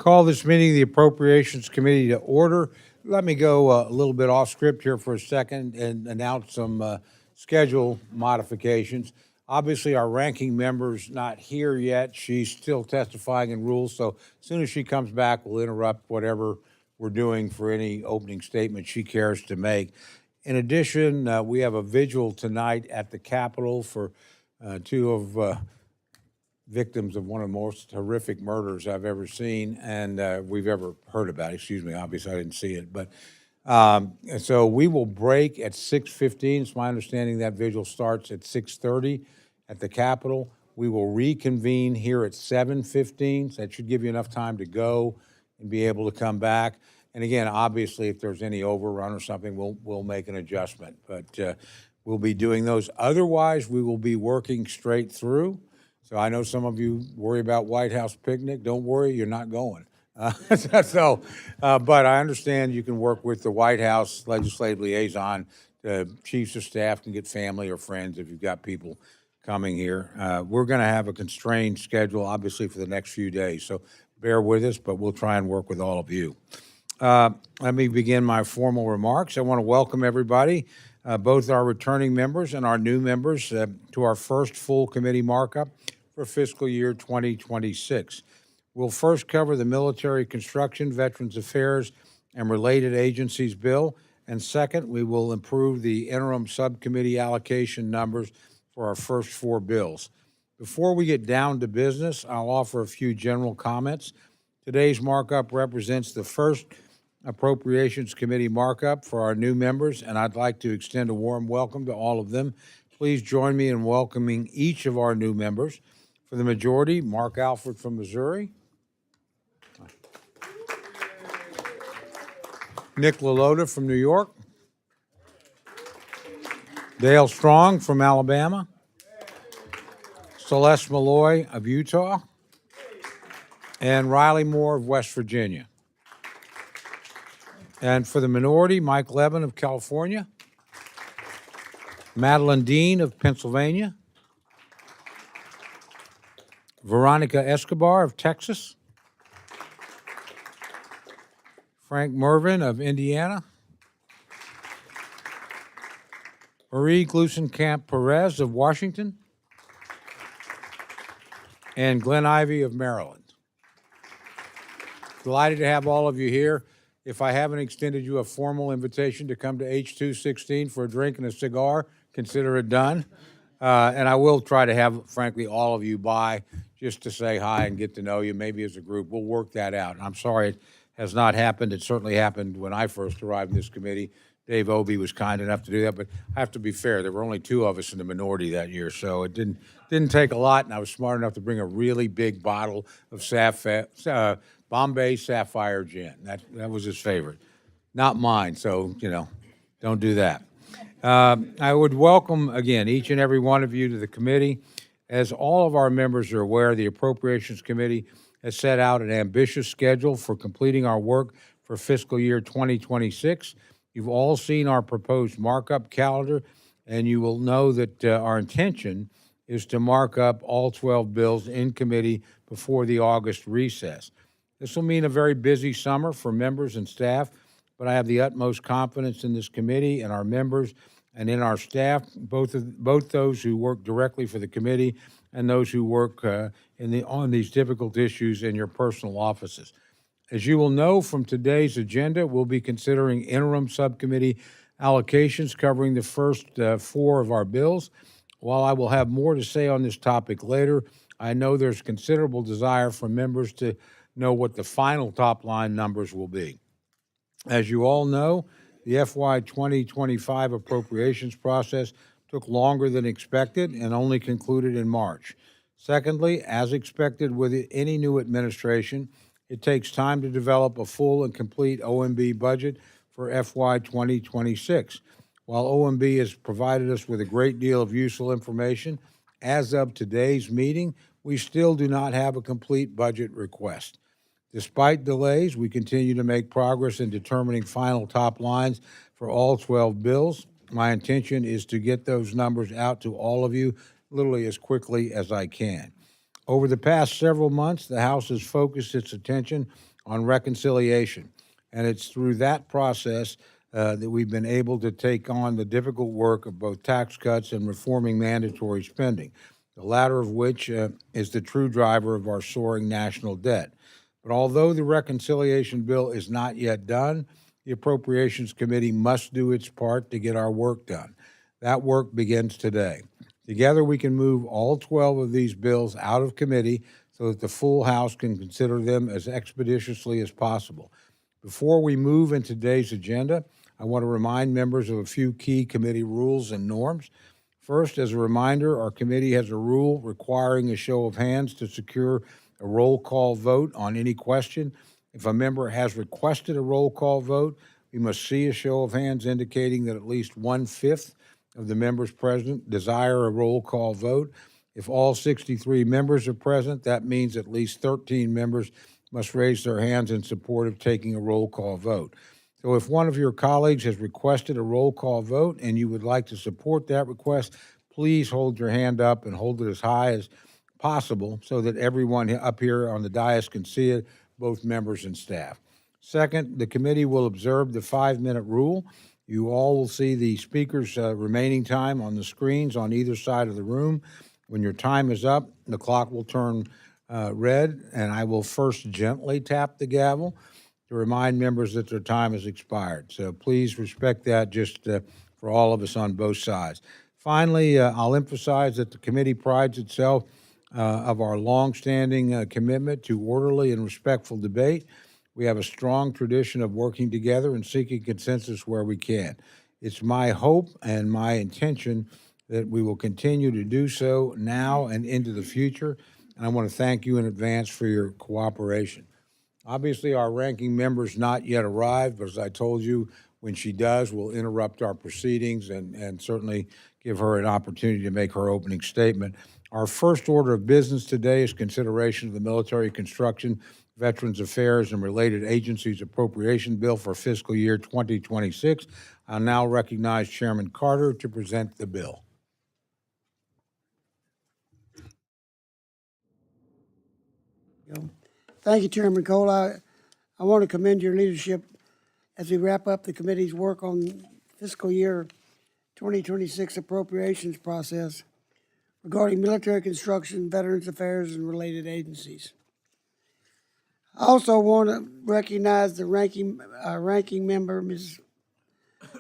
Call this meeting of the Appropriations Committee to order. Let me go a little bit off script here for a second and announce some schedule modifications. Obviously, our ranking member's not here yet. She's still testifying in rules, so as soon as she comes back, we'll interrupt whatever we're doing for any opening statement she cares to make. In addition, we have a vigil tonight at the Capitol for two of victims of one of the most horrific murders I've ever seen and we've ever heard about. Excuse me, obviously I didn't see it. But so we will break at 6:15. It's my understanding that vigil starts at 6:30 at the Capitol. We will reconvene here at 7:15. So that should give you enough time to go and be able to come back. And again, obviously, if there's any overrun or something, we'll make an adjustment. But we'll be doing those. Otherwise, we will be working straight through. So I know some of you worry about White House picnic. Don't worry, you're not going. But I understand you can work with the White House legislative liaison. Chiefs of staff can get family or friends if you've got people coming here. We're going to have a constrained schedule, obviously, for the next few days. So bear with us, but we'll try and work with all of you. Let me begin my formal remarks. I want to welcome everybody, both our returning members and our new members, to our first full committee markup for fiscal year 2026. We'll first cover the Military Construction, Veterans Affairs, and Related Agencies bill, and second, we will improve the interim subcommittee allocation numbers for our first four bills. Before we get down to business, I'll offer a few general comments. Today's markup represents the first Appropriations Committee markup for our new members, and I'd like to extend a warm welcome to all of them. Please join me in welcoming each of our new members. For the majority, Mark Alford from Missouri. Nick LaLota from New York. Dale Strong from Alabama. Celeste Malloy of Utah. And Riley Moore of West Virginia. And for the minority, Mike Levin of California. Madeline Dean of Pennsylvania. Veronica Escobar of Texas. Frank Mervin of Indiana. Marie Glusenkamp Perez of Washington. And Glenn Ivey of Maryland. Delighted to have all of you here. If I haven't extended you a formal invitation to come to H216 for a drink and a cigar, consider it done. And I will try to have, frankly, all of you by just to say hi and get to know you, maybe as a group. We'll work that out. I'm sorry it has not happened. It certainly happened when I first arrived in this committee. Dave Obey was kind enough to do that, but I have to be fair. There were only two of us in the minority that year, so it didn't take a lot, and I was smart enough to bring a really big bottle of Bombay Sapphire Gin. That was his favorite. Not mine, so, don't do that. I would welcome, again, each and every one of you to the committee. As all of our members are aware, the Appropriations Committee has set out an ambitious schedule for completing our work for fiscal year 2026. You've all seen our proposed markup calendar, and you will know that our intention is to mark up all 12 bills in committee before the August recess. This will mean a very busy summer for members and staff, but I have the utmost confidence in this committee and our members and in our staff, both those who work directly for the committee and those who work on these difficult issues in your personal offices. As you will know from today's agenda, we'll be considering interim subcommittee allocations covering the first four of our bills. While I will have more to say on this topic later, I know there's considerable desire from members to know what the final top line numbers will be. As you all know, the FY2025 appropriations process took longer than expected and only concluded in March. Secondly, as expected with any new administration, it takes time to develop a full and complete OMB budget for FY2026. While OMB has provided us with a great deal of useful information, as of today's meeting, we still do not have a complete budget request. Despite delays, we continue to make progress in determining final top lines for all 12 bills. My intention is to get those numbers out to all of you literally as quickly as I can. Over the past several months, the House has focused its attention on reconciliation. And it's through that process that we've been able to take on the difficult work of both tax cuts and reforming mandatory spending, the latter of which is the true driver of our soaring national debt. But although the reconciliation bill is not yet done, the Appropriations Committee must do its part to get our work done. That work begins today. Together, we can move all 12 of these bills out of committee so that the full House can consider them as expeditiously as possible. Before we move into today's agenda, I want to remind members of a few key committee rules and norms. First, as a reminder, our committee has a rule requiring a show of hands to secure a roll call vote on any question. If a member has requested a roll call vote, we must see a show of hands indicating that at least 1/5 of the members present desire a roll call vote. If all 63 members are present, that means at least 13 members must raise their hands in support of taking a roll call vote. So if one of your colleagues has requested a roll call vote and you would like to support that request, please hold your hand up and hold it as high as possible so that everyone up here on the dais can see it, both members and staff. Second, the committee will observe the 5-minute rule. You all will see the speaker's remaining time on the screens on either side of the room. When your time is up, the clock will turn red, and I will first gently tap the gavel to remind members that their time has expired. So please respect that just for all of us on both sides. Finally, I'll emphasize that the committee prides itself of our longstanding commitment to orderly and respectful debate. We have a strong tradition of working together and seeking consensus where we can. It's my hope and my intention that we will continue to do so now and into the future, and I want to thank you in advance for your cooperation. Obviously, our ranking member's not yet arrived, but as I told you, when she does, we'll interrupt our proceedings and certainly give her an opportunity to make her opening statement. Our first order of business today is consideration of the Military Construction, Veterans Affairs, and Related Agencies Appropriation Bill for fiscal year 2026. I'll now recognize Chairman Carter to present the bill. Thank you, Chairman Cole. I want to commend your leadership as we wrap up the committee's work on fiscal year 2026 appropriations process regarding military construction, Veterans Affairs, and related agencies. I also want to recognize the ranking member, Ms.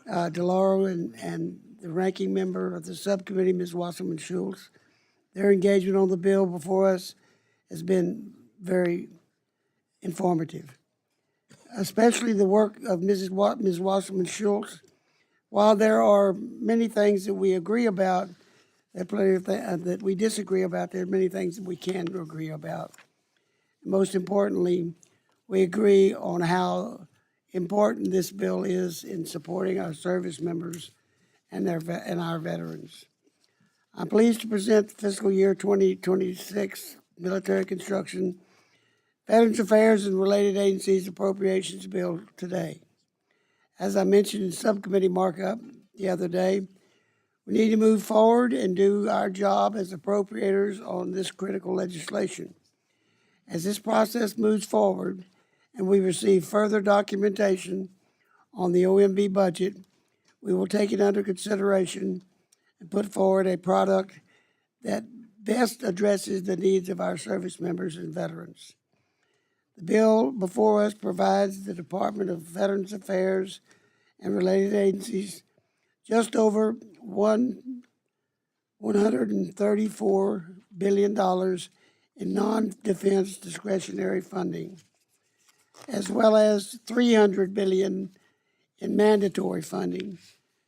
DeLauro, and the ranking member of the subcommittee, Ms. Wasserman Schultz. Their engagement on the bill before us has been very informative, especially the work of Ms. Wasserman Schultz. While there are many things that we agree about, there are plenty of that we disagree about, there are many things that we can agree about. Most importantly, we agree on how important this bill is in supporting our service members and our veterans. I'm pleased to present the fiscal year 2026 Military Construction, Veterans Affairs, and Related Agencies Appropriations Bill today. As I mentioned in subcommittee markup the other day, we need to move forward and do our job as appropriators on this critical legislation. As this process moves forward and we receive further documentation on the OMB budget, we will take it under consideration and put forward a product that best addresses the needs of our service members and veterans. The bill before us provides the Department of Veterans Affairs and related agencies just over $134 billion in non-defense discretionary funding, as well as $300 billion in mandatory funding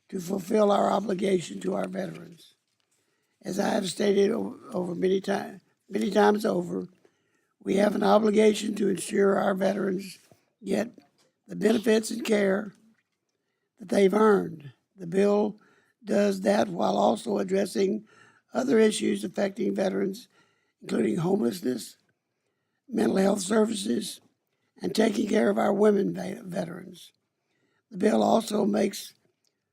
to fulfill our obligation to our veterans. As I have stated over many times over, we have an obligation to ensure our veterans get the benefits and care that they've earned. The bill does that while also addressing other issues affecting veterans, including homelessness, mental health services, and taking care of our women veterans. The bill also makes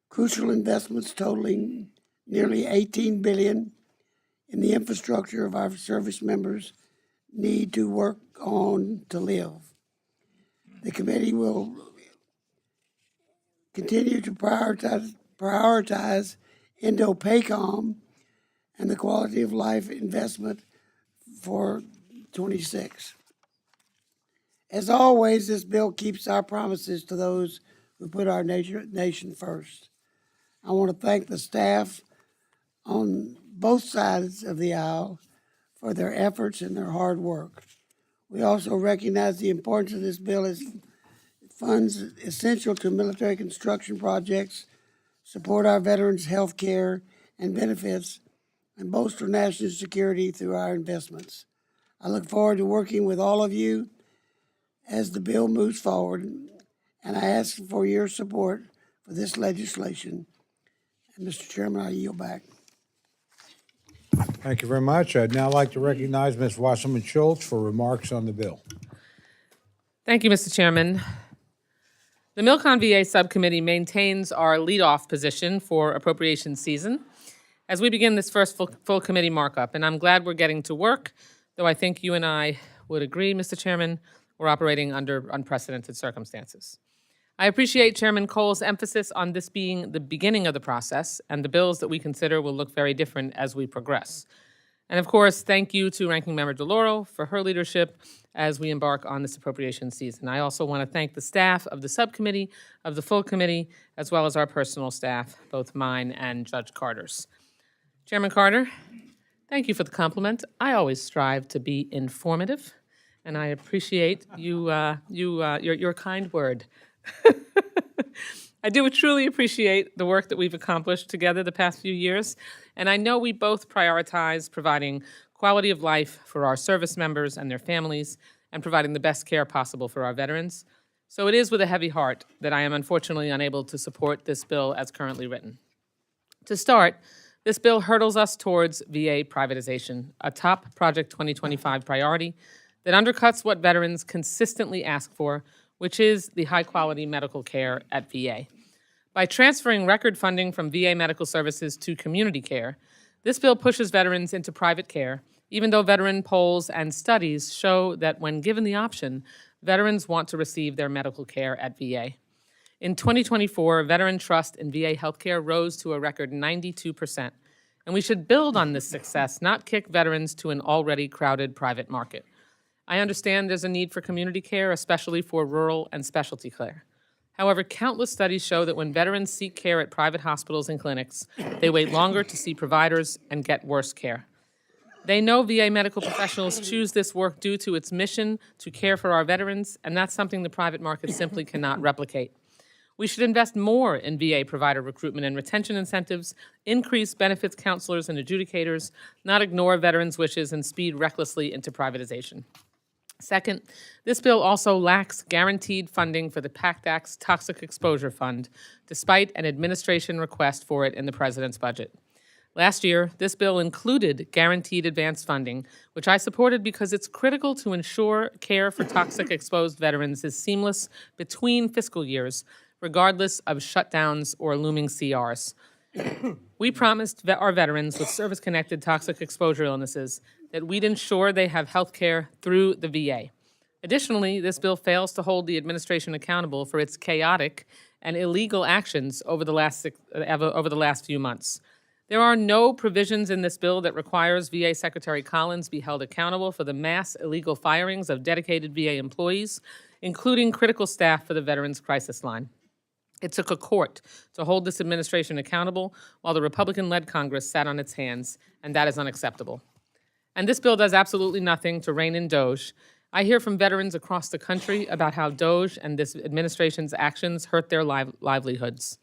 crucial investments totaling nearly $18 billion in the infrastructure of our service members need to work on to live. The committee will continue to prioritize Indo-PACOM and the quality of life investment for 26. As always, this bill keeps our promises to those who put our nation first. I want to thank the staff on both sides of the aisle for their efforts and their hard work. We also recognize the importance of this bill as funds essential to military construction projects, support our veterans' health care and benefits, and bolster national security through our investments. I look forward to working with all of you as the bill moves forward, and I ask for your support for this legislation. And Mr. Chairman, I yield back. Thank you very much. I'd now like to recognize Ms. Wasserman Schultz for remarks on the bill. Thank you, Mr. Chairman. The MilCon VA Subcommittee maintains our leadoff position for appropriation season as we begin this first full committee markup, and I'm glad we're getting to work, though I think you and I would agree, Mr. Chairman, we're operating under unprecedented circumstances. I appreciate Chairman Cole's emphasis on this being the beginning of the process, and the bills that we consider will look very different as we progress. And of course, thank you to Ranking Member DeLauro for her leadership as we embark on this appropriation season. I also want to thank the staff of the subcommittee, of the full committee, as well as our personal staff, both mine and Judge Carter's. Chairman Carter, thank you for the compliment. I always strive to be informative, and I appreciate your kind word. I do truly appreciate the work that we've accomplished together the past few years, and I know we both prioritize providing quality of life for our service members and their families and providing the best care possible for our veterans. So it is with a heavy heart that I am unfortunately unable to support this bill as currently written. To start, this bill hurdles us towards VA privatization, a top Project 2025 priority that undercuts what veterans consistently ask for, which is the high-quality medical care at VA. By transferring record funding from VA medical services to community care, this bill pushes veterans into private care, even though veteran polls and studies show that when given the option, veterans want to receive their medical care at VA. In 2024, veteran trust in VA healthcare rose to a record 92%, and we should build on this success, not kick veterans to an already crowded private market. I understand there's a need for community care, especially for rural and specialty care. However, countless studies show that when veterans seek care at private hospitals and clinics, they wait longer to see providers and get worse care. They know VA medical professionals choose this work due to its mission to care for our veterans, and that's something the private market simply cannot replicate. We should invest more in VA provider recruitment and retention incentives, increase benefits counselors and adjudicators, not ignore veterans' wishes and speed recklessly into privatization. Second, this bill also lacks guaranteed funding for the PACT Act's Toxic Exposure Fund, despite an administration request for it in the President's budget. Last year, this bill included guaranteed advance funding, which I supported because it's critical to ensure care for toxic exposed veterans is seamless between fiscal years, regardless of shutdowns or looming CRs. We promised our veterans with service-connected toxic exposure illnesses that we'd ensure they have health care through the VA. Additionally, this bill fails to hold the administration accountable for its chaotic and illegal actions over the last few months. There are no provisions in this bill that requires VA Secretary Collins be held accountable for the mass illegal firings of dedicated VA employees, including critical staff for the Veterans Crisis Line. It took a court to hold this administration accountable while the Republican-led Congress sat on its hands, and that is unacceptable. And this bill does absolutely nothing to rein in DOGE. I hear from veterans across the country about how DOGE and this administration's actions hurt their livelihoods.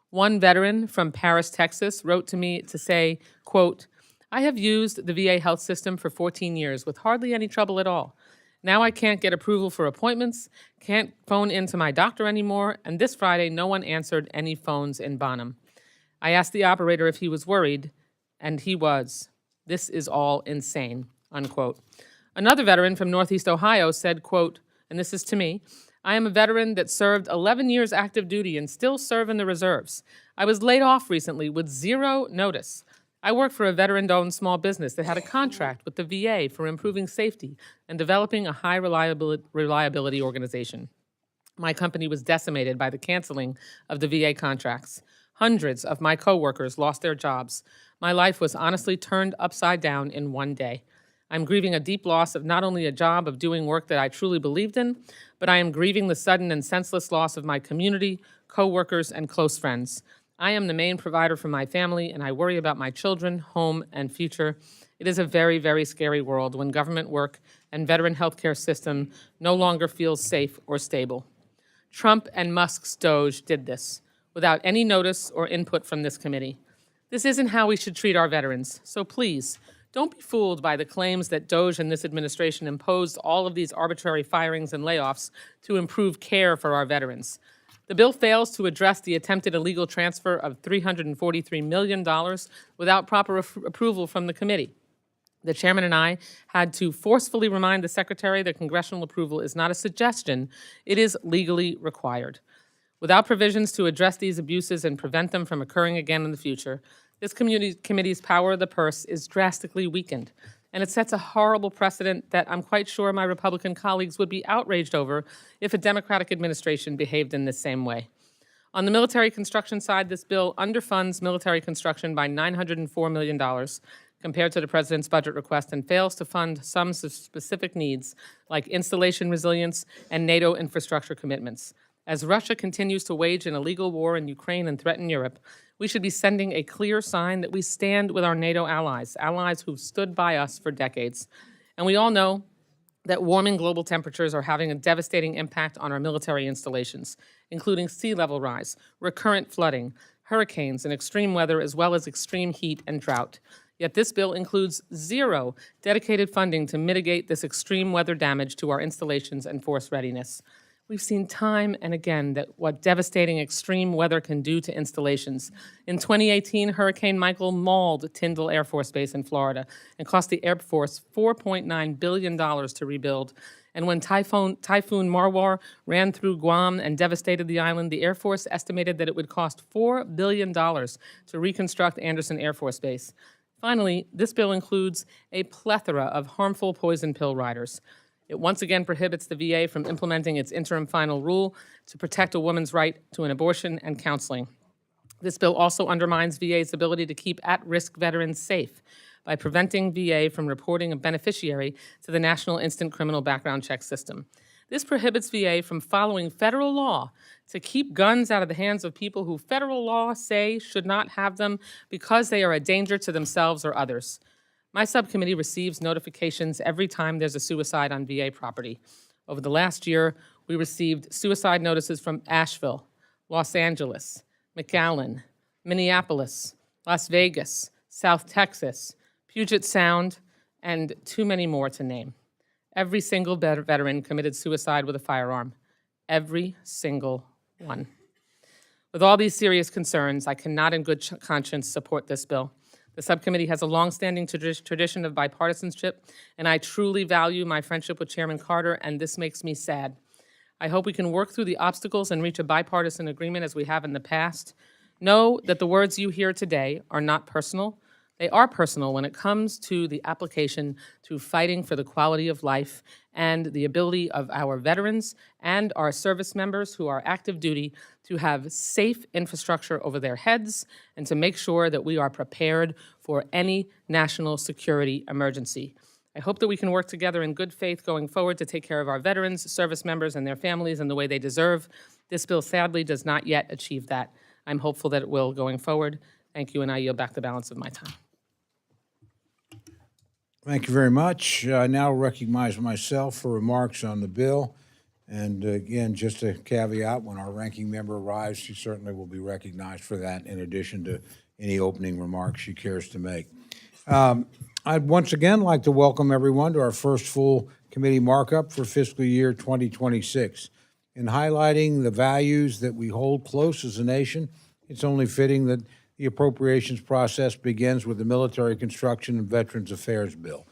One veteran from Paris, Texas, wrote to me to say, quote, "I have used the VA health system for 14 years with hardly any trouble at all. Now I can't get approval for appointments, can't phone into my doctor anymore, and this Friday no one answered any phones in Bonham. I asked the operator if he was worried, and he was. This is all insane," unquote. Another veteran from Northeast Ohio said, quote, and this is to me, "I am a veteran that served 11 years active duty and still serve in the reserves. I was laid off recently with zero notice. I work for a veteran-owned small business that had a contract with the VA for improving safety and developing a high reliability organization. My company was decimated by the canceling of the VA contracts. Hundreds of my coworkers lost their jobs. My life was honestly turned upside down in one day. I'm grieving a deep loss of not only a job of doing work that I truly believed in, but I am grieving the sudden and senseless loss of my community, coworkers, and close friends. I am the main provider for my family, and I worry about my children, home, and future. It is a very, very scary world when government work and veteran healthcare system no longer feels safe or stable. Trump and Musk's Doge did this without any notice or input from this committee. This isn't how we should treat our veterans, so please, don't be fooled by the claims that Doge and this administration imposed all of these arbitrary firings and layoffs to improve care for our veterans. The bill fails to address the attempted illegal transfer of $343 million without proper approval from the committee. The chairman and I had to forcefully remind the secretary that congressional approval is not a suggestion, it is legally required. Without provisions to address these abuses and prevent them from occurring again in the future, this committee's power of the purse is drastically weakened, and it sets a horrible precedent that I'm quite sure my Republican colleagues would be outraged over if a Democratic administration behaved in this same way. On the military construction side, this bill underfunds military construction by $904 million compared to the president's budget request and fails to fund some specific needs like installation resilience and NATO infrastructure commitments. As Russia continues to wage an illegal war in Ukraine and threaten Europe, we should be sending a clear sign that we stand with our NATO allies, allies who've stood by us for decades. And we all know that warming global temperatures are having a devastating impact on our military installations, including sea level rise, recurrent flooding, hurricanes, and extreme weather, as well as extreme heat and drought. Yet this bill includes zero dedicated funding to mitigate this extreme weather damage to our installations and force readiness. We've seen time and again that what devastating extreme weather can do to installations. In 2018, Hurricane Michael mauled Tyndall Air Force Base in Florida and cost the Air Force $4.9 billion to rebuild. And when Typhoon Marwar ran through Guam and devastated the island, the Air Force estimated that it would cost $4 billion to reconstruct Anderson Air Force Base. Finally, this bill includes a plethora of harmful poison pill riders. It once again prohibits the VA from implementing its interim final rule to protect a woman's right to an abortion and counseling. This bill also undermines VA's ability to keep at-risk veterans safe by preventing VA from reporting a beneficiary to the National Instant Criminal Background Check System. This prohibits VA from following federal law to keep guns out of the hands of people who federal law say should not have them because they are a danger to themselves or others. My subcommittee receives notifications every time there's a suicide on VA property. Over the last year, we received suicide notices from Asheville, Los Angeles, McAllen, Minneapolis, Las Vegas, South Texas, Puget Sound, and too many more to name. Every single veteran committed suicide with a firearm. Every single one. With all these serious concerns, I cannot in good conscience support this bill. The subcommittee has a longstanding tradition of bipartisanship, and I truly value my friendship with Chairman Carter, and this makes me sad. I hope we can work through the obstacles and reach a bipartisan agreement as we have in the past. Know that the words you hear today are not personal. They are personal when it comes to the application to fighting for the quality of life and the ability of our veterans and our service members who are active duty to have safe infrastructure over their heads and to make sure that we are prepared for any national security emergency. I hope that we can work together in good faith going forward to take care of our veterans, service members, and their families in the way they deserve. This bill sadly does not yet achieve that. I'm hopeful that it will going forward. Thank you, and I yield back the balance of my time. Thank you very much. I now recognize myself for remarks on the bill. And again, just a caveat, when our ranking member arrives, she certainly will be recognized for that in addition to any opening remarks she cares to make. I'd once again like to welcome everyone to our first full committee markup for fiscal year 2026. In highlighting the values that we hold close as a nation, it's only fitting that the appropriations process begins with the Military Construction and Veterans Affairs Bill.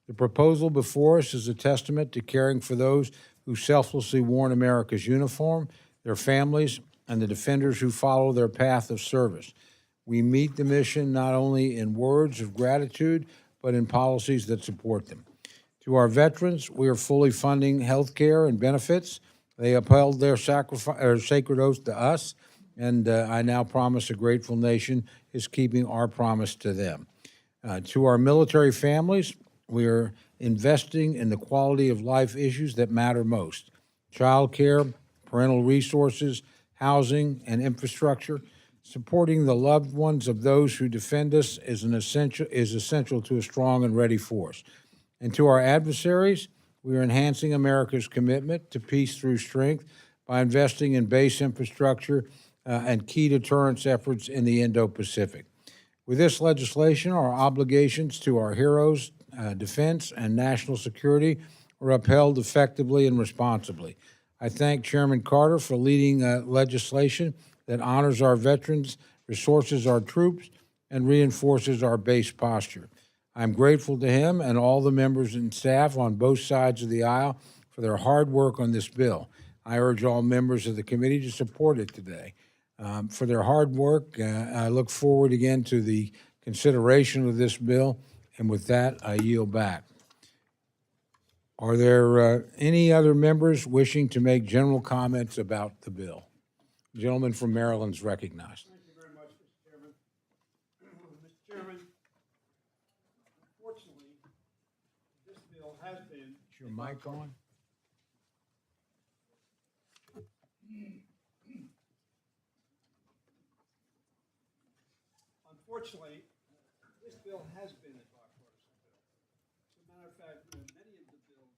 The proposal before us is a testament to caring for those who selflessly worn America's uniform, their families, and the defenders who follow their path of service. We meet the mission not only in words of gratitude, but in policies that support them. To our veterans, we are fully funding health care and benefits They upheld their sacred oath to us, and I now promise a grateful nation is keeping our promise to them. To our military families, we are investing in the quality of life issues that matter most: child care, parental resources, housing, and infrastructure. Supporting the loved ones of those who defend us is essential to a strong and ready force. And to our adversaries, we are enhancing America's commitment to peace through strength by investing in base infrastructure and key deterrence efforts in the Indo-Pacific. With this legislation, our obligations to our heroes, defense, and national security are upheld effectively and responsibly. I thank Chairman Carter for leading legislation that honors our veterans, resources our troops, and reinforces our base posture. I'm grateful to him and all the members and staff on both sides of the aisle for their hard work on this bill. I urge all members of the committee to support it today. For their hard work, I look forward again to the consideration of this bill, and with that, I yield back. Are there any other members wishing to make general comments about the bill? The gentleman from Maryland is recognized. Thank you very much, Mr. Chairman. Mr. Chairman, unfortunately, this bill has been. Is your mic on? Unfortunately, this bill has been a bipartisan bill. As a matter of fact, many of the bills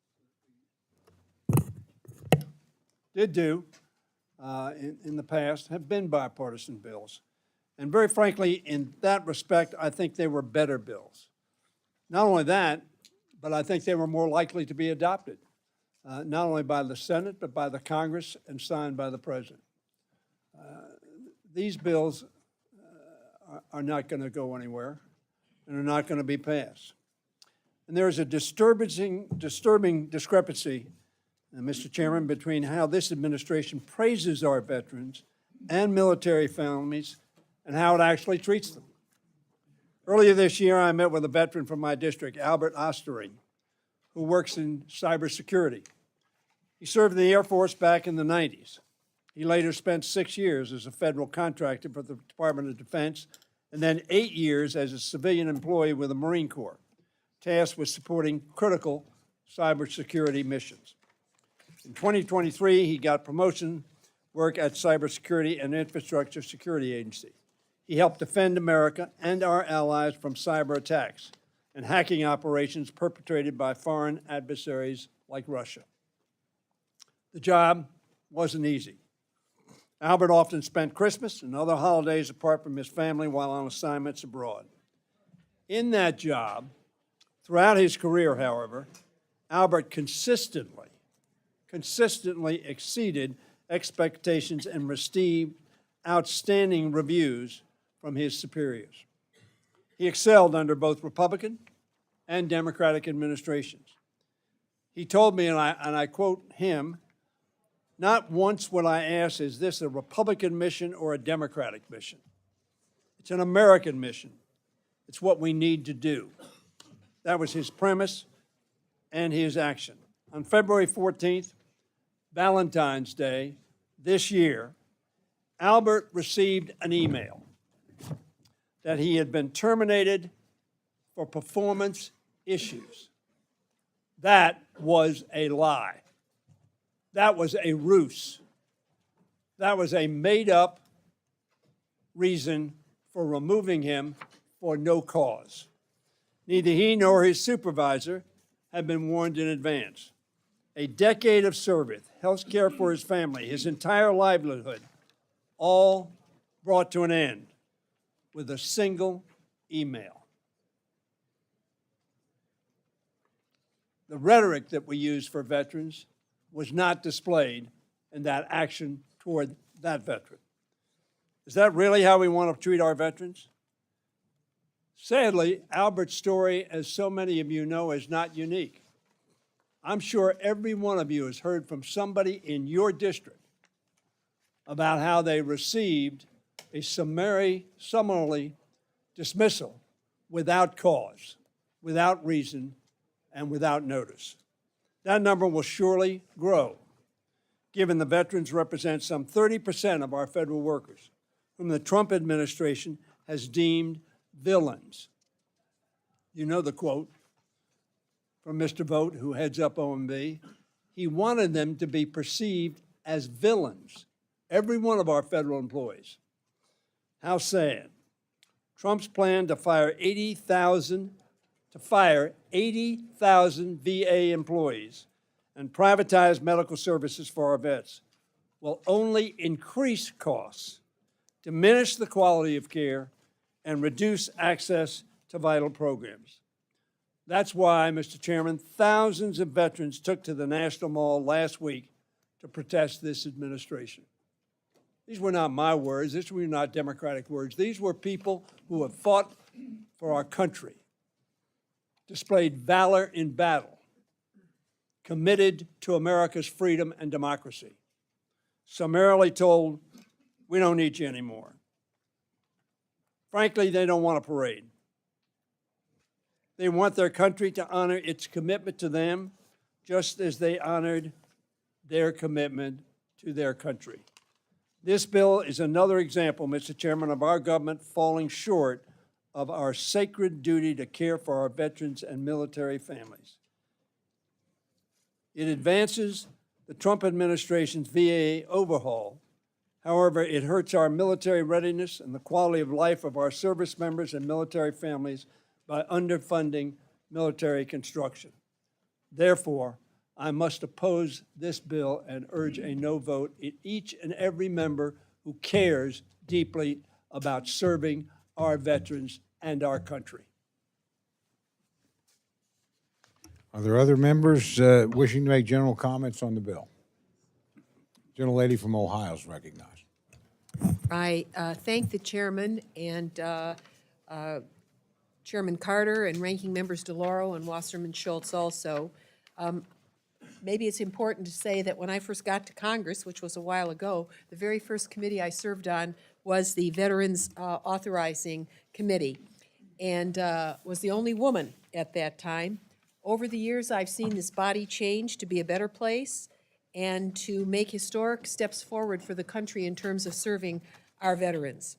that we did do in the past have been bipartisan bills. And very frankly, in that respect, I think they were better bills. Not only that, but I think they were more likely to be adopted, not only by the Senate, but by the Congress and signed by the President. These bills are not going to go anywhere and are not going to be passed. And there is a disturbing discrepancy, Mr. Chairman, between how this administration praises our veterans and military families and how it actually treats them. Earlier this year, I met with a veteran from my district, Albert Ostering, who works in cybersecurity. He served in the Air Force back in the 90s. He later spent 6 years as a federal contractor for the Department of Defense, and then 8 years as a civilian employee with the Marine Corps, tasked with supporting critical cybersecurity missions. In 2023, he got promotion work at Cybersecurity and Infrastructure Security Agency. He helped defend America and our allies from cyber attacks and hacking operations perpetrated by foreign adversaries like Russia. The job wasn't easy. Albert often spent Christmas and other holidays apart from his family while on assignments abroad. In that job, throughout his career, however, Albert consistently exceeded expectations and received outstanding reviews from his superiors. He excelled under both Republican and Democratic administrations. He told me, and I quote him, "Not once would I ask, is this a Republican mission or a Democratic mission? It's an American mission. It's what we need to do." That was his premise and his action. On February 14th, Valentine's Day this year, Albert received an email that he had been terminated for performance issues. That was a lie. That was a ruse. That was a made-up reason for removing him for no cause. Neither he nor his supervisor had been warned in advance. A decade of service, health care for his family, his entire livelihood, all brought to an end with a single email. The rhetoric that we use for veterans was not displayed in that action toward that veteran. Is that really how we want to treat our veterans? Sadly, Albert's story, as so many of you know, is not unique. I'm sure every one of you has heard from somebody in your district about how they received a summarily dismissal without cause, without reason, and without notice. That number will surely grow. given the veterans represent some 30% of our federal workers, whom the Trump administration has deemed villains. You know the quote from Mr. Vogt, who heads up OMB. He wanted them to be perceived as villains, every one of our federal employees. How sad. Trump's plan to fire 80,000 VA employees and privatize medical services for our vets will only increase costs, diminish the quality of care, and reduce access to vital programs. That's why, Mr. Chairman, thousands of veterans took to the National Mall last week to protest this administration. These were not my words. These were not Democratic words. These were people who have fought for our country, displayed valor in battle, committed to America's freedom and democracy, summarily told, we don't need you anymore. Frankly, they don't want a parade. They want their country to honor its commitment to them, just as they honored their commitment to their country. This bill is another example, Mr. Chairman, of our government falling short of our sacred duty to care for our veterans and military families. It advances the Trump administration's VA overhaul. However, it hurts our military readiness and the quality of life of our service members and military families by underfunding military construction. Therefore, I must oppose this bill and urge a no vote in each and every member who cares deeply about serving our veterans and our country. Are there other members wishing to make general comments on the bill? Gentlelady from Ohio is recognized. I thank the chairman and Chairman Carter and Ranking Members DeLauro and Wasserman Schultz also. Maybe it's important to say that when I first got to Congress, which was a while ago, the very first committee I served on was the Veterans Authorizing Committee, and was the only woman at that time. Over the years, I've seen this body change to be a better place and to make historic steps forward for the country in terms of serving our veterans.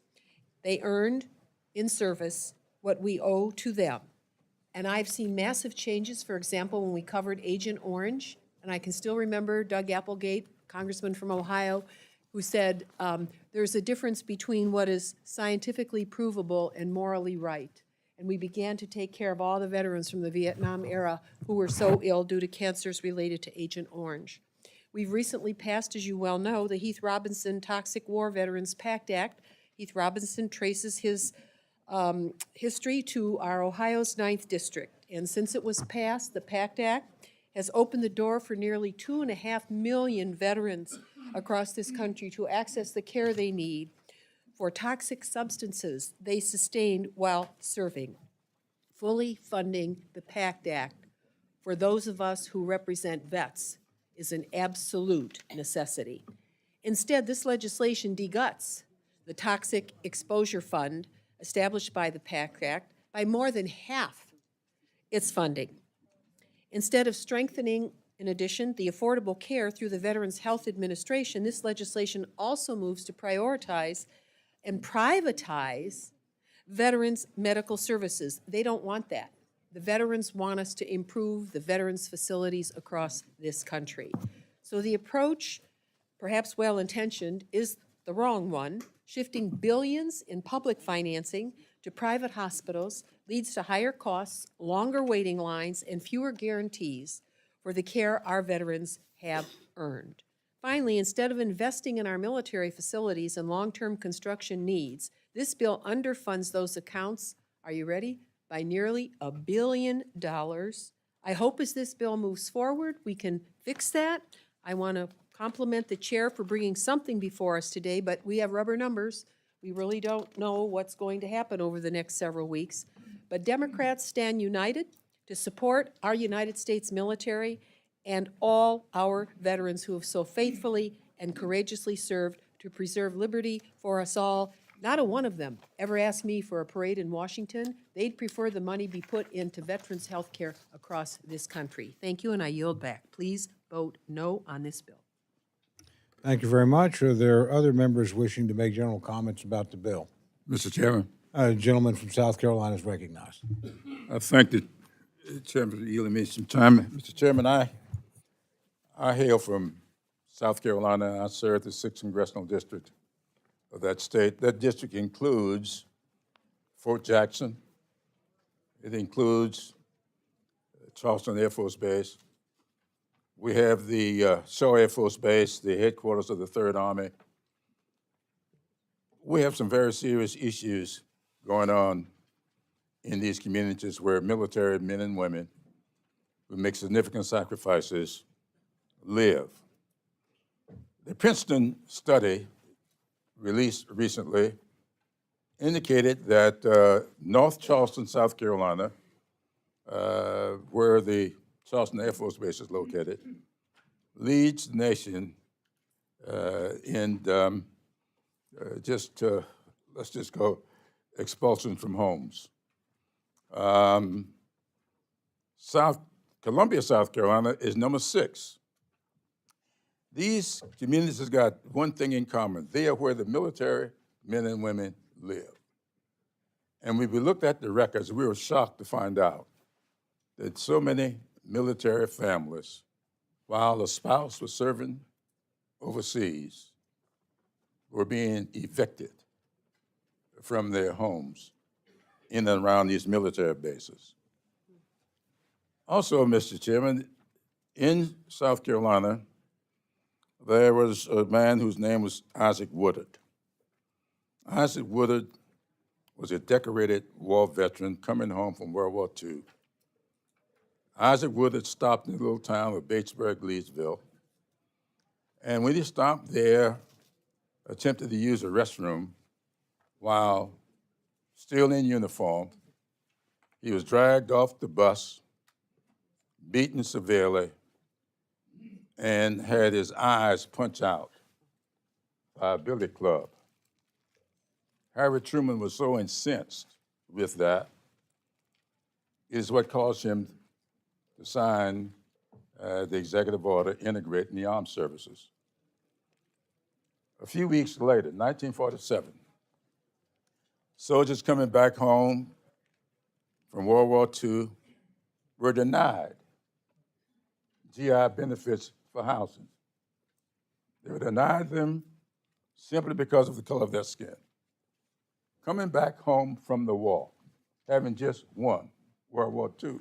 They earned in service what we owe to them. And I've seen massive changes, for example, when we covered Agent Orange, and I can still remember Doug Applegate, congressman from Ohio, who said there's a difference between what is scientifically provable and morally right. And we began to take care of all the veterans from the Vietnam era who were so ill due to cancers related to Agent Orange. We've recently passed, as you well know, the Heath Robinson Toxic War Veterans PACT Act. Heath Robinson traces his history to our Ohio's 9th District. And since it was passed, the PACT Act has opened the door for nearly 2.5 million veterans across this country to access the care they need for toxic substances they sustained while serving, fully funding the PACT Act for those of us who represent vets is an absolute necessity. Instead, this legislation deguts the Toxic Exposure Fund established by the PACT Act by more than half its funding. Instead of strengthening, in addition, the affordable care through the Veterans Health Administration, this legislation also moves to prioritize and privatize veterans' medical services. They don't want that. The veterans want us to improve the veterans' facilities across this country. So the approach, perhaps well-intentioned, is the wrong one. Shifting billions in public financing to private hospitals leads to higher costs, longer waiting lines, and fewer guarantees for the care our veterans have earned. Finally, instead of investing in our military facilities and long-term construction needs, this bill underfunds those accounts, are you ready, by nearly $1 billion. I hope as this bill moves forward, we can fix that. I want to compliment the chair for bringing something before us today, but we have rubber numbers. We really don't know what's going to happen over the next several weeks. But Democrats stand united to support our United States military and all our veterans who have so faithfully and courageously served to preserve liberty for us all. Not a one of them ever asked me for a parade in Washington. They'd prefer the money be put into veterans' health care across this country. Thank you, and I yield back. Please vote no on this bill. Thank you very much. Are there other members wishing to make general comments about the bill? Mr. Chairman, Gentleman from South Carolina is recognized. I thank the chairman for yielding me some time. Mr. Chairman, I hail from South Carolina. I serve the 6th Congressional District of that state. That district includes Fort Jackson. It includes Charleston Air Force Base. We have the Shaw Air Force Base, the headquarters of the 3rd Army. We have some very serious issues going on in these communities where military men and women who make significant sacrifices live. The Princeton study released recently indicated that North Charleston, South Carolina, where the Charleston Air Force Base is located, leads the nation in let's just go expulsion from homes. Columbia, South Carolina is number 6. These communities have got one thing in common. They are where the military men and women live. And when we looked at the records, we were shocked to find out that so many military families, while a spouse was serving overseas, were being evicted from their homes in and around these military bases. Also, Mr. Chairman, in South Carolina, there was a man whose name was Isaac Woodard. Isaac Woodard was a decorated war veteran coming home from World War II. Isaac Woodard stopped in the little town of Batesburg, Leesville, and when he stopped there, attempted to use a restroom while still in uniform, he was dragged off the bus, beaten severely, and had his eyes punched out by a billy club. Harry Truman was so incensed with that, it is what caused him to sign the executive order integrating the armed services. A few weeks later, 1947, soldiers coming back home from World War II were denied GI benefits for housing. They were denied them simply because of the color of their skin. Coming back home from the war, having just won World War II,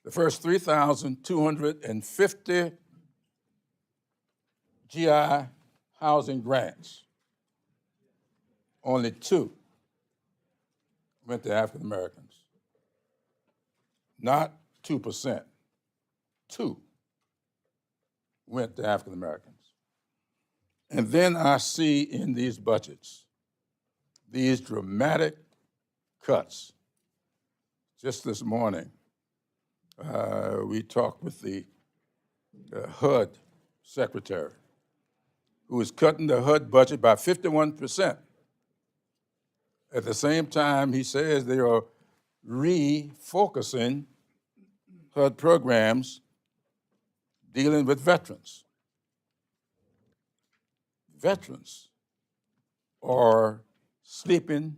the first 3,250 GI housing grants, only 2 went to African Americans. Not 2%, 2 went to African Americans. And then I see in these budgets these dramatic cuts. Just this morning, we talked with the HUD secretary, who is cutting the HUD budget by 51%. At the same time, he says they are refocusing HUD programs dealing with veterans. Veterans are sleeping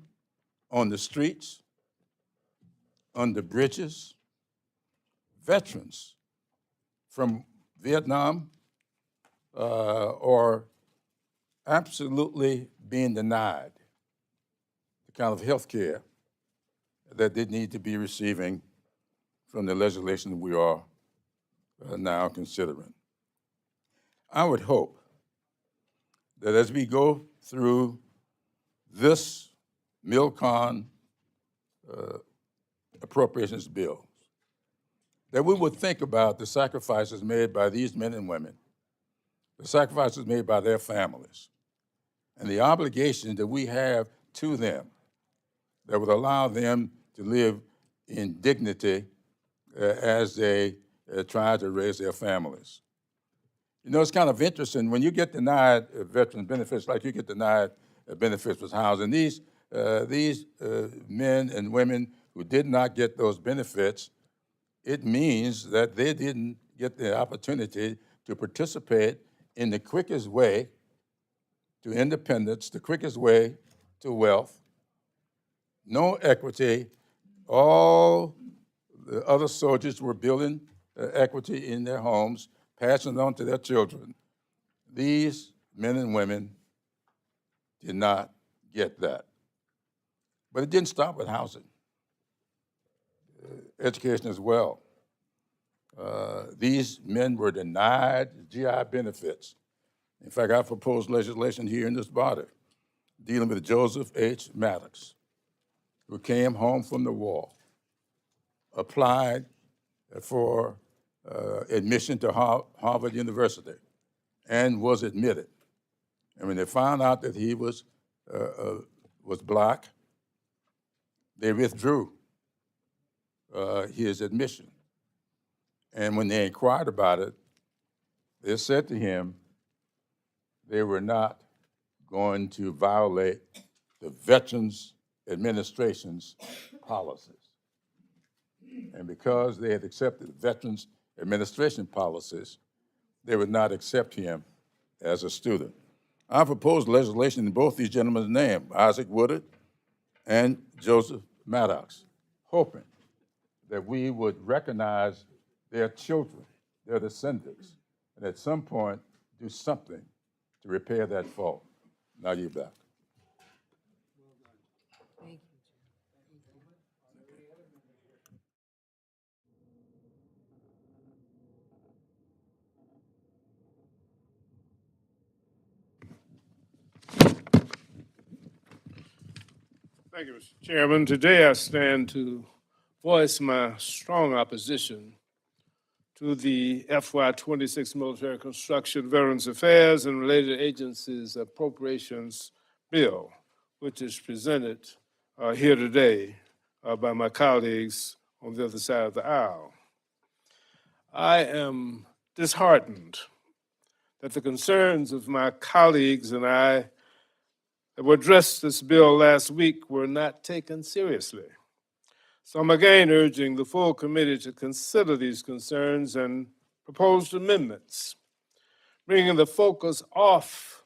on the streets, under bridges. Veterans from Vietnam are absolutely being denied the kind of health care that they need to be receiving from the legislation we are now considering. I would hope that as we go through this MilCon appropriations bill, that we would think about the sacrifices made by these men and women, the sacrifices made by their families, and the obligation that we have to them that would allow them to live in dignity as they try to raise their families. You know, it's kind of interesting, when you get denied veteran benefits, like you get denied benefits with housing, these men and women who did not get those benefits, it means that they didn't get the opportunity to participate in the quickest way to independence, the quickest way to wealth, no equity. All the other soldiers were building equity in their homes, passing it on to their children. These men and women did not get that. But it didn't stop with housing. Education as well. These men were denied GI benefits. In fact, I proposed legislation here in this body dealing with Joseph H. Maddox, who came home from the war, applied for admission to Harvard University, and was admitted. And when they found out that he was black, they withdrew his admission. And when they inquired about it, they said to him they were not going to violate the Veterans Administration's policies. And because they had accepted Veterans Administration policies, they would not accept him as a student. I proposed legislation in both these gentlemen's names, Isaac Woodard and Joseph Maddox, hoping that we would recognize their children, their descendants, and at some point do something to repair that fault. Now you're back. Thank you, Mr. Chairman. Today I stand to voice my strong opposition to the FY26 Military Construction, Veterans Affairs, and Related Agencies Appropriations Bill, which is presented here today by my colleagues on the other side of the aisle. I am disheartened that the concerns of my colleagues and I that were addressed this bill last week were not taken seriously. So I'm again urging the full committee to consider these concerns and proposed amendments, bringing the focus off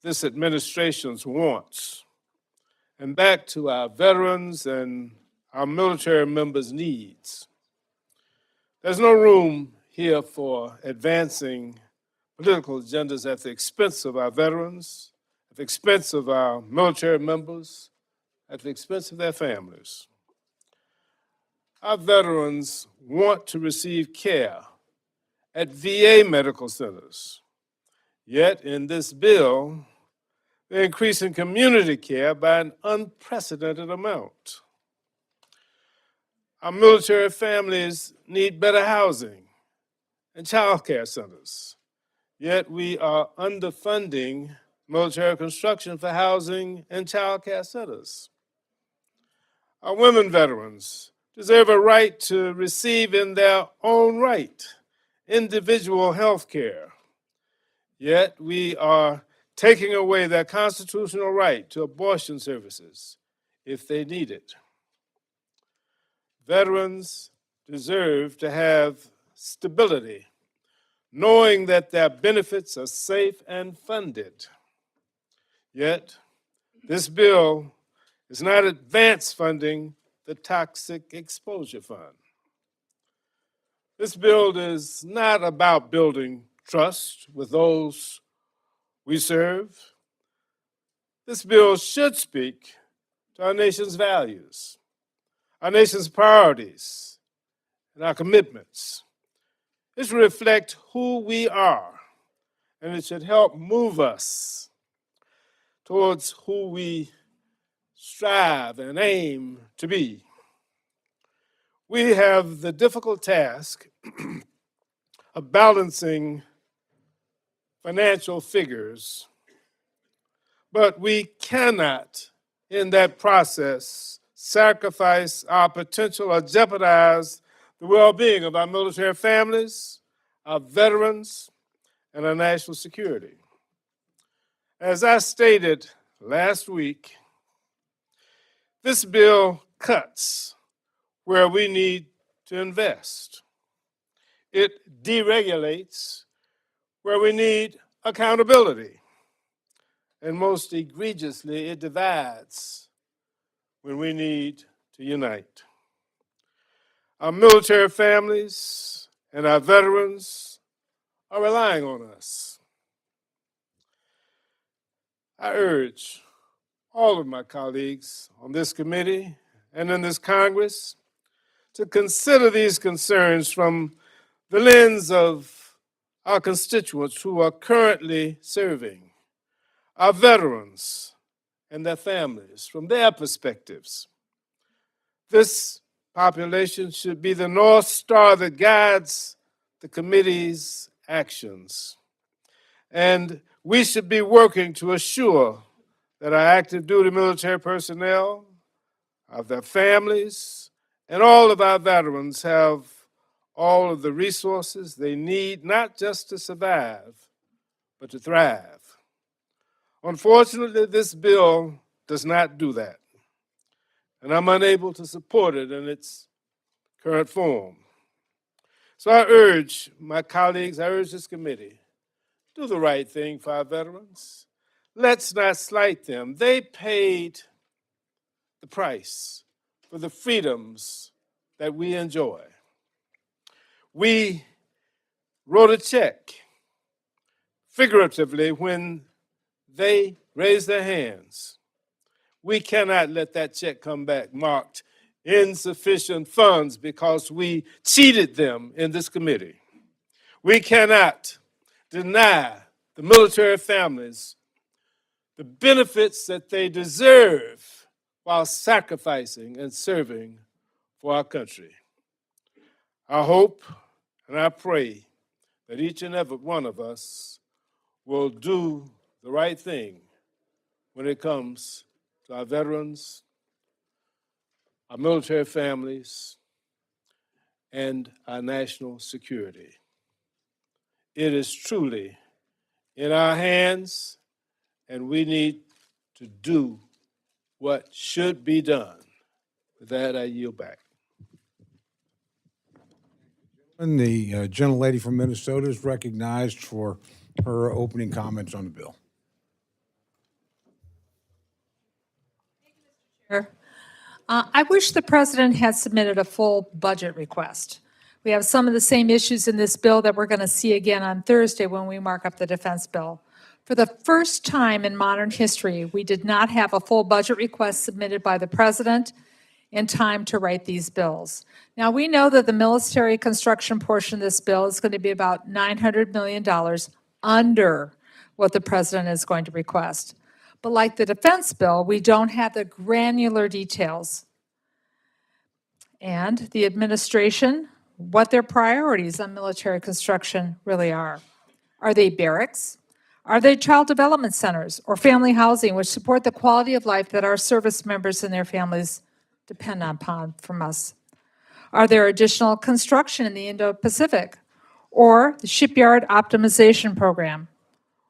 this administration's wants and back to our veterans and our military members' needs. There's no room here for advancing political agendas at the expense of our veterans, at the expense of our military members, at the expense of their families. Our veterans want to receive care at VA medical centers. Yet in this bill, they're increasing community care by an unprecedented amount. Our military families need better housing and child care centers. Yet we are underfunding military construction for housing and child care centers. Our women veterans deserve a right to receive in their own right individual health care. Yet we are taking away their constitutional right to abortion services if they need it. Veterans deserve to have stability, knowing that their benefits are safe and funded. Yet, this bill is not advance funding the Toxic Exposure Fund. This bill is not about building trust with those we serve. This bill should speak to our nation's values, our nation's priorities, and our commitments. It should reflect who we are, and it should help move us towards who we strive and aim to be. We have the difficult task of balancing financial figures, but we cannot, in that process, sacrifice our potential or jeopardize the well-being of our military families, our veterans, and our national security. As I stated last week, this bill cuts where we need to invest. It deregulates where we need accountability. And most egregiously, it divides when we need to unite. Our military families and our veterans are relying on us. I urge all of my colleagues on this committee and in this Congress to consider these concerns from the lens of our constituents who are currently serving, our veterans and their families, from their perspectives. This population should be the North Star that guides the committee's actions. And we should be working to assure that our active duty military personnel, of their families, and all of our veterans have all of the resources they need, not just to survive, but to thrive. Unfortunately, this bill does not do that, and I'm unable to support it in its current form. So I urge my colleagues, I urge this committee, do the right thing for our veterans. Let's not slight them. They paid the price for the freedoms that we enjoy. We wrote a check, figuratively, when they raised their hands. We cannot let that check come back marked insufficient funds because we cheated them in this committee. We cannot deny the military families the benefits that they deserve while sacrificing and serving for our country. I hope and I pray that each and every one of us will do the right thing when it comes to our veterans, our military families, and our national security. It is truly in our hands, and we need to do what should be done. With that, I yield back. And the gentlelady from Minnesota is recognized for her opening comments on the bill. I wish the president had submitted a full budget request. We have some of the same issues in this bill that we're going to see again on Thursday when we mark up the defense bill. For the first time in modern history, we did not have a full budget request submitted by the president in time to write these bills. Now, we know that the military construction portion of this bill is going to be about $900 million under what the president is going to request. But like the defense bill, we don't have the granular details. And the administration, what their priorities on military construction really are. Are they barracks? Are they child development centers or family housing which support the quality of life that our service members and their families depend upon from us? Are there additional construction in the Indo-Pacific or the shipyard optimization program?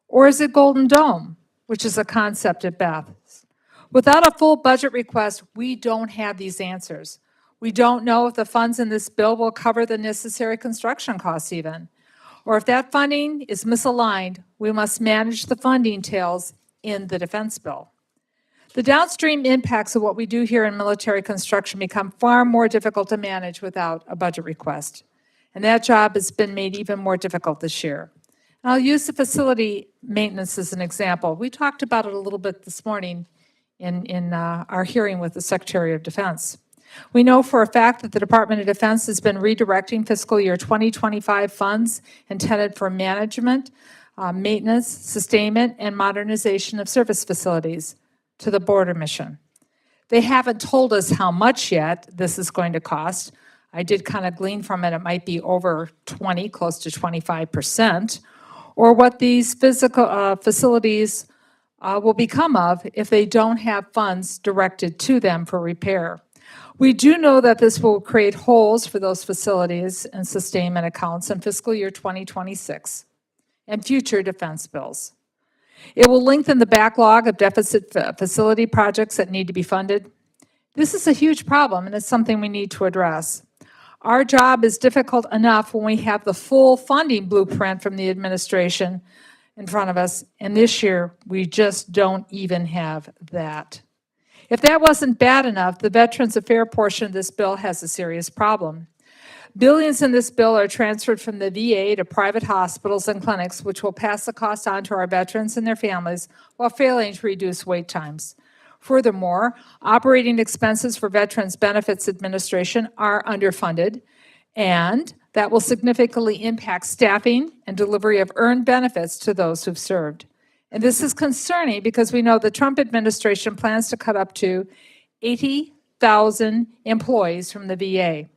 Or is it Golden Dome, which is a concept at best? Without a full budget request, we don't have these answers. We don't know if the funds in this bill will cover the necessary construction costs even. Or if that funding is misaligned, we must manage the funding tails in the defense bill. The downstream impacts of what we do here in military construction become far more difficult to manage without a budget request. And that job has been made even more difficult this year. I'll use the facility maintenance as an example. We talked about it a little bit this morning in our hearing with the Secretary of Defense. We know for a fact that the Department of Defense has been redirecting fiscal year 2025 funds intended for management, maintenance, sustainment, and modernization of service facilities to the border mission. They haven't told us how much yet this is going to cost. I did kind of glean from it might be over 20, close to 25%, or what these physical facilities will become of if they don't have funds directed to them for repair. We do know that this will create holes for those facilities and sustainment accounts in fiscal year 2026 and future defense bills. It will lengthen the backlog of deficit facility projects that need to be funded. This is a huge problem, and it's something we need to address. Our job is difficult enough when we have the full funding blueprint from the administration in front of us, and this year, we just don't even have that. If that wasn't bad enough, the Veterans Affairs portion of this bill has a serious problem. Billions in this bill are transferred from the VA to private hospitals and clinics, which will pass the cost on to our veterans and their families while failing to reduce wait times. Furthermore, operating expenses for Veterans Benefits Administration are underfunded, and that will significantly impact staffing and delivery of earned benefits to those who've served. And this is concerning because we know the Trump administration plans to cut up to 80,000 employees from the VA.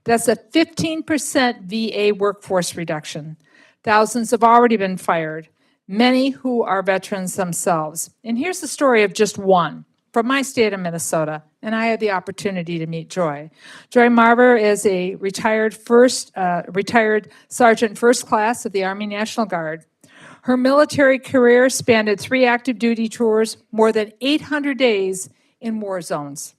That's a 15% VA workforce reduction. Thousands have already been fired, many who are veterans themselves. And here's the story of just one from my state of Minnesota, and I had the opportunity to meet Joy. Joy Marver is a retired Sergeant First Class of the Army National Guard. Her military career spanned 3 active duty tours, more than 800 days in war zones.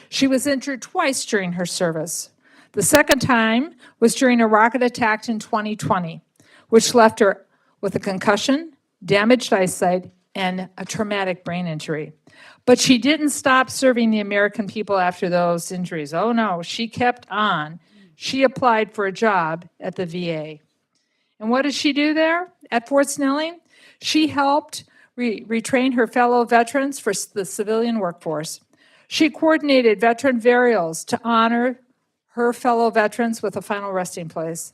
She was injured twice during her service. The second time was during a rocket attack in 2020, which left her with a concussion, damaged eyesight, and a traumatic brain injury. But she didn't stop serving the American people after those injuries. Oh no, she kept on. She applied for a job at the VA. And what did she do there at Fort Snelling? She helped retrain her fellow veterans for the civilian workforce. She coordinated veteran burials to honor her fellow veterans with a final resting place.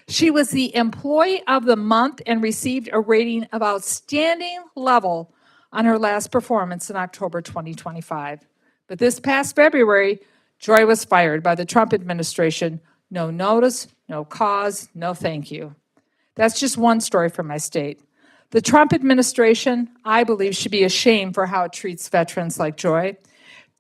She was the Employee of the Month and received a rating of outstanding level on her last performance in October 2025. But this past February, Joy was fired by the Trump administration. No notice, no cause, no thank you. That's just one story from my state. The Trump administration, I believe, should be ashamed for how it treats veterans like Joy.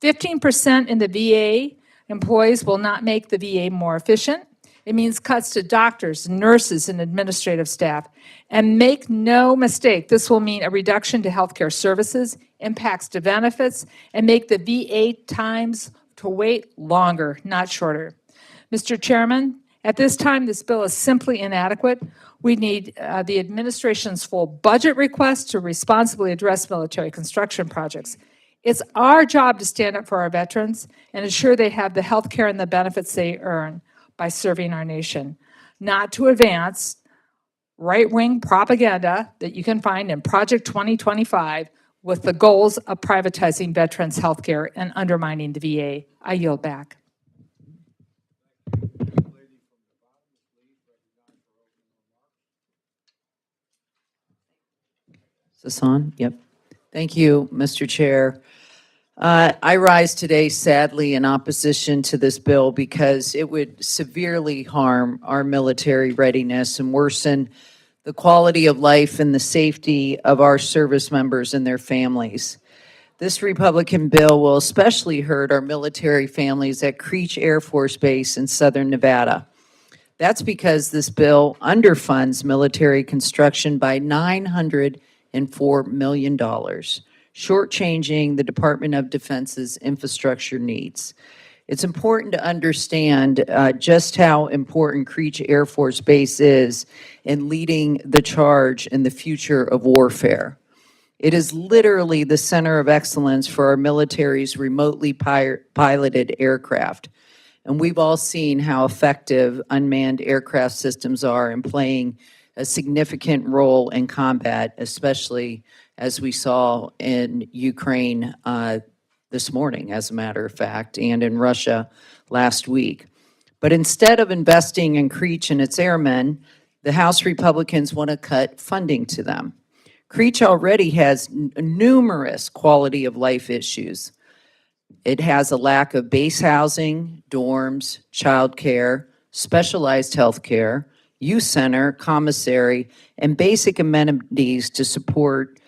15% in the VA employees will not make the VA more efficient. It means cuts to doctors, nurses, and administrative staff. And make no mistake, this will mean a reduction to healthcare services, impacts to benefits, and make the VA times to wait longer, not shorter. Mr. Chairman, at this time, this bill is simply inadequate. We need the administration's full budget request to responsibly address military construction projects. It's our job to stand up for our veterans and ensure they have the health care and the benefits they earn by serving our nation, not to advance right-wing propaganda that you can find in Project 2025 with the goals of privatizing veterans' health care and undermining the VA. I yield back. Is this on? Yep. Thank you, Mr. Chair. I rise today sadly in opposition to this bill because it would severely harm our military readiness and worsen the quality of life and the safety of our service members and their families. This Republican bill will especially hurt our military families at Creech Air Force Base in southern Nevada. That's because this bill underfunds military construction by $904 million, shortchanging the Department of Defense's infrastructure needs. It's important to understand just how important Creech Air Force Base is in leading the charge in the future of warfare. It is literally the center of excellence for our military's remotely piloted aircraft. And we've all seen how effective unmanned aircraft systems are in playing a significant role in combat, especially as we saw in Ukraine this morning, as a matter of fact, and in Russia last week. But instead of investing in Creech and its airmen, the House Republicans want to cut funding to them. Creech already has numerous quality of life issues. It has a lack of base housing, dorms, childcare, specialized health care, youth center, commissary, and basic amenities to support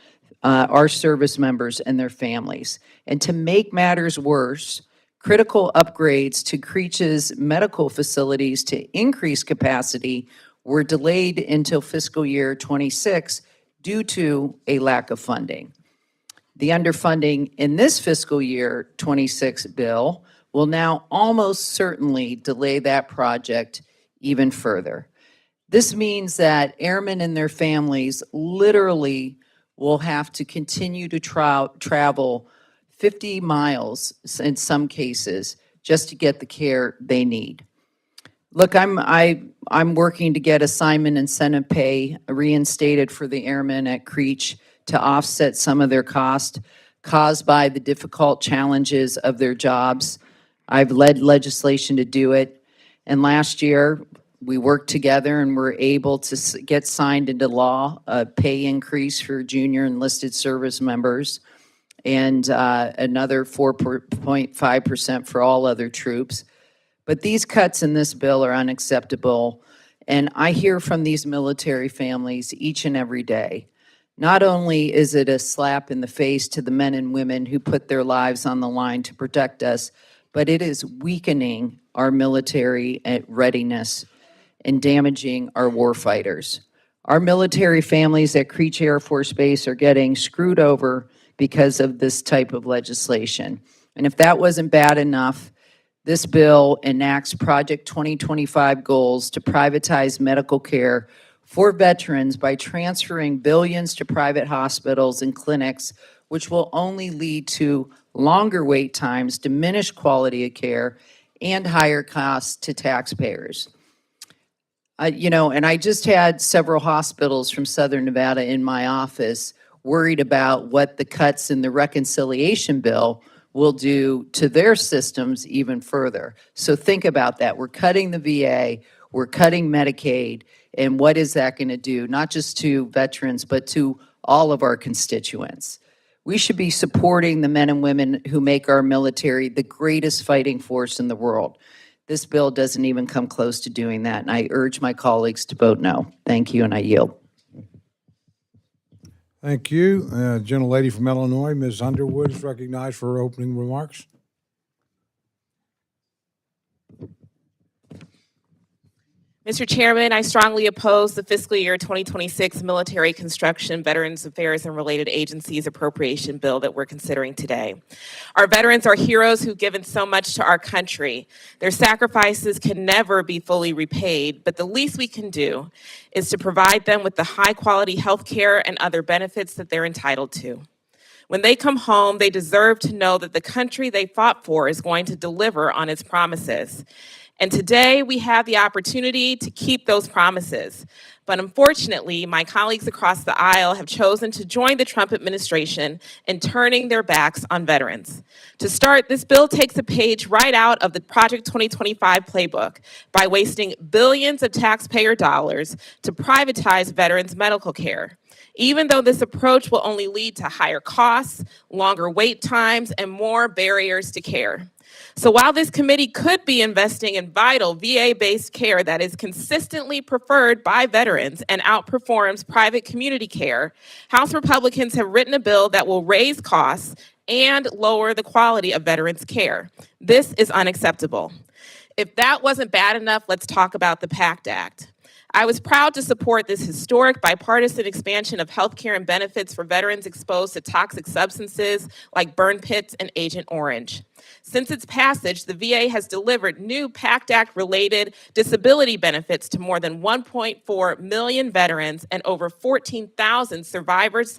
our service members and their families. And to make matters worse, critical upgrades to Creech's medical facilities to increase capacity were delayed until fiscal year 26 due to a lack of funding. The underfunding in this fiscal year 26 bill will now almost certainly delay that project even further. This means that airmen and their families literally will have to continue to travel 50 miles in some cases just to get the care they need. Look, I'm working to get assignment incentive pay reinstated for the airmen at Creech to offset some of their cost caused by the difficult challenges of their jobs. I've led legislation to do it. And last year, we worked together and were able to get signed into law a pay increase for junior enlisted service members and another 4.5% for all other troops. But these cuts in this bill are unacceptable. And I hear from these military families each and every day. Not only is it a slap in the face to the men and women who put their lives on the line to protect us, but it is weakening our military readiness and damaging our warfighters. Our military families at Creech Air Force Base are getting screwed over because of this type of legislation. And if that wasn't bad enough, this bill enacts Project 2025 goals to privatize medical care for veterans by transferring billions to private hospitals and clinics, which will only lead to longer wait times, diminished quality of care, and higher costs to taxpayers. And I just had several hospitals from Southern Nevada in my office worried about what the cuts in the reconciliation bill will do to their systems even further. So think about that. We're cutting the VA, we're cutting Medicaid, and what is that going to do, not just to veterans, but to all of our constituents? We should be supporting the men and women who make our military the greatest fighting force in the world. This bill doesn't even come close to doing that, and I urge my colleagues to vote no. Thank you, and I yield. Thank you. Gentlelady from Illinois, Ms. Underwood, is recognized for her opening remarks. Mr. Chairman, I strongly oppose the fiscal year 2026 Military Construction, Veterans Affairs, and Related Agencies Appropriation Bill that we're considering today. Our veterans are heroes who've given so much to our country. Their sacrifices can never be fully repaid, but the least we can do is to provide them with the high-quality health care and other benefits that they're entitled to. When they come home, they deserve to know that the country they fought for is going to deliver on its promises. And today, we have the opportunity to keep those promises. But unfortunately, my colleagues across the aisle have chosen to join the Trump administration in turning their backs on veterans. To start, this bill takes a page right out of the Project 2025 playbook by wasting billions of taxpayer dollars to privatize veterans' medical care. Even though this approach will only lead to higher costs, longer wait times, and more barriers to care. So while this committee could be investing in vital VA-based care that is consistently preferred by veterans and outperforms private community care, House Republicans have written a bill that will raise costs and lower the quality of veterans' care. This is unacceptable. If that wasn't bad enough, let's talk about the PACT Act. I was proud to support this historic bipartisan expansion of health care and benefits for veterans exposed to toxic substances like burn pits and Agent Orange. Since its passage, the VA has delivered new PACT Act-related disability benefits to more than 1.4 million veterans and over 14,000 survivors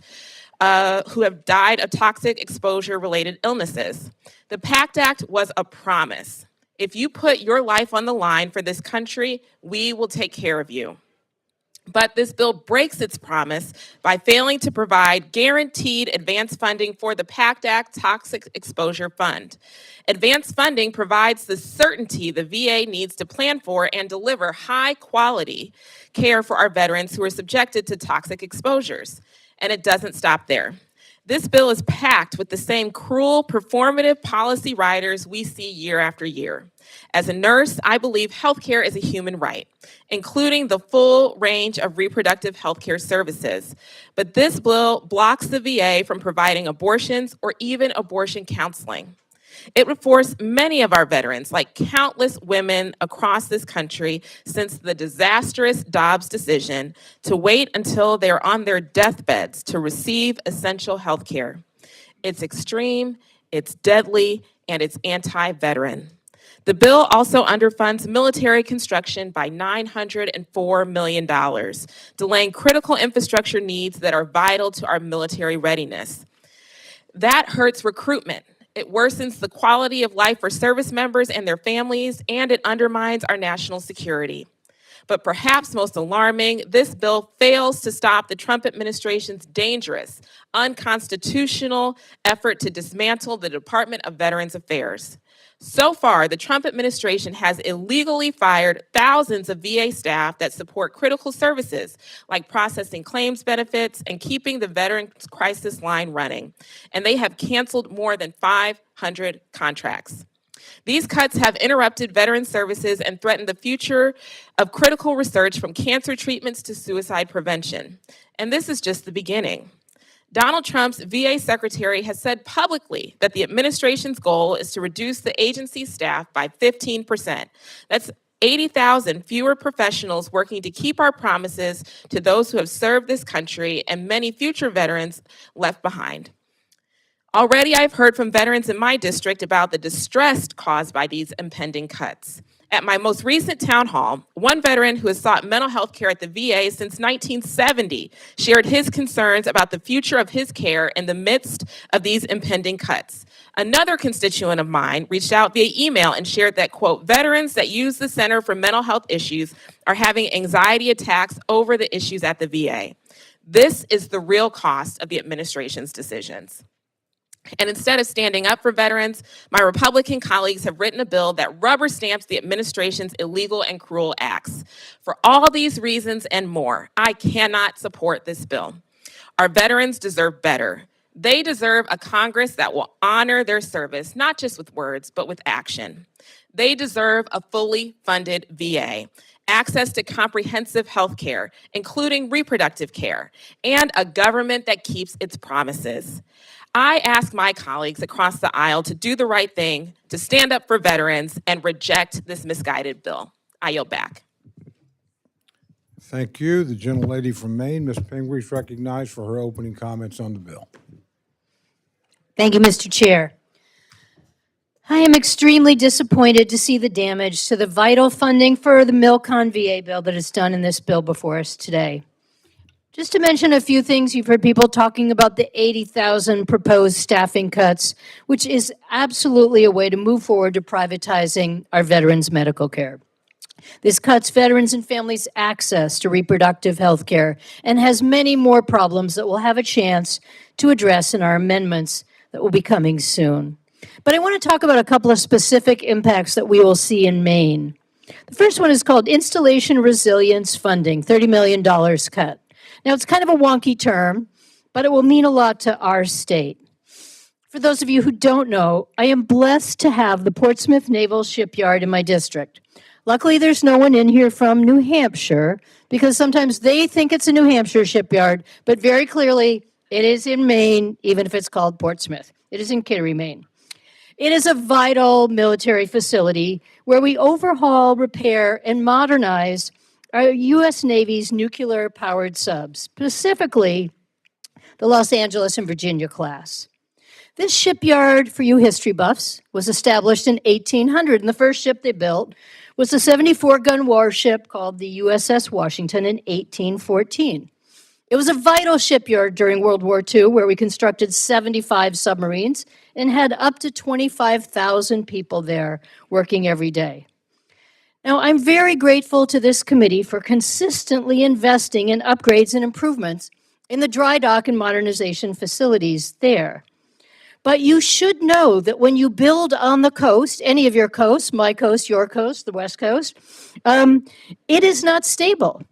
who have died of toxic exposure-related illnesses. The PACT Act was a promise. If you put your life on the line for this country, we will take care of you. But this bill breaks its promise by failing to provide guaranteed advance funding for the PACT Act Toxic Exposure Fund. Advance funding provides the certainty the VA needs to plan for and deliver high-quality care for our veterans who are subjected to toxic exposures. And it doesn't stop there. This bill is packed with the same cruel, performative policy riders we see year after year. As a nurse, I believe healthcare is a human right, including the full range of reproductive healthcare services. But this bill blocks the VA from providing abortions or even abortion counseling. It would force many of our veterans, like countless women across this country since the disastrous Dobbs decision, to wait until they're on their deathbeds to receive essential health care. It's extreme, it's deadly, and it's anti-veteran. The bill also underfunds military construction by $904 million, delaying critical infrastructure needs that are vital to our military readiness. That hurts recruitment. It worsens the quality of life for service members and their families, and it undermines our national security. But perhaps most alarming, this bill fails to stop the Trump administration's dangerous, unconstitutional effort to dismantle the Department of Veterans Affairs. So far, the Trump administration has illegally fired thousands of VA staff that support critical services, like processing claims benefits and keeping the Veterans Crisis Line running. And they have canceled more than 500 contracts. These cuts have interrupted veteran services and threatened the future of critical research, from cancer treatments to suicide prevention. And this is just the beginning. Donald Trump's VA secretary has said publicly that the administration's goal is to reduce the agency's staff by 15%. That's 80,000 fewer professionals working to keep our promises to those who have served this country and many future veterans left behind. Already, I've heard from veterans in my district about the distress caused by these impending cuts. At my most recent town hall, one veteran who has sought mental health care at the VA since 1970 shared his concerns about the future of his care in the midst of these impending cuts. Another constituent of mine reached out via email and shared that, quote, veterans that use the Center for Mental Health Issues are having anxiety attacks over the issues at the VA. This is the real cost of the administration's decisions. And instead of standing up for veterans, my Republican colleagues have written a bill that rubber stamps the administration's illegal and cruel acts. For all these reasons and more, I cannot support this bill. Our veterans deserve better. They deserve a Congress that will honor their service, not just with words, but with action. They deserve a fully funded VA, access to comprehensive health care, including reproductive care, and a government that keeps its promises. I ask my colleagues across the aisle to do the right thing, to stand up for veterans, and reject this misguided bill. I yield back. Thank you. The gentlelady from Maine, Ms. Pingree, is recognized for her opening comments on the bill. Thank you, Mr. Chair. I am extremely disappointed to see the damage to the vital funding for the MilCon VA bill that is done in this bill before us today. Just to mention a few things, you've heard people talking about the 80,000 proposed staffing cuts, which is absolutely a way to move forward to privatizing our veterans' medical care. This cuts veterans and families' access to reproductive health care and has many more problems that we'll have a chance to address in our amendments that will be coming soon. But I want to talk about a couple of specific impacts that we will see in Maine. The first one is called Installation Resilience Funding, $30 million cut. Now, it's kind of a wonky term, but it will mean a lot to our state. For those of you who don't know, I am blessed to have the Portsmouth Naval Shipyard in my district. Luckily, there's no one in here from New Hampshire, because sometimes they think it's a New Hampshire shipyard, but very clearly, it is in Maine, even if it's called Portsmouth. It is in Kittery, Maine. It is a vital military facility where we overhaul, repair, and modernize our U.S. Navy's nuclear-powered subs, specifically the Los Angeles and Virginia class. This shipyard, for you history buffs, was established in 1800, and the first ship they built was a 74-gun warship called the USS Washington in 1814. It was a vital shipyard during World War II, where we constructed 75 submarines and had up to 25,000 people there working every day. Now, I'm very grateful to this committee for consistently investing in upgrades and improvements in the dry dock and modernization facilities there. But you should know that when you build on the coast, any of your coasts, my coast, your coast, the West Coast, it is not stable.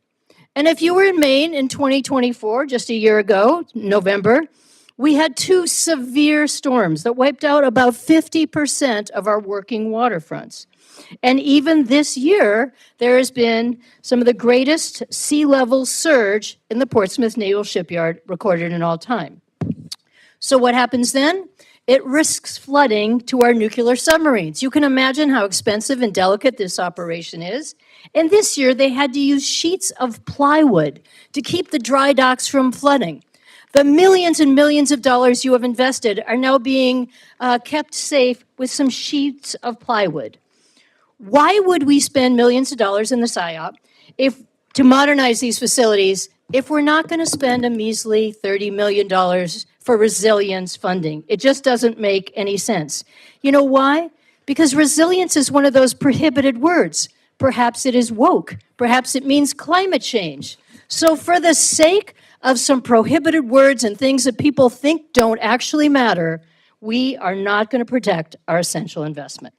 And if you were in Maine in 2024, just a year ago, November, we had 2 severe storms that wiped out about 50% of our working waterfronts. And even this year, there has been some of the greatest sea level surge in the Portsmouth Naval Shipyard recorded in all time. So what happens then? It risks flooding to our nuclear submarines. You can imagine how expensive and delicate this operation is. And this year, they had to use sheets of plywood to keep the dry docks from flooding. The millions and millions of dollars you have invested are now being kept safe with some sheets of plywood. Why would we spend millions of dollars in the PSYOP to modernize these facilities if we're not going to spend a measly $30 million for resilience funding? It just doesn't make any sense. You know why? Because resilience is one of those prohibited words. Perhaps it is woke. Perhaps it means climate change. So for the sake of some prohibited words and things that people think don't actually matter, we are not going to protect our essential investment.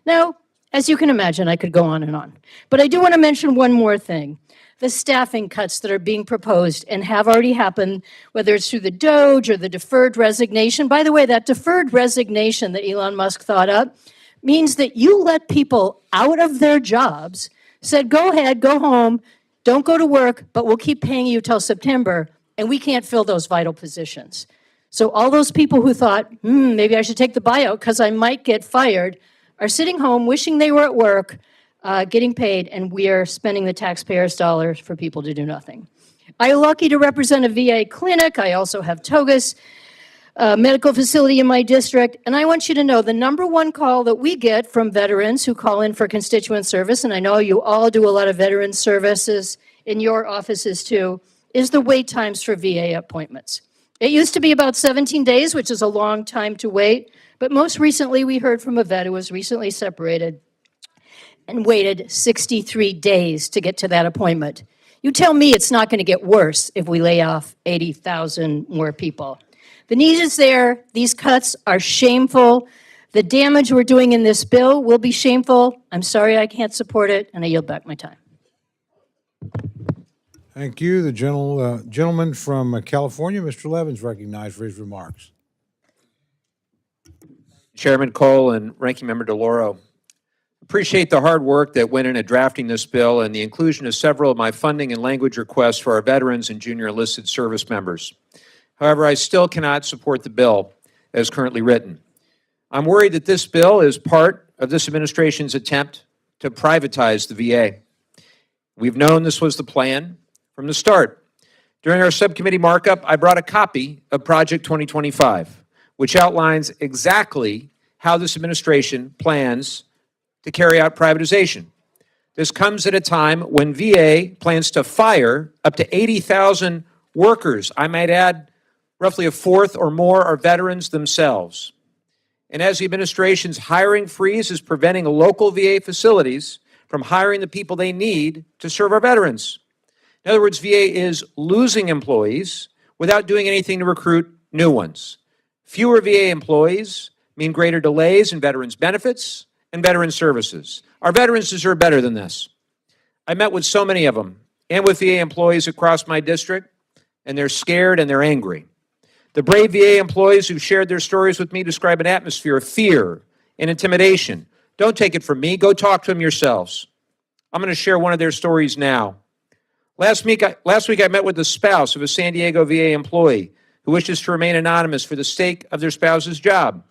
Now, as you can imagine, I could go on and on. But I do want to mention one more thing. The staffing cuts that are being proposed and have already happened, whether it's through the DOGE or the deferred resignation. By the way, that deferred resignation that Elon Musk thought up means that you let people out of their jobs, said, go ahead, go home, don't go to work, but we'll keep paying you till September, and we can't fill those vital positions. So all those people who thought, maybe I should take the buyout because I might get fired, are sitting home wishing they were at work, getting paid, and we are spending the taxpayers' dollars for people to do nothing. I'm lucky to represent a VA clinic. I also have Togus medical facility in my district, and I want you to know the number one call that we get from veterans who call in for constituent service, and I know you all do a lot of veteran services in your offices too, is the wait times for VA appointments. It used to be about 17 days, which is a long time to wait, but most recently we heard from a vet who was recently separated and waited 63 days to get to that appointment. You tell me it's not going to get worse if we lay off 80,000 more people. The need is there. These cuts are shameful. The damage we're doing in this bill will be shameful. I'm sorry I can't support it, and I yield back my time. Thank you. The gentleman from California, Mr. Levins, recognized for his remarks. Chairman Cole and Ranking Member DeLauro, appreciate the hard work that went into drafting this bill and the inclusion of several of my funding and language requests for our veterans and junior enlisted service members. However, I still cannot support the bill as currently written. I'm worried that this bill is part of this administration's attempt to privatize the VA. We've known this was the plan from the start. During our subcommittee markup, I brought a copy of Project 2025, which outlines exactly how this administration plans to carry out privatization. This comes at a time when VA plans to fire up to 80,000 workers. I might add, roughly a fourth or more are veterans themselves. And as the administration's hiring freeze is preventing local VA facilities from hiring the people they need to serve our veterans. In other words, VA is losing employees without doing anything to recruit new ones. Fewer VA employees mean greater delays in veterans' benefits and veteran services. Our veterans deserve better than this. I met with so many of them and with VA employees across my district, and they're scared and they're angry. The brave VA employees who shared their stories with me describe an atmosphere of fear and intimidation. Don't take it from me. Go talk to them yourselves. I'm going to share one of their stories now. Last week, I met with the spouse of a San Diego VA employee who wishes to remain anonymous for the sake of their spouse's job.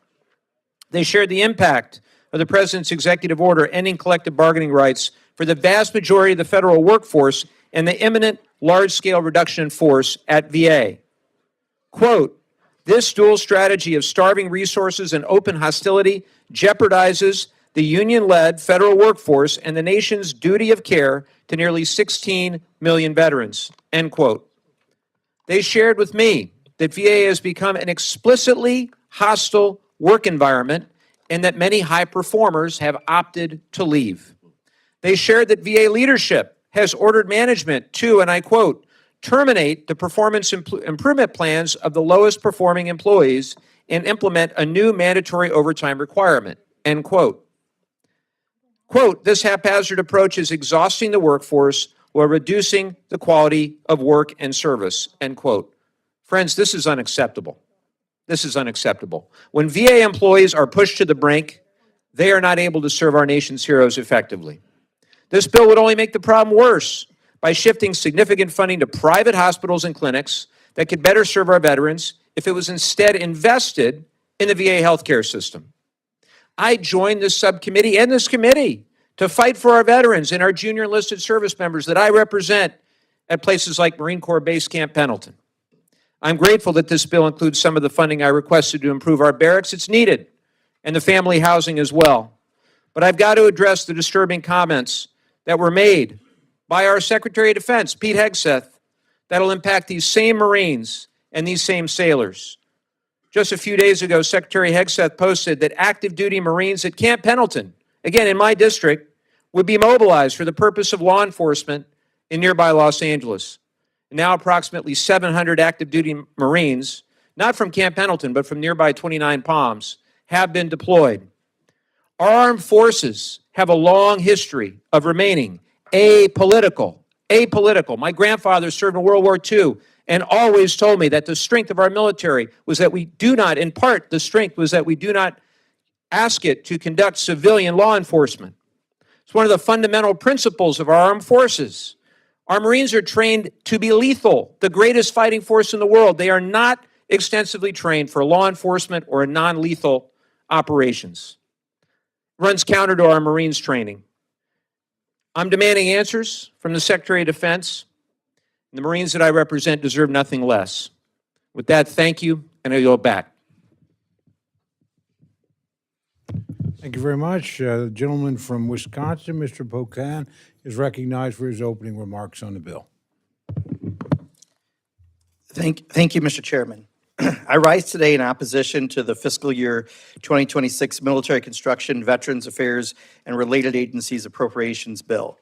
They shared the impact of the President's executive order ending collective bargaining rights for the vast majority of the federal workforce and the imminent large-scale reduction in force at VA. Quote, this dual strategy of starving resources and open hostility jeopardizes the union-led federal workforce and the nation's duty of care to nearly 16 million veterans, end quote. They shared with me that VA has become an explicitly hostile work environment and that many high performers have opted to leave. They shared that VA leadership has ordered management to, and I quote, terminate the performance improvement plans of the lowest performing employees and implement a new mandatory overtime requirement, end quote. Quote, this haphazard approach is exhausting the workforce while reducing the quality of work and service, end quote. Friends, this is unacceptable. This is unacceptable. When VA employees are pushed to the brink, they are not able to serve our nation's heroes effectively. This bill would only make the problem worse by shifting significant funding to private hospitals and clinics that could better serve our veterans if it was instead invested in the VA healthcare system. I joined this subcommittee and this committee to fight for our veterans and our junior enlisted service members that I represent at places like Marine Corps Base Camp Pendleton. I'm grateful that this bill includes some of the funding I requested to improve our barracks. It's needed, and the family housing as well. But I've got to address the disturbing comments that were made by our Secretary of Defense, Pete Hegseth, that'll impact these same Marines and these same sailors. Just a few days ago, Secretary Hegseth posted that active duty Marines at Camp Pendleton, again in my district, would be mobilized for the purpose of law enforcement in nearby Los Angeles. And now approximately 700 active duty Marines, not from Camp Pendleton, but from nearby 29 Palms, have been deployed. Our armed forces have a long history of remaining apolitical. My grandfather served in World War II and always told me that the strength of our military was that we do not, in part, the strength was that we do not ask it to conduct civilian law enforcement. It's one of the fundamental principles of our armed forces. Our Marines are trained to be lethal, the greatest fighting force in the world. They are not extensively trained for law enforcement or non-lethal operations. Runs counter to our Marines training. I'm demanding answers from the Secretary of Defense. The Marines that I represent deserve nothing less. With that, thank you, and I yield back. Thank you very much. The gentleman from Wisconsin, Mr. Pocan, is recognized for his opening remarks on the bill. Thank you, Mr. Chairman. I rise today in opposition to the fiscal year 2026 Military Construction, Veterans Affairs, and Related Agencies Appropriations Bill.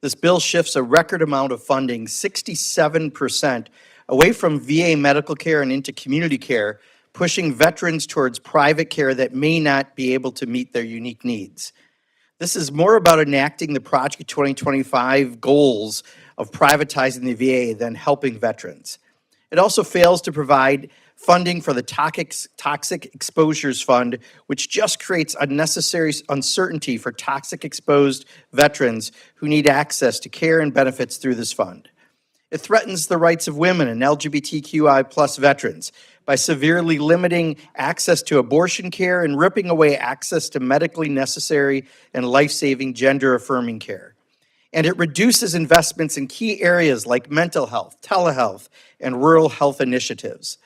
This bill shifts a record amount of funding, 67%, away from VA medical care and into community care, pushing veterans towards private care that may not be able to meet their unique needs. This is more about enacting the Project 2025 goals of privatizing the VA than helping veterans. It also fails to provide funding for the Toxic Exposures Fund, which just creates unnecessary uncertainty for toxic exposed veterans who need access to care and benefits through this fund. It threatens the rights of women and LGBTQI+ veterans by severely limiting access to abortion care and ripping away access to medically necessary and life-saving gender-affirming care. And it reduces investments in key areas like mental health, telehealth, and rural health initiatives.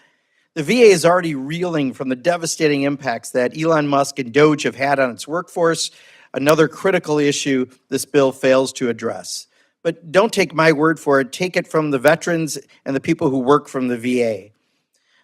The VA is already reeling from the devastating impacts that Elon Musk and Doge have had on its workforce, another critical issue this bill fails to address. But don't take my word for it, take it from the veterans and the people who work from the VA.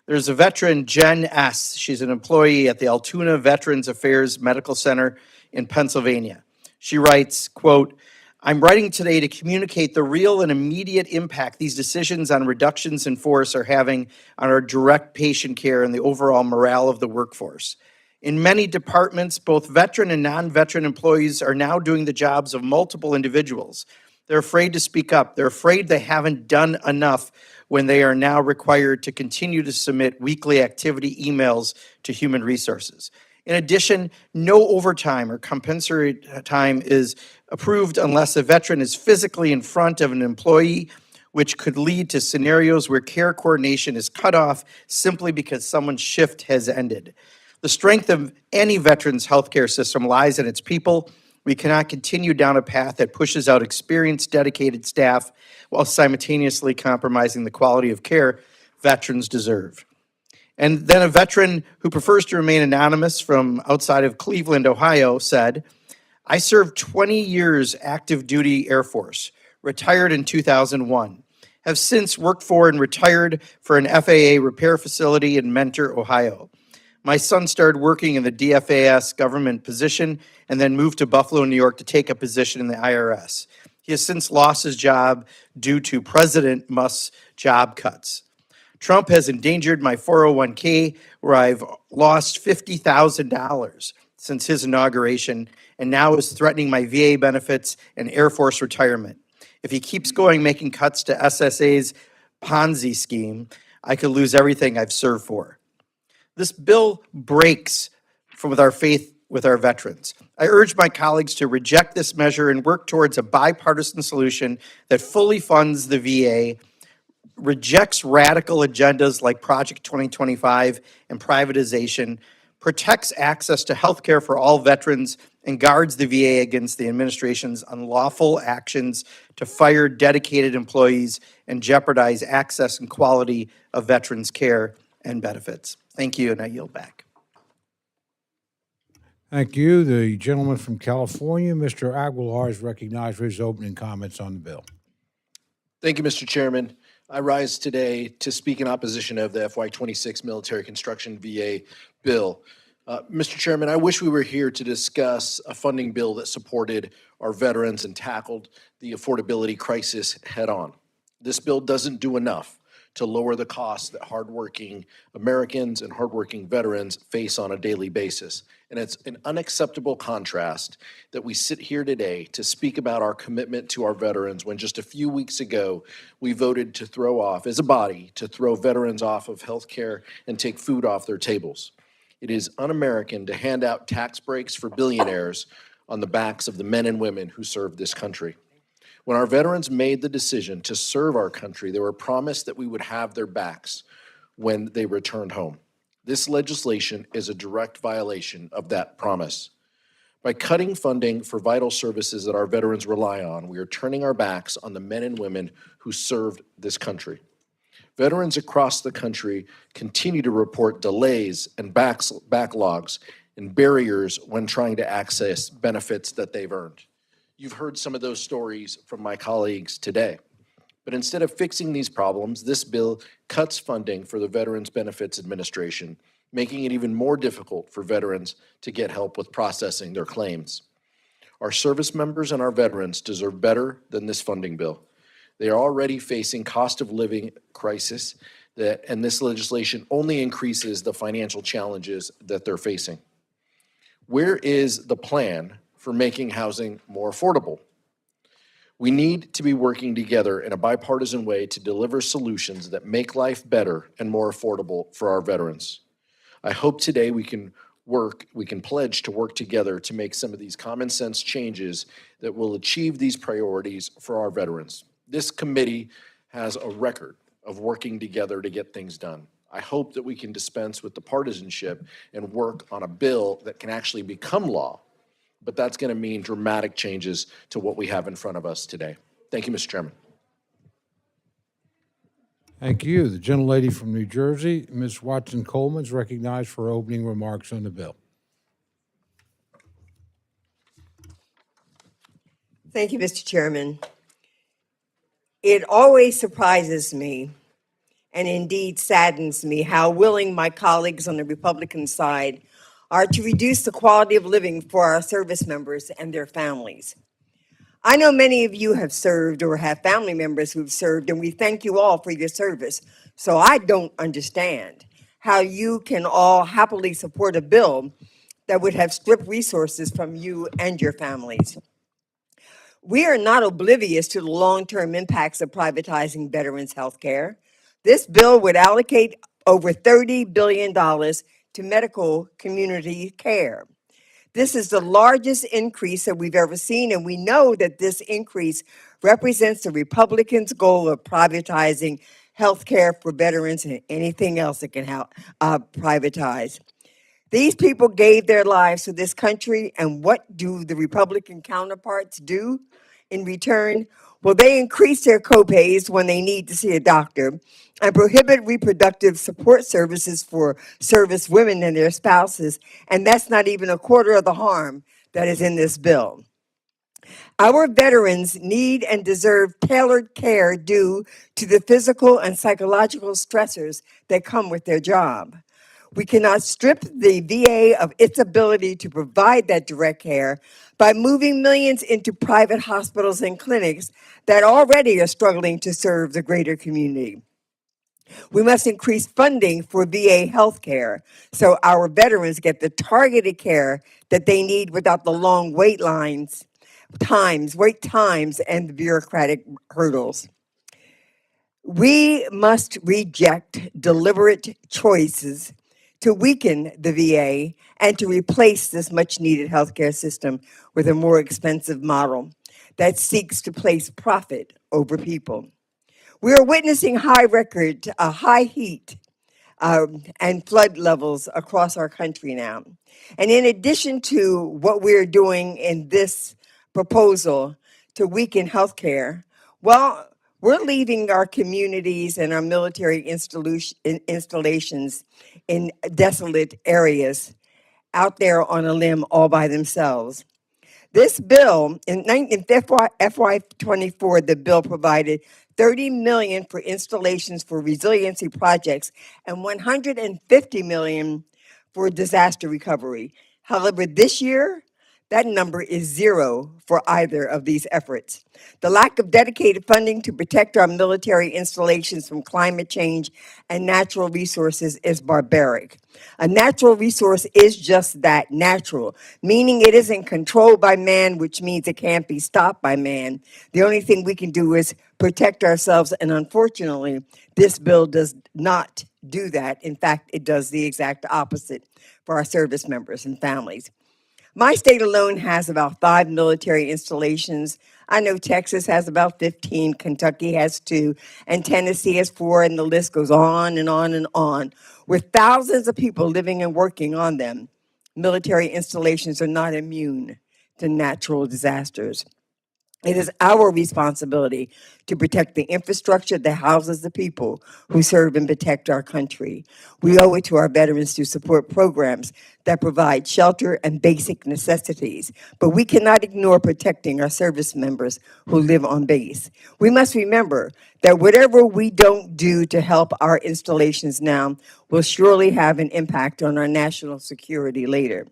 There's a veteran, Jen S. She's an employee at the Altoona Veterans Affairs Medical Center in Pennsylvania. She writes, quote, "I'm writing today to communicate the real and immediate impact these decisions on reductions in force are having on our direct patient care and the overall morale of the workforce. In many departments, both veteran and non-veteran employees are now doing the jobs of multiple individuals. They're afraid to speak up. They're afraid they haven't done enough when they are now required to continue to submit weekly activity emails to human resources. In addition, no overtime or compensatory time is approved unless a veteran is physically in front of an employee, which could lead to scenarios where care coordination is cut off simply because someone's shift has ended. The strength of any veteran's healthcare system lies in its people. We cannot continue down a path that pushes out experienced, dedicated staff while simultaneously compromising the quality of care veterans deserve." And then a veteran who prefers to remain anonymous from outside of Cleveland, Ohio, said, "I served 20 years active duty Air Force, retired in 2001, have since worked for and retired for an FAA repair facility in Mentor, Ohio. My son started working in the DFAS government position and then moved to Buffalo, New York to take a position in the IRS. He has since lost his job due to President Musk's job cuts. Trump has endangered my 401k, where I've lost $50,000 since his inauguration, and now is threatening my VA benefits and Air Force retirement. If he keeps going making cuts to SSA's Ponzi scheme, I could lose everything I've served for." This bill breaks with our faith with our veterans. I urge my colleagues to reject this measure and work towards a bipartisan solution that fully funds the VA, rejects radical agendas like Project 2025 and privatization, protects access to health care for all veterans, and guards the VA against the administration's unlawful actions to fire dedicated employees and jeopardize access and quality of veterans' care and benefits. Thank you, and I yield back. Thank you. The gentleman from California, Mr. Aguilar, is recognized for his opening comments on the bill. Thank you, Mr. Chairman. I rise today to speak in opposition of the FY26 Military Construction VA bill. Mr. Chairman, I wish we were here to discuss a funding bill that supported our veterans and tackled the affordability crisis head-on. This bill doesn't do enough to lower the costs that hardworking Americans and hardworking veterans face on a daily basis. And it's an unacceptable contrast that we sit here today to speak about our commitment to our veterans when just a few weeks ago we voted to throw off, as a body, to throw veterans off of health care and take food off their tables. It is un-American to hand out tax breaks for billionaires on the backs of the men and women who serve this country. When our veterans made the decision to serve our country, they were promised that we would have their backs when they returned home. This legislation is a direct violation of that promise. By cutting funding for vital services that our veterans rely on, we are turning our backs on the men and women who served this country. Veterans across the country continue to report delays and backlogs and barriers when trying to access benefits that they've earned. You've heard some of those stories from my colleagues today. But instead of fixing these problems, this bill cuts funding for the Veterans Benefits Administration, making it even more difficult for veterans to get help with processing their claims. Our service members and our veterans deserve better than this funding bill. They are already facing cost of living crisis, and this legislation only increases the financial challenges that they're facing. Where is the plan for making housing more affordable? We need to be working together in a bipartisan way to deliver solutions that make life better and more affordable for our veterans. I hope today we can pledge to work together to make some of these common sense changes that will achieve these priorities for our veterans. This committee has a record of working together to get things done. I hope that we can dispense with the partisanship and work on a bill that can actually become law. But that's going to mean dramatic changes to what we have in front of us today. Thank you, Mr. Chairman. Thank you. The gentlelady from New Jersey, Ms. Watson Coleman, is recognized for opening remarks on the bill. Thank you, Mr. Chairman. It always surprises me and indeed saddens me how willing my colleagues on the Republican side are to reduce the quality of living for our service members and their families. I know many of you have served or have family members who've served, and we thank you all for your service. So I don't understand how you can all happily support a bill that would have stripped resources from you and your families. We are not oblivious to the long-term impacts of privatizing veterans' health care. This bill would allocate over $30 billion to medical community care. This is the largest increase that we've ever seen, and we know that this increase represents the Republicans' goal of privatizing health care for veterans and anything else that can help privatize. These people gave their lives to this country, and what do the Republican counterparts do in return? Well, they increase their copays when they need to see a doctor and prohibit reproductive support services for service women and their spouses, and that's not even a quarter of the harm that is in this bill. Our veterans need and deserve tailored care due to the physical and psychological stressors that come with their job. We cannot strip the VA of its ability to provide that direct care by moving millions into private hospitals and clinics that already are struggling to serve the greater community. We must increase funding for VA health care so our veterans get the targeted care that they need without the long wait times, and the bureaucratic hurdles. We must reject deliberate choices to weaken the VA and to replace this much-needed healthcare system with a more expensive model that seeks to place profit over people. We are witnessing high heat and flood levels across our country now. And in addition to what we're doing in this proposal to weaken healthcare, well, we're leaving our communities and our military installations in desolate areas out there on a limb all by themselves. This bill, in FY24, the bill provided $30 million for installations for resiliency projects and $150 million for disaster recovery. However, this year, that number is zero for either of these efforts. The lack of dedicated funding to protect our military installations from climate change and natural resources is barbaric. A natural resource is just that, natural, meaning it isn't controlled by man, which means it can't be stopped by man. The only thing we can do is protect ourselves, and unfortunately, this bill does not do that. In fact, it does the exact opposite for our service members and families. My state alone has about 5 military installations. I know Texas has about 15, Kentucky has 2, and Tennessee has 4, and the list goes on and on and on. With thousands of people living and working on them, military installations are not immune to natural disasters. It is our responsibility to protect the infrastructure that houses the people who serve and protect our country. We owe it to our veterans to support programs that provide shelter and basic necessities, but we cannot ignore protecting our service members who live on base. We must remember that whatever we don't do to help our installations now will surely have an impact on our national security later.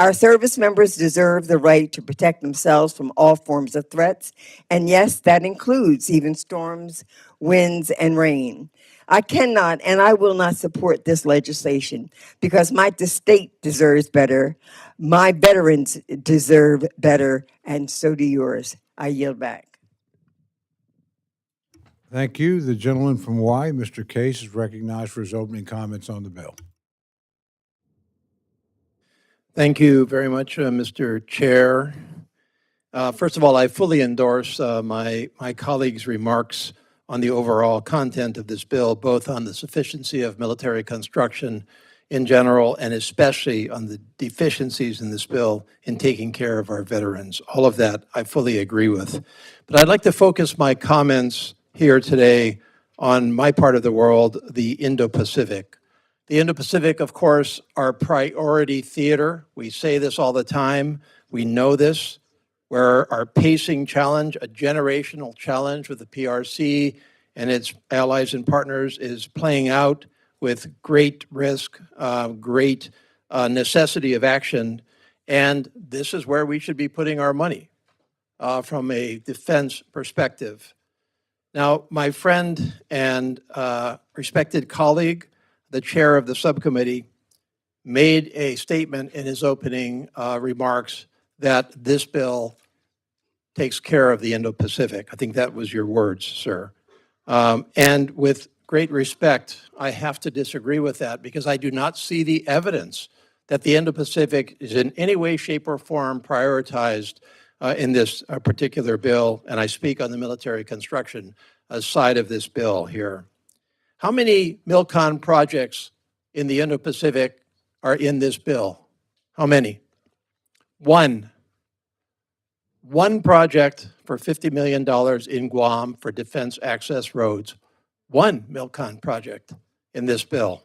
Our service members deserve the right to protect themselves from all forms of threats, and yes, that includes even storms, winds, and rain. I cannot and I will not support this legislation because my state deserves better, my veterans deserve better, and so do yours. I yield back. Thank you. The gentleman from Y, Mr. Case, is recognized for his opening comments on the bill. Thank you very much, Mr. Chair. First of all, I fully endorse my colleagues' remarks on the overall content of this bill, both on the sufficiency of military construction in general and especially on the deficiencies in this bill in taking care of our veterans. All of that I fully agree with. But I'd like to focus my comments here today on my part of the world, the Indo-Pacific. The Indo-Pacific, of course, our priority theater. We say this all the time. We know this. Where our pacing challenge, a generational challenge with the PRC and its allies and partners is playing out with great risk, great necessity of action. And this is where we should be putting our money from a defense perspective. Now, my friend and respected colleague, the chair of the subcommittee, made a statement in his opening remarks that this bill takes care of the Indo-Pacific. I think that was your words, sir. And with great respect, I have to disagree with that because I do not see the evidence that the Indo-Pacific is in any way, shape, or form prioritized in this particular bill, and I speak on the military construction side of this bill here. How many MilCon projects in the Indo-Pacific are in this bill? How many? One. One project for $50 million in Guam for defense access roads. One MilCon project in this bill.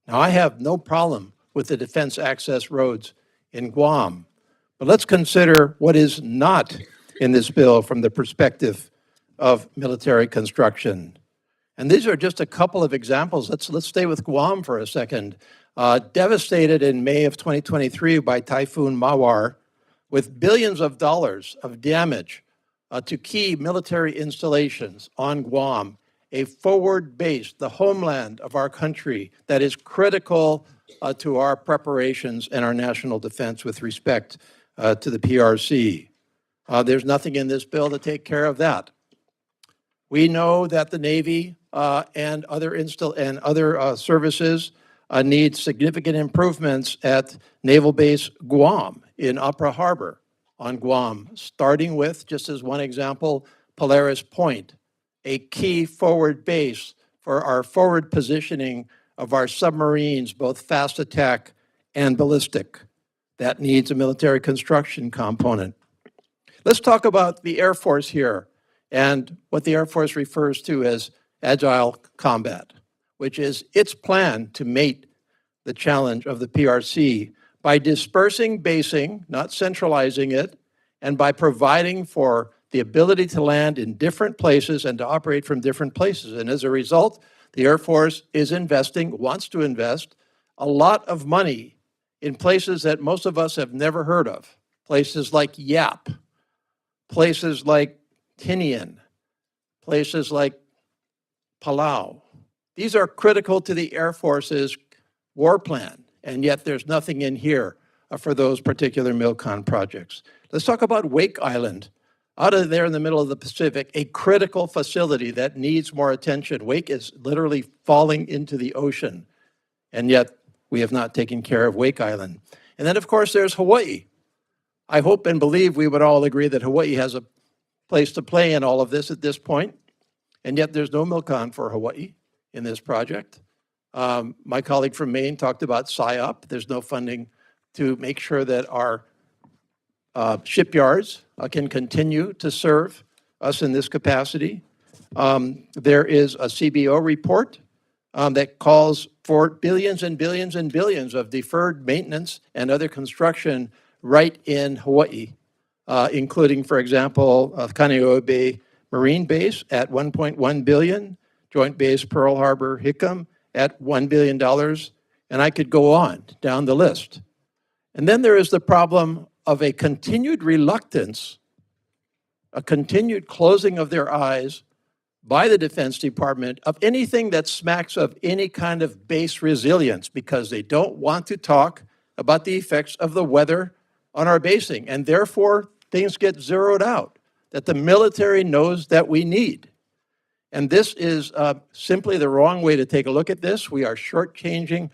Now, I have no problem with the defense access roads in Guam, but let's consider what is not in this bill from the perspective of military construction. And these are just a couple of examples. Let's stay with Guam for a second. Devastated in May of 2023 by Typhoon Mawar, with billions of dollars of damage to key military installations on Guam, a forward base, the homeland of our country that is critical to our preparations and our national defense with respect to the PRC. There's nothing in this bill to take care of that. We know that the Navy and other services need significant improvements at Naval Base Guam in Upper Harbor on Guam, starting with, just as one example, Polaris Point, a key forward base for our forward positioning of our submarines, both fast attack and ballistic. That needs a military construction component. Let's talk about the Air Force here and what the Air Force refers to as agile combat, which is its plan to meet the challenge of the PRC by dispersing basing, not centralizing it, and by providing for the ability to land in different places and to operate from different places. And as a result, the Air Force is investing, wants to invest, a lot of money in places that most of us have never heard of. Places like Yap, places like Tinian, places like Palau. These are critical to the Air Force's war plan, and yet there's nothing in here for those particular MilCon projects. Let's talk about Wake Island. Out of there in the middle of the Pacific, a critical facility that needs more attention. Wake is literally falling into the ocean, and yet we have not taken care of Wake Island. And then, of course, there's Hawaii. I hope and believe we would all agree that Hawaii has a place to play in all of this at this point, and yet there's no MilCon for Hawaii in this project. My colleague from Maine talked about PSYOP. There's no funding to make sure that our shipyards can continue to serve us in this capacity. There is a CBO report that calls for billions and billions and billions of deferred maintenance and other construction right in Hawaii, including, for example, Kaneohe Bay Marine Base at $1.1 billion, Joint Base Pearl Harbor Hickam at $1 billion, and I could go on down the list. And then there is the problem of a continued reluctance, a continued closing of their eyes by the Defense Department of anything that smacks of any kind of base resilience, because they don't want to talk about the effects of the weather on our basing, and therefore things get zeroed out that the military knows that we need. And this is simply the wrong way to take a look at this. We are shortchanging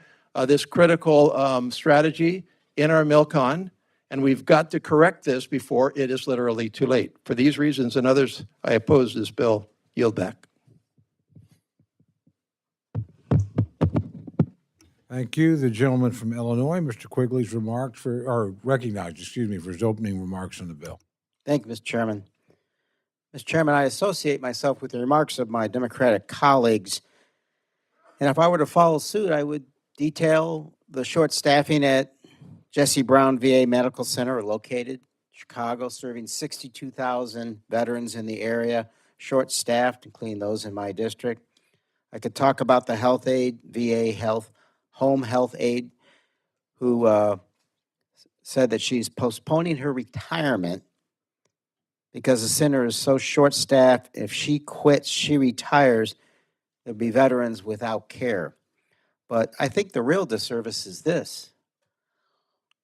this critical strategy in our MilCon, and we've got to correct this before it is literally too late. For these reasons and others, I oppose this bill. Yield back. Thank you. The gentleman from Illinois, Mr. Quigley's remarks recognized, for his opening remarks on the bill. Thank you, Mr. Chairman. Mr. Chairman, I associate myself with the remarks of my Democratic colleagues. And if I were to follow suit, I would detail the short staffing at Jesse Brown VA Medical Center, located in Chicago, serving 62,000 veterans in the area, short-staffed, including those in my district. I could talk about the health aide, VA health, home health aide, who said that she's postponing her retirement because the center is so short-staffed. If she quits, she retires, there'll be veterans without care. But I think the real disservice is this.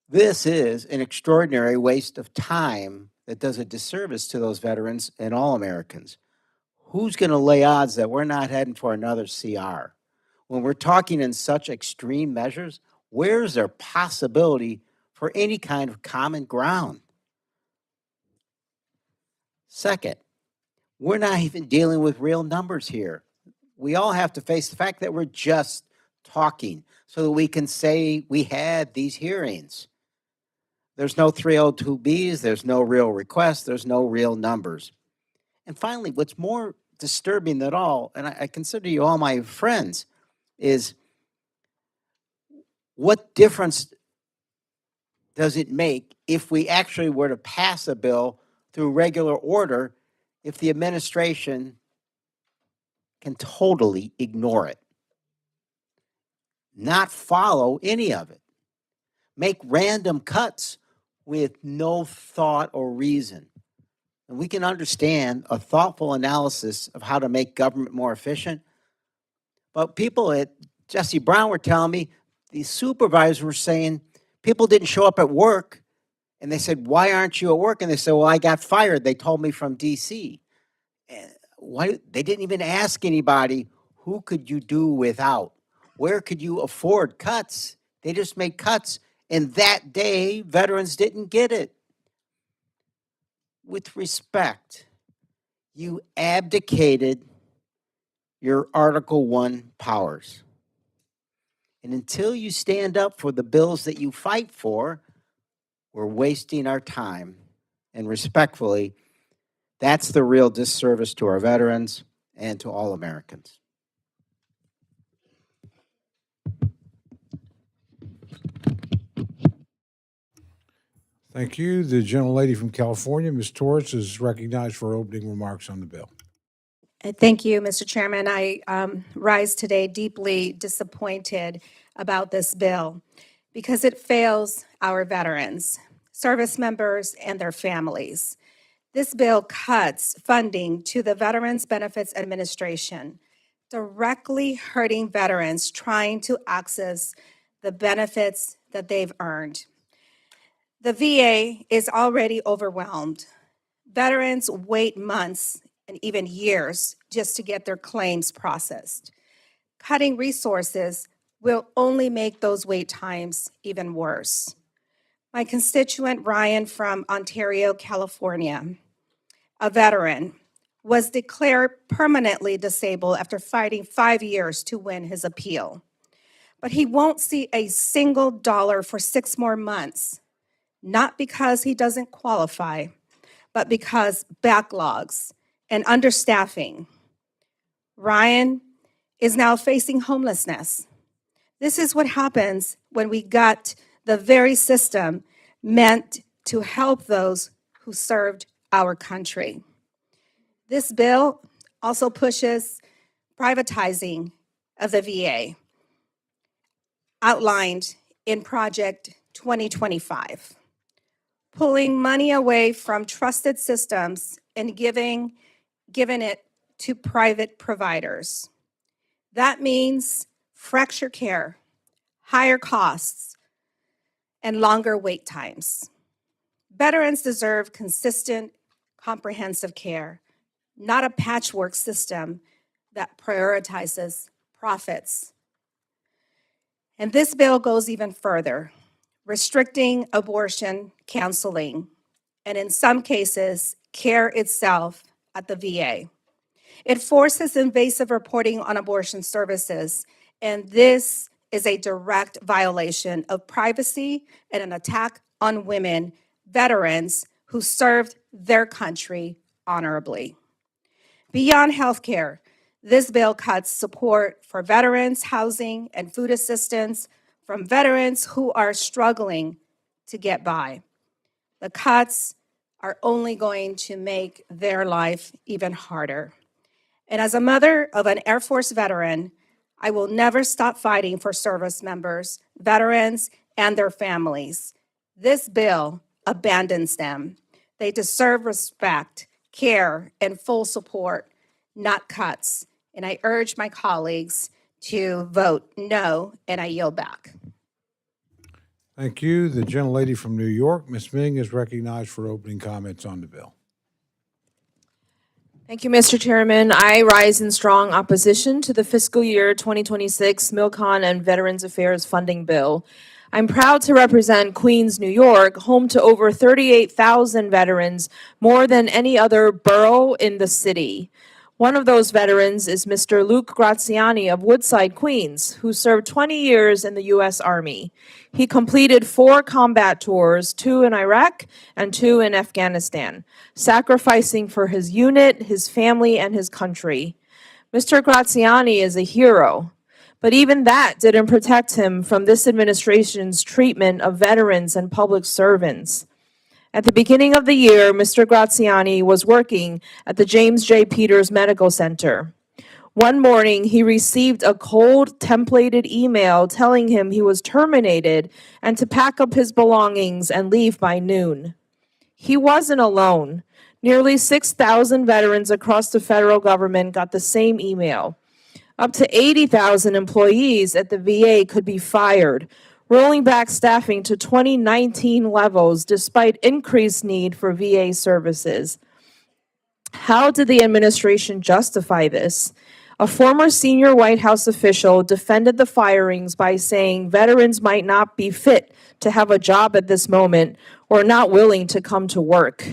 This is an extraordinary waste of time that does a disservice to those veterans and all Americans. Who's going to lay odds that we're not heading for another CR? When we're talking in such extreme measures, where's there possibility for any kind of common ground? Second, we're not even dealing with real numbers here. We all have to face the fact that we're just talking so that we can say we had these hearings. There's no 302Bs, there's no real requests, there's no real numbers. And finally, what's more disturbing than all, and I consider you all my friends, is what difference does it make if we actually were to pass a bill through regular order if the administration can totally ignore it, not follow any of it, make random cuts with no thought or reason? And we can understand a thoughtful analysis of how to make government more efficient. But people at Jesse Brown were telling me, the supervisors were saying, people didn't show up at work. And they said, why aren't you at work? And they said, well, I got fired. They told me from DC. And why? They didn't even ask anybody, who could you do without? Where could you afford cuts? They just made cuts. And that day, veterans didn't get it. With respect, you abdicated your Article I powers. And until you stand up for the bills that you fight for, we're wasting our time. And respectfully, that's the real disservice to our veterans and to all Americans. Thank you. The gentlelady from California, Ms. Torres, is recognized for opening remarks on the bill. Thank you, Mr. Chairman. I rise today deeply disappointed about this bill because it fails our veterans, service members, and their families. This bill cuts funding to the Veterans Benefits Administration, directly hurting veterans trying to access the benefits that they've earned. The VA is already overwhelmed. Veterans wait months and even years just to get their claims processed. Cutting resources will only make those wait times even worse. My constituent Ryan from Ontario, California, a veteran, was declared permanently disabled after fighting 5 years to win his appeal. But he won't see a single dollar for 6 more months, not because he doesn't qualify, but because backlogs and understaffing. Ryan is now facing homelessness. This is what happens when we gut the very system meant to help those who served our country. This bill also pushes privatizing of the VA, outlined in Project 2025, pulling money away from trusted systems and giving it to private providers. That means fracture care, higher costs, and longer wait times. Veterans deserve consistent, comprehensive care, not a patchwork system that prioritizes profits. And this bill goes even further, restricting abortion counseling, and in some cases, care itself at the VA. It forces invasive reporting on abortion services, and this is a direct violation of privacy and an attack on women, veterans who served their country honorably. Beyond healthcare, this bill cuts support for veterans, housing, and food assistance from veterans who are struggling to get by. The cuts are only going to make their life even harder. And as a mother of an Air Force veteran, I will never stop fighting for service members, veterans, and their families. This bill abandons them. They deserve respect, care, and full support, not cuts. And I urge my colleagues to vote no, and I yield back. Thank you. The gentlelady from New York, Ms. Ming, is recognized for opening comments on the bill. Thank you, Mr. Chairman. I rise in strong opposition to the fiscal year 2026 MilCon and Veterans Affairs Funding Bill. I'm proud to represent Queens, New York, home to over 38,000 veterans, more than any other borough in the city. One of those veterans is Mr. Luke Graziani of Woodside, Queens, who served 20 years in the U.S. Army. He completed 4 combat tours, 2 in Iraq and 2 in Afghanistan, sacrificing for his unit, his family, and his country. Mr. Graziani is a hero, but even that didn't protect him from this administration's treatment of veterans and public servants. At the beginning of the year, Mr. Graziani was working at the James J. Peters Medical Center. One morning, he received a cold, templated email telling him he was terminated and to pack up his belongings and leave by noon. He wasn't alone. Nearly 6,000 veterans across the federal government got the same email. Up to 80,000 employees at the VA could be fired, rolling back staffing to 2019 levels despite increased need for VA services. How did the administration justify this? A former senior White House official defended the firings by saying veterans might not be fit to have a job at this moment or not willing to come to work.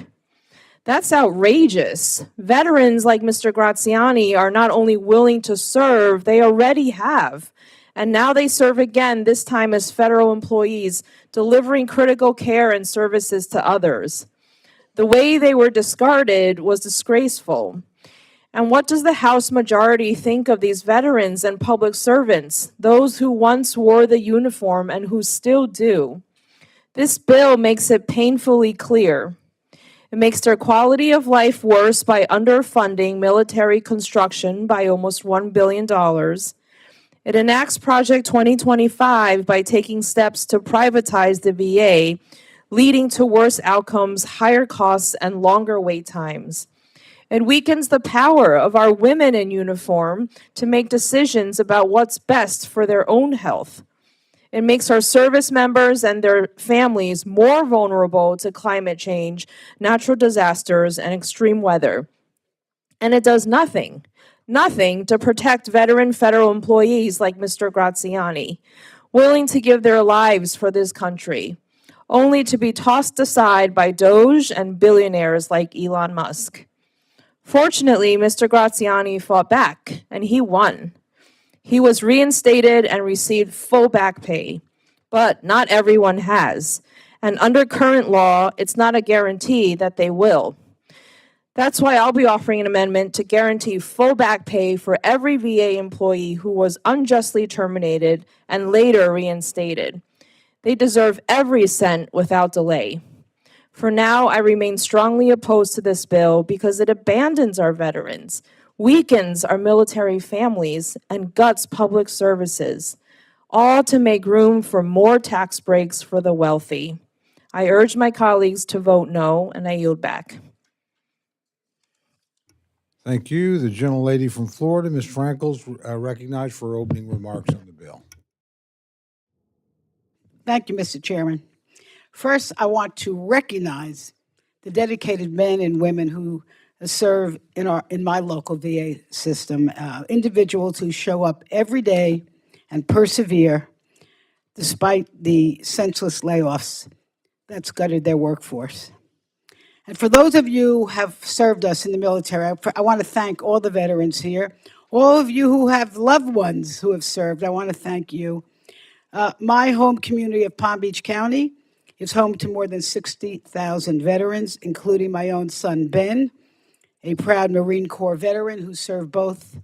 That's outrageous. Veterans like Mr. Graziani are not only willing to serve, they already have. And now they serve again, this time as federal employees, delivering critical care and services to others. The way they were discarded was disgraceful. And what does the House majority think of these veterans and public servants, those who once wore the uniform and who still do? This bill makes it painfully clear. It makes their quality of life worse by underfunding military construction by almost $1 billion. It enacts Project 2025 by taking steps to privatize the VA, leading to worse outcomes, higher costs, and longer wait times. It weakens the power of our women in uniform to make decisions about what's best for their own health. It makes our service members and their families more vulnerable to climate change, natural disasters, and extreme weather. And it does nothing to protect veteran federal employees like Mr. Graziani, willing to give their lives for this country, only to be tossed aside by Doge and billionaires like Elon Musk. Fortunately, Mr. Graziani fought back, and he won. He was reinstated and received full back pay, but not everyone has. And under current law, it's not a guarantee that they will. That's why I'll be offering an amendment to guarantee full back pay for every VA employee who was unjustly terminated and later reinstated. They deserve every cent without delay. For now, I remain strongly opposed to this bill because it abandons our veterans, weakens our military families, and guts public services, all to make room for more tax breaks for the wealthy. I urge my colleagues to vote no, and I yield back. Thank you. The gentlelady from Florida, Ms. Frankel's recognized for opening remarks on the bill. Thank you, Mr. Chairman. First, I want to recognize the dedicated men and women who serve in my local VA system, individuals who show up every day and persevere despite the senseless layoffs that's gutted their workforce. And for those of you who have served us in the military, I want to thank all the veterans here. All of you who have loved ones who have served, I want to thank you. My home community of Palm Beach County is home to more than 60,000 veterans, including my own son, Ben, a proud Marine Corps veteran who served both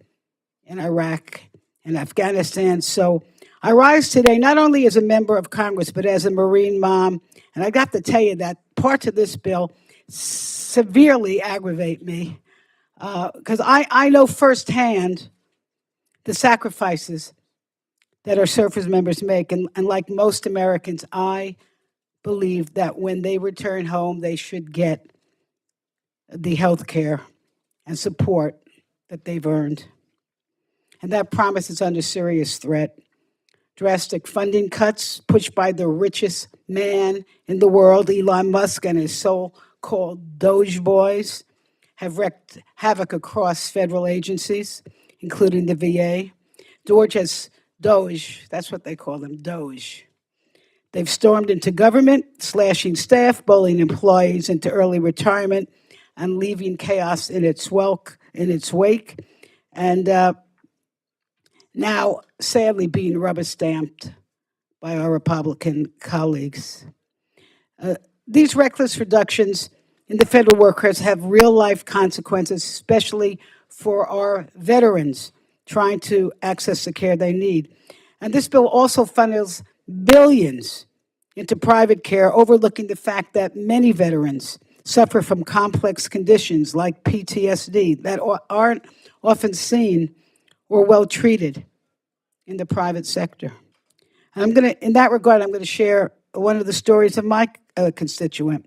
in Iraq and Afghanistan. So I rise today not only as a member of Congress, but as a Marine mom. And I got to tell you that parts of this bill severely aggravate me because I know firsthand the sacrifices that our service members make. And like most Americans, I believe that when they return home, they should get the health care and support that they've earned. And that promise is under serious threat. Drastic funding cuts pushed by the richest man in the world, Elon Musk, and his so-called Doge boys have wreaked havoc across federal agencies, including the VA. Doge, that's what they call them, Doge. They've stormed into government, slashing staff, bullying employees into early retirement, and leaving chaos in its wake. And now, sadly, being rubber-stamped by our Republican colleagues. These reckless reductions in the federal workers have real-life consequences, especially for our veterans trying to access the care they need. And this bill also funnels billions into private care, overlooking the fact that many veterans suffer from complex conditions like PTSD that aren't often seen or well treated in the private sector. And in that regard, I'm going to share one of the stories of my constituent.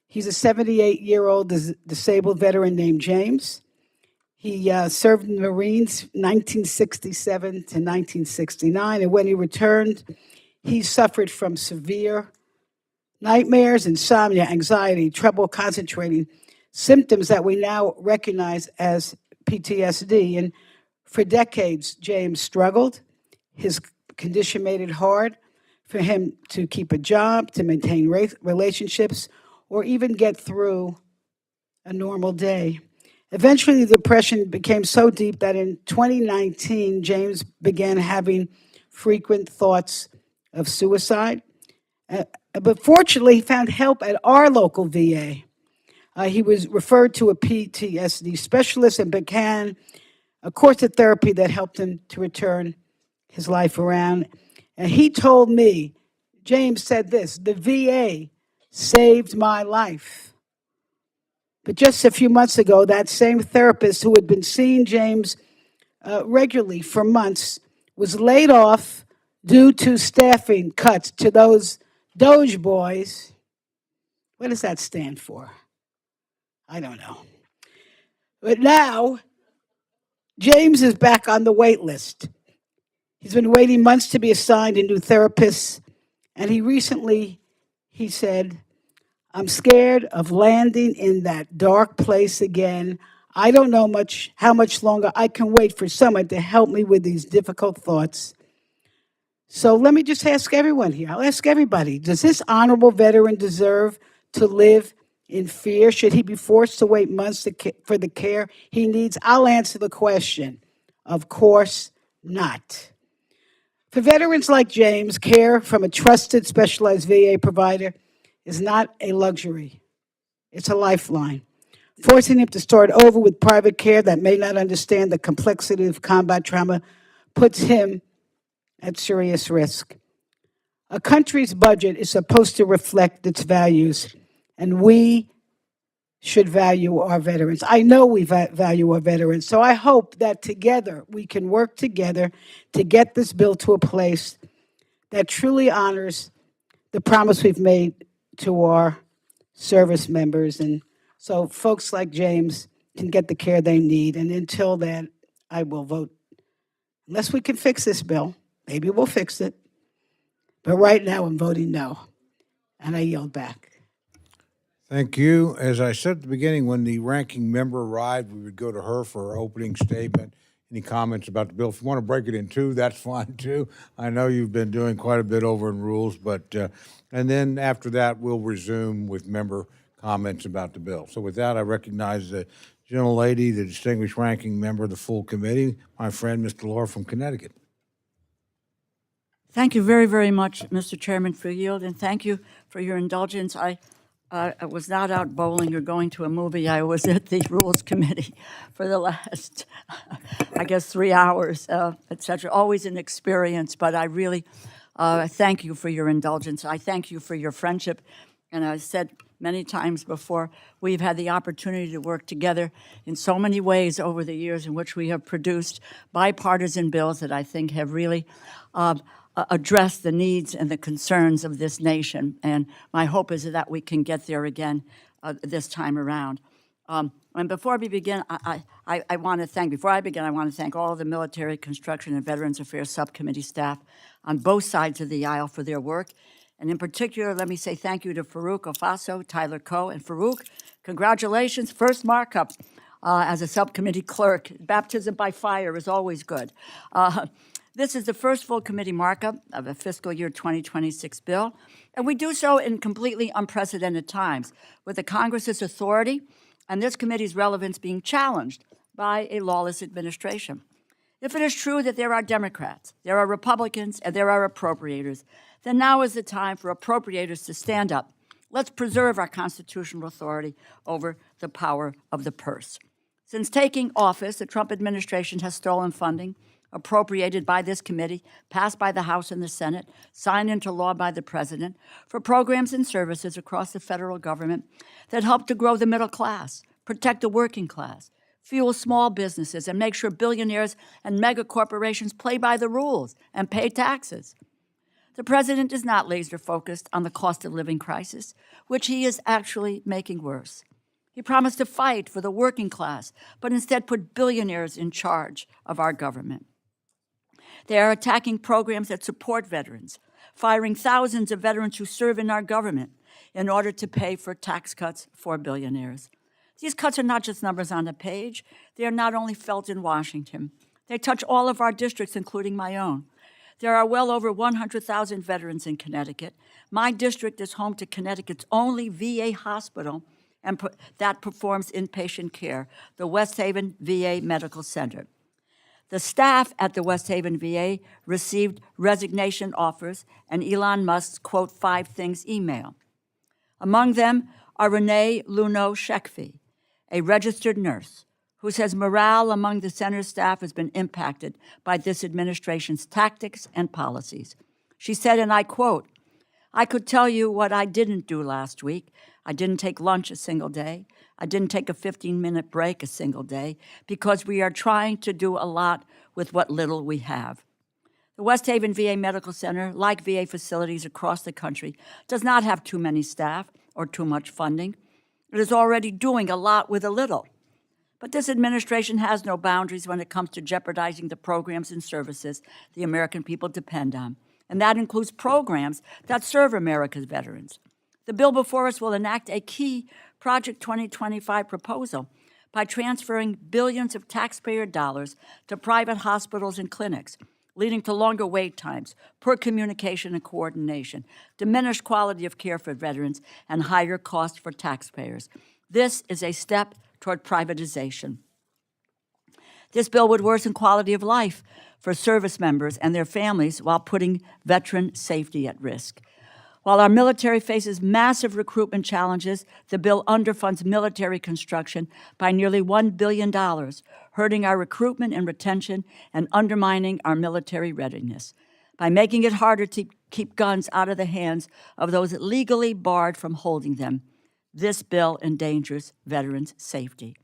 He's a 78-year-old disabled veteran named James. He served in the Marines 1967 to 1969, and when he returned, he suffered from severe nightmares, insomnia, anxiety, trouble concentrating, symptoms that we now recognize as PTSD. And for decades, James struggled. His condition made it hard for him to keep a job, to maintain relationships, or even get through a normal day. Eventually, the depression became so deep that in 2019, James began having frequent thoughts of suicide. But fortunately, he found help at our local VA. He was referred to a PTSD specialist and began a course of therapy that helped him to return his life around. And he told me, James said this, the VA saved my life. But just a few months ago, that same therapist who had been seeing James regularly for months was laid off due to staffing cuts to those Doge boys. What does that stand for? I don't know. But now, James is back on the wait list. He's been waiting months to be assigned a new therapist, and he said, I'm scared of landing in that dark place again. I don't know how much longer I can wait for someone to help me with these difficult thoughts. So let me just ask everyone here. I'll ask everybody, does this honorable veteran deserve to live in fear? Should he be forced to wait months for the care he needs? I'll answer the question. Of course not. For veterans like James, care from a trusted, specialized VA provider is not a luxury. It's a lifeline. Forcing him to start over with private care that may not understand the complexity of combat trauma puts him at serious risk. A country's budget is supposed to reflect its values, and we should value our veterans. I know we value our veterans, so I hope that together we can work together to get this bill to a place that truly honors the promise we've made to our service members. And so folks like James can get the care they need. And until then, I will vote. Unless we can fix this bill, maybe we'll fix it. But right now, I'm voting no. And I yield back. Thank you. As I said at the beginning, when the ranking member arrived, we would go to her for her opening statement. Any comments about the bill? If you want to break it in two, that's fine too. I know you've been doing quite a bit over in rules, but and then after that, we'll resume with member comments about the bill. So with that, I recognize the gentlelady, the distinguished ranking member of the full committee, my friend, Mr. Laura from Connecticut. Thank you very, very much, Mr. Chairman, for yield, and thank you for your indulgence. I was not out bowling or going to a movie. I was at the Rules Committee for the last, I guess, 3 hours, et cetera. Always an experience, but I really thank you for your indulgence. I thank you for your friendship. And I said many times before, we've had the opportunity to work together in so many ways over the years in which we have produced bipartisan bills that I think have really address the needs and the concerns of this nation. And my hope is that we can get there again this time around. And before we begin, I want to thank all of the Military, Construction, and Veterans Affairs Subcommittee staff on both sides of the aisle for their work. And in particular, let me say thank you to Farouk Ofaso, Tyler Coe, and Farouk, congratulations, first markup as a subcommittee clerk. Baptism by fire is always good. This is the first full committee markup of a fiscal year 2026 bill, and we do so in completely unprecedented times, with the Congress's authority and this committee's relevance being challenged by a lawless administration. If it is true that there are Democrats, there are Republicans, and there are appropriators, then now is the time for appropriators to stand up. Let's preserve our constitutional authority over the power of the purse. Since taking office, the Trump administration has stolen funding appropriated by this committee, passed by the House and the Senate, signed into law by the President, for programs and services across the federal government that help to grow the middle class, protect the working class, fuel small businesses, and make sure billionaires and mega corporations play by the rules and pay taxes. The President is not laser focused on the cost of living crisis, which he is actually making worse. He promised to fight for the working class, but instead put billionaires in charge of our government. They are attacking programs that support veterans, firing thousands of veterans who serve in our government in order to pay for tax cuts for billionaires. These cuts are not just numbers on a page. They are not only felt in Washington. They touch all of our districts, including my own. There are well over 100,000 veterans in Connecticut. My district is home to Connecticut's only VA hospital that performs inpatient care, the West Haven VA Medical Center. The staff at the West Haven VA received resignation offers and Elon Musk's, quote, 5 things email. Among them are Renee Luno-Shekfi, a registered nurse, who says morale among the center's staff has been impacted by this administration's tactics and policies. She said, and I quote, "I could tell you what I didn't do last week. I didn't take lunch a single day. I didn't take a 15-minute break a single day because we are trying to do a lot with what little we have." The West Haven VA Medical Center, like VA facilities across the country, does not have too many staff or too much funding. It is already doing a lot with a little. But this administration has no boundaries when it comes to jeopardizing the programs and services the American people depend on, and that includes programs that serve America's veterans. The bill before us will enact a key Project 2025 proposal by transferring billions of taxpayer dollars to private hospitals and clinics, leading to longer wait times, poor communication and coordination, diminished quality of care for veterans, and higher costs for taxpayers. This is a step toward privatization. This bill would worsen quality of life for service members and their families while putting veteran safety at risk. While our military faces massive recruitment challenges, the bill underfunds military construction by nearly $1 billion, hurting our recruitment and retention and undermining our military readiness. By making it harder to keep guns out of the hands of those legally barred from holding them, this bill endangers veterans' safety.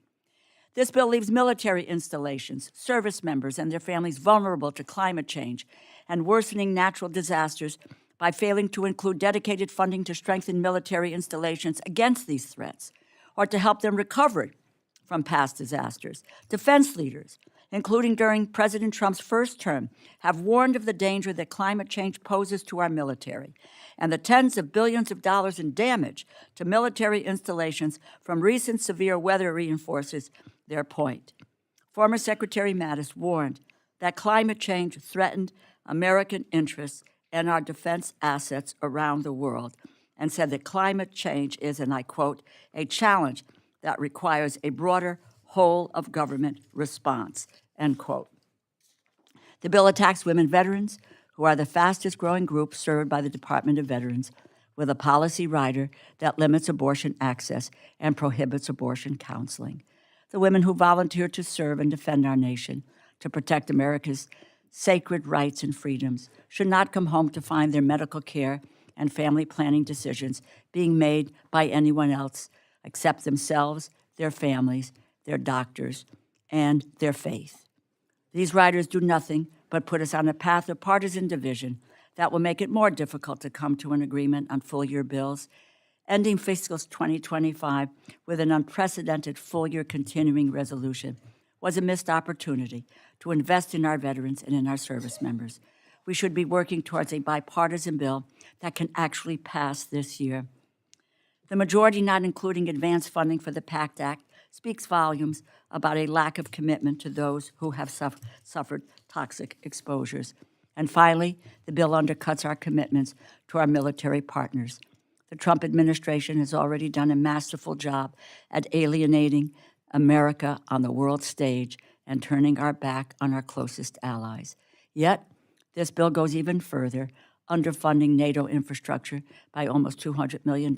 This bill leaves military installations, service members, and their families vulnerable to climate change and worsening natural disasters by failing to include dedicated funding to strengthen military installations against these threats or to help them recover from past disasters. Defense leaders, including during President Trump's first term, have warned of the danger that climate change poses to our military and the tens of billions of dollars in damage to military installations from recent severe weather reinforces their point. Former Secretary Mattis warned that climate change threatened American interests and our defense assets around the world, and said that climate change is, and I quote, "a challenge that requires a broader whole-of-government response," end quote. The bill attacks women veterans, who are the fastest-growing group served by the Department of Veterans, with a policy rider that limits abortion access and prohibits abortion counseling. The women who volunteer to serve and defend our nation, to protect America's sacred rights and freedoms, should not come home to find their medical care and family planning decisions being made by anyone else except themselves, their families, their doctors, and their faith. These riders do nothing but put us on a path of partisan division that will make it more difficult to come to an agreement on full-year bills. Ending fiscal 2025 with an unprecedented full-year continuing resolution was a missed opportunity to invest in our veterans and in our service members. We should be working towards a bipartisan bill that can actually pass this year. The majority not including advanced funding for the PACT Act speaks volumes about a lack of commitment to those who have suffered toxic exposures. And finally, the bill undercuts our commitments to our military partners. The Trump administration has already done a masterful job at alienating America on the world stage and turning our back on our closest allies. Yet, this bill goes even further, underfunding NATO infrastructure by almost $200 million,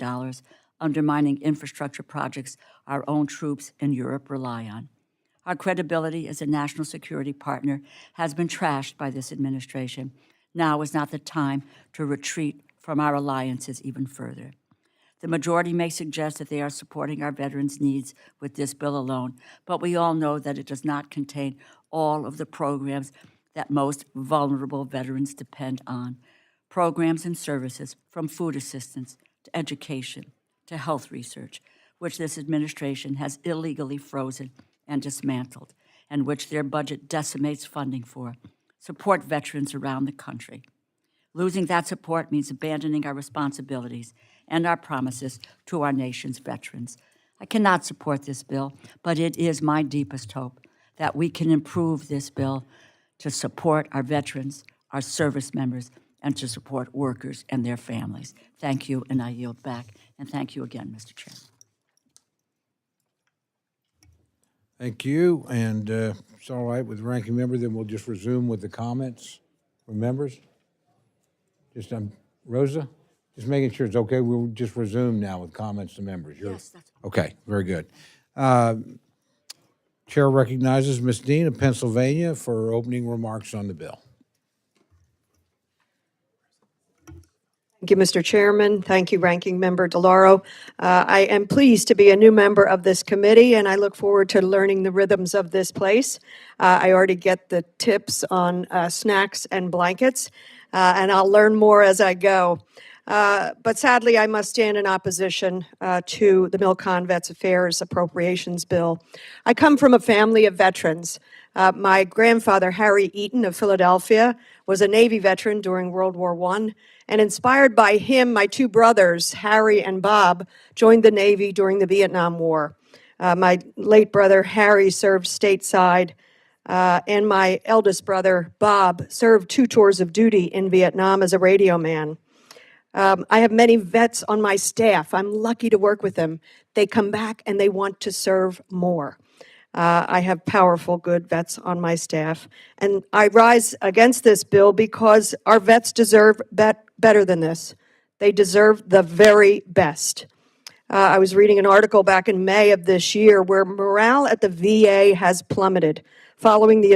undermining infrastructure projects our own troops in Europe rely on. Our credibility as a national security partner has been trashed by this administration. Now is not the time to retreat from our alliances even further. The majority may suggest that they are supporting our veterans' needs with this bill alone, but we all know that it does not contain all of the programs that most vulnerable veterans depend on. Programs and services from food assistance to education to health research, which this administration has illegally frozen and dismantled, and which their budget decimates funding for, support veterans around the country. Losing that support means abandoning our responsibilities and our promises to our nation's veterans. I cannot support this bill, but it is my deepest hope that we can improve this bill to support our veterans, our service members, and to support workers and their families. Thank you, and I yield back. And thank you again, Mr. Chairman. Thank you, and it's all right with the ranking member, then we'll just resume with the comments from members. Just, Rosa, just making sure it's okay, we'll just resume now with comments to members. Yes, that's. Okay, very good. Chair recognizes Ms. Dean of Pennsylvania for opening remarks on the bill. Thank you, Mr. Chairman. Thank you, Ranking Member DeLauro. I am pleased to be a new member of this committee, and I look forward to learning the rhythms of this place. I already get the tips on snacks and blankets, and I'll learn more as I go. But sadly, I must stand in opposition to the MilCon Vets Affairs Appropriations Bill. I come from a family of veterans. My grandfather, Harry Eaton of Philadelphia, was a Navy veteran during World War I, and inspired by him, my two brothers, Harry and Bob, joined the Navy during the Vietnam War. My late brother, Harry, served stateside, and my eldest brother, Bob, served 2 tours of duty in Vietnam as a radio man. I have many vets on my staff. I'm lucky to work with them. They come back and they want to serve more. I have powerful, good vets on my staff. And I rise against this bill because our vets deserve better than this. They deserve the very best. I was reading an article back in May of this year where morale at the VA has plummeted following the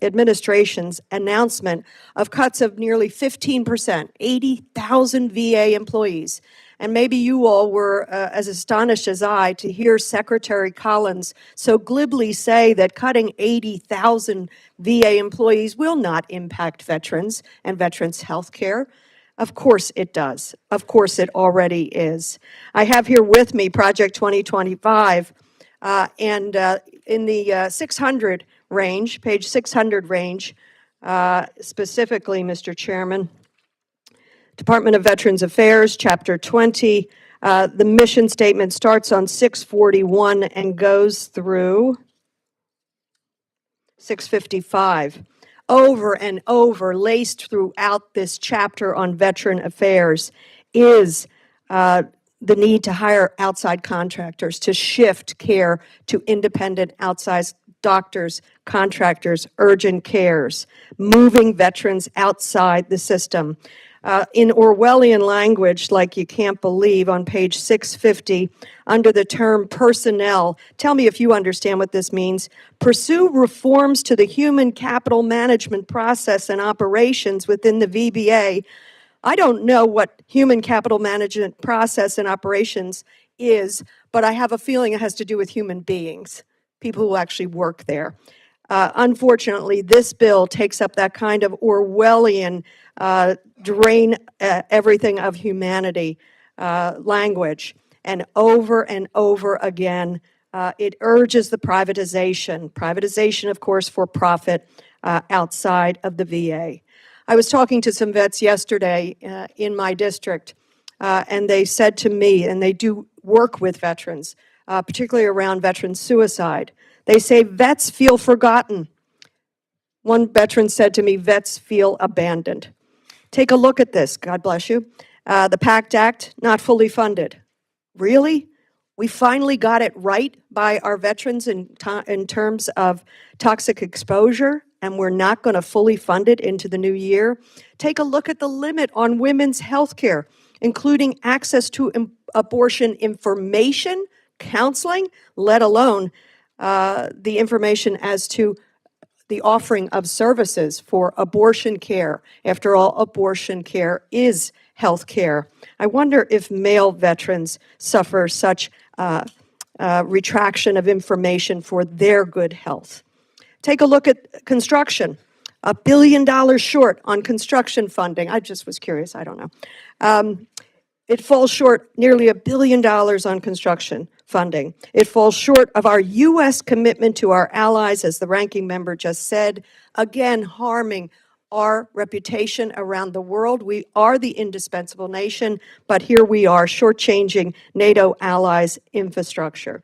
administration's announcement of cuts of nearly 15%, 80,000 VA employees. And maybe you all were as astonished as I to hear Secretary Collins so glibly say that cutting 80,000 VA employees will not impact veterans and veterans' health care. Of course it does. Of course it already is. I have here with me Project 2025, and in the 600 range, page 600 range, specifically, Mr. Chairman, Department of Veterans Affairs, Chapter 20, the mission statement starts on 641 and goes through 655. Over and over, laced throughout this chapter on veteran affairs, is the need to hire outside contractors, to shift care to independent outside doctors, contractors, urgent cares, moving veterans outside the system. In Orwellian language, like you can't believe, on page 650, under the term personnel, tell me if you understand what this means. Pursue reforms to the human capital management process and operations within the VBA. I don't know what human capital management process and operations is, but I have a feeling it has to do with human beings, people who actually work there. Unfortunately, this bill takes up that kind of Orwellian drain everything of humanity language. And over again, it urges the privatization, of course, for profit outside of the VA. I was talking to some vets yesterday in my district, and they said to me, and they do work with veterans, particularly around veteran suicide, they say vets feel forgotten. One veteran said to me, vets feel abandoned. Take a look at this, God bless you. The PACT Act, not fully funded. Really? We finally got it right by our veterans in terms of toxic exposure, and we're not going to fully fund it into the new year. Take a look at the limit on women's health care, including access to abortion information, counseling, let alone the information as to the offering of services for abortion care. After all, abortion care is health care. I wonder if male veterans suffer such retraction of information for their good health. Take a look at construction. $1 billion short on construction funding. I just was curious, I don't know. It falls short nearly $1 billion on construction funding. It falls short of our U.S. commitment to our allies, as the ranking member just said, again harming our reputation around the world. We are the indispensable nation, but here we are shortchanging NATO allies' infrastructure.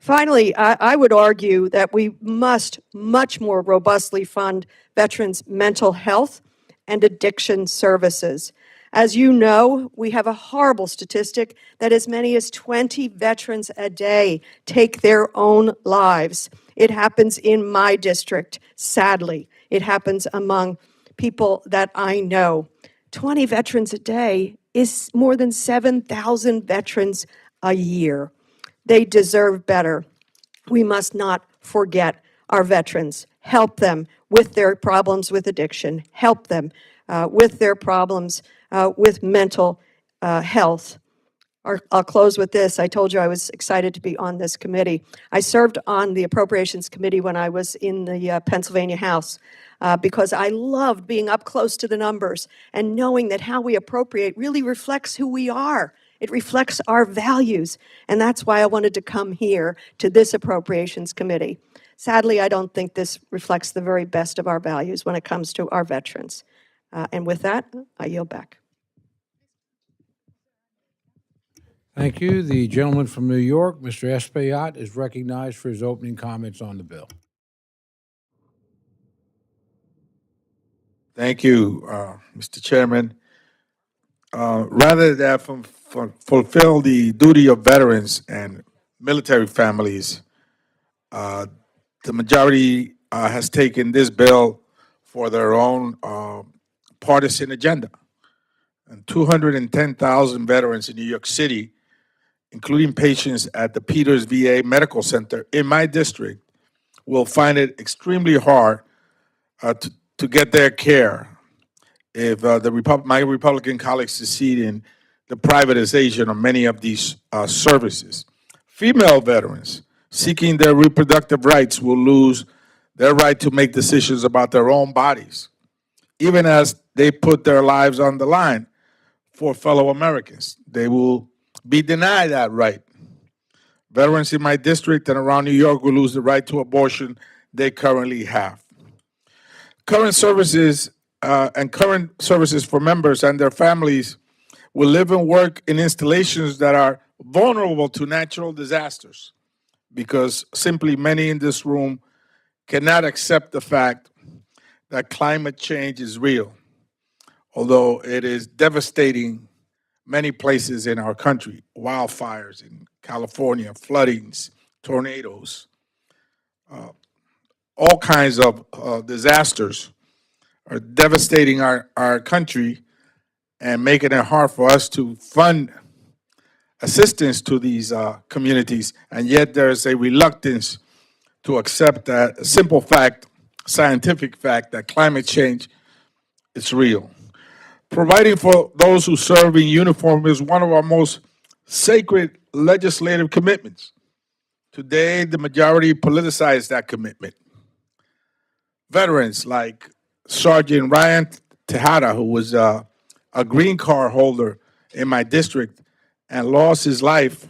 Finally, I would argue that we must much more robustly fund veterans' mental health and addiction services. As you know, we have a horrible statistic that as many as 20 veterans a day take their own lives. It happens in my district, sadly. It happens among people that I know. 20 veterans a day is more than 7,000 veterans a year. They deserve better. We must not forget our veterans. Help them with their problems with addiction. Help them with their problems with mental health. I'll close with this. I told you I was excited to be on this committee. I served on the Appropriations Committee when I was in the Pennsylvania House because I loved being up close to the numbers and knowing that how we appropriate really reflects who we are. It reflects our values, and that's why I wanted to come here to this Appropriations Committee. Sadly, I don't think this reflects the very best of our values when it comes to our veterans. And with that, I yield back. Thank you. The gentleman from New York, Mr. Espaillat, is recognized for his opening comments on the bill. Thank you, Mr. Chairman. Rather than fulfill the duty of veterans and military families, the majority has taken this bill for their own partisan agenda. And 210,000 veterans in New York City, including patients at the Peters VA Medical Center in my district, will find it extremely hard to get their care if my Republican colleagues succeed in the privatization of many of these services. Female veterans seeking their reproductive rights will lose their right to make decisions about their own bodies, even as they put their lives on the line for fellow Americans. They will be denied that right. Veterans in my district and around New York will lose the right to abortion they currently have. Current services for members and their families will live and work in installations that are vulnerable to natural disasters because simply many in this room cannot accept the fact that climate change is real, although it is devastating many places in our country. Wildfires in California, floodings, tornadoes, all kinds of disasters are devastating our country and making it hard for us to fund assistance to these communities. And yet there's a reluctance to accept that simple fact, scientific fact, that climate change is real. Providing for those who serve in uniform is one of our most sacred legislative commitments. Today, the majority politicized that commitment. Veterans like Sergeant Ryan Tejada, who was a green card holder in my district and lost his life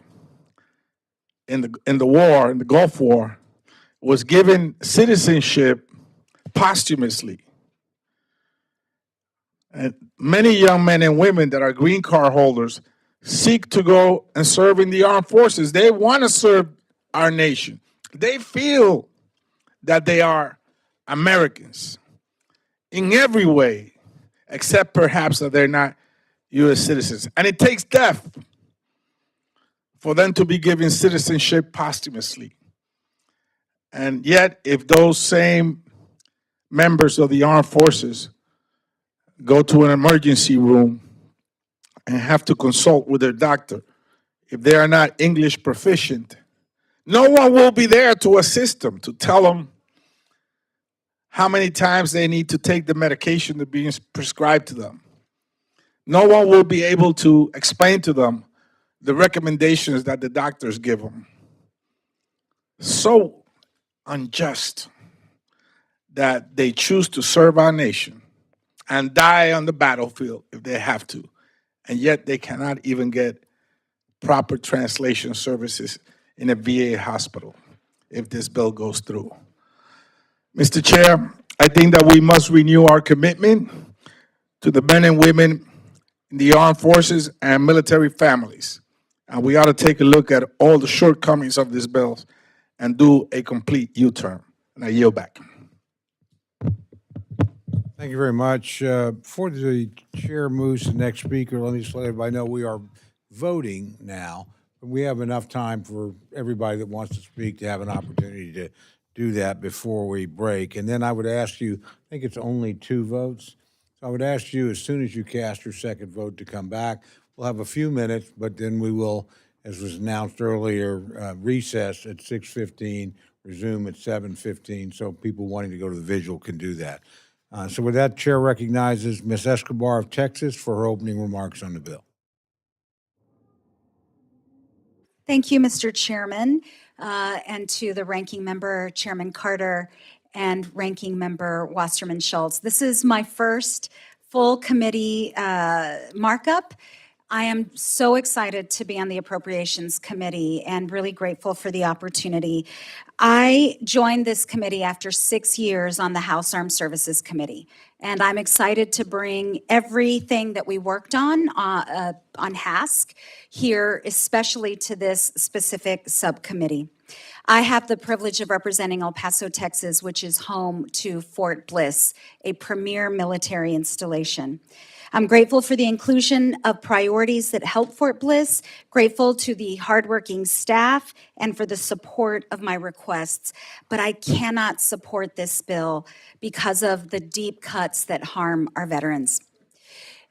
in the Gulf War, was given citizenship posthumously. And many young men and women that are green card holders seek to go and serve in the armed forces. They want to serve our nation. They feel that they are Americans in every way, except perhaps that they're not U.S. citizens. And it takes death for them to be given citizenship posthumously. And yet, if those same members of the armed forces go to an emergency room and have to consult with their doctor, if they are not English proficient, no one will be there to assist them, to tell them how many times they need to take the medication that being prescribed to them. No one will be able to explain to them the recommendations that the doctors give them. So unjust that they choose to serve our nation and die on the battlefield if they have to, and yet they cannot even get proper translation services in a VA hospital if this bill goes through. Mr. Chair, I think that we must renew our commitment to the men and women in the armed forces and military families. And we ought to take a look at all the shortcomings of this bill and do a complete U-turn. And I yield back. Thank Thank you very much. Before the chair moves to the next speaker, let me just let everybody know we are voting now. We have enough time for everybody that wants to speak to have an opportunity to do that before we break. And then I would ask you, I think it's only 2 votes. So I would ask you, as soon as you cast your second vote, to come back. We'll have a few minutes, but then we will, as was announced earlier, recess at 6:15, resume at 7:15, so people wanting to go to the vigil can do that. So with that, Chair recognizes Ms. Escobar of Texas for her opening remarks on the bill. Thank you, Mr. Chairman, and to the Ranking Member, Chairman Carter, and Ranking Member Wasserman Schultz. This is my first full committee markup. I am so excited to be on the Appropriations Committee and really grateful for the opportunity. I joined this committee after 6 years on the House Armed Services Committee, and I'm excited to bring everything that we worked on HASC here, especially to this specific subcommittee. I have the privilege of representing El Paso, Texas, which is home to Fort Bliss, a premier military installation. I'm grateful for the inclusion of priorities that help Fort Bliss, grateful to the hardworking staff, and for the support of my requests. But I cannot support this bill because of the deep cuts that harm our veterans.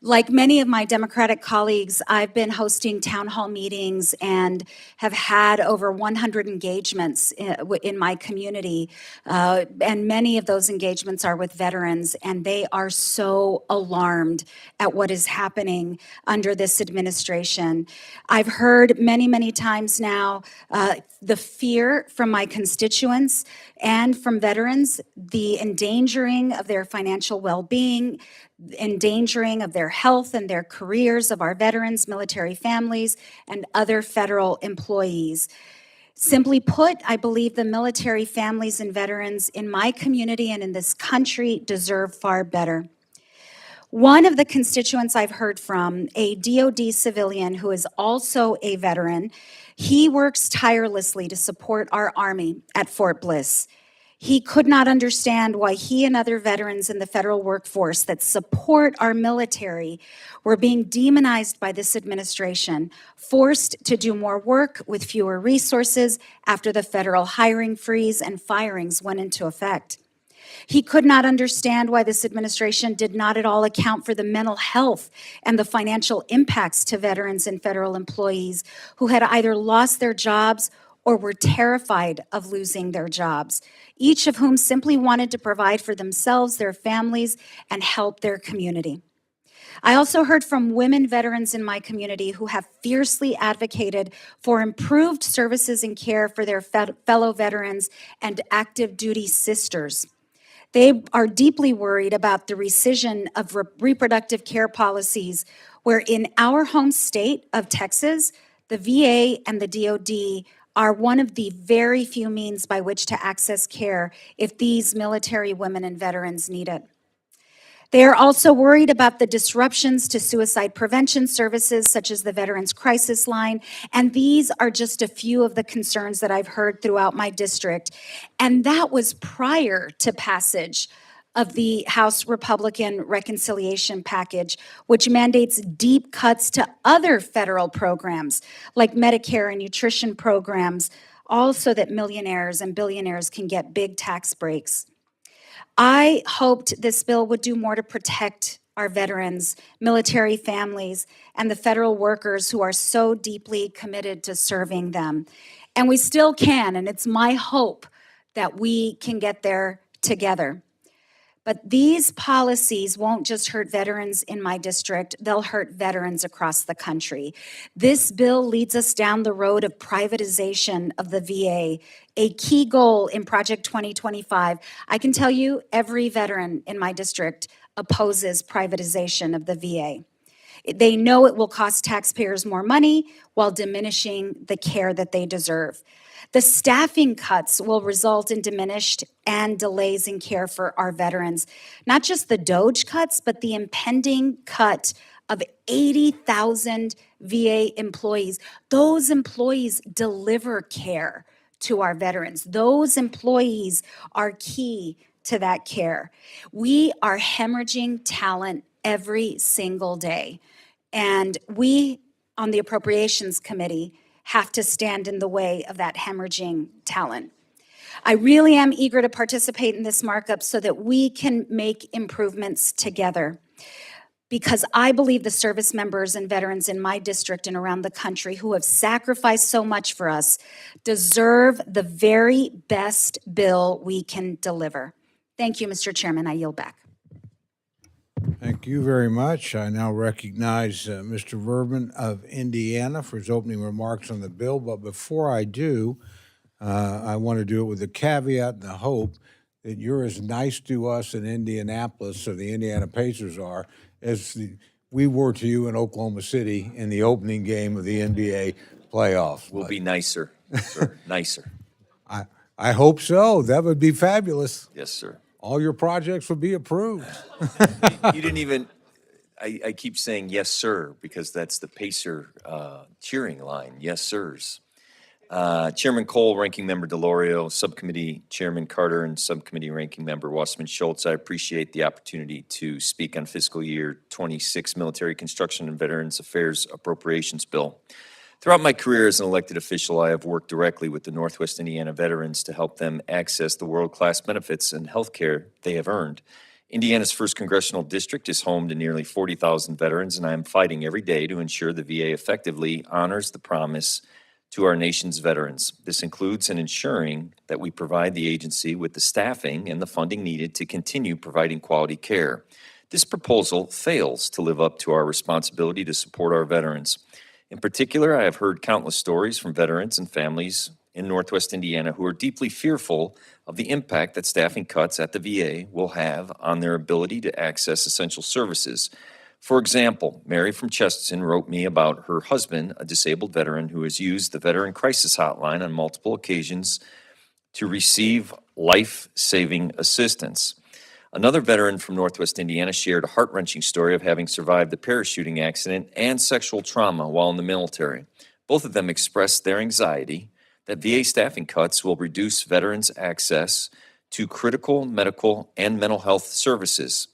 Like many of my Democratic colleagues, I've been hosting town hall meetings and have had over 100 engagements in my community. And many of those engagements are with veterans, and they are so alarmed at what is happening under this administration. I've heard many, many times now the fear from my constituents and from veterans, the endangering of their financial well-being, endangering of their health and their careers of our veterans, military families, and other federal employees. Simply put, I believe the military families and veterans in my community and in this country deserve far better. One of the constituents I've heard from, a DoD civilian who is also a veteran, he works tirelessly to support our Army at Fort Bliss. He could not understand why he and other veterans in the federal workforce that support our military were being demonized by this administration, forced to do more work with fewer resources after the federal hiring freeze and firings went into effect. He could not understand why this administration did not at all account for the mental health and the financial impacts to veterans and federal employees who had either lost their jobs or were terrified of losing their jobs, each of whom simply wanted to provide for themselves, their families, and help their community. I also heard from women veterans in my community who have fiercely advocated for improved services and care for their fellow veterans and active duty sisters. They are deeply worried about the rescission of reproductive care policies, where in our home state of Texas, the VA and the DoD are one of the very few means by which to access care if these military women and veterans need it. They are also worried about the disruptions to suicide prevention services, such as the Veterans Crisis Line, and these are just a few of the concerns that I've heard throughout my district. And that was prior to passage of the House Republican reconciliation package, which mandates deep cuts to other federal programs like Medicare and nutrition programs, also that millionaires and billionaires can get big tax breaks. I hoped this bill would do more to protect our veterans, military families, and the federal workers who are so deeply committed to serving them. And we still can, and it's my hope that we can get there together. But these policies won't just hurt veterans in my district, they'll hurt veterans across the country. This bill leads us down the road of privatization of the VA, a key goal in Project 2025. I can tell you every veteran in my district opposes privatization of the VA. They know it will cost taxpayers more money while diminishing the care that they deserve. The staffing cuts will result in diminished and delays in care for our veterans. Not just the DOGE cuts, but the impending cut of 80,000 VA employees. Those employees deliver care to our veterans. Those employees are key to that care. We are hemorrhaging talent every single day. And we, on the Appropriations Committee, have to stand in the way of that hemorrhaging talent. I really am eager to participate in this markup so that we can make improvements together, because I believe the service members and veterans in my district and around the country who have sacrificed so much for us deserve the very best bill we can deliver. Thank you, Mr. Chairman. I yield back. Thank you very much. I now recognize Mr. Verban of Indiana for his opening remarks on the bill. But before I do, I want to do it with the caveat and the hope that you're as nice to us in Indianapolis, or the Indiana Pacers are, as we were to you in Oklahoma City in the opening game of the NBA playoffs. We'll be nicer, sir, nicer. I hope so. That would be fabulous. Yes, sir. All your projects would be approved. You didn't even, I keep saying yes, sir, because that's the Pacer cheering line, yes, sirs. Chairman Cole, Ranking Member DeLorio, Subcommittee Chairman Carter, and Subcommittee Ranking Member Wasserman Schultz, I appreciate the opportunity to speak on fiscal year 26 Military Construction and Veterans Affairs Appropriations Bill. Throughout my career as an elected official, I have worked directly with the Northwest Indiana veterans to help them access the world-class benefits and health care they have earned. Indiana's 1st Congressional District is home to nearly 40,000 veterans, and I am fighting every day to ensure the VA effectively honors the promise to our nation's veterans. This includes in ensuring that we provide the agency with the staffing and the funding needed to continue providing quality care. This proposal fails to live up to our responsibility to support our veterans. In particular, I have heard countless stories from veterans and families in Northwest Indiana who are deeply fearful of the impact that staffing cuts at the VA will have on their ability to access essential services. For example, Mary from Chesterton wrote me about her husband, a disabled veteran who has used the Veteran Crisis Hotline on multiple occasions to receive life-saving assistance. Another veteran from Northwest Indiana shared a heart-wrenching story of having survived a parachuting accident and sexual trauma while in the military. Both of them expressed their anxiety that VA staffing cuts will reduce veterans' access to critical medical and mental health services.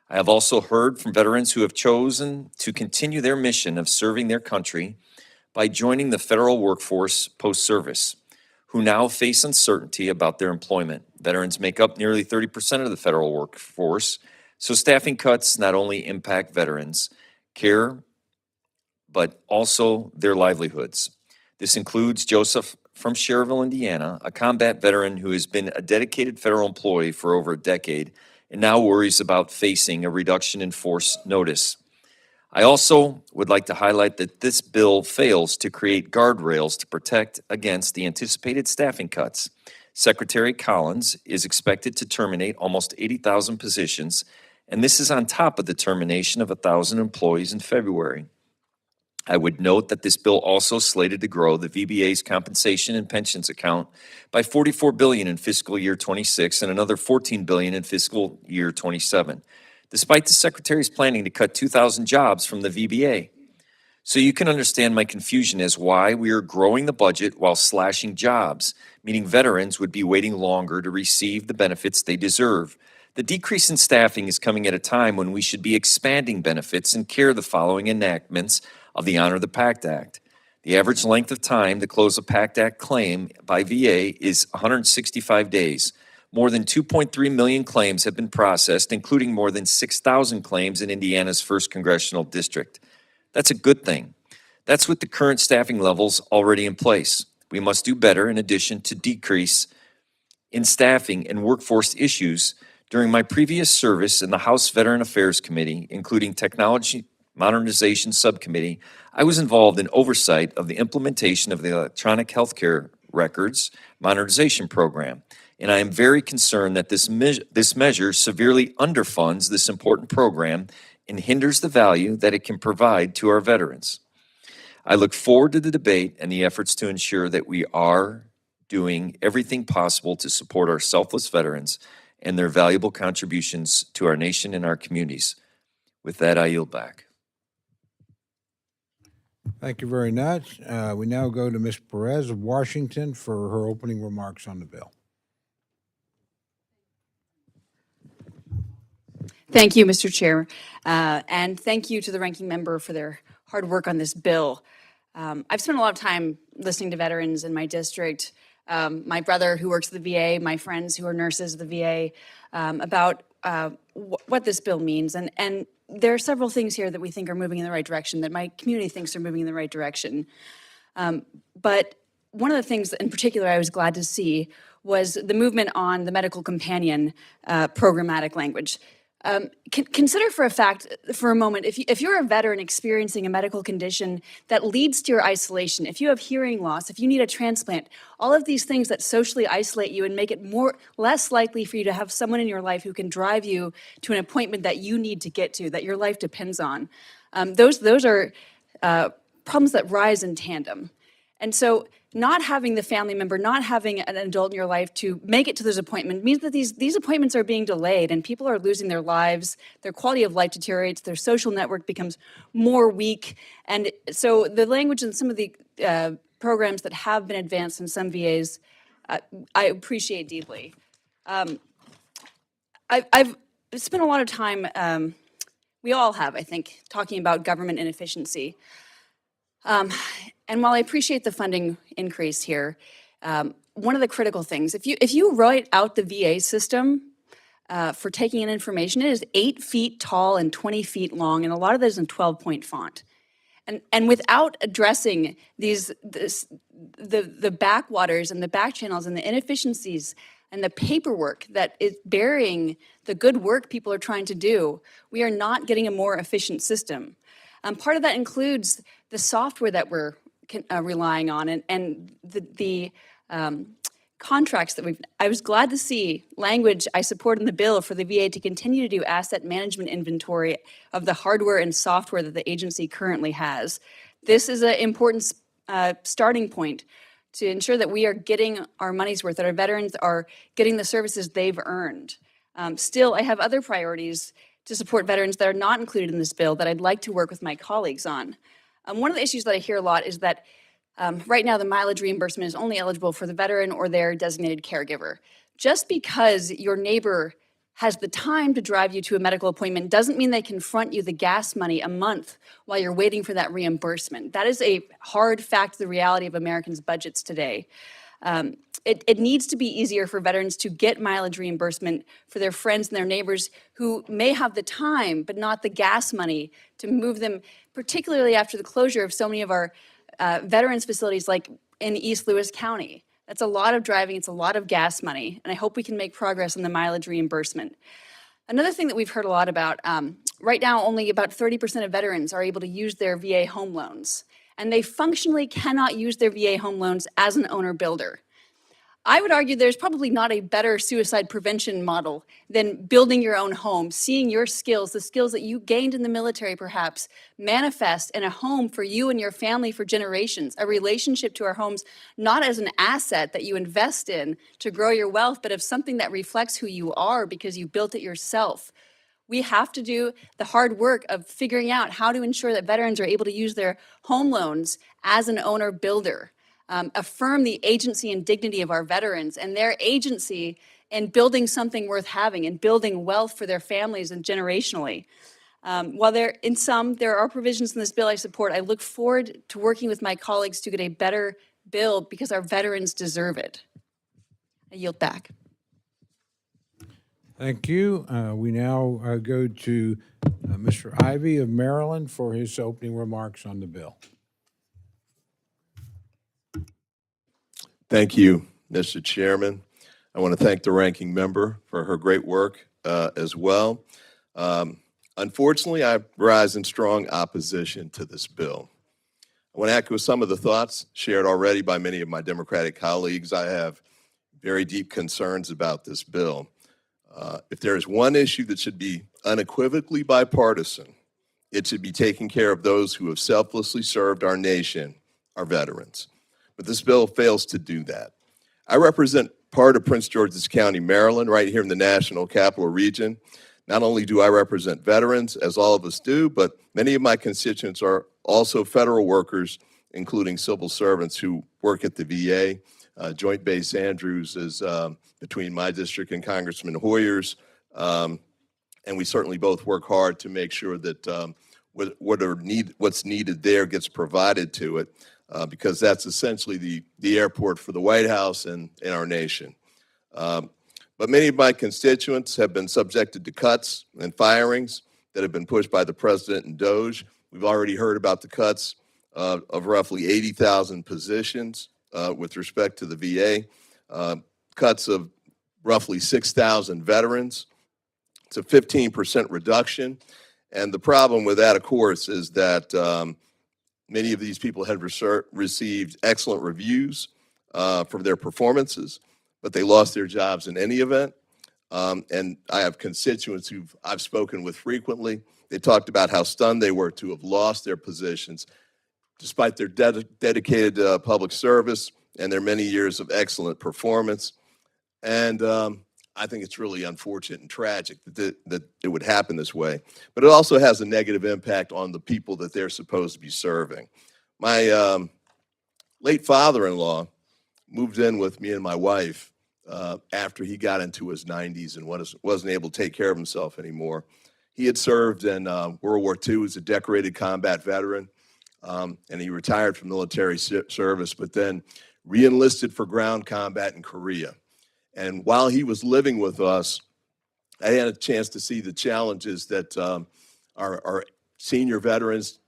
I have also heard from veterans who have chosen to continue their mission of serving their country by joining the federal workforce post-service, who now face uncertainty about their employment. Veterans make up nearly 30% of the federal workforce, so staffing cuts not only impact veterans' care, but also their livelihoods. This includes Joseph from Cherville, Indiana, a combat veteran who has been a dedicated federal employee for over a decade and now worries about facing a reduction in force notice. I also would like to highlight that this bill fails to create guardrails to protect against the anticipated staffing cuts. Secretary Collins is expected to terminate almost 80,000 positions, and this is on top of the termination of 1,000 employees in February. I would note that this bill also slated to grow the VBA's compensation and pensions account by $44 billion in fiscal year 26 and another $14 billion in fiscal year 27, despite the Secretary's planning to cut 2,000 jobs from the VBA. So you can understand my confusion as why we are growing the budget while slashing jobs, meaning veterans would be waiting longer to receive the benefits they deserve. The decrease in staffing is coming at a time when we should be expanding benefits and care the following enactments of the Honor the PACT Act. The average length of time to close a PACT Act claim by VA is 165 days. More than 2.3 million claims have been processed, including more than 6,000 claims in Indiana's 1st Congressional District. That's a good thing. That's with the current staffing levels already in place. We must do better in addition to decrease in staffing and workforce issues. During my previous service in the House Veteran Affairs Committee, including Technology Modernization Subcommittee, I was involved in oversight of the implementation of the Electronic Healthcare Records Modernization Program, and I am very concerned that this measure severely underfunds this important program and hinders the value that it can provide to our veterans. I look forward to the debate and the efforts to ensure that we are doing everything possible to support our selfless veterans and their valuable contributions to our nation and our communities. With that, I yield back. Thank you very much. We now go to Ms. Perez of Washington for her opening remarks on the bill. Thank you, Mr. Chair. And thank you to the ranking member for their hard work on this bill. I've spent a lot of time listening to veterans in my district, my brother who works at the VA, my friends who are nurses at the VA, about what this bill means. And there are several things here that we think are moving in the right direction, that my community thinks are moving in the right direction. But one of the things in particular I was glad to see was the movement on the medical companion programmatic language. Consider for a moment, if you're a veteran experiencing a medical condition that leads to your isolation, if you have hearing loss, if you need a transplant, all of these things that socially isolate you and make it less likely for you to have someone in your life who can drive you to an appointment that you need to get to, that your life depends on. Those are problems that rise in tandem. And so not having the family member, not having an adult in your life to make it to those appointments means that these appointments are being delayed and people are losing their lives, their quality of life deteriorates, their social network becomes more weak. And so the language in some of the programs that have been advanced in some VAs, I appreciate deeply. I've spent a lot of time, we all have, I think, talking about government inefficiency. And while I appreciate the funding increase here, one of the critical things, if you write out the VA system for taking in information, it is 8 feet tall and 20 feet long, and a lot of that is in 12-point font. And without addressing the backwaters and the back channels and the inefficiencies and the paperwork that is burying the good work people are trying to do, we are not getting a more efficient system. Part of that includes the software that we're relying on and the contracts that I was glad to see language I support in the bill for the VA to continue to do asset management inventory of the hardware and software that the agency currently has. This is an important starting point to ensure that we are getting our money's worth, that our veterans are getting the services they've earned. Still, I have other priorities to support veterans that are not included in this bill that I'd like to work with my colleagues on. One of the issues that I hear a lot is that right now the mileage reimbursement is only eligible for the veteran or their designated caregiver. Just because your neighbor has the time to drive you to a medical appointment doesn't mean they can front you the gas money a month while you're waiting for that reimbursement. That is a hard fact of the reality of Americans' budgets today. It needs to be easier for veterans to get mileage reimbursement for their friends and their neighbors who may have the time but not the gas money to move them, particularly after the closure of so many of our veterans facilities like in East Lewis County. That's a lot of driving, it's a lot of gas money, and I hope we can make progress on the mileage reimbursement. Another thing that we've heard a lot about, right now only about 30% of veterans are able to use their VA home loans, and they functionally cannot use their VA home loans as an owner-builder. I would argue there's probably not a better suicide prevention model than building your own home, seeing your skills, the skills that you gained in the military perhaps, manifest in a home for you and your family for generations, a relationship to our homes, not as an asset that you invest in to grow your wealth, but of something that reflects who you are because you built it yourself. We have to do the hard work of figuring out how to ensure that veterans are able to use their home loans as an owner-builder. Affirm the agency and dignity of our veterans and their agency in building something worth having and building wealth for their families and generationally. While there are provisions in this bill I support, I look forward to working with my colleagues to get a better bill because our veterans deserve it. I yield back. Thank you. We now go to Mr. Ivey of Maryland for his opening remarks on the bill. Thank you, Mr. Chairman. I want to thank the ranking member for her great work as well. Unfortunately, I rise in strong opposition to this bill. I want to echo some of the thoughts shared already by many of my Democratic colleagues. I have very deep concerns about this bill. If there is one issue that should be unequivocally bipartisan, it should be taking care of those who have selflessly served our nation, our veterans. But this bill fails to do that. I represent part of Prince George's County, Maryland, right here in the National Capital Region. Not only do I represent veterans, as all of us do, but many of my constituents are also federal workers, including civil servants who work at the VA. Joint Base Andrews is between my district and Congressman Hoyer's. and we certainly both work hard to make sure that what's needed there gets provided to it, because that's essentially the airport for the White House and our nation. But many of my constituents have been subjected to cuts and firings that have been pushed by the president and DOJ. We've already heard about the cuts of roughly 80,000 positions with respect to the VA, cuts of roughly 6,000 veterans. It's a 15% reduction. And the problem with that, of course, is that many of these people had received excellent reviews for their performances, but they lost their jobs in any event. And I have constituents who I've spoken with frequently. They talked about how stunned they were to have lost their positions despite their dedicated public service and their many years of excellent performance. And I think it's really unfortunate and tragic that it would happen this way. But it also has a negative impact on the people that they're supposed to be serving. My late father-in-law moved in with me and my wife after he got into his 90s and wasn't able to take care of himself anymore. He had served in World War II as a decorated combat veteran, and he retired from military service, but then re-enlisted for ground combat in Korea. And while he was living with us, I had a chance to see the challenges that our senior veterans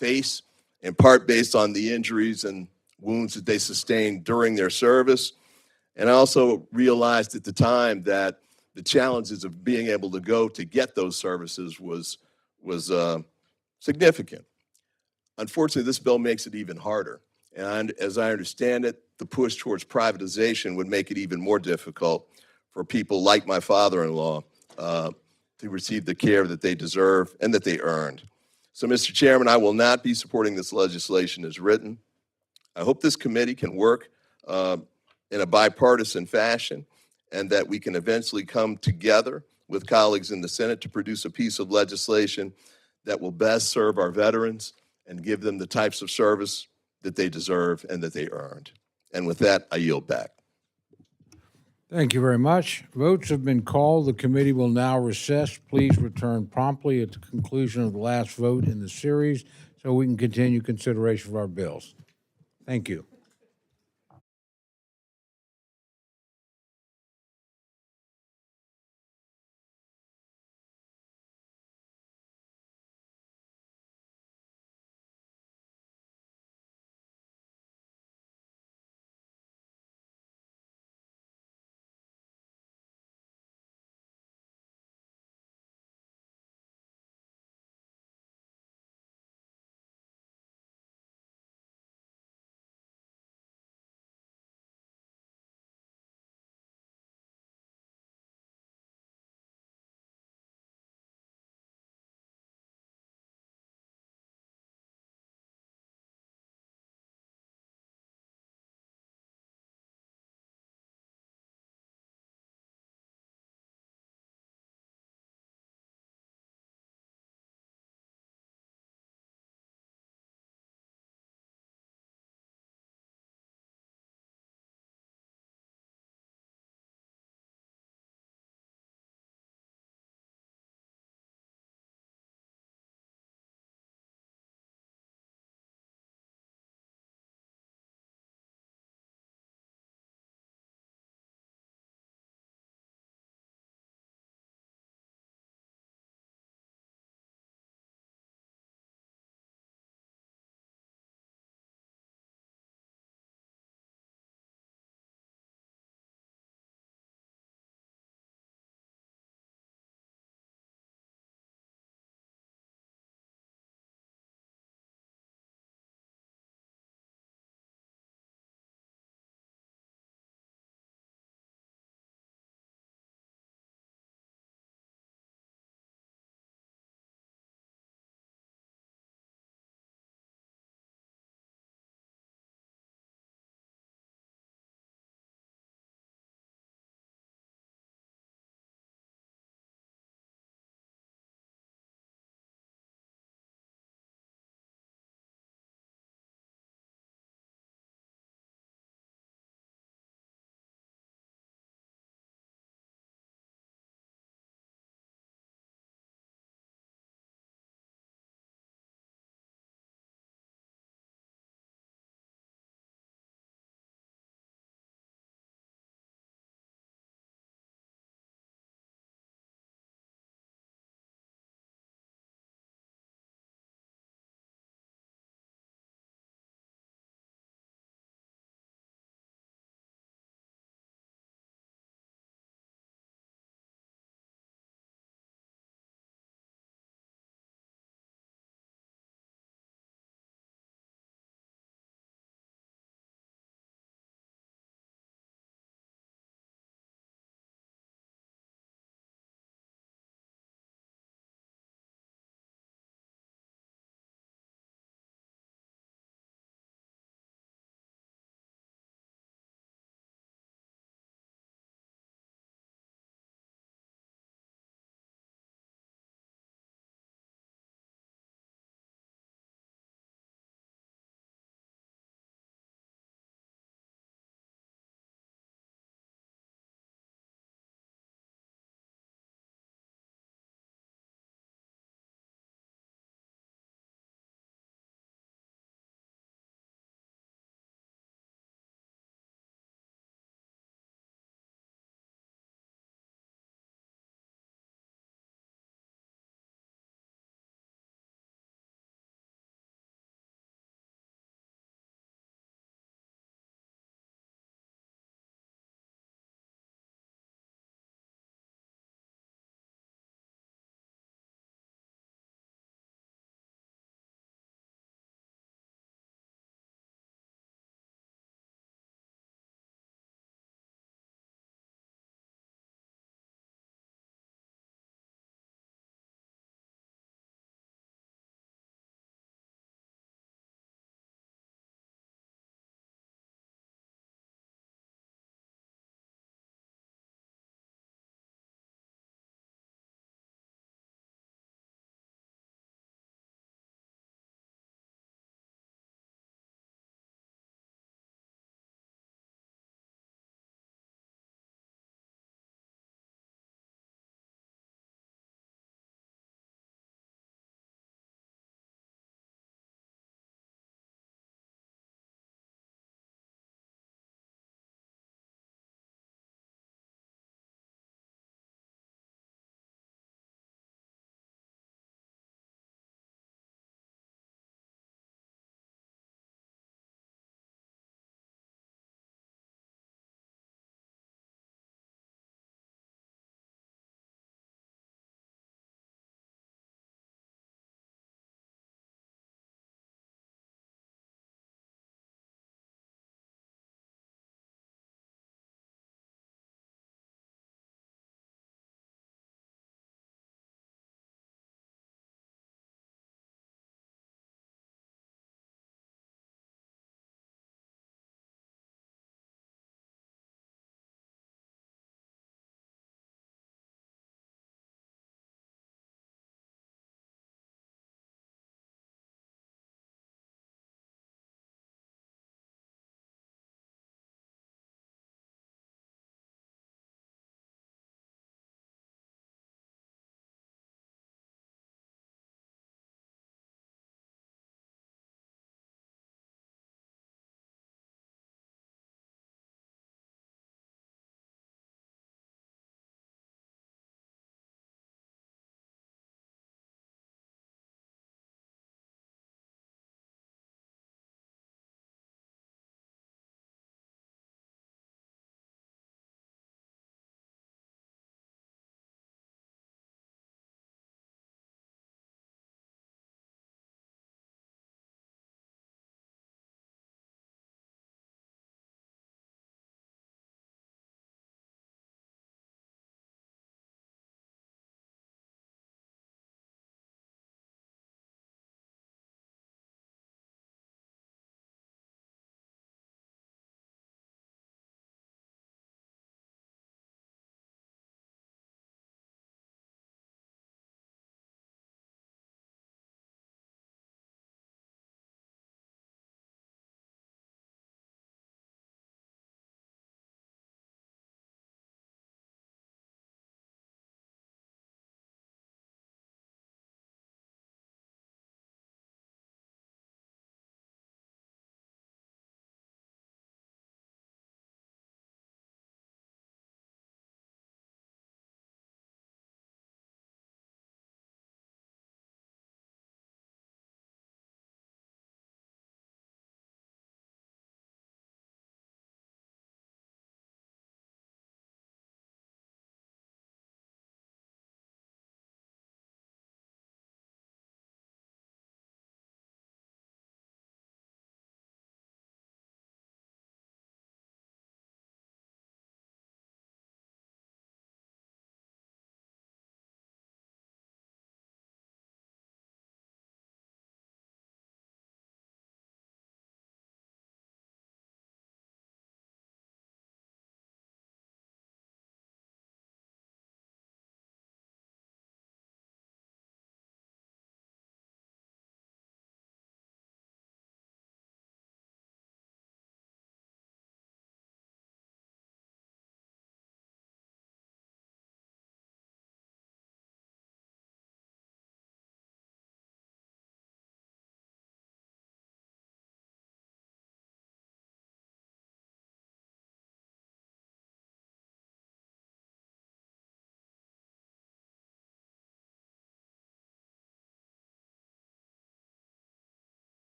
face, in part based on the injuries and wounds that they sustained during their service. And I also realized at the time that the challenges of being able to go to get those services was significant. Unfortunately, this bill makes it even harder. And as I understand it, the push towards privatization would make it even more difficult for people like my father-in-law to receive the care that they deserve and that they earned. So, Mr. Chairman, I will not be supporting this legislation as written. I hope this committee can work in a bipartisan fashion and that we can eventually come together with colleagues in the Senate to produce a piece of legislation that will best serve our veterans and give them the types of service that they deserve and that they earned. And with that, I yield back. Thank you very much. Votes have been called. The committee will now recess. Please return promptly at the conclusion of the last vote in the series so we can continue consideration of our bills. Thank you.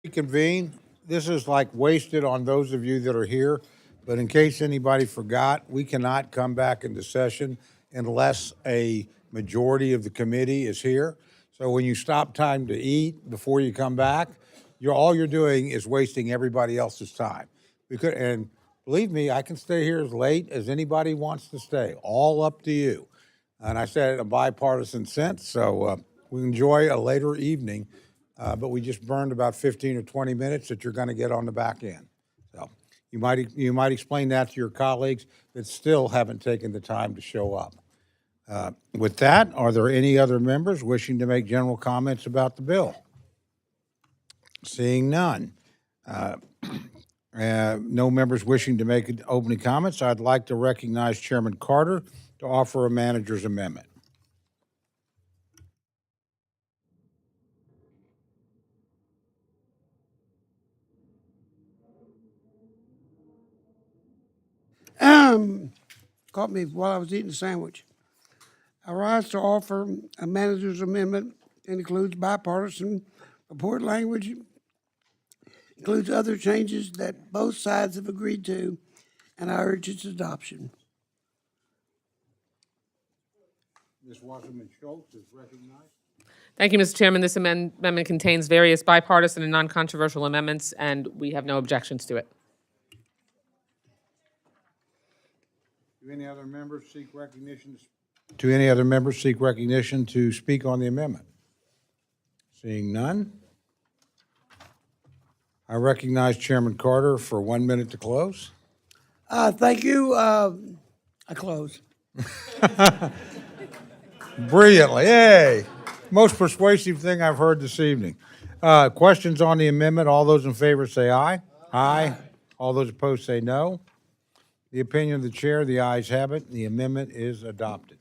Reconvene. This is like wasted on those of you that are here, but in case anybody forgot, we cannot come back into session unless a majority of the committee is here. So when you stop time to eat before you come back, all you're doing is wasting everybody else's time. And believe me, I can stay here as late as anybody wants to stay, all up to you. And I said it in a bipartisan sense, so we enjoy a later evening. But we just burned about 15 or 20 minutes that you're going to get on the back end. So you might explain that to your colleagues that still haven't taken the time to show up. With that, are there any other members wishing to make general comments about the bill? Seeing none. No members wishing to make opening comments. I'd like to recognize Chairman Carter to offer a manager's amendment. Caught me while I was eating a sandwich. I rise to offer a manager's amendment. It includes bipartisan report language, includes other changes that both sides have agreed to, and I urge its adoption. Ms. Wasserman-Schultz is recognized. Thank you, Mr. Chairman. This amendment contains various bipartisan and non-controversial amendments, and we have no objections to it. Do any other members seek recognition? Do any other members seek recognition to speak on the amendment? Seeing none, I recognize Chairman Carter for 1 minute to close. Thank you. I close. Brilliantly, yay! Most persuasive thing I've heard this evening. Questions on the amendment? All those in favor say aye. Aye. All those opposed say no. The opinion of the chair, the ayes have it. The amendment is adopted.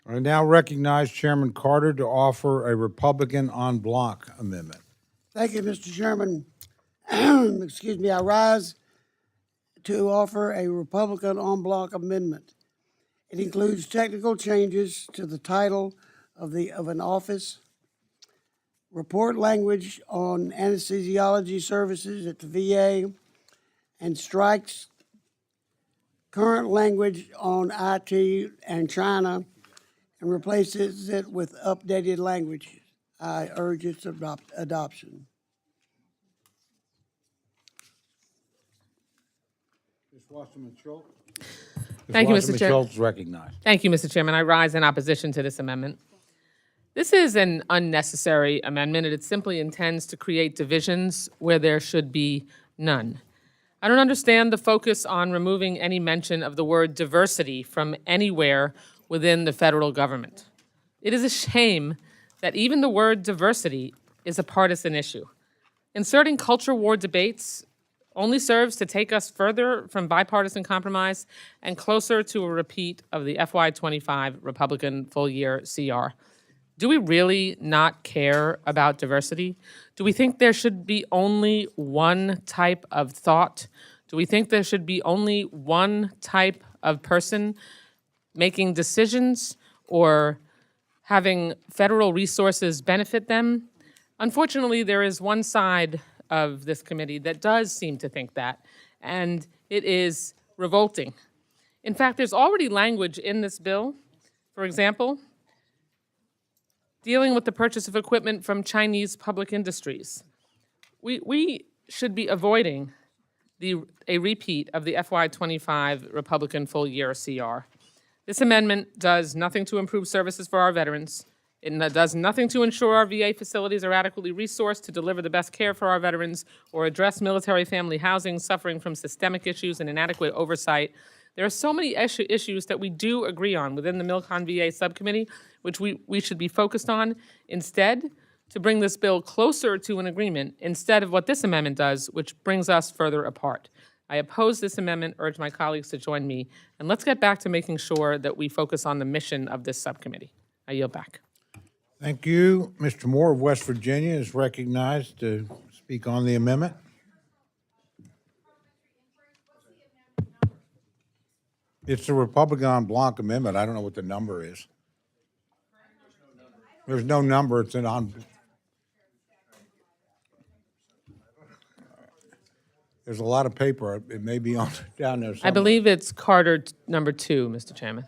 I now recognize Chairman Carter to offer a Republican en bloc amendment. Thank you, Mr. Chairman. Excuse me. I rise to offer a Republican en bloc amendment. It includes technical changes to the title of an office, report language on anesthesiology services at the VA, and strikes current language on IT and China and replaces it with updated language. I urge its adoption. Ms. Wasserman-Schultz. Thank you, Mr. Chair. Schultz recognized. Thank you, Mr. Chairman. I rise in opposition to this amendment. This is an unnecessary amendment. It simply intends to create divisions where there should be none. I don't understand the focus on removing any mention of the word diversity from anywhere within the federal government. It is a shame that even the word diversity is a partisan issue. Inserting culture war debates only serves to take us further from bipartisan compromise and closer to a repeat of the FY25 Republican full-year CR. Do we really not care about diversity? Do we think there should be only one type of thought? Do we think there should be only one type of person making decisions or having federal resources benefit them? Unfortunately, there is one side of this committee that does seem to think that, and it is revolting. In fact, there's already language in this bill, for example, dealing with the purchase of equipment from Chinese public industries. We should be avoiding a repeat of the FY25 Republican full-year CR. This amendment does nothing to improve services for our veterans. It does nothing to ensure our VA facilities are adequately resourced to deliver the best care for our veterans or address military family housing suffering from systemic issues and inadequate oversight. There are so many issues that we do agree on within the MilCon VA subcommittee, which we should be focused on. Instead, to bring this bill closer to an agreement instead of what this amendment does, which brings us further apart. I oppose this amendment, urge my colleagues to join me, and let's get back to making sure that we focus on the mission of this subcommittee. I yield back. Thank you. Mr. Moore of West Virginia is recognized to speak on the amendment. It's a Republican en bloc amendment. I don't know what the number is. There's no number, it's an on. There's a lot of paper. It may be on, down there somewhere. I believe it's Carter number 2, Mr. Chairman.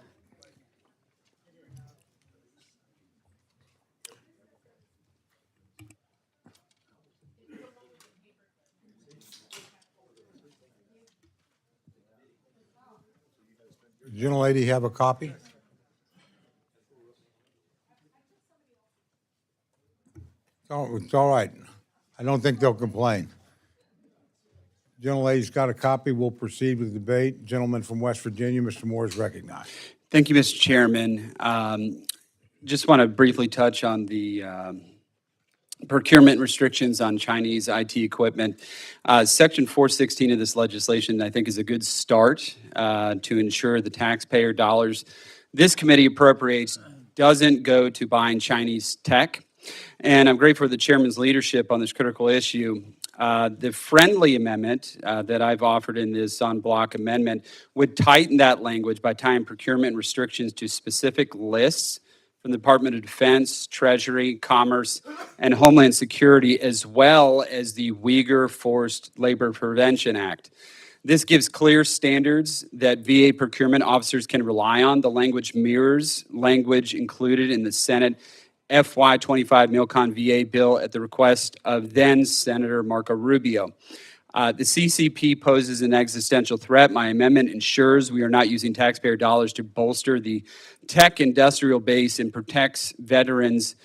Does the gentlelady have a copy? It's all right. I don't think they'll complain. Gentlelady's got a copy. We'll proceed with the debate. Gentleman from West Virginia, Mr. Moore is recognized. Thank you, Mr. Chairman. Just want to briefly touch on the procurement restrictions on Chinese IT equipment. Section 416 of this legislation, I think, is a good start to ensure the taxpayer dollars this committee appropriates doesn't go to buying Chinese tech. And I'm grateful for the chairman's leadership on this critical issue. The friendly amendment that I've offered in this en bloc amendment would tighten that language by tying procurement restrictions to specific lists from the Department of Defense, Treasury, Commerce, and Homeland Security, as well as the Uyghur Forced Labor Prevention Act. This gives clear standards that VA procurement officers can rely on. The language mirrors language included in the Senate FY25 MilCon VA bill at the request of then Senator Marco Rubio. The CCP poses an existential threat. My amendment ensures we are not using taxpayer dollars to bolster the tech industrial base and protects veterans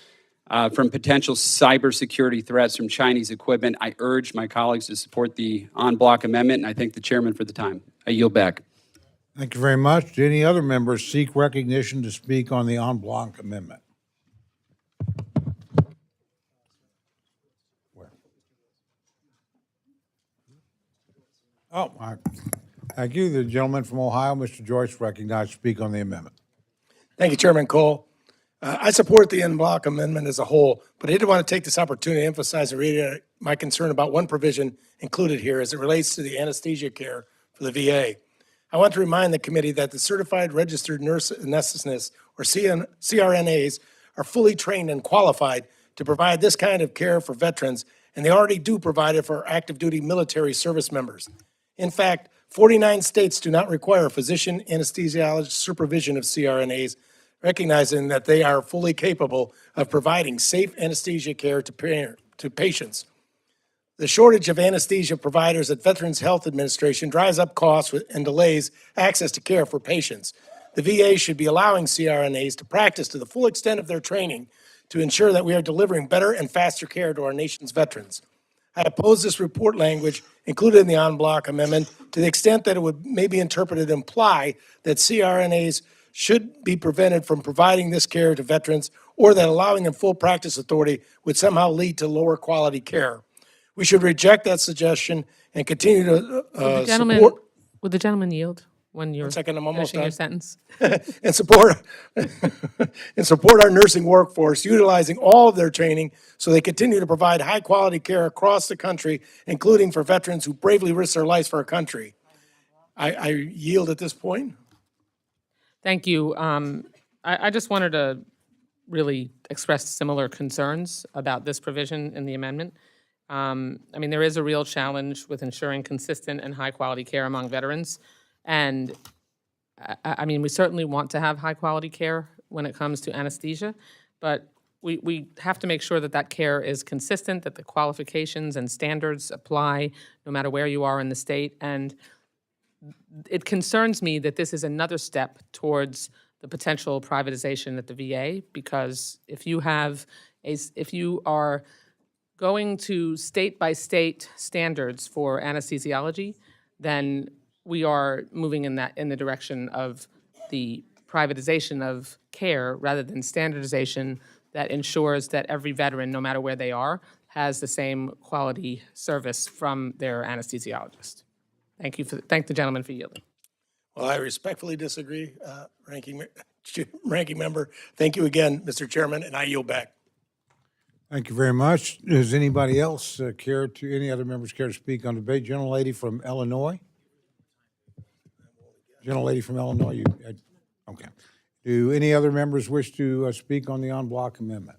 from potential cybersecurity threats from Chinese equipment. I urge my colleagues to support the en bloc amendment, and I thank the chairman for the time. I yield back. Thank you very much. Do any other members seek recognition to speak on the en bloc amendment? Oh, all right. Thank you. The gentleman from Ohio, Mr. Joyce, recognized to speak on the amendment. Thank you, Chairman Cole. I support the en bloc amendment as a whole, but I did want to take this opportunity to emphasize and reiterate my concern about one provision included here as it relates to the anesthesia care for the VA. I want to remind the committee that the Certified Registered Nurse Anesthetists, or CRNAs, are fully trained and qualified to provide this kind of care for veterans, and they already do provide it for active duty military service members. In fact, 49 states do not require physician anesthesiologist supervision of CRNAs, recognizing that they are fully capable of providing safe anesthesia care to patients. The shortage of anesthesia providers at Veterans Health Administration drives up costs and delays access to care for patients. The VA should be allowing CRNAs to practice to the full extent of their training to ensure that we are delivering better and faster care to our nation's veterans. I oppose this report language included in the en bloc amendment to the extent that it would maybe interpreted imply that CRNAs should be prevented from providing this care to veterans, or that allowing them full practice authority would somehow lead to lower quality care. We should reject that suggestion and continue to support. Would the gentleman yield when you're 1 second, I'm almost finishing your done. sentence? and support our nursing workforce, utilizing all of their training so they continue to provide high quality care across the country, including for veterans who bravely risk their lives for our country. I yield at this point. Thank you. I just wanted to really express similar concerns about this provision in the amendment. I mean, there is a real challenge with ensuring consistent and high-quality care among veterans. And I mean, we certainly want to have high-quality care when it comes to anesthesia, but we have to make sure that that care is consistent, that the qualifications and standards apply no matter where you are in the state. And it concerns me that this is another step towards the potential privatization at the VA, because if you are going to state-by-state standards for anesthesiology, then we are moving in the direction of the privatization of care rather than standardization that ensures that every veteran, no matter where they are, has the same quality service from their anesthesiologist. Thank the gentleman for yielding. Well, I respectfully disagree, ranking member. Thank you again, Mr. Chairman, and I yield back. Thank you very much. Does anybody else any other members care to speak on debate? Gentlelady from Illinois? Gentlelady from Illinois, okay. Do any other members wish to speak on the en bloc amendment?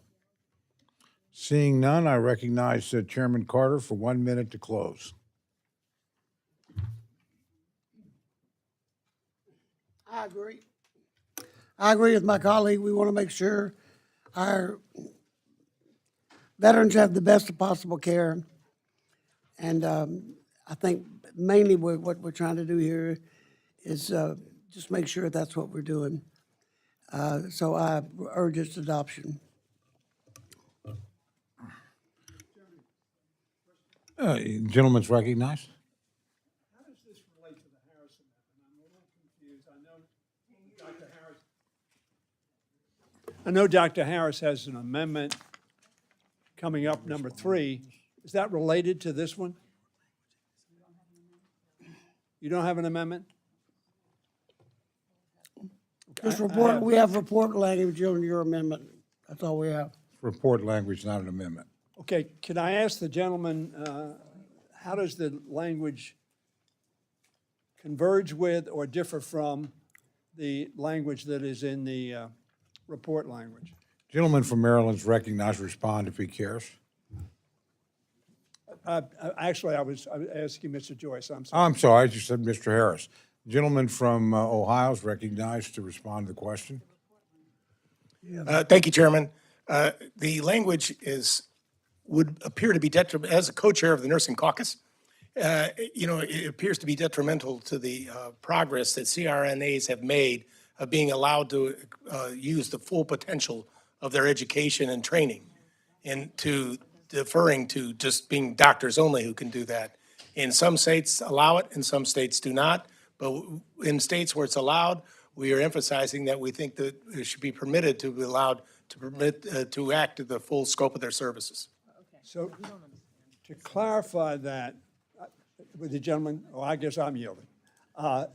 Seeing none, I recognize Chairman Carter for 1 minute to close. I agree. I agree with my colleague. We want to make sure our veterans have the best possible care. And I think mainly what we're trying to do here is just make sure that's what we're doing. So I urge its adoption. Gentleman's recognized. How does this relate to the Harris Amendment? I'm a little confused. I know Dr. Harris has an amendment coming up, number 3. Is that related to this one? You don't have an amendment? Just report, we have report language on your amendment. That's all we have. Report language, not an amendment. Okay, can I ask the gentleman, how does the language converge with or differ from the language that is in the report language? Gentleman from Maryland's recognized. Respond if he cares. Actually, I was asking Mr. Joyce, I'm Oh, sorry. I'm sorry, I just said Mr. Harris. Gentleman from Ohio is recognized to respond to the question. Thank you, Chairman. The language would appear to be detrimental, as a co-chair of the Nursing Caucus, it appears to be detrimental to the progress that CRNAs have made of being allowed to use the full potential of their education and training, and to deferring to just being doctors only who can do that. In some states allow it, and some states do not. But in states where it's allowed, we are emphasizing that we think that it should be permitted to be allowed to act to the full scope of their services. So to clarify that with the gentleman, I guess I'm yielding.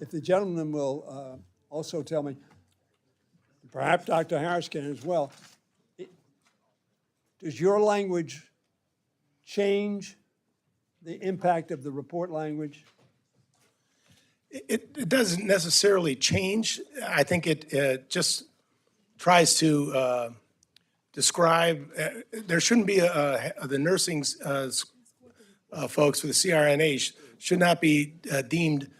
If the gentleman will also tell me, perhaps Dr. Harris can as well, does your language change the impact of the report language? It doesn't necessarily change. I think it just tries to describe, there shouldn't be the nursing folks with the CRNAs should not be deemed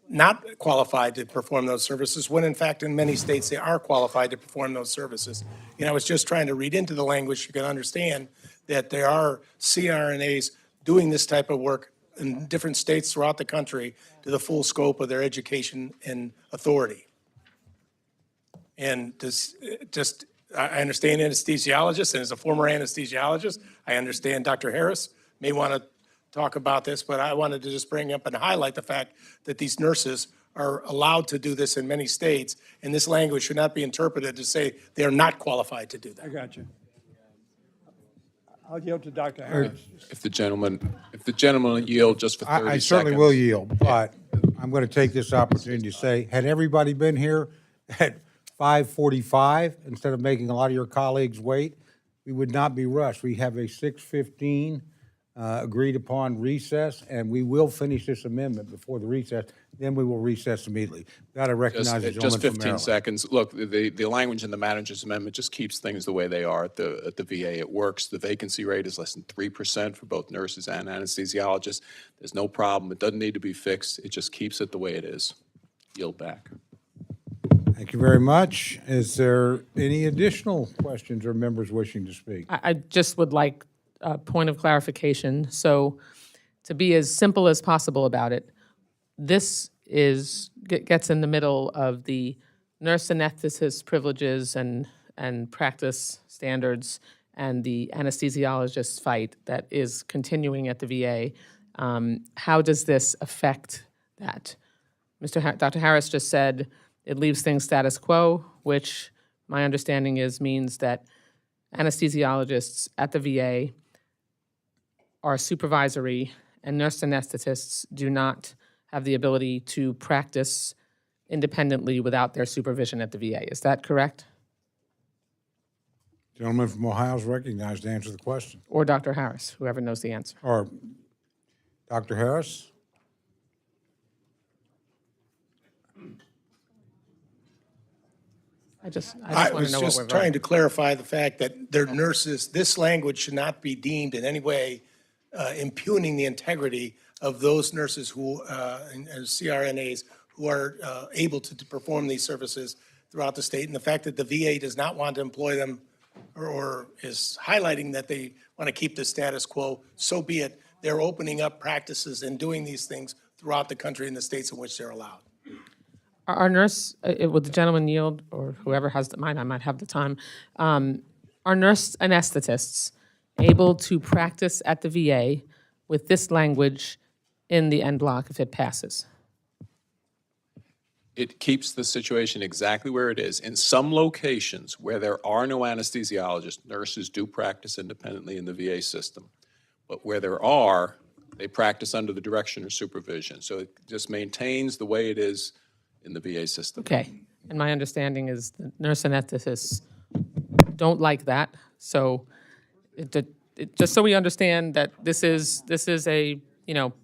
not qualified to perform those services, when in fact in many states they are qualified to perform those services. I was just trying to read into the language. You can understand that there are CRNAs doing this type of work in different states throughout the country to the full scope of their education and authority. And I understand anesthesiologists, and as a former anesthesiologist, I understand Dr. Harris may want to talk about this, but I wanted to just bring up and highlight the fact that these nurses are allowed to do this in many states, and this language should not be interpreted to say they are not qualified to do that. I got you. I'll yield to Dr. Harris. If the gentleman will yield just for 30 seconds. I certainly will yield, but I'm going to take this opportunity to say, had everybody been here at 5:45, instead of making a lot of your colleagues wait, we would not be rushed. We have a 6:15 agreed upon recess, and we will finish this amendment before the recess. Then we will recess immediately. Got to recognize the gentleman Just from 15 Maryland. seconds. Look, the language in the manager's amendment just keeps things the way they are at the VA. It works. The vacancy rate is less than 3% for both nurses and anesthesiologists. There's no problem. It doesn't need to be fixed. It just keeps it the way it is. Yield back. Thank you very much. Is there any additional questions or members wishing to speak? I just would like a point of clarification. So to be as simple as possible about it, this gets in the middle of the nurse anesthetist privileges and practice standards and the anesthesiologist fight that is continuing at the VA. How does this affect that? Dr. Harris just said it leaves things status quo, which my understanding means that anesthesiologists at the VA are supervisory and nurse anesthetists do not have the ability to practice independently without their supervision at the VA. Is that correct? Gentleman from Ohio is recognized to answer the question. Or Dr. Harris, whoever knows the answer. Or Dr. Harris? I just I want was to know what we're just voting. trying to clarify the fact that their nurses, this language should not be deemed in any way impugning the integrity of those nurses who, and CRNAs, who are able to perform these services throughout the state. And the fact that the VA does not want to employ them or is highlighting that they want to keep the status quo, so be it. They're opening up practices and doing these things throughout the country in the states in which they're allowed. Our nurse, would the gentleman yield, or whoever has the mind, I might have the time. Are nurse anesthetists able to practice at the VA with this language in the end block if it passes? It keeps the situation exactly where it is. In some locations where there are no anesthesiologists, nurses do practice independently in the VA system. But where there are, they practice under the direction or supervision. So it just maintains the way it is in the VA system. Okay, and my understanding is the nurse anesthetists don't like that, so just so we understand that this is a,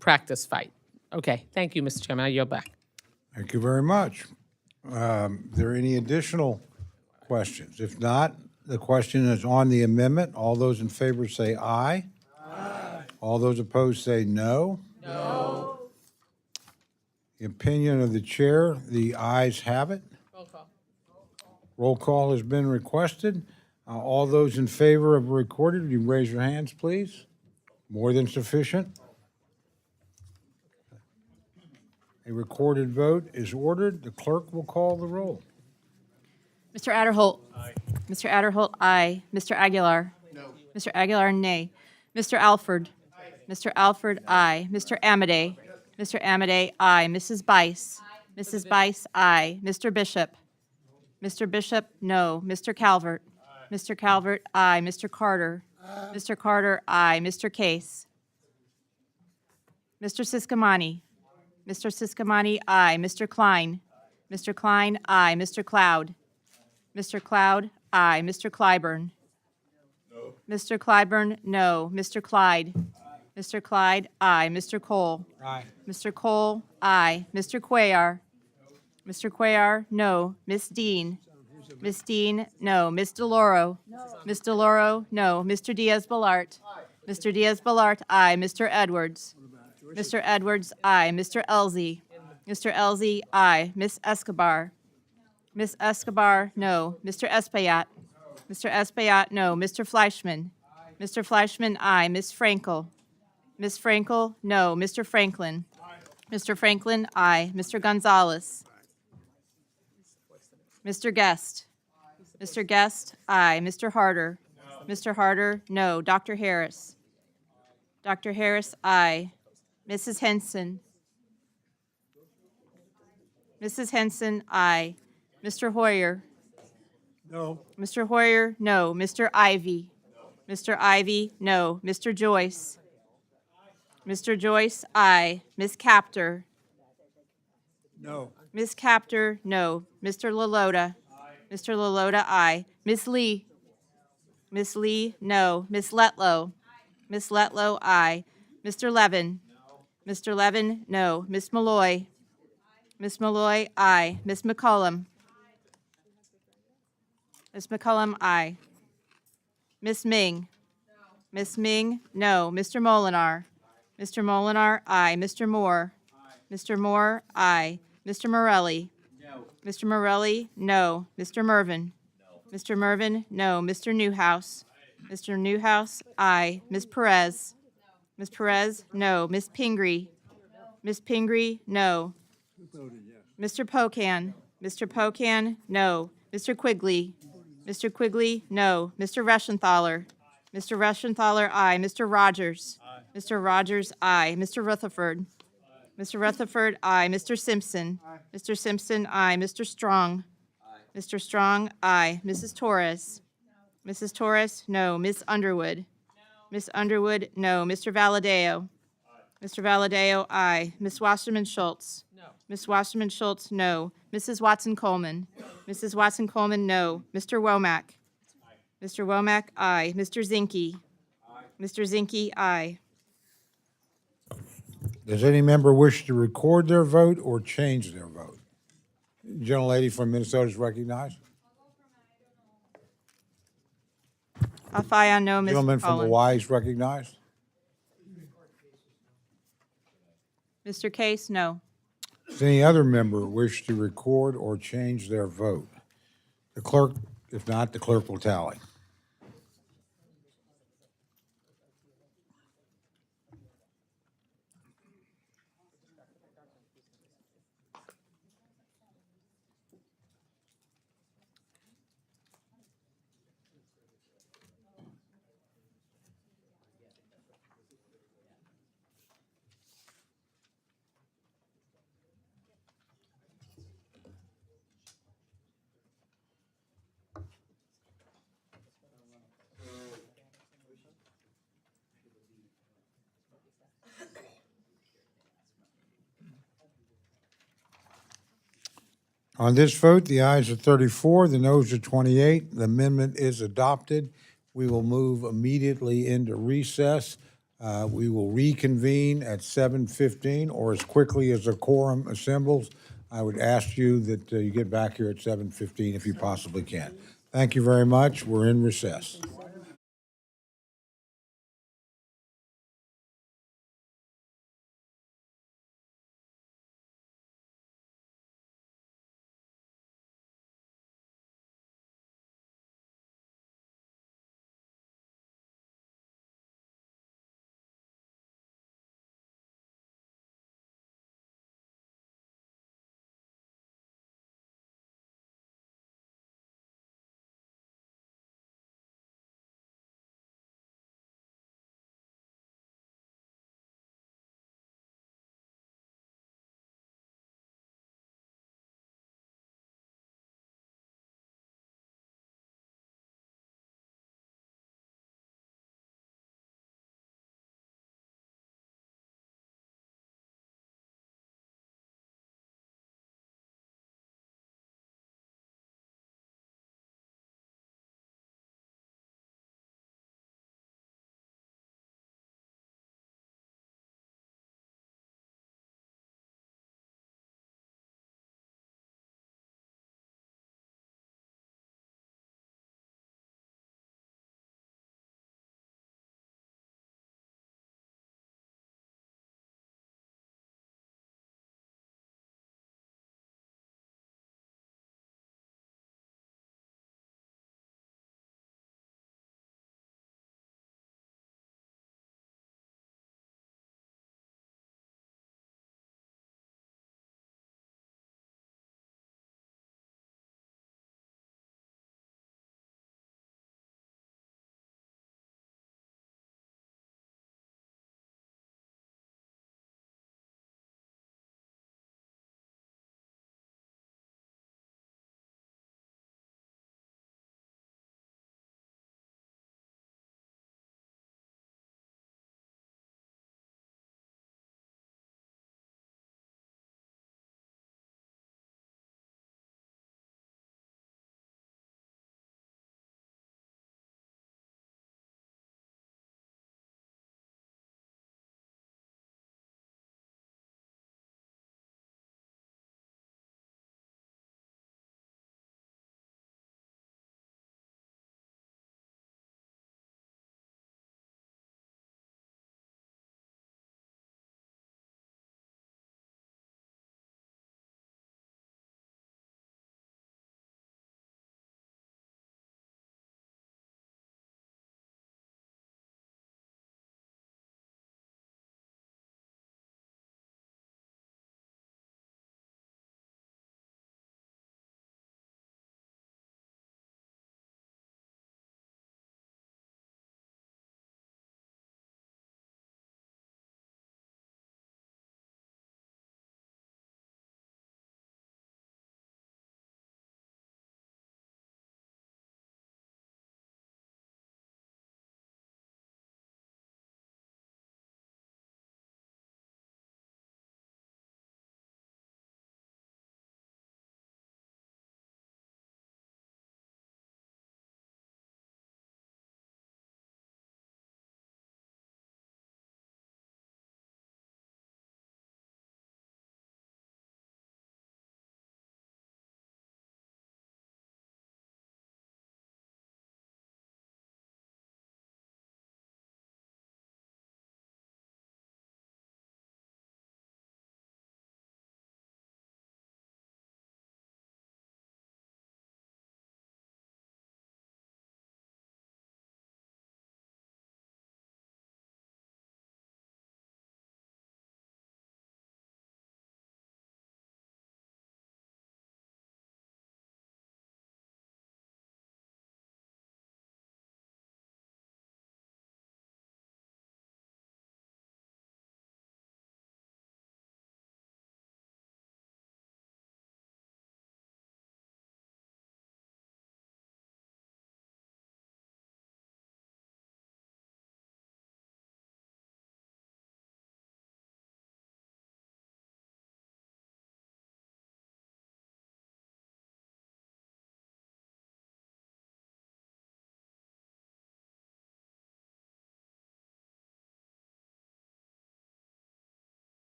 practice fight. Okay, thank you, Mr. Chairman, I yield back. Thank you very much. There any additional questions? If not, the question is on the amendment. All those in favor say aye. Aye. All those opposed say no. No. The opinion of the chair, the ayes have it. Roll call. Roll call has been requested. All those in favor of recorded, would you raise your hands, please? More than sufficient. A recorded vote is ordered. The clerk will call the roll. Mr. Adderholt. Aye. Mr. Adderholt, aye. Mr. Aguilar. No. Mr. Aguilar, nay. Mr. Alford. Aye. Mr. Alford, aye. Mr. Amadei. Mr. Amadei, aye. Mrs. Bice. Aye. Mrs. Bice, aye. Mr. Bishop. Mr. Bishop, no. Mr. Calvert. Aye. Mr. Calvert, aye. Mr. Carter. Aye. Mr. Carter, aye. Mr. Case. Mr. Siscomani. Mr. Siscomani, aye. Mr. Klein. Mr. Klein, aye. Mr. Cloud. Mr. Cloud, aye. Mr. Clyburn. No. Mr. Clyburn, no. Mr. Clyde. Aye. Mr. Clyde, aye. Mr. Cole. Aye. Mr. Cole, aye. Mr. Cuellar. No. Mr. Cuellar, no. Miss Dean. Miss Dean, no. Miss DeLauro. No. Miss DeLauro, no. Mr. Diaz-Balart. Aye. Mr. Diaz-Balart, aye. Mr. Edwards. Mr. Edwards, aye. Mr. Elzey. Mr. Elzey, aye. Miss Escobar. Miss Escobar, no. Mr. Espaillat. Mr. Espaillat, no. Mr. Fleischman. Mr. Fleischman, aye. Miss Frankel. Miss Frankel, no. Mr. Franklin. Mr. Franklin, aye. Mr. Gonzalez. Mr. Guest. Mr. Guest, aye. Mr. Harder. Mr. Harder, no. Dr. Harris. Dr. Harris, aye. Mrs. Henson. Mrs. Henson, aye. Mr. Hoyer. No. Mr. Hoyer, no. Mr. Ivy. No. Mr. Ivy, no. Mr. Joyce. Mr. Joyce, aye. Miss Captor. No. Miss Captor, no. Mr. Lalota. Aye. Mr. Lalota, aye. Miss Lee. Miss Lee, no. Miss Letlow. Miss Letlow, aye. Mr. Levin. No. Mr. Levin, no. Miss Malloy. Miss Malloy, aye. Miss McCollum. Miss McCollum, aye. Miss Ming. Miss Ming, no. Mr. Molinar. Mr. Molinar, aye. Mr. Moore. Mr. Moore, aye. Mr. Morelli. No. Mr. Morelli, no. Mr. Mervin. No. Mr. Mervin, no. Mr. Newhouse. Aye. Mr. Newhouse, aye. Miss Perez. No. Miss Perez, no. Miss Pingree. No. Miss Pingree, no. Mr. Pocan. Mr. Pocan, no. Mr. Quigley. Mr. Quigley, no. Mr. Reschenthaler. Mr. Reschenthaler, aye. Mr. Rogers. Aye. Mr. Rogers, aye. Mr. Rutherford. Aye. Mr. Rutherford, aye. Mr. Simpson. Aye. Mr. Simpson, aye. Mr. Strong. Aye. Mr. Strong, aye. Mrs. Torres. No. Mrs. Torres, no. Miss Underwood. No. Miss Underwood, no. Mr. Valadeo. Aye. Mr. Valadeo, aye. Miss Wasserman Schultz. No. Miss Wasserman Schultz, no. Mrs. Watson Coleman. No. Mrs. Watson Coleman, no. Mr. Womack. Aye. Mr. Womack, aye. Mr. Zinke. Aye. Mr. Zinke, aye. Does any member wish to record their vote or change their vote? Gentlelady from Minnesota is recognized. FI no, Mr. Gentleman from Cullen. Hawaii is recognized. Mr. Case, no. Does any other member wish to record or change their vote? The clerk, if not, the clerk will tally. On this vote, the ayes are 34, the noes are 28. The amendment is adopted. We will move immediately into recess. We will reconvene at 7:15 or as quickly as a quorum assembles. I would ask you that you get back here at 7:15 if you possibly can. Thank you very much. We're in recess.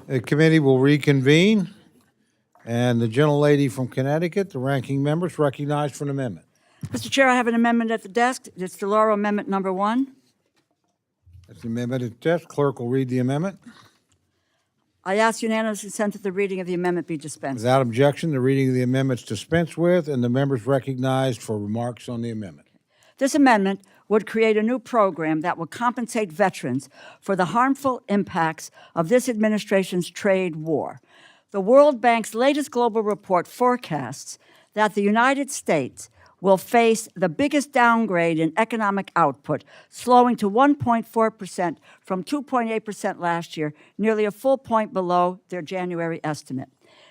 The committee will reconvene, and the gentlelady from Connecticut, the ranking member, is recognized for an amendment. Mr. Chair, I have an amendment at the desk. It's DeLauro Amendment Number 1. That's the amendment at the desk. Clerk will read the amendment. I ask unanimous consent that the reading of the amendment be dispensed. Without objection, the reading of the amendment is dispensed with, and the members recognized for remarks on the amendment. This amendment would create a new program that will compensate veterans for the harmful impacts of this administration's trade war. The World Bank's latest global report forecasts that the United States will face the biggest downgrade in economic output, slowing to 1.4% from 2.8% last year, nearly a full point below their January estimate.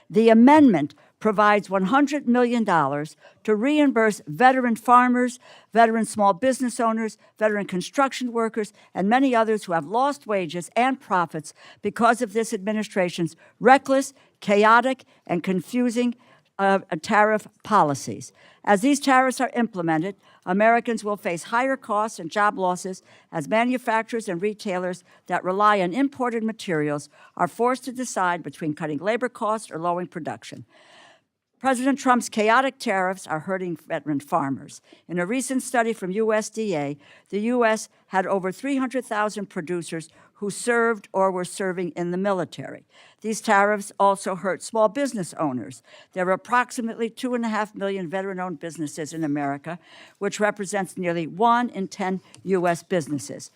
The amendment provides $100 million to reimburse veteran farmers, veteran small business owners, veteran construction workers, and many others who have lost wages and profits because of this administration's reckless, chaotic, and confusing tariff policies. As these tariffs are implemented, Americans will face higher costs and job losses as manufacturers and retailers that rely on imported materials are forced to decide between cutting labor costs or lowering production. President Trump's chaotic tariffs are hurting veteran farmers. In a recent study from USDA, the U.S. had over 300,000 producers who served or were serving in the military. These tariffs also hurt small business owners. There are approximately 2.5 million veteran-owned businesses in America, which represents nearly 1 in 10 U.S. businesses.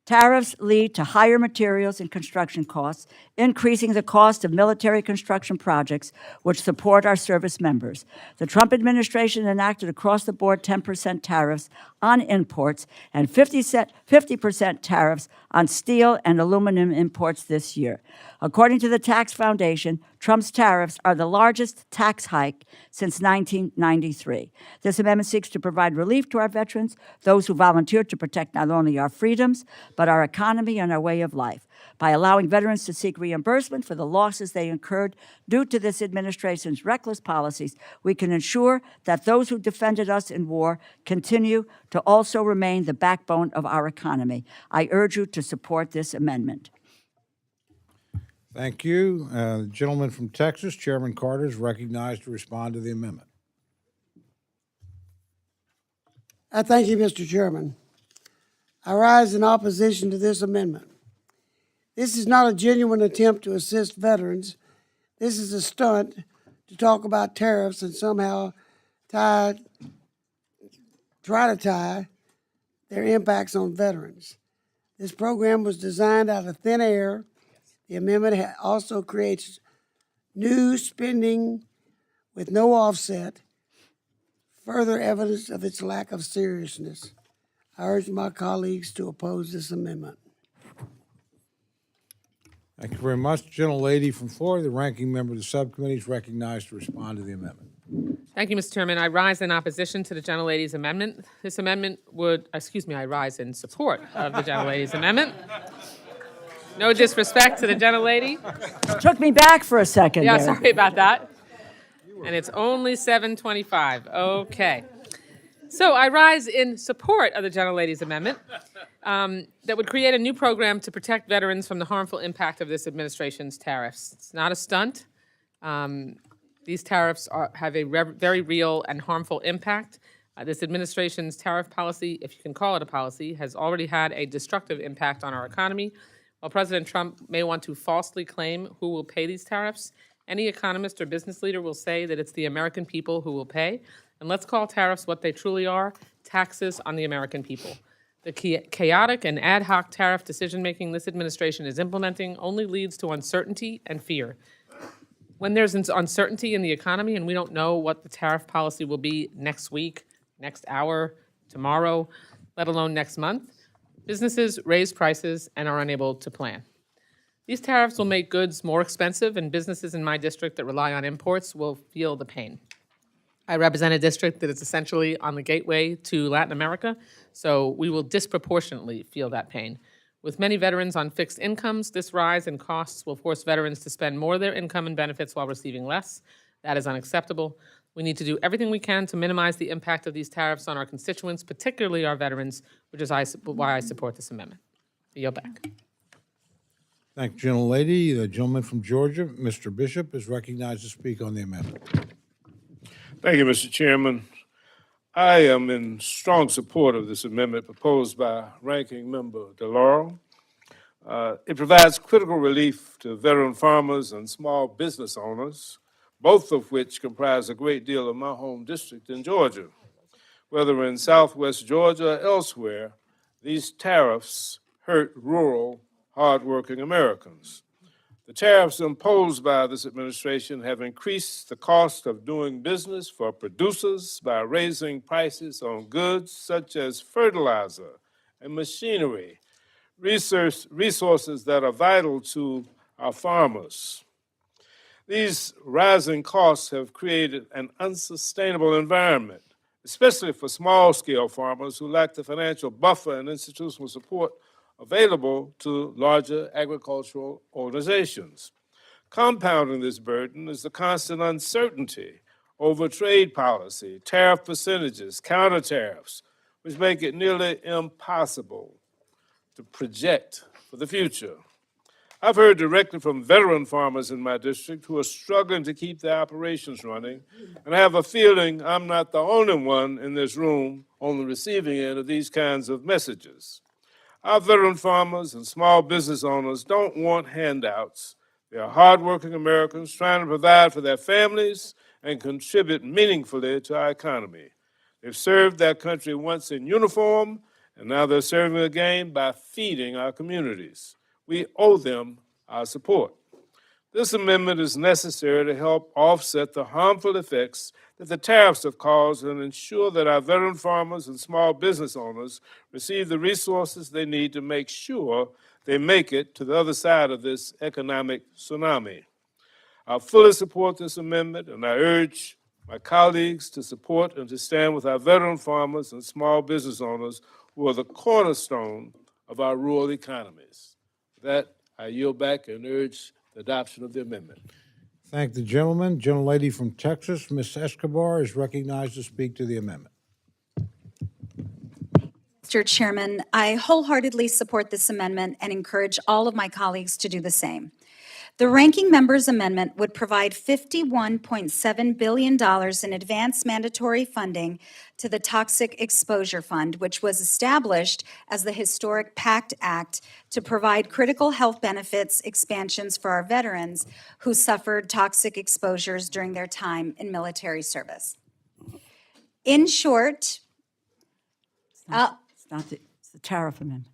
Tariffs lead to higher materials and construction costs, increasing the cost of military construction projects, which support our service members. The Trump administration enacted across-the-board 10% tariffs on imports and 50% tariffs on steel and aluminum imports this year. According to the Tax Foundation, Trump's tariffs are the largest tax hike since 1993. This amendment seeks to provide relief to our veterans, those who volunteered to protect not only our freedoms, but our economy and our way of life. By allowing veterans to seek reimbursement for the losses they incurred due to this administration's reckless policies, we can ensure that those who defended us in war continue to also remain the backbone of our economy. I urge you to support this amendment. Thank you. The gentleman from Texas, Chairman Carter, is recognized to respond to the amendment. I thank you, Mr. Chairman. I rise in opposition to this amendment. This is not a genuine attempt to assist veterans. This is a stunt to talk about tariffs and somehow try to tie their impacts on veterans. This program was designed out of thin air. The amendment also creates new spending with no offset, further evidence of its lack of seriousness. I urge my colleagues to oppose this amendment. Thank you very much. Gentlelady from Florida, the ranking member of the subcommittee, is recognized to respond to the amendment. Thank you, Mr. Chairman. I rise in opposition to the gentlelady's amendment. This amendment would, I rise in support of the gentlelady's amendment. No disrespect to the gentlelady. Took me back for a second. Yeah, there. sorry about that. And it's only 7:25. Okay. So I rise in support of the gentlelady's amendment that would create a new program to protect veterans from the harmful impact of this administration's tariffs. It's not a stunt. These tariffs have a very real and harmful impact. This administration's tariff policy, if you can call it a policy, has already had a destructive impact on our economy. While President Trump may want to falsely claim who will pay these tariffs, any economist or business leader will say that it's the American people who will pay. And let's call tariffs what they truly are, taxes on the American people. The chaotic and ad hoc tariff decision-making this administration is implementing only leads to uncertainty and fear. When there's uncertainty in the economy and we don't know what the tariff policy will be next week, next hour, tomorrow, let alone next month, businesses raise prices and are unable to plan. These tariffs will make goods more expensive, and businesses in my district that rely on imports will feel the pain. I represent a district that is essentially on the gateway to Latin America, so we will disproportionately feel that pain. With many veterans on fixed incomes, this rise in costs will force veterans to spend more of their income and benefits while receiving less. That is unacceptable. We need to do everything we can to minimize the impact of these tariffs on our constituents, particularly our veterans, which is why I support this amendment. I yield back. Thank you, gentlelady. The gentleman from Georgia, Mr. Bishop, is recognized to speak on the amendment. Thank you, Mr. Chairman. I am in strong support of this amendment proposed by Ranking Member DeLauro. It provides critical relief to veteran farmers and small business owners, both of which comprise a great deal of my home district in Georgia. Whether in southwest Georgia or elsewhere, these tariffs hurt rural, hardworking Americans. The tariffs imposed by this administration have increased the cost of doing business for producers by raising prices on goods such as fertilizer and machinery, resources that are vital to our farmers. These rising costs have created an unsustainable environment, especially for small-scale farmers who lack the financial buffer and institutional support available to larger agricultural organizations. Compounding this burden is the constant uncertainty over trade policy, tariff percentages, counter tariffs, which make it nearly impossible to project for the future. I've heard directly from veteran farmers in my district who are struggling to keep their operations running, and I have a feeling I'm not the only one in this room on the receiving end of these kinds of messages. Our veteran farmers and small business owners don't want handouts. They are hardworking Americans trying to provide for their families and contribute meaningfully to our economy. They've served their country once in uniform, and now they're serving again by feeding our communities. We owe them our support. This amendment is necessary to help offset the harmful effects that the tariffs have caused and ensure that our veteran farmers and small business owners receive the resources they need to make sure they make it to the other side of this economic tsunami. I fully support this amendment, and I urge my colleagues to support and to stand with our veteran farmers and small business owners who are the cornerstone of our rural economies. With that, I yield back and urge the adoption of the amendment. Thank the gentleman. Gentlelady from Texas, Ms. Escobar, is recognized to speak to the amendment. Mr. Chairman, I wholeheartedly support this amendment and encourage all of my colleagues to do the same. The ranking member's amendment would provide $51.7 billion in advance mandatory funding to the Toxic Exposure Fund, which was established as the historic PACT Act to provide critical health benefits expansions for our veterans who suffered toxic exposures during their time in military service. In short, It's the tariff amendment.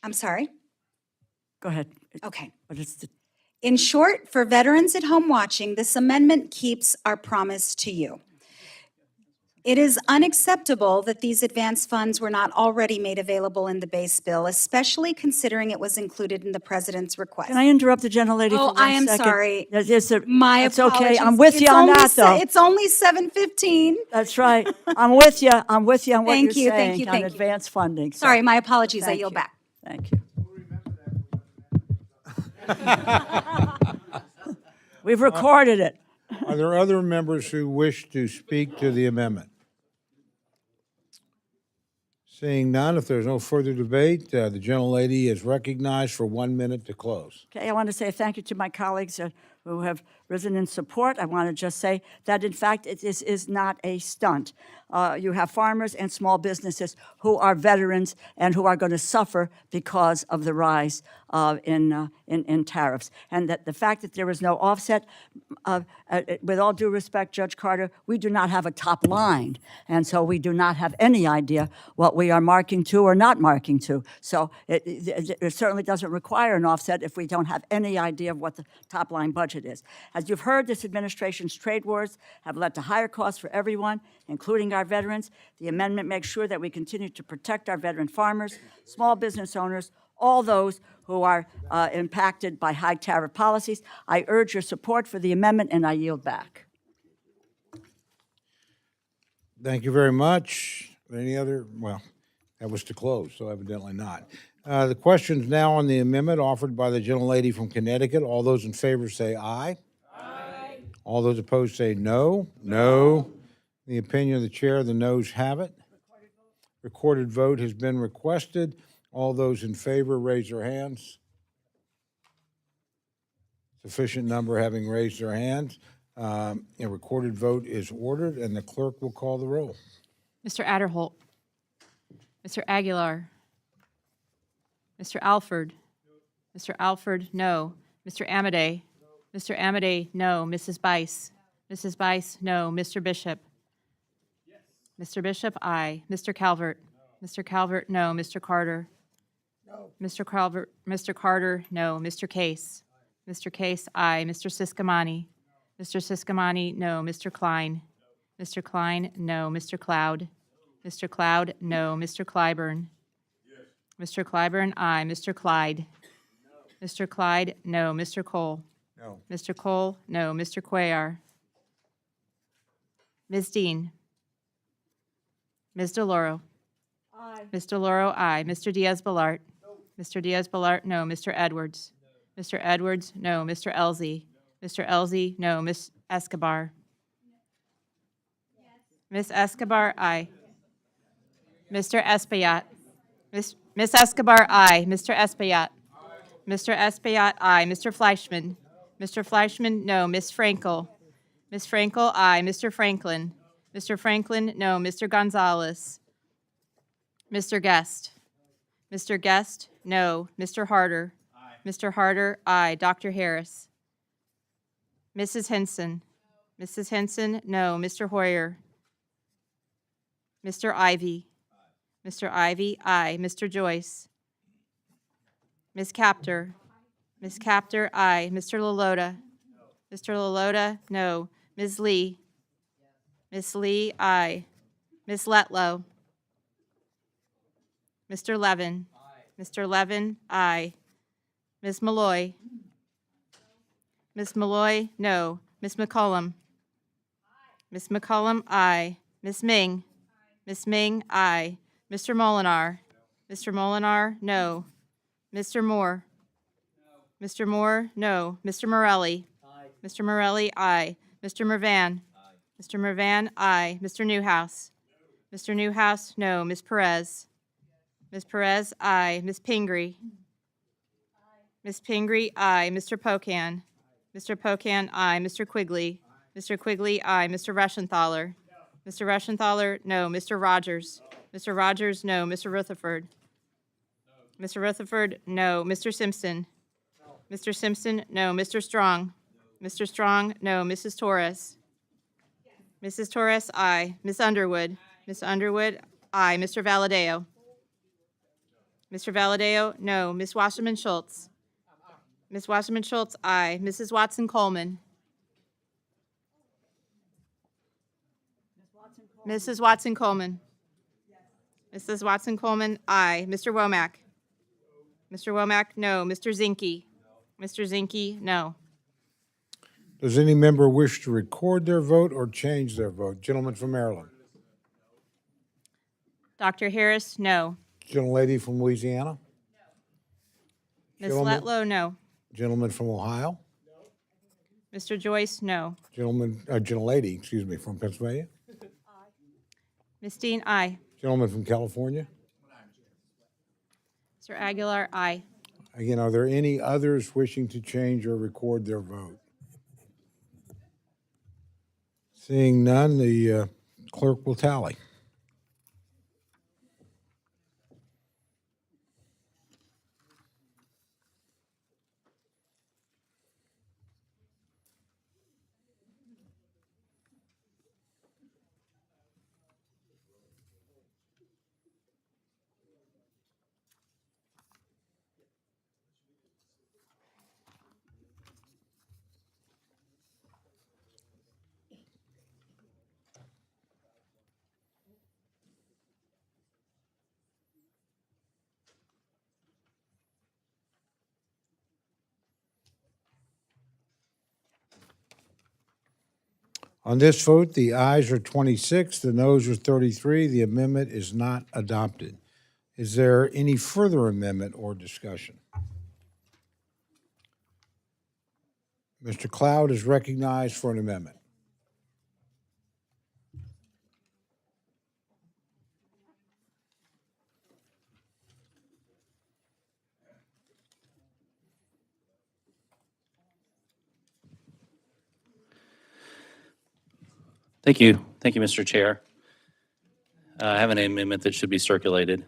I'm sorry? Go ahead. Okay. But it's the In short, for veterans at home watching, this amendment keeps our promise to you. It is unacceptable that these advance funds were not already made available in the base bill, especially considering it was included in the president's request. Can I interrupt the gentlelady for 1 second? I am sorry. My It's okay. I'm with you on that, though. It's only 7:15. That's right. I'm with you. I'm with you on what Thank you're you, saying thank you, on thank you. advance funding. So, Sorry, my apologies. I thank yield you. back. Thank you. We've recorded it. Are there other members who wish to speak to the amendment? Seeing none, if there's no further debate, the gentlelady is recognized for 1 minute to close. Okay, I want to say thank you to my colleagues who have risen in support. I want to just say that, in fact, this is not a stunt. You have farmers and small businesses who are veterans and who are going to suffer because of the rise in tariffs. And that the fact that there is no offset, with all due respect, Judge Carter, we do not have a top line. And so we do not have any idea what we are marking to or not marking to. So it certainly doesn't require an offset if we don't have any idea of what the top line budget is. As you've heard, this administration's trade wars have led to higher costs for everyone, including our veterans. The amendment makes sure that we continue to protect our veteran farmers, small business owners, all those who are impacted by high tariff policies. I urge your support for the amendment, and I yield back. Thank you very much. Any other? Well, that was to close, so evidently not. The question's now on the amendment offered by the gentlelady from Connecticut. All those in favor say aye. Aye. All those opposed say no. No. The opinion of the chair, the noes have it. Recorded vote has been requested. All those in favor, raise their hands. Sufficient number having raised their hands. A recorded vote is ordered, and the clerk will call the roll. Mr. Adderholt. Mr. Aguilar. Mr. Alford. Mr. Alford, no. Mr. Amadei. Mr. Amadei, no. Mrs. Bice. Mrs. Bice, no. Mr. Bishop. Mr. Bishop, aye. Mr. Calvert. Mr. Calvert, no. Mr. Carter. Mr. Calvert, Mr. Carter, no. Mr. Case. Mr. Case, aye. Mr. Siscomani. Mr. Siscomani, no. Mr. Klein. Mr. Klein, no. Mr. Cloud. Mr. Cloud, no. Mr. Clyburn. Mr. Clyburn, aye. Mr. Clyde. Mr. Clyde, no. Mr. Cole. No. Mr. Cole, no. Mr. Cuellar. Ms. Dean. Ms. DeLauro. Aye. Ms. DeLauro, aye. Mr. Diaz-Balart. Mr. Diaz-Balart, no. Mr. Edwards. Mr. Edwards, no. Mr. Elzey. Mr. Elzey, no. Ms. Escobar. Ms. Escobar, aye. Mr. Espaillat. Ms. Escobar, aye. Mr. Espaillat. Mr. Espaillat, aye. Mr. Fleischman. Mr. Fleischman, no. Ms. Frankel. Ms. Frankel, aye. Mr. Franklin. Mr. Franklin, no. Mr. Gonzalez. Mr. Guest. Mr. Guest, no. Mr. Harder. Mr. Harder, aye. Dr. Harris. Mrs. Henson. Mrs. Henson, no. Mr. Hoyer. Mr. Ivy. Mr. Ivy, aye. Mr. Joyce. Ms. Captor. Ms. Captor, aye. Mr. Lalota. Mr. Lalota, no. Ms. Lee. Ms. Lee, aye. Ms. Letlow. Mr. Levin. Mr. Levin, aye. Ms. Malloy. Ms. Malloy, no. Ms. McCollum. Ms. McCollum, aye. Ms. Ming. Ms. Ming, aye. Mr. Molinar. Mr. Molinar, no. Mr. Moore. Mr. Moore, no. Mr. Morelli. Mr. Morelli, aye. Mr. Mervan. Mr. Mervan, aye. Mr. Newhouse. Mr. Newhouse, no. Ms. Perez. Ms. Perez, aye. Ms. Pingree. Ms. Pingree, aye. Mr. Pocan. Mr. Pocan, aye. Mr. Quigley. Mr. Quigley, aye. Mr. Rushenthaler. Mr. Rushenthaler, no. Mr. Rogers. Mr. Rogers, no. Mr. Rutherford. Mr. Rutherford, no. Mr. Simpson. Mr. Simpson, no. Mr. Strong. Mr. Strong, no. Mrs. Torres. Mrs. Torres, aye. Ms. Underwood. Ms. Underwood, aye. Mr. Valadeo. Mr. Valadeo, no. Ms. Wasserman Schultz. Ms. Wasserman Schultz, aye. Mrs. Watson Coleman. Mrs. Watson Coleman. Mrs. Watson Coleman, aye. Mr. Womack. Mr. Womack, no. Mr. Zinke. Mr. Zinke, no. Does any member wish to record their vote or change their vote? Gentleman from Maryland. Dr. Harris, no. Gentlelady from Louisiana. Ms. Gentleman- Letlow, no. Gentleman from Ohio. Mr. Joyce, no. Gentlelady, excuse me, from Pennsylvania. Ms. Dean, aye. Gentleman from California. Mr. Aguilar, aye. Again, are there any others wishing to change or record their vote? Seeing none, the clerk will tally. On this vote, the ayes are 26, the noes are 33. The amendment is not adopted. Is there any further amendment or discussion? Mr. Cloud is recognized for an amendment. Thank you. Thank you, Mr. Chair. I have an amendment that should be circulated.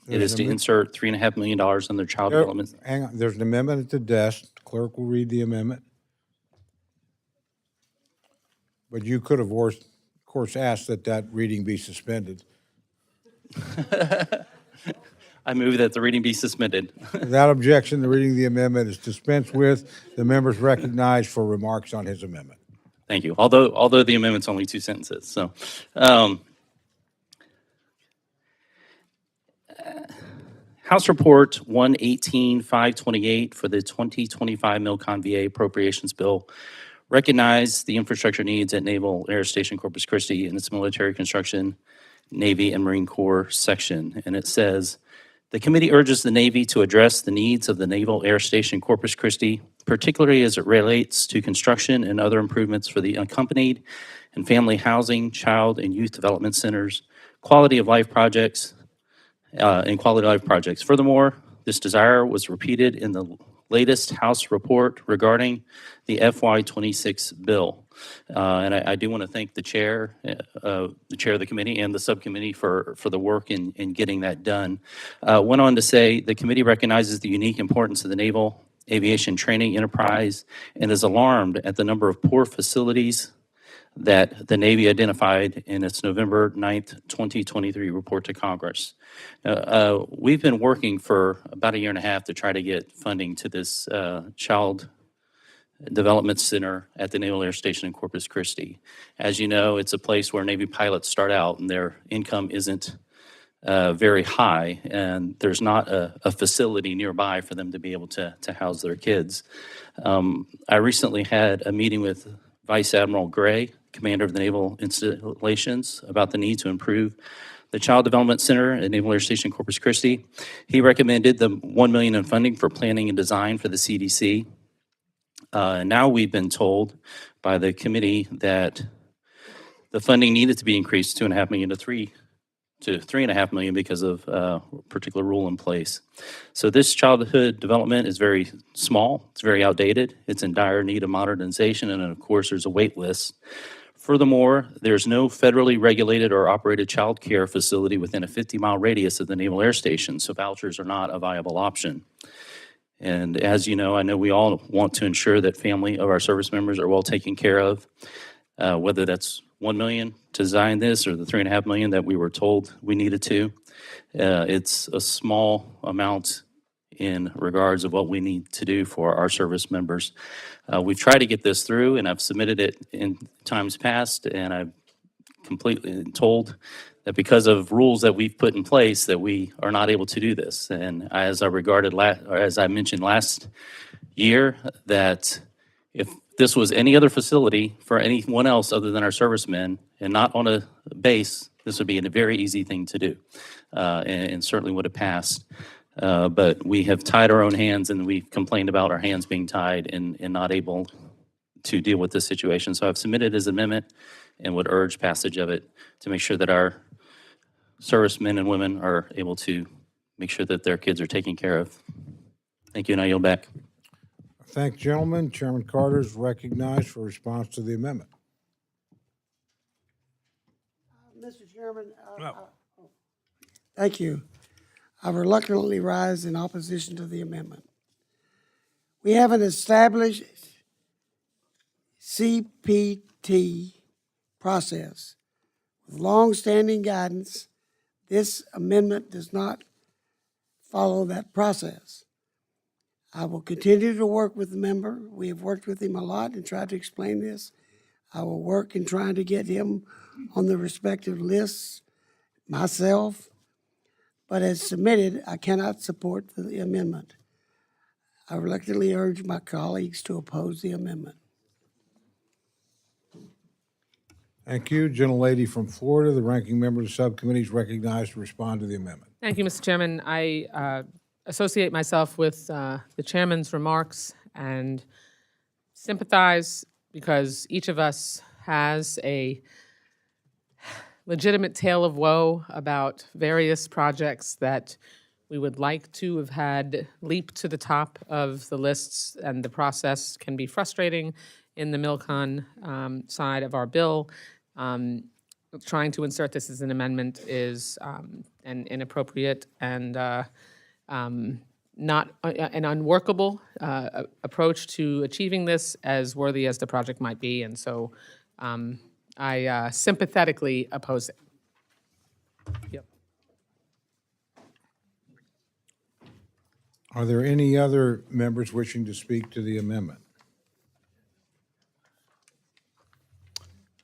It is to insert $3.5 million in their child development. Hang on, there's an amendment at the desk. The clerk will read the amendment. But you could have, of course, asked that that reading be suspended. I move that the reading be suspended. Without objection, the reading of the amendment is dispensed with. The members recognized for remarks on his amendment. Thank you. Although the amendment's only 2 sentences. So, House Report 118-528 for the 2025 MilCon VA Appropriations Bill recognized the infrastructure needs at Naval Air Station Corpus Christi in its military construction, Navy, and Marine Corps section. And it says, the committee urges the Navy to address the needs of the Naval Air Station Corpus Christi, particularly as it relates to construction and other improvements for the unaccompanied and family housing, child and youth development centers, quality of life projects, and quality of life projects. Furthermore, this desire was repeated in the latest House report regarding the FY26 bill. And I do want to thank the chair of the committee and the subcommittee for the work in getting that done. Went on to say the committee recognizes the unique importance of the naval aviation training enterprise and is alarmed at the number of poor facilities that the Navy identified in its November 9th, 2023 report to Congress. We've been working for about a year and a half to try to get funding to this child development center at the Naval Air Station in Corpus Christi. As you know, it's a place where Navy pilots start out and their income isn't very high, and there's not a facility nearby for them to be able to house their kids. I recently had a meeting with Vice Admiral Gray, commander of the Naval Installations, about the need to improve the Child Development Center at Naval Air Station Corpus Christi. He recommended the $1 million in funding for planning and design for the CDC. Now we've been told by the committee that the funding needed to be increased $2.5 million to $3.5 million because of a particular rule in place. So this childhood development is very small, it's very outdated, it's in dire need of modernization, and then of course there's a wait list. Furthermore, there's no federally regulated or operated child care facility within a 50-mile radius of the Naval Air Station, so vouchers are not a viable option. And as you know, I know we all want to ensure that family of our service members are well taken care of, whether that's $1 million to design this or the $3.5 million that we were told we needed to. It's a small amount in regards of what we need to do for our service members. We've tried to get this through, and I've submitted it in times past, and I've completely told that because of rules that we've put in place that we are not able to do this. And as I mentioned last year, that if this was any other facility for anyone else other than our servicemen and not on a base, this would be a very easy thing to do, and certainly would have passed. But we have tied our own hands, and we've complained about our hands being tied and not able to deal with this situation. So I've submitted as an amendment and would urge passage of it to make sure that our servicemen and women are able to make sure that their kids are taken care of. Thank you, and I yield back. Thank gentlemen. Chairman Carter is recognized for response to the amendment. Mr. Chairman, thank you. I reluctantly rise in opposition to the amendment. We have an established CPT process with long-standing guidance. This amendment does not follow that process. I will continue to work with the member. We have worked with him a lot and tried to explain this. I will work in trying to get him on the respective lists myself, but as submitted, I cannot support the amendment. I reluctantly urge my colleagues to oppose the amendment. Thank you. Gentlelady from Florida, the ranking member of the subcommittee, is recognized to respond to the amendment. Thank you, Mr. Chairman. I associate myself with the chairman's remarks and sympathize because each of us has a legitimate tale of woe about various projects that we would like to have had leap to the top of the lists, and the process can be frustrating in the MilCon side of our bill. Trying to insert this as an amendment is an inappropriate and not an unworkable approach to achieving this, as worthy as the project might be. And so I sympathetically oppose it. Yep. Are there any other members wishing to speak to the amendment?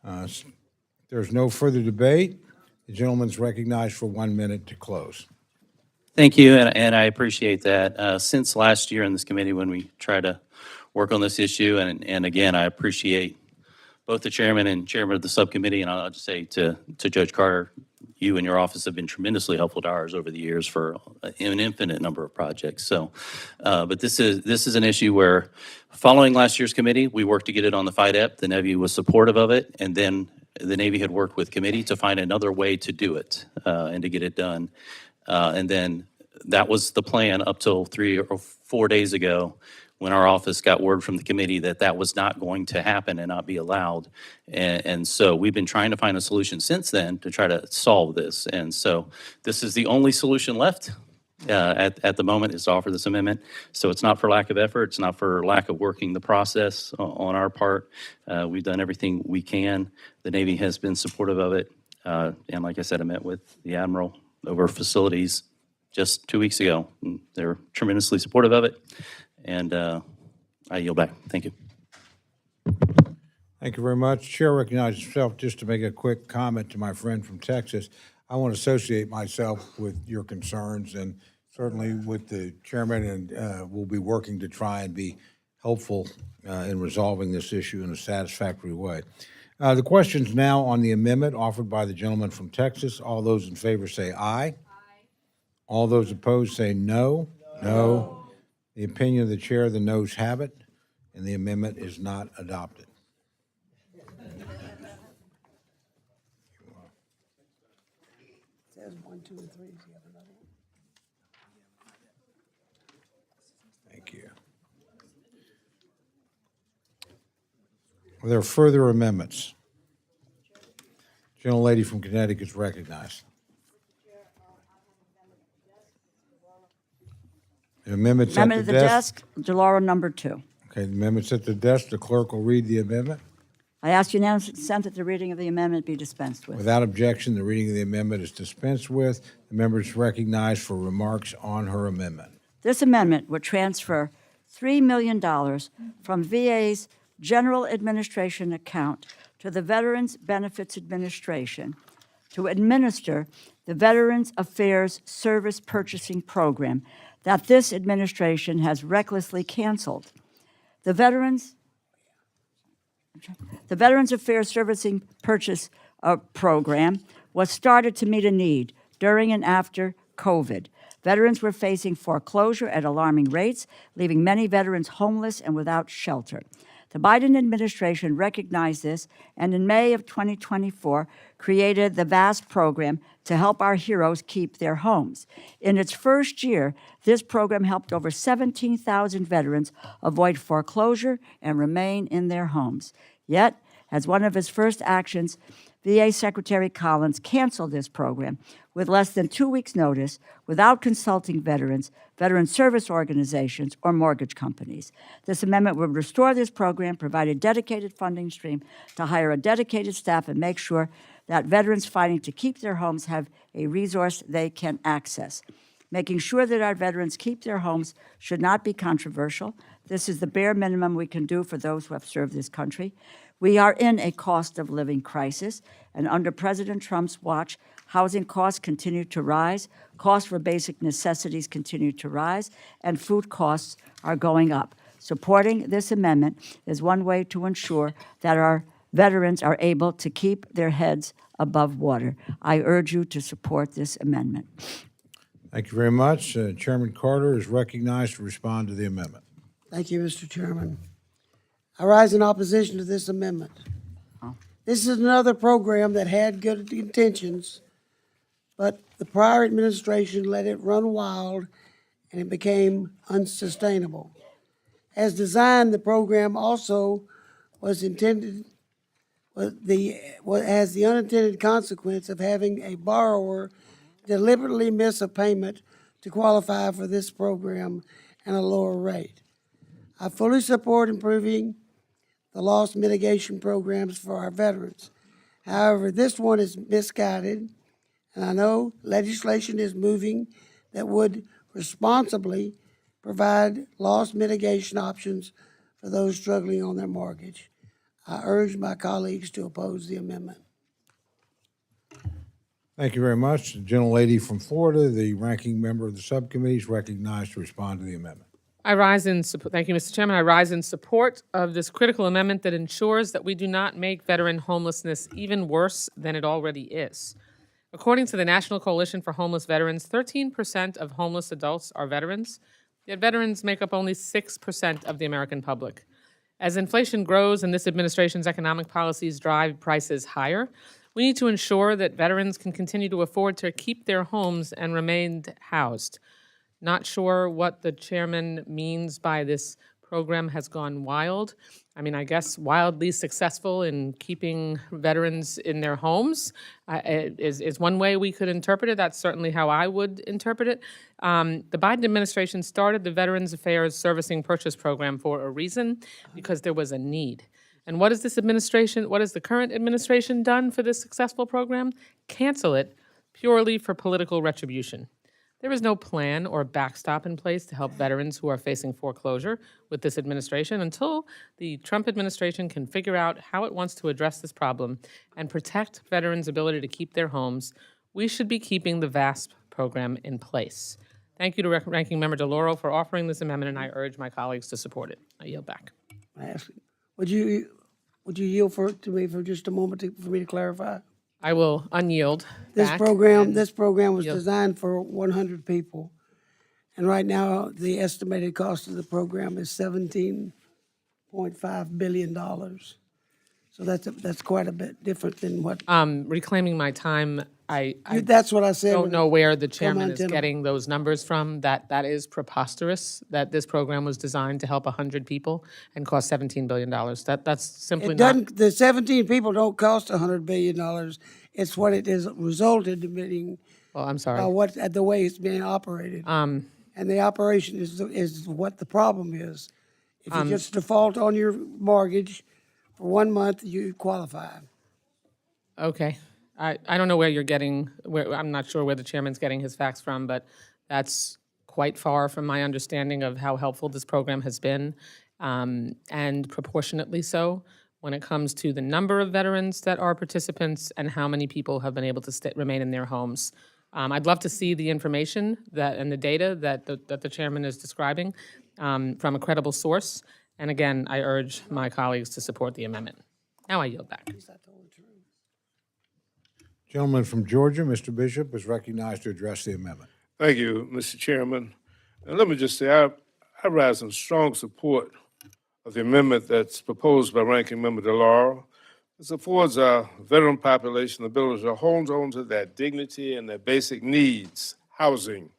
If there's no further debate, the gentleman's recognized for 1 minute to close. Thank you, and I appreciate that. Since last year in this committee, when we try to work on this issue, and again, I appreciate both the chairman and chairman of the subcommittee, and I'll just say to Judge Carter, you and your office have been tremendously helpful to ours over the years for an infinite number of projects. So, but this is an issue where, following last year's committee, we worked to get it on the FIDEP. The Navy was supportive of it, and then the Navy had worked with committee to find another way to do it and to get it done. And then that was the plan up till 3 or 4 days ago, when our office got word from the committee that that was not going to happen and not be allowed. And so we've been trying to find a solution since then to try to solve this. And so this is the only solution left at the moment, is to offer this amendment. So it's not for lack of effort. It's not for lack of working the process on our part. We've done everything we can. The Navy has been supportive of it. And like I said, I met with the Admiral over facilities just 2 weeks ago. They're tremendously supportive of it. And I yield back. Thank you. Thank you very much. Chair recognizes himself just to make a quick comment to my friend from Texas. I want to associate myself with your concerns and certainly with the chairman, and we'll be working to try and be helpful in resolving this issue in a satisfactory way. The question's now on the amendment offered by the gentleman from Texas. All those in favor say aye. Aye. All those opposed say no. No. The opinion of the chair, the noes have it, and the amendment is not adopted. Says 1, 2, and 3. Thank you. Are there further amendments? Gentlelady from Connecticut is recognized. The amendment's at Amendment the at the desk. desk, Delora number 2. Okay, the amendment's at the desk. The clerk will read the amendment. I ask unanimous consent that the reading of the amendment be dispensed with. Without objection, the reading of the amendment is dispensed with. The member is recognized for remarks on her amendment. This amendment would transfer $3 million from VA's General Administration account to the Veterans Benefits Administration to administer the Veterans Affairs Service Purchasing Program that this administration has recklessly canceled. The Veterans Affairs Servicing Purchase Program was started to meet a need during and after COVID. Veterans were facing foreclosure at alarming rates, leaving many veterans homeless and without shelter. The Biden administration recognized this and in May of 2024 created the VAST program to help our heroes keep their homes. In its first year, this program helped over 17,000 veterans avoid foreclosure and remain in their homes. Yet, as one of his first actions, VA Secretary Collins canceled this program with less than 2 weeks' notice without consulting veterans, veteran service organizations, or mortgage companies. This amendment would restore this program, provide a dedicated funding stream to hire a dedicated staff, and make sure that veterans fighting to keep their homes have a resource they can access. Making sure that our veterans keep their homes should not be controversial. This is the bare minimum we can do for those who have served this country. We are in a cost of living crisis, and under President Trump's watch, housing costs continue to rise, costs for basic necessities continue to rise, and food costs are going up. Supporting this amendment is one way to ensure that our veterans are able to keep their heads above water. I urge you to support this amendment. Thank you very much. Chairman Carter is recognized to respond to the amendment. Thank you, Mr. Chairman. I rise in opposition to this amendment. This is another program that had good intentions, but the prior administration let it run wild and it became unsustainable. As designed, the program also was intended, has the unintended consequence of having a borrower deliberately miss a payment to qualify for this program and a lower rate. I fully support improving the loss mitigation programs for our veterans. However, this one is misguided, and I know legislation is moving that would responsibly provide loss mitigation options for those struggling on their mortgage. I urge my colleagues to oppose the amendment. Thank you very much. The gentlelady from Florida, the ranking member of the subcommittee, is recognized to respond to the amendment. I rise in support. Thank you, Mr. Chairman. I rise in support of this critical amendment that ensures that we do not make veteran homelessness even worse than it already is. According to the National Coalition for Homeless Veterans, 13% of homeless adults are veterans, yet veterans make up only 6% of the American public. As inflation grows and this administration's economic policies drive prices higher, we need to ensure that veterans can continue to afford to keep their homes and remain housed. Not sure what the chairman means by this program has gone wild. I mean, I guess wildly successful in keeping veterans in their homes is one way we could interpret it. That's certainly how I would interpret it. The Biden administration started the Veterans Affairs Servicing Purchase Program for a reason, because there was a need. And what is this administration, what has the current administration done for this successful program? Cancel it purely for political retribution. There is no plan or backstop in place to help veterans who are facing foreclosure with this administration until the Trump administration can figure out how it wants to address this problem and protect veterans' ability to keep their homes. We should be keeping the VASP program in place. Thank you to Ranking Member DeLauro for offering this amendment, and I urge my colleagues to support it. I yield back. Would you yield to me for just a moment for me to clarify? I will unyield This back program was yield. designed for 100 people, and right now the estimated cost of the program is $17.5 billion. So that's quite a bit different than what. Reclaiming my time, I That's what I said. don't know where the chairman on, is gentlemen. getting those numbers from. That is preposterous, that this program was designed to help 100 people and cost $17 billion. That's simply It not. doesn't. The 17 people don't cost $100 billion. It's what it has resulted in being. Well, I'm sorry. The way it's being operated. And the operation is what the problem is. If you just default on your mortgage for 1 month, you qualify. Okay. I don't know where you're getting, I'm not sure where the chairman's getting his facts from, but that's quite far from my understanding of how helpful this program has been, and proportionately so when it comes to the number of veterans that are participants and how many people have been able to remain in their homes. I'd love to see the information and the data that the chairman is describing from a credible source. And again, I urge my colleagues to support the amendment. Now I yield back. Gentleman from Georgia, Mr. Bishop, is recognized to address the amendment. Thank you, Mr. Chairman. And let me just say, I rise in strong support of the amendment that's proposed by Ranking Member DeLauro. This affords our veteran population the ability to hold on to their dignity and their basic needs, housing.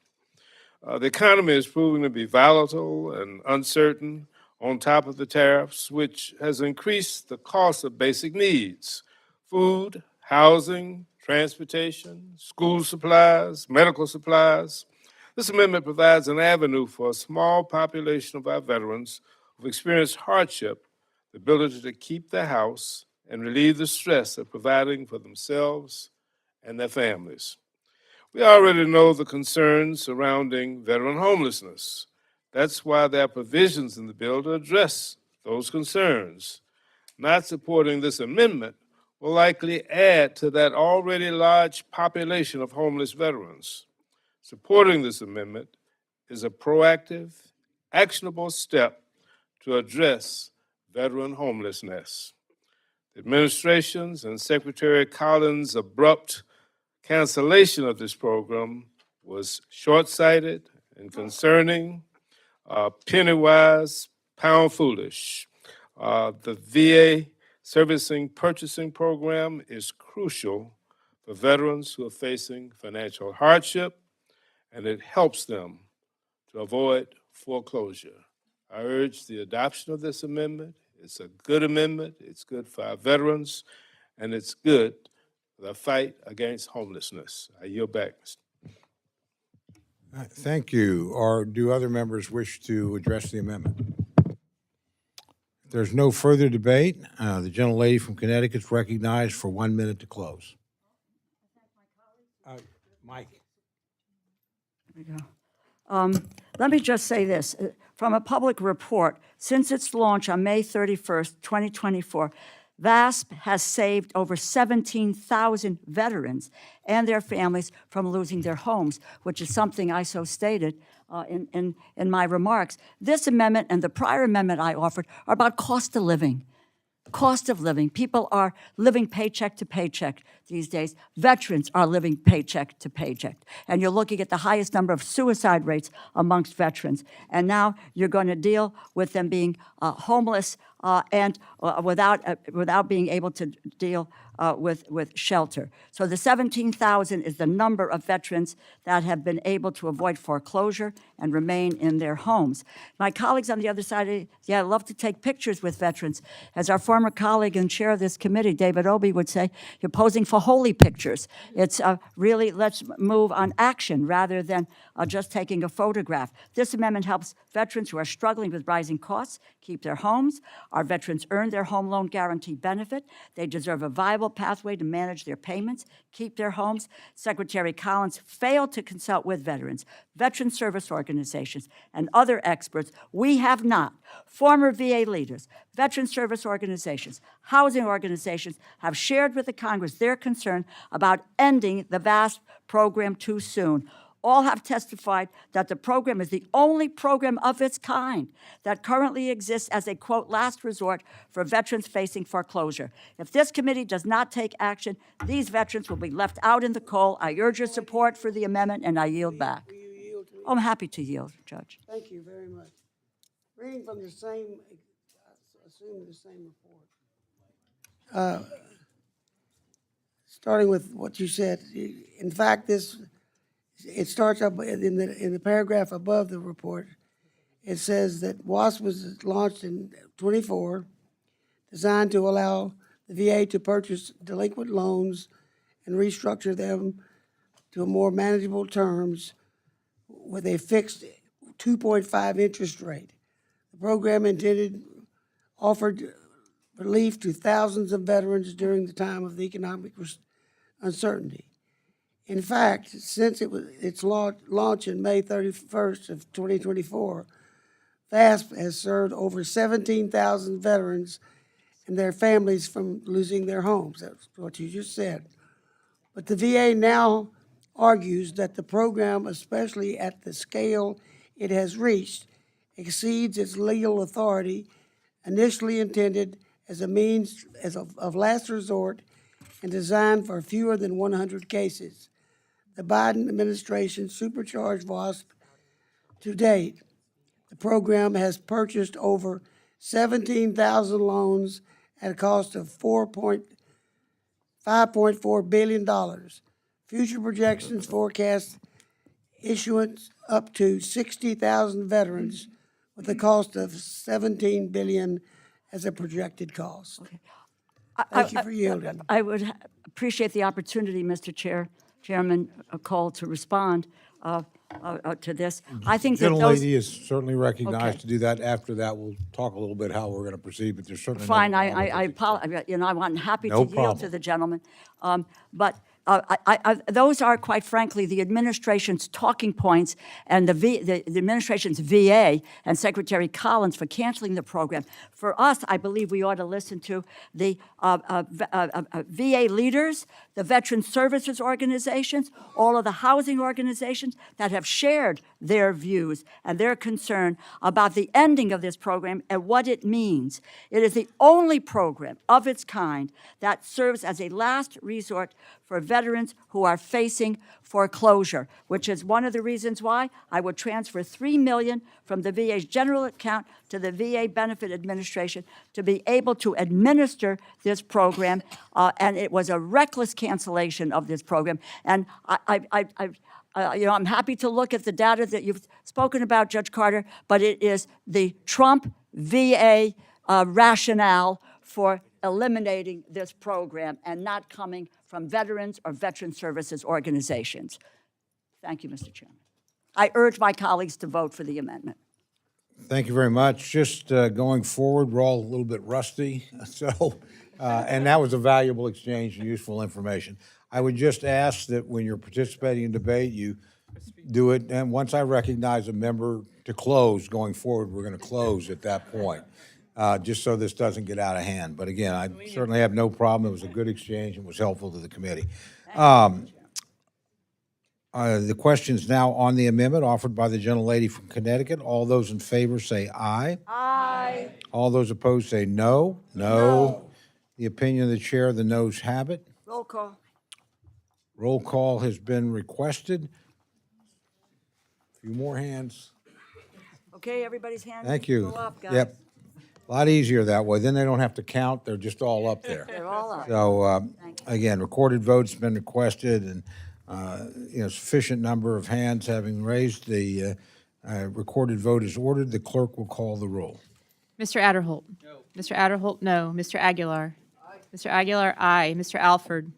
The economy is proving to be volatile and uncertain on top of the tariffs, which has increased the cost of basic needs, food, housing, transportation, school supplies, medical supplies. This amendment provides an avenue for a small population of our veterans who've experienced hardship, the ability to keep their house and relieve the stress of providing for themselves and their families. We already know the concerns surrounding veteran homelessness. That's why there are provisions in the bill to address those concerns. Not supporting this amendment will likely add to that already large population of homeless veterans. Supporting this amendment is a proactive, actionable step to address veteran homelessness. The administration's and Secretary Collins' abrupt cancellation of this program was short-sighted and concerning, penny-wise, pound-foolish. The VA Servicing Purchasing Program is crucial for veterans who are facing financial hardship, and it helps them to avoid foreclosure. I urge the adoption of this amendment. It's a good amendment. It's good for our veterans, and it's good for the fight against homelessness. I yield back, Mr. Thank you. Or do other members wish to address the amendment? If there's no further debate, the gentlelady from Connecticut is recognized for 1 minute to close. Mike. There we go. Let me just say this. From a public report, since its launch on May 31st, 2024, VASP has saved over 17,000 veterans and their families from losing their homes, which is something I so stated in my remarks. This amendment and the prior amendment I offered are about cost of living. Cost of living. People are living paycheck to paycheck these days. Veterans are living paycheck to paycheck. And you're looking at the highest number of suicide rates amongst veterans. And now you're going to deal with them being homeless and without being able to deal with shelter. So the 17,000 is the number of veterans that have been able to avoid foreclosure and remain in their homes. My colleagues on the other side, I love to take pictures with veterans. As our former colleague and chair of this committee, David Obey, would say, you're posing for holy pictures. It's really, let's move on action rather than just taking a photograph. This amendment helps veterans who are struggling with rising costs keep their homes. Our veterans earn their home loan guarantee benefit. They deserve a viable pathway to manage their payments, keep their homes. Secretary Collins failed to consult with veterans, veteran service organizations, and other experts. We have not. Former VA leaders, veteran service organizations, housing organizations have shared with the Congress their concern about ending the VASP program too soon. All have testified that the program is the only program of its kind that currently exists as a, quote, last resort for veterans facing foreclosure. If this committee does not take action, these veterans will be left out in the cold. I urge your support for the amendment, and I yield back. I'm happy to yield, Judge. Thank you very much. Reading from the same, assume the same report. Starting with what you said, in fact, it starts up in the paragraph above the report. It says that WASP was launched in 24, designed to allow the VA to purchase delinquent loans and restructure them to more manageable terms with a fixed 2.5 interest rate. The program offered relief to thousands of veterans during the time of the economic uncertainty. In fact, since its launch in May 31st of 2024, VASP has served over 17,000 veterans and their families from losing their homes. That's what you just said. But the VA now argues that the program, especially at the scale it has reached, exceeds its legal authority, initially intended as a means of last resort and designed for fewer than 100 cases. The Biden administration supercharged WASP to date. The program has purchased over 17,000 loans at a cost of $5.4 billion. Future projections forecast issuance up to 60,000 veterans with a cost of $17 billion as a projected cost. Okay. Thank you for yielding. I would appreciate the opportunity, Mr. Chairman Cole, to respond to this. I think that those... Gentlelady is certainly recognized Okay. to do that. After that, we'll talk a little bit how we're going to proceed, but there's certainly... no Fine, problem. I apologize, I'm happy No to yield problem. to the gentleman. But those are, quite frankly, the administration's talking points and the administration's VA and Secretary Collins for canceling the program. For us, I believe we ought to listen to the VA leaders, the Veteran Services Organizations, all of the housing organizations that have shared their views and their concern about the ending of this program and what it means. It is the only program of its kind that serves as a last resort for veterans who are facing foreclosure, which is one of the reasons why I would transfer $3 million from the VA's general account to the VA Benefit Administration to be able to administer this program, and it was a reckless cancellation of this program. And I'm happy to look at the data that you've spoken about, Judge Carter, but it is the Trump VA rationale for eliminating this program and not coming from veterans or veteran services organizations. Thank you, Mr. Chairman. I urge my colleagues to vote for the amendment. Thank you very much. Just going forward, we're all a little bit rusty, so, and that was a valuable exchange and useful information. I would just ask that when you're participating in debate, you do it, and once I recognize a member to close going forward, we're going to close at that point, just so this doesn't get out of hand. But again, I certainly have no problem. It was a good exchange and was helpful to the committee. The question is now on the amendment offered by the gentlelady from Connecticut. All those in favor say aye. Aye. All those opposed say no. No. The opinion of the chair, the noes have it. Roll call. Roll call has been requested. A few more hands. Okay, everybody's hands Thank you. go up, guys. Yep. A lot easier that way. Then they don't have to count. They're just all up there. They're all up. So, again, recorded votes been requested, and, sufficient number of hands having raised, the recorded vote is ordered. The clerk will call the roll. Mr. Adderholt? No. Mr. Adderholt, no. Mr. Aguilar? Aye. Mr. Aguilar, aye. Mr. Alford?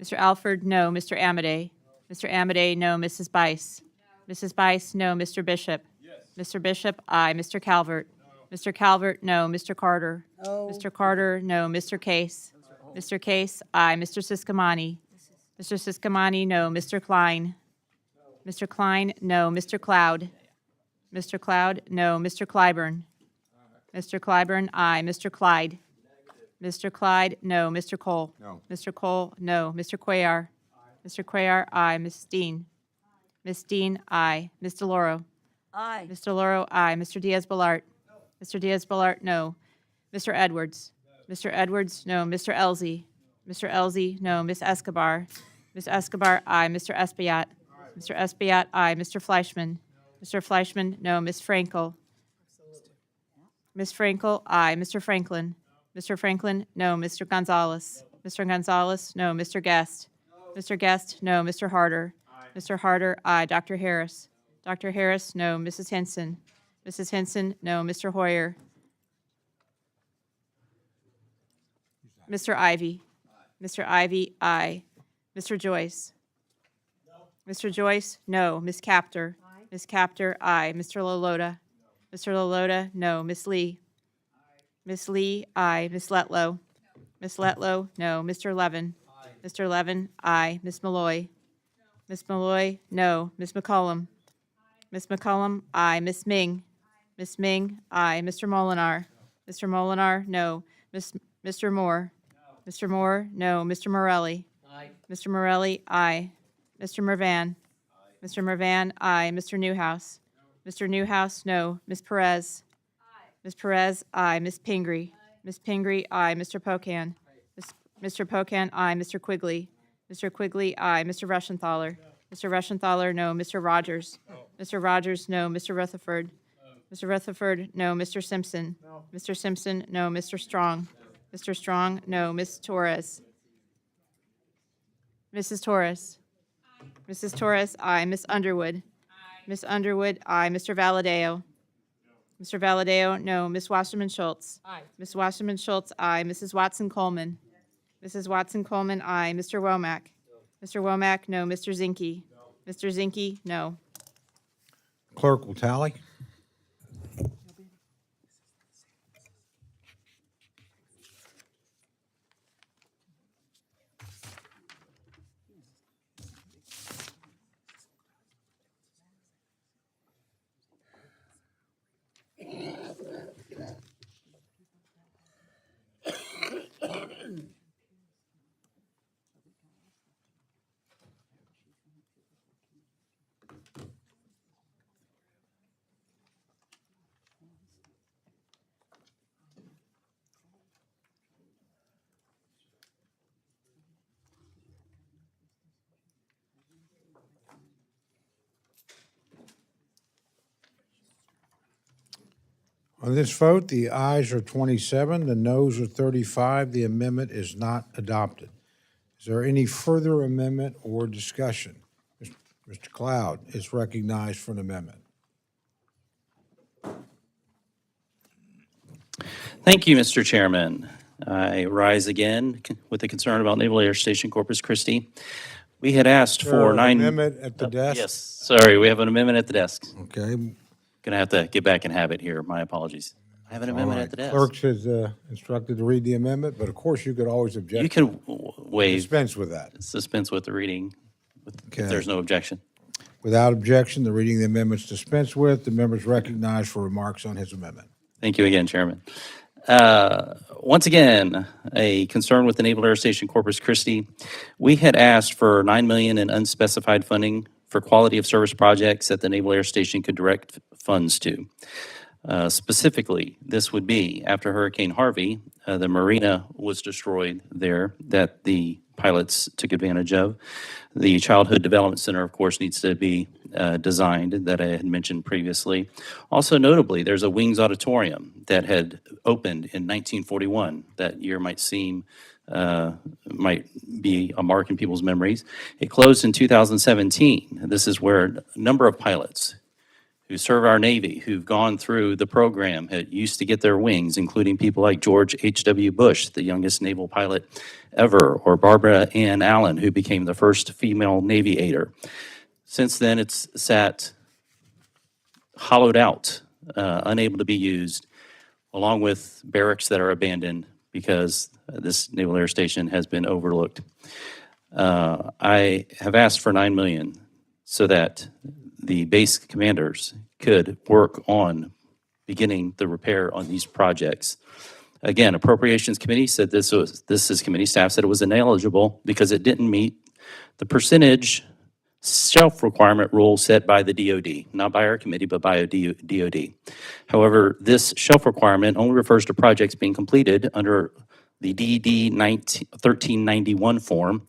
Mr. Alford, no. Mr. Amade? Mr. Amade, no. Mrs. Bice? Mrs. Bice, no. Mr. Bishop? Yes. Mr. Bishop, aye. Mr. Calvert? No. Mr. Calvert, no. Mr. Carter? No. Mr. Carter, no. Mr. Case? Mr. Case, aye. Mr. Siscomani? Mr. Siscomani, no. Mr. Klein? Mr. Klein, no. Mr. Cloud? Mr. Cloud, no. Mr. Clyburn? Mr. Clyburn, aye. Mr. Clyde? Mr. Clyde, no. Mr. Cole? No. Mr. Cole, no. Mr. Cuellar? Mr. Cuellar, aye. Ms. Dean? Ms. Dean, aye. Ms. DeLauro? Aye. Mr. DeLauro, aye. Mr. Diaz-Balart? Mr. Diaz-Balart, no. Mr. Edwards? Mr. Edwards, no. Mr. Elzey? Mr. Elzey, no. Ms. Escobar? Ms. Escobar, aye. Mr. Espaillat? Mr. Espaillat, aye. Mr. Fleischman? Mr. Fleischman, no. Ms. Frankel? Ms. Frankel, aye. Mr. Franklin? Mr. Franklin, no. Mr. Gonzalez? Mr. Gonzalez, no. Mr. Guest? Mr. Guest, no. Mr. Harder? Mr. Harder, aye. Dr. Harris? Dr. Harris, no. Mrs. Henson? Mrs. Henson, no. Mr. Hoyer? Mr. Ivy? Mr. Ivy, aye. Mr. Joyce? Mr. Joyce, no. Ms. Captor? Ms. Captor, aye. Mr. Lolota? Mr. Lolota, no. Ms. Lee? Ms. Lee, aye. Ms. Letlow? Ms. Letlow, no. Mr. Levin? Mr. Levin, aye. Ms. Malloy? Ms. Malloy, no. Ms. McCollum? Ms. McCollum, aye. Ms. Ming? Ms. Ming, aye. Mr. Molinar? Mr. Molinar, no. Mr. Moore? Mr. Moore, no. Mr. Morelli? Mr. Morelli, aye. Mr. Mervan? Mr. Mervan, aye. Mr. Newhouse? Mr. Newhouse, no. Ms. Perez? Ms. Perez, aye. Ms. Pingree? Ms. Pingree, aye. Mr. Pocan? Mr. Pocan, aye. Mr. Quigley? Mr. Quigley, aye. Mr. Rushenthaler? Mr. Rushenthaler, no. Mr. Rogers? Mr. Rogers, no. Mr. Rutherford? Mr. Rutherford, no. Mr. Simpson? Mr. Simpson, no. Mr. Strong? Mr. Strong, no. Ms. Torres? Mrs. Torres? Mrs. Torres, aye. Ms. Underwood? Ms. Underwood, aye. Mr. Valadeo? Mr. Valadeo, no. Ms. Wasserman Schultz? Aye. Ms. Wasserman Schultz, aye. Mrs. Watson Coleman? Mrs. Watson Coleman, aye. Mr. Womack? Mr. Womack, no. Mr. Zinke? Mr. Zinke, no. Clerk will tally. On this vote, the ayes are 27, the noes are 35. The amendment is not adopted. Is there any further amendment or discussion? Mr. Cloud is recognized for an amendment. Thank you, Mr. Chairman. I rise again with a concern about Naval Air Station Corpus Christi. We had asked for Sir, nine. amendment at the desk? Yes, sorry, we have an amendment at the desk. Okay. Gonna have to get back in habit here. My apologies. I have an All amendment right. at the desk. Clerks has instructed to read the amendment, but of course you could always object. You can waive. Dispense with that. Dispense with the reading Okay. if there's no objection. Without objection, the reading of the amendment's dispensed with. The member's recognized for remarks on his amendment. Thank you again, Chairman. Once again, a concern with the Naval Air Station Corpus Christi. We had asked for $9 million in unspecified funding for quality of service projects that the Naval Air Station could direct funds to. Specifically, this would be after Hurricane Harvey, the marina was destroyed there that the pilots took advantage of. The Childhood Development Center, of course, needs to be designed that I had mentioned previously. Also notably, there's a Wings Auditorium that had opened in 1941. That year might be a mark in people's memories. It closed in 2017. This is where a number of pilots who serve our Navy, who've gone through the program, had used to get their wings, including people like George H.W. Bush, the youngest naval pilot ever, or Barbara Ann Allen, who became the first female Navy-aider. Since then, it's sat hollowed out, unable to be used, along with barracks that are abandoned because this Naval Air Station has been overlooked. I have asked for $9 million so that the base commanders could work on beginning the repair on these projects. Again, Appropriations Committee said this is committee staff said it was ineligible because it didn't meet the percentage shelf requirement rule set by the DoD, not by our committee, but by a DoD. However, this shelf requirement only refers to projects being completed under the DD 1391 form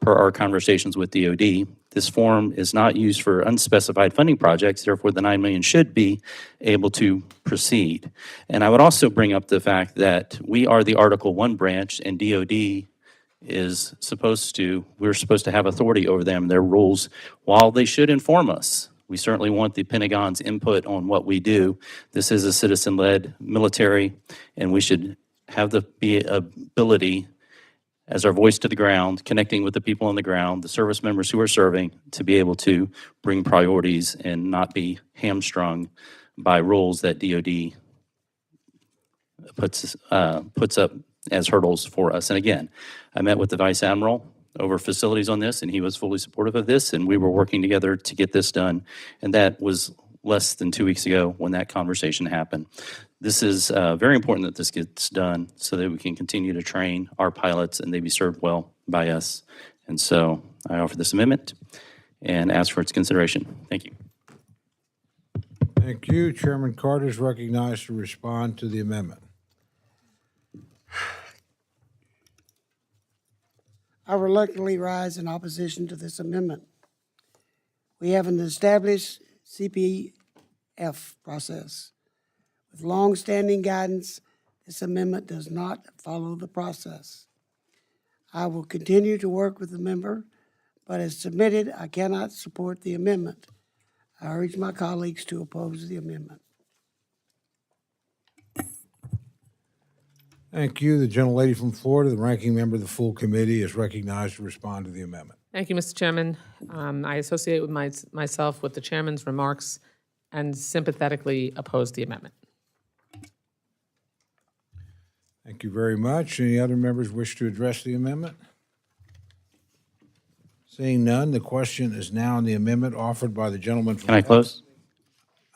per our conversations with DoD. This form is not used for unspecified funding projects, therefore the $9 million should be able to proceed. And I would also bring up the fact that we are the Article 1 branch and DoD we're supposed to have authority over them, their rules. While they should inform us, we certainly want the Pentagon's input on what we do. This is a citizen-led military, and we should have the ability as our voice to the ground, connecting with the people on the ground, the service members who are serving, to be able to bring priorities and not be hamstrung by rules that DoD puts up as hurdles for us. And again, I met with the Vice Admiral over facilities on this, and he was fully supportive of this, and we were working together to get this done. And that was less than 2 weeks ago when that conversation happened. This is very important that this gets done so that we can continue to train our pilots and they be served well by us. And so I offer this amendment and ask for its consideration. Thank you. Thank you. Chairman Carter is recognized to respond to the amendment. I reluctantly rise in opposition to this amendment. We have an established CPF process. With long-standing guidance, this amendment does not follow the process. I will continue to work with the member, but as submitted, I cannot support the amendment. I urge my colleagues to oppose the amendment. Thank you. The gentlelady from Florida, the ranking member of the full committee, is recognized to respond to the amendment. Thank you, Mr. Chairman. I associate with myself with the chairman's remarks and sympathetically oppose the amendment. Thank you very much. Any other members wish to address the amendment? Seeing none, the question is now on the amendment offered by the gentleman from... Can I close?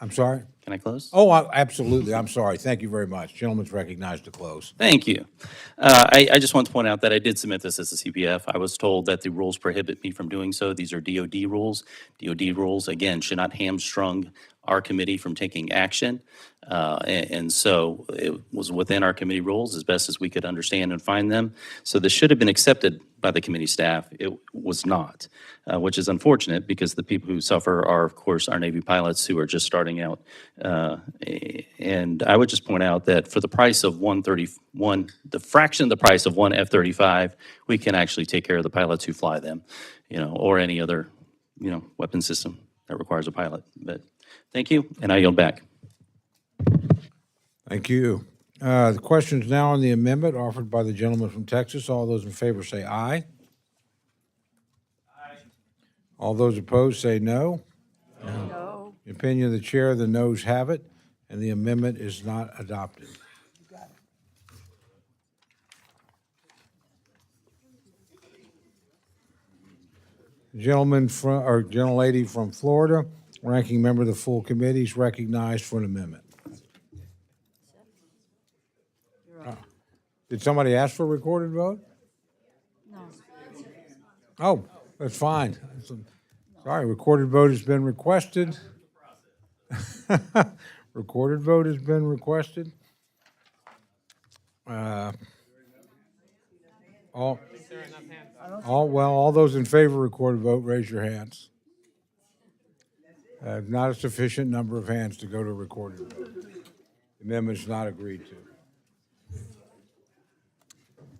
I'm sorry? Can I close? Oh, absolutely. I'm sorry. Thank you very much. Gentleman's recognized to close. Thank you. I just want to point out that I did submit this as a CPF. I was told that the rules prohibit me from doing so. These are DoD rules. DoD rules, again, should not hamstrung our committee from taking action. And so it was within our committee rules as best as we could understand and find them. So this should have been accepted by the committee staff. It was not, which is unfortunate because the people who suffer are, of course, our Navy pilots who are just starting out. And I would just point out that for the price of the fraction of the price of one F-35, we can actually take care of the pilots who fly them, or any other, weapon system that requires a pilot. But thank you, and I yield back. Thank you. The question is now on the amendment offered by the gentleman from Texas. All those in favor say aye. Aye. All those opposed say no. No. In the opinion of the chair, the noes have it, and the amendment is not adopted. Gentleman from, or gentlelady from Florida, ranking member of the full committee, is recognized for an amendment. Did somebody ask for a recorded vote? No. Oh, that's fine. Sorry, recorded vote has been requested. Recorded vote has been requested. All those in favor of recorded vote, raise your hands. Not a sufficient number of hands to go to recorded vote. The amendment is not agreed to.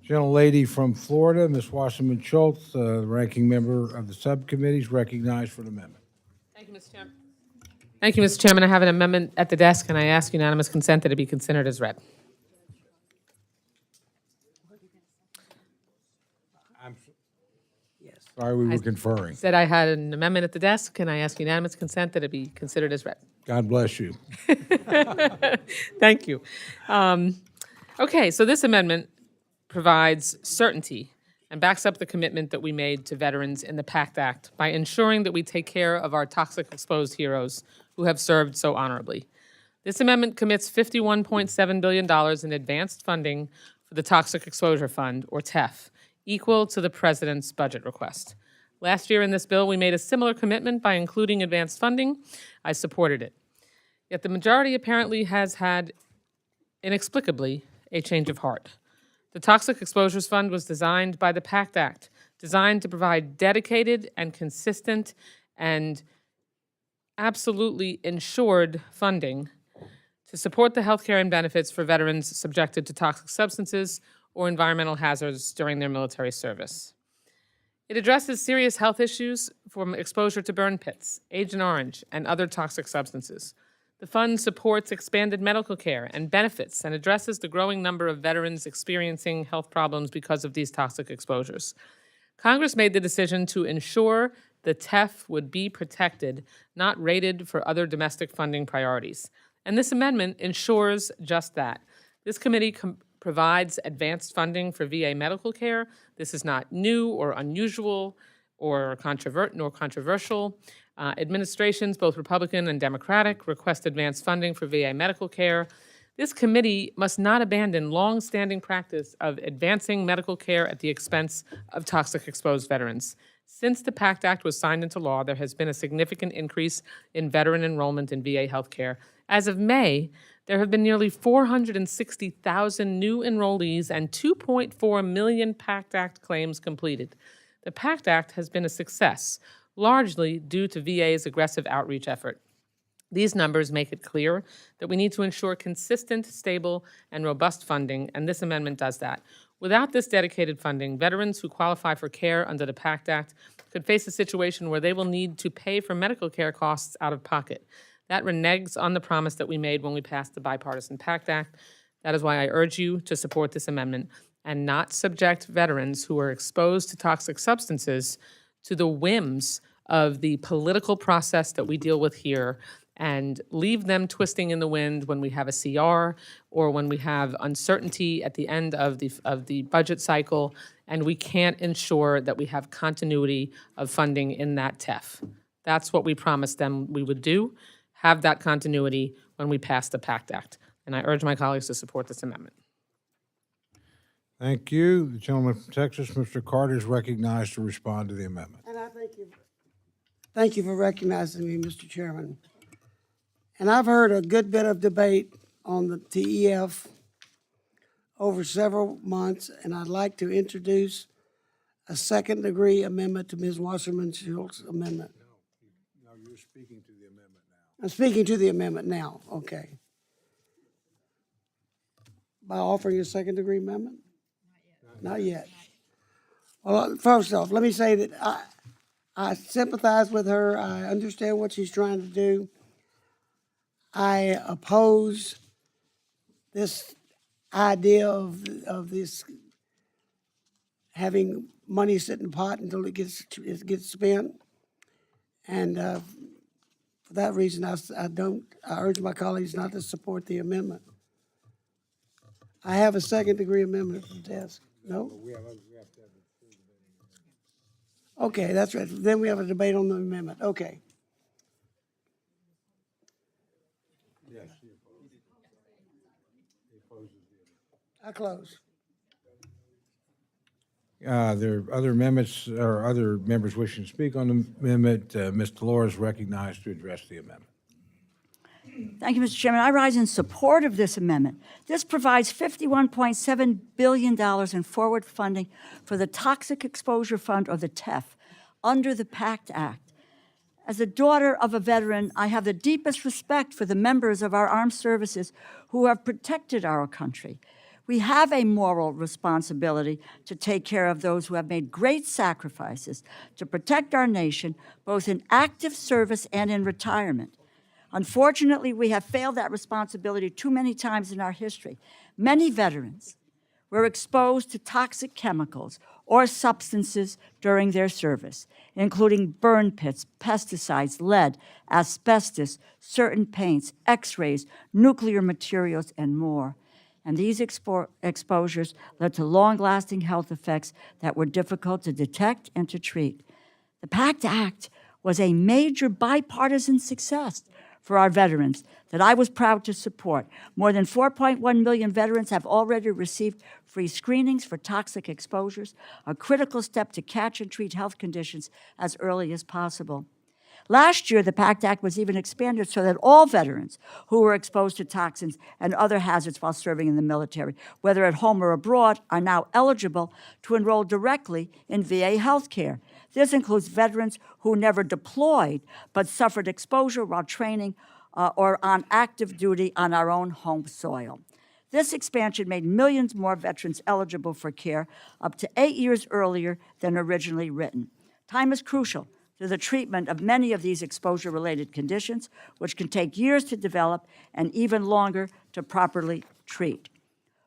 Gentlelady from Florida, Ms. Wasserman Schultz, ranking member of the subcommittee, is recognized for the amendment. Thank you, Mr. Chairman. Thank you, Mr. Chairman. I have an amendment at the desk, and I ask unanimous consent that it be considered as read. Sorry, we were conferring. Said I had an amendment at the desk, and I ask unanimous consent that it be considered as read. God bless you. Thank you. Okay, so this amendment provides certainty and backs up the commitment that we made to veterans in the PACT Act by ensuring that we take care of our toxic exposed heroes who have served so honorably. This amendment commits $51.7 billion in advanced funding for the Toxic Exposure Fund, or TEF, equal to the President's budget request. Last year in this bill, we made a similar commitment by including advanced funding. I supported it. Yet the majority apparently has had, inexplicably, a change of heart. The Toxic Exposures Fund was designed by the PACT Act, designed to provide dedicated and consistent and absolutely insured funding to support the health care and benefits for veterans subjected to toxic substances or environmental hazards during their military service. It addresses serious health issues from exposure to burn pits, Agent Orange, and other toxic substances. The fund supports expanded medical care and benefits and addresses the growing number of veterans experiencing health problems because of these toxic exposures. Congress made the decision to ensure the TEF would be protected, not rated for other domestic funding priorities. And this amendment ensures just that. This committee provides advanced funding for VA medical care. This is not new or unusual or controversial. Administrations, both Republican and Democratic, request advanced funding for VA medical care. This committee must not abandon long-standing practice of advancing medical care at the expense of toxic exposed veterans. Since the PACT Act was signed into law, there has been a significant increase in veteran enrollment in VA healthcare. As of May, there have been nearly 460,000 new enrollees and 2.4 million PACT Act claims completed. The PACT Act has been a success, largely due to VA's aggressive outreach effort. These numbers make it clear that we need to ensure consistent, stable, and robust funding, and this amendment does that. Without this dedicated funding, veterans who qualify for care under the PACT Act could face a situation where they will need to pay for medical care costs out of pocket. That reneges on the promise that we made when we passed the bipartisan PACT Act. That is why I urge you to support this amendment and not subject veterans who are exposed to toxic substances to the whims of the political process that we deal with here and leave them twisting in the wind when we have a CR or when we have uncertainty at the end of the budget cycle, and we can't ensure that we have continuity of funding in that TEF. That's what we promised them we would do, have that continuity when we pass the PACT Act. And I urge my colleagues to support this amendment. Thank you. The gentleman from Texas, Mr. Carter, is recognized to respond to the amendment. And I thank you for recognizing me, Mr. Chairman. And I've heard a good bit of debate on the TEF over several months, and I'd like to introduce a second-degree amendment to Ms. Wasserman Schultz's amendment. No, you're speaking to the amendment now. I'm speaking to the amendment now, okay. By offering a second-degree amendment? Not yet. Well, first off, let me say that I sympathize with her. I understand what she's trying to do. I oppose this idea of this having money sit in a pot until it gets spent. And for that reason, I urge my colleagues not to support the amendment. I have a second-degree amendment at the desk. No? Okay, that's right. Then we have a debate on the amendment. Okay. I close. There are other amendments or other members wishing to speak on the amendment. Ms. Delora is recognized to address the amendment. Thank you, Mr. Chairman. I rise in support of this amendment. This provides $51.7 billion in forward funding for the Toxic Exposure Fund, or the TEF, under the PACT Act. As a daughter of a veteran, I have the deepest respect for the members of our armed services who have protected our country. We have a moral responsibility to take care of those who have made great sacrifices to protect our nation, both in active service and in retirement. Unfortunately, we have failed that responsibility too many times in our history. Many veterans were exposed to toxic chemicals or substances during their service, including burn pits, pesticides, lead, asbestos, certain paints, x-rays, nuclear materials, and more. And these exposures led to long-lasting health effects that were difficult to detect and to treat. The PACT Act was a major bipartisan success for our veterans that I was proud to support. More than 4.1 million veterans have already received free screenings for toxic exposures, a critical step to catch and treat health conditions as early as possible. Last year, the PACT Act was even expanded so that all veterans who were exposed to toxins and other hazards while serving in the military, whether at home or abroad, are now eligible to enroll directly in VA health care. This includes veterans who never deployed but suffered exposure while training or on active duty on our own home soil. This expansion made millions more veterans eligible for care up to 8 years earlier than originally written. Time is crucial to the treatment of many of these exposure-related conditions, which can take years to develop and even longer to properly treat.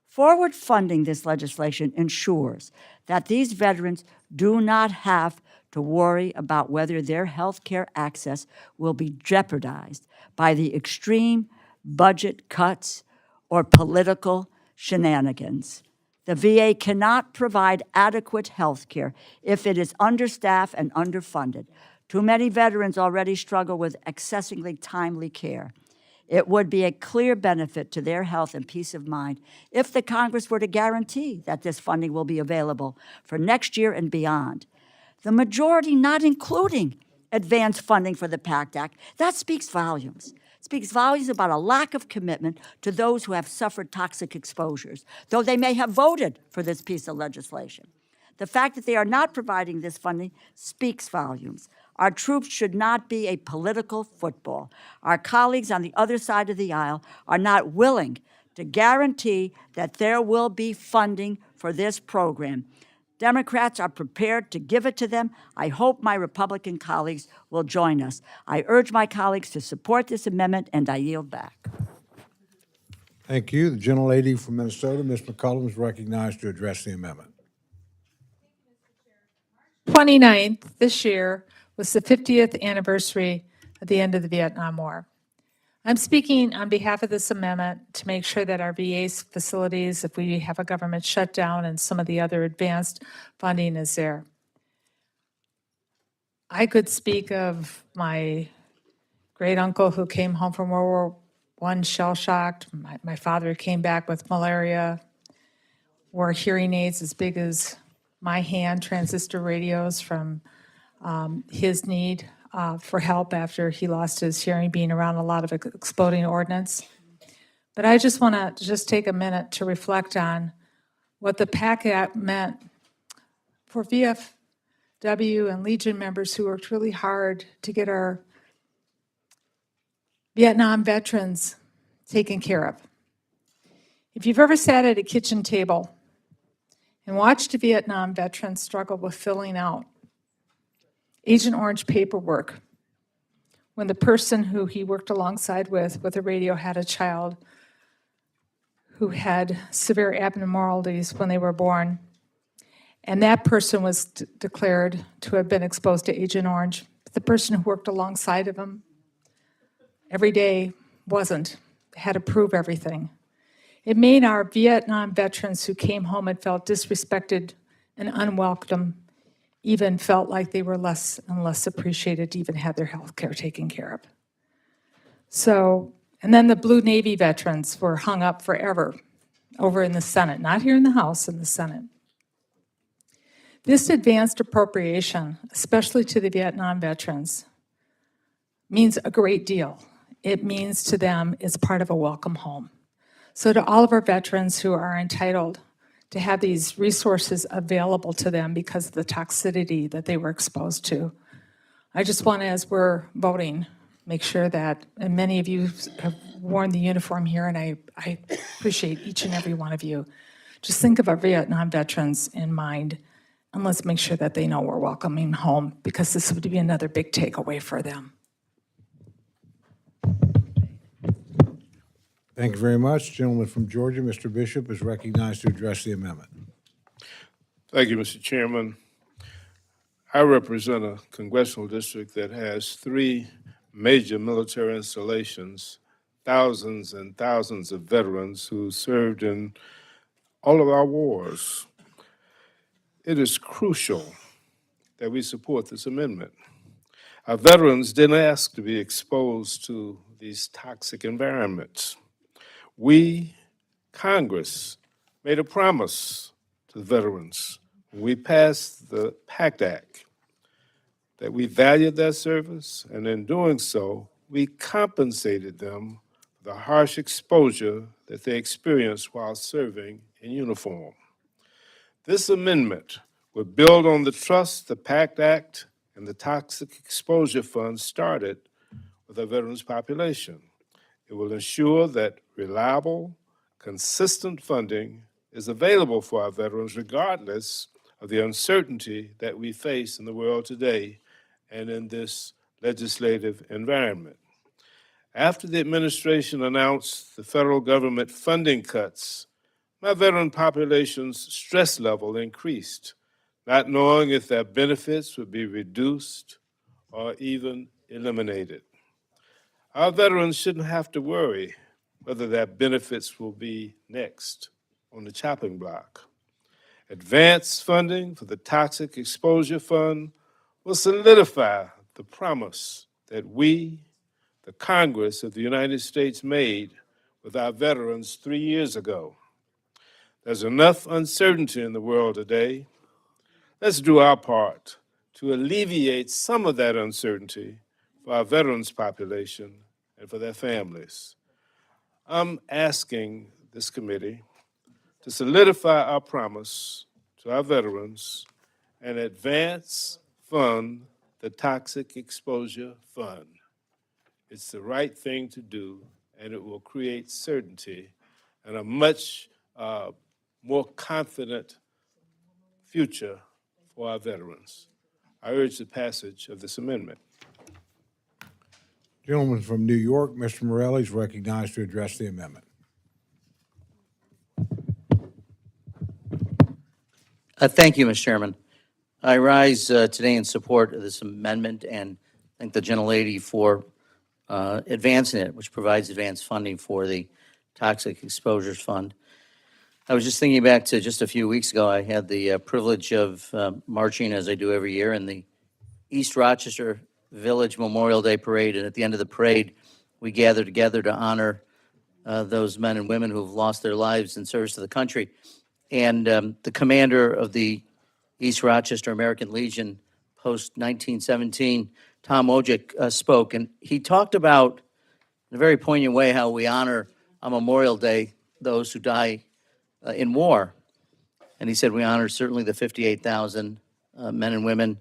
Forward funding this legislation ensures that these veterans do not have to worry about whether their health care access will be jeopardized by the extreme budget cuts or political shenanigans. The VA cannot provide adequate health care if it is understaffed and underfunded. Too many veterans already struggle with accessing timely care. It would be a clear benefit to their health and peace of mind if the Congress were to guarantee that this funding will be available for next year and beyond. The majority not including advanced funding for the PACT Act, that speaks volumes. Speaks volumes about a lack of commitment to those who have suffered toxic exposures, though they may have voted for this piece of legislation. The fact that they are not providing this funding speaks volumes. Our troops should not be a political football. Our colleagues on the other side of the aisle are not willing to guarantee that there will be funding for this program. Democrats are prepared to give it to them. I hope my Republican colleagues will join us. I urge my colleagues to support this amendment, and I yield back. Thank you. The gentlelady from Minnesota, Ms. McCollum, is recognized to address the amendment. 29th this year was the 50th anniversary of the end of the Vietnam War. I'm speaking on behalf of this amendment to make sure that our VA facilities, if we have a government shutdown and some of the other advanced funding is there. I could speak of my great uncle who came home from World War I shell-shocked. My father came back with malaria, wore hearing aids as big as my hand, transistor radios from his need for help after he lost his hearing being around a lot of exploding ordnance. But I just want to take a minute to reflect on what the PACT Act meant for VFW and Legion members who worked really hard to get our Vietnam veterans taken care of. If you've ever sat at a kitchen table and watched a Vietnam veteran struggle with filling out Agent Orange paperwork when the person who he worked alongside with a radio had a child who had severe abnormalities when they were born. And that person was declared to have been exposed to Agent Orange. But the person who worked alongside of him every day wasn't, had to prove everything. It made our Vietnam veterans who came home and felt disrespected and unwelcome even felt like they were less and less appreciated to even have their health care taken care of. So, and then the Blue Navy veterans were hung up forever over in the Senate, not here in the House, in the Senate. This advanced appropriation, especially to the Vietnam veterans, means a great deal. It means to them it's part of a welcome home. So to all of our veterans who are entitled to have these resources available to them because of the toxicity that they were exposed to, I just want to, as we're voting, make sure that, and many of you have worn the uniform here, and I appreciate each and every one of you, just think of our Vietnam veterans in mind, and let's make sure that they know we're welcoming home, because this would be another big takeaway for them. Thank you very much. Gentleman from Georgia, Mr. Bishop, is recognized to address the amendment. Thank you, Mr. Chairman. I represent a congressional district that has 3 major military installations, thousands and thousands of veterans who served in all of our wars. It is crucial that we support this amendment. Our veterans didn't ask to be exposed to these toxic environments. We, Congress, made a promise to the veterans when we passed the PACT Act that we valued their service, and in doing so, we compensated them for the harsh exposure that they experienced while serving in uniform. This amendment would build on the trust the PACT Act and the Toxic Exposure Fund started with our veterans population. It will ensure that reliable, consistent funding is available for our veterans regardless of the uncertainty that we face in the world today and in this legislative environment. After the administration announced the federal government funding cuts, my veteran population's stress level increased, not knowing if their benefits would be reduced or even eliminated. Our veterans shouldn't have to worry whether their benefits will be next on the chopping block. Advanced funding for the Toxic Exposure Fund will solidify the promise that we, the Congress of the United States, made with our veterans 3 years ago. There's enough uncertainty in the world today. Let's do our part to alleviate some of that uncertainty for our veterans population and for their families. I'm asking this committee to solidify our promise to our veterans and advance fund the Toxic Exposure Fund. It's the right thing to do, and it will create certainty and a much more confident future for our veterans. I urge the passage of this amendment. Gentleman from New York, Mr. Morelli, is recognized to address the amendment. Thank you, Mr. Chairman. I rise today in support of this amendment and thank the gentlelady for advancing it, which provides advanced funding for the Toxic Exposures Fund. I was just thinking back to just a few weeks ago. I had the privilege of marching, as I do every year, in the East Rochester Village Memorial Day Parade. And at the end of the parade, we gathered together to honor those men and women who have lost their lives in service to the country. And the commander of the East Rochester American Legion, post-1917, Tom Wojcik, spoke. And he talked about, in a very poignant way, how we honor on Memorial Day those who die in war. And he said we honor certainly the 58,000 men and women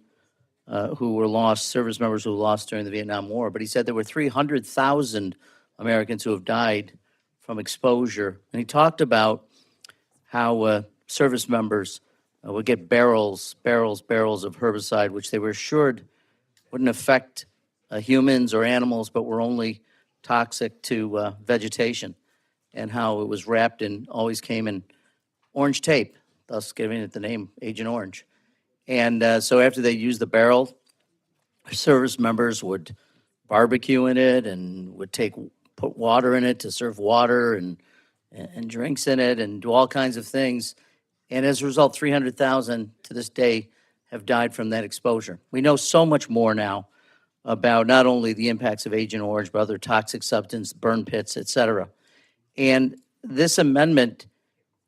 who were lost, service members who were lost during the Vietnam War. But he said there were 300,000 Americans who have died from exposure. And he talked about how service members would get barrels of herbicide, which they were assured wouldn't affect humans or animals, but were only toxic to vegetation. and how it was wrapped and always came in orange tape, thus giving it the name Agent Orange. And so after they used the barrel, service members would barbecue in it and would put water in it to serve water and drinks in it and do all kinds of things. And as a result, 300,000 to this day have died from that exposure. We know so much more now about not only the impacts of Agent Orange, but other toxic substance, burn pits, et cetera. And this amendment,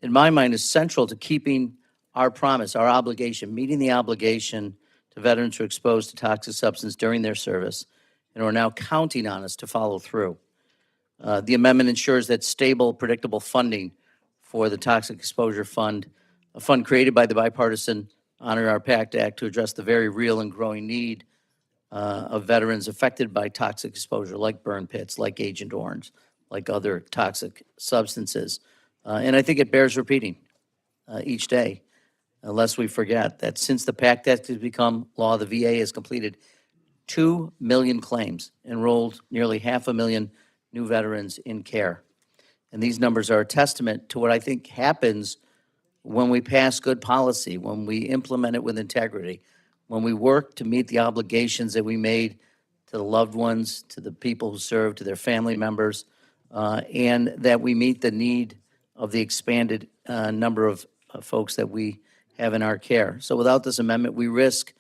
in my mind, is central to keeping our promise, our obligation, meeting the obligation to veterans who are exposed to toxic substance during their service and are now counting on us to follow through. The amendment ensures that stable, predictable funding for the Toxic Exposure Fund, a fund created by the bipartisan Honor Our Pact Act to address the very real and growing need of veterans affected by toxic exposure, like burn pits, like Agent Orange, like other toxic substances. And I think it bears repeating each day, unless we forget that since the PACT Act has become law, the VA has completed 2 million claims, enrolled nearly 500,000 new veterans in care. And these numbers are a testament to what I think happens when we pass good policy, when we implement it with integrity, when we work to meet the obligations that we made to the loved ones, to the people who serve, to their family members, and that we meet the need of the expanded number of folks that we have in our care. So without this amendment, we risk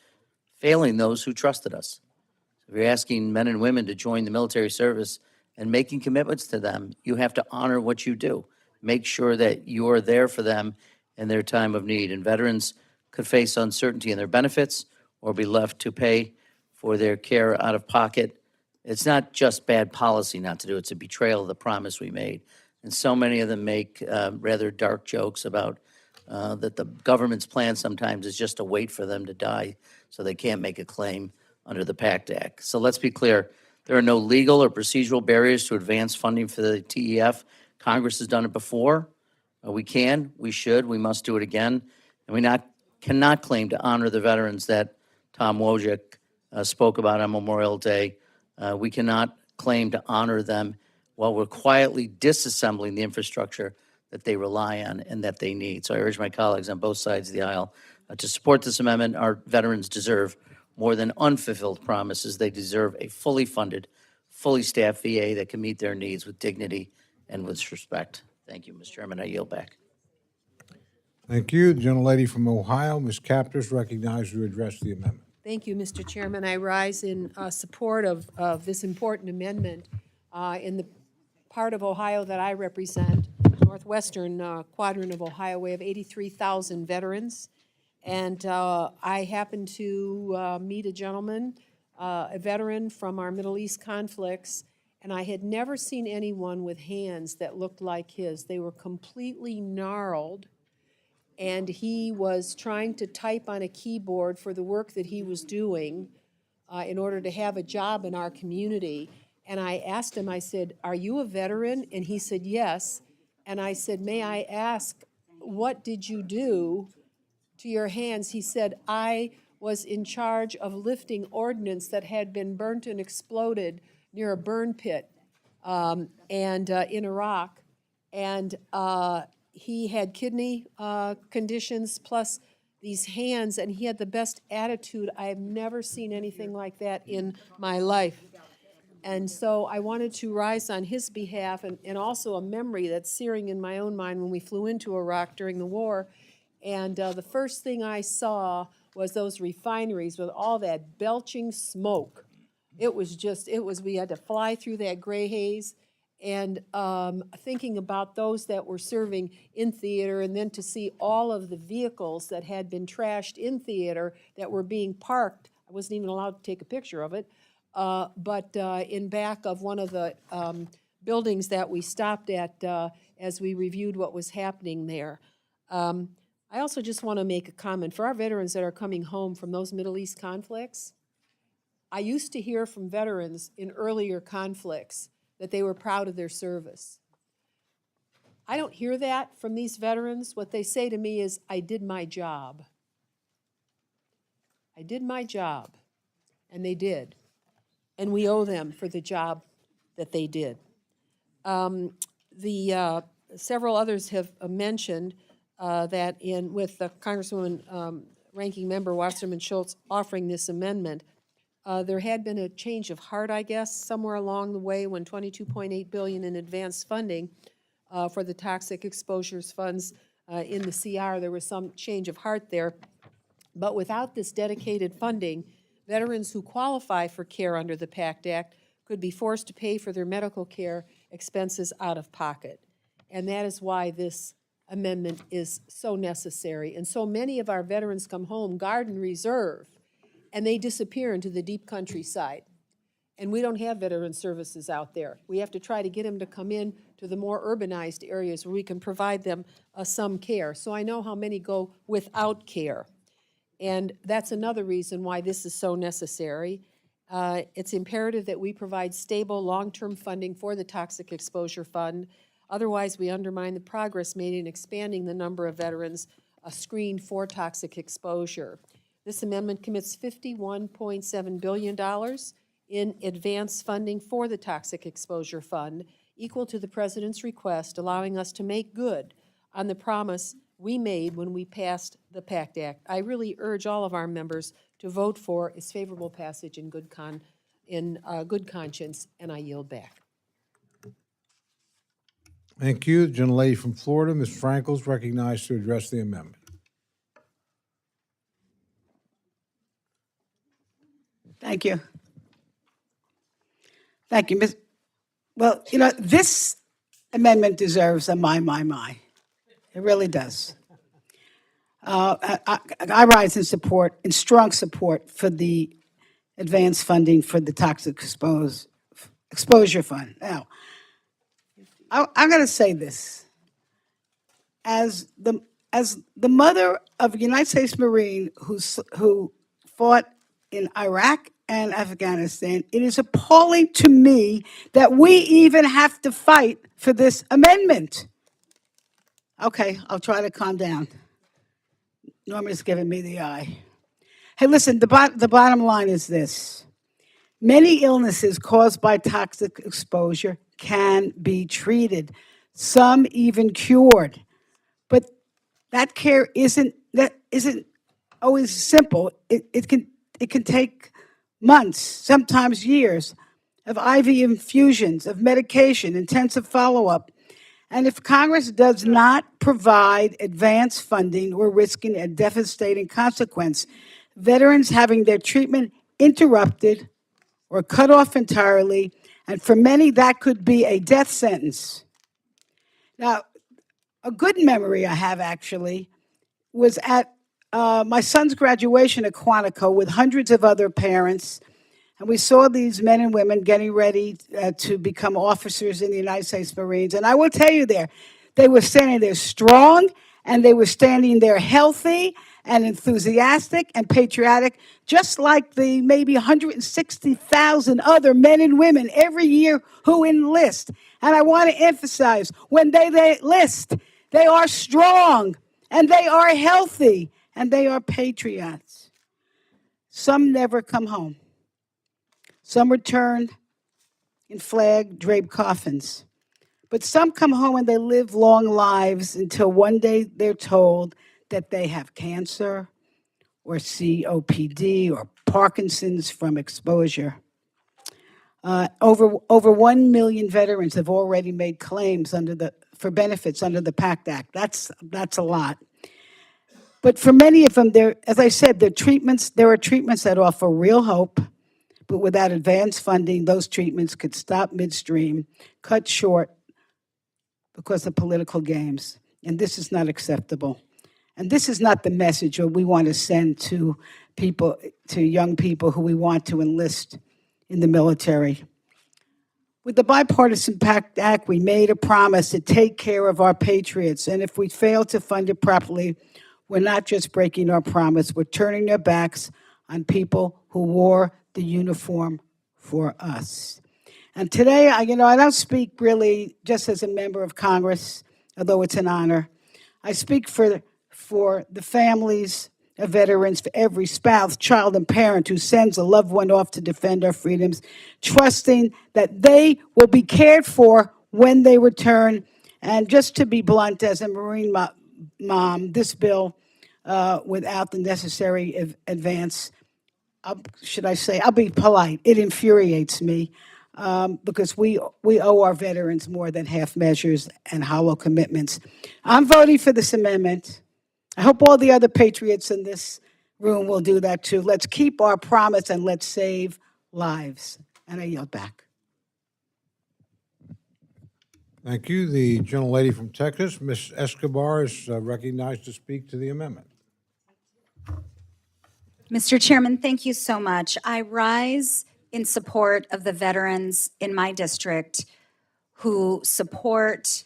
failing those who trusted us. If you're asking men and women to join the military service and making commitments to them, you have to honor what you do. Make sure that you're there for them in their time of need. And veterans could face uncertainty in their benefits or be left to pay for their care out of pocket. It's not just bad policy not to do it, it's a betrayal of the promise we made. And so many of them make rather dark jokes about that the government's plan sometimes is just to wait for them to die so they can't make a claim under the PACT Act. So let's be clear, there are no legal or procedural barriers to advance funding for the TEF. Congress has done it before. We can, we should, we must do it again. And we cannot claim to honor the veterans that Tom Wojcik spoke about on Memorial Day. We cannot claim to honor them while we're quietly disassembling the infrastructure that they rely on and that they need. So I urge my colleagues on both sides of the aisle to support this amendment. Our veterans deserve more than unfulfilled promises. They deserve a fully funded, fully staffed VA that can meet their needs with dignity and with respect. Thank you, Mr. Chairman. I yield back. Thank you. The gentlelady from Ohio, Ms. Capters, recognized to address the amendment. Thank you, Mr. Chairman. I rise in support of this important amendment in the part of Ohio that I represent, northwestern quadrant of Ohio. We have 83,000 veterans. And I happened to meet a gentleman, a veteran from our Middle East conflicts, and I had never seen anyone with hands that looked like his. They were completely gnarled, and he was trying to type on a keyboard for the work that he was doing in order to have a job in our community. And I asked him, I said, "Are you a veteran?" And he said, "Yes." And I said, "May I ask, what did you do to your hands?" He said, "I was in charge of lifting ordnance that had been burnt and exploded near a burn pit in Iraq. And he had kidney conditions plus these hands, and he had the best attitude. I have never seen anything like that in my life." And so I wanted to rise on his behalf, and also a memory that's searing in my own mind when we flew into Iraq during the war. And the first thing I saw was those refineries with all that belching smoke. We had to fly through that gray haze. And thinking about those that were serving in theater, and then to see all of the vehicles that had been trashed in theater that were being parked. I wasn't even allowed to take a picture of it, but in back of one of the buildings that we stopped at as we reviewed what was happening there. I also just want to make a comment. For our veterans that are coming home from those Middle East conflicts, I used to hear from veterans in earlier conflicts that they were proud of their service. I don't hear that from these veterans. What they say to me is, "I did my job. I did my job." And they did. And we owe them for the job that they did. several others have mentioned that with Congresswoman Ranking Member Wasserman Schultz offering this amendment, there had been a change of heart, I guess, somewhere along the way when $22.8 billion in advanced funding for the toxic exposures funds in the CR, there was some change of heart there. But without this dedicated funding, veterans who qualify for care under the PACT Act could be forced to pay for their medical care expenses out of pocket. And that is why this amendment is so necessary. And so many of our veterans come home Guard and Reserve, and they disappear into the deep countryside. And we don't have veteran services out there. We have to try to get them to come in to the more urbanized areas where we can provide them some care. So I know how many go without care. And that's another reason why this is so necessary. It's imperative that we provide stable, long-term funding for the Toxic Exposure Fund. Otherwise, we undermine the progress made in expanding the number of veterans screened for toxic exposure. This amendment commits $51.7 billion in advance funding for the Toxic Exposure Fund, equal to the President's request, allowing us to make good on the promise we made when we passed the PACT Act. I really urge all of our members to vote for its favorable passage in good conscience, and I yield back. Thank you. The gentlelady from Florida, Ms. Frankel, is recognized to address the amendment. Thank you. Thank you, Ms. Well, you know, this amendment deserves a my. It really does. I rise in strong support for the advance funding for the Toxic Exposure Fund. Now, I'm going to say this. As the mother of a United States Marine who fought in Iraq and Afghanistan, it is appalling to me that we even have to fight for this amendment. Okay, I'll try to calm down. Norma's giving me the eye. Hey, listen, the bottom line is this. Many illnesses caused by toxic exposure can be treated, some even cured. But that care isn't always simple. It can take months, sometimes years, of IV infusions, of medication, intensive follow-up. And if Congress does not provide advance funding, we're risking a devastating consequence. Veterans having their treatment interrupted or cut off entirely, and for many that could be a death sentence. Now, a good memory I have actually was at my son's graduation at Quantico with hundreds of other parents. And we saw these men and women getting ready to become officers in the United States Marines. And I will tell you they were standing there strong, and they were standing there healthy and enthusiastic and patriotic, just like the maybe 160,000 other men and women every year who enlist. And I want to emphasize, when they enlist, they are strong, and they are healthy, and they are patriots. Some never come home. Some return in flag-draped coffins. But some come home and they live long lives until one day they're told that they have cancer or COPD or Parkinson's from exposure. Over 1 million veterans have already made claims for benefits under the PACT Act. That's a lot. But for many of them, as I said, there are treatments that offer real hope. But without advance funding, those treatments could stop midstream, cut short because of political games. And this is not acceptable. And this is not the message that we want to send to people, to young people who we want to enlist in the military. With the Bipartisan PACT Act, we made a promise to take care of our patriots. And if we fail to fund it properly, we're not just breaking our promise, we're turning our backs on people who wore the uniform for us. And today, I don't speak really just as a member of Congress, although it's an honor. I speak for the families of veterans, for every spouse, child, and parent who sends a loved one off to defend our freedoms, trusting that they will be cared for when they return. And just to be blunt, as a Marine mom, this bill, without the necessary advance, should I say, I'll be polite, it infuriates me because we owe our veterans more than half measures and hollow commitments. I'm voting for this amendment. I hope all the other patriots in this room will do that too. Let's keep our promise and let's save lives. And I yield back. Thank you. The gentlelady from Texas, Ms. Escobar, is recognized to speak to the amendment. Mr. Chairman, thank you so much. I rise in support of the veterans in my district who support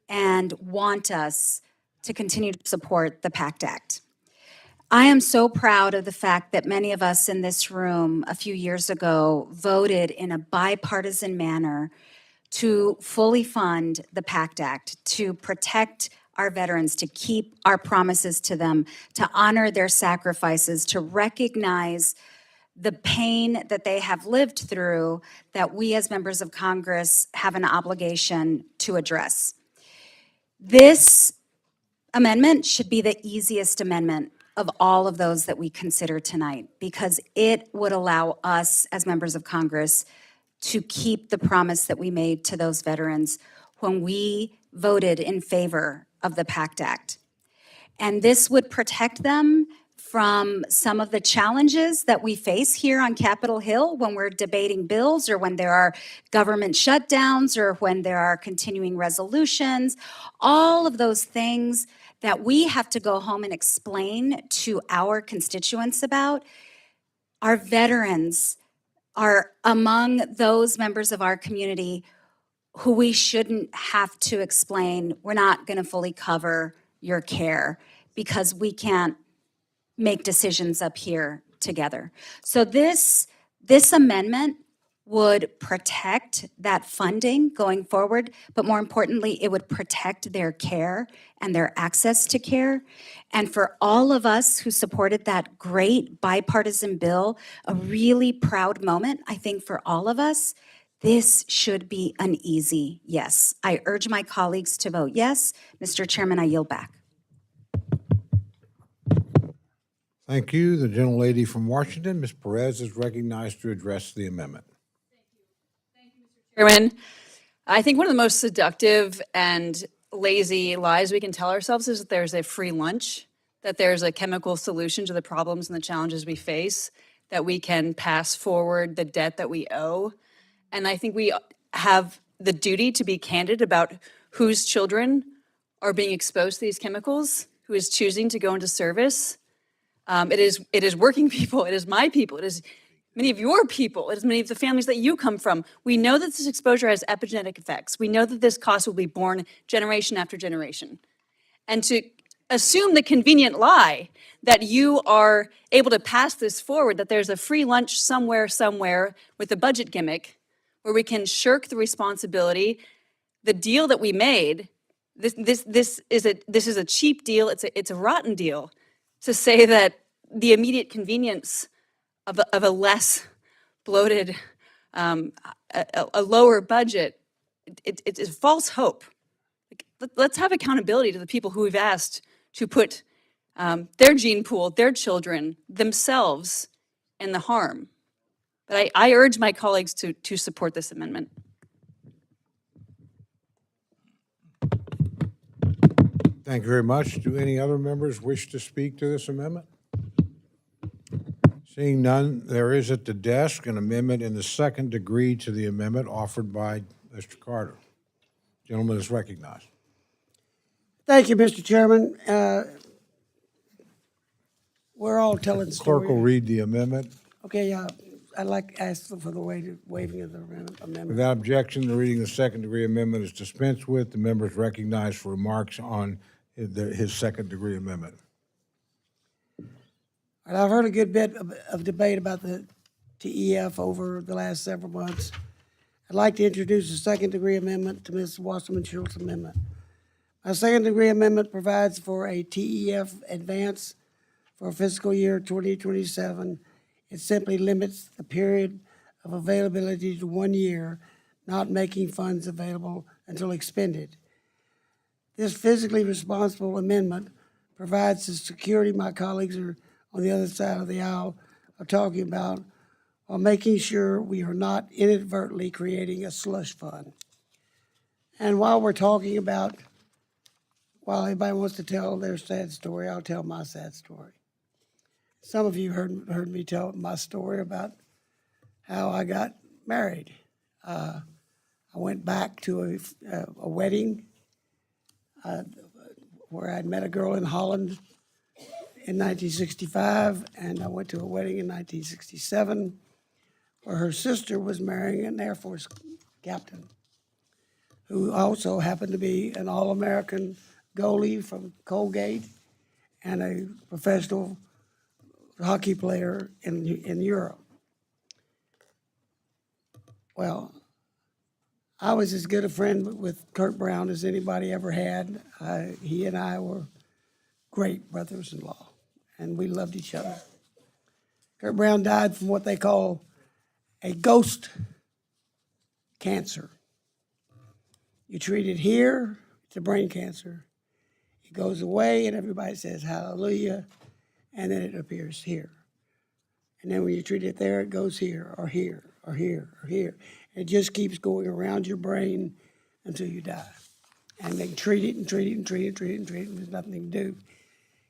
and want us to continue to support the PACT Act. I am so proud of the fact that many of us in this room a few years ago voted in a bipartisan manner to fully fund the PACT Act, to protect our veterans, to keep our promises to them, to honor their sacrifices, to recognize the pain that they have lived through that we as members of Congress have an obligation to address. This amendment should be the easiest amendment of all of those that we consider tonight because it would allow us as members of Congress to keep the promise that we made to those veterans when we voted in favor of the PACT Act. And this would protect them from some of the challenges that we face here on Capitol Hill when we're debating bills or when there are government shutdowns or when there are continuing resolutions, all of those things that we have to go home and explain to our constituents about. Our veterans are among those members of our community who we shouldn't have to explain, we're not going to fully cover your care because we can't make decisions up here together. So this amendment would protect that funding going forward, but more importantly, it would protect their care and their access to care. And for all of us who supported that great bipartisan bill, a really proud moment, I think, for all of us, this should be an easy yes. I urge my colleagues to vote yes. Mr. Chairman, I yield back. Thank you. The gentlelady from Washington, Ms. Perez, is recognized to address the amendment. Chairman, I think one of the most seductive and lazy lies we can tell ourselves is that there's a free lunch, that there's a chemical solution to the problems and the challenges we face, that we can pass forward the debt that we owe. And I think we have the duty to be candid about whose children are being exposed to these chemicals, who is choosing to go into service. It is working people, it is my people, it is many of your people, it is many of the families that you come from. We know that this exposure has epigenetic effects. We know that this cost will be borne generation after generation. And to assume the convenient lie that you are able to pass this forward, that there's a free lunch somewhere with a budget gimmick where we can shirk the responsibility, the deal that we made, this is a cheap deal, it's a rotten deal, to say that the immediate convenience of a less bloated, a lower budget, it is false hope. Let's have accountability to the people who we've asked to put their gene pool, their children, themselves in the harm. But I urge my colleagues to support this amendment. Thank you very much. Do any other members wish to speak to this amendment? Seeing none, there is at the desk an amendment in the second degree to the amendment offered by Mr. Carter. Gentleman is recognized. Thank you, Mr. Chairman. We're all telling the story. Clerk will read the amendment. Okay, I'd like to ask for the waiving of the amendment. Without objection, the reading of the second degree amendment is dispensed with. The member is recognized for remarks on his second degree amendment. And I've heard a good bit of debate about the TEF over the last several months. I'd like to introduce a second degree amendment to Ms. Wasserman Schultz's amendment. My second degree amendment provides for a TEF advance for fiscal year 2027. It simply limits the period of availability to 1 year, not making funds available until expended. This fiscally responsible amendment provides the security my colleagues are on the other side of the aisle are talking about, while making sure we are not inadvertently creating a slush fund. And while anybody wants to tell their sad story, I'll tell my sad story. Some of you heard me tell my story about how I got married. I went back to a wedding where I'd met a girl in Holland in 1965, and I went to a wedding in 1967 where her sister was marrying an Air Force captain who also happened to be an All-American goalie from Colgate and a professional hockey player in Europe. Well, I was as good a friend with Kurt Brown as anybody ever had. He and I were great brothers-in-law, and we loved each other. Kurt Brown died from what they call a ghost cancer. You treat it here, it's a brain cancer. It goes away, and everybody says hallelujah, and then it appears here. And then when you treat it there, it goes here, or here, or here, or here. It just keeps going around your brain until you die. And they treat it and treat it and treat it and treat it and treat it, and there's nothing to do.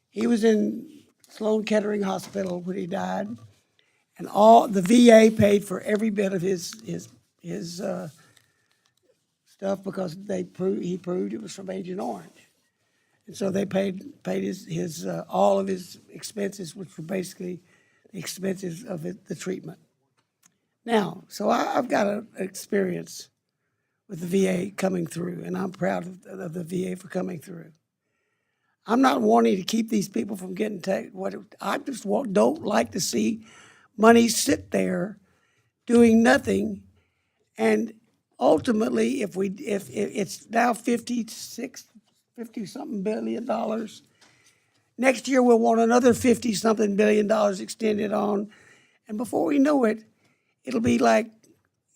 He was in Sloan Kettering Hospital when he died, and all the VA paid for every bit of his stuff because he proved it was from Agent Orange. And so they paid his all of his expenses, which were basically the expenses of the treatment. Now, so I've got an experience with the VA coming through, and I'm proud of the VA for coming through. I'm not wanting to keep these people from getting I just don't like to see money sit there doing nothing, and ultimately, if it's now $50-something billion, next year we'll want another $50-something billion extended on, and before we know it, it'll be like,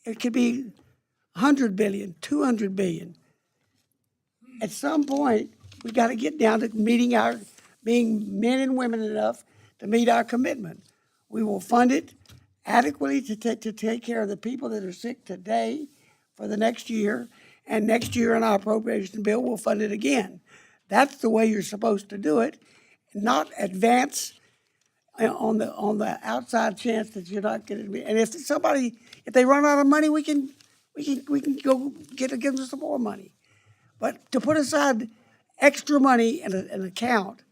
it could be 100 billion, 200 billion. At some point, we got to get down to being men and women enough to meet our commitment. We will fund it adequately to take care of the people that are sick today for the next year, and next year in our appropriation bill, we'll fund it again. That's the way you're supposed to do it, not advance on the outside chance that you're not going to be. And if they run out of money, we can go give them some more money. But to put aside extra money in an account,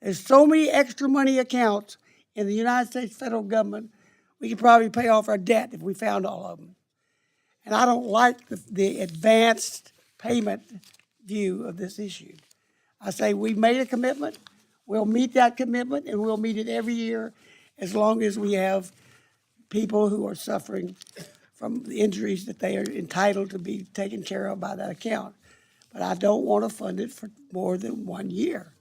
there's so many extra money accounts in the United States federal government, we could probably pay off our debt if we found all of them. And I don't like the advanced payment view of this issue. I say we made a commitment, we'll meet that commitment, and we'll meet it every year as long as we have people who are suffering from the injuries that they are entitled to be taken care of by that account. But I don't want to fund it for more than 1 year.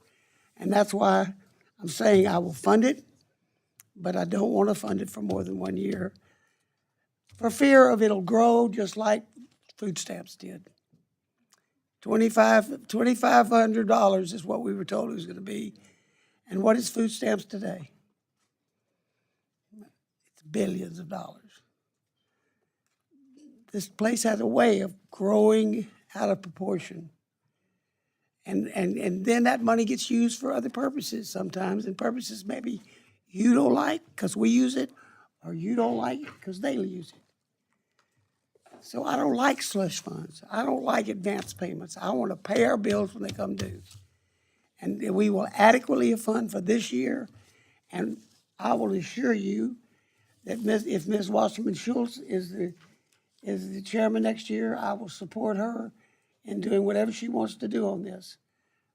And that's why I'm saying I will fund it, but I don't want to fund it for more than 1 year for fear of it'll grow just like food stamps did. $2,500 is what we were told it was going to be. And what is food stamps today? It's billions of dollars. This place has a way of growing out of proportion. And then that money gets used for other purposes sometimes, and purposes maybe you don't like because we use it, or you don't like it because they use it. So I don't like slush funds. I don't like advance payments. I want to pay our bills when they come due. And we will adequately fund for this year, and I will assure you that if Ms. Wasserman Schultz is the chairman next year, I will support her in doing whatever she wants to do on this.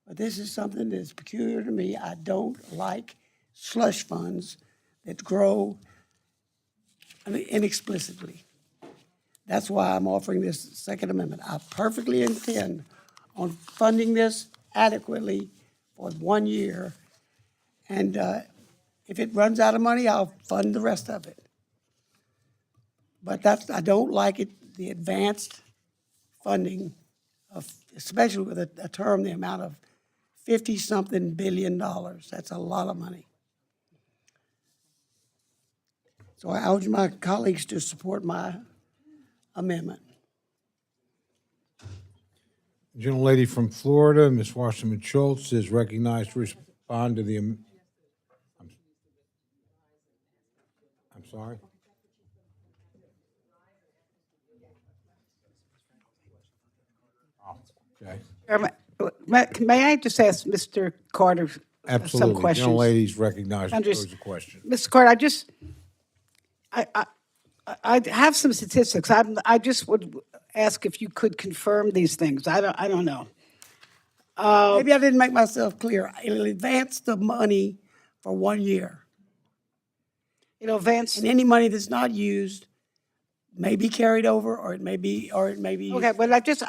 But this is something that is peculiar to me. I don't like slush funds that grow inexplicably. That's why I'm offering this Second Amendment. I perfectly intend on funding this adequately for 1 year. And if it runs out of money, I'll fund the rest of it. But I don't like it, the advanced funding especially with a term the amount of 50-something billion dollars. That's a lot of money. So I urge my colleagues to support my amendment. Gentlelady from Florida, Ms. Wasserman Schultz, is recognized to respond to the, I'm sorry? Oh, okay. May I just ask Mr. Carter some Absolutely. questions? Gentlelady's recognized to I'm just- pose a question. Mr. Carter, I have some statistics. I just would ask if you could confirm these things. I don't know. Maybe I didn't make myself clear. It'll advance the money for 1 year. It'll advance. And any money that's not used may be carried over, or it may be. Okay, but I just.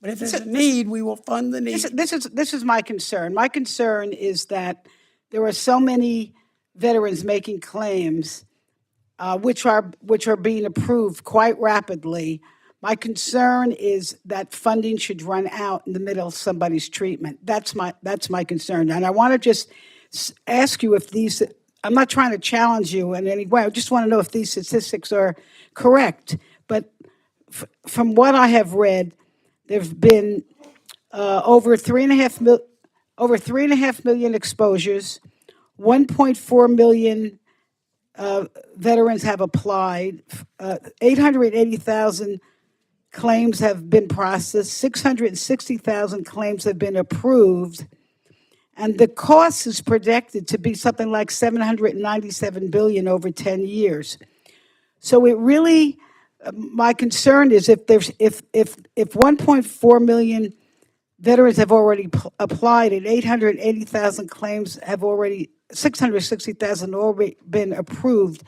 But if there's a need, we will fund the need. This is my concern. My concern is that there are so many veterans making claims, which are being approved quite rapidly. My concern is that funding should run out in the middle of somebody's treatment. That's my concern. And I want to just ask you if these. I'm not trying to challenge you in any way. I just want to know if these statistics are correct. But from what I have read, there've been over 3.5 million exposures, 1.4 million veterans have applied, 880,000 claims have been processed, 660,000 claims have been approved, and the cost is projected to be something like $797 billion over 10 years. So it really, my concern is if 1.4 million veterans have already applied and 880,000 claims have already, 660,000 already been approved,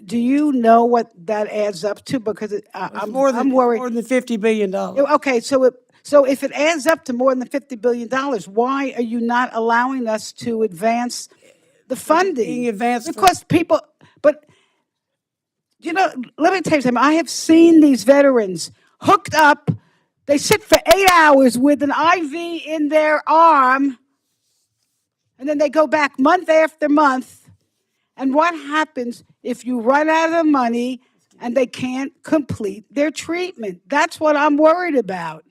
do you know what that adds up to? Because I'm worried. More than $50 billion. Okay, so if it adds up to more than $50 billion, why are you not allowing us to advance the funding? Being advanced because people, but let me tell you something. I have seen these veterans hooked up. They sit for 8 hours with an IV in their arm, and then they go back month after month. And what happens if you run out of money and they can't complete their treatment? That's what I'm worried about,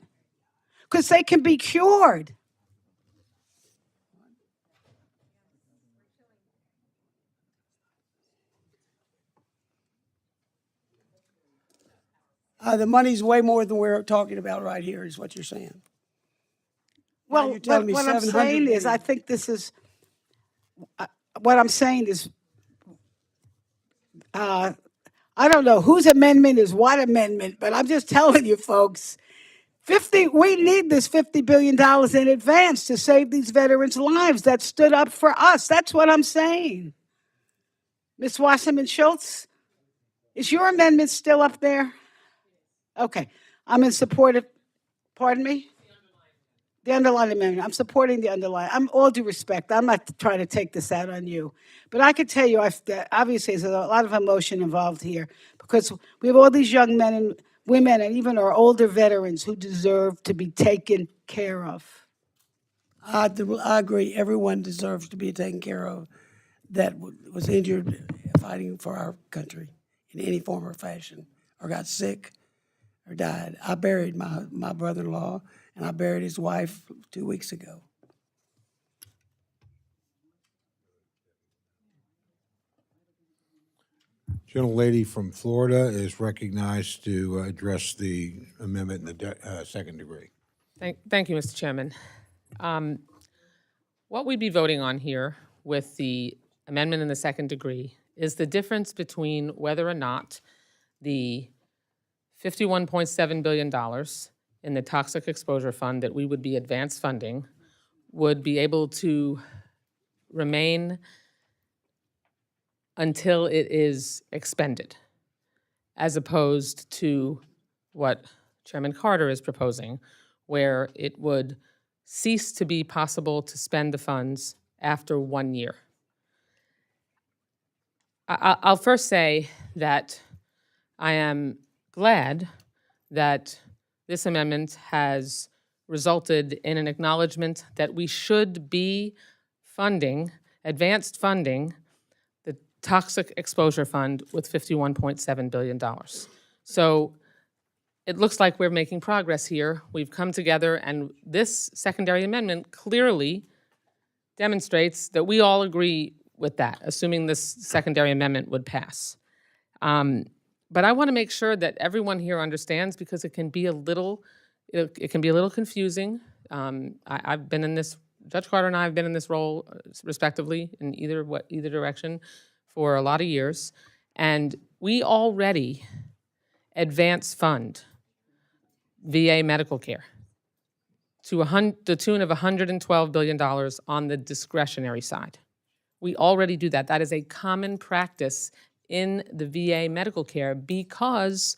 because they can be cured. The money's way more than we're talking about right here, is what you're saying. Well, you're telling me what I'm 700 saying is, I think this is, what I'm saying is, I don't know whose amendment is what amendment, but I'm just telling you, folks, we need this $50 billion in advance to save these veterans' lives that stood up for us. That's what I'm saying. Ms. Wasserman Schultz, is your amendment still up there? Okay, I'm in support of, pardon me? The underlying amendment. I'm supporting the underlying. I'm all due respect. I'm not trying to take this out on you. But I could tell you, obviously, there's a lot of emotion involved here because we have all these young men and women and even our older veterans who deserve to be taken care of. I agree. Everyone deserves to be taken care of that was injured fighting for our country in any form or fashion, or got sick, or died. I buried my brother-in-law, and I buried his wife 2 weeks ago. Gentlelady from Florida is recognized to address the amendment in the second degree. Thank you, Mr. Chairman. What we'd be voting on here with the amendment in the second degree is the difference between whether or not the $51.7 billion in the Toxic Exposure Fund that we would be advance funding would be able to remain until it is expended, as opposed to what Chairman Carter is proposing, where it would cease to be possible to spend the funds after 1 year. I'll first say that I am glad that this amendment has resulted in an acknowledgement that we should be funding, advanced funding, the Toxic Exposure Fund with $51.7 billion. So it looks like we're making progress here. We've come together, and this secondary amendment clearly demonstrates that we all agree with that, assuming this secondary amendment would pass. But I want to make sure that everyone here understands, because it can be a little confusing. I've been in this, Judge Carter and I have been in this role respectively in either direction for a lot of years, and we already advance fund VA medical care to the tune of $112 billion on the discretionary side. We already do that. That is a common practice in the VA medical care because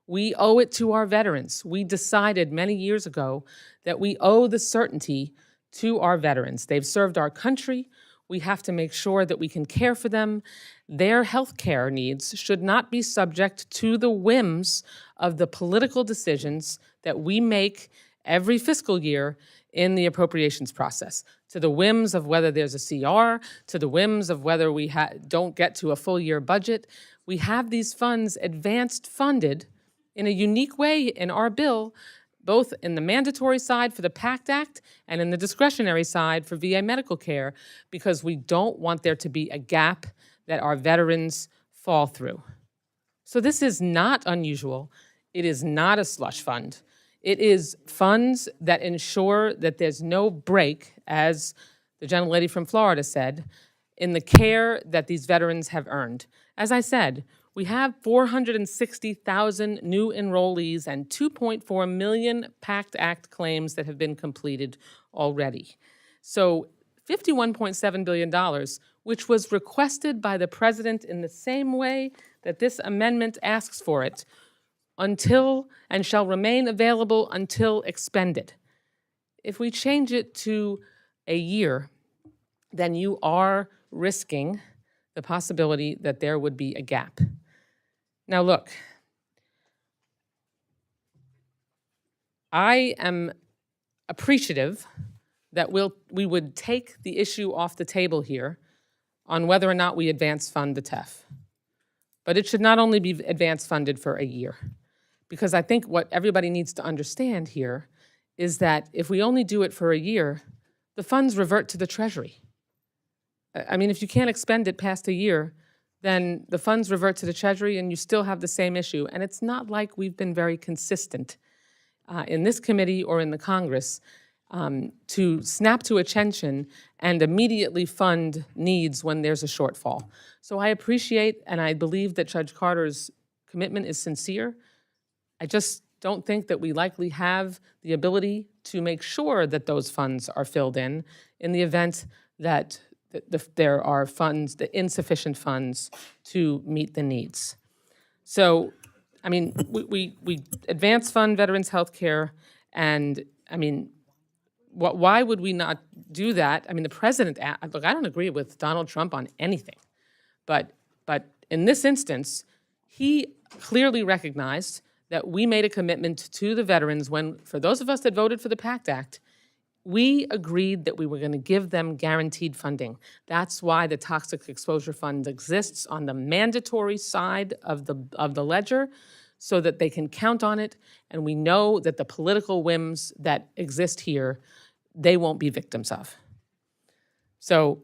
we owe it to our veterans. We decided many years ago that we owe the certainty to our veterans. They've served our country. We have to make sure that we can care for them. Their health care needs should not be subject to the whims of the political decisions that we make every fiscal year in the appropriations process, to the whims of whether there's a CR, to the whims of whether we don't get to a full year budget. We have these funds advanced funded in a unique way in our bill, both in the mandatory side for the PACT Act and in the discretionary side for VA medical care, because we don't want there to be a gap that our veterans fall through. So this is not unusual. It is not a slush fund. It is funds that ensure that there's no break, as the gentlelady from Florida said, in the care that these veterans have earned. As I said, we have 460,000 new enrollees and 2.4 million PACT Act claims that have been completed already. So $51.7 billion, which was requested by the president in the same way that this amendment asks for it, until and shall remain available until expended. If we change it to a year, then you are risking the possibility that there would be a gap. Now look, I am appreciative that we would take the issue off the table here on whether or not we advance fund the TEF. But it should not only be advance funded for a year, because I think what everybody needs to understand here is that if we only do it for a year, the funds revert to the Treasury. I mean, if you can't expend it past a year, then the funds revert to the Treasury and you still have the same issue. And it's not like we've been very consistent in this committee or in the Congress to snap to attention and immediately fund needs when there's a shortfall. So I appreciate and I believe that Judge Carter's commitment is sincere. I just don't think that we likely have the ability to make sure that those funds are filled in the event that there are funds, the insufficient funds to meet the needs. So, I mean, we advance fund veterans health care, and I mean, why would we not do that? I mean, the president, look, I don't agree with Donald Trump on anything, but in this instance, he clearly recognized that we made a commitment to the veterans when, for those of us that voted for the PACT Act, we agreed that we were going to give them guaranteed funding. That's why the Toxic Exposure Fund exists on the mandatory side of the ledger, so that they can count on it, and we know that the political whims that exist here, they won't be victims of. So,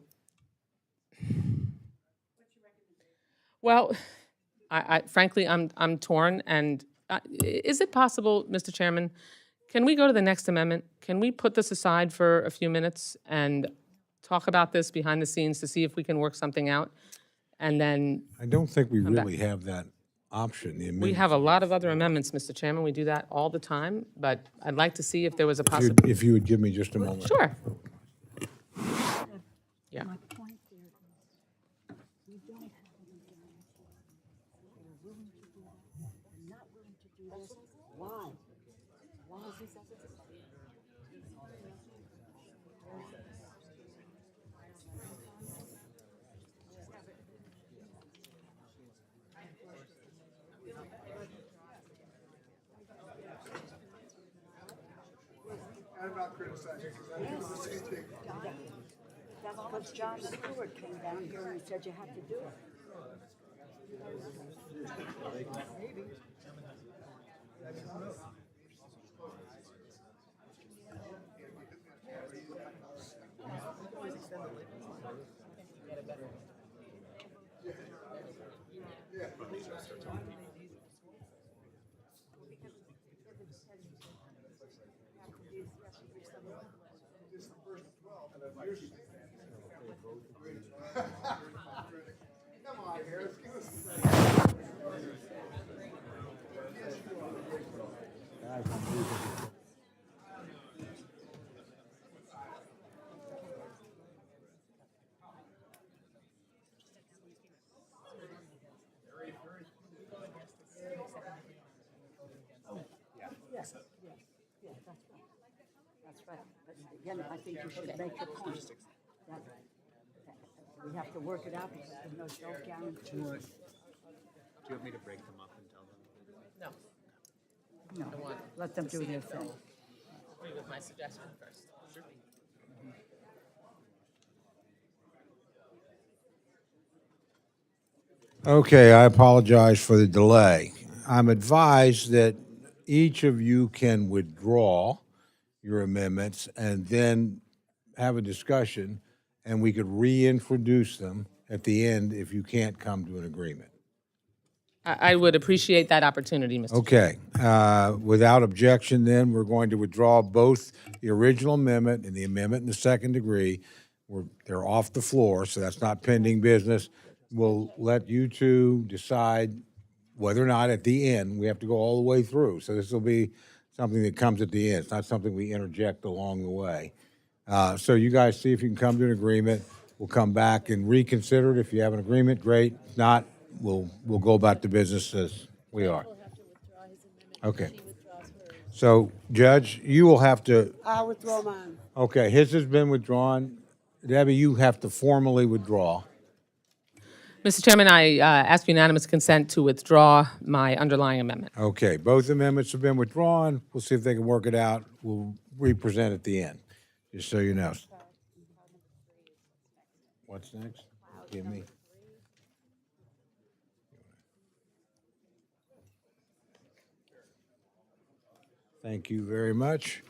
well, I frankly, I'm torn, and is it possible, Mr. Chairman, can we go to the next amendment? Can we put this aside for a few minutes and talk about this behind the scenes to see if we can work something out? And then I don't think we come back. really have that option. The We have a lot of other amendments, Mr. Chairman. We do that all the time, but I'd like to see if there was a possibility. If you would give me just a moment. Sure. Yeah. That's because John Stewart came down here and said you had to do it. Yes, that's right. But again, I think you should make your point. That we have to work it out because there's no guarantee. Do you want me to break them up and tell them? No, let them do their thing. Agree with my suggestion first. Sure. Okay, I apologize for the delay. I'm advised that each of you can withdraw your amendments and then have a discussion, and we could reintroduce them at the end if you can't come to an agreement. I would appreciate that opportunity, Mr. Okay, without objection, then, we're going to withdraw both the original amendment and the amendment in the second degree. They're off the floor, so that's not pending business. We'll let you two decide whether or not at the end, we have to go all the way through. So this will be something that comes at the end. It's not something we interject along the way. So you guys see if you can come to an agreement. We'll come back and reconsider it. If you have an agreement, great. If not, we'll go about the business as we are. Okay. So, Judge, you will have to, I withdraw mine. okay, his has been withdrawn. Debbie, you have to formally withdraw. Mr. Chairman, I ask unanimous consent to withdraw my underlying amendment. Okay, both amendments have been withdrawn. We'll see if they can work it out. We'll re-present at the end, just so you know. What's next? Give me. Thank you very much.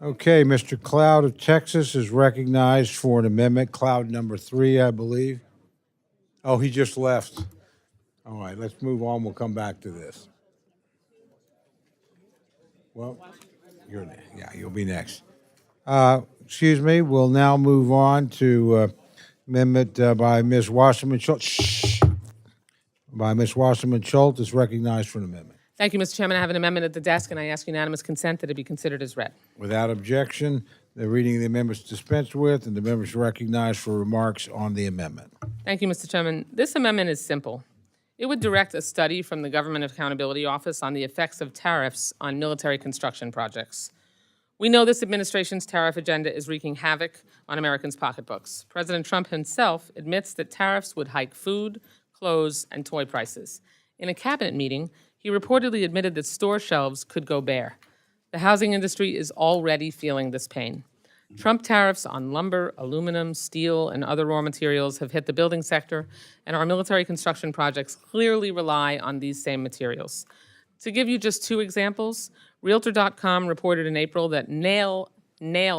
Okay, Mr. Cloud of Texas is recognized for an amendment, Cloud number 3, I believe. Oh, he just left. All right, let's move on. We'll come back to this. Well, you're next. Yeah, you'll be next. Excuse me, we'll now move on to amendment by Ms. Wasserman Schultz. Shh. By Ms. Wasserman Schultz is recognized for an amendment. Thank you, Mr. Chairman. I have an amendment at the desk, and I ask unanimous consent that it be considered as read. Without objection, the reading of the amendment is dispensed with, and the members are recognized for remarks on the amendment. Thank you, Mr. Chairman. This amendment is simple. It would direct a study from the Government Accountability Office on the effects of tariffs on military construction projects. We know this administration's tariff agenda is wreaking havoc on Americans' pocketbooks. President Trump himself admits that tariffs would hike food, clothes, and toy prices. In a cabinet meeting, he reportedly admitted that store shelves could go bare. The housing industry is already feeling this pain. Trump tariffs on lumber, aluminum, steel, and other raw materials have hit the building sector, and our military construction projects clearly rely on these same materials. To give you just 2 examples, Realtor.com reported in April that nail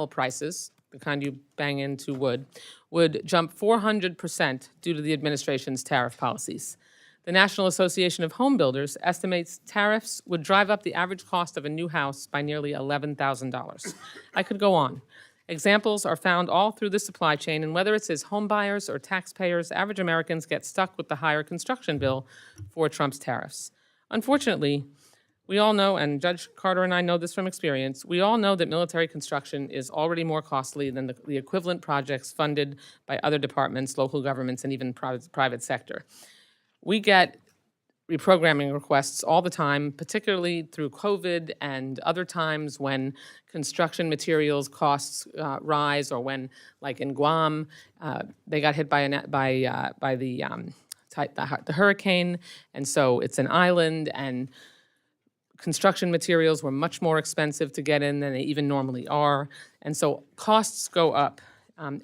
prices, the kind you bang into wood, would jump 400% due to the administration's tariff policies. The National Association of Home Builders estimates tariffs would drive up the average cost of a new house by nearly $11,000. I could go on. Examples are found all through the supply chain, and whether it's as home buyers or taxpayers, average Americans get stuck with the higher construction bill for Trump's tariffs. Unfortunately, we all know, and Judge Carter and I know this from experience, we all know that military construction is already more costly than the equivalent projects funded by other departments, local governments, and even private sector. We get reprogramming requests all the time, particularly through COVID and other times when construction materials costs rise, or when, like in Guam, they got hit by the hurricane, and so it's an island, and construction materials were much more expensive to get in than they even normally are, and so costs go up.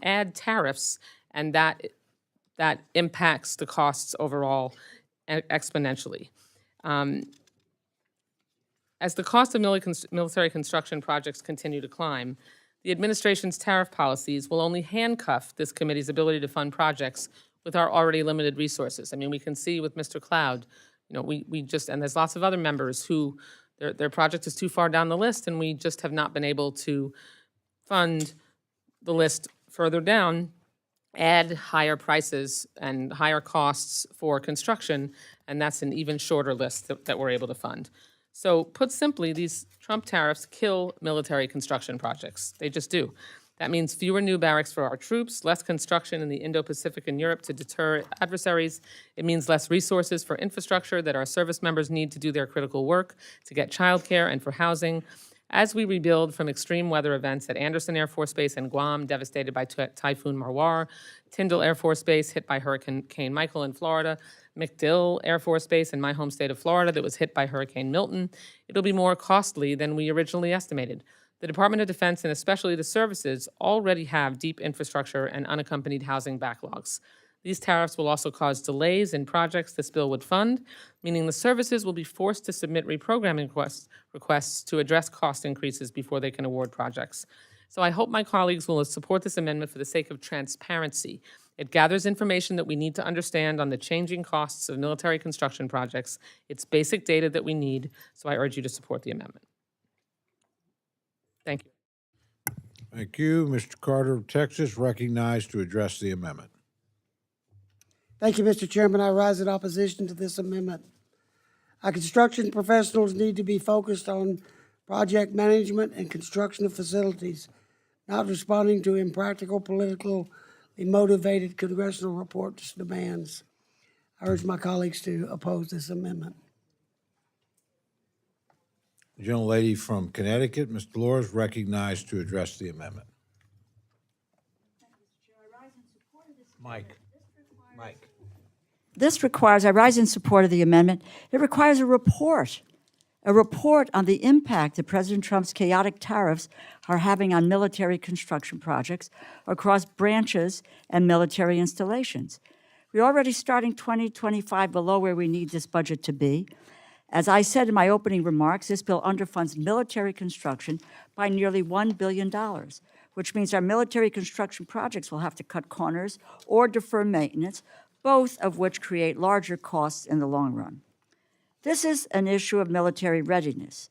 Add tariffs, and that impacts the costs overall exponentially. As the cost of military construction projects continue to climb, the administration's tariff policies will only handcuff this committee's ability to fund projects with our already limited resources. I mean, we can see with Mr. Cloud, you know, we just, and there's lots of other members who their project is too far down the list, and we just have not been able to fund the list further down, add higher prices and higher costs for construction, and that's an even shorter list that we're able to fund. So put simply, these Trump tariffs kill military construction projects. They just do. That means fewer new barracks for our troops, less construction in the Indo-Pacific and Europe to deter adversaries. It means less resources for infrastructure that our service members need to do their critical work, to get childcare and for housing. As we rebuild from extreme weather events at Andersen Air Force Base in Guam, devastated by Typhoon Marwar, Tyndall Air Force Base hit by Hurricane Michael in Florida, MacDill Air Force Base in my home state of Florida that was hit by Hurricane Milton, it'll be more costly than we originally estimated. The Department of Defense and especially the services already have deep infrastructure and unaccompanied housing backlogs. These tariffs will also cause delays in projects this bill would fund, meaning the services will be forced to submit reprogramming requests to address cost increases before they can award projects. So I hope my colleagues will support this amendment for the sake of transparency. It gathers information that we need to understand on the changing costs of military construction projects. It's basic data that we need, so I urge you to support the amendment. Thank you. Thank you. Mr. Carter of Texas, recognized to address the amendment. Thank you, Mr. Chairman. I rise in opposition to this amendment. Our construction professionals need to be focused on project management and construction of facilities, not responding to impractical, politically motivated congressional reports demands. I urge my colleagues to oppose this amendment. The gentlelady from Connecticut, Ms. Delores, recognized to address the amendment. Mike. I rise in support of the amendment. It requires a report on the impact that President Trump's chaotic tariffs are having on military construction projects across branches and military installations. We're already starting 2025 below where we need this budget to be. As I said in my opening remarks, this bill underfunds military construction by nearly $1 billion, which means our military construction projects will have to cut corners or defer maintenance, both of which create larger costs in the long run. This is an issue of military readiness.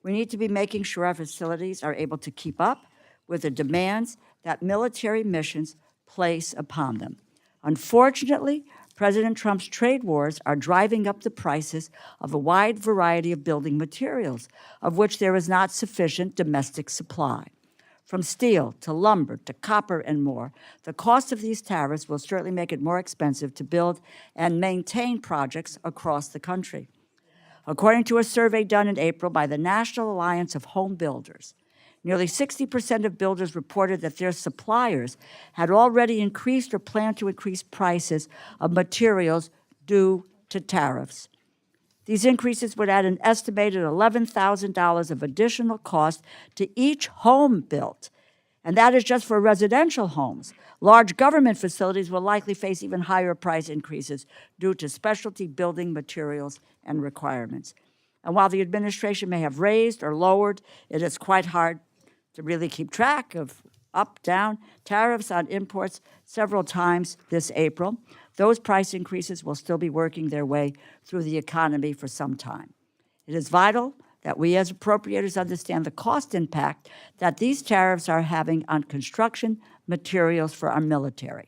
We need to be making sure our facilities are able to keep up with the demands that military missions place upon them. Unfortunately, President Trump's trade wars are driving up the prices of a wide variety of building materials, of which there is not sufficient domestic supply. From steel to lumber to copper and more, the cost of these tariffs will certainly make it more expensive to build and maintain projects across the country. According to a survey done in April by the National Alliance of Home Builders, nearly 60% of builders reported that their suppliers had already increased or planned to increase prices of materials due to tariffs. These increases would add an estimated $11,000 of additional cost to each home built, and that is just for residential homes. Large government facilities will likely face even higher price increases due to specialty building materials and requirements. And while the administration may have raised or lowered, it is quite hard to really keep track of up, down, tariffs on imports several times this April. Those price increases will still be working their way through the economy for some time. It is vital that we as appropriators understand the cost impact that these tariffs are having on construction materials for our military.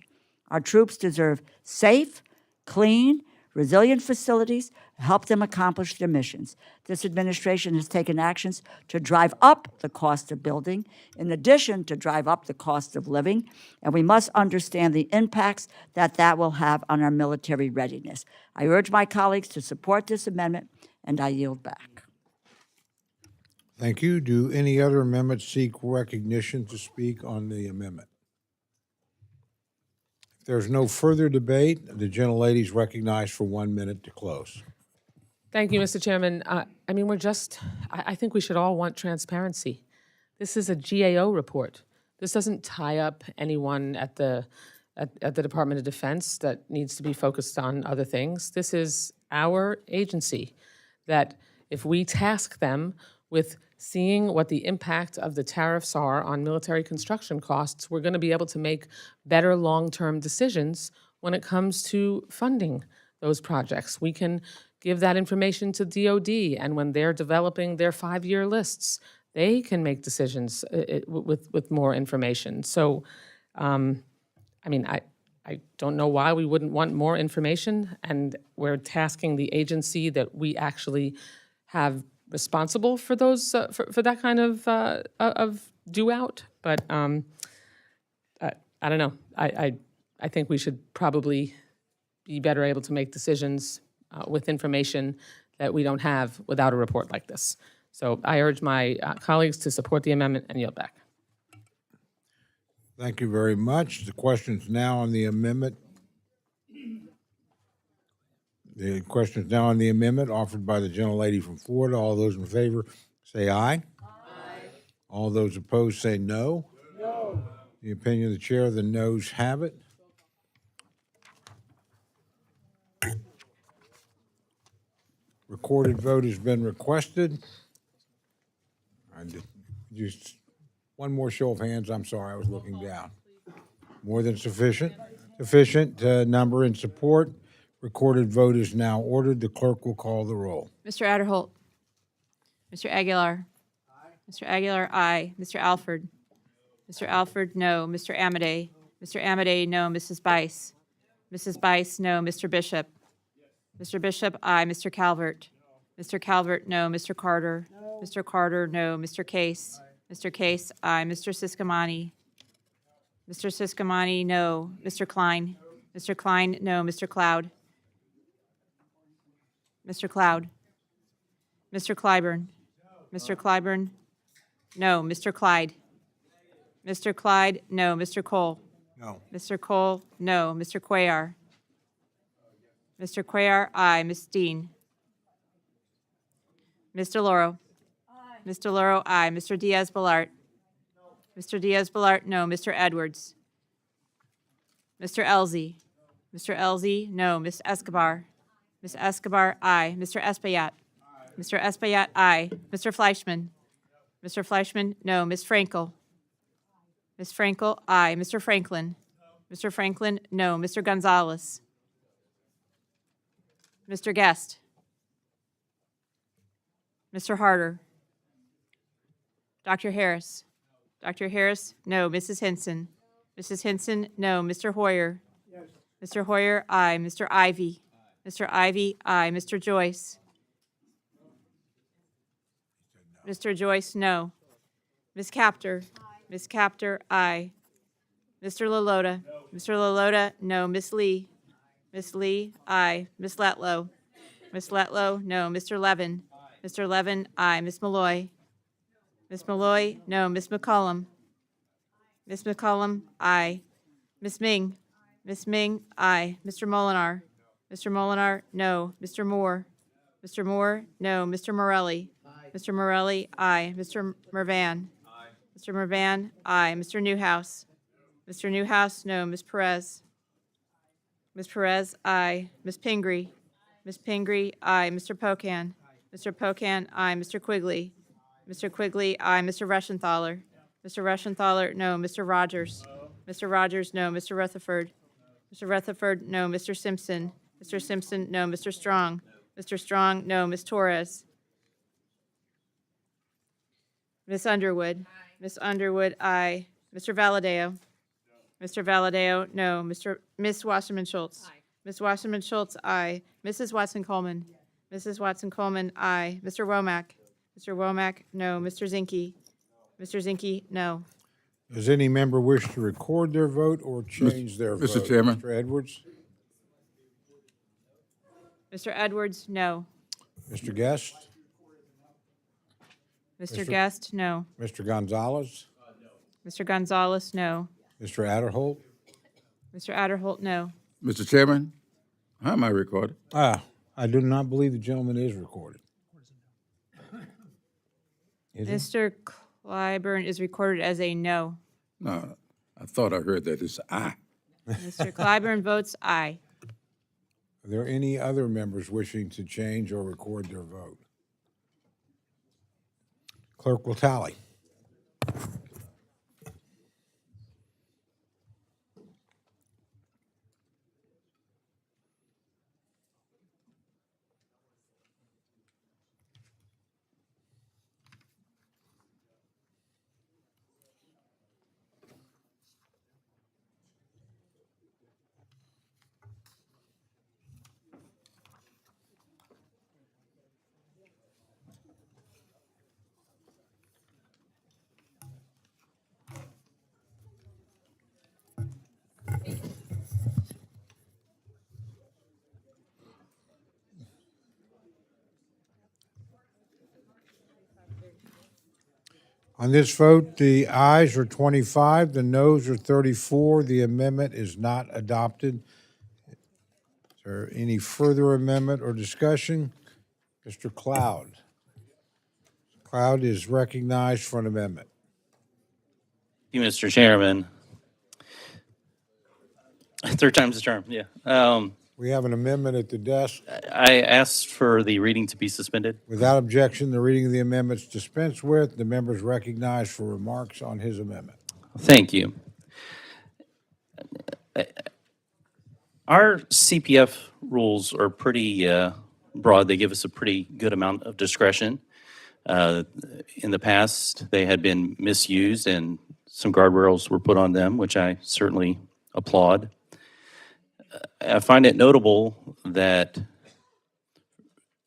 Our troops deserve safe, clean, resilient facilities to help them accomplish their missions. This administration has taken actions to drive up the cost of building, in addition to drive up the cost of living, and we must understand the impacts that that will have on our military readiness. I urge my colleagues to support this amendment, and I yield back. Thank you. Do any other amendments seek recognition to speak on the amendment? If there's no further debate, the gentlelady is recognized for 1 minute to close. Thank you, Mr. Chairman. I mean, I think we should all want transparency. This is a GAO report. This doesn't tie up anyone at the Department of Defense that needs to be focused on other things. This is our agency that if we task them with seeing what the impact of the tariffs are on military construction costs, we're going to be able to make better long-term decisions when it comes to funding those projects. We can give that information to DOD, and when they're developing their 5-year lists, they can make decisions with more information. So, I mean, I don't know why we wouldn't want more information, and we're tasking the agency that we actually have responsible for those for that kind of due out. But I don't know. I think we should probably be better able to make decisions with information that we don't have without a report like this. So I urge my colleagues to support the amendment and yield back. Thank you very much. The question's now on the amendment. The question is now on the amendment offered by the gentlelady from Florida. All those in favor say aye. Aye. All those opposed say no. No. The opinion of the chair, the noes have it. Recorded vote has been requested. Just one more show of hands. I'm sorry, I was looking down. More than sufficient. Sufficient number in support. Recorded vote is now ordered. The clerk will call the roll. Mr. Adderholt. Mr. Aguilar. Aye. Mr. Aguilar, aye. Mr. Alford. Mr. Alford, no. Mr. Amadei. Mr. Amadei, no. Mrs. Bice. Mrs. Bice, no. Mr. Bishop. Mr. Bishop, aye. Mr. Calvert. Mr. Calvert, no. Mr. Carter. No. Mr. Carter, no. Mr. Case. Aye. Mr. Case, aye. Mr. Siscomani. Mr. Siscomani, no. Mr. Klein. No. Mr. Klein, no. Mr. Cloud. Mr. Cloud. Mr. Clyburn. No. Mr. Clyburn, no. Mr. Clyde. Mr. Clyde, no. Mr. Cole. No. Mr. Cole, no. Mr. Cuellar. Mr. Cuellar, aye. Ms. Dean. Ms. DeLauro. Aye. Ms. DeLauro, aye. Mr. Diaz-Balart. No. Mr. Diaz-Balart, no. Mr. Edwards. Mr. Elzey. Mr. Elzey, no. Ms. Escobar. Ms. Escobar, aye. Mr. Espaillat. Aye. Mr. Espaillat, aye. Mr. Fleischman. No. Mr. Fleischman, no. Ms. Frankel. Ms. Frankel, aye. Mr. Franklin. No. Mr. Franklin, no. Mr. Gonzalez. Mr. Guest. Mr. Harder. Dr. Harris. Dr. Harris, no. Mrs. Hinson. Mrs. Hinson, no. Mr. Hoyer. Yes. Mr. Hoyer, aye. Mr. Ivy. Mr. Ivy, aye. Mr. Joyce. Mr. Joyce, no. Ms. Captor. Ms. Captor, aye. Mr. Lalota. No. Mr. Lalota, no. Ms. Lee. Ms. Lee, aye. Ms. Letlow. Ms. Letlow, no. Mr. Levin. Aye. Mr. Levin, aye. Ms. Malloy. Ms. Malloy, no. Ms. McCollum. Ms. McCollum, aye. Ms. Ming. Ms. Ming, aye. Mr. Molinar. Mr. Molinar, no. Mr. Moore. Mr. Moore, no. Mr. Morelli. Aye. Mr. Morelli, aye. Mr. Mervan. Aye. Mr. Mervan, aye. Mr. Newhouse. Mr. Newhouse, no. Ms. Perez. Ms. Perez, aye. Ms. Pingree. Ms. Pingree, aye. Mr. Pocan. Mr. Pocan, aye. Mr. Quigley. Mr. Quigley, aye. Mr. Reschenthaler. Mr. Reschenthaler, no. Mr. Rogers. Mr. Rogers, no. Mr. Rutherford. Mr. Rutherford, no. Mr. Simpson. Mr. Simpson, no. Mr. Strong. Mr. Strong, no. Ms. Torres. Ms. Underwood. Ms. Underwood, aye. Mr. Valadeo. Mr. Valadeo, no. Ms. Wasserman Schultz. Aye. Ms. Wasserman Schultz, aye. Mrs. Watson Coleman. Mrs. Watson Coleman, aye. Mr. Womack. Mr. Womack, no. Mr. Zinke. Mr. Zinke, no. Does any member wish to record their vote or change their vote? Mr. Chairman. Mr. Edwards? Mr. Edwards, no. Mr. Guest? Mr. Guest, no. Mr. Gonzalez? Mr. Gonzalez, no. Mr. Adderholt? Mr. Adderholt, no. Mr. Chairman, how am I recorded? I I do not believe the gentleman is recorded. Is he? Mr. Clyburn is recorded as a no. No, I thought I heard that it's aye. Mr. Clyburn votes aye. Are there any other members wishing to change or record their vote? Clerk will tally. On this vote, the ayes are 25, the noes are 34. The amendment is not adopted. Is there any further amendment or discussion? Mr. Cloud. Cloud is recognized for an amendment. Thank you, Mr. Chairman. Third time's the charm, yeah. We have an amendment at the desk. I asked for the reading to be suspended. Without objection, the reading of the amendment is dispensed with. The member is recognized for remarks on his amendment. Thank you. Our CPF rules are pretty broad. They give us a pretty good amount of discretion. In the past, they had been misused and some guardrails were put on them, which I certainly applaud. I find it notable that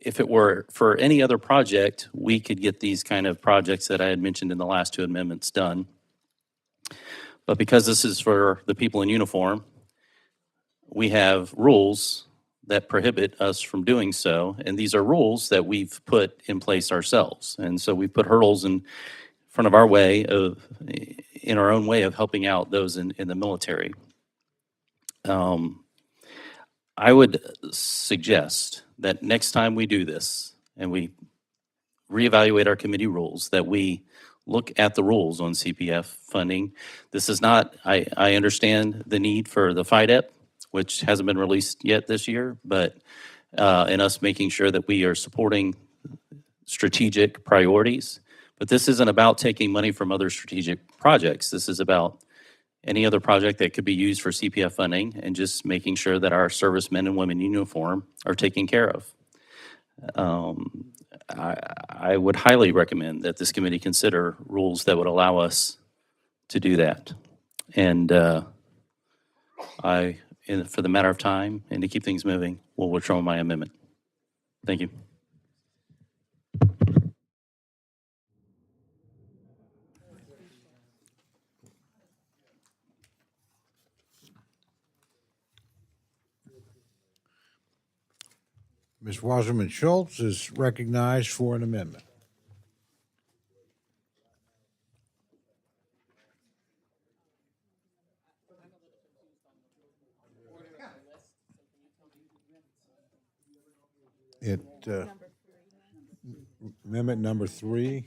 if it were for any other project, we could get these kind of projects that I had mentioned in the last two amendments done. But because this is for the people in uniform, we have rules that prohibit us from doing so. And these are rules that we've put in place ourselves. And so we put hurdles in front of our way of, in our own way of helping out those in the military. I would suggest that next time we do this and we reevaluate our committee rules, that we look at the rules on CPF funding. This is not, I understand the need for the FIDEP, which hasn't been released yet this year, but in us making sure that we are supporting strategic priorities. But this isn't about taking money from other strategic projects. This is about any other project that could be used for CPF funding and just making sure that our servicemen and women in uniform are taken care of. I would highly recommend that this committee consider rules that would allow us to do that. And for the matter of time and to keep things moving, will withdraw my amendment. Thank you. Ms. Wasserman Schultz is recognized for an amendment. Amendment number 3.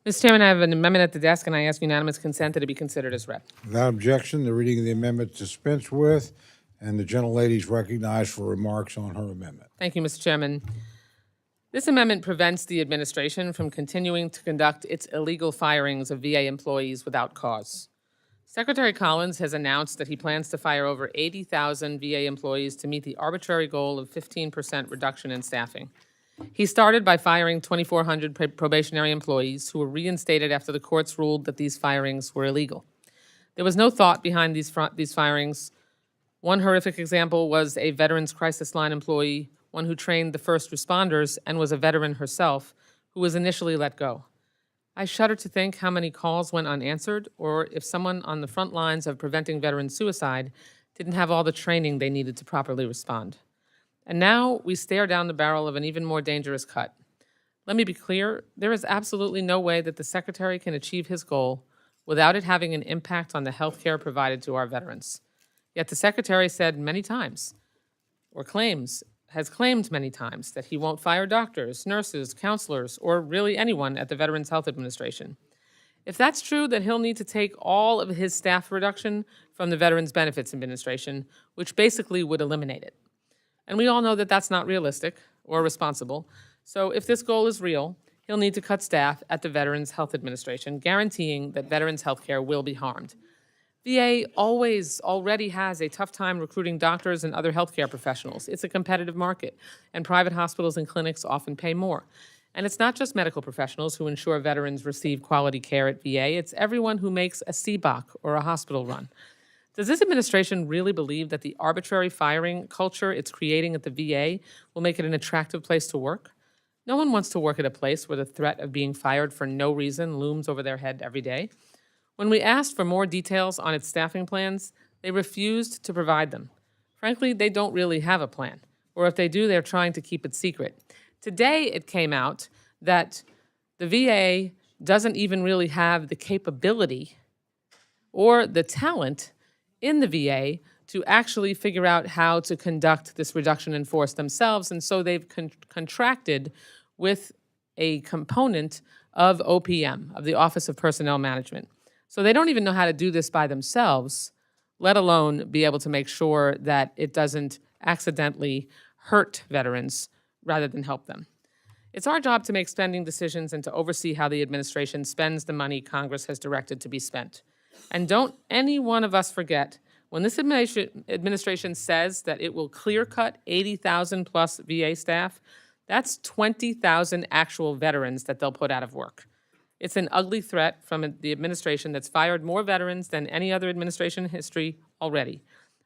Mr. Chairman, I have an amendment at the desk, and I ask unanimous consent that it be considered as read. Without objection, the reading of the amendment is dispensed with, and the gentlelady is recognized for remarks on her amendment. Thank you, Mr. Chairman. This amendment prevents the administration from continuing to conduct its illegal firings of VA employees without cause. Secretary Collins has announced that he plans to fire over 80,000 VA employees to meet the arbitrary goal of 15% reduction in staffing. He started by firing 2,400 probationary employees who were reinstated after the courts ruled that these firings were illegal. There was no thought behind these firings. One horrific example was a Veterans Crisis Line employee, one who trained the first responders and was a veteran herself, who was initially let go. I shudder to think how many calls went unanswered, or if someone on the front lines of preventing veteran suicide didn't have all the training they needed to properly respond. And now we stare down the barrel of an even more dangerous cut. Let me be clear, there is absolutely no way that the Secretary can achieve his goal without it having an impact on the health care provided to our veterans. Yet the Secretary said many times, or has claimed many times, that he won't fire doctors, nurses, counselors, or really anyone at the Veterans Health Administration. If that's true, then he'll need to take all of his staff reduction from the Veterans Benefits Administration, which basically would eliminate it. And we all know that that's not realistic or responsible. So if this goal is real, he'll need to cut staff at the Veterans Health Administration, guaranteeing that veterans' health care will be harmed. VA already has a tough time recruiting doctors and other healthcare professionals. It's a competitive market, and private hospitals and clinics often pay more. And it's not just medical professionals who ensure veterans receive quality care at VA, it's everyone who makes a CBOC or a hospital run. Does this administration really believe that the arbitrary firing culture it's creating at the VA will make it an attractive place to work? No one wants to work at a place where the threat of being fired for no reason looms over their head every day. When we asked for more details on its staffing plans, they refused to provide them. Frankly, they don't really have a plan, or if they do, they're trying to keep it secret. Today, it came out that the VA doesn't even really have the capability or the talent in the VA to actually figure out how to conduct this reduction in force themselves, and so they've contracted with a component of OPM, of the Office of Personnel Management. So they don't even know how to do this by themselves, let alone be able to make sure that it doesn't accidentally hurt veterans rather than help them. It's our job to make spending decisions and to oversee how the administration spends the money Congress has directed to be spent. And don't any one of us forget, when this administration says that it will clear-cut 80,000 plus VA staff, that's 20,000 actual veterans that they'll put out of work. It's an ugly threat from the administration that's fired more veterans than any other administration in history already.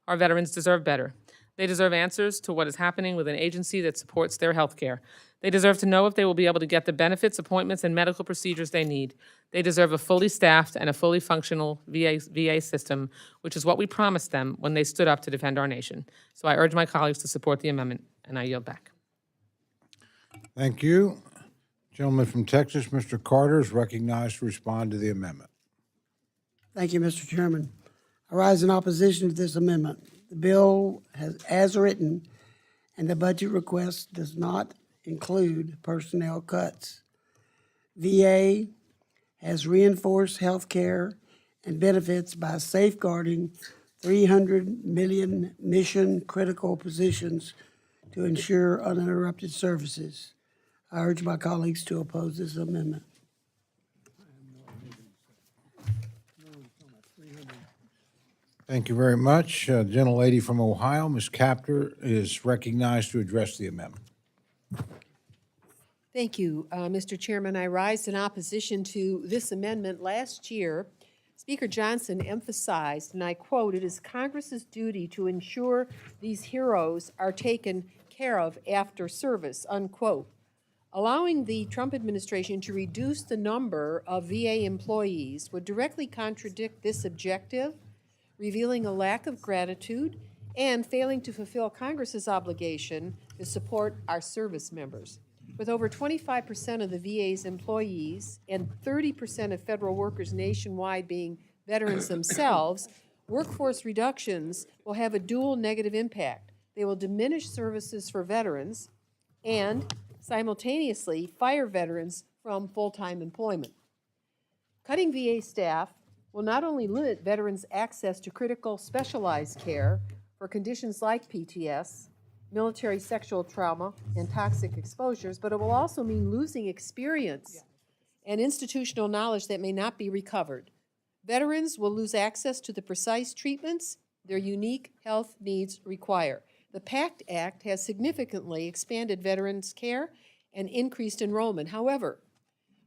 Our veterans deserve better. They deserve answers to what is happening with an agency that supports their health care. They deserve to know if they will be able to get the benefits, appointments, and medical procedures they need. They deserve a fully staffed and a fully functional VA system, which is what we promised them when they stood up to defend our nation. So I urge my colleagues to support the amendment, and I yield back. Thank you. Gentleman from Texas, Mr. Carter, is recognized to respond to the amendment. Thank you, Mr. Chairman. I rise in opposition to this amendment. The bill as written, and the budget request does not include personnel cuts. VA has reinforced health care and benefits by safeguarding 300 million mission-critical positions to ensure uninterrupted services. I urge my colleagues to oppose this amendment. Thank you very much. Gentlelady from Ohio, Ms. Capter, is recognized to address the amendment. Thank you, Mr. Chairman. I rise in opposition to this amendment. Last year, Speaker Johnson emphasized, and I quote, "It is Congress's duty to ensure these heroes are taken care of after service," unquote. Allowing the Trump administration to reduce the number of VA employees would directly contradict this objective, revealing a lack of gratitude and failing to fulfill Congress's obligation to support our service members. With over 25% of the VA's employees and 30% of federal workers nationwide being veterans themselves, workforce reductions will have a dual negative impact. They will diminish services for veterans and simultaneously fire veterans from full-time employment. Cutting VA staff will not only limit veterans' access to critical specialized care for conditions like PTS, military sexual trauma, and toxic exposures, but it will also mean losing experience and institutional knowledge that may not be recovered. Veterans will lose access to the precise treatments their unique health needs require. The PACT Act has significantly expanded veterans' care and increased enrollment. However,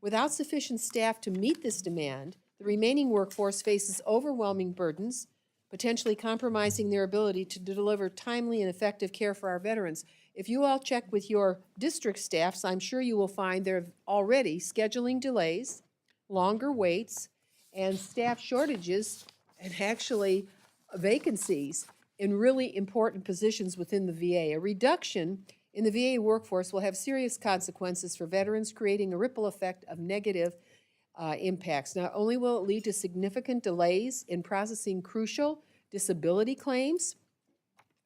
without sufficient staff to meet this demand, the remaining workforce faces overwhelming burdens, potentially compromising their ability to deliver timely and effective care for our veterans. If you all check with your district staffs, I'm sure you will find there are already scheduling delays, longer waits, and staff shortages, and actually vacancies in really important positions within the VA. A reduction in the VA workforce will have serious consequences for veterans, creating a ripple effect of negative impacts. Not only will it lead to significant delays in processing crucial disability claims,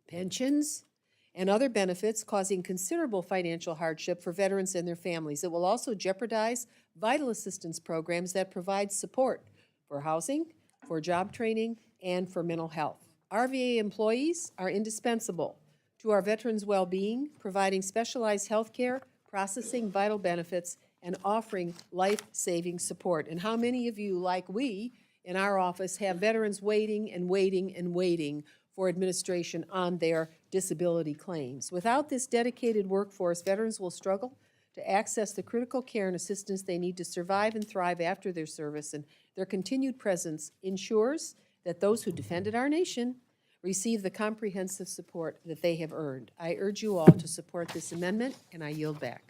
pensions, and other benefits, causing considerable financial hardship for veterans and their families. It will also jeopardize vital assistance programs that provide support for housing, for job training, and for mental health. Our VA employees are indispensable to our veterans' well-being, providing specialized health care, processing vital benefits, and offering life-saving support. And how many of you, like we in our office, have veterans waiting and waiting and waiting for administration on their disability claims? Without this dedicated workforce, veterans will struggle to access the critical care and assistance they need to survive and thrive after their service, and their continued presence ensures that those who defended our nation receive the comprehensive support that they have earned. I urge you all to support this amendment, and I yield back.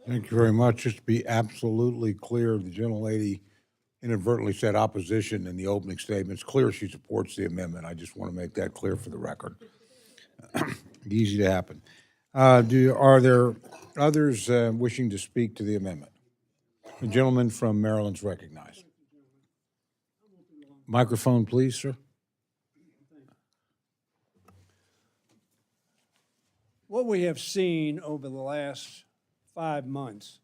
Thank you very much. Just to be absolutely clear, the gentlelady inadvertently said opposition in the opening statement. It's clear she supports the amendment. I just want to make that clear for the record. Easy to happen. Are there others wishing to speak to the amendment? The gentleman from Maryland's recognized. Microphone, please, sir. What we have seen over the last 5 months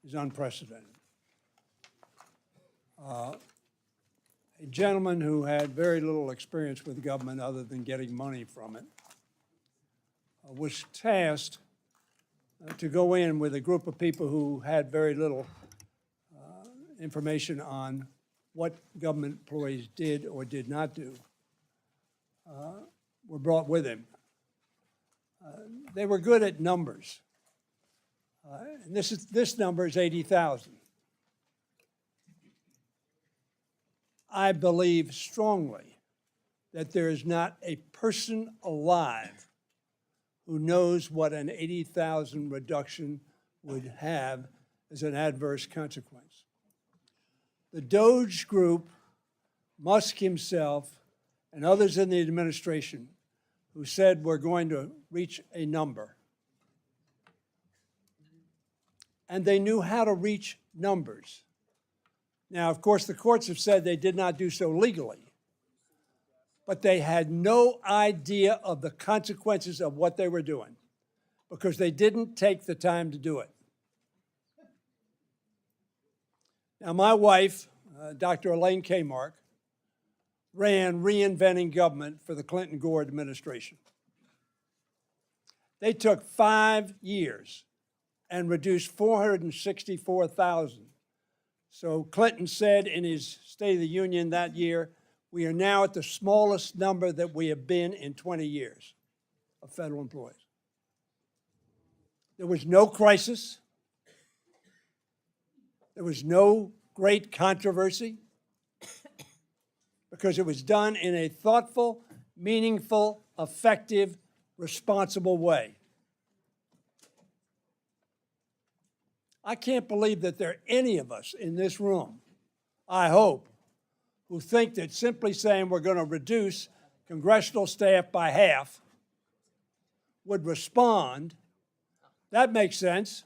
is unprecedented. A gentleman who had very little experience with government other than getting money from it was tasked to go in with a group of people who had very little information on what government employees did or did not do, were brought with him. They were good at numbers. And this number is 80,000. I believe strongly that there is not a person alive who knows what an 80,000 reduction would have as an adverse consequence. The Doge Group, Musk himself, and others in the administration who said we're going to reach a number. And they knew how to reach numbers. Now, of course, the courts have said they did not do so legally, but they had no idea of the consequences of what they were doing because they didn't take the time to do it. Now, my wife, Dr. Elaine Kmark, ran Reinventing Government for the Clinton-Gore administration. They took 5 years and reduced 464,000. So Clinton said in his State of the Union that year, we are now at the smallest number that we have been in 20 years of federal employees. There was no crisis. There was no great controversy because it was done in a thoughtful, meaningful, effective, responsible way. I can't believe that there are any of us in this room, I hope, who think that simply saying we're going to reduce congressional staff by half would respond. That makes sense,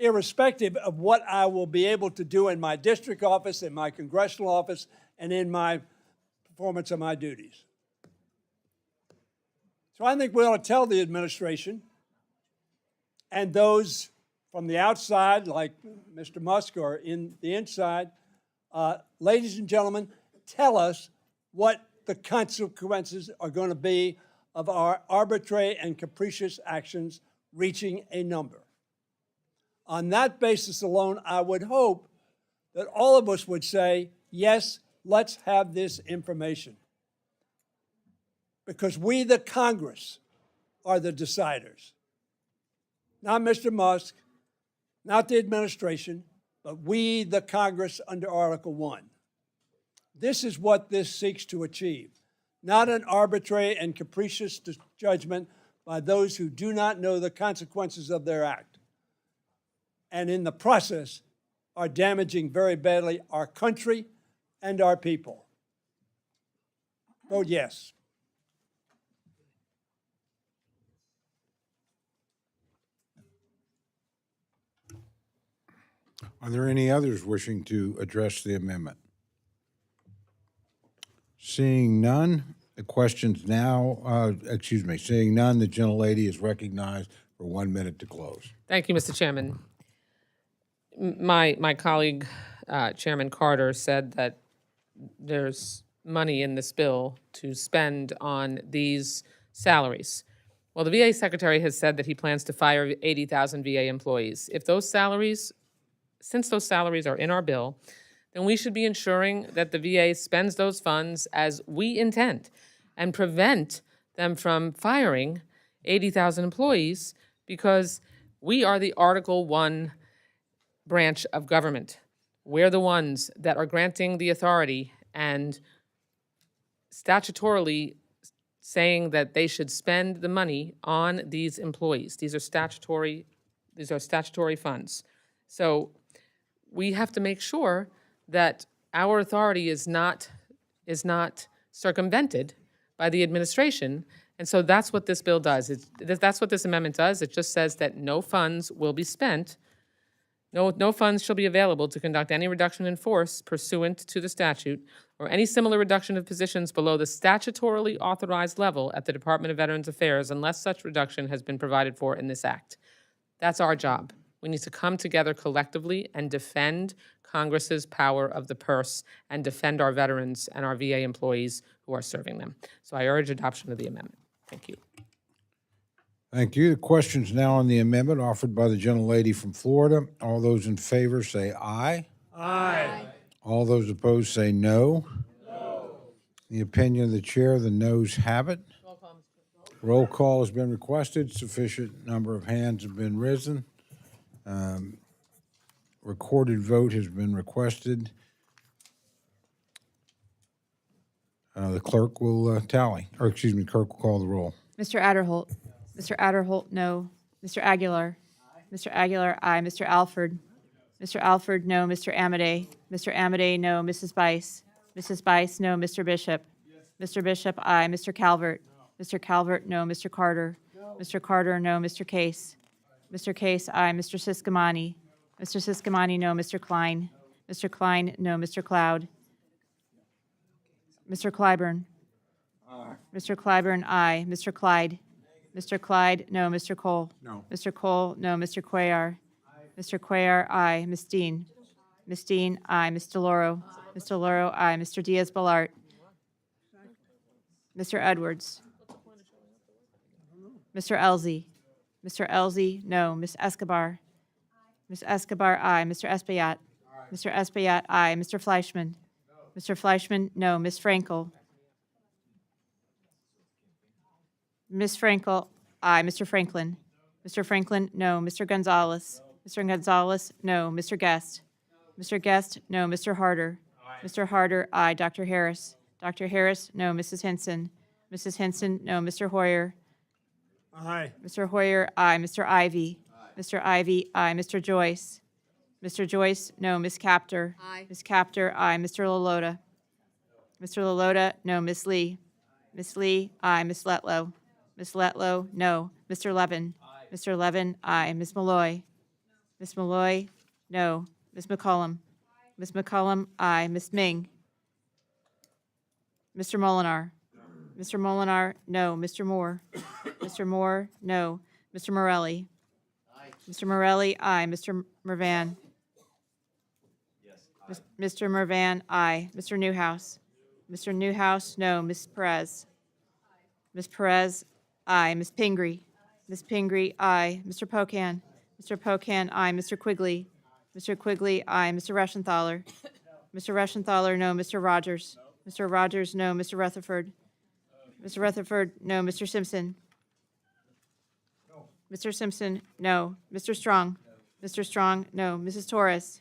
irrespective of what I will be able to do in my district office, in my congressional office, and in my performance of my duties. So I think we ought to tell the administration and those from the outside, like Mr. Musk, or in the inside, ladies and gentlemen, tell us what the consequences are going to be of our arbitrary and capricious actions reaching a number. On that basis alone, I would hope that all of us would say, yes, let's have this information. Because we, the Congress, are the deciders. Not Mr. Musk, not the administration, but we, the Congress, under Article 1. This is what this seeks to achieve, not an arbitrary and capricious judgment by those who do not know the consequences of their act. and in the process are damaging very badly our country and our people. Vote yes. Are there any others wishing to address the amendment? Seeing none, the questions now, seeing none, the gentlelady is recognized for 1 minute to close. Thank you, Mr. Chairman. My colleague, Chairman Carter, said that there's money in this bill to spend on these salaries. Well, the VA Secretary has said that he plans to fire 80,000 VA employees. Since those salaries are in our bill, then we should be ensuring that the VA spends those funds as we intend and prevent them from firing 80,000 employees, because we are the Article 1 branch of government. We're the ones that are granting the authority and statutorily saying that they should spend the money on these employees. These are statutory funds. So we have to make sure that our authority is not circumvented by the administration. And so that's what this bill does. That's what this amendment does. It just says that no funds will be spent, no funds shall be available to conduct any reduction in force pursuant to the statute or any similar reduction of positions below the statutorily authorized level at the Department of Veterans Affairs unless such reduction has been provided for in this act. That's our job. We need to come together collectively and defend Congress's power of the purse and defend our veterans and our VA employees who are serving them. So I urge adoption of the amendment. Thank you. Thank you. The question's now on the amendment offered by the gentlelady from Florida. All those in favor say aye. Aye. All those opposed say no. No. The opinion of the chair, the noes have it. Roll call has been requested. Sufficient number of hands have been risen. Recorded vote has been requested. The clerk will clerk will call the roll. Mr. Adderholt. Mr. Adderholt, no. Mr. Aguilar. Mr. Aguilar, aye. Mr. Alford. Mr. Alford, no. Mr. Amade. Mr. Amade, no. Mrs. Bice. Mrs. Bice, no. Mr. Bishop. Mr. Bishop, aye. Mr. Calvert. Mr. Calvert, no. Mr. Carter. Mr. Carter, no. Mr. Case. Mr. Case, aye. Mr. Siscomani. Mr. Siscomani, no. Mr. Klein. Mr. Klein, no. Mr. Cloud. Mr. Clyburn. Mr. Clyburn, aye. Mr. Clyde. Mr. Clyde, no. Mr. Cole. No. Mr. Cole, no. Mr. Cuellar. Mr. Cuellar, aye. Ms. Dean. Ms. Dean, aye. Ms. DeLauro. Ms. DeLauro, aye. Mr. Diaz-Balart. Mr. Edwards. Mr. Elzey. Mr. Elzey, no. Ms. Escobar. Ms. Escobar, aye. Mr. Espaillat. Mr. Espaillat, aye. Mr. Fleischman. Mr. Fleischman, no. Ms. Frankel. Ms. Frankel, aye. Mr. Franklin. Mr. Franklin, no. Mr. Gonzalez. Mr. Gonzalez, no. Mr. Guest. Mr. Guest, no. Mr. Harder. Mr. Harder, aye. Dr. Harris. Dr. Harris, no. Mrs. Henson. Mrs. Henson, no. Mr. Hoyer. Aye. Mr. Hoyer, aye. Mr. Ivy. Mr. Ivy, aye. Mr. Joyce. Mr. Joyce, no. Ms. Capter. Aye. Ms. Capter, aye. Mr. Lalota. Mr. Lalota, no. Ms. Lee. Ms. Lee, aye. Ms. Letlow. Ms. Letlow, no. Mr. Levin. Mr. Levin, aye. Ms. Malloy. Ms. Malloy, no. Ms. McCollum. Ms. McCollum, aye. Ms. Ming. Mr. Molinar. Mr. Molinar, no. Mr. Moore. Mr. Moore, no. Mr. Morelli. Mr. Morelli, aye. Mr. Mervan. Mr. Mervan, aye. Mr. Newhouse. Mr. Newhouse, no. Ms. Perez. Ms. Perez, aye. Ms. Pingree. Ms. Pingree, aye. Mr. Pocan. Mr. Pocan, aye. Mr. Quigley. Mr. Quigley, aye. Mr. Reschenthaler. Mr. Reschenthaler, no. Mr. Rogers. Mr. Rogers, no. Mr. Rutherford. Mr. Rutherford, no. Mr. Simpson. Mr. Simpson, no. Mr. Strong. Mr. Strong, no. Mrs. Torres.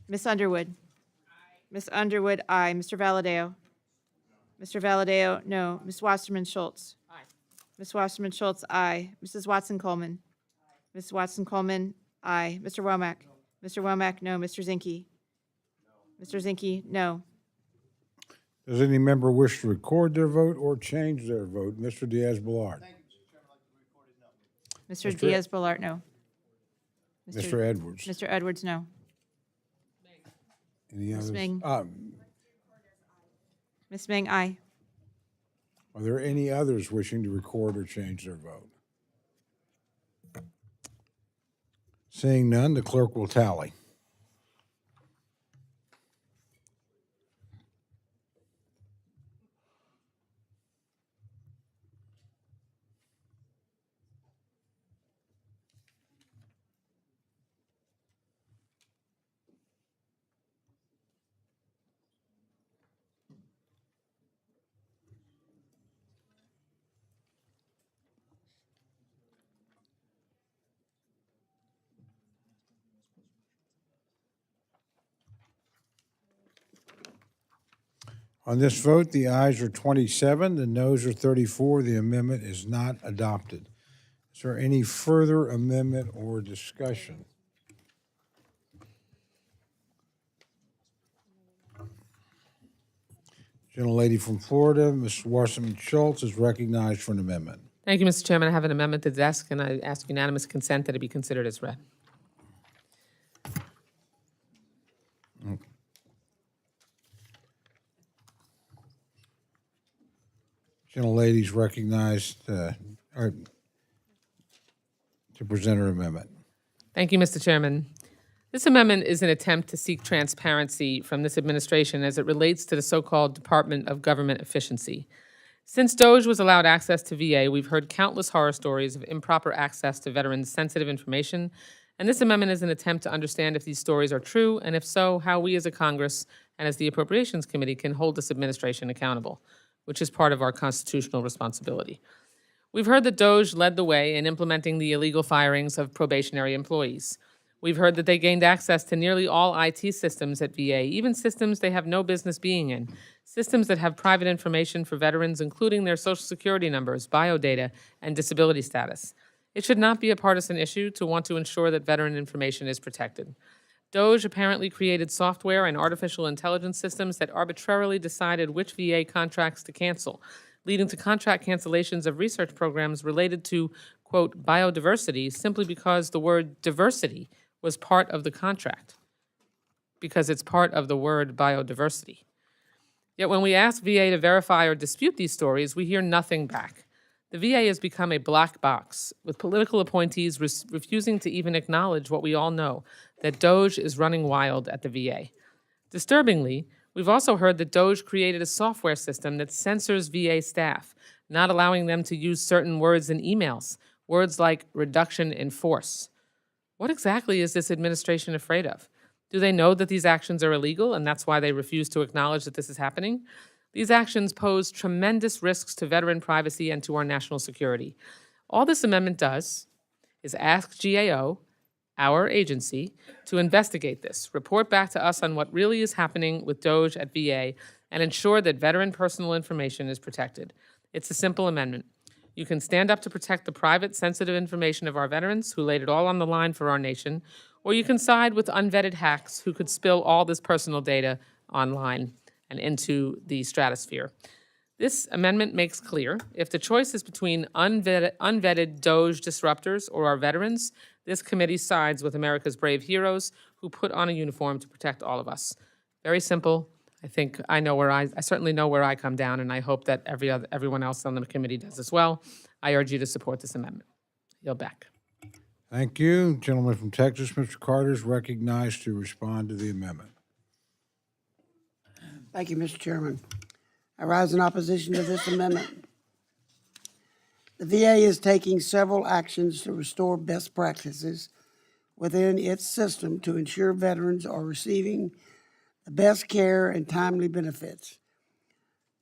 Miss Underwood. Miss Underwood, aye. Mr. Valadeo. Mr. Valadeo, no. Ms. Wasserman Schultz. Aye. Ms. Wasserman Schultz, aye. Mrs. Watson Coleman. Ms. Watson Coleman, aye. Mr. Womack? Mr. Womack, no. Mr. Zinke? Mr. Zinke, no. Does any member wish to record their vote or change their vote? Mr. Diaz-Balart. Mr. Diaz-Balart, no. Mr. Edwards. Mr. Edwards, no. Any Ms. others? Ming. Are Ms. Ming, aye. there any others wishing to record or change their vote? Seeing none, the clerk will tally. On this vote, the ayes are 27, the noes are 34. The amendment is not adopted. Is there any further amendment or discussion? Gentlelady from Florida, Ms. Wasserman Schultz, is recognized for an amendment. Thank you, Mr. Chairman. I have an amendment to the desk, and I ask unanimous consent that it be considered as read. Gentlelady's recognized to present her amendment. Thank you, Mr. Chairman. This amendment is an attempt to seek transparency from this administration as it relates to the so-called Department of Government Efficiency. Since DOJ was allowed access to VA, we've heard countless horror stories of improper access to veterans' sensitive information, and this amendment is an attempt to understand if these stories are true, and if so, how we as a Congress and as the Appropriations Committee can hold this administration accountable, which is part of our constitutional responsibility. We've heard that DOJ led the way in implementing the illegal firings of probationary employees. We've heard that they gained access to nearly all IT systems at VA, even systems they have no business being in, systems that have private information for veterans, including their Social Security numbers, biodata, and disability status. It should not be a partisan issue to want to ensure that veteran information is protected. DOJ apparently created software and artificial intelligence systems that arbitrarily decided which VA contracts to cancel, leading to contract cancellations of research programs related to, quote, biodiversity, simply because the word diversity was part of the contract, because it's part of the word biodiversity. Yet when we ask VA to verify or dispute these stories, we hear nothing back. The VA has become a black box, with political appointees refusing to even acknowledge what we all know, that DOJ is running wild at the VA. Disturbingly, we've also heard that DOJ created a software system that censors VA staff, not allowing them to use certain words in emails, words like reduction in force. What exactly is this administration afraid of? Do they know that these actions are illegal and that's why they refuse to acknowledge that this is happening? These actions pose tremendous risks to veteran privacy and to our national security. All this amendment does is ask GAO, our agency, to investigate this, report back to us on what really is happening with DOJ at VA, and ensure that veteran personal information is protected. It's a simple amendment. You can stand up to protect the private, sensitive information of our veterans who laid it all on the line for our nation, or you can side with unvetted hacks who could spill all this personal data online and into the stratosphere. This amendment makes clear, if the choice is between unvetted DOJ disruptors or our veterans, this committee sides with America's brave heroes who put on a uniform to protect all of us. Very simple. I think I certainly know where I come down, and I hope that everyone else on the committee does as well. I urge you to support this amendment. Yield back. Thank you. Gentleman from Texas, Mr. Carter, is recognized to respond to the amendment. Thank you, Mr. Chairman. I rise in opposition to this amendment. The VA is taking several actions to restore best practices within its system to ensure veterans are receiving the best care and timely benefits.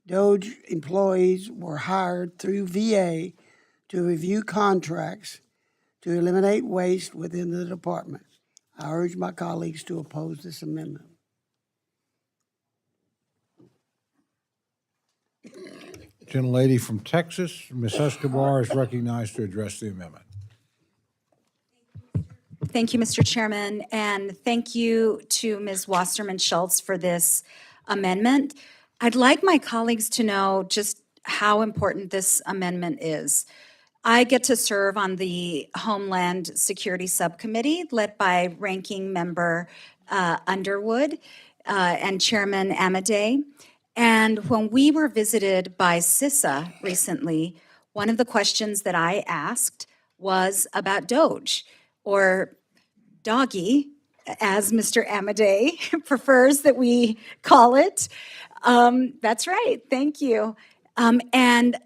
DOJ employees were hired through VA to review contracts to eliminate waste within the department. I urge my colleagues to oppose this amendment. Gentlelady from Texas, Ms. Escobar, is recognized to address the amendment. Thank you, Mr. Chairman, and thank you to Ms. Wasserman Schultz for this amendment. I'd like my colleagues to know just how important this amendment is. I get to serve on the Homeland Security Subcommittee led by Ranking Member Underwood and Chairman Amadei. And when we were visited by CISA recently, one of the questions that I asked was about Doge, or doggy, as Mr. Amadei prefers that we call it. That's right, thank you. And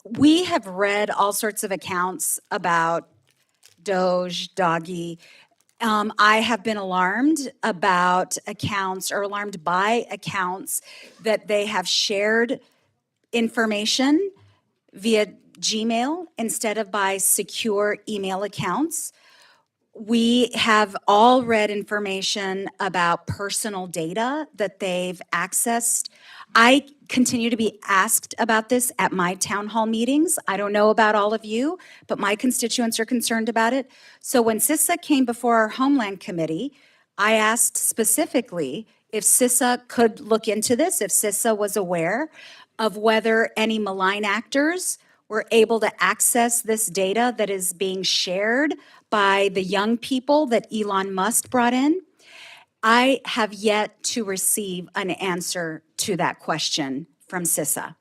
we have read all sorts of accounts about Doge, doggy. I have been alarmed about accounts, or alarmed by accounts that they have shared information via Gmail instead of by secure email accounts. We have all read information about personal data that they've accessed. I continue to be asked about this at my town hall meetings. I don't know about all of you, but my constituents are concerned about it. So when CISA came before our Homeland Committee, I asked specifically if CISA could look into this, if CISA was aware of whether any malign actors were able to access this data that is being shared by the young people that Elon Musk brought in. I have yet to receive an answer to that question from CISA.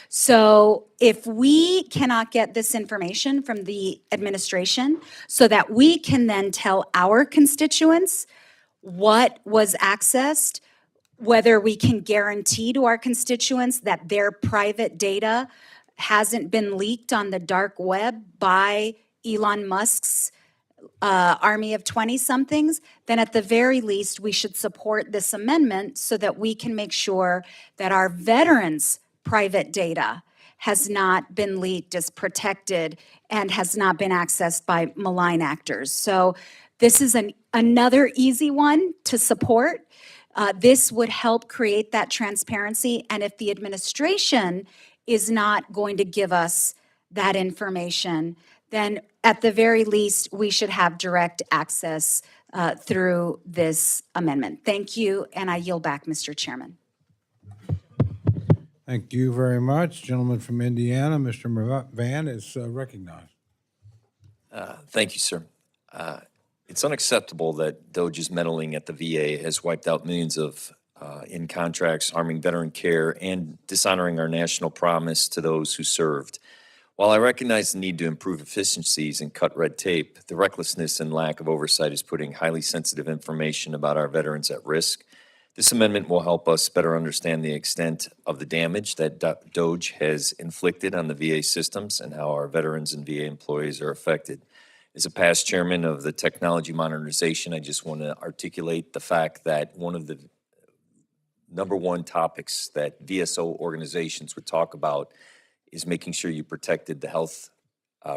So if we cannot get this information from the administration so that we can then tell our constituents what was accessed, whether we can guarantee to our constituents that their private data hasn't been leaked on the dark web by Elon Musk's army of 20-somethings, then at the very least, we should support this amendment so that we can make sure that our veterans' private data has not been leaked, is protected, and has not been accessed by malign actors. So this is another easy one to support. This would help create that transparency, and if the administration is not going to give us that information, then at the very least, we should have direct access through this amendment. Thank you, and I yield back, Mr. Chairman. Thank you very much. Gentleman from Indiana, Mr. Van, is recognized. Thank you, sir. It's unacceptable that Doge's meddling at the VA has wiped out millions of in contracts, harming veteran care, and dishonoring our national promise to those who served. While I recognize the need to improve efficiencies and cut red tape, the recklessness and lack of oversight is putting highly sensitive information about our veterans at risk. This amendment will help us better understand the extent of the damage that Doge has inflicted on the VA systems and how our veterans and VA employees are affected. As a past chairman of the technology modernization, I just want to articulate the fact that one of the number one topics that VSO organizations would talk about is making sure you protected the health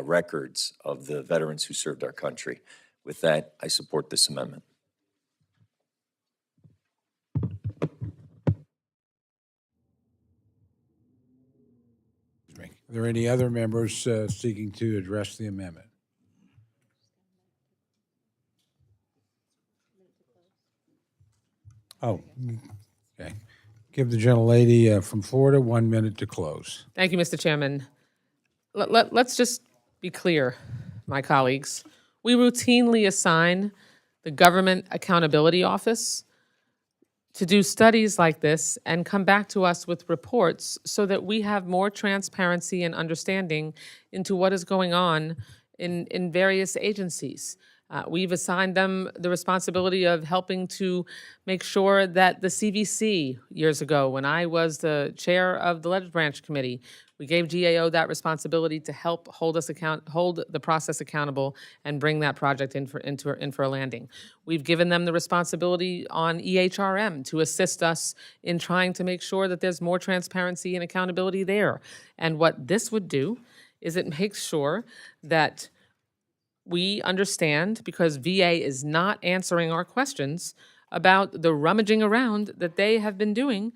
records of the veterans who served our country. With that, I support this amendment. Are there any other members seeking to address the amendment? Oh, okay. Give the gentlelady from Florida 1 minute to close. Thank you, Mr. Chairman. Let's just be clear, my colleagues. We routinely assign the Government Accountability Office to do studies like this and come back to us with reports so that we have more transparency and understanding into what is going on in various agencies. We've assigned them the responsibility of helping to make sure that the CVC, years ago, when I was the chair of the Legislative Branch Committee, we gave GAO that responsibility to help hold the process accountable and bring that project in for a landing. We've given them the responsibility on EHRM to assist us in trying to make sure that there's more transparency and accountability there. And what this would do is it makes sure that we understand, because VA is not answering our questions about the rummaging around that they have been doing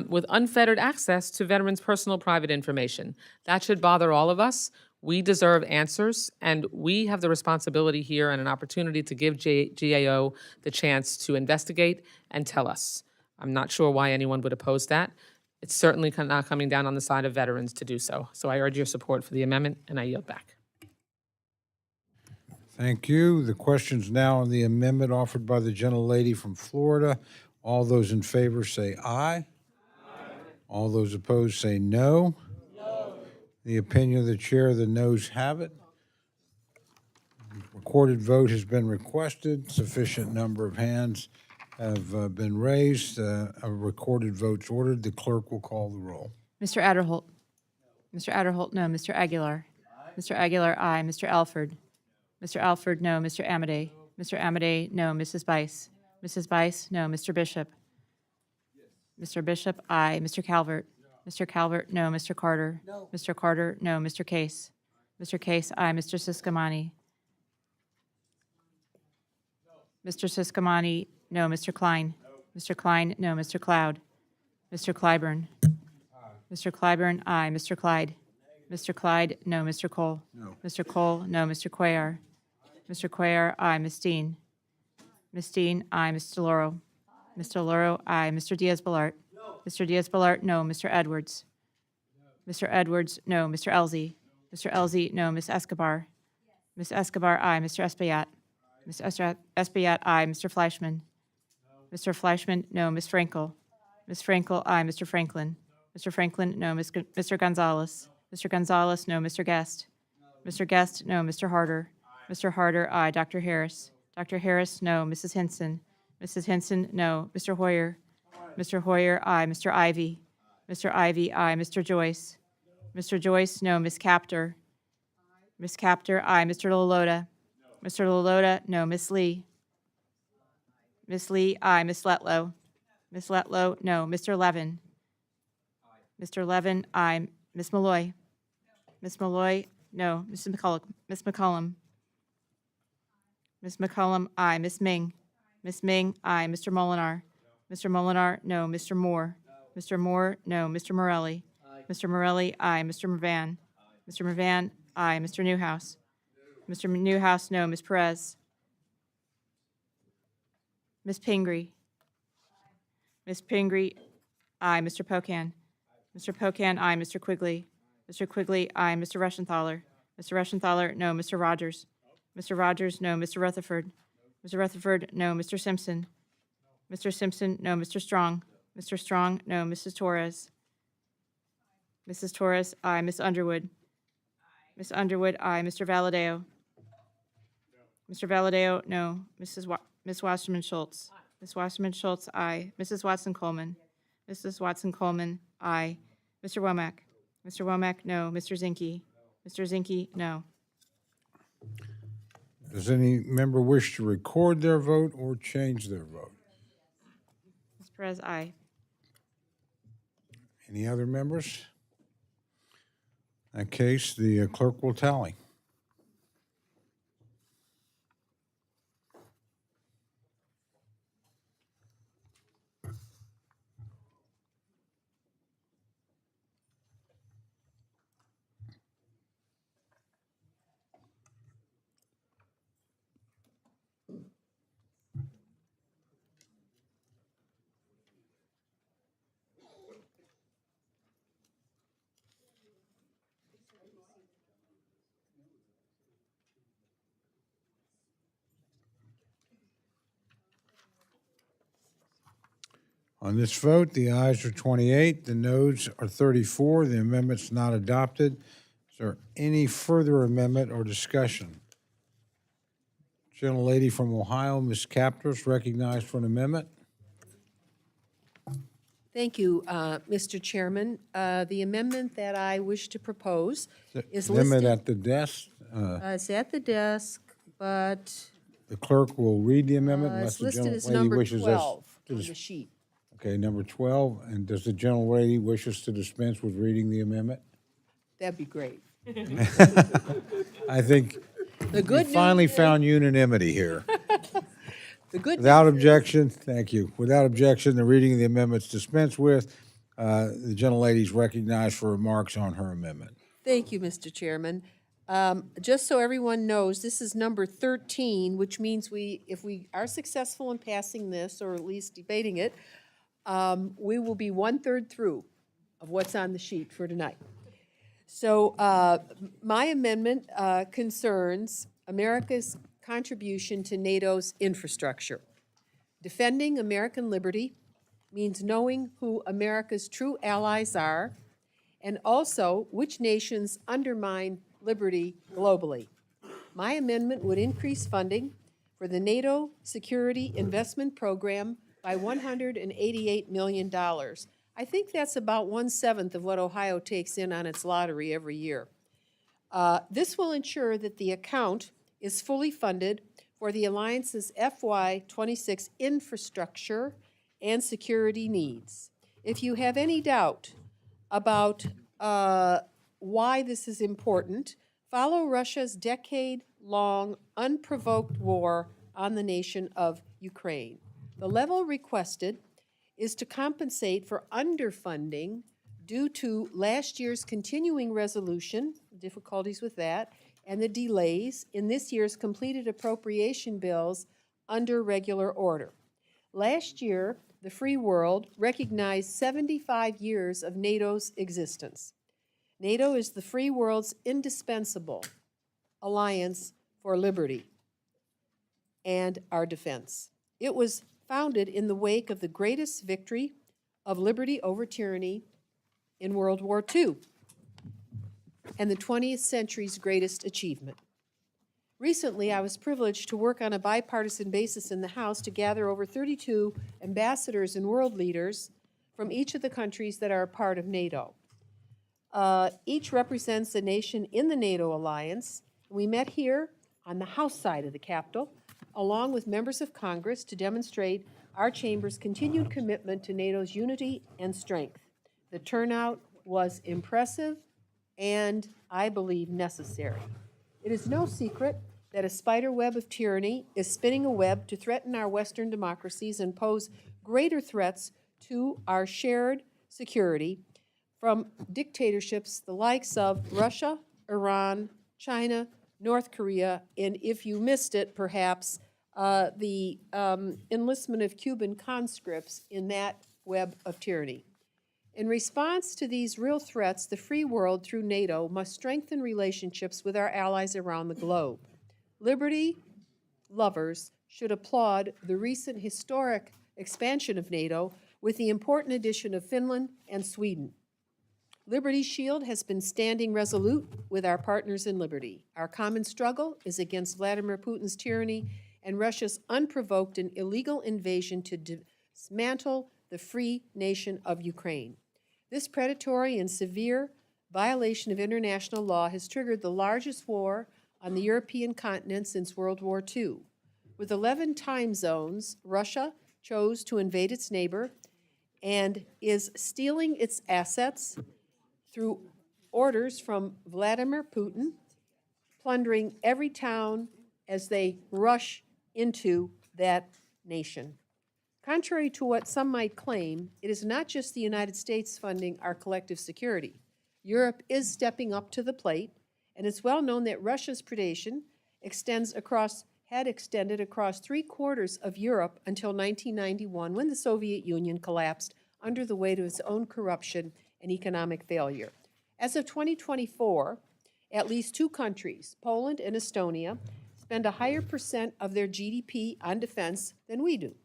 with unfettered access to veterans' personal private information. That should bother all of us. We deserve answers, and we have the responsibility here and an opportunity to give GAO the chance to investigate and tell us. I'm not sure why anyone would oppose that. It's certainly not coming down on the side of veterans to do so. So I urge your support for the amendment, and I yield back. Thank you. The question's now on the amendment offered by the gentlelady from Florida. All those in favor say aye. All those opposed say no. The opinion of the chair, the noes have it. Recorded vote has been requested. Sufficient number of hands have been raised. A recorded vote's ordered. The clerk will call the roll. Mr. Adderholt. Mr. Adderholt, no. Mr. Aguilar. Mr. Aguilar, aye. Mr. Alford. Mr. Alford, no. Mr. Amadei. Mr. Amadei, no. Mrs. Bice. Mrs. Bice, no. Mr. Bishop. Mr. Bishop, aye. Mr. Calvert. Mr. Calvert, no. Mr. Carter. No. Mr. Carter, no. Mr. Case. Mr. Case, aye. Mr. Siscomani. Mr. Siscomani, no. Mr. Klein. Mr. Klein, no. Mr. Cloud. Mr. Clyburn. Mr. Clyburn, aye. Mr. Clyde. Mr. Clyde, no. Mr. Cole. No. Mr. Cole, no. Mr. Cuellar. Mr. Cuellar, aye. Ms. Dean. Ms. Dean, aye. Mr. Lauro. Mr. Lauro, aye. Mr. Diaz-Balart. Mr. Diaz-Balart, no. Mr. Edwards. Mr. Edwards, no. Mr. Elzey. Mr. Elzey, no. Ms. Escobar. Ms. Escobar, aye. Mr. Espaillat. Ms. Espaillat, aye. Mr. Fleischman. Mr. Fleischman, no. Ms. Frankel. Ms. Frankel, aye. Mr. Franklin. Mr. Franklin, no. Mr. Gonzalez. Mr. Gonzalez, no. Mr. Guest. Mr. Guest, no. Mr. Harder. Mr. Harder, aye. Dr. Harris. Dr. Harris, no. Mrs. Hinson. Mrs. Hinson, no. Mr. Hoyer. Mr. Hoyer, aye. Mr. Ivy. Mr. Ivy, aye. Mr. Joyce. Mr. Joyce, no. Ms. Captor. Ms. Captor, aye. Mr. Loloda. Mr. Loloda, no. Ms. Lee. Ms. Lee, aye. Ms. Letlow. Ms. Letlow, no. Mr. Levin. Mr. Levin, aye. Ms. Malloy. Ms. Malloy, no. Mrs. McCullough. Ms. McCollum. Ms. McCollum, aye. Ms. Ming. Ms. Ming, aye. Mr. Molinar. Mr. Molinar, no. Mr. Moore. Mr. Moore, no. Mr. Morelli. Mr. Morelli, aye. Mr. Mervan. Mr. Mervan, aye. Mr. Newhouse. Mr. Newhouse, no. Ms. Perez. Ms. Pingree. Ms. Pingree, aye. Mr. Pocan. Mr. Pocan, aye. Mr. Quigley. Mr. Quigley, aye. Mr. Rushenthaler. Mr. Rushenthaler, no. Mr. Rogers. Mr. Rogers, no. Mr. Rutherford. Mr. Rutherford, no. Mr. Simpson. Mr. Simpson, no. Mr. Strong. Mr. Strong, no. Mrs. Torres. Mrs. Torres, aye. Ms. Underwood. Ms. Underwood, aye. Mr. Valadeo. Mr. Valadeo, no. Ms. Wasserman Schultz. Ms. Wasserman Schultz, aye. Mrs. Watson Coleman. Mrs. Watson Coleman, aye. Mr. Womack. Mr. Womack, no. Mr. Zinke. Mr. Zinke, no. Does any member wish to record their vote or change their vote? Ms. Perez, aye. Any other members? In that case, the clerk will tally. On this vote, the ayes are 28, the noes are 34. The amendment's not adopted. Is there any further amendment or discussion? Gentlelady from Ohio, Ms. Captor, is recognized for an amendment. Thank you, Mr. Chairman. The amendment that I wish to propose is listed. Amendment at the desk. It's at the desk, but The clerk will read the amendment unless it's the listed as gentlelady number wishes us 12 to on dis- the sheet. Okay, number 12, and does the gentlelady wish us to dispense with reading the amendment? That'd be great. I think The good we finally news is- found unanimity here. The good Without news is- objection, thank you. Without objection, the reading of the amendment's dispensed with. The gentlelady is recognized for remarks on her amendment. Thank you, Mr. Chairman. Just so everyone knows, this is number 13, which means if we are successful in passing this, or at least debating it, we will be 1/3 through of what's on the sheet for tonight. So my amendment concerns America's contribution to NATO's infrastructure. Defending American liberty means knowing who America's true allies are, and also which nations undermine liberty globally. My amendment would increase funding for the NATO Security Investment Program by $188 million. I think that's about 1/7 of what Ohio takes in on its lottery every year. This will ensure that the account is fully funded for the Alliance's FY26 infrastructure and security needs. If you have any doubt about why this is important, follow Russia's decade-long unprovoked war on the nation of Ukraine. The level requested is to compensate for underfunding due to last year's continuing resolution, difficulties with that, and the delays in this year's completed appropriation bills under regular order. Last year, the free world recognized 75 years of NATO's existence. NATO is the free world's indispensable alliance for liberty and our defense. It was founded in the wake of the greatest victory of liberty over tyranny in World War II and the 20th century's greatest achievement. Recently, I was privileged to work on a bipartisan basis in the House to gather over 32 ambassadors and world leaders from each of the countries that are a part of NATO. Each represents a nation in the NATO alliance. We met here on the House side of the Capitol, along with members of Congress, to demonstrate our chamber's continued commitment to NATO's unity and strength. The turnout was impressive and, I believe, necessary. It is no secret that a spider web of tyranny is spinning a web to threaten our Western democracies and pose greater threats to our shared security from dictatorships the likes of Russia, Iran, China, North Korea, and if you missed it, perhaps, the enlistment of Cuban conscripts in that web of tyranny. In response to these real threats, the free world, through NATO, must strengthen relationships with our allies around the globe. Liberty lovers should applaud the recent historic expansion of NATO with the important addition of Finland and Sweden. Liberty's shield has been standing resolute with our partners in liberty. Our common struggle is against Vladimir Putin's tyranny and Russia's unprovoked and illegal invasion to dismantle the free nation of Ukraine. This predatory and severe violation of international law has triggered the largest war on the European continent since World War II. With 11 time zones, Russia chose to invade its neighbor and is stealing its assets through orders from Vladimir Putin, plundering every town as they rush into that nation. Contrary to what some might claim, it is not just the United States funding our collective security. Europe is stepping up to the plate, and it's well known that Russia's predation had extended across 3/4 of Europe until 1991, when the Soviet Union collapsed under the weight of its own corruption and economic failure. As of 2024, at least 2 countries, Poland and Estonia, spend a higher percent of their GDP on defense than we do.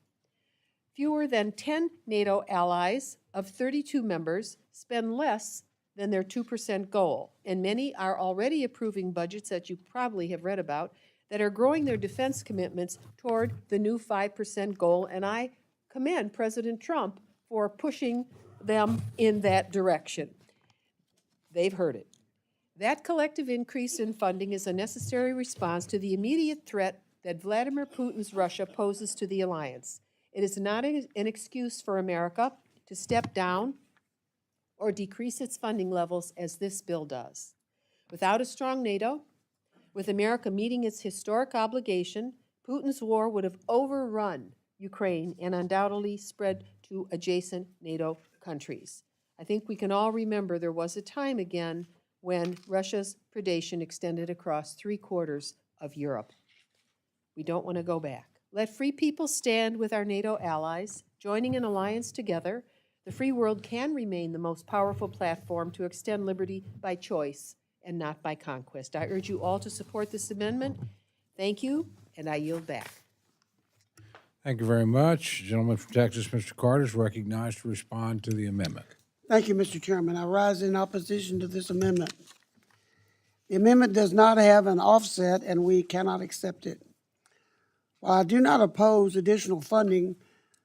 Fewer than 10 NATO allies of 32 members spend less than their 2% goal, and many are already approving budgets that you probably have read about that are growing their defense commitments toward the new 5% goal, and I commend President Trump for pushing them in that direction. They've heard it. That collective increase in funding is a necessary response to the immediate threat that Vladimir Putin's Russia poses to the alliance. It is not an excuse for America to step down or decrease its funding levels as this bill does. Without a strong NATO, with America meeting its historic obligation, Putin's war would have overrun Ukraine and undoubtedly spread to adjacent NATO countries. I think we can all remember there was a time again when Russia's predation extended across 3/4 of Europe. We don't want to go back. Let free people stand with our NATO allies. Joining an alliance together, the free world can remain the most powerful platform to extend liberty by choice and not by conquest. I urge you all to support this amendment. Thank you, and I yield back. Thank you very much. Gentleman from Texas, Mr. Carter, is recognized to respond to the amendment. Thank you, Mr. Chairman. I rise in opposition to this amendment. The amendment does not have an offset, and we cannot accept it. While I do not oppose additional funding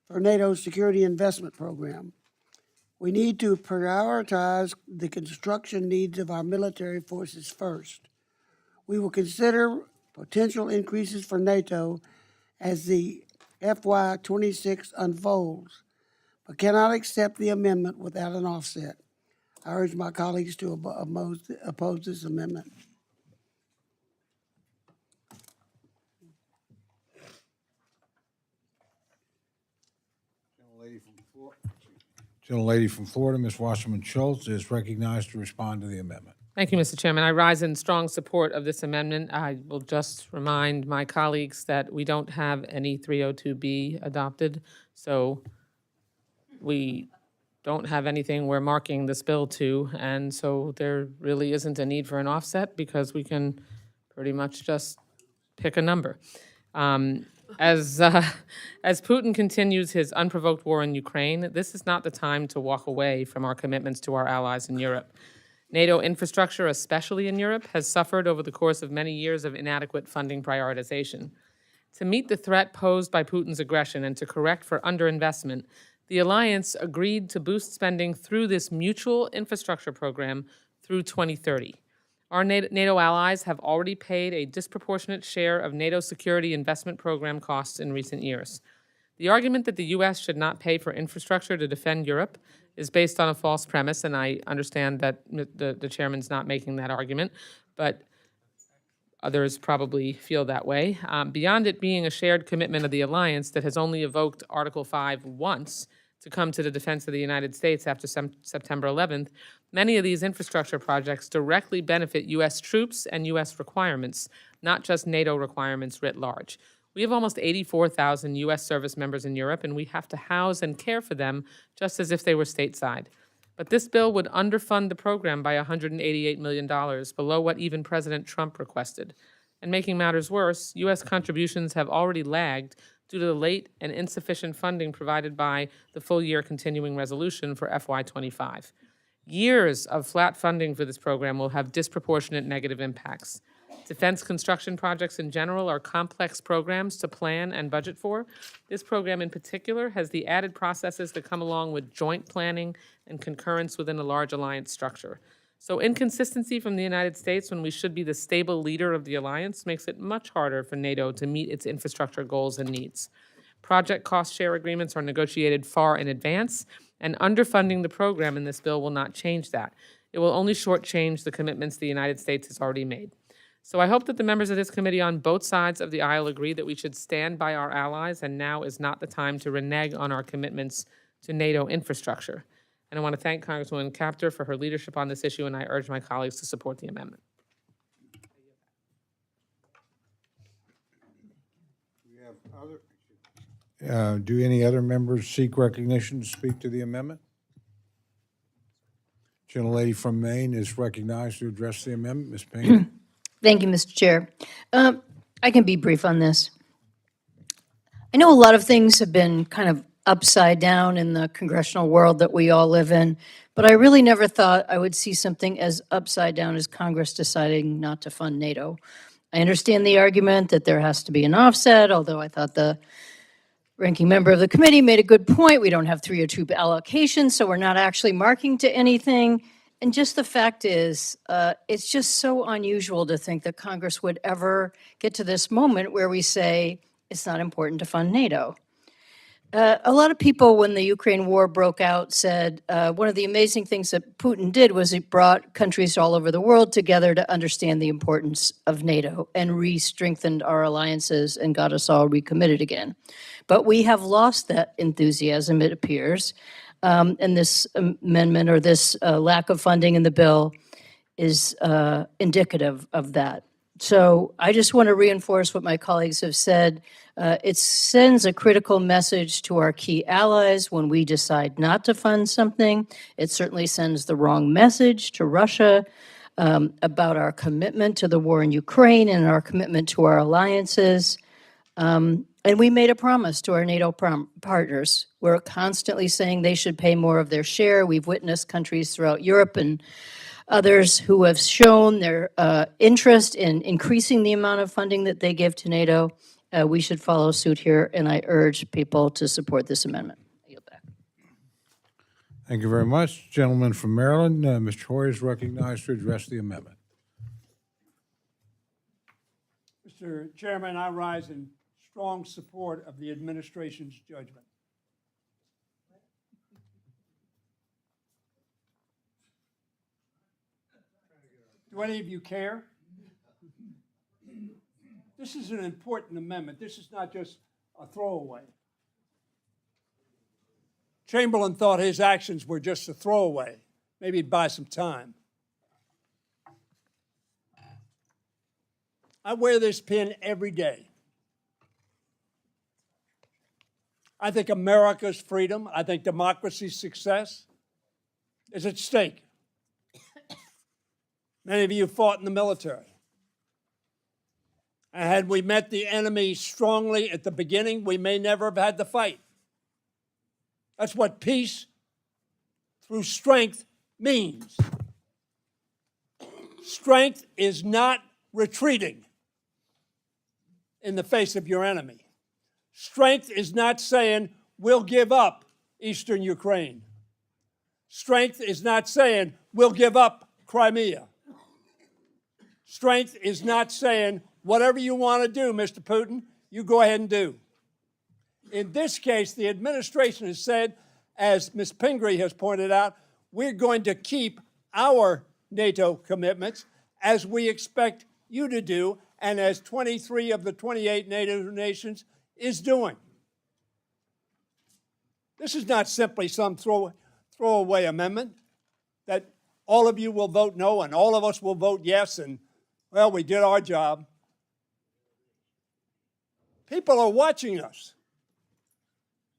for NATO's Security Investment Program, we need to prioritize the construction needs of our military forces first. We will consider potential increases for NATO as the FY26 unfolds, but cannot accept the amendment without an offset. I urge my colleagues to oppose this amendment. Gentlelady from Florida, Ms. Wasserman Schultz, is recognized to respond to the amendment. Thank you, Mr. Chairman. I rise in strong support of this amendment. I will just remind my colleagues that we don't have any 302B adopted, so we don't have anything we're marking this bill to, and so there really isn't a need for an offset because we can pretty much just pick a number. As Putin continues his unprovoked war in Ukraine, this is not the time to walk away from our commitments to our allies in Europe. NATO infrastructure, especially in Europe, has suffered over the course of many years of inadequate funding prioritization. To meet the threat posed by Putin's aggression and to correct for underinvestment, the alliance agreed to boost spending through this mutual infrastructure program through 2030. Our NATO allies have already paid a disproportionate share of NATO security investment program costs in recent years. The argument that the U.S. should not pay for infrastructure to defend Europe is based on a false premise, and I understand that the chairman's not making that argument, but others probably feel that way. Beyond it being a shared commitment of the alliance that has only evoked Article 5 once to come to the defense of the United States after September 11th, many of these infrastructure projects directly benefit U.S. troops and U.S. requirements, not just NATO requirements writ large. We have almost 84,000 U.S. service members in Europe, and we have to house and care for them just as if they were stateside. But this bill would underfund the program by $188 million, below what even President Trump requested. And making matters worse, U.S. contributions have already lagged due to the late and insufficient funding provided by the full-year continuing resolution for FY25. Years of flat funding for this program will have disproportionate negative impacts. Defense construction projects in general are complex programs to plan and budget for. This program in particular has the added processes that come along with joint planning and concurrence within a large alliance structure. So inconsistency from the United States when we should be the stable leader of the alliance makes it much harder for NATO to meet its infrastructure goals and needs. Project cost share agreements are negotiated far in advance, and underfunding the program in this bill will not change that. It will only shortchange the commitments the United States has already made. So I hope that the members of this committee on both sides of the aisle agree that we should stand by our allies, and now is not the time to renege on our commitments to NATO infrastructure. And I want to thank Congresswoman Capter for her leadership on this issue, and I urge my colleagues to support the amendment. Do any other members seek recognition to speak to the amendment? Gentlelady from Maine is recognized to address the amendment. Ms. Payne. Thank you, Mr. Chair. I can be brief on this. I know a lot of things have been kind of upside down in the congressional world that we all live in, but I really never thought I would see something as upside down as Congress deciding not to fund NATO. I understand the argument that there has to be an offset, although I thought the ranking member of the committee made a good point. We don't have 302 allocations, so we're not actually marking to anything. And just the fact is, it's just so unusual to think that Congress would ever get to this moment where we say it's not important to fund NATO. A lot of people, when the Ukraine war broke out, said one of the amazing things that Putin did was he brought countries all over the world together to understand the importance of NATO and re-strengthened our alliances and got us all recommitted again. But we have lost that enthusiasm, it appears, and this amendment or this lack of funding in the bill is indicative of that. So I just want to reinforce what my colleagues have said. It sends a critical message to our key allies when we decide not to fund something. It certainly sends the wrong message to Russia about our commitment to the war in Ukraine and our commitment to our alliances. And we made a promise to our NATO partners. We're constantly saying they should pay more of their share. We've witnessed countries throughout Europe and others who have shown their interest in increasing the amount of funding that they give to NATO. We should follow suit here, and I urge people to support this amendment. I yield back. Thank you very much. Gentleman from Maryland, Mr. Hoy is recognized to address the amendment. Mr. Chairman, I rise in strong support of the administration's judgment. Do any of you care? This is an important amendment. This is not just a throwaway. Chamberlain thought his actions were just a throwaway. Maybe he'd buy some time. I wear this pin every day. I think America's freedom, I think democracy's success is at stake. Many of you fought in the military. And had we met the enemy strongly at the beginning, we may never have had the fight. That's what peace through strength means. Strength is not retreating in the face of your enemy. Strength is not saying, we'll give up Eastern Ukraine. Strength is not saying, we'll give up Crimea. Strength is not saying, whatever you want to do, Mr. Putin, you go ahead and do. In this case, the administration has said, as Ms. Pingree has pointed out, we're going to keep our NATO commitments as we expect you to do, and as 23 of the 28 NATO nations is doing. This is not simply some throwaway amendment that all of you will vote no and all of us will vote yes and, well, we did our job. People are watching us.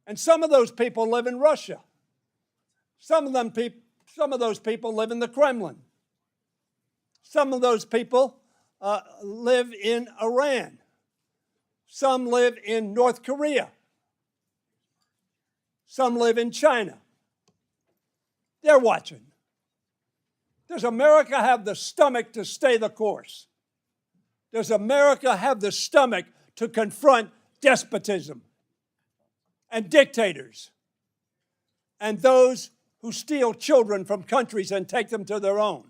And some of those people live in Russia. Some of those people live in the Kremlin. Some of those people live in Iran. Some live in North Korea. Some live in China. They're watching. Does America have the stomach to stay the course? Does America have the stomach to confront despotism and dictators and those who steal children from countries and take them to their own?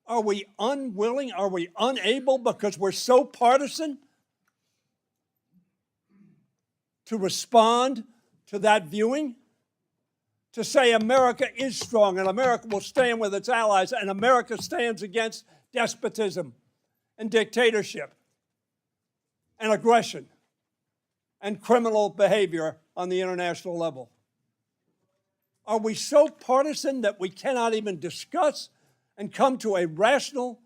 Are we unwilling? Are we unable because we're so partisan to respond to that viewing? To say America is strong and America will stand with its allies and America stands against despotism and dictatorship and aggression and criminal behavior on the international level. Are we so partisan that we cannot even discuss and come to a rational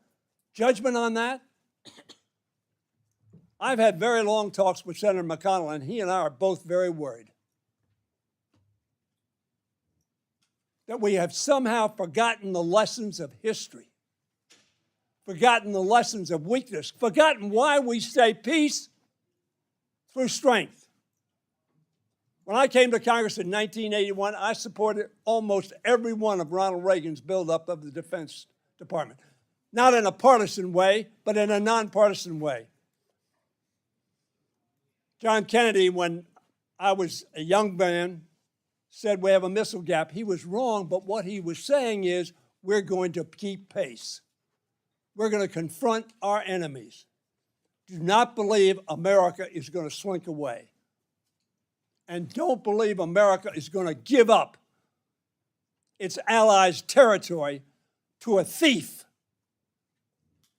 judgment on that? I've had very long talks with Senator McConnell, and he and I are both very worried that we have somehow forgotten the lessons of history, forgotten the lessons of weakness, forgotten why we say peace through strength. When I came to Congress in 1981, I supported almost every one of Ronald Reagan's buildup of the Defense Department. Not in a partisan way, but in a nonpartisan way. John Kennedy, when I was a young man, said we have a missile gap. He was wrong, but what he was saying is we're going to keep pace. We're going to confront our enemies. Do not believe America is going to slink away. And don't believe America is going to give up its allies' territory to a thief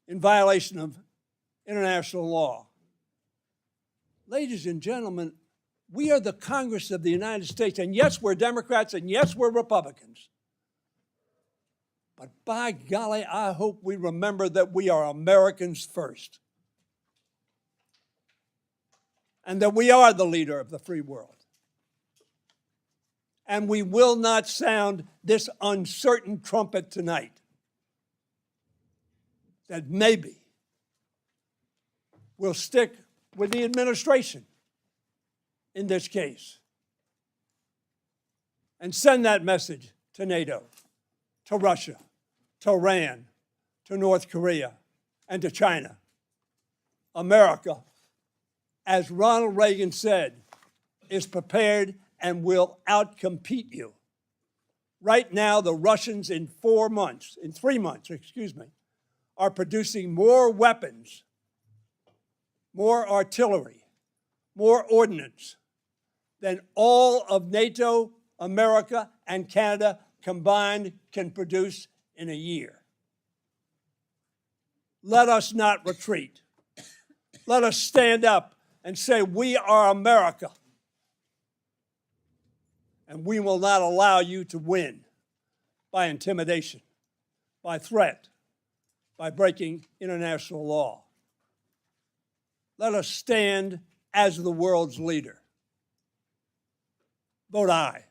in violation of international law. Ladies and gentlemen, we are the Congress of the United States, and yes, we're Democrats, and yes, we're Republicans. But by golly, I hope we remember that we are Americans first. And that we are the leader of the free world. And we will not sound this uncertain trumpet tonight. That maybe we'll stick with the administration in this case and send that message to NATO, to Russia, to Iran, to North Korea, and to China. America, as Ronald Reagan said, is prepared and will outcompete you. Right now, the Russians in 3 months, are producing more weapons, more artillery, more ordnance than all of NATO, America, and Canada combined can produce in a year. Let us not retreat. Let us stand up and say, we are America. And we will not allow you to win by intimidation, by threat, by breaking international law. Let us stand as the world's leader. Vote aye.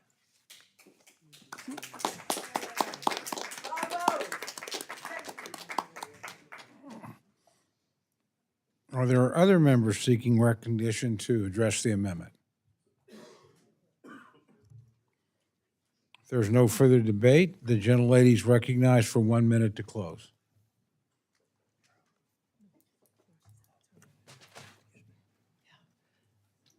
Are there other members seeking recognition to address the amendment? If there's no further debate, the gentlelady is recognized for 1 minute to close.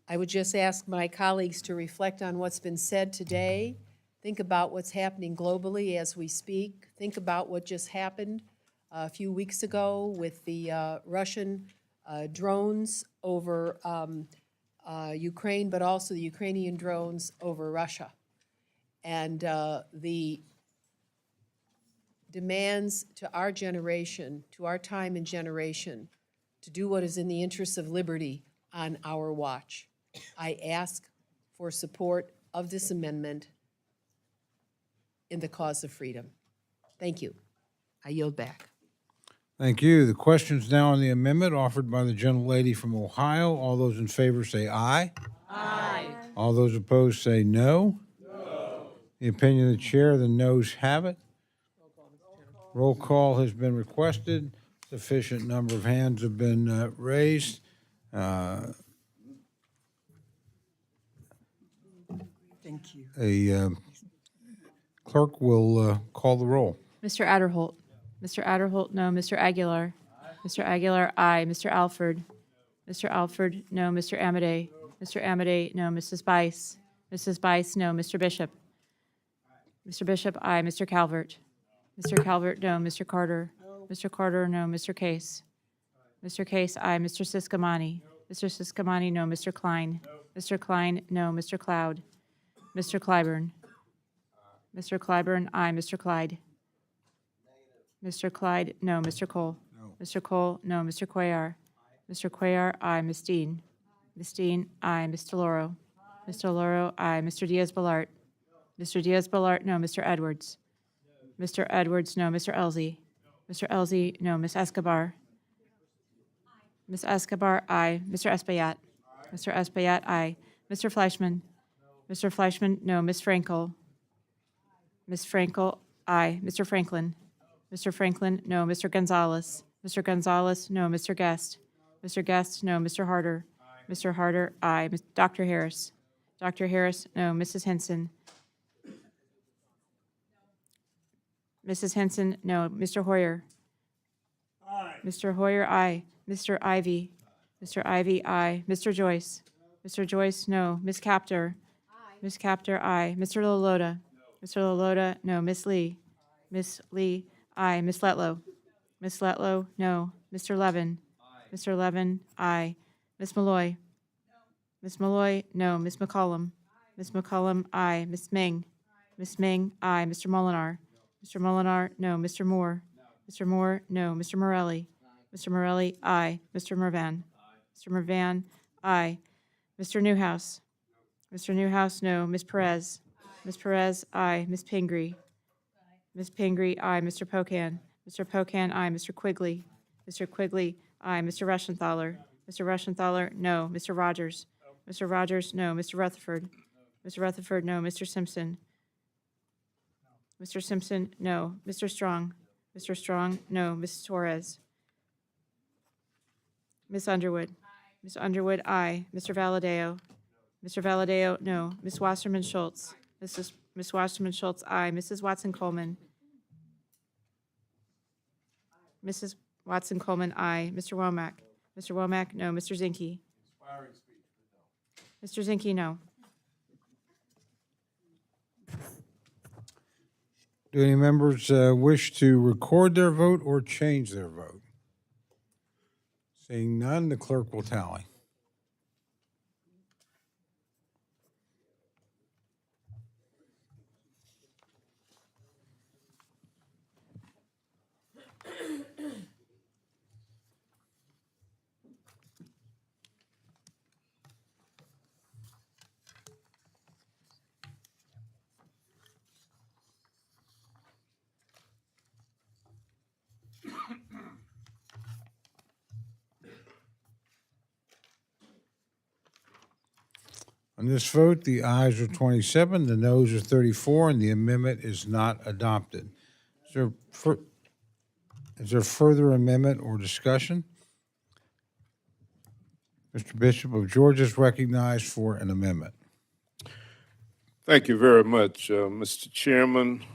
I would just ask my colleagues to reflect on what's been said today. Think about what's happening globally as we speak. Think about what just happened a few weeks ago with the Russian drones over Ukraine, but also the Ukrainian drones over Russia. And the demands to our generation, to our time and generation, to do what is in the interests of liberty on our watch. I ask for support of this amendment in the cause of freedom. Thank you. I yield back. Thank you. The question's now on the amendment offered by the gentlelady from Ohio. All those in favor say aye. Aye. All those opposed say no. No. The opinion of the chair, the noes have it. Roll call has been requested. Sufficient number of hands have been raised. Thank you. A clerk will call the roll. Mr. Adderholt. Mr. Adderholt, no. Mr. Aguilar. Mr. Aguilar, aye. Mr. Alford. Mr. Alford, no. Mr. Amadei. Mr. Amadei, no. Mrs. Bice. Mrs. Bice, no. Mr. Bishop. Mr. Bishop, aye. Mr. Calvert. Mr. Calvert, no. Mr. Carter. Mr. Carter, no. Mr. Case. Mr. Case, aye. Mr. Siscomani. Mr. Siscomani, no. Mr. Klein. Mr. Klein, no. Mr. Cloud. Mr. Clyburn. Mr. Clyburn, aye. Mr. Clyde. Mr. Clyde, no. Mr. Cole. Mr. Cole, no. Mr. Cuellar. Mr. Cuellar, aye. Ms. Dean. Ms. Dean, aye. Ms. DeLauro. Ms. DeLauro, aye. Mr. Diaz-Balart. Mr. Diaz-Balart, no. Mr. Edwards. Mr. Edwards, no. Mr. Elzey. Mr. Elzey, no. Ms. Escobar. Ms. Escobar, aye. Mr. Espaillat. Mr. Espaillat, aye. Mr. Fleischman. Mr. Fleischman, no. Ms. Frankel. Ms. Frankel, aye. Mr. Franklin. Mr. Franklin, no. Mr. Gonzalez. Mr. Gonzalez, no. Mr. Guest. Mr. Guest, no. Mr. Harder. Mr. Harder, aye. Dr. Harris. Dr. Harris, no. Mrs. Henson. Mrs. Henson, no. Mr. Hoyer. Aye. Mr. Hoyer, aye. Mr. Ivy. Mr. Ivy, aye. Mr. Joyce. Mr. Joyce, no. Ms. Captor. Aye. Ms. Captor, aye. Mr. Loloda. Mr. Loloda, no. Miss Lee. Miss Lee, aye. Miss Letlow. Miss Letlow, no. Mr. Levin. Mr. Levin, aye. Miss Malloy. Miss Malloy, no. Miss McCollum. Miss McCollum, aye. Miss Ming. Miss Ming, aye. Mr. Molinar. Mr. Molinar, no. Mr. Moore. Mr. Moore, no. Mr. Morelli. Mr. Morelli, aye. Mr. Mervan. Mr. Mervan, aye. Mr. Newhouse. Mr. Newhouse, no. Ms. Perez. Ms. Perez, aye. Ms. Pingree. Ms. Pingree, aye. Mr. Pocan. Mr. Pocan, aye. Mr. Quigley. Mr. Quigley, aye. Mr. Rushenthaler. Mr. Rushenthaler, no. Mr. Rogers. Mr. Rogers, no. Mr. Rutherford. Mr. Rutherford, no. Mr. Simpson. Mr. Simpson, no. Mr. Strong. Mr. Strong, no. Ms. Torres. Ms. Underwood. Ms. Underwood, aye. Mr. Valadeo. Mr. Valadeo, no. Ms. Wasserman Schultz. Ms. Wasserman Schultz, aye. Mrs. Watson Coleman. Mrs. Watson Coleman, aye. Mr. Womack. Mr. Womack, no. Mr. Zinke. Mr. Zinke, no. Do any members wish to record their vote or change their vote? Seeing none, the clerk will tally. On this vote, the ayes are 27, the noes are 34, and the amendment is not adopted. Is there further amendment or discussion? Mr. Bishop of Georgia is recognized for an amendment. Thank you very much, Mr. Chairman,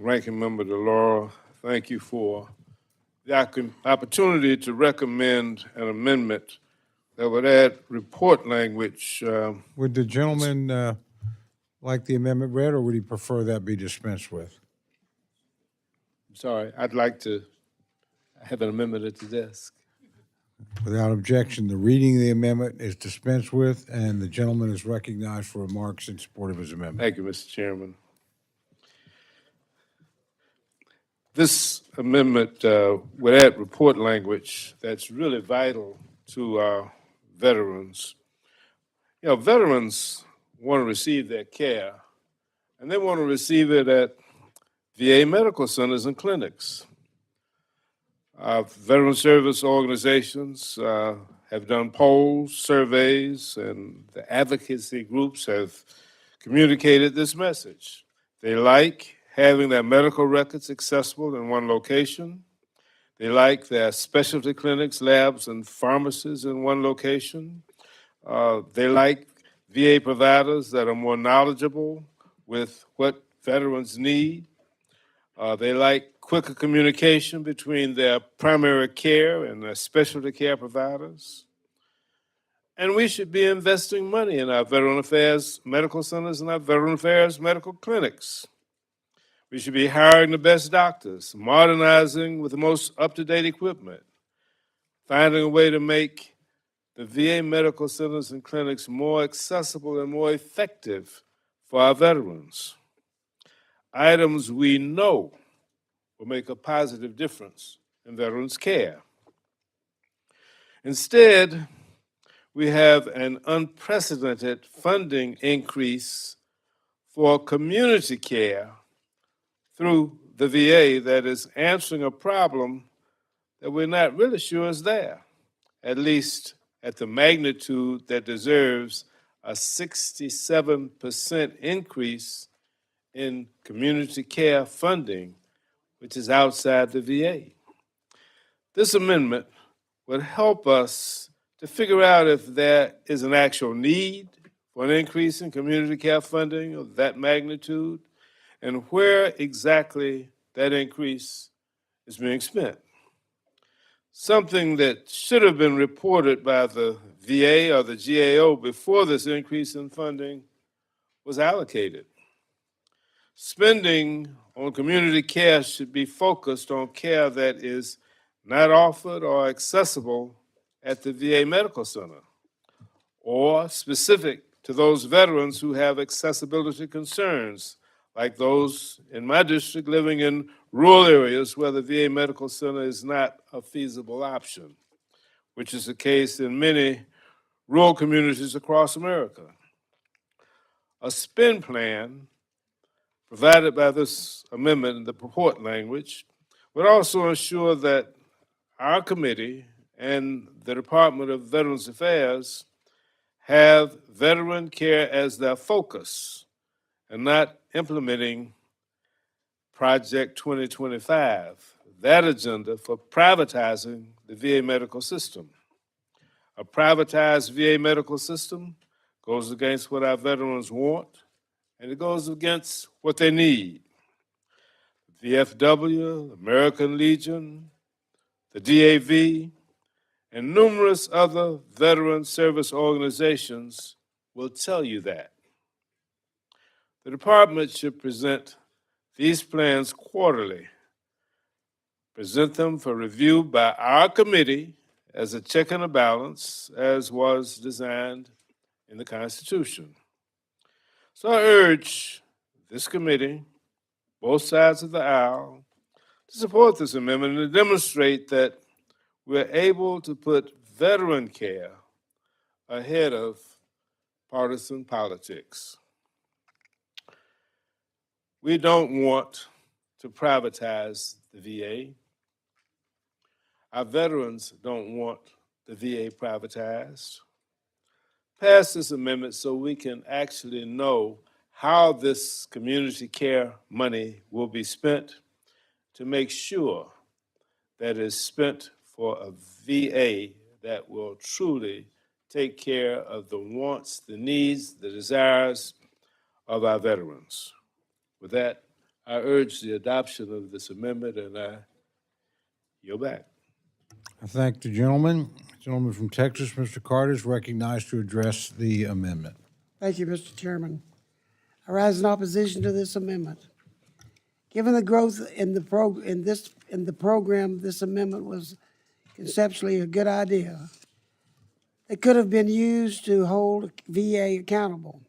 Ranking Member DeLauro. Thank you for the opportunity to recommend an amendment that would add report language. Would the gentleman like the amendment read, or would he prefer that be dispensed with? Sorry, I'd like to have an amendment at the desk. Without objection, the reading of the amendment is dispensed with, and the gentleman is recognized for remarks in support of his amendment. Thank you, Mr. Chairman. This amendment would add report language that's really vital to our veterans. You know, veterans want to receive their care, and they want to receive it at VA medical centers and clinics. Veteran service organizations have done polls, surveys, and the advocacy groups have communicated this message. They like having their medical records accessible in one location. They like their specialty clinics, labs, and pharmacies in one location. They like VA providers that are more knowledgeable with what veterans need. They like quicker communication between their primary care and their specialty care providers. And we should be investing money in our Veteran Affairs medical centers and our Veteran Affairs medical clinics. We should be hiring the best doctors, modernizing with the most up-to-date equipment, finding a way to make the VA medical centers and clinics more accessible and more effective for our veterans. Items we know will make a positive difference in veterans' care. Instead, we have an unprecedented funding increase for community care through the VA that is answering a problem that we're not really sure is there, at least at the magnitude that deserves a 67% increase in community care funding, which is outside the VA. This amendment would help us to figure out if there is an actual need for an increase in community care funding of that magnitude, and where exactly that increase is being spent. Something that should have been reported by the VA or the GAO before this increase in funding was allocated. Spending on community care should be focused on care that is not offered or accessible at the VA Medical Center, or specific to those veterans who have accessibility concerns, like those in my district living in rural areas where the VA Medical Center is not a feasible option, which is the case in many rural communities across America. A spend plan provided by this amendment in the purport language would also ensure that our committee and the Department of Veterans Affairs have veteran care as their focus and not implementing Project 2025, that agenda for privatizing the VA medical system. A privatized VA medical system goes against what our veterans want, and it goes against what they need. VFW, American Legion, the DAV, and numerous other veteran service organizations will tell you that. The department should present these plans quarterly, present them for review by our committee as a check and a balance, as was designed in the Constitution. So I urge this committee, both sides of the aisle, to support this amendment and to demonstrate that we're able to put veteran care ahead of partisan politics. We don't want to privatize the VA. Our veterans don't want the VA privatized. Pass this amendment so we can actually know how this community care money will be spent to make sure that it's spent for a VA that will truly take care of the wants, the needs, the desires of our veterans. With that, I urge the adoption of this amendment, and I yield back. I thank the gentleman. The gentleman from Texas, Mr. Carter, is recognized to address the amendment. Thank you, Mr. Chairman. I rise in opposition to this amendment. Given the growth in the program, this amendment was conceptually a good idea. It could have been used to hold VA accountable.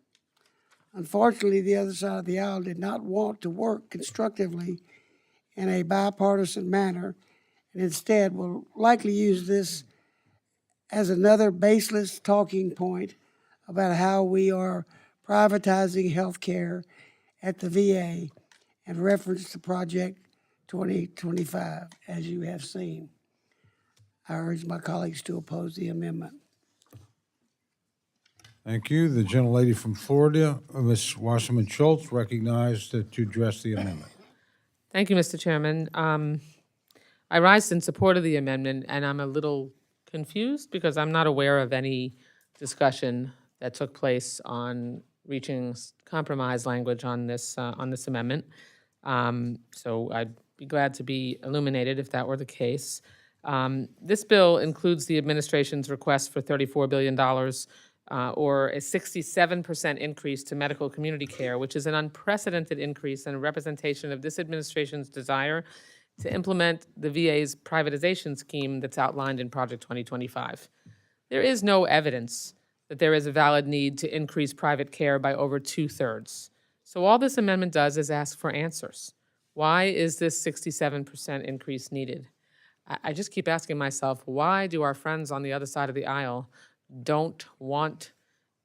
Unfortunately, the other side of the aisle did not want to work constructively in a bipartisan manner, and instead will likely use this as another baseless talking point about how we are privatizing health care at the VA and reference to Project 2025, as you have seen. I urge my colleagues to oppose the amendment. Thank you. The gentlelady from Florida, Ms. Wasserman Schultz, recognized to address the amendment. Thank you, Mr. Chairman. I rise in support of the amendment, and I'm a little confused because I'm not aware of any discussion that took place on reaching compromise language on this amendment. So I'd be glad to be illuminated if that were the case. This bill includes the administration's request for $34 billion or a 67% increase to medical community care, which is an unprecedented increase and a representation of this administration's desire to implement the VA's privatization scheme that's outlined in Project 2025. There is no evidence that there is a valid need to increase private care by over 2/3. So all this amendment does is ask for answers. Why is this 67% increase needed? I just keep asking myself, why do our friends on the other side of the aisle don't want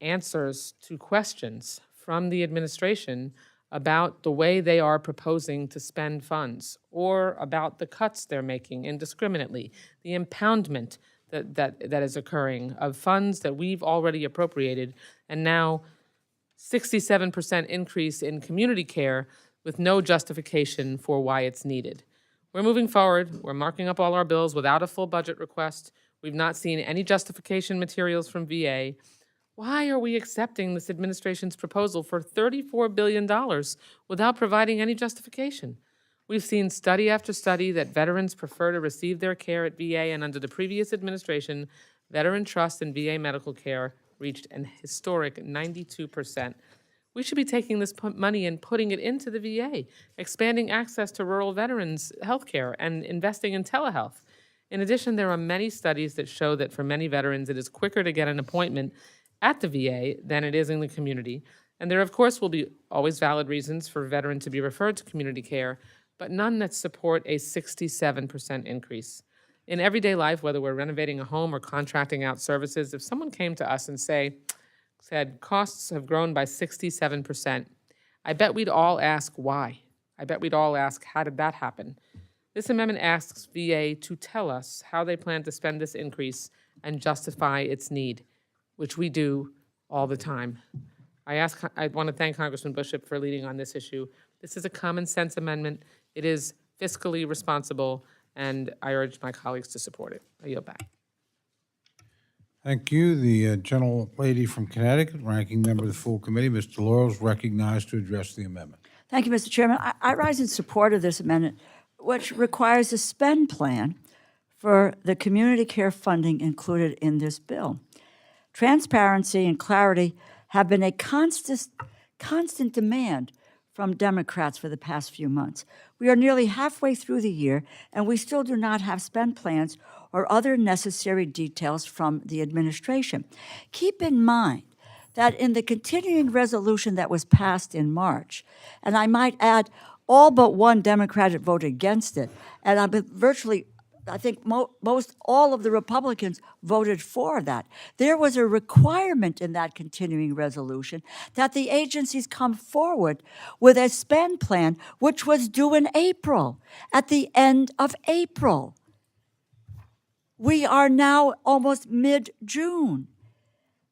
answers to questions from the administration about the way they are proposing to spend funds, or about the cuts they're making indiscriminately, the impoundment that is occurring of funds that we've already appropriated, and now 67% increase in community care with no justification for why it's needed. We're moving forward. We're marking up all our bills without a full budget request. We've not seen any justification materials from VA. Why are we accepting this administration's proposal for $34 billion without providing any justification? We've seen study after study that veterans prefer to receive their care at VA, and under the previous administration, veteran trust in VA medical care reached an historic 92%. We should be taking this money and putting it into the VA, expanding access to rural veterans' health care, and investing in telehealth. In addition, there are many studies that show that for many veterans, it is quicker to get an appointment at the VA than it is in the community. And there, of course, will be always valid reasons for a veteran to be referred to community care, but none that support a 67% increase. In everyday life, whether we're renovating a home or contracting out services, if someone came to us and said, costs have grown by 67%, I bet we'd all ask why. I bet we'd all ask, how did that happen? This amendment asks VA to tell us how they plan to spend this increase and justify its need, which we do all the time. I want to thank Congressman Bishop for leading on this issue. This is a common sense amendment. It is fiscally responsible, and I urge my colleagues to support it. I yield back. Thank you. The gentlelady from Connecticut, ranking member of the full committee, Ms. DeLauro, is recognized to address the amendment. Thank you, Mr. Chairman. I rise in support of this amendment, which requires a spend plan for the community care funding included in this bill. Transparency and clarity have been a constant demand from Democrats for the past few months. We are nearly halfway through the year, and we still do not have spend plans or other necessary details from the administration. Keep in mind that in the continuing resolution that was passed in March, and I might add, all but one Democrat voted against it, and I think most all of the Republicans voted for that. There was a requirement in that continuing resolution that the agencies come forward with a spend plan, which was due in April, at the end of April. We are now almost mid-June.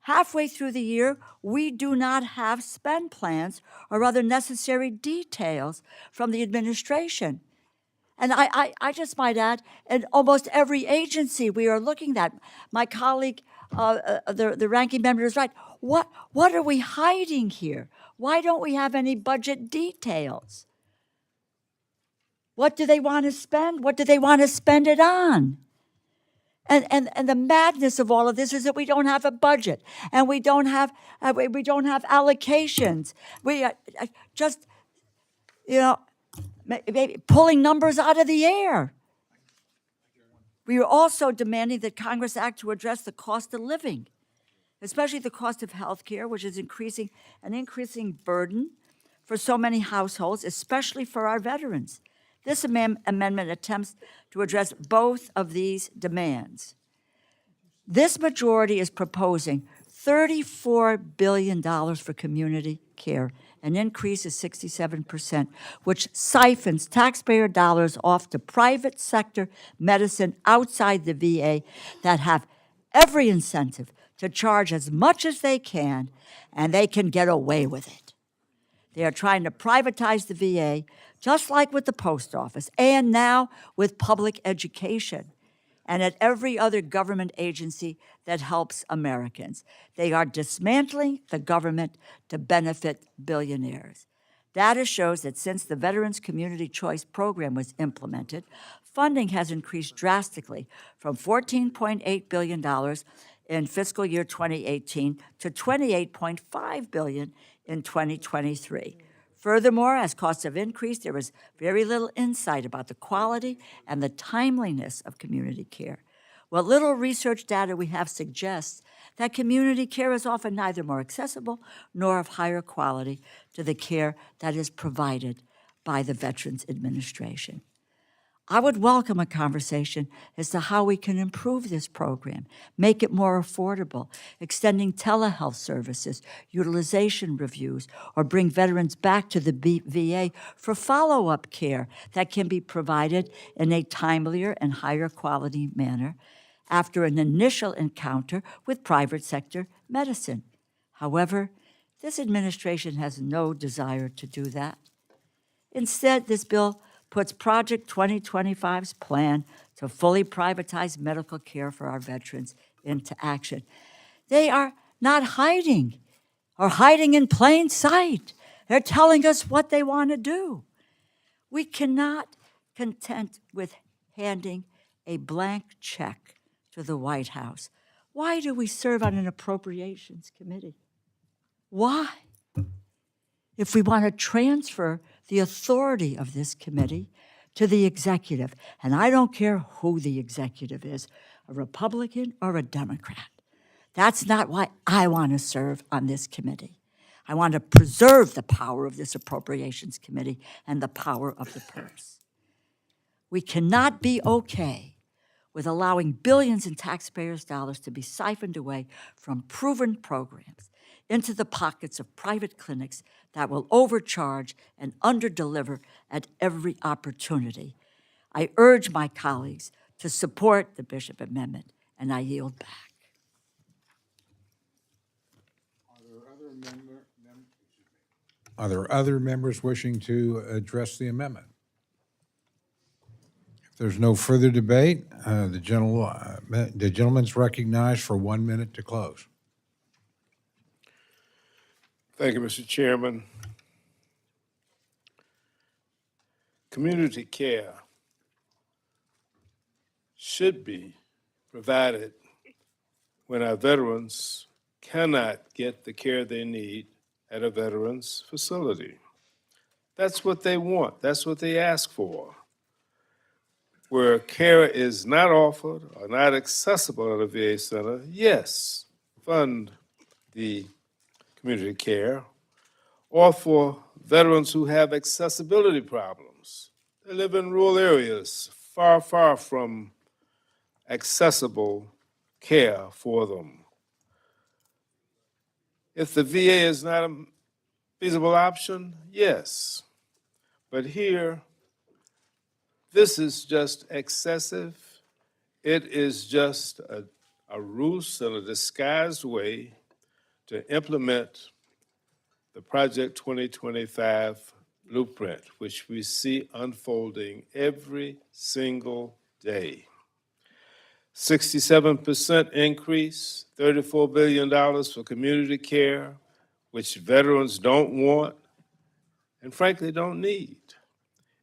Halfway through the year, we do not have spend plans or other necessary details from the administration. And I just might add, in almost every agency we are looking at, my colleague, the ranking member is right. What are we hiding here? Why don't we have any budget details? What do they want to spend? What do they want to spend it on? And the madness of all of this is that we don't have a budget, and we don't have allocations. We just, maybe pulling numbers out of the air. We are also demanding that Congress act to address the cost of living, especially the cost of health care, which is an increasing burden for so many households, especially for our veterans. This amendment attempts to address both of these demands. This majority is proposing $34 billion for community care, an increase of 67%, which siphons taxpayer dollars off to private sector medicine outside the VA that have every incentive to charge as much as they can, and they can get away with it. They are trying to privatize the VA, just like with the post office, and now with public education, and at every other government agency that helps Americans. They are dismantling the government to benefit billionaires. Data shows that since the Veterans Community Choice Program was implemented, funding has increased drastically from $14.8 billion in fiscal year 2018 to $28.5 billion in 2023. Furthermore, as costs have increased, there is very little insight about the quality and the timeliness of community care. What little research data we have suggests that community care is often neither more accessible nor of higher quality to the care that is provided by the Veterans Administration. I would welcome a conversation as to how we can improve this program, make it more affordable, extending telehealth services, utilization reviews, or bring veterans back to the VA for follow-up care that can be provided in a timelier and higher quality manner after an initial encounter with private sector medicine. However, this administration has no desire to do that. Instead, this bill puts Project 2025's plan to fully privatize medical care for our veterans into action. They are not hiding or hiding in plain sight. They're telling us what they want to do. We cannot content with handing a blank check to the White House. Why do we serve on an Appropriations Committee? Why? If we want to transfer the authority of this committee to the executive, and I don't care who the executive is, a Republican or a Democrat. That's not why I want to serve on this committee. I want to preserve the power of this Appropriations Committee and the power of the purse. We cannot be okay with allowing billions in taxpayers' dollars to be siphoned away from proven programs. into the pockets of private clinics that will overcharge and underdeliver at every opportunity. I urge my colleagues to support the Bishop Amendment, and I yield back. Are there other members wishing to address the amendment? If there's no further debate, the gentleman's recognized for 1 minute to close. Thank you, Mr. Chairman. Community care should be provided when our veterans cannot get the care they need at a veterans facility. That's what they want. That's what they ask for. Where care is not offered or not accessible at a VA center, yes, fund the community care, or for veterans who have accessibility problems. They live in rural areas, far, far from accessible care for them. If the VA is not a feasible option, yes. But here, this is just excessive. It is just a ruse and a disguised way to implement the Project 2025 blueprint, which we see unfolding every single day. 67% increase, $34 billion for community care, which veterans don't want and frankly don't need,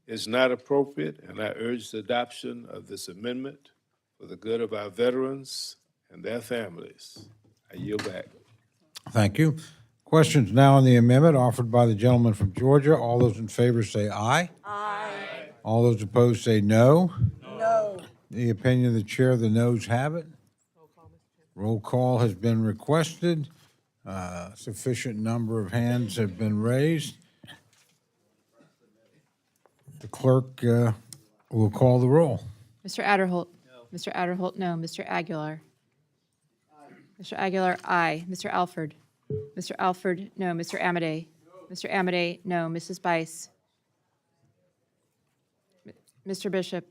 is not appropriate, and I urge the adoption of this amendment for the good of our veterans and their families. I yield back. Thank you. Questions now on the amendment offered by the gentleman from Georgia. All those in favor say aye. Aye. All those opposed say no. No. The opinion of the chair, the noes have it. Roll call has been requested. Sufficient number of hands have been raised. The clerk will call the roll. Mr. Adderholt? No. Mr. Adderholt, no. Mr. Aguilar? Aye. Mr. Aguilar, aye. Mr. Alford? Mr. Alford, no. Mr. Amadei? No. Mr. Amadei, no. Mrs. Bice? Mr. Bishop?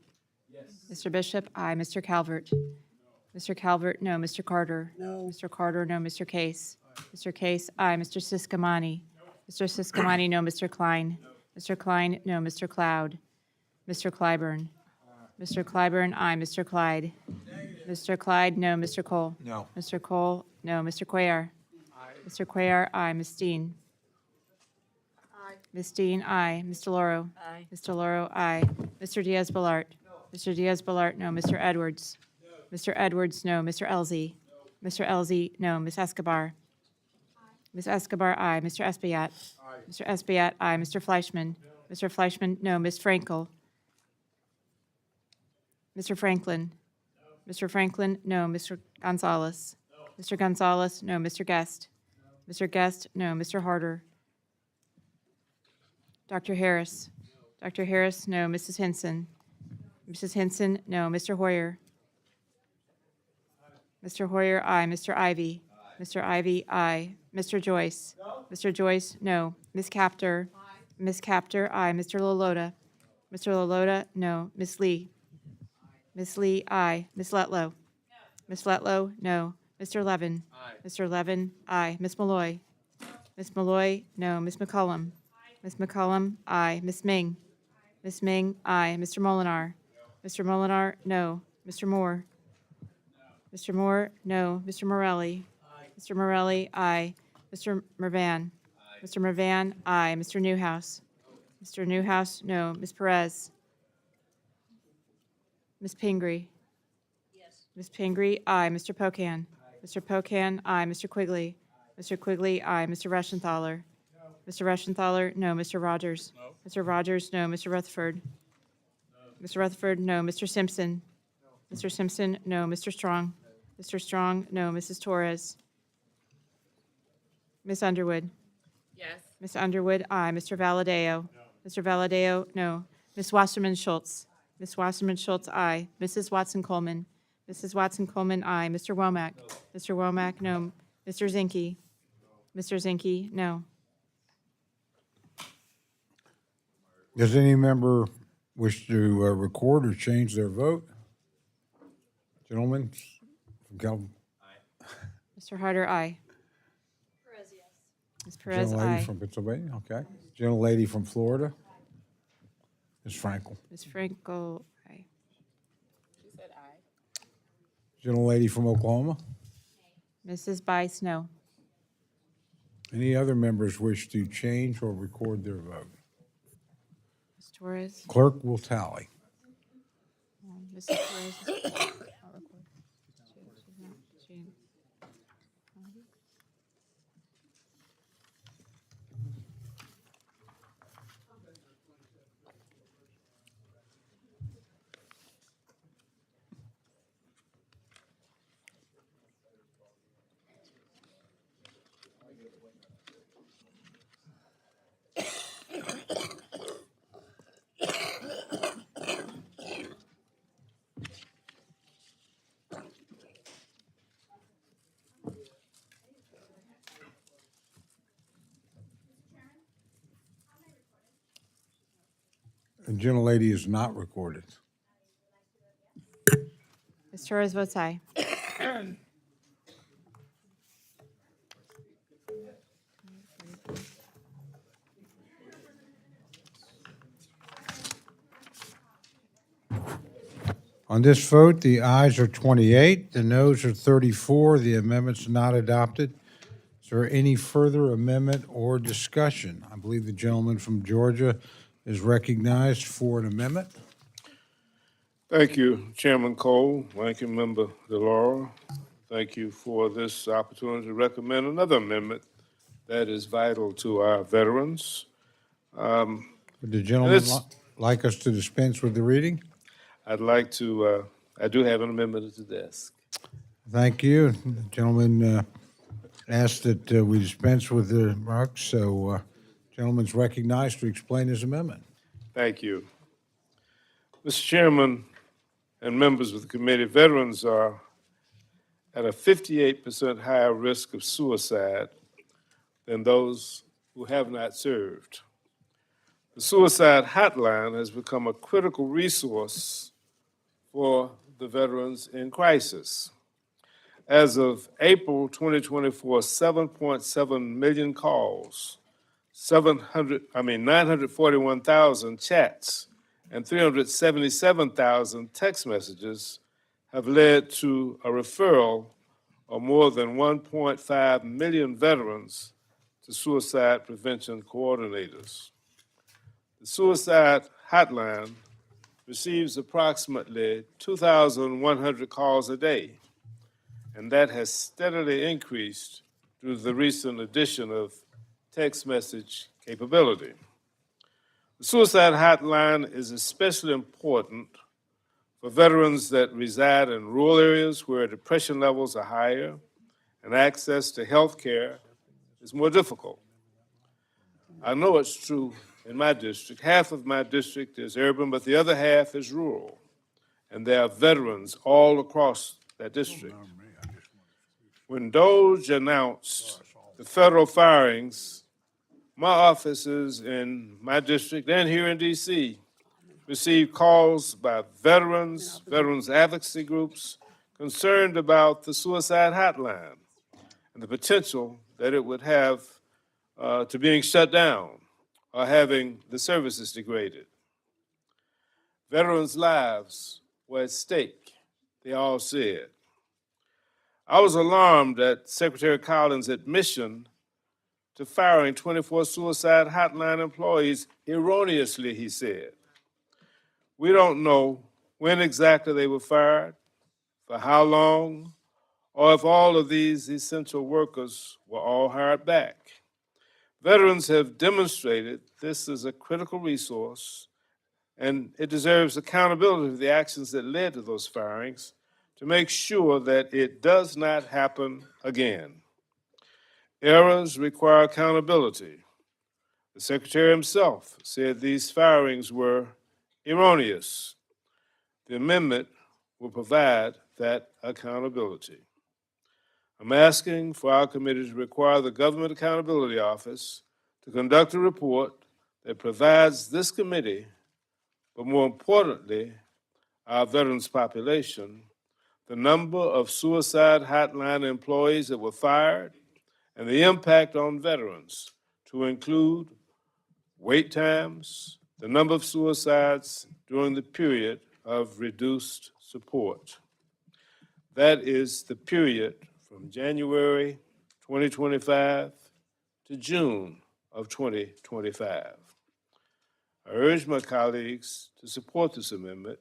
Yes. Mr. Bishop, aye. Mr. Calvert? No. Mr. Calvert, no. Mr. Carter? No. Mr. Carter, no. Mr. Case? Aye. Mr. Case, aye. Mr. Siscomani? No. Mr. Siscomani, no. Mr. Klein? No. Mr. Klein, no. Mr. Cloud? Mr. Clyburn? Mr. Clyburn, aye. Mr. Clyde? Negative. Mr. Clyde, no. Mr. Cole? No. Mr. Cole, no. Mr. Cuellar? Aye. Mr. Cuellar, aye. Ms. Dean? Aye. Ms. Dean, aye. Mr. Loro? Aye. Mr. Loro, aye. Mr. Diaz-Balart? No. Mr. Diaz-Balart, no. Mr. Edwards? No. Mr. Edwards, no. Mr. Elzey? No. Mr. Elzey, no. Ms. Escobar? Ms. Escobar, aye. Mr. Espaillat? Aye. Mr. Espaillat, aye. Mr. Fleischman? No. Mr. Fleischman, no. Ms. Frankel? Mr. Franklin? No. Mr. Franklin, no. Mr. Gonzalez? No. Mr. Gonzalez, no. Mr. Guest? No. Mr. Guest, no. Mr. Harder? Dr. Harris? No. Dr. Harris, no. Mrs. Hinson? Mrs. Hinson, no. Mr. Hoyer? Mr. Hoyer, aye. Mr. Ivy? Aye. Mr. Ivy, aye. Mr. Joyce? No. Mr. Joyce, no. Ms. Capter? Aye. Ms. Capter, aye. Mr. Loloda? No. Mr. Loloda, no. Ms. Lee? Aye. Ms. Lee, aye. Ms. Letlow? No. Ms. Letlow, no. Mr. Levin? Aye. Mr. Levin, aye. Ms. Malloy? No. Ms. Malloy, no. Ms. McCollum? Aye. Ms. McCollum, aye. Ms. Ming? Aye. Ms. Ming, aye. Mr. Molinar? No. Mr. Molinar, no. Mr. Moore? No. Mr. Moore, no. Mr. Morelli? Aye. Mr. Morelli, aye. Mr. Mervan? Aye. Mr. Mervan, aye. Mr. Newhouse? No. Mr. Newhouse, no. Ms. Perez? Ms. Pingree? Yes. Ms. Pingree, aye. Mr. Pocan? Aye. Mr. Pocan, aye. Mr. Quigley? Aye. Mr. Quigley, aye. Mr. Reschenthaler? No. Mr. Reschenthaler, no. Mr. Rogers? No. Mr. Rogers, no. Mr. Rutherford? No. Mr. Rutherford, no. Mr. Simpson? No. Mr. Simpson, no. Mr. Strong? No. Mr. Strong, no. Mrs. Torres? Ms. Underwood? Yes. Ms. Underwood, aye. Mr. Valadeo? No. Mr. Valadeo, no. Ms. Wasserman Schultz? Ms. Wasserman Schultz, aye. Mrs. Watson Coleman? Mrs. Watson Coleman, aye. Mr. Womack? No. Mr. Womack, no. Mr. Zinke? Mr. Zinke, no. Does any member wish to record or change their vote? Gentlemen from Cal, Mr. Harder, aye. Ms. Perez, gentlelady aye. from Pennsylvania, okay. Gentlelady from Florida, Ms. Frankel. Ms. Franco, aye. Gentlelady from Oklahoma. Mrs. Bice, no. Any other members wish to change or record their vote? Ms. Torres, Clerk will tally. Mrs. Torres. I'll record. She's not- she- The gentlelady is not recorded. Ms. Torres votes aye. On this vote, the ayes are 28, the noes are 34. The amendment's not adopted. Is there any further amendment or discussion? I believe the gentleman from Georgia is recognized for an amendment. Thank you, Chairman Cole, Ranking Member DeLauro. Thank you for this opportunity to recommend another amendment that is vital to our veterans. Would the gentleman like us to dispense with the reading? I'd like to, I do have an amendment at the desk. Thank you. The gentleman asked that we dispense with the remarks, so gentleman's recognized to explain his amendment. Thank you. Mr. Chairman and members of the committee, veterans are at a 58% higher risk of suicide than those who have not served. The suicide hotline has become a critical resource for the veterans in crisis. As of April 2024, 7.7 million calls, 941,000 chats, and 377,000 text messages have led to a referral of more than 1.5 million veterans to suicide prevention coordinators. The suicide hotline receives approximately 2,100 calls a day, and that has steadily increased due to the recent addition of text message capability. The suicide hotline is especially important for veterans that reside in rural areas where depression levels are higher and access to health care is more difficult. I know it's true in my district. Half of my district is urban, but the other half is rural. And there are veterans all across that district. When DOGE announced the federal firings, my offices in my district and here in DC received calls by veterans, veterans advocacy groups concerned about the suicide hotline and the potential that it would have to being shut down or having the services degraded. Veterans' lives were at stake, they all said. I was alarmed at Secretary Collins' admission to firing 24 suicide hotline employees erroneously, he said. We don't know when exactly they were fired, for how long, or if all of these essential workers were all hired back. Veterans have demonstrated this is a critical resource, and it deserves accountability for the actions that led to those firings to make sure that it does not happen again. Errors require accountability. The Secretary himself said these firings were erroneous. The amendment will provide that accountability. I'm asking for our committee to require the Government Accountability Office to conduct a report that provides this committee, but more importantly, our veterans population, the number of suicide hotline employees that were fired and the impact on veterans, to include wait times, the number of suicides during the period of reduced support. That is the period from January 2025 to June of 2025. I urge my colleagues to support this amendment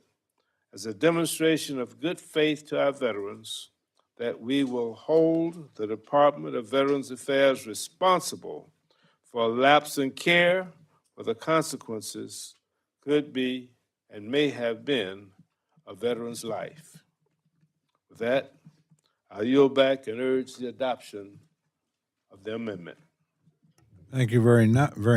as a demonstration of good faith to our veterans that we will hold the Department of Veterans Affairs responsible for a lapse in care where the consequences could be and may have been a veteran's life. With that, I yield back and urge the adoption of the amendment. Thank you very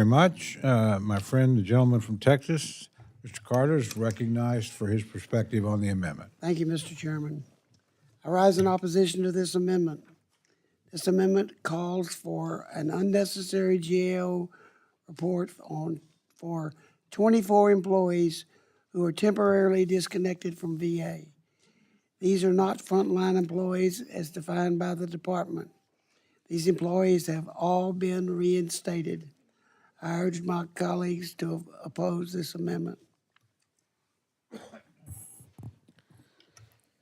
much. My friend, the gentleman from Texas, Mr. Carter, is recognized for his perspective on the amendment. Thank you, Mr. Chairman. I rise in opposition to this amendment. This amendment calls for an unnecessary GAO report for 24 employees who are temporarily disconnected from VA. These are not frontline employees as defined by the department. These employees have all been reinstated. I urge my colleagues to oppose this amendment.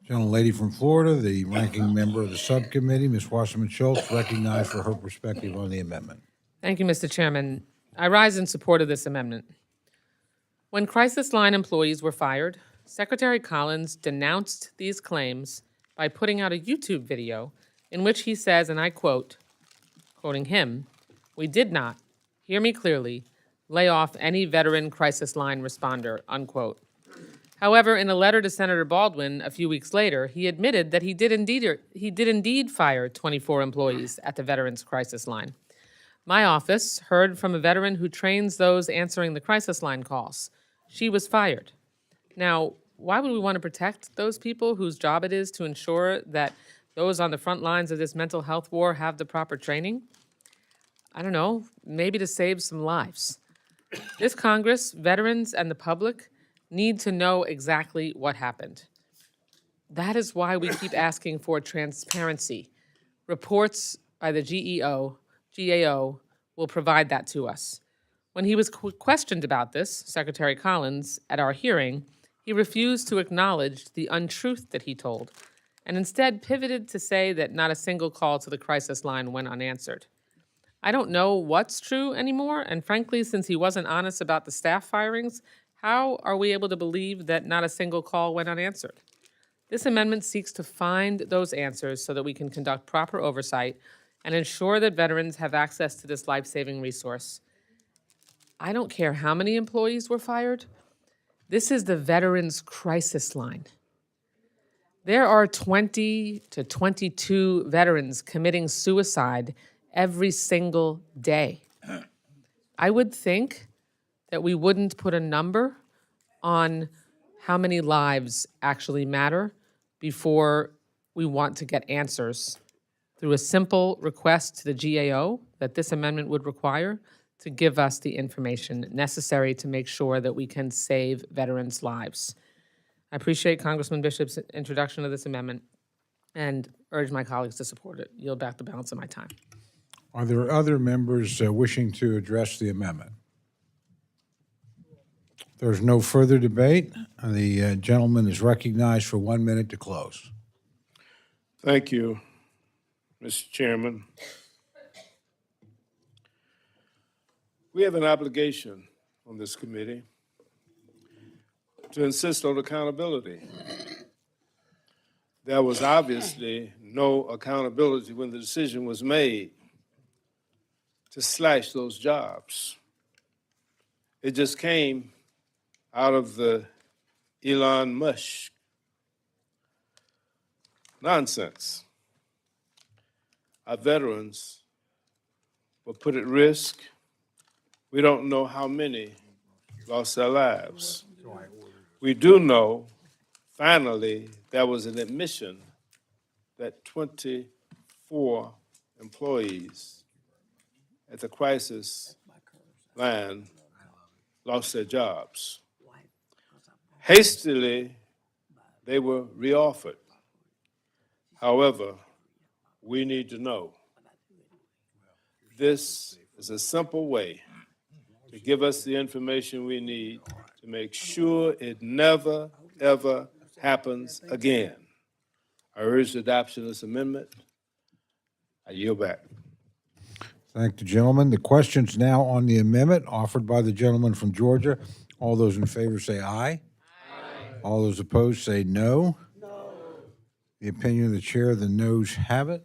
Gentlelady from Florida, the ranking member of the subcommittee, Ms. Wasserman Schultz, recognized for her perspective on the amendment. Thank you, Mr. Chairman. I rise in support of this amendment. When crisis line employees were fired, Secretary Collins denounced these claims by putting out a YouTube video in which he says, and I quote, quoting him, "We did not, hear me clearly, lay off any veteran crisis line responder," unquote. However, in a letter to Senator Baldwin a few weeks later, he admitted that he did indeed fire 24 employees at the Veterans Crisis Line. My office heard from a veteran who trains those answering the crisis line calls. She was fired. Now, why would we want to protect those people whose job it is to ensure that those on the front lines of this mental health war have the proper training? I don't know, maybe to save some lives. This Congress, veterans, and the public need to know exactly what happened. That is why we keep asking for transparency. Reports by the GAO will provide that to us. When he was questioned about this, Secretary Collins, at our hearing, he refused to acknowledge the untruth that he told, and instead pivoted to say that not a single call to the crisis line went unanswered. I don't know what's true anymore, and frankly, since he wasn't honest about the staff firings, how are we able to believe that not a single call went unanswered? This amendment seeks to find those answers so that we can conduct proper oversight and ensure that veterans have access to this life-saving resource. I don't care how many employees were fired. This is the Veterans Crisis Line. There are 20 to 22 veterans committing suicide every single day. I would think that we wouldn't put a number on how many lives actually matter before we want to get answers through a simple request to the GAO that this amendment would require to give us the information necessary to make sure that we can save veterans' lives. I appreciate Congressman Bishop's introduction of this amendment and urge my colleagues to support it. Yield back the balance of my time. Are there other members wishing to address the amendment? There's no further debate. The gentleman is recognized for 1 minute to close. Thank you, Mr. Chairman. We have an obligation on this committee to insist on accountability. There was obviously no accountability when the decision was made to slash those jobs. It just came out of the Elon Musk nonsense. Our veterans were put at risk. We don't know how many lost their lives. We do know, finally, there was an admission that 24 4 employees at the crisis line lost their jobs. Hastily, they were reoffered. However, we need to know this is a simple way to give us the information we need to make sure it never, ever happens again. I urge the adoption of this amendment. I yield back. Thank the gentleman. The question's now on the amendment offered by the gentleman from Georgia. All those in favor say aye. All those opposed say no. The opinion of the chair, the noes have it.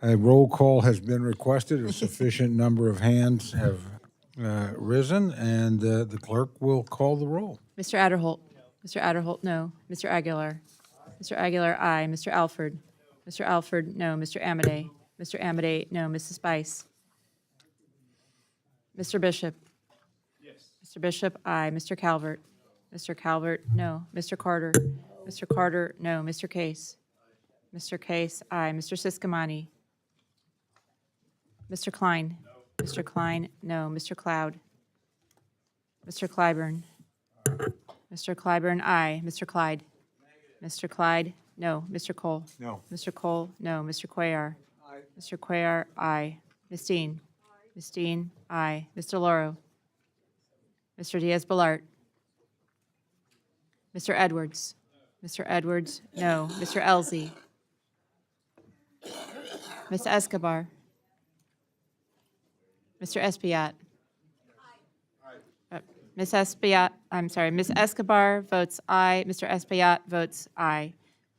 A roll call has been requested. A sufficient number of hands have risen, and the clerk will call the roll. Mr. Adderholt. Mr. Adderholt, no. Mr. Aguilar. Mr. Aguilar, aye. Mr. Alford. Mr. Alford, no. Mr. Amade. Mr. Amade, no. Mrs. Bice. Mr. Bishop. Yes. Mr. Bishop, aye. Mr. Calvert. Mr. Calvert, no. Mr. Carter. Mr. Carter, no. Mr. Case. Mr. Case, aye. Mr. Siscomani. Mr. Klein. Mr. Klein, no. Mr. Cloud. Mr. Clyburn. Mr. Clyburn, aye. Mr. Clyde. Mr. Clyde, no. Mr. Cole. No. Mr. Cole, no. Mr. Cuellar. Mr. Cuellar, aye. Ms. Dean. Ms. Dean, aye. Mr. Loro. Mr. Diaz-Balart. Mr. Edwards. Mr. Edwards, no. Mr. Elzey. Ms. Escobar. Mr. Espiat. Ms. Espiat, I'm sorry, Ms. Escobar votes aye. Mr. Espiat votes aye.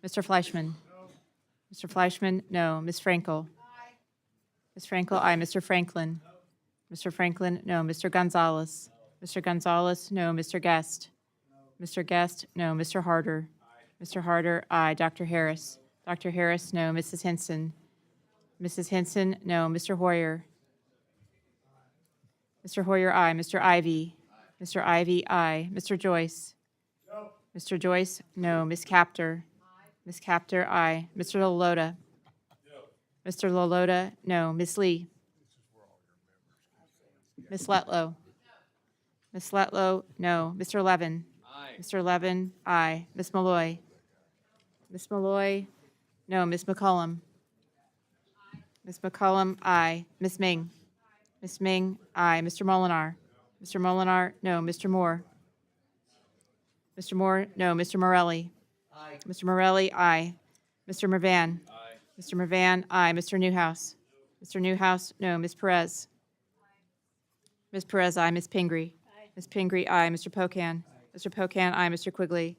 Mr. Fleischman. Mr. Fleischman, no. Ms. Frankel. Ms. Frankel, aye. Mr. Franklin. Mr. Franklin, no. Mr. Gonzalez. Mr. Gonzalez, no. Mr. Guest. Mr. Guest, no. Mr. Harder. Mr. Harder, aye. Dr. Harris. Dr. Harris, no. Mrs. Hinson. Mrs. Hinson, no. Mr. Hoyer. Mr. Hoyer, aye. Mr. Ivy. Mr. Ivy, aye. Mr. Joyce. No. Mr. Joyce, no. Ms. Capter. Ms. Capter, aye. Mr. Loloda. No. Mr. Loloda, no. Ms. Lee. Ms. Letlow. Ms. Letlow, no. Mr. Levin. Aye. Mr. Levin, aye. Ms. Malloy. Ms. Malloy, no. Ms. McCollum. Ms. McCollum, aye. Ms. Ming. Ms. Ming, aye. Mr. Molinar. Mr. Molinar, no. Mr. Moore. Mr. Moore, no. Mr. Morelli. Aye. Mr. Morelli, aye. Mr. Mervan. Aye. Mr. Mervan, aye. Mr. Newhouse. Mr. Newhouse, no. Ms. Perez. Ms. Perez, aye. Ms. Pingree. Ms. Pingree, aye. Mr. Pocan. Mr. Pocan, aye. Mr. Quigley.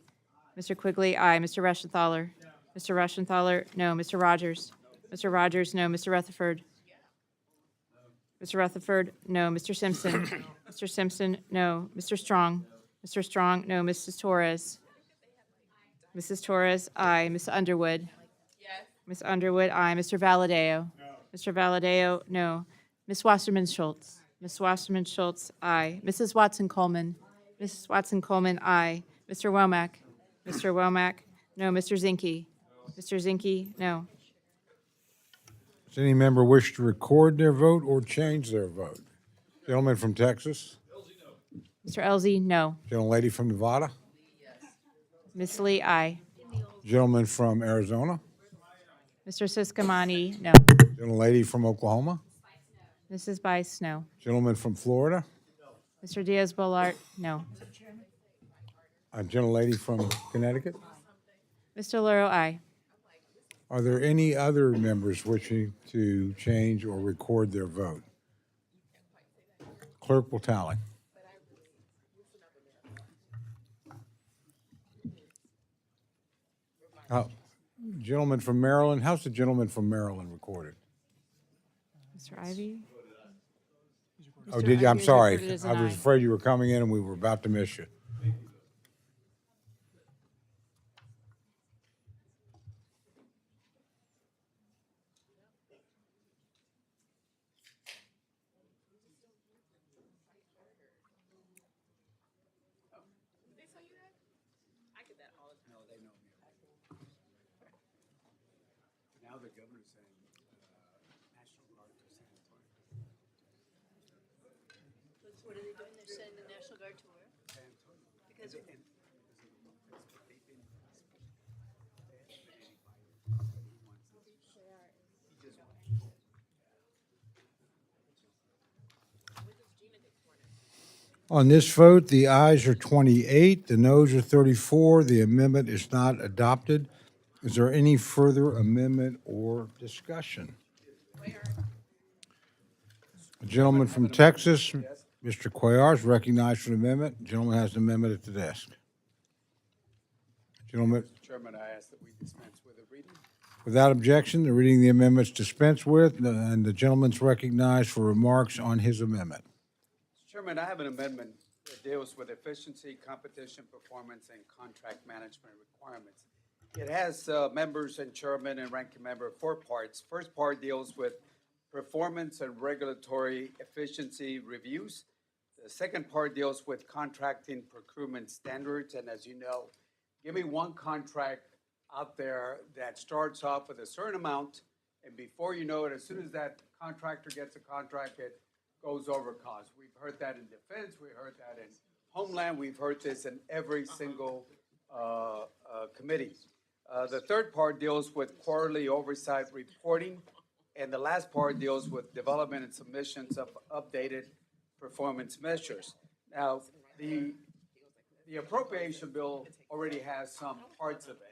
Mr. Quigley, aye. Mr. Reschenthaler. Mr. Reschenthaler, no. Mr. Rogers. Mr. Rogers, no. Mr. Rutherford. Mr. Rutherford, no. Mr. Simpson. Mr. Simpson, no. Mr. Strong. Mr. Strong, no. Mrs. Torres. Mrs. Torres, aye. Ms. Underwood. Yes. Ms. Underwood, aye. Mr. Valadeo. No. Mr. Valadeo, no. Ms. Wasserman Schultz. Ms. Wasserman Schultz, aye. Mrs. Watson Coleman. Mrs. Watson Coleman, aye. Mr. Womack. Mr. Womack, no. Mr. Zinke. Mr. Zinke, no. Does any member wish to record their vote or change their vote? Gentleman from Texas? Mr. Elzey, no. Gentlelady from Nevada? Ms. Lee, aye. Gentleman from Arizona? Mr. Siscomani, no. Gentlelady from Oklahoma? Mrs. Bice, no. Gentleman from Florida? Mr. Diaz-Balart, no. A gentlelady from Connecticut? Mr. Luro, aye. Are there any other members wishing to change or record their vote? Clerk will tally. Gentleman from Maryland, how's the gentleman from Maryland recorded? Mr. Ivy? Oh, did you? I'm sorry. recorded as an I was aye. afraid you were coming in and we were about to miss you. Now the governor's saying, National Guard to San Antonio. What are they doing? They're sending the National Guard to where? San Antonio. Because they've been, he just On this vote, the ayes are 28, the noes are 34. The amendment is not adopted. Is there any further amendment or discussion? The gentleman from Texas, Mr. Cuellar, is recognized for the amendment. The gentleman has an amendment at the desk. Gentleman, Mr. Chairman, I ask that we dispense with a reading. without objection, the reading of the amendment is dispensed with, and the gentleman's recognized for remarks on his amendment. Mr. Chairman, I have an amendment that deals with efficiency, competition, performance, and contract management requirements. It has members and chairman and ranking member 4 parts. First part deals with performance and regulatory efficiency reviews. The second part deals with contracting procurement standards. And as you know, give me one contract out there that starts off with a certain amount, and before you know it, as soon as that contractor gets a contract, it goes over cost. We've heard that in defense, we heard that in Homeland, we've heard this in every single committee. The third part deals with quarterly oversight reporting, and the last part deals with development and submissions of updated performance measures. Now, the appropriation bill already has some parts of it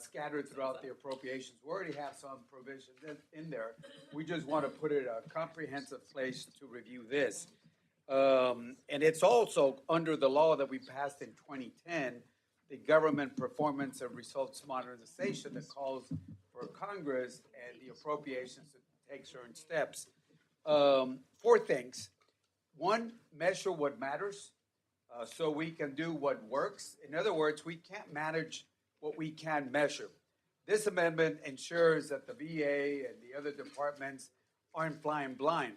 scattered throughout the appropriations. We already have some provisions in there. We just want to put it in a comprehensive place to review this. And it's also under the law that we passed in 2010, the Government Performance and Results Modernization that calls for Congress and the appropriations to take certain steps. 4 things. 1, measure what matters so we can do what works. In other words, we can't manage what we can measure. This amendment ensures that the VA and the other departments aren't flying blind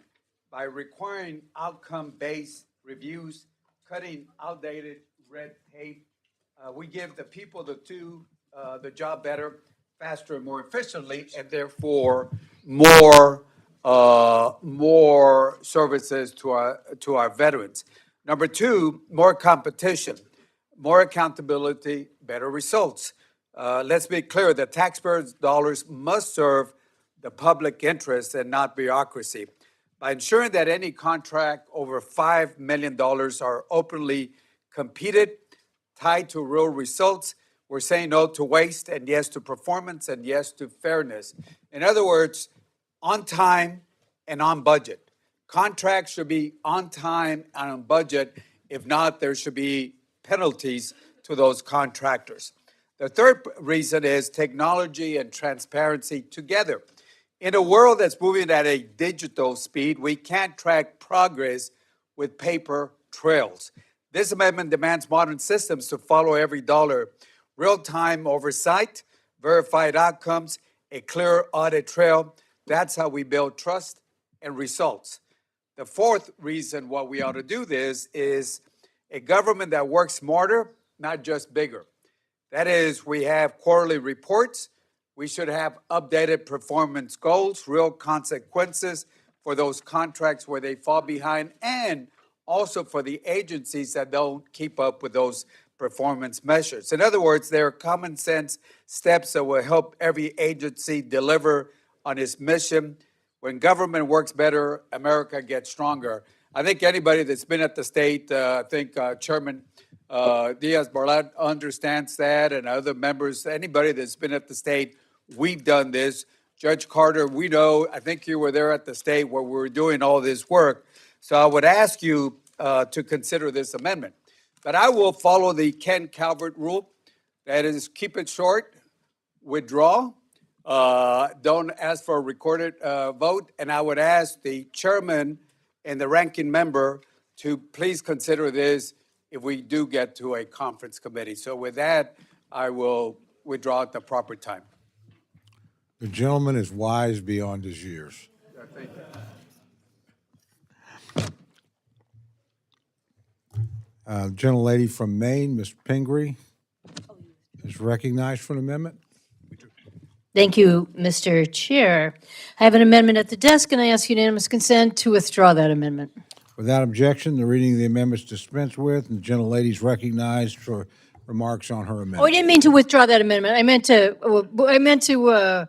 by requiring outcome-based reviews, cutting outdated red tape. We give the people the job better, faster, and more efficiently, and therefore more services to our veterans. Number 2, more competition, more accountability, better results. Let's be clear, the taxpayers' dollars must serve the public interest and not bureaucracy. By ensuring that any contract over $5 million are openly competed, tied to real results, we're saying no to waste and yes to performance and yes to fairness. In other words, on time and on budget. Contracts should be on time and on budget. If not, there should be penalties to those contractors. The third reason is technology and transparency together. In a world that's moving at a digital speed, we can't track progress with paper trails. This amendment demands modern systems to follow every dollar, real-time oversight, verified outcomes, a clear audit trail. That's how we build trust and results. The fourth reason why we ought to do this is a government that works smarter, not just bigger. That is, we have quarterly reports. We should have updated performance goals, real consequences for those contracts where they fall behind, and also for the agencies that don't keep up with those performance measures. In other words, there are common sense steps that will help every agency deliver on its mission. When government works better, America gets stronger. I think anybody that's been at the state, I think Chairman Diaz-Balart understands that, and other members, anybody that's been at the state, we've done this. Judge Carter, we know, I think you were there at the state where we were doing all this work. So I would ask you to consider this amendment. But I will follow the Ken Calvert rule. That is, keep it short, withdraw, don't ask for a recorded vote. And I would ask the chairman and the ranking member to please consider this if we do get to a conference committee. So with that, I will withdraw at the proper time. The gentleman is wise beyond his years. Thank you. Gentlelady from Maine, Ms. Pingree. Oh, is recognized for an amendment. Thank you, Mr. Chair. I have an amendment at the desk, and I ask unanimous consent to withdraw that amendment. Without objection, the reading of the amendment is dispensed with, and the gentlelady is recognized for remarks on her Oh, I amendment. didn't mean to withdraw that amendment. I meant to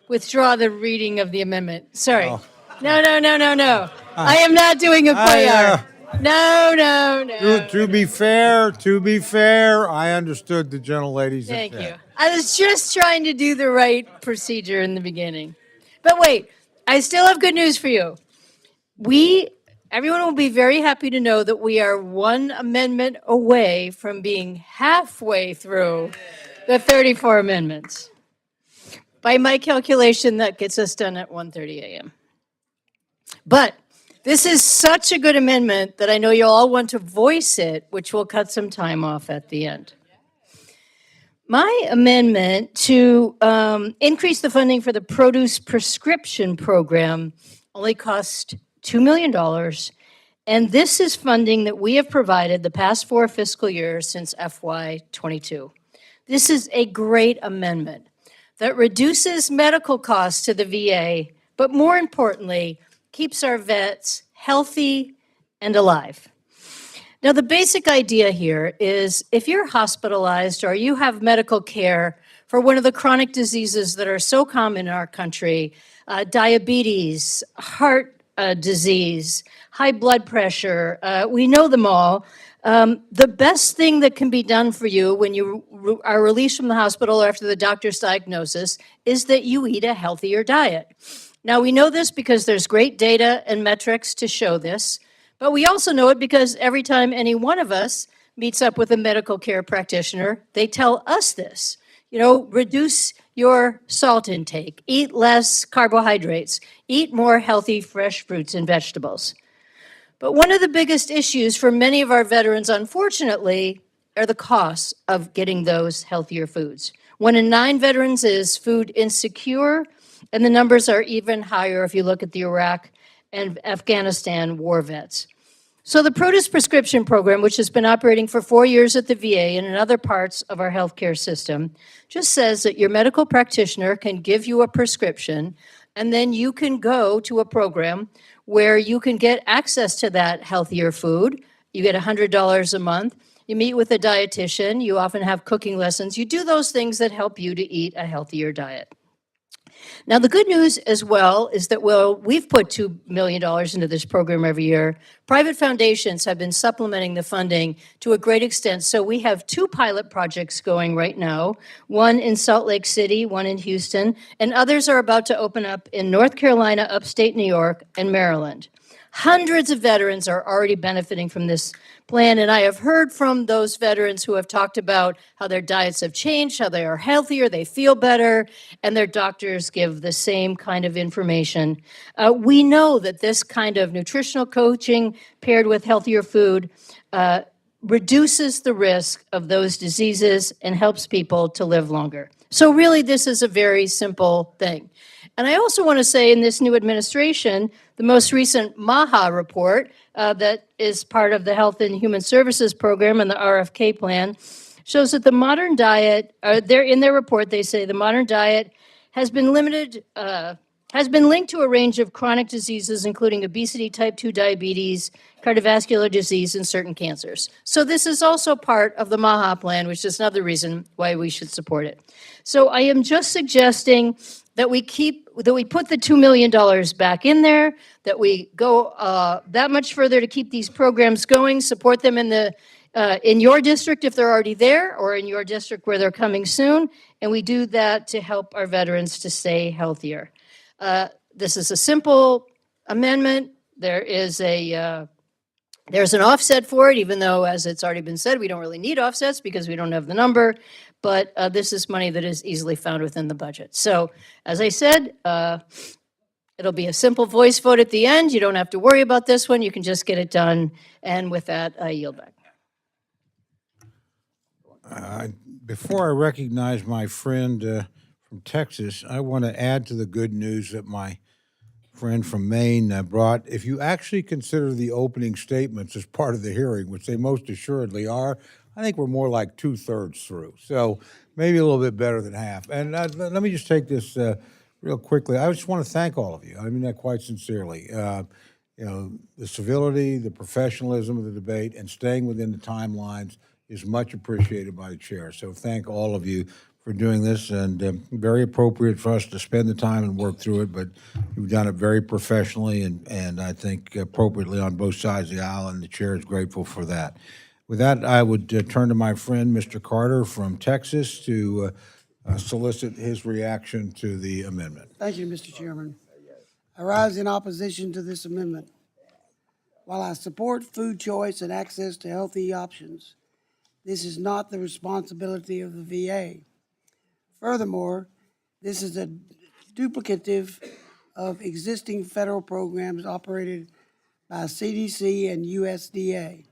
withdraw the reading of the amendment. Sorry. Oh. No. I am not doing a Cuellar. No. To be fair, I understood the gentlelady's intent. Thank you. I was just trying to do the right procedure in the beginning. But wait, I still have good news for you. Everyone will be very happy to know that we are one amendment away from being halfway through the 34 amendments. By my calculation, that gets us done at 1:30 a.m. But this is such a good amendment that I know you'll all want to voice it, which will cut some time off at the end. My amendment to increase the funding for the produce prescription program only cost $2 million. And this is funding that we have provided the past 4 fiscal years since FY22. This is a great amendment that reduces medical costs to the VA, but more importantly, keeps our vets healthy and alive. Now, the basic idea here is if you're hospitalized or you have medical care for one of the chronic diseases that are so common in our country, diabetes, heart disease, high blood pressure, we know them all. The best thing that can be done for you when you are released from the hospital after the doctor's diagnosis is that you eat a healthier diet. Now, we know this because there's great data and metrics to show this, but we also know it because every time any one of us meets up with a medical care practitioner, they tell us this. Reduce your salt intake, eat less carbohydrates, eat more healthy, fresh fruits and vegetables. But one of the biggest issues for many of our veterans, unfortunately, are the costs of getting those healthier foods. 1 in 9 veterans is food insecure, and the numbers are even higher if you look at the Iraq and Afghanistan war vets. So the produce prescription program, which has been operating for 4 years at the VA and in other parts of our healthcare system, just says that your medical practitioner can give you a prescription, and then you can go to a program where you can get access to that healthier food. You get $100 a month. You meet with a dietitian. You often have cooking lessons. You do those things that help you to eat a healthier diet. Now, the good news as well is that, we've put $2 million into this program every year. Private foundations have been supplementing the funding to a great extent. So we have 2 pilot projects going right now, one in Salt Lake City, one in Houston, and others are about to open up in North Carolina, upstate New York, and Maryland. Hundreds of veterans are already benefiting from this plan, and I have heard from those veterans who have talked about how their diets have changed, how they are healthier, they feel better, and their doctors give the same kind of information. We know that this kind of nutritional coaching paired with healthier food reduces the risk of those diseases and helps people to live longer. So really, this is a very simple thing. And I also want to say in this new administration, the most recent MAHA report that is part of the Health and Human Services Program and the RFK plan shows that the modern diet, in their report, they say the modern diet has been linked to a range of chronic diseases, including obesity, type 2 diabetes, cardiovascular disease, and certain cancers. So this is also part of the MAHA plan, which is another reason why we should support it. So I am just suggesting that we put the $2 million back in there, that we go that much further to keep these programs going, support them in your district if they're already there, or in your district where they're coming soon, and we do that to help our veterans to stay healthier. This is a simple amendment. There's an offset for it, even though, as it's already been said, we don't really need offsets because we don't have the number. But this is money that is easily found within the budget. So, as I said, it'll be a simple voice vote at the end. You don't have to worry about this one. You can just get it done. And with that, I yield back. Before I recognize my friend from Texas, I want to add to the good news that my friend from Maine brought, if you actually consider the opening statements as part of the hearing, which they most assuredly are, I think we're more like 2/3 through. So maybe a little bit better than half. And let me just take this real quickly. I just want to thank all of you. I mean that quite sincerely. The civility, the professionalism of the debate, and staying within the timelines is much appreciated by the chair. So thank all of you for doing this, and very appropriate for us to spend the time and work through it, but you've done it very professionally and I think appropriately on both sides of the aisle, and the chair is grateful for that. With that, I would turn to my friend, Mr. Carter from Texas, to solicit his reaction to the amendment. Thank you, Mr. Chairman. I rise in opposition to this amendment. While I support food choice and access to healthy options, this is not the responsibility of the VA. Furthermore, this is a duplicative of existing federal programs operated by CDC and USDA.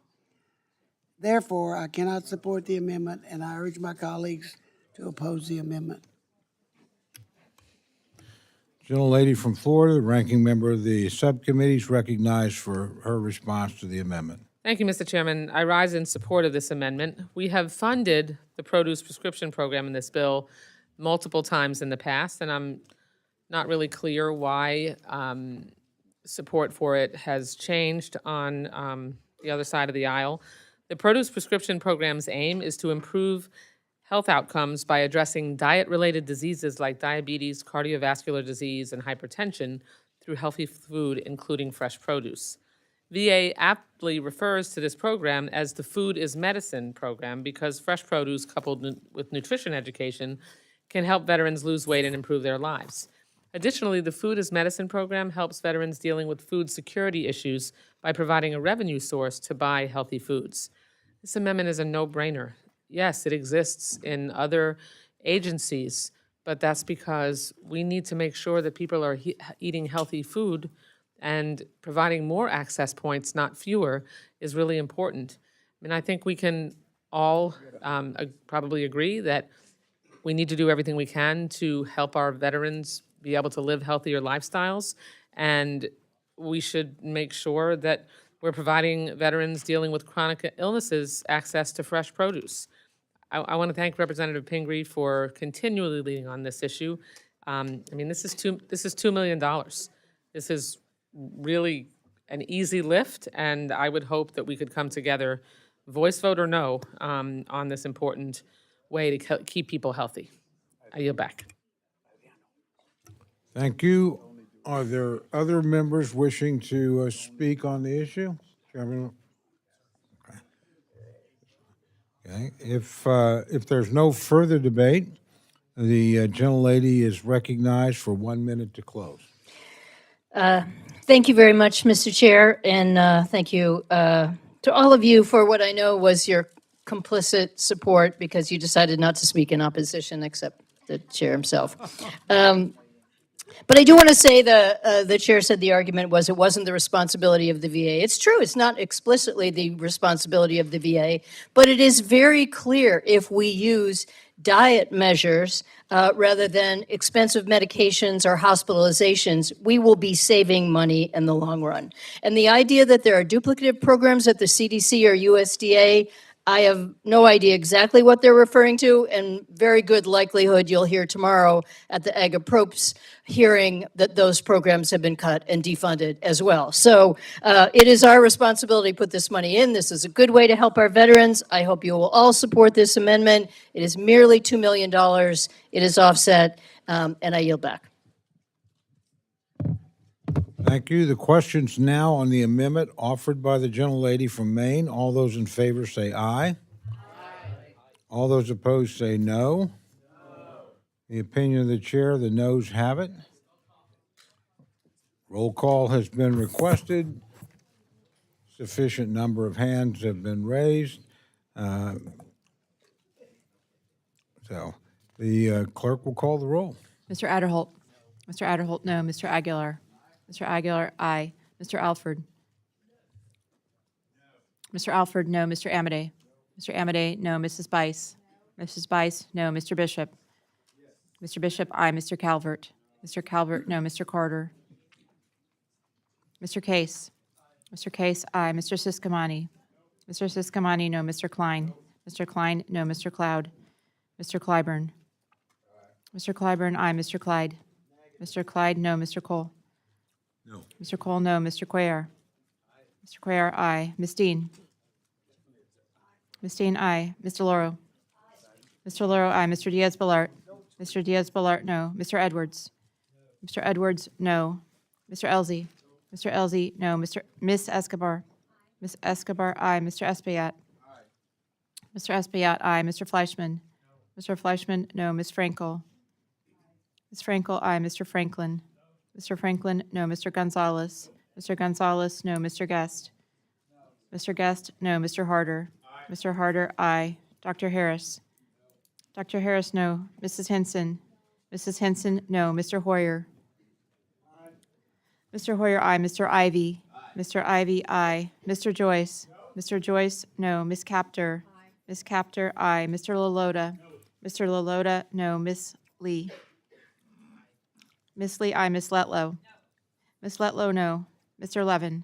Therefore, I cannot support the amendment, and I urge my colleagues to oppose the amendment. Gentlelady from Florida, the ranking member of the subcommittee, is recognized for her response to the amendment. Thank you, Mr. Chairman. I rise in support of this amendment. We have funded the produce prescription program in this bill multiple times in the past, and I'm not really clear why support for it has changed on the other side of the aisle. The produce prescription program's aim is to improve health outcomes by addressing diet-related diseases like diabetes, cardiovascular disease, and hypertension through healthy food, including fresh produce. VA aptly refers to this program as the Food is Medicine program because fresh produce coupled with nutrition education can help veterans lose weight and improve their lives. Additionally, the Food is Medicine program helps veterans dealing with food security issues by providing a revenue source to buy healthy foods. This amendment is a no-brainer. Yes, it exists in other agencies, but that's because we need to make sure that people are eating healthy food, and providing more access points, not fewer, is really important. I mean, I think we can all probably agree that we need to do everything we can to help our veterans be able to live healthier lifestyles, and we should make sure that we're providing veterans dealing with chronic illnesses access to fresh produce. I want to thank Representative Pingree for continually leading on this issue. I mean, this is $2 million. This is really an easy lift, and I would hope that we could come together, voice vote or no, on this important way to keep people healthy. I yield back. Thank you. Are there other members wishing to speak on the issue? Chairman? Okay. If there's no further debate, the gentlelady is recognized for 1 minute to close. Thank you very much, Mr. Chair, and thank you to all of you for what I know was your complicit support because you decided not to speak in opposition, except the chair himself. But I do want to say the chair said the argument was it wasn't the responsibility of the VA. It's true, it's not explicitly the responsibility of the VA, but it is very clear if we use diet measures rather than expensive medications or hospitalizations, we will be saving money in the long run. And the idea that there are duplicative programs at the CDC or USDA, I have no idea exactly what they're referring to, and very good likelihood you'll hear tomorrow at the Ag Approps hearing that those programs have been cut and defunded as well. So it is our responsibility to put this money in. This is a good way to help our veterans. I hope you will all support this amendment. It is merely $2 million. It is offset, and I yield back. Thank you. The question's now on the amendment offered by the gentlelady from Maine. All those in favor say aye. Aye. All those opposed say no. The opinion of the chair, the noes have it. Roll call has been requested. Sufficient number of hands have been raised. So the clerk will call the roll. Mr. Adderholt. Mr. Adderholt, no. Mr. Aguilar. Mr. Aguilar, aye. Mr. Alford. Mr. Alford, no. Mr. Amedee. Mr. Amedee, no. Mrs. Bice. Mrs. Bice, no. Mr. Bishop. Mr. Bishop, aye. Mr. Calvert. Mr. Calvert, no. Mr. Carter. Mr. Case? Mr. Case, aye. Mr. Siscomanni? Mr. Siscomanni, no. Mr. Klein? Mr. Klein, no. Mr. Cloud? Mr. Clyburn? Mr. Clyburn, aye. Mr. Clyde? Mr. Clyde, no. Mr. Cole? No. Mr. Cole, no. Mr. Cuellar? Mr. Cuellar, aye. Ms. Dean? Ms. Dean, aye. Mr. Loro? Mr. Loro, aye. Mr. Diaz-Balart? Mr. Diaz-Balart, no. Mr. Edwards? Mr. Edwards, no. Mr. Elzey? Mr. Elzey, no. Ms. Escobar? Ms. Escobar, aye. Mr. Espaillat? Mr. Espaillat, aye. Mr. Fleischman? Mr. Fleischman, no. Ms. Frankel? Ms. Frankel, aye. Mr. Franklin? Mr. Franklin, no. Mr. Gonzalez? Mr. Gonzalez, no. Mr. Guest? Mr. Guest, no. Mr. Harder? Mr. Harder, aye. Dr. Harris? Dr. Harris, no. Mrs. Henson? Mrs. Henson, no. Mr. Hoyer? Mr. Hoyer, aye. Mr. Ivy? Mr. Ivy, aye. Mr. Joyce? Mr. Joyce, no. Ms. Capter? Ms. Capter, aye. Mr. Lalota? Mr. Lalota, no. Ms. Lee? Ms. Lee, aye. Ms. Letlow? Ms. Letlow, no. Mr. Levin?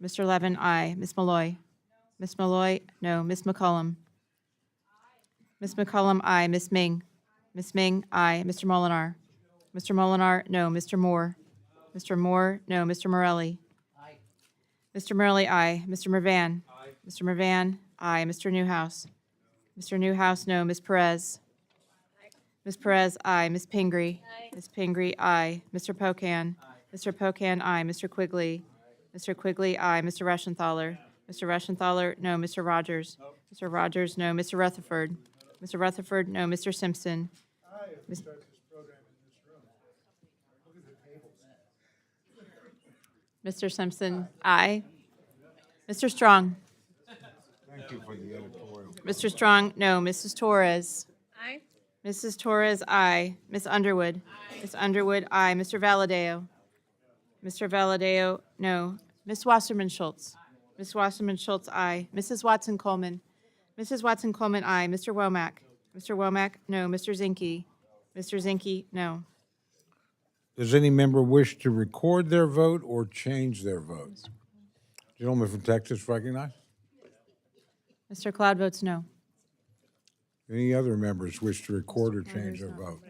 Mr. Levin, aye. Ms. Malloy? Ms. Malloy, no. Ms. McCollum? Ms. McCollum, aye. Ms. Ming? Ms. Ming, aye. Mr. Molinar? Mr. Molinar, no. Mr. Moore? Mr. Moore, no. Mr. Morelli? Mr. Morelli, aye. Mr. Mervan? Mr. Mervan, aye. Mr. Newhouse? Mr. Newhouse, no. Ms. Perez? Ms. Perez, aye. Ms. Pingree? Ms. Pingree, aye. Mr. Pocan? Mr. Pocan, aye. Mr. Quigley? Mr. Quigley, aye. Mr. Reschenthaler? Mr. Reschenthaler, no. Mr. Rogers? Mr. Rogers, no. Mr. Rutherford? Mr. Rutherford, no. Mr. Simpson? Mis- Mr. Simpson, aye. Mr. Strong? Thank you for the editorial. Mr. Strong, no. Mrs. Torres? Aye. Mrs. Torres, aye. Ms. Underwood? Ms. Underwood, aye. Mr. Valadeo? Mr. Valadeo, no. Ms. Wasserman Schultz? Ms. Wasserman Schultz, aye. Mrs. Watson Coleman? Mrs. Watson Coleman, aye. Mr. Womack? Mr. Womack, no. Mr. Zinke? Mr. Zinke, no. Does any member wish to record their vote or change their vote? Gentleman from Texas recognized. Mr. Cloud votes no. Any other members wish to record or change their vote?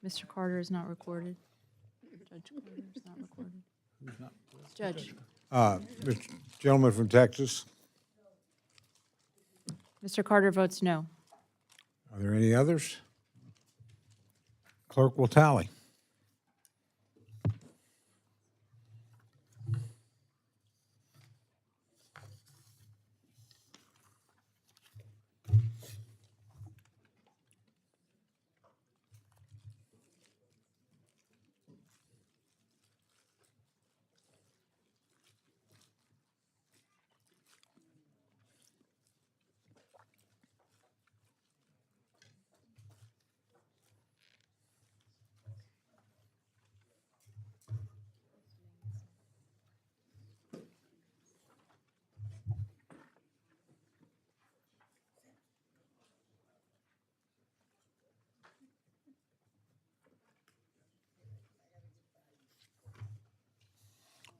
Mr. Carter is not recorded. Judge Carter is not recorded. Judge. Mr. Gentleman from Texas, Mr. Carter votes no. are there any others? Clerk will tally.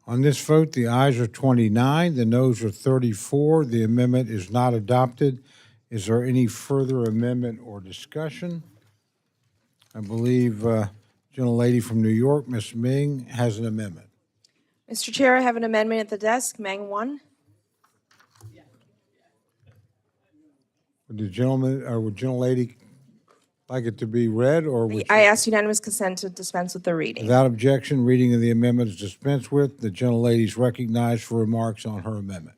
On this vote, the ayes are 29, the noes are 34. The amendment is not adopted. Is there any further amendment or discussion? I believe gentlelady from New York, Ms. Ming, has an amendment. Mr. Chair, I have an amendment at the desk, Mang 1. Would the gentleman, or would gentlelady like it to be read, or would I ask unanimous consent to dispense with the reading. without objection, reading of the amendment is dispensed with. The gentlelady is recognized for remarks on her amendment.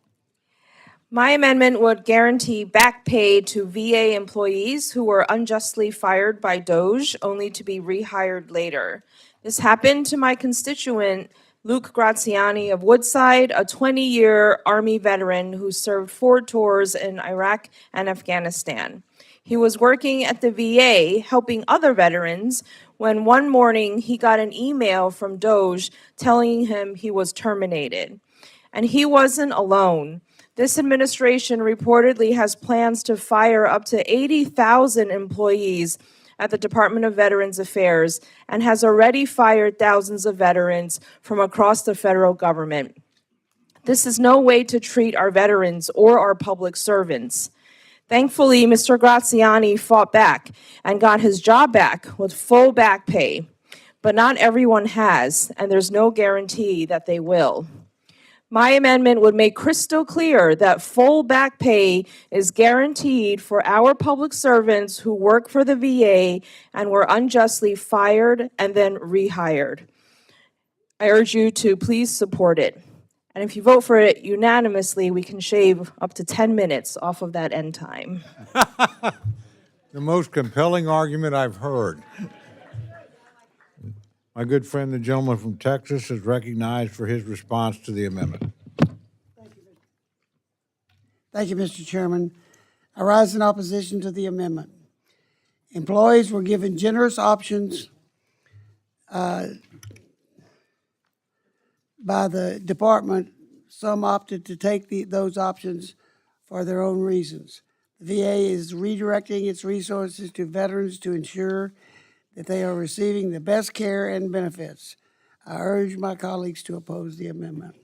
My amendment would guarantee back pay to VA employees who were unjustly fired by DOJ only to be rehired later. This happened to my constituent, Luke Graziani of Woodside, a 20-year Army veteran who served 4 tours in Iraq and Afghanistan. He was working at the VA helping other veterans when one morning he got an email from DOJ telling him he was terminated. And he wasn't alone. This administration reportedly has plans to fire up to 80,000 employees at the Department of Veterans Affairs and has already fired thousands of veterans from across the federal government. This is no way to treat our veterans or our public servants. Thankfully, Mr. Graziani fought back and got his job back with full back pay. But not everyone has, and there's no guarantee that they will. My amendment would make crystal clear that full back pay is guaranteed for our public servants who work for the VA and were unjustly fired and then rehired. I urge you to please support it. And if you vote for it unanimously, we can shave up to 10 minutes off of that end time. The most compelling argument I've heard. My good friend, the gentleman from Texas, is recognized for his response to the amendment. Thank you, Mr. Chairman. I rise in opposition to the amendment. Employees were given generous options by the department. Some opted to take those options for their own reasons. The VA is redirecting its resources to veterans to ensure that they are receiving the best care and benefits. I urge my colleagues to oppose the amendment.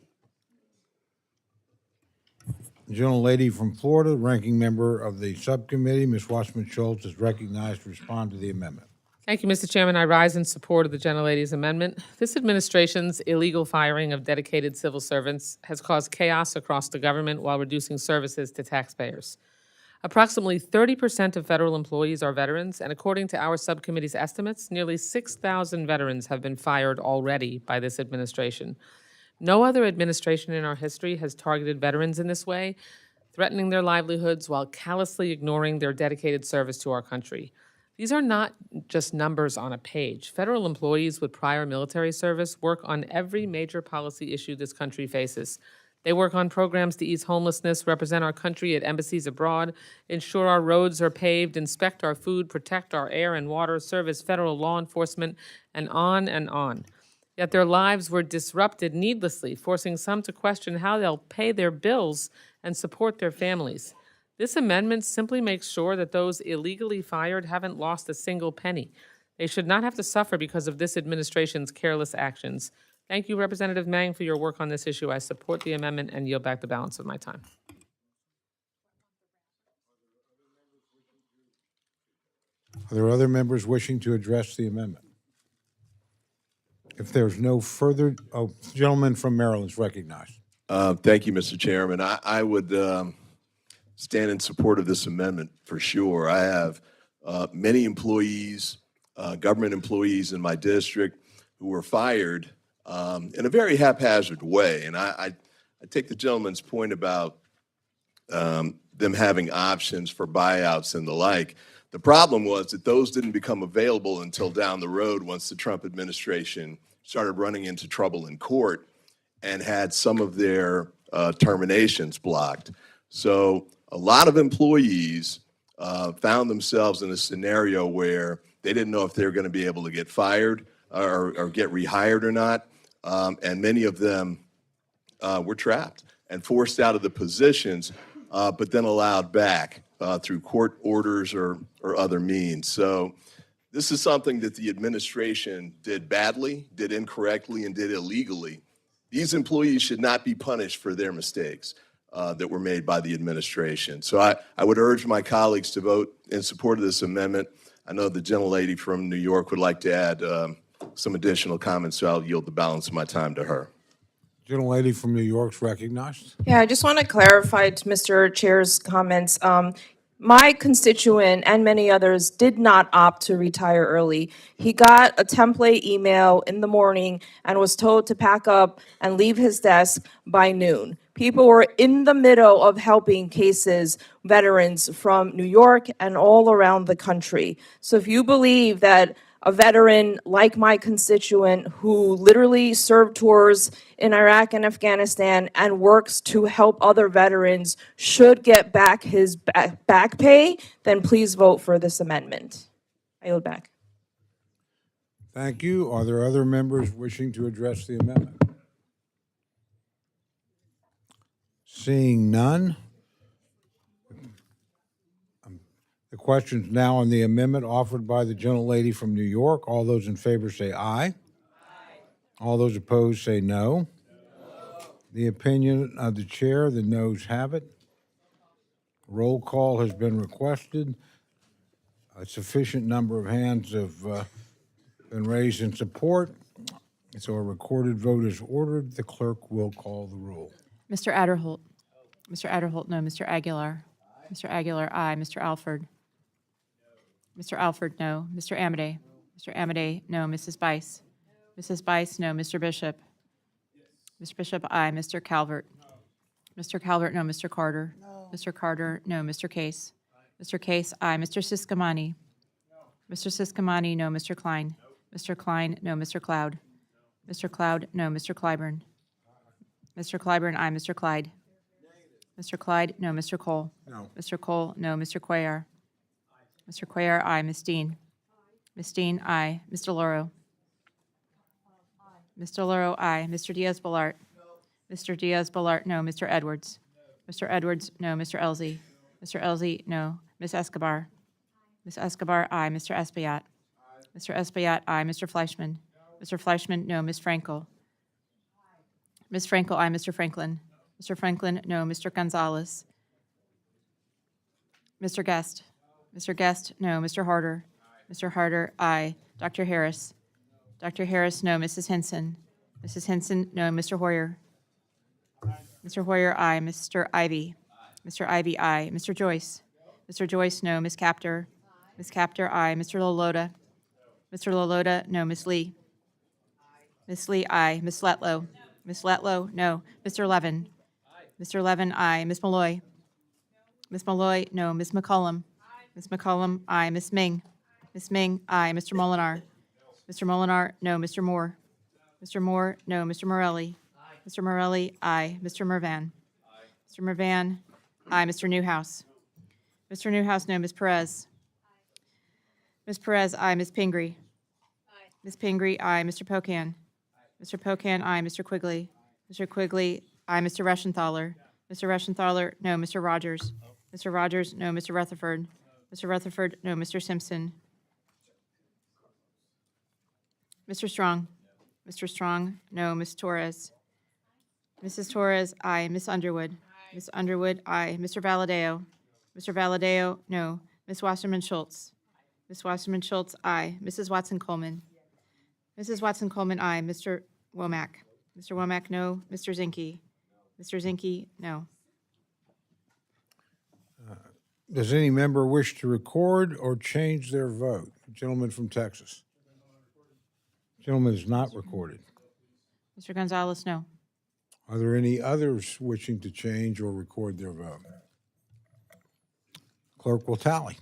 The gentlelady from Florida, ranking member of the subcommittee, Ms. Wasserman Schultz, is recognized to respond to the amendment. Thank you, Mr. Chairman. I rise in support of the gentlelady's amendment. This administration's illegal firing of dedicated civil servants has caused chaos across the government while reducing services to taxpayers. Approximately 30% of federal employees are veterans, and according to our subcommittee's estimates, nearly 6,000 veterans have been fired already by this administration. No other administration in our history has targeted veterans in this way, threatening their livelihoods while callously ignoring their dedicated service to our country. These are not just numbers on a page. Federal employees with prior military service work on every major policy issue this country faces. They work on programs to ease homelessness, represent our country at embassies abroad, ensure our roads are paved, inspect our food, protect our air and water, serve as federal law enforcement, and on and on. Yet their lives were disrupted needlessly, forcing some to question how they'll pay their bills and support their families. This amendment simply makes sure that those illegally fired haven't lost a single penny. They should not have to suffer because of this administration's careless actions. Thank you, Representative Mang, for your work on this issue. I support the amendment and yield back the balance of my time. Are there other members wishing to address the amendment? If there's no further, gentleman from Maryland is recognized. Thank you, Mr. Chairman. I would stand in support of this amendment for sure. I have many employees, government employees in my district who were fired in a very haphazard way. And I take the gentleman's point about them having options for buyouts and the like. The problem was that those didn't become available until down the road once the Trump administration started running into trouble in court and had some of their terminations blocked. So a lot of employees found themselves in a scenario where they didn't know if they were going to be able to get fired or get rehired or not. And many of them were trapped and forced out of the positions, but then allowed back through court orders or other means. So this is something that the administration did badly, did incorrectly, and did illegally. These employees should not be punished for their mistakes that were made by the administration. So I would urge my colleagues to vote in support of this amendment. I know the gentlelady from New York would like to add some additional comments, so I'll yield the balance of my time to her. Gentlelady from New York is recognized. Yeah, I just want to clarify to Mr. Chair's comments. My constituent and many others did not opt to retire early. He got a template email in the morning and was told to pack up and leave his desk by noon. People were in the middle of helping cases, veterans from New York and all around the country. So if you believe that a veteran like my constituent who literally served tours in Iraq and Afghanistan and works to help other veterans should get back his back pay, then please vote for this amendment. I yield back. Thank you. Are there other members wishing to address the amendment? Seeing none, the questions now on the amendment offered by the gentlelady from New York? All those in favor say aye. All those opposed say no. The opinion of the chair, the noes have it. Roll call has been requested. A sufficient number of hands have been raised in support, so a recorded vote is ordered. The clerk will call the roll. Mr. Adderholt. Mr. Adderholt, no. Mr. Aguilar. Mr. Aguilar, aye. Mr. Alford. Mr. Alford, no. Mr. Amadei. Mr. Amadei, no. Mrs. Bice. Mrs. Bice, no. Mr. Bishop. Mr. Bishop, aye. Mr. Calvert. Mr. Calvert, no. Mr. Carter. Mr. Carter, no. Mr. Case. Mr. Case, aye. Mr. Siscomani. Mr. Siscomani, no. Mr. Klein. Mr. Klein, no. Mr. Cloud. Mr. Cloud, no. Mr. Clyburn. Mr. Clyburn, aye. Mr. Clyde. Mr. Clyde, no. Mr. Cole. No. Mr. Cole, no. Mr. Cuellar. Mr. Cuellar, aye. Ms. Dean. Ms. Dean, aye. Mr. Loro. Mr. Loro, aye. Mr. Diaz-Balart. Mr. Diaz-Balart, no. Mr. Edwards. Mr. Edwards, no. Mr. Elzey. Mr. Elzey, no. Ms. Escobar. Ms. Escobar, aye. Mr. Espaillat. Mr. Espaillat, aye. Mr. Fleischman. Mr. Fleischman, no. Ms. Frankel. Ms. Frankel, aye. Mr. Franklin. Mr. Franklin, no. Mr. Gonzalez. Mr. Guest. Mr. Guest, no. Mr. Harder. Mr. Harder, aye. Dr. Harris. Dr. Harris, no. Mrs. Henson. Mrs. Henson, no. Mr. Hoyer. Mr. Hoyer, aye. Mr. Ivy. Mr. Ivy, aye. Mr. Joyce. Mr. Joyce, no. Ms. Captor. Ms. Captor, aye. Mr. Loloda. Mr. Loloda, no. Ms. Lee. Ms. Lee, aye. Ms. Letlow. Ms. Letlow, no. Mr. Levin. Mr. Levin, aye. Ms. Malloy. Ms. Malloy, no. Ms. McCollum. Ms. McCollum, aye. Ms. Ming. Ms. Ming, aye. Mr. Molinar. Mr. Molinar, no. Mr. Moore. Mr. Moore, no. Mr. Morelli. Mr. Morelli, aye. Mr. Mervan. Mr. Mervan, aye. Mr. Newhouse. Mr. Newhouse, no. Ms. Perez. Ms. Perez, aye. Ms. Pingree. Ms. Pingree, aye. Mr. Pocan. Mr. Pocan, aye. Mr. Quigley. Mr. Quigley, aye. Mr. Reschenthaler. Mr. Reschenthaler, no. Mr. Rogers. Mr. Rogers, no. Mr. Rutherford. Mr. Rutherford, no. Mr. Simpson. Mr. Strong. Mr. Strong, no. Ms. Torres. Mrs. Torres, aye. Ms. Underwood. Ms. Underwood, aye. Mr. Valadeo. Mr. Valadeo, no. Ms. Wasserman Schultz. Ms. Wasserman Schultz, aye. Mrs. Watson Coleman. Mrs. Watson Coleman, aye. Mr. Womack. Mr. Womack, no. Mr. Zinke. Mr. Zinke, no. Does any member wish to record or change their vote? Gentleman from Texas. Gentleman is not recorded. Mr. Gonzalez, no. Are there any others wishing to change or record their vote? Clerk will tally.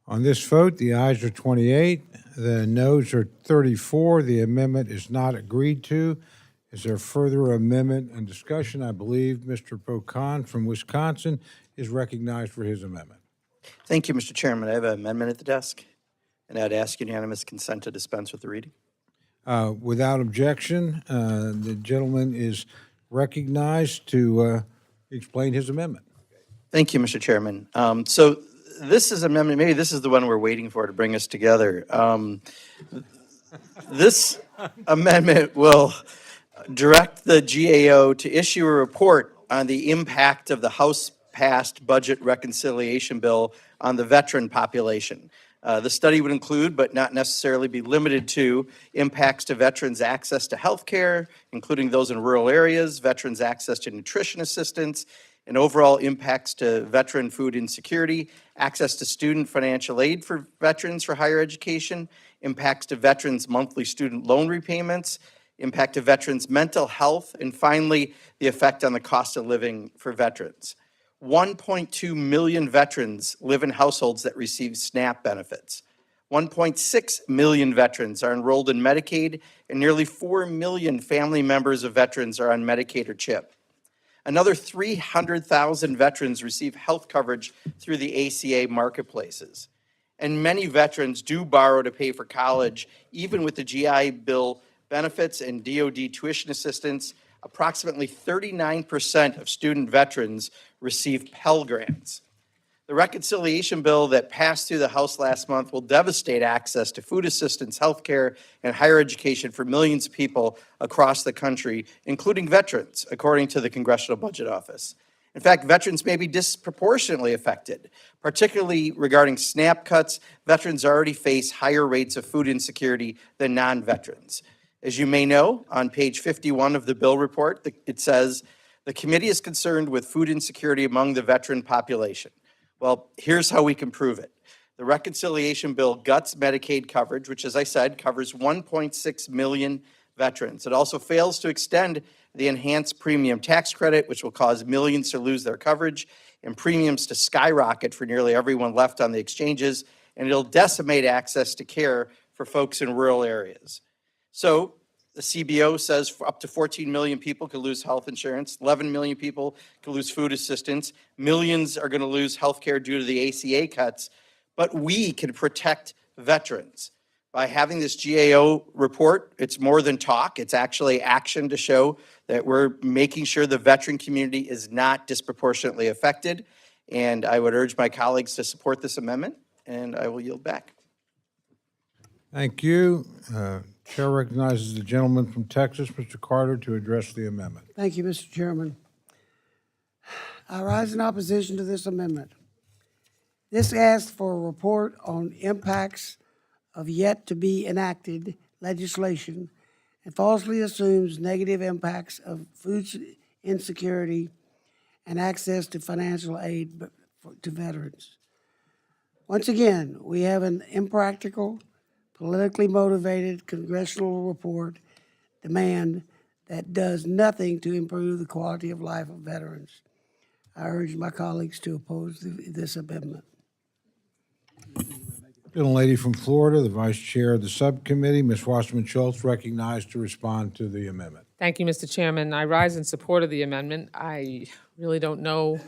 On this vote, the ayes are 28, the noes are 34. The amendment is not agreed to. Is there further amendment and discussion? I believe Mr. Pocan from Wisconsin is recognized for his amendment. Thank you, Mr. Chairman. I have an amendment at the desk, and I'd ask unanimous consent to dispense with the reading. Without objection, the gentleman is recognized to explain his amendment. Thank you, Mr. Chairman. So this is amendment, maybe this is the one we're waiting for to bring us together. This amendment will direct the GAO to issue a report on the impact of the House-passed budget reconciliation bill on the veteran population. The study would include, but not necessarily be limited to, impacts to veterans' access to health care, including those in rural areas, veterans' access to nutrition assistance, and overall impacts to veteran food insecurity, access to student financial aid for veterans for higher education, impacts to veterans' monthly student loan repayments, impact to veterans' mental health, and finally, the effect on the cost of living for veterans. 1.2 million veterans live in households that receive SNAP benefits. 1.6 million veterans are enrolled in Medicaid, and nearly 4 million family members of veterans are on Medicaid or CHIP. Another 300,000 veterans receive health coverage through the ACA marketplaces. And many veterans do borrow to pay for college, even with the GI Bill benefits and DoD tuition assistance. Approximately 39% of student veterans receive Pell Grants. The reconciliation bill that passed through the House last month will devastate access to food assistance, health care, and higher education for millions of people across the country, including veterans, according to the Congressional Budget Office. In fact, veterans may be disproportionately affected, particularly regarding SNAP cuts. Veterans already face higher rates of food insecurity than non-veterans. As you may know, on page 51 of the bill report, it says, the committee is concerned with food insecurity among the veteran population. Well, here's how we can prove it. The reconciliation bill guts Medicaid coverage, which, as I said, covers 1.6 million veterans. It also fails to extend the enhanced premium tax credit, which will cause millions to lose their coverage and premiums to skyrocket for nearly everyone left on the exchanges, and it'll decimate access to care for folks in rural areas. So the CBO says up to 14 million people could lose health insurance, 11 million people could lose food assistance, millions are going to lose health care due to the ACA cuts, but we can protect veterans. By having this GAO report, it's more than talk, it's actually action to show that we're making sure the veteran community is not disproportionately affected, and I would urge my colleagues to support this amendment, and I will yield back. Thank you. Chair recognizes the gentleman from Texas, Mr. Carter, to address the amendment. Thank you, Mr. Chairman. I rise in opposition to this amendment. This asks for a report on impacts of yet-to-be enacted legislation and falsely assumes negative impacts of food insecurity and access to financial aid to veterans. Once again, we have an impractical, politically motivated congressional report demand that does nothing to improve the quality of life of veterans. I urge my colleagues to oppose this amendment. Gentlelady from Florida, the Vice Chair of the Subcommittee, Ms. Wasserman Schultz, recognized to respond to the amendment. Thank you, Mr. Chairman. I rise in support of the amendment. I really don't know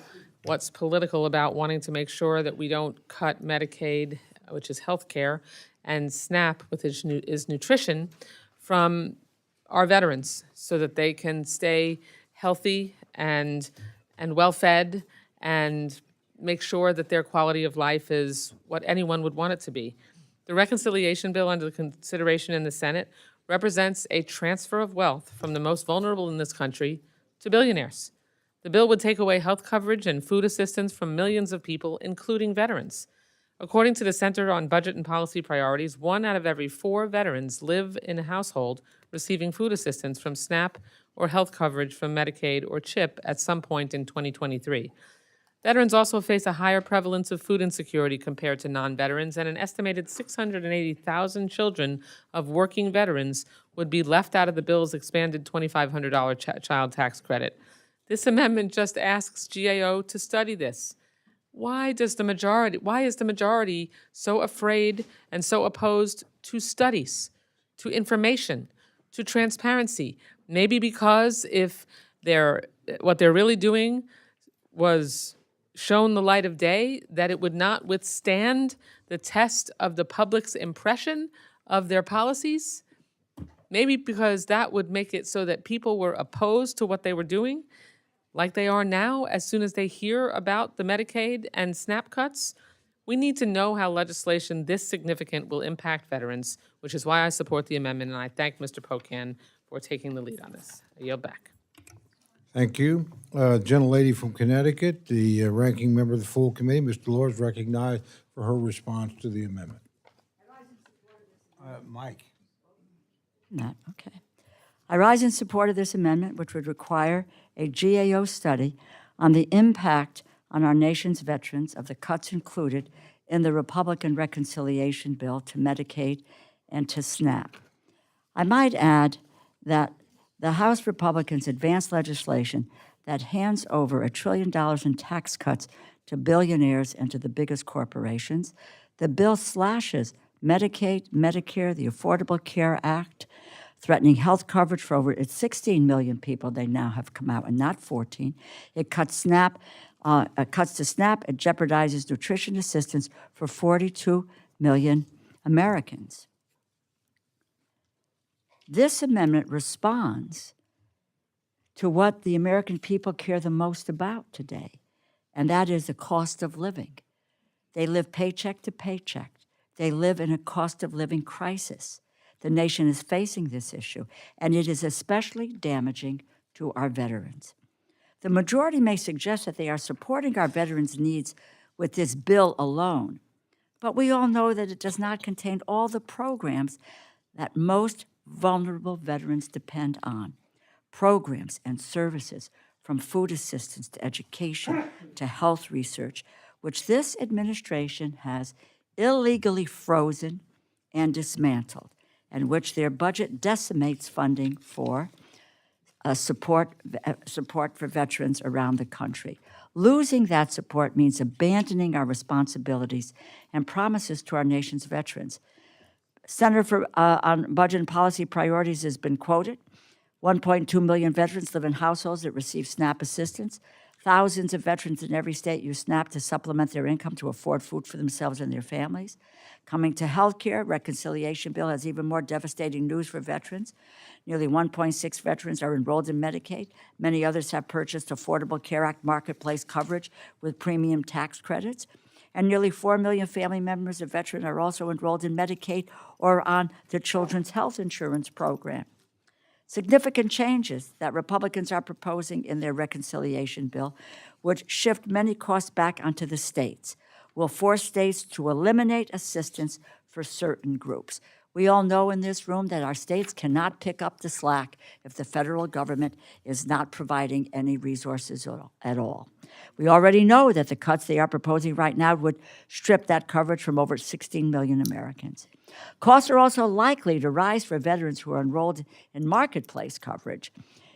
what's political about wanting to make sure that we don't cut Medicaid, which is health care, and SNAP, which is nutrition, from our veterans so that they can stay healthy and well-fed and make sure that their quality of life is what anyone would want it to be. The reconciliation bill under consideration in the Senate represents a transfer of wealth from the most vulnerable in this country to billionaires. The bill would take away health coverage and food assistance from millions of people, including veterans. According to the Center on Budget and Policy Priorities, 1 out of every 4 veterans live in a household receiving food assistance from SNAP or health coverage from Medicaid or CHIP at some point in 2023. Veterans also face a higher prevalence of food insecurity compared to non-veterans, and an estimated 680,000 children of working veterans would be left out of the bill's expanded $2,500 child tax credit. This amendment just asks GAO to study this. Why is the majority so afraid and so opposed to studies, to information, to transparency? Maybe because if what they're really doing was shown the light of day, that it would not withstand the test of the public's impression of their policies? Maybe because that would make it so that people were opposed to what they were doing, like they are now, as soon as they hear about the Medicaid and SNAP cuts? We need to know how legislation this significant will impact veterans, which is why I support the amendment, and I thank Mr. Pocan for taking the lead on this. I yield back. Thank you. Gentlelady from Connecticut, the ranking member of the full committee, Ms. Delors, recognized for her response to the amendment. Mike. Not, okay. I rise in support of this amendment, which would require a GAO study on the impact on our nation's veterans of the cuts included in the Republican reconciliation bill to Medicaid and to SNAP. I might add that the House Republicans advanced legislation that hands over $1 trillion in tax cuts to billionaires and to the biggest corporations. The bill slashes Medicaid, Medicare, the Affordable Care Act, threatening health coverage for over 16 million people. They now have come out, and not 14. It cuts SNAP, cuts to SNAP. It jeopardizes nutrition assistance for 42 million Americans. This amendment responds to what the American people care the most about today, and that is the cost of living. They live paycheck to paycheck. They live in a cost of living crisis. The nation is facing this issue, and it is especially damaging to our veterans. The majority may suggest that they are supporting our veterans' needs with this bill alone, but we all know that it does not contain all the programs that most vulnerable veterans depend on. Programs and services from food assistance to education to health research, which this administration has illegally frozen and dismantled, and which their budget decimates funding for support for veterans around the country. Losing that support means abandoning our responsibilities and promises to our nation's veterans. Center on Budget and Policy Priorities has been quoted. 1.2 million veterans live in households that receive SNAP assistance. Thousands of veterans in every state use SNAP to supplement their income to afford food for themselves and their families. Coming to health care, reconciliation bill has even more devastating news for veterans. Nearly 1.6 veterans are enrolled in Medicaid. Many others have purchased Affordable Care Act marketplace coverage with premium tax credits. And nearly 4 million family members of veterans are also enrolled in Medicaid or on the Children's Health Insurance Program. Significant changes that Republicans are proposing in their reconciliation bill would shift many costs back onto the states, will force states to eliminate assistance for certain groups. We all know in this room that our states cannot pick up the slack if the federal government is not providing any resources at all. We already know that the cuts they are proposing right now would strip that coverage from over 16 million Americans. Costs are also likely to rise for veterans who are enrolled in marketplace coverage,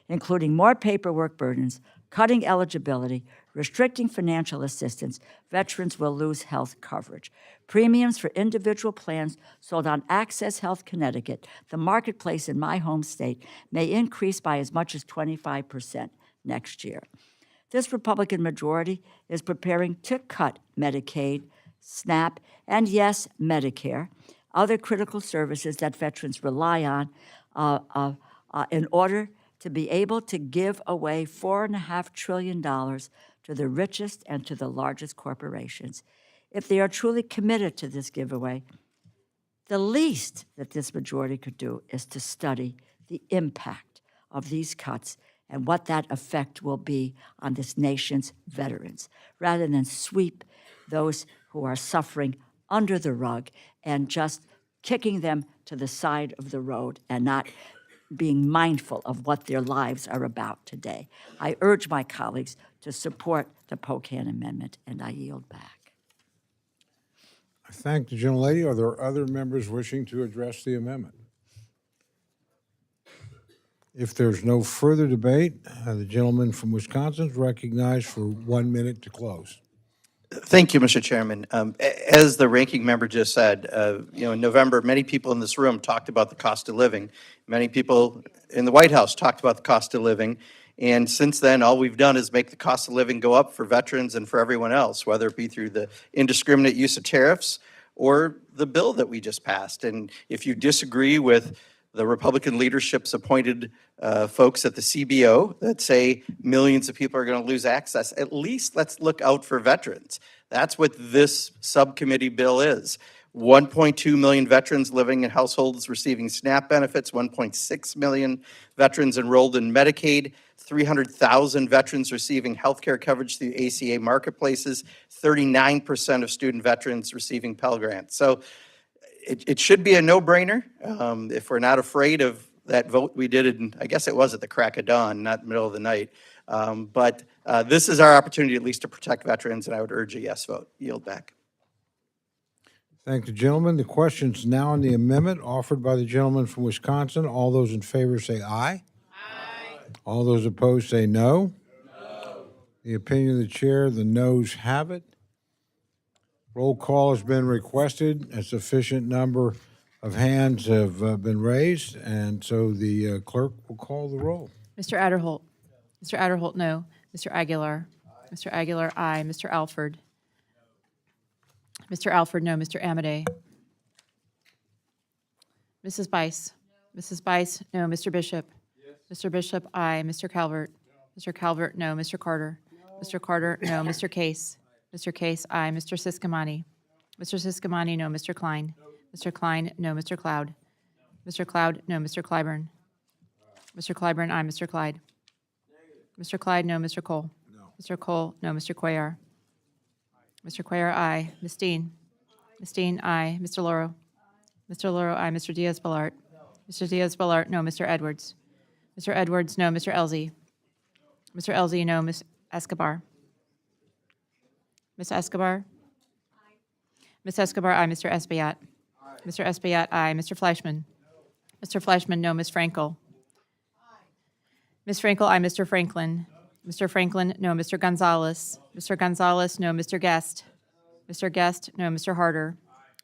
including more paperwork burdens, cutting eligibility, restricting financial assistance. Veterans will lose health coverage. Premiums for individual plans sold on Access Health Connecticut, the marketplace in my home state, may increase by as much as 25% next year. This Republican majority is preparing to cut Medicaid, SNAP, and yes, Medicare, other critical services that veterans rely on in order to be able to give away $4.5 trillion to the richest and to the largest corporations. If they are truly committed to this giveaway, the least that this majority could do is to study the impact of these cuts and what that effect will be on this nation's veterans, rather than sweep those who are suffering under the rug and just kicking them to the side of the road and not being mindful of what their lives are about today. I urge my colleagues to support the Pocan Amendment, and I yield back. I thank the gentlelady. Are there other members wishing to address the amendment? If there's no further debate, the gentleman from Wisconsin is recognized for 1 minute to close. Thank you, Mr. Chairman. As the ranking member just said, in November, many people in this room talked about the cost of living. Many people in the White House talked about the cost of living. And since then, all we've done is make the cost of living go up for veterans and for everyone else, whether it be through the indiscriminate use of tariffs or the bill that we just passed. And if you disagree with the Republican leadership's appointed folks at the CBO that say millions of people are going to lose access, at least let's look out for veterans. That's what this subcommittee bill is. 1.2 million veterans living in households receiving SNAP benefits, 1.6 million veterans enrolled in Medicaid, 300,000 veterans receiving health care coverage through ACA marketplaces, 39% of student veterans receiving Pell Grants. So it should be a no-brainer if we're not afraid of that vote we did in, I guess it was at the crack of dawn, not middle of the night. But this is our opportunity at least to protect veterans, and I would urge a yes vote. Yield back. Thank the gentleman. The question is now on the amendment offered by the gentleman from Wisconsin. All those in favor say aye. Aye. All those opposed say no. No. The opinion of the chair, the noes have it. Roll call has been requested. A sufficient number of hands have been raised, and so the clerk will call the roll. Mr. Adderholt. Mr. Adderholt, no. Mr. Aguilar. Mr. Aguilar, aye. Mr. Alford. Mr. Alford, no. Mr. Amade. Mrs. Bice. Mrs. Bice, no. Mr. Bishop. Mr. Bishop, aye. Mr. Calvert. Mr. Calvert, no. Mr. Carter. Mr. Carter, no. Mr. Case. Mr. Case, aye. Mr. Siscomani. Mr. Siscomani, no. Mr. Klein. Mr. Klein, no. Mr. Cloud. Mr. Cloud, no. Mr. Clyburn. Mr. Clyburn, aye. Mr. Clyde. Mr. Clyde, no. Mr. Cole. Mr. Cole, no. Mr. Cuellar. Mr. Cuellar, aye. Ms. Dean. Ms. Dean, aye. Mr. Loro. Mr. Loro, aye. Mr. Diaz-Balart. Mr. Diaz-Balart, no. Mr. Edwards. Mr. Edwards, no. Mr. Elzey. Mr. Elzey, no. Ms. Escobar. Ms. Escobar? Ms. Escobar, aye. Mr. Espaillat. Mr. Espaillat, aye. Mr. Fleischman. Mr. Fleischman, no. Ms. Frankel. Ms. Frankel, aye. Mr. Franklin. Mr. Franklin, no. Mr. Gonzalez. Mr. Gonzalez, no. Mr. Guest. Mr. Guest, no. Mr. Harder.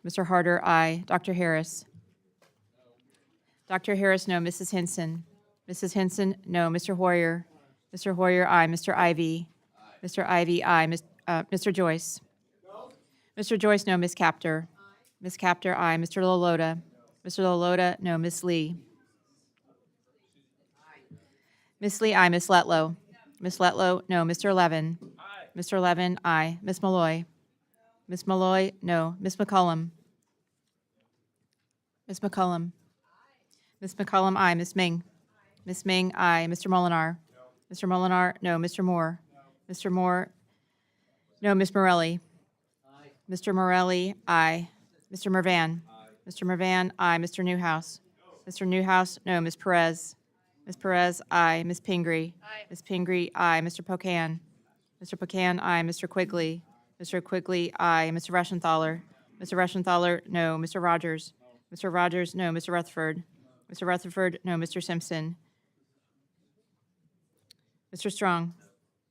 Mr. Harder, aye. Dr. Harris. Dr. Harris, no. Mrs. Hinson. Mrs. Hinson, no. Mr. Hoyer. Mr. Hoyer, aye. Mr. Ivy. Mr. Ivy, aye. Mr. Joyce. Mr. Joyce, no. Ms. Captor. Ms. Captor, aye. Mr. Loloda. Mr. Loloda, no. Ms. Lee. Ms. Lee, aye. Ms. Letlow. Ms. Letlow, no. Mr. Levin. Mr. Levin, aye. Ms. Malloy. Ms. Malloy, no. Ms. McCollum. Ms. McCollum. Ms. McCollum, aye. Ms. Ming. Ms. Ming, aye. Mr. Molinar. Mr. Molinar, no. Mr. Moore. Mr. Moore, no. Ms. Morelli. Mr. Morelli, aye. Mr. Mervan. Mr. Mervan, aye. Mr. Newhouse. Mr. Newhouse, no. Ms. Perez. Ms. Perez, aye. Ms. Pingree. Ms. Pingree, aye. Mr. Pocan. Mr. Pocan, aye. Mr. Quigley. Mr. Quigley, aye. Mr. Reschenthaler. Mr. Reschenthaler, no. Mr. Rogers. Mr. Rogers, no. Mr. Rutherford. Mr. Rutherford, no. Mr. Simpson. Mr. Strong.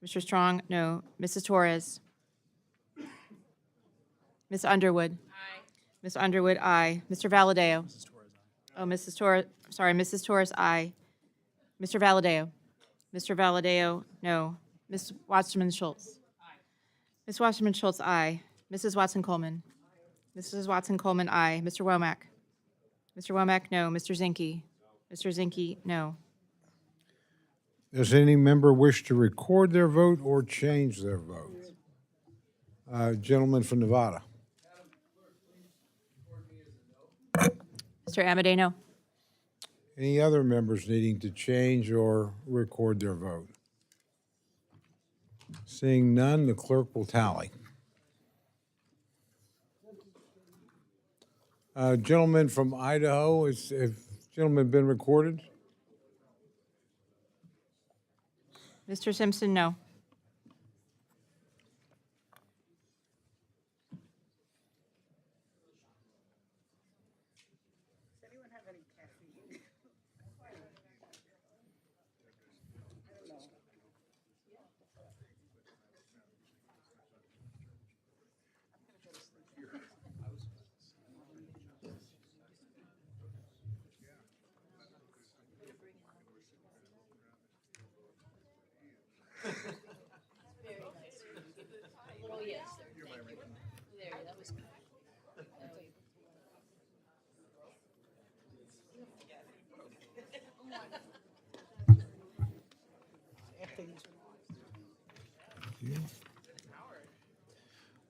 Mr. Strong, no. Mrs. Torres. Ms. Underwood. Aye. Ms. Underwood, aye. Mr. Valadeo. Oh, Mrs. Torres, sorry, Mrs. Torres, aye. Mr. Valadeo. Mr. Valadeo, no. Ms. Wasserman Schultz. Ms. Wasserman Schultz, aye. Mrs. Watson Coleman. Mrs. Watson Coleman, aye. Mr. Womack. Mr. Womack, no. Mr. Zinke. Mr. Zinke, no. Does any member wish to record their vote or change their vote? Gentleman from Nevada. Mr. Amade, no. Any other members needing to change or record their vote? Seeing none, the clerk will tally. Gentleman from Idaho, have gentlemen been recorded? Mr. Simpson, no.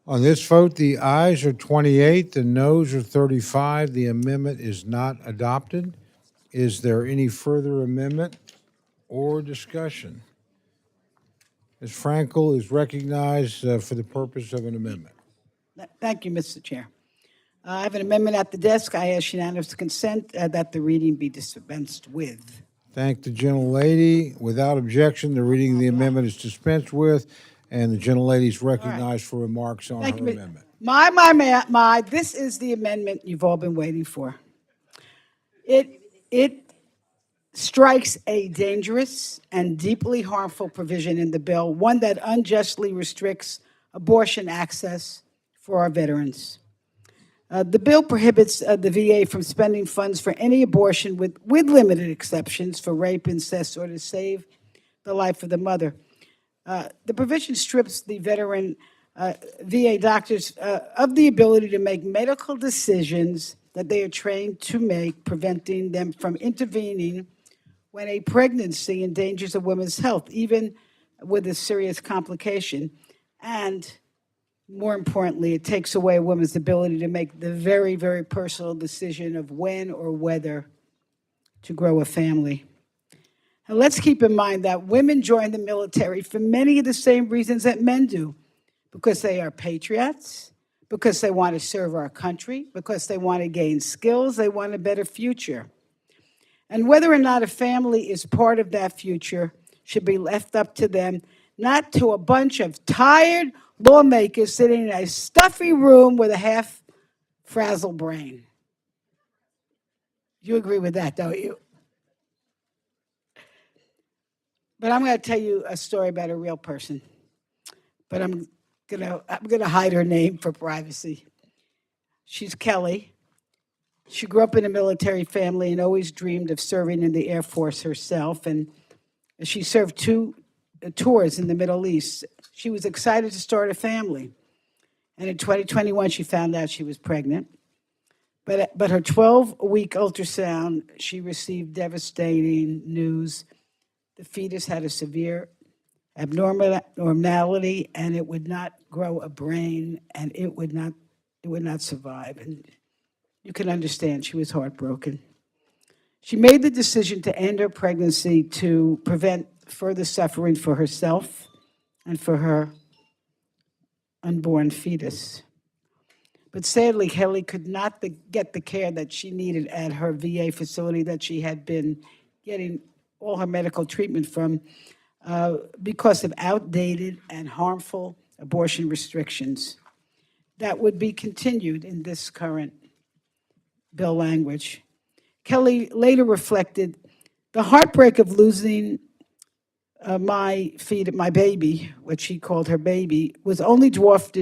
On this vote, the ayes are 28, the noes are 35. The amendment is not adopted. Is there any further amendment or discussion? Ms. Frankel is recognized for the purpose of an amendment. Thank you, Mr. Chair. I have an amendment at the desk. I ask unanimous consent that the reading be dispensed with. Thank the gentlelady. Without objection, the reading of the amendment is dispensed with, and the gentlelady is recognized for remarks on her Thank you. amendment. This is the amendment you've all been waiting for. It strikes a dangerous and deeply harmful provision in the bill, one that unjustly restricts abortion access for our veterans. The bill prohibits the VA from spending funds for any abortion with limited exceptions for rape, incest, or to save the life of the mother. The provision strips the veteran VA doctors of the ability to make medical decisions that they are trained to make, preventing them from intervening when a pregnancy endangers a woman's health, even with a serious complication. And more importantly, it takes away a woman's ability to make the very, very personal decision of when or whether to grow a family. And let's keep in mind that women join the military for many of the same reasons that men do, because they are patriots, because they want to serve our country, because they want to gain skills, they want a better future. And whether or not a family is part of that future should be left up to them, not to a bunch of tired lawmakers sitting in a stuffy room with a half-frazzled brain. You agree with that, don't you? But I'm going to tell you a story about a real person. But I'm gonna hide her name for privacy. She's Kelly. She grew up in a military family and always dreamed of serving in the Air Force herself. And she served 2 tours in the Middle East. She was excited to start a family. And in 2021, she found out she was pregnant. But her 12-week ultrasound, she received devastating news. The fetus had a severe abnormality, and it would not grow a brain, and it would not survive. And you can understand, she was heartbroken. She made the decision to end her pregnancy to prevent further suffering for herself and for her unborn fetus. But sadly, Kelly could not get the care that she needed at her VA facility that she had been getting all her medical treatment from because of outdated and harmful abortion restrictions that would be continued in this current bill language. Kelly later reflected, the heartbreak of losing my baby, what she called her baby, was only dwarfed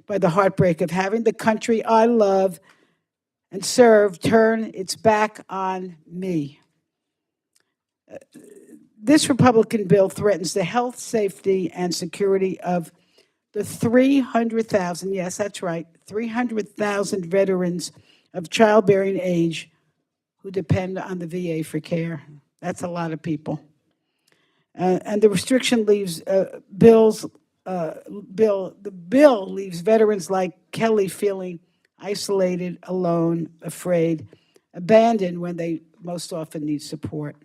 by the heartbreak of having the country I love and serve turn its back on me. This Republican bill threatens the health, safety, and security of the 300,000, yes, that's right, 300,000 veterans of childbearing age who depend on the VA for care. That's a lot of people. And the restriction leaves the bill leaves veterans like Kelly feeling isolated, alone, afraid, abandoned when they most often need support.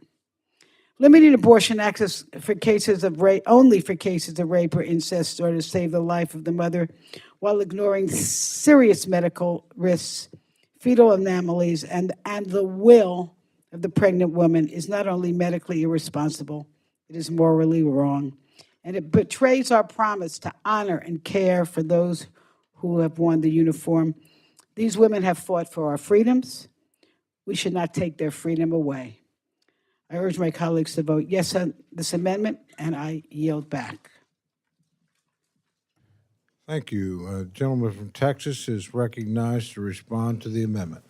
Limiting abortion access for cases of rape, only for cases of rape or incest, or to save the life of the mother, while ignoring serious medical risks, fetal anomalies, and the will of the pregnant woman is not only medically irresponsible, it is morally wrong. And it betrays our promise to honor and care for those who have worn the uniform. These women have fought for our freedoms. We should not take their freedom away. I urge my colleagues to vote yes on this amendment, and I yield back. Thank you. A gentleman from Texas is recognized to respond to the amendment.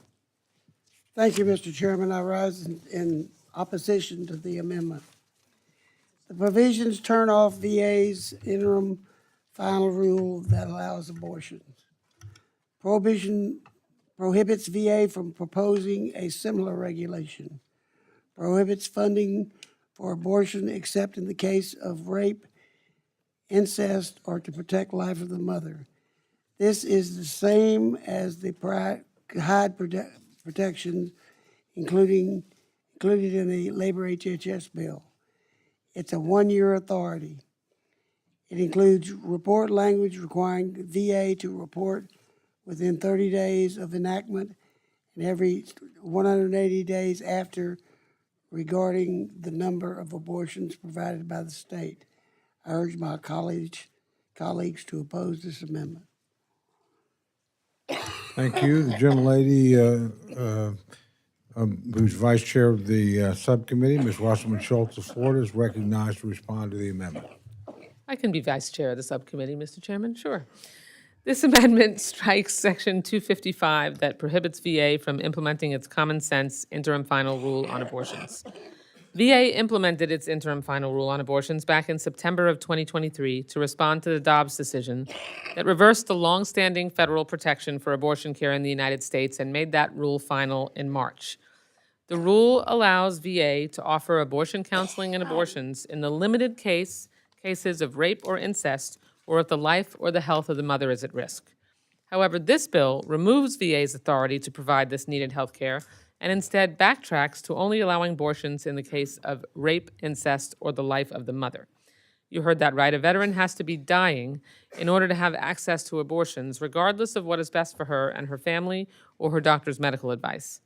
Thank you, Mr. Chairman. I rise in opposition to the amendment. The provisions turn off VA's interim final rule that allows abortions. Prohibition prohibits VA from proposing a similar regulation. Prohibits funding for abortion except in the case of rape, incest, or to protect life of the mother. This is the same as the HIDE protections included in the labor HHS bill. It's a one-year authority. It includes report language requiring VA to report within 30 days of enactment and every 180 days after regarding the number of abortions provided by the state. I urge my colleagues to oppose this amendment. Thank you. The gentlelady who's vice chair of the subcommittee, Ms. Wasserman Schultz of Florida, is recognized to respond to the amendment. I can be vice chair of the subcommittee, Mr. Chairman, sure. This amendment strikes Section 255 that prohibits VA from implementing its common sense interim final rule on abortions. VA implemented its interim final rule on abortions back in September of 2023 to respond to the Dobbs decision that reversed the longstanding federal protection for abortion care in the United States and made that rule final in March. The rule allows VA to offer abortion counseling and abortions in the limited cases of rape or incest, or if the life or the health of the mother is at risk. However, this bill removes VA's authority to provide this needed health care and instead backtracks to only allowing abortions in the case of rape, incest, or the life of the mother. You heard that right. A veteran has to be dying in order to have access to abortions, regardless of what is best for her and her family or her doctor's medical advice.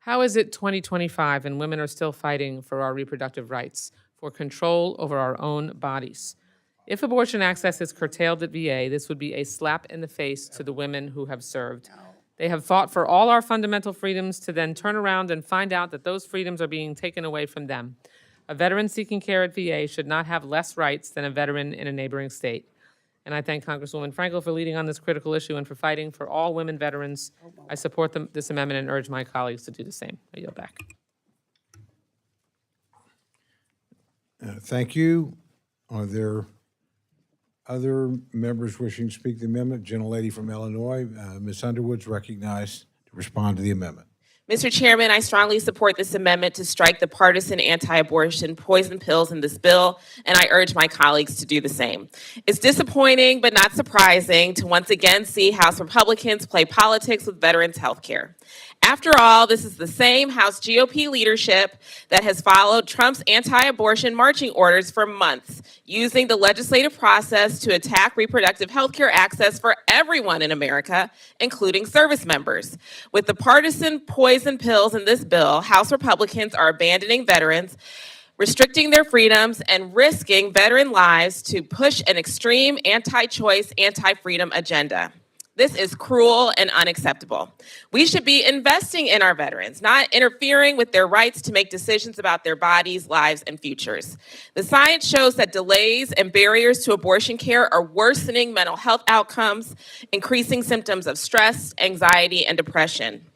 How is it 2025 and women are still fighting for our reproductive rights, for control over our own bodies? If abortion access is curtailed at VA, this would be a slap in the face to the women who have served. They have fought for all our fundamental freedoms to then turn around and find out that those freedoms are being taken away from them. A veteran seeking care at VA should not have less rights than a veteran in a neighboring state. And I thank Congresswoman Frankel for leading on this critical issue and for fighting for all women veterans. I support this amendment and urge my colleagues to do the same. I yield back. Thank you. Are there other members wishing to speak to the amendment? Gentlelady from Illinois, Ms. Underwood's recognized to respond to the amendment. Mr. Chairman, I strongly support this amendment to strike the partisan anti-abortion poison pills in this bill, and I urge my colleagues to do the same. It's disappointing, but not surprising, to once again see House Republicans play politics with veterans' health care. After all, this is the same House GOP leadership that has followed Trump's anti-abortion marching orders for months, using the legislative process to attack reproductive health care access for everyone in America, including service members. With the partisan poison pills in this bill, House Republicans are abandoning veterans, restricting their freedoms, and risking veteran lives to push an extreme anti-choice, anti-freedom agenda. This is cruel and unacceptable. We should be investing in our veterans, not interfering with their rights to make decisions about their bodies, lives, and futures. The science shows that delays and barriers to abortion care are worsening mental health outcomes, increasing symptoms of stress, anxiety, and depression.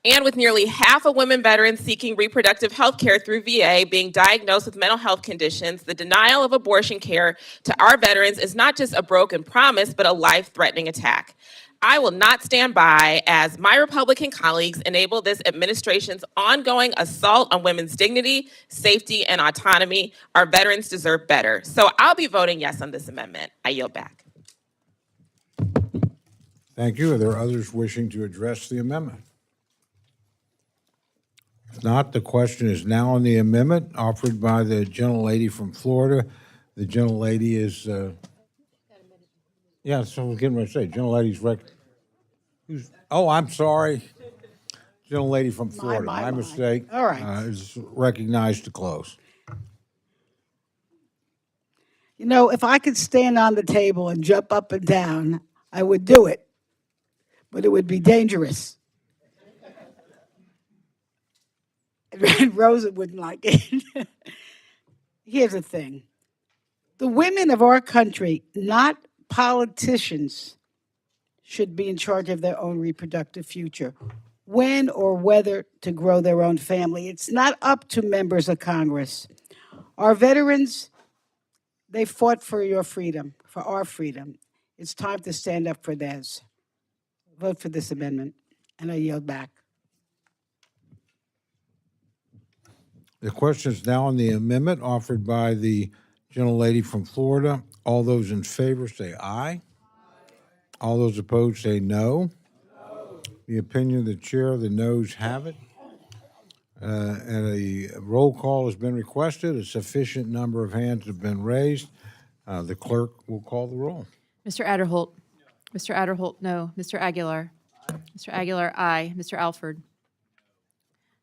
And with nearly half of women veterans seeking reproductive health care through VA being diagnosed with mental health conditions, the denial of abortion care to our veterans is not just a broken promise, but a life-threatening attack. I will not stand by as my Republican colleagues enable this administration's ongoing assault on women's dignity, safety, and autonomy. Our veterans deserve better. So I'll be voting yes on this amendment. I yield back. Thank you. Are there others wishing to address the amendment? If not, the question is now on the amendment offered by the gentlelady from Florida. The gentlelady is, yeah, so we're getting ready to say, gentlelady's oh, I'm sorry. Gentlelady from Florida, my mistake. All right. Is recognized to close. You know, if I could stand on the table and jump up and down, I would do it, but it would be dangerous. And Rosa wouldn't like it. Here's the thing. The women of our country, not politicians, should be in charge of their own reproductive future, when or whether to grow their own family. It's not up to members of Congress. Our veterans, they fought for your freedom, for our freedom. It's time to stand up for theirs. Vote for this amendment, and I yield back. The question is now on the amendment offered by the gentlelady from Florida. All those in favor say aye. All those opposed say no. The opinion of the chair, the noes have it. And a roll call has been requested. A sufficient number of hands have been raised. The clerk will call the roll. Mr. Adderholt. Mr. Adderholt, no. Mr. Aguilar. Mr. Aguilar, aye. Mr. Alford.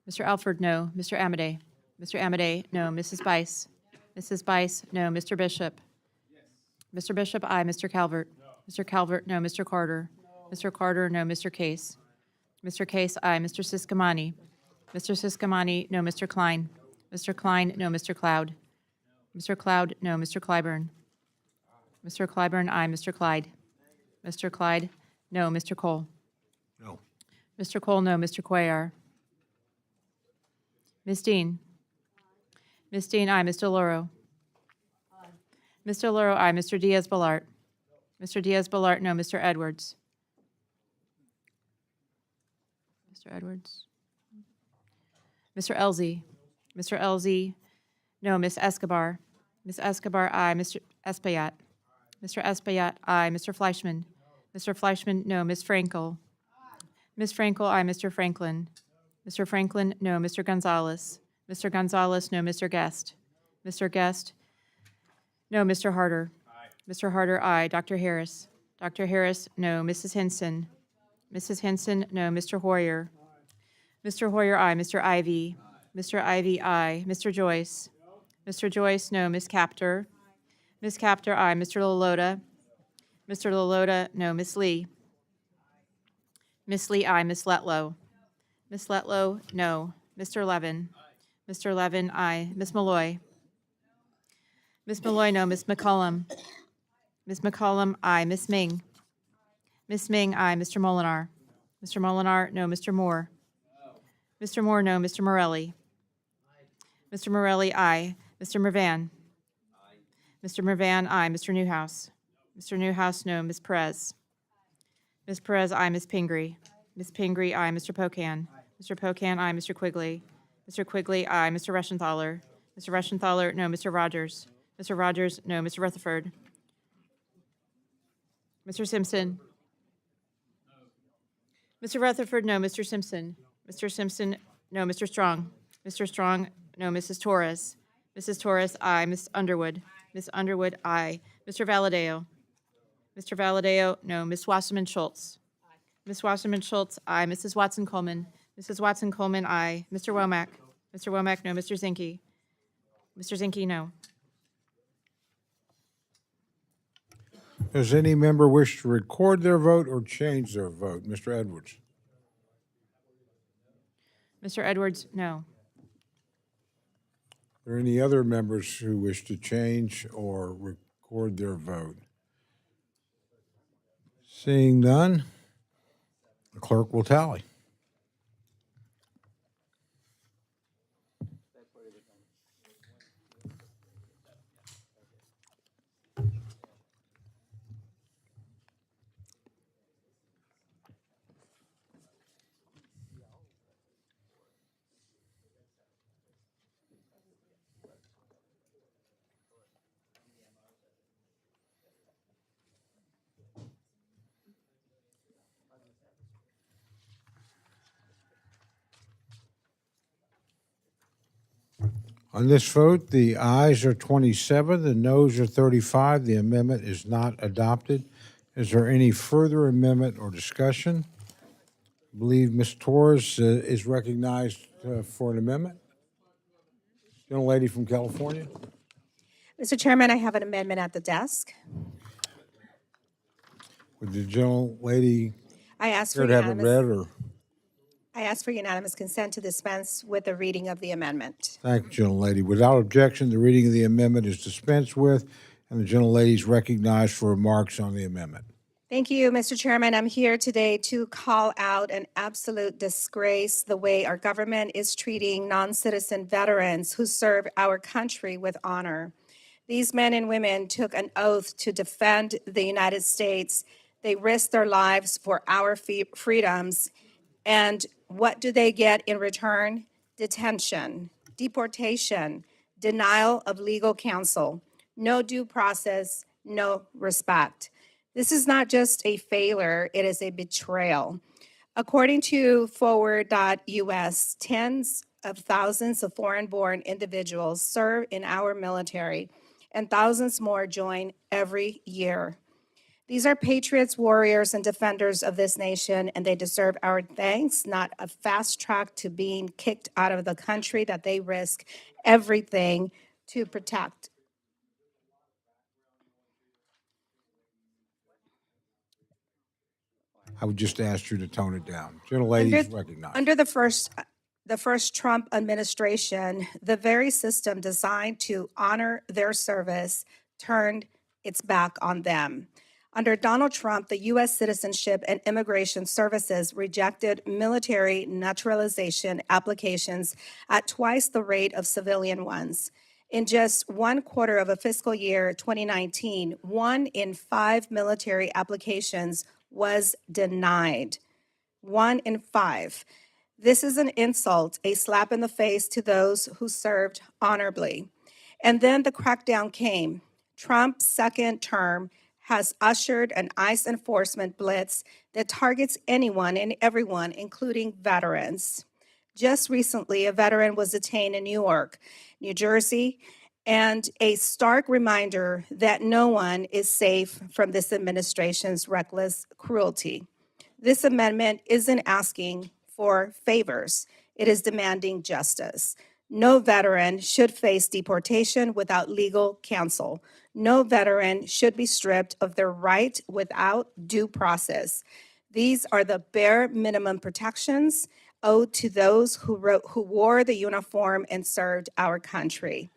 Mr. Alford, no. Mr. Amadei? Mr. Amadei, no. Mrs. Bice? Mrs. Bice, no. Mr. Bishop? Mr. Bishop, aye. Mr. Calvert? Mr. Calvert, no. Mr. Carter? Mr. Carter, no. Mr. Case? Mr. Case, aye. Mr. Siskamani? Mr. Siskamani, no. Mr. Klein? Mr. Klein, no. Mr. Cloud? Mr. Cloud, no. Mr. Clyburn? Mr. Clyburn, aye. Mr. Clyde? Mr. Clyde, no. Mr. Cole? No. Mr. Cole, no. Mr. Cuellar? Ms. Dean? Ms. Dean, aye. Mr. Loro? Mr. Loro, aye. Mr. Diaz-Balart? Mr. Diaz-Balart, no. Mr. Edwards? Mr. Edwards? Mr. Elzey? Mr. Elzey, no. Ms. Escobar? Ms. Escobar, aye. Mr. Espaillat? Mr. Espaillat, aye. Mr. Fleischman? Mr. Fleischman, no. Ms. Frankel? Ms. Frankel, aye. Mr. Franklin? Mr. Franklin, no. Mr. Gonzalez? Mr. Gonzalez, no. Mr. Guest? Mr. Guest, no. Mr. Harder? Mr. Harder, aye. Dr. Harris? Dr. Harris, no. Mrs. Hinson? Mrs. Hinson, no. Mr. Hoyer? Mr. Hoyer, aye. Mr. Ivy? Mr. Ivy, aye. Mr. Joyce? Mr. Joyce, no. Ms. Captor? Ms. Captor, aye. Mr. Lalota? Mr. Lalota, no. Ms. Lee? Ms. Lee, aye. Ms. Letlow? Ms. Letlow, no. Mr. Levin? Mr. Levin, aye. Ms. Malloy? Ms. Malloy, no. Ms. McCollum? Ms. McCollum, aye. Ms. Ming? Ms. Ming, aye. Mr. Molinar? Mr. Molinar, no. Mr. Moore? Mr. Moore, no. Mr. Morelli? Mr. Morelli, aye. Mr. Mervan? Mr. Mervan, aye. Mr. Newhouse? Mr. Newhouse, no. Ms. Perez? Ms. Perez, aye. Ms. Pingree? Ms. Pingree, aye. Mr. Pocan? Mr. Pocan, aye. Mr. Quigley? Mr. Quigley, aye. Mr. Reschenthaler? Mr. Reschenthaler, no. Mr. Rogers? Mr. Rogers, no. Mr. Rutherford? Mr. Simpson? Mr. Rutherford, no. Mr. Simpson? Mr. Simpson, no. Mr. Strong? Mr. Strong, no. Mrs. Torres? Mrs. Torres, aye. Ms. Underwood? Ms. Underwood, aye. Mr. Valadeo? Mr. Valadeo, no. Ms. Wasserman Schultz? Ms. Wasserman Schultz, aye. Mrs. Watson Coleman? Mrs. Watson Coleman, aye. Mr. Womack? Mr. Womack, no. Mr. Zinke? Mr. Zinke, no. Does any member wish to record their vote or change their vote? Mr. Edwards? Mr. Edwards, no. Are there any other members who wish to change or record their vote? Seeing none, the clerk will tally. On this vote, the ayes are 27, the noes are 35. The amendment is not adopted. Is there any further amendment or discussion? I believe Ms. Torres is recognized for an amendment. Gentlelady from California. Mr. Chairman, I have an amendment at the desk. Would the gentlelady I ask care for to have it read, unanimous, or? I ask for unanimous consent to dispense with the reading of the amendment. Thank you, gentlelady. Without objection, the reading of the amendment is dispensed with, and the gentlelady is recognized for remarks on the amendment. Thank you, Mr. Chairman. I'm here today to call out an absolute disgrace the way our government is treating non-citizen veterans who serve our country with honor. These men and women took an oath to defend the United States. They risked their lives for our freedoms. And what do they get in return? Detention, deportation, denial of legal counsel, no due process, no respect. This is not just a failure, it is a betrayal. According to forward.us, tens of thousands of foreign-born individuals serve in our military, and thousands more join every year. These are patriots, warriors, and defenders of this nation, and they deserve our thanks, not a fast track to being kicked out of the country that they risk everything to protect. I would just ask you to tone it down. Gentlelady is Under, recognized. under the first Trump administration, the very system designed to honor their service turned its back on them. Under Donald Trump, the U.S. Citizenship and Immigration Services rejected military naturalization applications at twice the rate of civilian ones. In just 1/4 of a fiscal year 2019, 1 in 5 military applications was denied. 1 in 5. This is an insult, a slap in the face to those who served honorably. And then the crackdown came. Trump's second term has ushered an ICE enforcement blitz that targets anyone and everyone, including veterans. Just recently, a veteran was detained in New York, New Jersey, and a stark reminder that no one is safe from this administration's reckless cruelty. This amendment isn't asking for favors. It is demanding justice. No veteran should face deportation without legal counsel. No veteran should be stripped of their right without due process. These are the bare minimum protections owed to those who wore the uniform and served our country.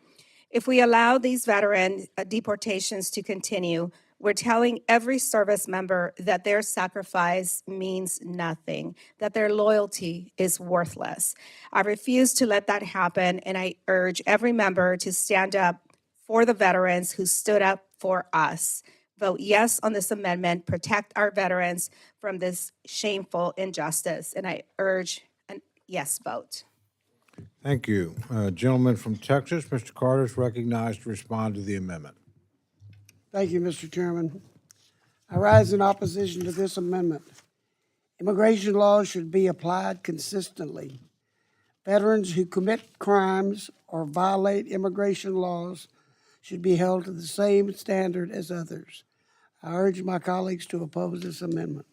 If we allow these veteran deportations to continue, we're telling every service member that their sacrifice means nothing, that their loyalty is worthless. I refuse to let that happen, and I urge every member to stand up for the veterans who stood up for us. Vote yes on this amendment, protect our veterans from this shameful injustice, and I urge a yes vote. Thank you. Gentleman from Texas, Mr. Carter is recognized to respond to the amendment. Thank you, Mr. Chairman. I rise in opposition to this amendment. Immigration laws should be applied consistently. Veterans who commit crimes or violate immigration laws should be held to the same standard as others. I urge my colleagues to oppose this amendment.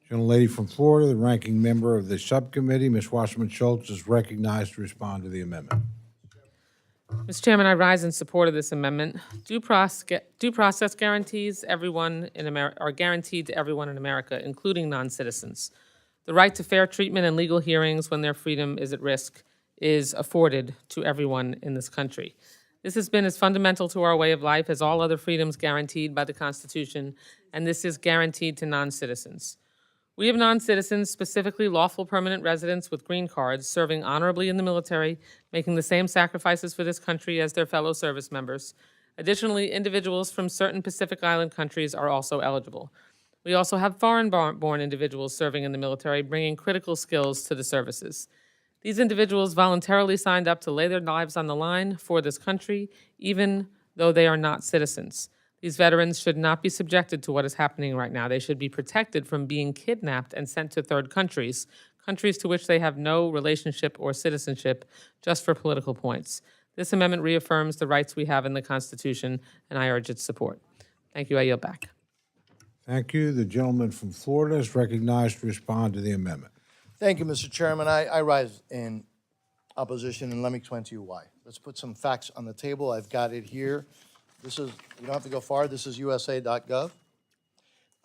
Gentlelady from Florida, the ranking member of the subcommittee, Ms. Wasserman Schultz, is recognized to respond to the amendment. Mr. Chairman, I rise in support of this amendment. Due process guarantees are guaranteed to everyone in America, including non-citizens. The right to fair treatment and legal hearings when their freedom is at risk is afforded to everyone in this country. This has been as fundamental to our way of life as all other freedoms guaranteed by the Constitution, and this is guaranteed to non-citizens. We have non-citizens, specifically lawful permanent residents with green cards, serving honorably in the military, making the same sacrifices for this country as their fellow service members. Additionally, individuals from certain Pacific Island countries are also eligible. We also have foreign-born individuals serving in the military, bringing critical skills to the services. These individuals voluntarily signed up to lay their lives on the line for this country, even though they are not citizens. These veterans should not be subjected to what is happening right now. They should be protected from being kidnapped and sent to third countries, countries to which they have no relationship or citizenship, just for political points. This amendment reaffirms the rights we have in the Constitution, and I urge its support. Thank you. I yield back. Thank you. The gentleman from Florida is recognized to respond to the amendment. Thank you, Mr. Chairman. I rise in opposition, and let me explain to you why. Let's put some facts on the table. I've got it here. This is, you don't have to go far, this is USA.gov.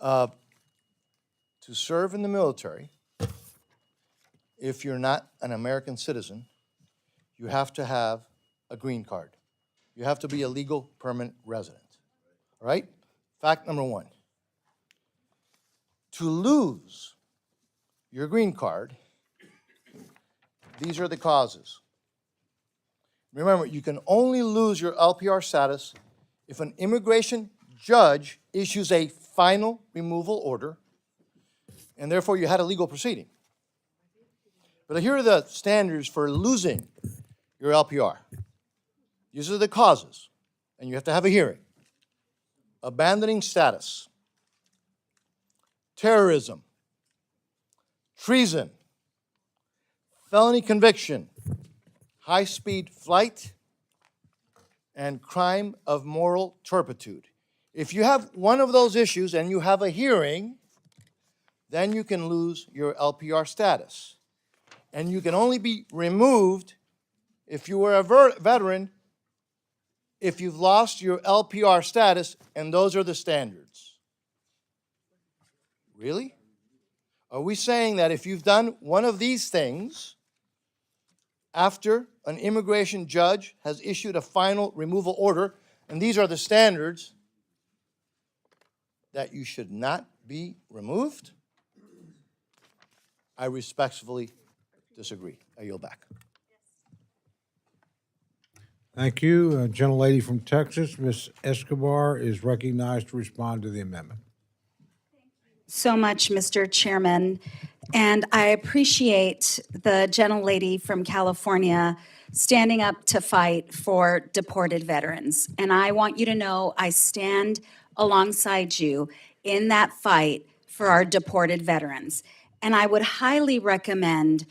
To serve in the military, if you're not an American citizen, you have to have a green card. You have to be a legal permanent resident, all right? Fact number one, to lose your green card, these are the causes. Remember, you can only lose your LPR status if an immigration judge issues a final removal order, and therefore you had a legal proceeding. But here are the standards for losing your LPR. These are the causes, and you have to have a hearing. Abandoning status, terrorism, treason, felony conviction, high-speed flight, and crime of moral turpitude. If you have one of those issues and you have a hearing, then you can lose your LPR status. And you can only be removed if you were a veteran if you've lost your LPR status, and those are the standards. Really? Are we saying that if you've done one of these things after an immigration judge has issued a final removal order, and these are the standards, that you should not be removed? I respectfully disagree. I yield back. Thank you. Gentlelady from Texas, Ms. Escobar, is recognized to respond to the amendment. So much, Mr. Chairman. And I appreciate the gentlelady from California standing up to fight for deported veterans. And I want you to know I stand alongside you in that fight for our deported veterans. And I would highly recommend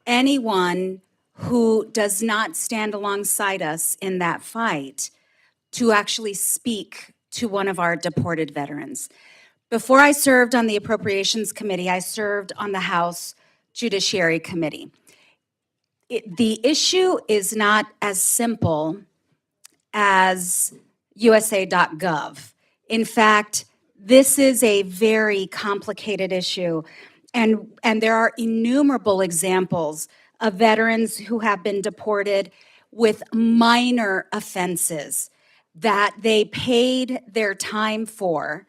anyone who does not stand alongside us in that fight to actually speak to one of our deported veterans. Before I served on the Appropriations Committee, I served on the House Judiciary Committee. The issue is not as simple as USA.gov. In fact, this is a very complicated issue, and there are innumerable examples of veterans who have been deported with minor offenses that they paid their time for.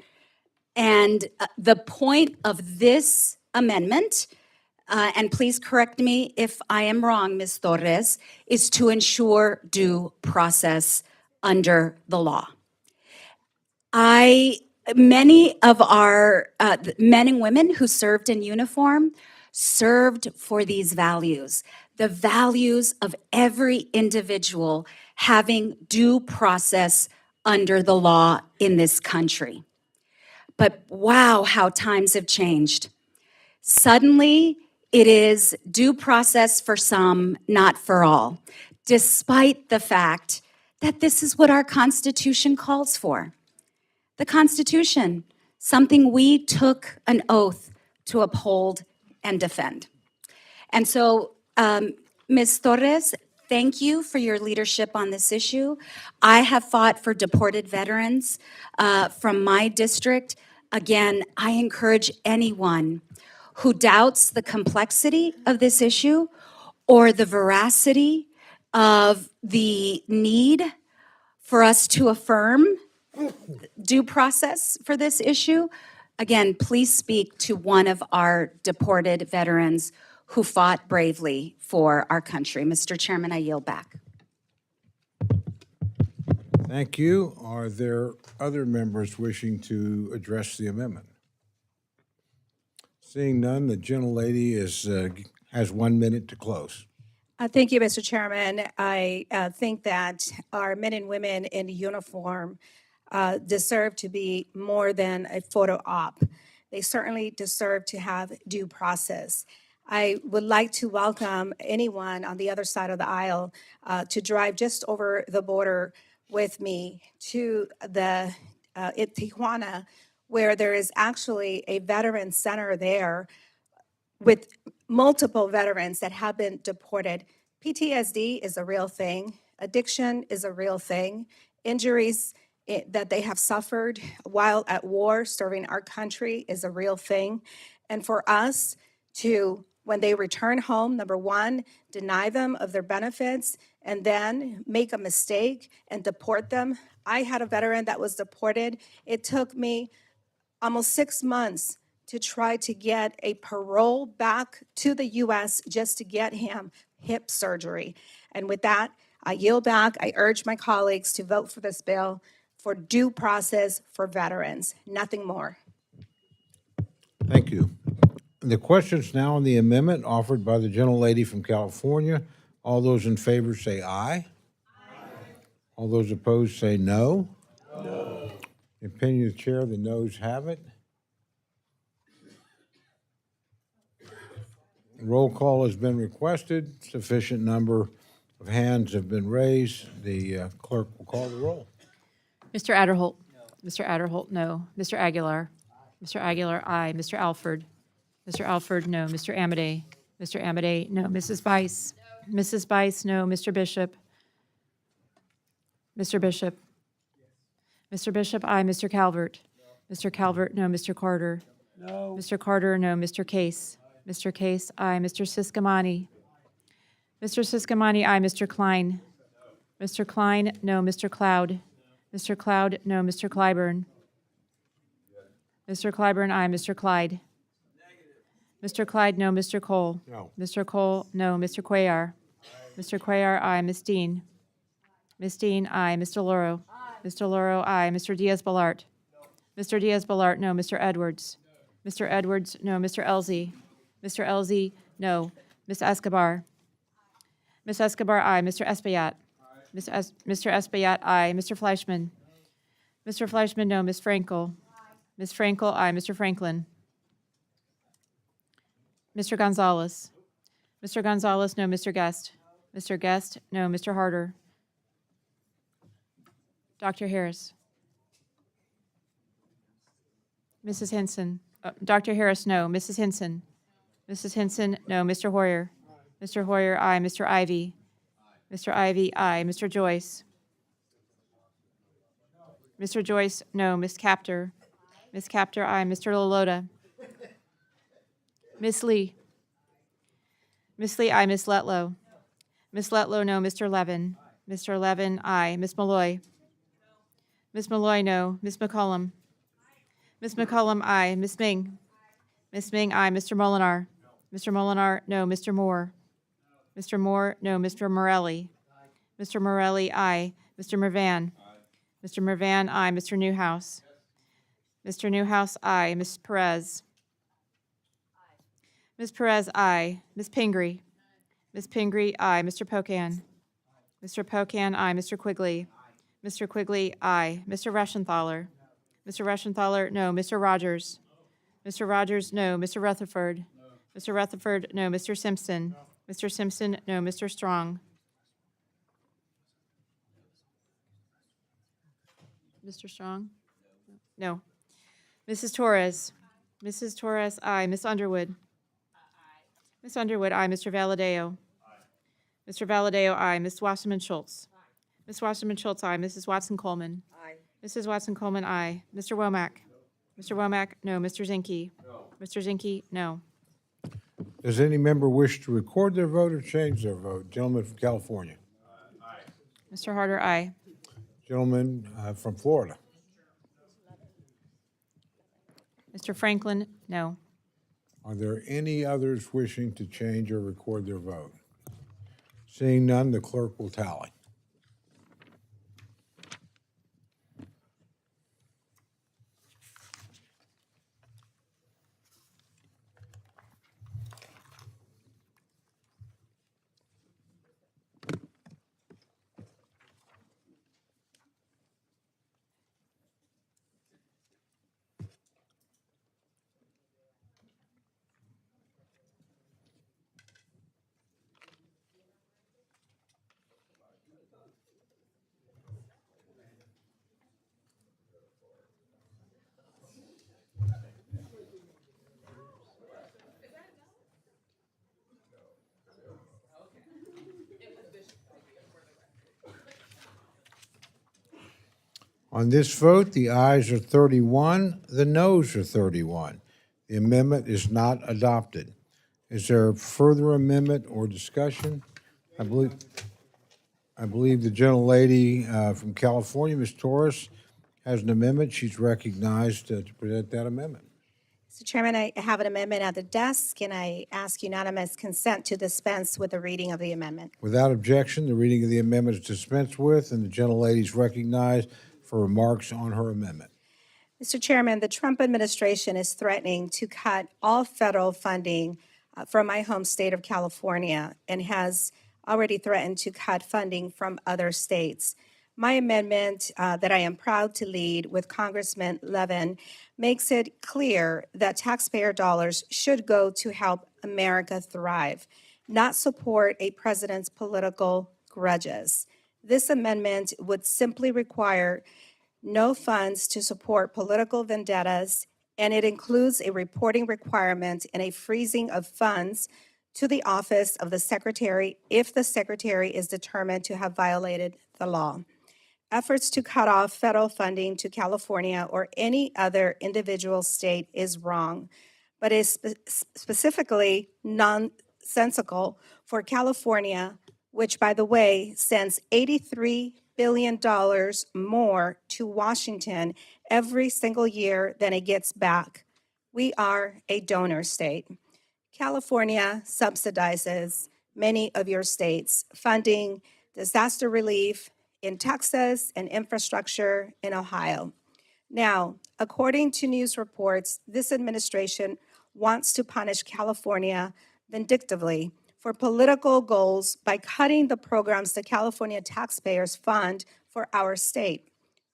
And the point of this amendment, and please correct me if I am wrong, Ms. Torres, is to ensure due process under the law. Many of our men and women who served in uniform served for these values, the values of every individual having due process under the law in this country. But wow, how times have changed. Suddenly, it is due process for some, not for all, despite the fact that this is what our Constitution calls for. The Constitution, something we took an oath to uphold and defend. And so, Ms. Torres, thank you for your leadership on this issue. I have fought for deported veterans from my district. Again, I encourage anyone who doubts the complexity of this issue or the veracity of the need for us to affirm due process for this issue, again, please speak to one of our deported veterans who fought bravely for our country. Mr. Chairman, I yield back. Thank you. Are there other members wishing to address the amendment? Seeing none, the gentlelady has 1 minute to close. Thank you, Mr. Chairman. I think that our men and women in uniform deserve to be more than a photo op. They certainly deserve to have due process. I would like to welcome anyone on the other side of the aisle to drive just over the border with me to Tijuana, where there is actually a veteran center there with multiple veterans that have been deported. PTSD is a real thing. Addiction is a real thing. Injuries that they have suffered while at war serving our country is a real thing. And for us to, when they return home, number one, deny them of their benefits and then make a mistake and deport them. I had a veteran that was deported. It took me almost 6 months to try to get a parole back to the U.S. just to get him hip surgery. And with that, I yield back. I urge my colleagues to vote for this bill for due process for veterans, nothing more. Thank you. The question's now on the amendment offered by the gentlelady from California. All those in favor say aye. Aye. All those opposed say no. No. In the opinion of the chair, the noes have it. Roll call has been requested. Sufficient number of hands have been raised. The clerk will call the roll. Mr. Adderholt. Mr. Adderholt, no. Mr. Aguilar. Mr. Aguilar, aye. Mr. Alford. Mr. Alford, no. Mr. Amade. Mr. Amade, no. Mrs. Bice. Mrs. Bice, no. Mr. Bishop. Mr. Bishop. Mr. Bishop, aye. Mr. Calvert. Mr. Calvert, no. Mr. Carter. No. Mr. Carter, no. Mr. Case. Mr. Case, aye. Mr. Siscomani. Mr. Siscomani, aye. Mr. Klein. Mr. Klein, no. Mr. Cloud. Mr. Cloud, no. Mr. Clyburn. Mr. Clyburn, aye. Mr. Clyde. Mr. Clyde, no. Mr. Cole. No. Mr. Cole, no. Mr. Cuellar. Mr. Cuellar, aye. Ms. Dean. Ms. Dean, aye. Mr. Loro. Mr. Loro, aye. Mr. Diaz-Balart. Mr. Diaz-Balart, no. Mr. Edwards. Mr. Edwards, no. Mr. Elzey. Mr. Elzey, no. Ms. Escobar. Ms. Escobar, aye. Mr. Espaillat. Mr. Espaillat, aye. Mr. Fleischman. Mr. Fleischman, no. Ms. Frankel. Ms. Frankel, aye. Mr. Franklin. Mr. Gonzalez. Mr. Gonzalez, no. Mr. Guest. Mr. Guest, no. Mr. Harder. Dr. Harris. Mrs. Henson. Dr. Harris, no. Mrs. Henson. Mrs. Henson, no. Mr. Hoyer. Mr. Hoyer, aye. Mr. Ivy. Mr. Ivy, aye. Mr. Joyce. Mr. Joyce, no. Ms. Captor. Ms. Captor, aye. Mr. Lolota. Miss Lee. Miss Lee, aye. Miss Letlow. Miss Letlow, no. Mr. Levin. Mr. Levin, aye. Miss Malloy. Miss Malloy, no. Miss McCollum. Miss McCollum, aye. Miss Ming. Miss Ming, aye. Mr. Molinar. Mr. Molinar, no. Mr. Moore. Mr. Moore, no. Mr. Morelli. Mr. Morelli, aye. Mr. Mervan. Mr. Mervan, aye. Mr. Newhouse. Mr. Newhouse, aye. Ms. Perez. Ms. Perez, aye. Ms. Pingree. Ms. Pingree, aye. Mr. Pocan. Mr. Pocan, aye. Mr. Quigley. Mr. Quigley, aye. Mr. Reschenthaler. Mr. Reschenthaler, no. Mr. Rogers. Mr. Rogers, no. Mr. Rutherford. Mr. Rutherford, no. Mr. Simpson. Mr. Simpson, no. Mr. Strong. Mr. Strong? No. Mrs. Torres. Mrs. Torres, aye. Miss Underwood. Miss Underwood, aye. Mr. Valadeo. Mr. Valadeo, aye. Miss Wasserman Schultz. Miss Wasserman Schultz, aye. Mrs. Watson Coleman. Aye. Mrs. Watson Coleman, aye. Mr. Womack. Mr. Womack, no. Mr. Zinke. Mr. Zinke, no. Does any member wish to record their vote or change their vote? Gentleman from California. Mr. Harder, aye. Gentleman from Florida. Mr. Franklin, no. Are there any others wishing to change or record their vote? Seeing none, the clerk will tally. On this vote, the ayes are 31, the noes are 31. The amendment is not adopted. Is there a further amendment or discussion? I believe the gentlelady from California, Ms. Torres, has an amendment. She's recognized to present that amendment. Mr. Chairman, I have an amendment at the desk, and I ask unanimous consent to dispense with the reading of the amendment. Without objection, the reading of the amendment is dispensed with, and the gentlelady is recognized for remarks on her amendment. Mr. Chairman, the Trump administration is threatening to cut all federal funding from my home state of California and has already threatened to cut funding from other states. My amendment that I am proud to lead with Congressman Levin makes it clear that taxpayer dollars should go to help America thrive, not support a president's political grudges. This amendment would simply require no funds to support political vendettas, and it includes a reporting requirement and a freezing of funds to the office of the secretary if the secretary is determined to have violated the law. Efforts to cut off federal funding to California or any other individual state is wrong, but is specifically nonsensical for California, which, by the way, sends $83 billion more to Washington every single year than it gets back. We are a donor state. California subsidizes many of your states, funding disaster relief in Texas and infrastructure in Ohio. Now, according to news reports, this administration wants to punish California vindictively for political goals by cutting the programs the California taxpayers fund for our state.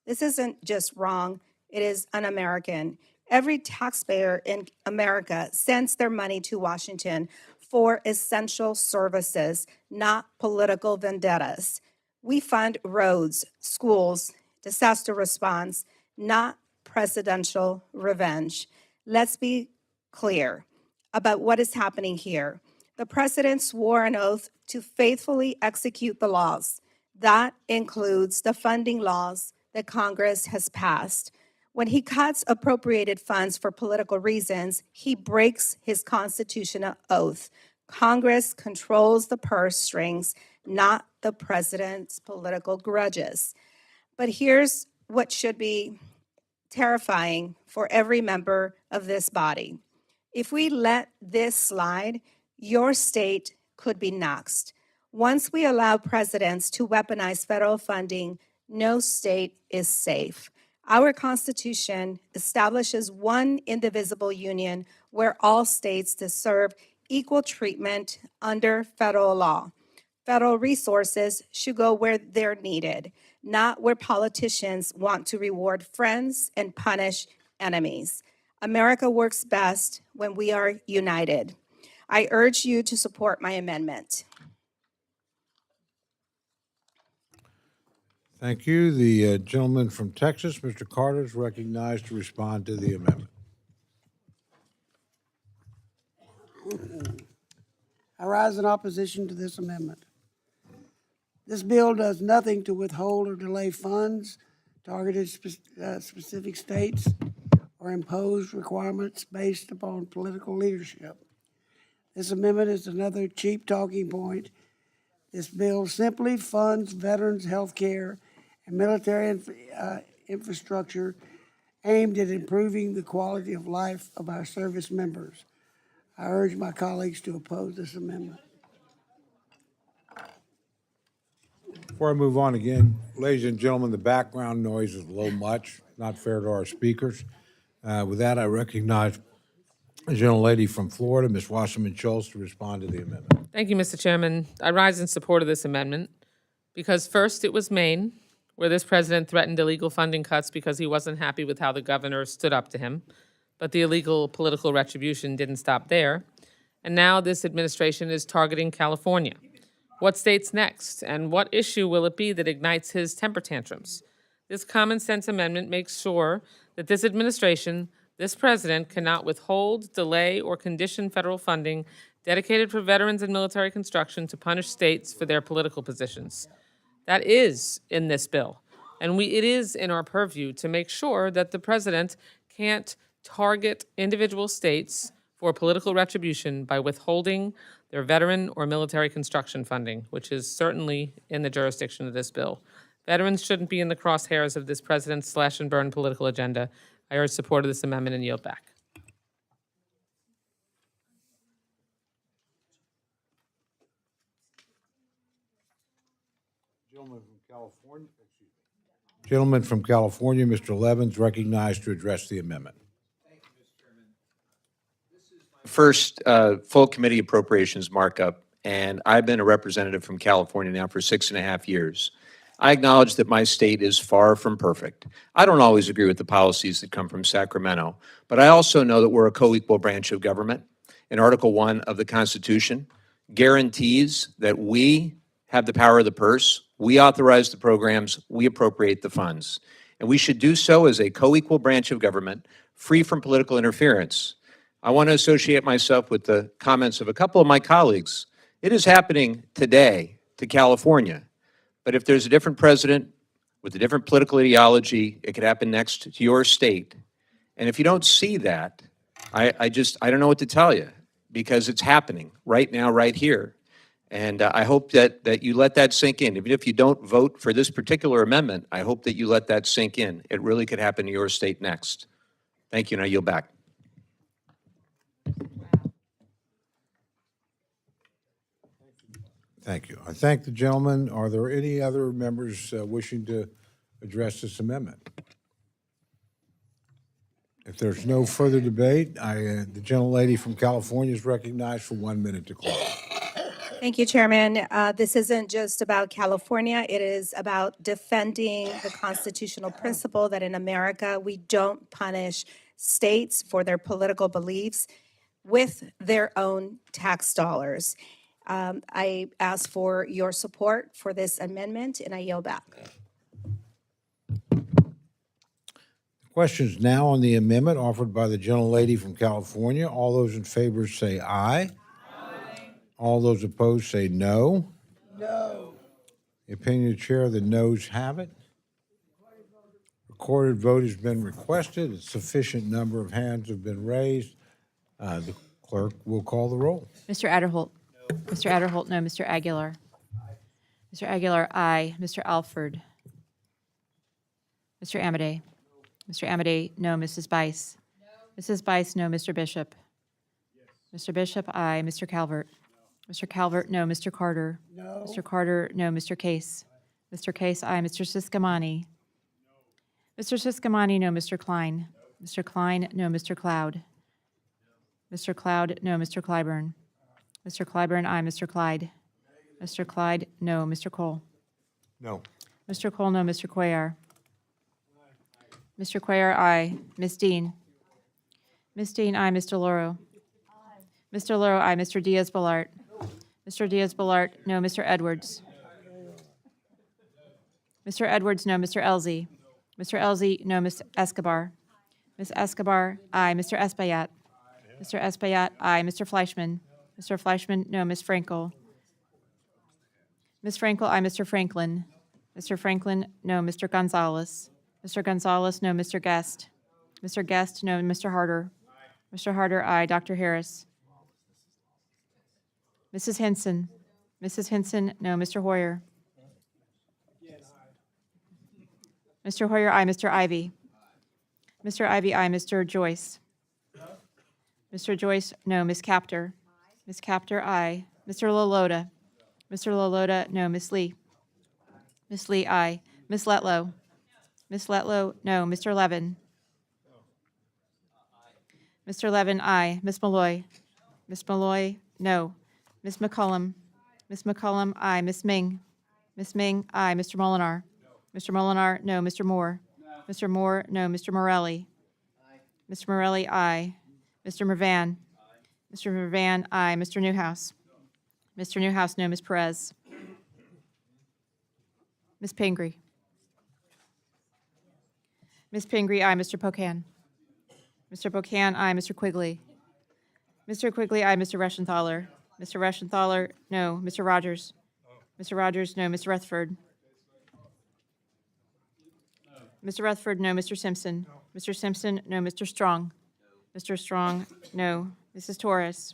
This isn't just wrong, it is un-American. Every taxpayer in America sends their money to Washington for essential services, not political vendettas. We fund roads, schools, disaster response, not presidential revenge. Let's be clear about what is happening here. The president swore an oath to faithfully execute the laws. That includes the funding laws that Congress has passed. When he cuts appropriated funds for political reasons, he breaks his constitutional oath. Congress controls the purse strings, not the president's political grudges. But here's what should be terrifying for every member of this body. If we let this slide, your state could be next. Once we allow presidents to weaponize federal funding, no state is safe. Our Constitution establishes one indivisible union where all states deserve equal treatment under federal law. Federal resources should go where they're needed, not where politicians want to reward friends and punish enemies. America works best when we are united. I urge you to support my amendment. Thank you. The gentleman from Texas, Mr. Carter, is recognized to respond to the amendment. I rise in opposition to this amendment. This bill does nothing to withhold or delay funds targeted specific states or impose requirements based upon political leadership. This amendment is another cheap talking point. This bill simply funds veterans' health care and military infrastructure aimed at improving the quality of life of our service members. I urge my colleagues to oppose this amendment. Before I move on again, ladies and gentlemen, the background noise is a little much, not fair to our speakers. With that, I recognize the gentlelady from Florida, Ms. Wasserman Schultz, to respond to the amendment. Thank you, Mr. Chairman. I rise in support of this amendment because first it was Maine, where this president threatened illegal funding cuts because he wasn't happy with how the governor stood up to him. But the illegal political retribution didn't stop there. And now this administration is targeting California. What state's next? And what issue will it be that ignites his temper tantrums? This common sense amendment makes sure that this administration, this president, cannot withhold, delay, or condition federal funding dedicated for veterans and military construction to punish states for their political positions. That is in this bill. And it is in our purview to make sure that the president can't target individual states for political retribution by withholding their veteran or military construction funding, which is certainly in the jurisdiction of this bill. Veterans shouldn't be in the crosshairs of this president's slash and burn political agenda. I urge support of this amendment and yield back. Gentleman from California, Mr. Levins, recognized to address the amendment. First, full committee appropriations markup, and I've been a representative from California now for 6.5 years. I acknowledge that my state is far from perfect. I don't always agree with the policies that come from Sacramento, but I also know that we're a co-equal branch of government. And Article 1 of the Constitution guarantees that we have the power of the purse. We authorize the programs, we appropriate the funds. And we should do so as a co-equal branch of government, free from political interference. I want to associate myself with the comments of a couple of my colleagues. It is happening today to California, but if there's a different president with a different political ideology, it could happen next to your state. And if you don't see that, I don't know what to tell you, because it's happening right now, right here. And I hope that you let that sink in. Even if you don't vote for this particular amendment, I hope that you let that sink in. It really could happen to your state next. Thank you, and I yield back. Thank you. I thank the gentleman. Are there any other members wishing to address this amendment? If there's no further debate, the gentlelady from California is recognized for 1 minute to close. Thank you, Chairman. This isn't just about California. It is about defending the constitutional principle that in America, we don't punish states for their political beliefs with their own tax dollars. I ask for your support for this amendment, and I yield back. Questions now on the amendment offered by the gentlelady from California. All those in favor say aye. All those opposed say no. No. The opinion of the chair, the noes have it. Recorded vote has been requested. A sufficient number of hands have been raised. The clerk will call the roll. Mr. Adderholt. No. Mr. Adderholt, no. Mr. Aguilar. Mr. Aguilar, aye. Mr. Alford. Mr. Amadei. Mr. Amadei, no. Mrs. Bice. No. Mrs. Bice, no. Mr. Bishop. Yes. Mr. Bishop, aye. Mr. Calvert. No. Mr. Calvert, no. Mr. Carter. No. Mr. Carter, no. Mr. Case. Aye. Mr. Case, aye. Mr. Siscamani. No. Mr. Siscamani, no. Mr. Klein. No. Mr. Klein, no. Mr. Cloud. No. Mr. Cloud, no. Mr. Clyburn. Mr. Clyburn, aye. Mr. Clyde. Mr. Clyde, no. Mr. Cole. No. Mr. Cole, no. Mr. Cuellar. Mr. Cuellar, aye. Ms. Dean. Ms. Dean, aye. Mr. Loro. Mr. Loro, aye. Mr. Diaz-Balart. Mr. Diaz-Balart, no. Mr. Edwards. Mr. Edwards, no. Mr. Elzey. Mr. Elzey, no. Ms. Escobar. Ms. Escobar, aye. Mr. Espaillat. Mr. Espaillat, aye. Mr. Fleischman. Mr. Fleischman, no. Ms. Frankel. Ms. Frankel, aye. Mr. Franklin. Mr. Franklin, no. Mr. Gonzalez. Mr. Gonzalez, no. Mr. Guest. Mr. Guest, no. Mr. Harder. Mr. Harder, aye. Dr. Harris. Mrs. Henson. Mrs. Henson, no. Mr. Hoyer. Mr. Hoyer, aye. Mr. Ivy. Mr. Ivy, aye. Mr. Joyce. Mr. Joyce, no. Ms. Captor. Ms. Captor, aye. Mr. Loloda. Mr. Loloda, no. Ms. Lee. Ms. Lee, aye. Ms. Letlow. Ms. Letlow, no. Mr. Levin. Mr. Levin, aye. Ms. Malloy. Ms. Malloy, no. Ms. McCullum. Ms. McCullum, aye. Ms. Ming. Ms. Ming, aye. Mr. Molinar. Mr. Molinar, no. Mr. Moore. Mr. Moore, no. Mr. Morelli. Mr. Morelli, aye. Mr. Mervan. Mr. Mervan, aye. Mr. Newhouse. Mr. Newhouse, no. Ms. Perez. Ms. Pingree. Ms. Pingree, aye. Mr. Pocan. Mr. Pocan, aye. Mr. Quigley. Mr. Quigley, aye. Mr. Reschenthaler. Mr. Reschenthaler, no. Mr. Rogers. Mr. Rogers, no. Mr. Rutherford. Mr. Rutherford, no. Mr. Simpson. Mr. Simpson, no. Mr. Strong. Mr. Strong, no. Mrs. Torres.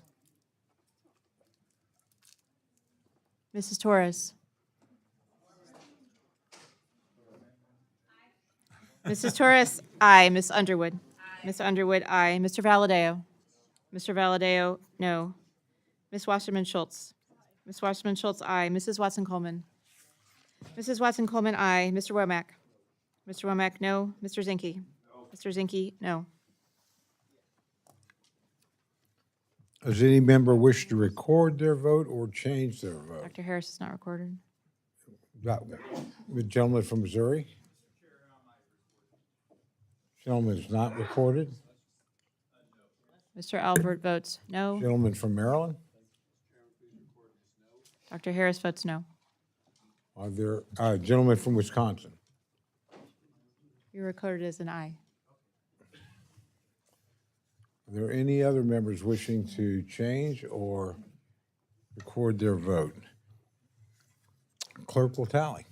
Mrs. Torres. Mrs. Torres, aye. Ms. Underwood. Ms. Underwood, aye. Mr. Valadeo. Mr. Valadeo, no. Ms. Wasserman Schultz. Ms. Wasserman Schultz, aye. Mrs. Watson Coleman. Mrs. Watson Coleman, aye. Mr. Womack. Mr. Womack, no. Mr. Zinke. Mr. Zinke, no. Does any member wish to record their vote or change their vote? Dr. Harris is not recorded. The gentleman from Missouri? Gentleman is not recorded. Mr. Albert votes no. Gentleman from Maryland? Dr. Harris votes no. Are there, gentleman from Wisconsin? You're recorded as an aye. Are there any other members wishing to change or record their vote? Clerk will tally.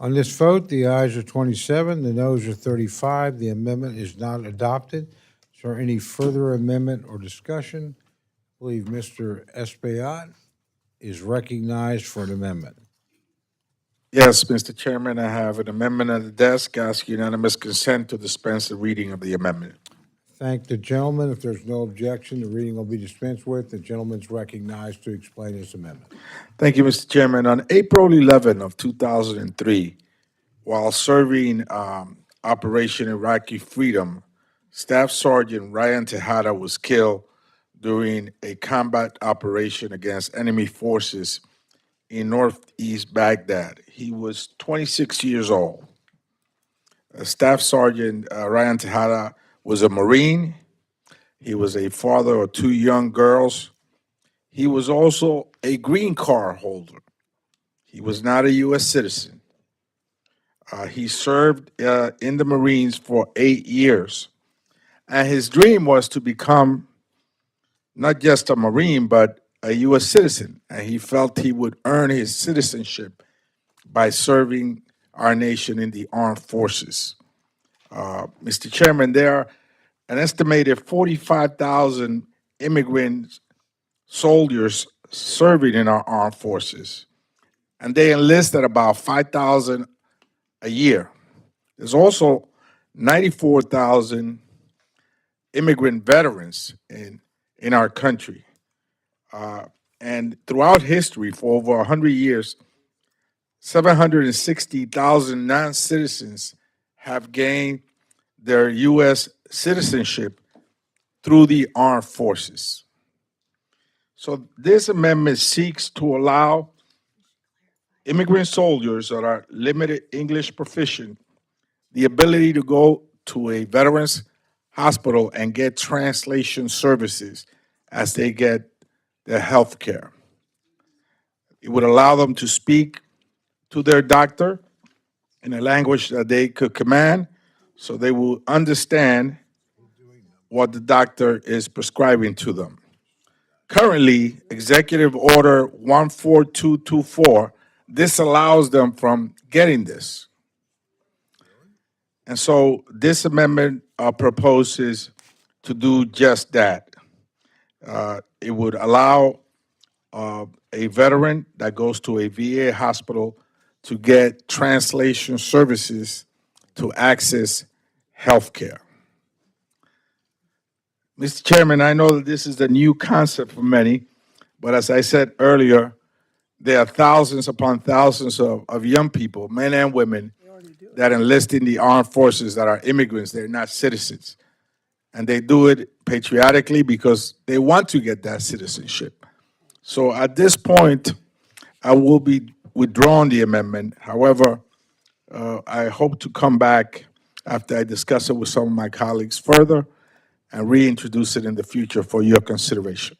On this vote, the ayes are 27, the noes are 35. The amendment is not adopted. Is there any further amendment or discussion? I believe Mr. Espaillat is recognized for an amendment. Yes, Mr. Chairman, I have an amendment at the desk. Ask unanimous consent to dispense the reading of the amendment. Thank the gentleman. If there's no objection, the reading will be dispensed with. The gentleman's recognized to explain his amendment. Thank you, Mr. Chairman. On April 11 of 2003, while serving Operation Iraqi Freedom, Staff Sergeant Ryan Tejada was killed during a combat operation against enemy forces in northeast Baghdad. He was 26 years old. Staff Sergeant Ryan Tejada was a Marine. He was a father of two young girls. He was also a green card holder. He was not a U.S. citizen. He served in the Marines for 8 years. And his dream was to become not just a Marine, but a U.S. citizen. And he felt he would earn his citizenship by serving our nation in the armed forces. Mr. Chairman, there are an estimated 45,000 immigrant soldiers serving in our armed forces, and they enlist at about 5,000 a year. There's also 94,000 immigrant veterans in our country. And throughout history, for over 100 years, 760,000 non-citizens have gained their U.S. citizenship through the armed forces. So this amendment seeks to allow immigrant soldiers that are limited English proficient the ability to go to a veterans hospital and get translation services as they get their health care. It would allow them to speak to their doctor in a language that they could command, so they will understand what the doctor is prescribing to them. Currently, Executive Order 14224 disallows them from getting this. And so this amendment proposes to do just that. It would allow a veteran that goes to a VA hospital to get translation services to access health care. Mr. Chairman, I know that this is a new concept for many, but as I said earlier, there are thousands upon thousands of young people, men and women, that enlist in the armed forces that are immigrants. They're not citizens. And they do it patriotically because they want to get that citizenship. So at this point, I will be withdrawing the amendment. However, I hope to come back after I discuss it with some of my colleagues further and reintroduce it in the future for your consideration.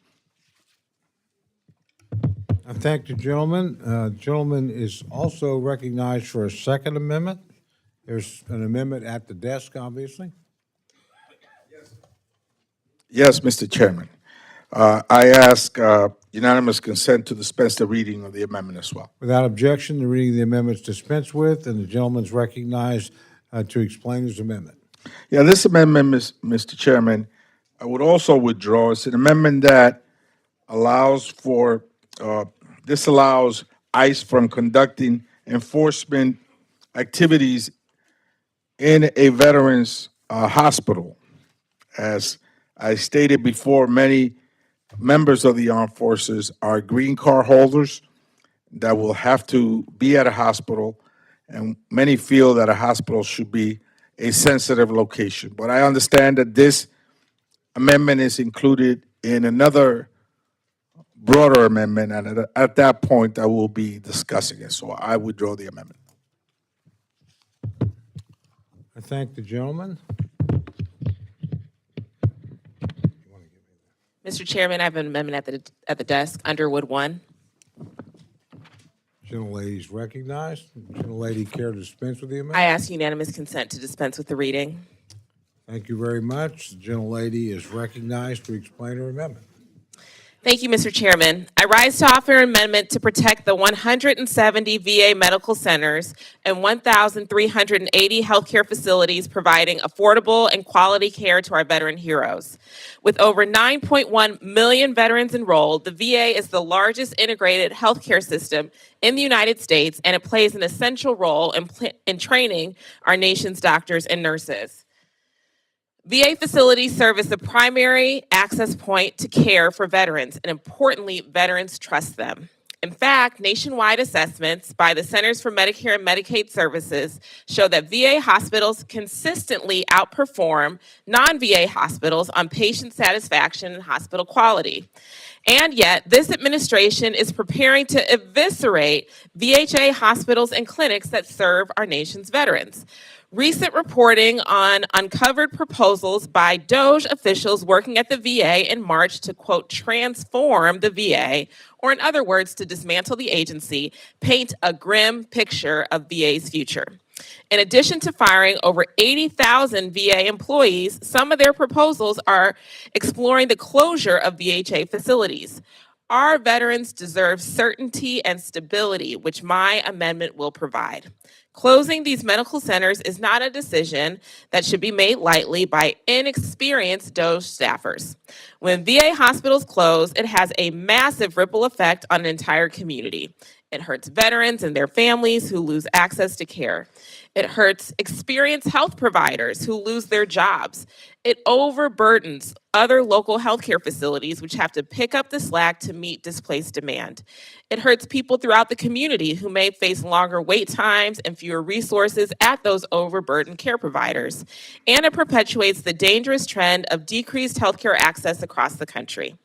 I thank the gentleman. Gentleman is also recognized for a second amendment. There's an amendment at the desk, obviously. Yes, Mr. Chairman. I ask unanimous consent to dispense the reading of the amendment as well. Without objection, the reading of the amendment is dispensed with, and the gentleman's recognized to explain his amendment. Yeah, this amendment, Mr. Chairman, I would also withdraw. It's an amendment that allows for, disallows ICE from conducting enforcement activities in a veteran's hospital. As I stated before, many members of the armed forces are green card holders that will have to be at a hospital, and many feel that a hospital should be a sensitive location. But I understand that this amendment is included in another broader amendment, and at that point, I will be discussing it. So I withdraw the amendment. I thank the gentleman. Mr. Chairman, I have an amendment at the desk, Underwood 1. Gentlelady's recognized. Gentlelady care to dispense with the amendment? I ask unanimous consent to dispense with the reading. Thank you very much. The gentlelady is recognized to explain her amendment. Thank you, Mr. Chairman. I rise to offer an amendment to protect the 170 VA medical centers and 1,380 healthcare facilities providing affordable and quality care to our veteran heroes. With over 9.1 million veterans enrolled, the VA is the largest integrated healthcare system in the United States, and it plays an essential role in training our nation's doctors and nurses. VA facilities serve as the primary access point to care for veterans, and importantly, veterans trust them. In fact, nationwide assessments by the Centers for Medicare and Medicaid Services show that VA hospitals consistently outperform non-VA hospitals on patient satisfaction and hospital quality. And yet, this administration is preparing to eviscerate VHA hospitals and clinics that serve our nation's veterans. Recent reporting on uncovered proposals by DOJ officials working at the VA in March to, quote, transform the VA, or in other words, to dismantle the agency, paint a grim picture of VA's future. In addition to firing over 80,000 VA employees, some of their proposals are exploring the closure of VHA facilities. Our veterans deserve certainty and stability, which my amendment will provide. Closing these medical centers is not a decision that should be made lightly by inexperienced DOJ staffers. When VA hospitals close, it has a massive ripple effect on an entire community. It hurts veterans and their families who lose access to care. It hurts experienced health providers who lose their jobs. It overburdens other local healthcare facilities which have to pick up the slack to meet displaced demand. It hurts people throughout the community who may face longer wait times and fewer resources at those overburdened care providers. And it perpetuates the dangerous trend of decreased healthcare access across the country.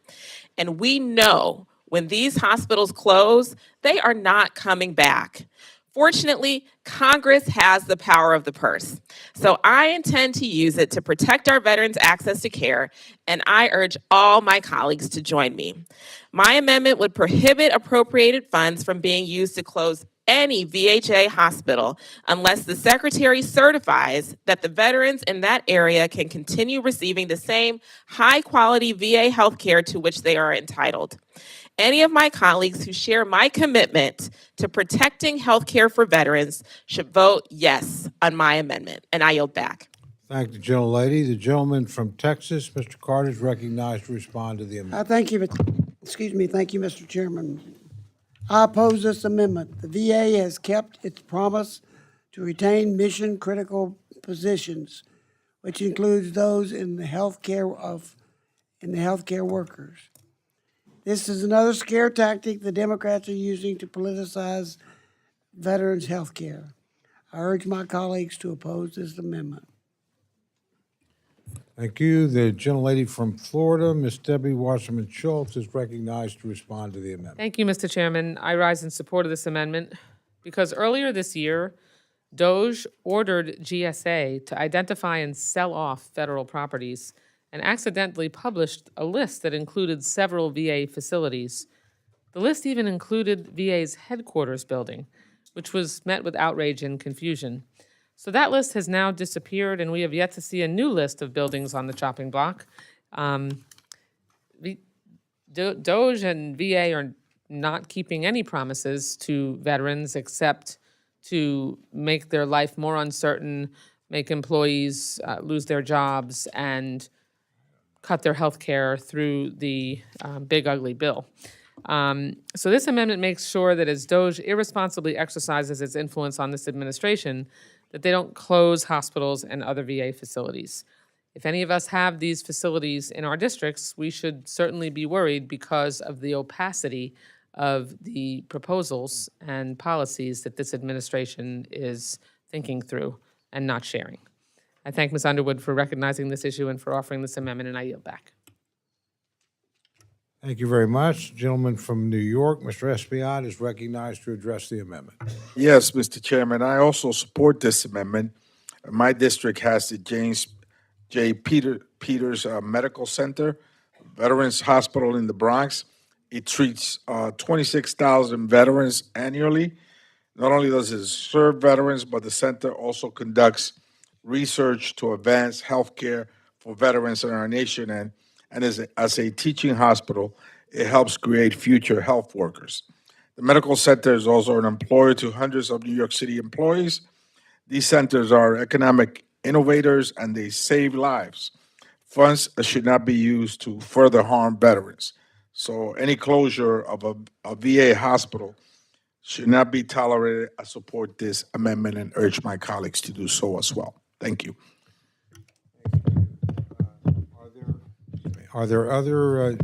And we know when these hospitals close, they are not coming back. Fortunately, Congress has the power of the purse. So I intend to use it to protect our veterans' access to care, and I urge all my colleagues to join me. My amendment would prohibit appropriated funds from being used to close any VHA hospital unless the Secretary certifies that the veterans in that area can continue receiving the same high-quality VA health care to which they are entitled. Any of my colleagues who share my commitment to protecting health care for veterans should vote yes on my amendment, and I yield back. Thank the gentlelady. The gentleman from Texas, Mr. Carter, is recognized to respond to the amendment. Thank you, thank you, Mr. Chairman. I oppose this amendment. The VA has kept its promise to retain mission-critical positions, which includes those in the healthcare workers. This is another scare tactic the Democrats are using to politicize veterans' health care. I urge my colleagues to oppose this amendment. Thank you. The gentlelady from Florida, Ms. Debbie Wasserman Schultz, is recognized to respond to the amendment. Thank you, Mr. Chairman. I rise in support of this amendment because earlier this year, DOJ ordered GSA to identify and sell off federal properties and accidentally published a list that included several VA facilities. The list even included VA's headquarters building, which was met with outrage and confusion. So that list has now disappeared, and we have yet to see a new list of buildings on the chopping block. DOJ and VA are not keeping any promises to veterans except to make their life more uncertain, make employees lose their jobs, and cut their health care through the big ugly bill. So this amendment makes sure that as DOJ irresponsibly exercises its influence on this administration, that they don't close hospitals and other VA facilities. If any of us have these facilities in our districts, we should certainly be worried because of the opacity of the proposals and policies that this administration is thinking through and not sharing. I thank Ms. Underwood for recognizing this issue and for offering this amendment, and I yield back. Thank you very much. Gentleman from New York, Mr. Espiat, is recognized to address the amendment. Yes, Mr. Chairman, I also support this amendment. My district has the James J. Peters Medical Center, Veterans Hospital in the Bronx. It treats 26,000 veterans annually. Not only does it serve veterans, but the center also conducts research to advance healthcare for veterans in our nation. And as a teaching hospital, it helps create future health workers. The medical center is also an employer to hundreds of New York City employees. These centers are economic innovators and they save lives. Funds should not be used to further harm veterans. So any closure of a VA hospital should not be tolerated. I support this amendment and urge my colleagues to do so as well. Thank you. Are there other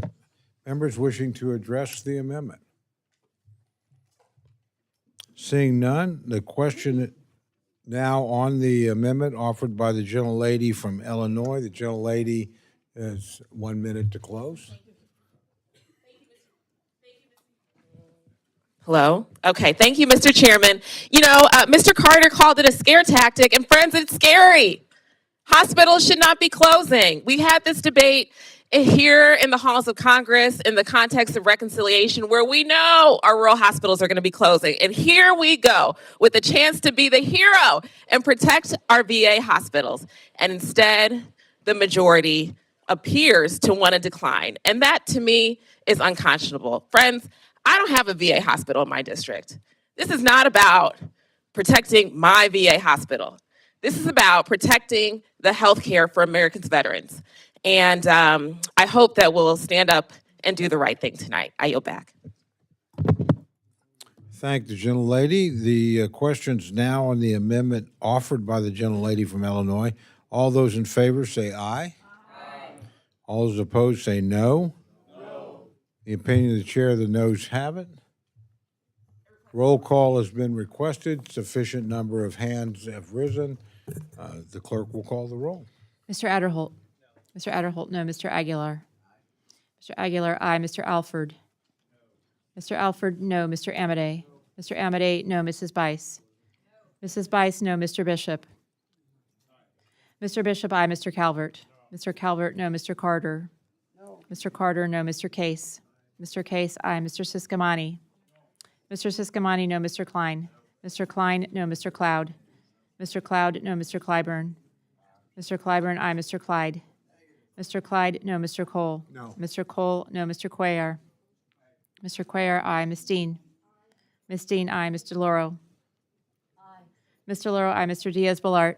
members wishing to address the amendment? Seeing none, the question now on the amendment offered by the gentlelady from Illinois. The gentlelady has 1 minute to close. Hello? Okay, thank you, Mr. Chairman. You know, Mr. Carter called it a scare tactic, and friends, it's scary. Hospitals should not be closing. We had this debate here in the halls of Congress in the context of reconciliation where we know our rural hospitals are going to be closing. And here we go with a chance to be the hero and protect our VA hospitals. And instead, the majority appears to want to decline. And that, to me, is unconscionable. Friends, I don't have a VA hospital in my district. This is not about protecting my VA hospital. This is about protecting the health care for America's veterans. And I hope that we'll stand up and do the right thing tonight. I yield back. Thank the gentlelady. The questions now on the amendment offered by the gentlelady from Illinois. All those in favor say aye. Aye. All those opposed say no. No. The opinion of the chair, the noes have it. Roll call has been requested. Sufficient number of hands have risen. The clerk will call the roll. Mr. Adderholt. Mr. Adderholt, no. Mr. Aguilar. Mr. Aguilar, aye. Mr. Alford. Mr. Alford, no. Mr. Amade. Mr. Amade, no. Mrs. Bice. Mrs. Bice, no. Mr. Bishop. Mr. Bishop, aye. Mr. Calvert. Mr. Calvert, no. Mr. Carter. Mr. Carter, no. Mr. Case. Mr. Case, aye. Mr. Siscomani. Mr. Siscomani, no. Mr. Klein. Mr. Klein, no. Mr. Cloud. Mr. Cloud, no. Mr. Clyburn. Mr. Clyburn, aye. Mr. Clyde. Mr. Clyde, no. Mr. Cole. No. Mr. Cole, no. Mr. Cuellar. Mr. Cuellar, aye. Ms. Dean. Ms. Dean, aye. Mr. Loro. Mr. Loro, aye. Mr. Diaz-Balart.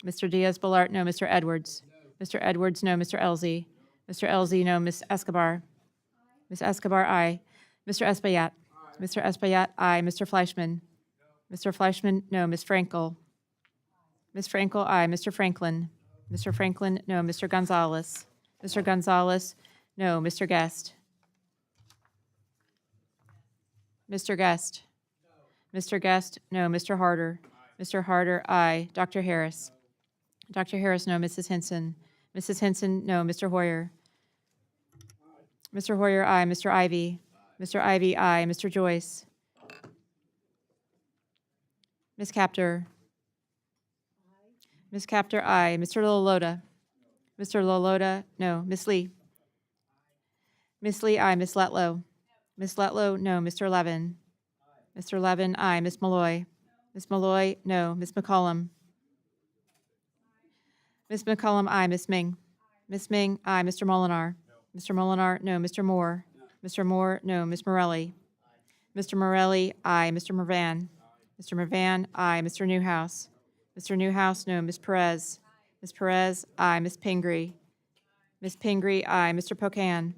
Mr. Diaz-Balart, no. Mr. Edwards. Mr. Edwards, no. Mr. Elzey. Mr. Elzey, no. Ms. Escobar. Ms. Escobar, aye. Mr. Espaillat. Mr. Espaillat, aye. Mr. Fleischman. Mr. Fleischman, no. Ms. Frankel. Ms. Frankel, aye. Mr. Franklin. Mr. Franklin, no. Mr. Gonzalez. Mr. Gonzalez, no. Mr. Guest. Mr. Guest. Mr. Guest, no. Mr. Harder. Mr. Harder, aye. Dr. Harris. Dr. Harris, no. Mrs. Hinson. Mrs. Hinson, no. Mr. Hoyer. Mr. Hoyer, aye. Mr. Ivy. Mr. Ivy, aye. Mr. Joyce. Ms. Capter. Ms. Capter, aye. Mr. Loloda. Mr. Loloda, no. Ms. Lee. Ms. Lee, aye. Ms. Letlow. Ms. Letlow, no. Mr. Levin. Mr. Levin, aye. Ms. Malloy. Ms. Malloy, no. Ms. McCollum. Ms. McCollum, aye. Ms. Ming. Ms. Ming, aye. Mr. Molinar. Mr. Molinar, no. Mr. Moore. Mr. Moore, no. Ms. Morelli. Mr. Morelli, aye. Mr. Mervan. Mr. Mervan, aye. Mr. Newhouse. Mr. Newhouse, no. Ms. Perez. Ms. Perez, aye. Ms. Pingree. Ms. Pingree, aye. Mr. Pocan.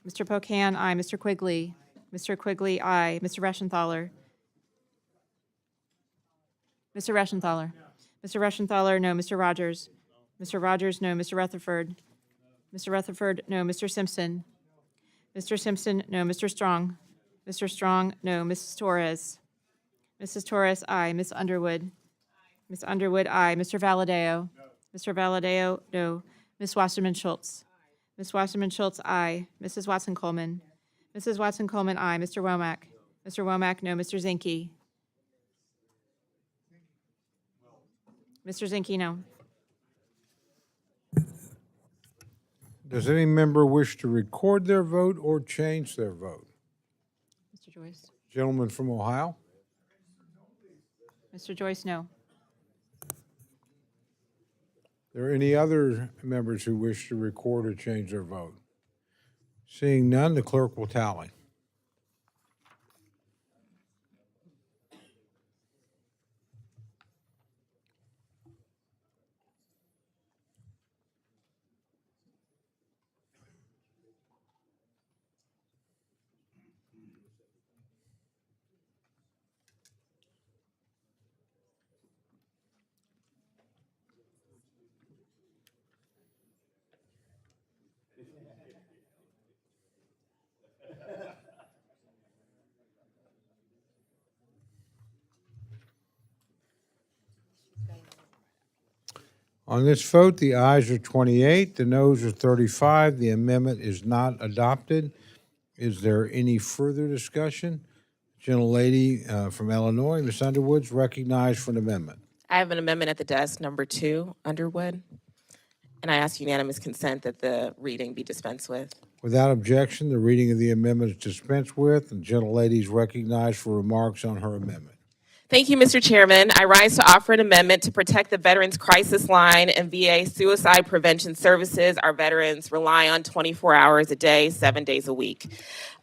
Mr. Pocan, aye. Mr. Quigley. Mr. Quigley, aye. Mr. Reschenthaler. Mr. Reschenthaler. Mr. Rushenthaler, no. Mr. Rogers? Mr. Rogers, no. Mr. Rutherford? Mr. Rutherford, no. Mr. Simpson? Mr. Simpson, no. Mr. Strong? Mr. Strong, no. Mrs. Torres? Mrs. Torres, aye. Ms. Underwood? Ms. Underwood, aye. Mr. Valadeo? Mr. Valadeo, no. Ms. Wasserman Schultz? Ms. Wasserman Schultz, aye. Mrs. Watson Coleman? Mrs. Watson Coleman, aye. Mr. Womack? Mr. Womack, no. Mr. Zinke? Mr. Zinke, no. Does any member wish to record their vote or change their vote? Mr. Joyce? Gentleman from Ohio? Mr. Joyce, no. Are there any other members who wish to record or change their vote? Seeing none, the clerk will tally. On this vote, the ayes are 28, the noes are 35. The amendment is not adopted. Is there any further discussion? Gentlelady from Illinois, Ms. Underwood, is recognized for an amendment. I have an amendment at the desk, number 2, Underwood. And I ask unanimous consent that the reading be dispensed with. Without objection, the reading of the amendment is dispensed with, and the gentlelady is recognized for remarks on her amendment. Thank you, Mr. Chairman. I rise to offer an amendment to protect the Veterans Crisis Line and VA suicide prevention services our veterans rely on 24 hours a day, 7 days a week.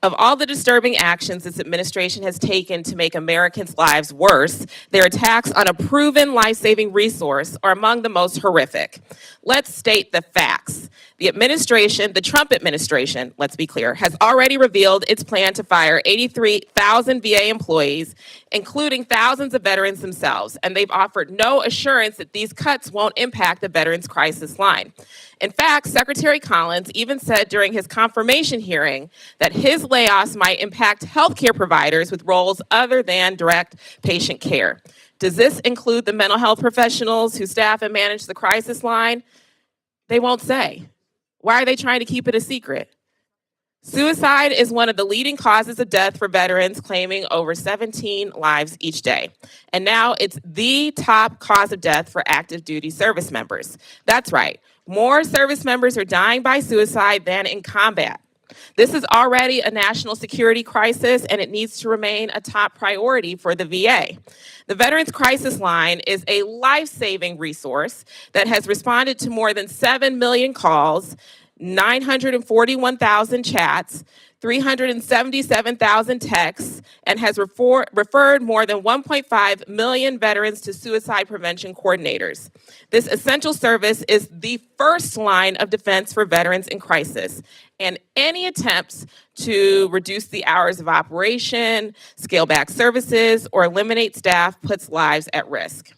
Of all the disturbing actions this administration has taken to make Americans' lives worse, their attacks on a proven life-saving resource are among the most horrific. Let's state the facts. The administration, the Trump administration, let's be clear, has already revealed its plan to fire 83,000 VA employees, including thousands of veterans themselves, and they've offered no assurance that these cuts won't impact the Veterans Crisis Line. In fact, Secretary Collins even said during his confirmation hearing that his layoffs might impact healthcare providers with roles other than direct patient care. Does this include the mental health professionals who staff and manage the crisis line? They won't say. Why are they trying to keep it a secret? Suicide is one of the leading causes of death for veterans, claiming over 17 lives each day. And now it's the top cause of death for active duty service members. That's right. More service members are dying by suicide than in combat. This is already a national security crisis, and it needs to remain a top priority for the VA. The Veterans Crisis Line is a life-saving resource that has responded to more than 7 million calls, 941,000 chats, 377,000 texts, and has referred more than 1.5 million veterans to suicide prevention coordinators. This essential service is the first line of defense for veterans in crisis, and any attempts to reduce the hours of operation, scale back services, or eliminate staff puts lives at risk.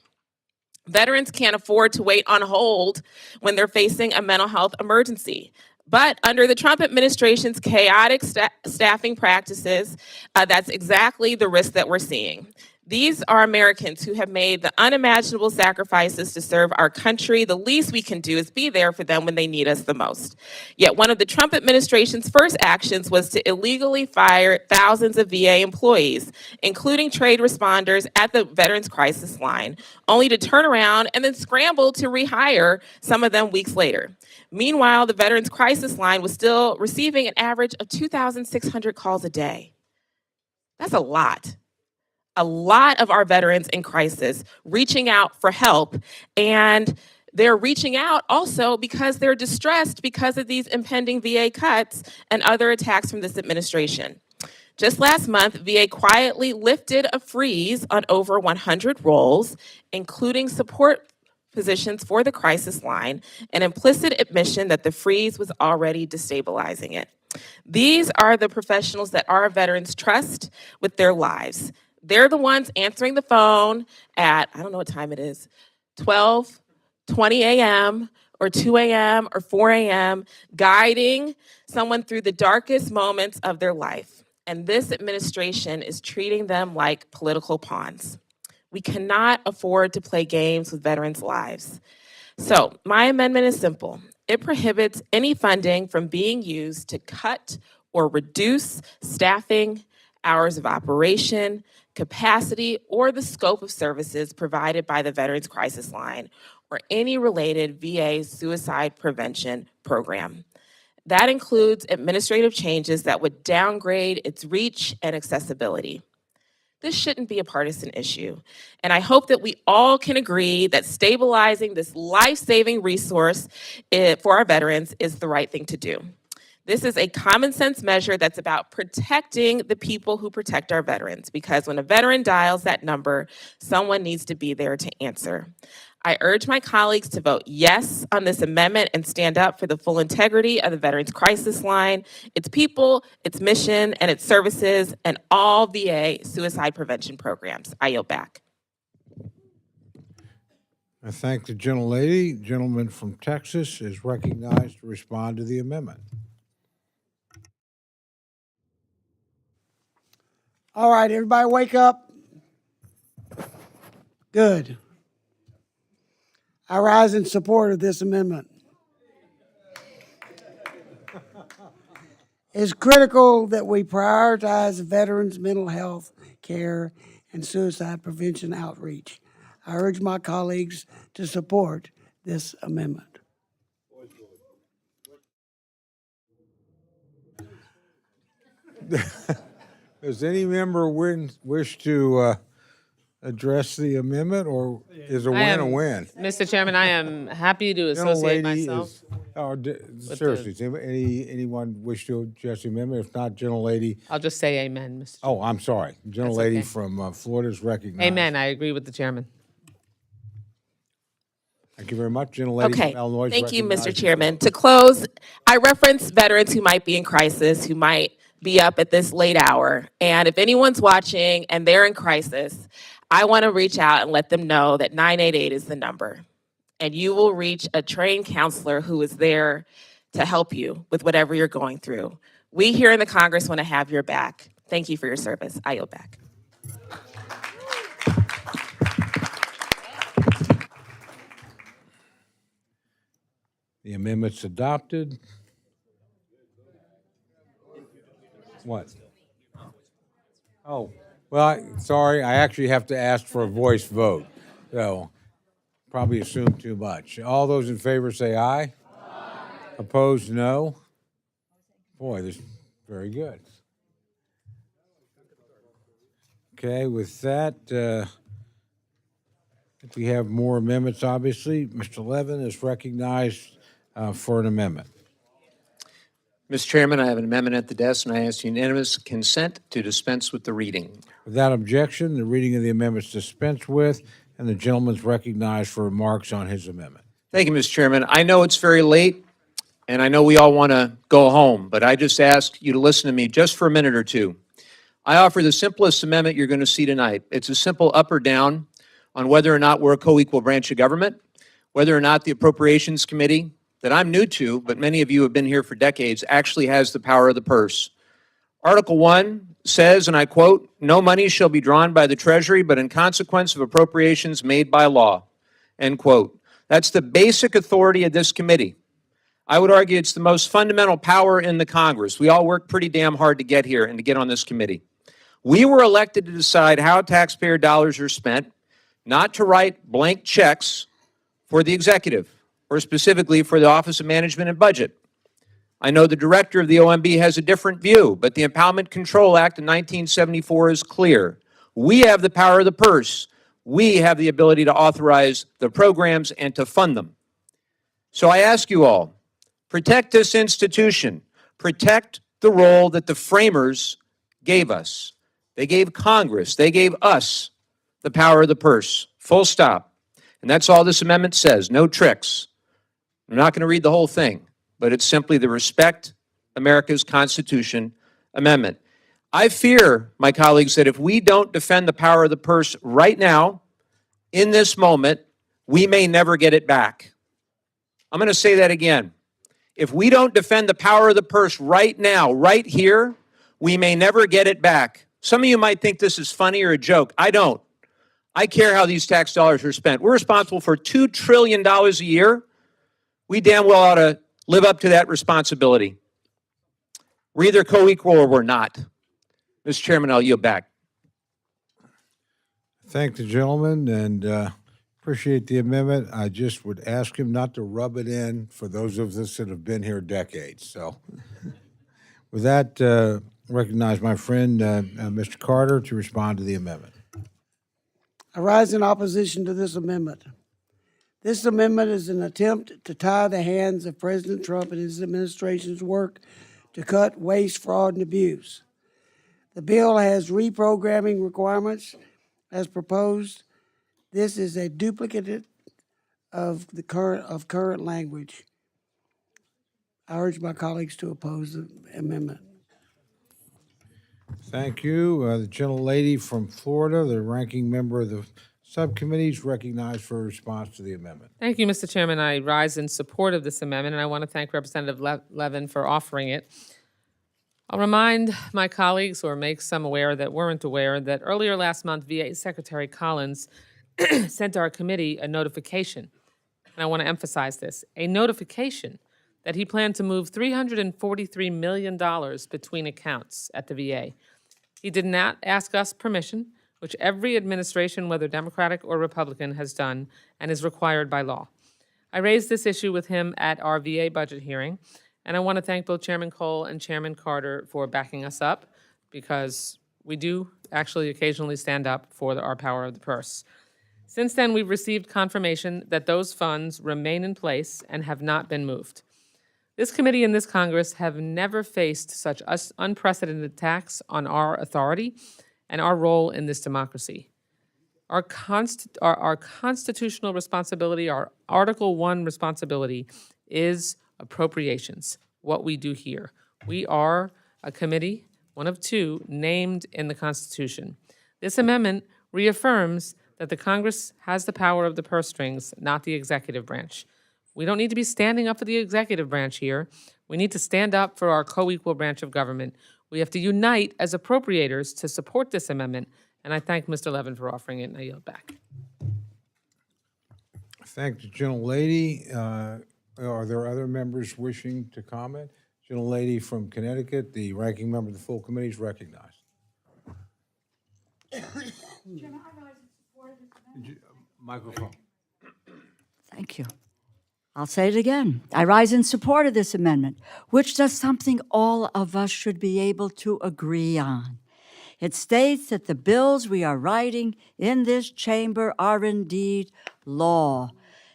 Veterans can't afford to wait on hold when they're facing a mental health emergency. But under the Trump administration's chaotic staffing practices, that's exactly the risk that we're seeing. These are Americans who have made the unimaginable sacrifices to serve our country. The least we can do is be there for them when they need us the most. Yet one of the Trump administration's first actions was to illegally fire thousands of VA employees, including trade responders at the Veterans Crisis Line, only to turn around and then scramble to rehire some of them weeks later. Meanwhile, the Veterans Crisis Line was still receiving an average of 2,600 calls a day. That's a lot. A lot of our veterans in crisis reaching out for help, and they're reaching out also because they're distressed because of these impending VA cuts and other attacks from this administration. Just last month, VA quietly lifted a freeze on over 100 roles, including support positions for the crisis line, an implicit admission that the freeze was already destabilizing it. These are the professionals that our veterans trust with their lives. They're the ones answering the phone at, I don't know what time it is, 12, 20 a.m., or 2 a.m., or 4 a.m., guiding someone through the darkest moments of their life. And this administration is treating them like political pawns. We cannot afford to play games with veterans' lives. So my amendment is simple. It prohibits any funding from being used to cut or reduce staffing, hours of operation, capacity, or the scope of services provided by the Veterans Crisis Line or any related VA suicide prevention program. That includes administrative changes that would downgrade its reach and accessibility. This shouldn't be a partisan issue. And I hope that we all can agree that stabilizing this life-saving resource for our veterans is the right thing to do. This is a common sense measure that's about protecting the people who protect our veterans, because when a veteran dials that number, someone needs to be there to answer. I urge my colleagues to vote yes on this amendment and stand up for the full integrity of the Veterans Crisis Line, its people, its mission, and its services, and all VA suicide prevention programs. I yield back. I thank the gentlelady. Gentleman from Texas is recognized to respond to the amendment. All right, everybody wake up. Good. I rise in support of this amendment. It's critical that we prioritize veterans' mental health care and suicide prevention outreach. I urge my colleagues to support this amendment. Does any member wish to address the amendment, or is a win a win? Mr. Chairman, I am happy to associate myself. Seriously, anyone wish to address the amendment? If not, gentlelady. I'll just say amen, Mr. Chairman. Oh, I'm sorry. Gentlelady okay. from Florida is recognized. Amen. I agree with the chairman. Thank you very much. Gentlelady Okay, from Illinois. thank you, Mr. Chairman. To close, I reference veterans who might be in crisis, who might be up at this late hour. And if anyone's watching and they're in crisis, I want to reach out and let them know that 988 is the number. And you will reach a trained counselor who is there to help you with whatever you're going through. We here in the Congress want to have your back. Thank you for your service. I yield back. The amendment's adopted. What? Oh, well, sorry, I actually have to ask for a voice vote, so probably assumed too much. All those in favor say aye. Aye. Opposed, no. Boy, this is very good. Okay, with that, if we have more amendments, obviously, Mr. Levin is recognized for an amendment. Mr. Chairman, I have an amendment at the desk, and I ask unanimous consent to dispense with the reading. Without objection, the reading of the amendment is dispensed with, and the gentleman's recognized for remarks on his amendment. Thank you, Mr. Chairman. I know it's very late, and I know we all want to go home, but I just ask you to listen to me just for a minute or two. I offer the simplest amendment you're going to see tonight. It's a simple up or down on whether or not we're a co-equal branch of government, whether or not the Appropriations Committee, that I'm new to, but many of you have been here for decades, actually has the power of the purse. Article 1 says, and I quote, "No money shall be drawn by the Treasury, but in consequence of appropriations made by law," end quote. That's the basic authority of this committee. I would argue it's the most fundamental power in the Congress. We all work pretty damn hard to get here and to get on this committee. We were elected to decide how taxpayer dollars are spent, not to write blank checks for the executive, or specifically for the Office of Management and Budget. I know the director of the OMB has a different view, but the Empowerment Control Act of 1974 is clear. We have the power of the purse. We have the ability to authorize the programs and to fund them. So I ask you all, protect this institution. Protect the role that the framers gave us. They gave Congress, they gave us the power of the purse. Full stop. And that's all this amendment says, no tricks. I'm not going to read the whole thing, but it's simply the Respect America's Constitution Amendment. I fear, my colleagues, that if we don't defend the power of the purse right now, in this moment, we may never get it back. I'm going to say that again. If we don't defend the power of the purse right now, right here, we may never get it back. Some of you might think this is funny or a joke. I don't. I care how these tax dollars are spent. We're responsible for $2 trillion a year. We damn well ought to live up to that responsibility. We're either co-equal or we're not. Mr. Chairman, I'll yield back. Thank the gentleman and appreciate the amendment. I just would ask him not to rub it in for those of us that have been here decades. So with that, recognize my friend, Mr. Carter, to respond to the amendment. I rise in opposition to this amendment. This amendment is an attempt to tie the hands of President Trump and his administration's work to cut waste, fraud, and abuse. The bill has reprogramming requirements as proposed. This is a duplicate of current language. I urge my colleagues to oppose the amendment. Thank you. The gentlelady from Florida, the ranking member of the subcommittee, is recognized for a response to the amendment. Thank you, Mr. Chairman. I rise in support of this amendment, and I want to thank Representative Levin for offering it. I'll remind my colleagues, or make some aware that weren't aware, that earlier last month, VA Secretary Collins sent our committee a notification, and I want to emphasize this, a notification that he planned to move $343 million between accounts at the VA. He did not ask us permission, which every administration, whether Democratic or Republican, has done and is required by law. I raised this issue with him at our VA budget hearing, and I want to thank both Chairman Cole and Chairman Carter for backing us up, because we do actually occasionally stand up for our power of the purse. Since then, we've received confirmation that those funds remain in place and have not been moved. This committee and this Congress have never faced such unprecedented attacks on our authority and our role in this democracy. Our constitutional responsibility, our Article 1 responsibility, is appropriations, what we do here. We are a committee, one of two, named in the Constitution. This amendment reaffirms that the Congress has the power of the purse strings, not the executive branch. We don't need to be standing up for the executive branch here. We need to stand up for our co-equal branch of government. We have to unite as appropriators to support this amendment, and I thank Mr. Levin for offering it, and I yield back. Thank the gentlelady. Are there other members wishing to comment? Gentlelady from Connecticut, the ranking member of the full committee, is recognized. Microphone. Thank you. I'll say it again. I rise in support of this amendment, which does something all of us should be able to agree on. It states that the bills we are writing in this chamber are indeed law,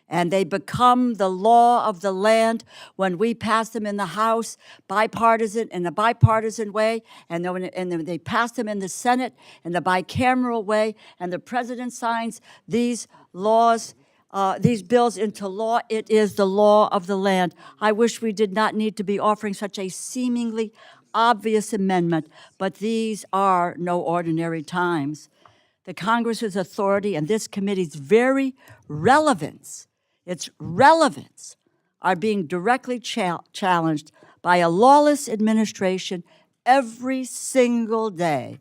and they become the law of the land when we pass them in the House in a bipartisan way, and then they pass them in the Senate in the bicameral way, and the president signs these laws, these bills into law. It is the law of the land. I wish we did not need to be offering such a seemingly obvious amendment, but these are no ordinary times. The Congress's authority and this committee's very relevance, its relevance, are being directly challenged by a lawless administration every single day.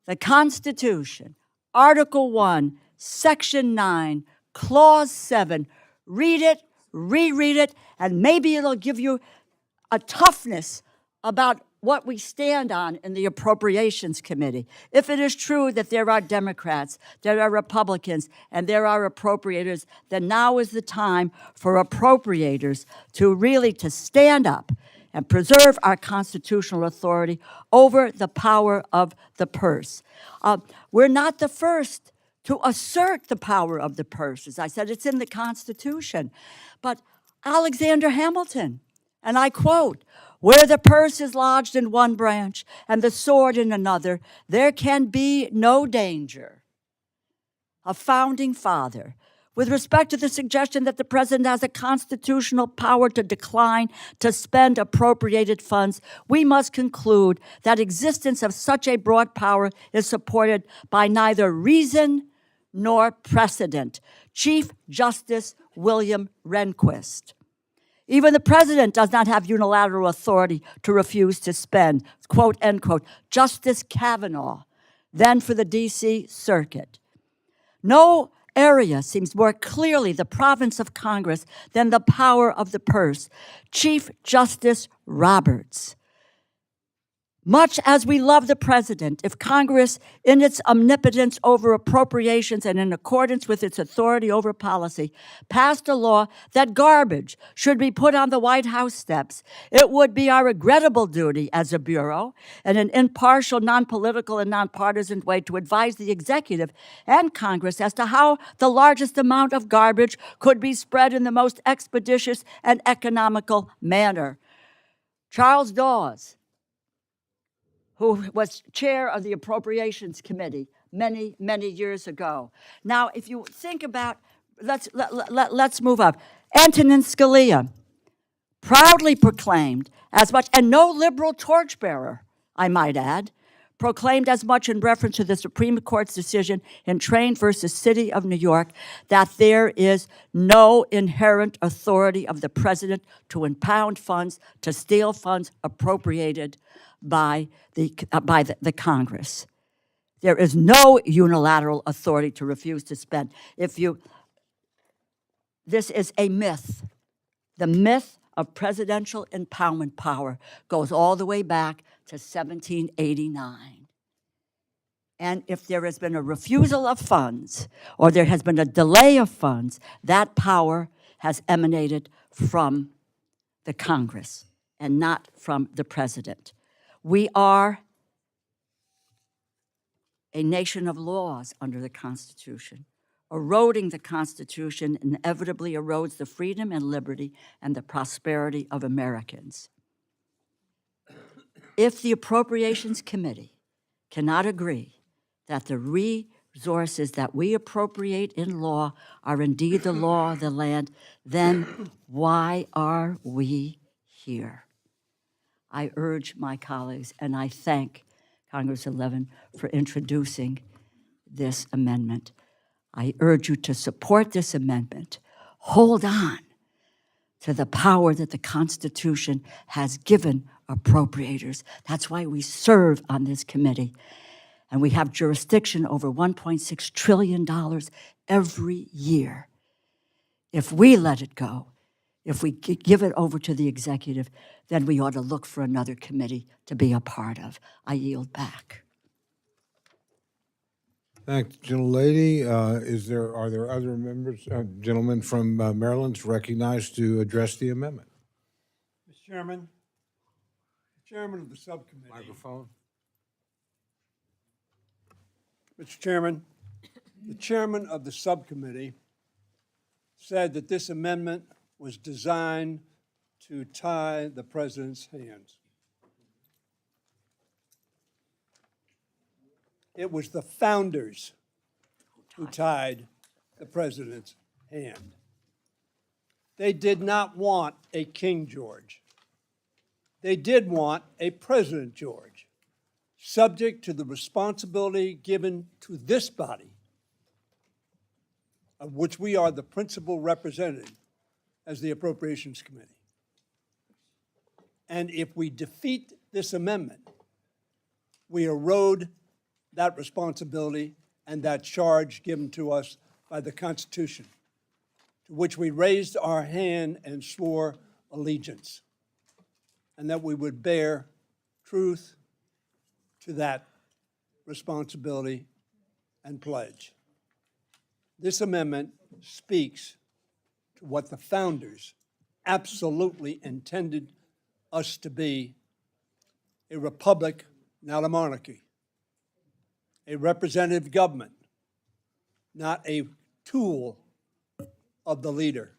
The Constitution, Article 1, Section 9, Clause 7, read it, reread it, and maybe it'll give you a toughness about what we stand on in the Appropriations Committee. If it is true that there are Democrats, there are Republicans, and there are appropriators, then now is the time for appropriators to stand up and preserve our constitutional authority over the power of the purse. We're not the first to assert the power of the purse. As I said, it's in the Constitution. But Alexander Hamilton, and I quote, "Where the purse is lodged in one branch and the sword in another, there can be no danger." A founding father. With respect to the suggestion that the president has a constitutional power to decline to spend appropriated funds, we must conclude that existence of such a broad power is supported by neither reason nor precedent. Chief Justice William Rehnquist. Even the president does not have unilateral authority to refuse to spend, quote, end quote. Justice Kavanaugh, then for the D.C. Circuit. No area seems more clearly the province of Congress than the power of the purse. Chief Justice Roberts. Much as we love the president, if Congress, in its omnipotence over appropriations and in accordance with its authority over policy, passed a law that garbage should be put on the White House steps, it would be our regrettable duty as a bureau, in an impartial, non-political, and nonpartisan way, to advise the executive and Congress as to how the largest amount of garbage could be spread in the most expeditious and economical manner. Charles Dawes, who was chair of the Appropriations Committee many, many years ago. Now, if you think about, let's move up. Antonin Scalia proudly proclaimed as much, and no liberal torchbearer, I might add, proclaimed as much in reference to the Supreme Court's decision in Train versus City of New York, that there is no inherent authority of the president to impound funds, to steal funds appropriated by the Congress. There is no unilateral authority to refuse to spend. This is a myth. The myth of presidential impoundment power goes all the way back to 1789. And if there has been a refusal of funds, or there has been a delay of funds, that power has emanated from the Congress and not from the president. We are a nation of laws under the Constitution. Eroding the Constitution inevitably erodes the freedom and liberty and the prosperity of Americans. If the Appropriations Committee cannot agree that the resources that we appropriate in law are indeed the law of the land, then why are we here? I urge my colleagues, and I thank Congress 11 for introducing this amendment. I urge you to support this amendment. Hold on to the power that the Constitution has given appropriators. That's why we serve on this committee. And we have jurisdiction over $1.6 trillion every year. If we let it go, if we give it over to the executive, then we ought to look for another committee to be a part of. I yield back. Thanks, gentlelady. Are there other members, gentlemen from Maryland recognized to address the amendment? Mr. Chairman, Chairman of the subcommittee. Microphone. Mr. Chairman, the chairman of the subcommittee said that this amendment was designed to tie the president's hands. It was the founders who tied the president's hand. They did not want a King George. They did want a President George, subject to the responsibility given to this body, of which we are the principal representative as the Appropriations Committee. And if we defeat this amendment, we erode that responsibility and that charge given to us by the Constitution, to which we raised our hand and swore allegiance, and that we would bear truth to that responsibility and pledge. This amendment speaks to what the founders absolutely intended us to be: a republic, not a monarchy, a representative government, not a tool of the leader,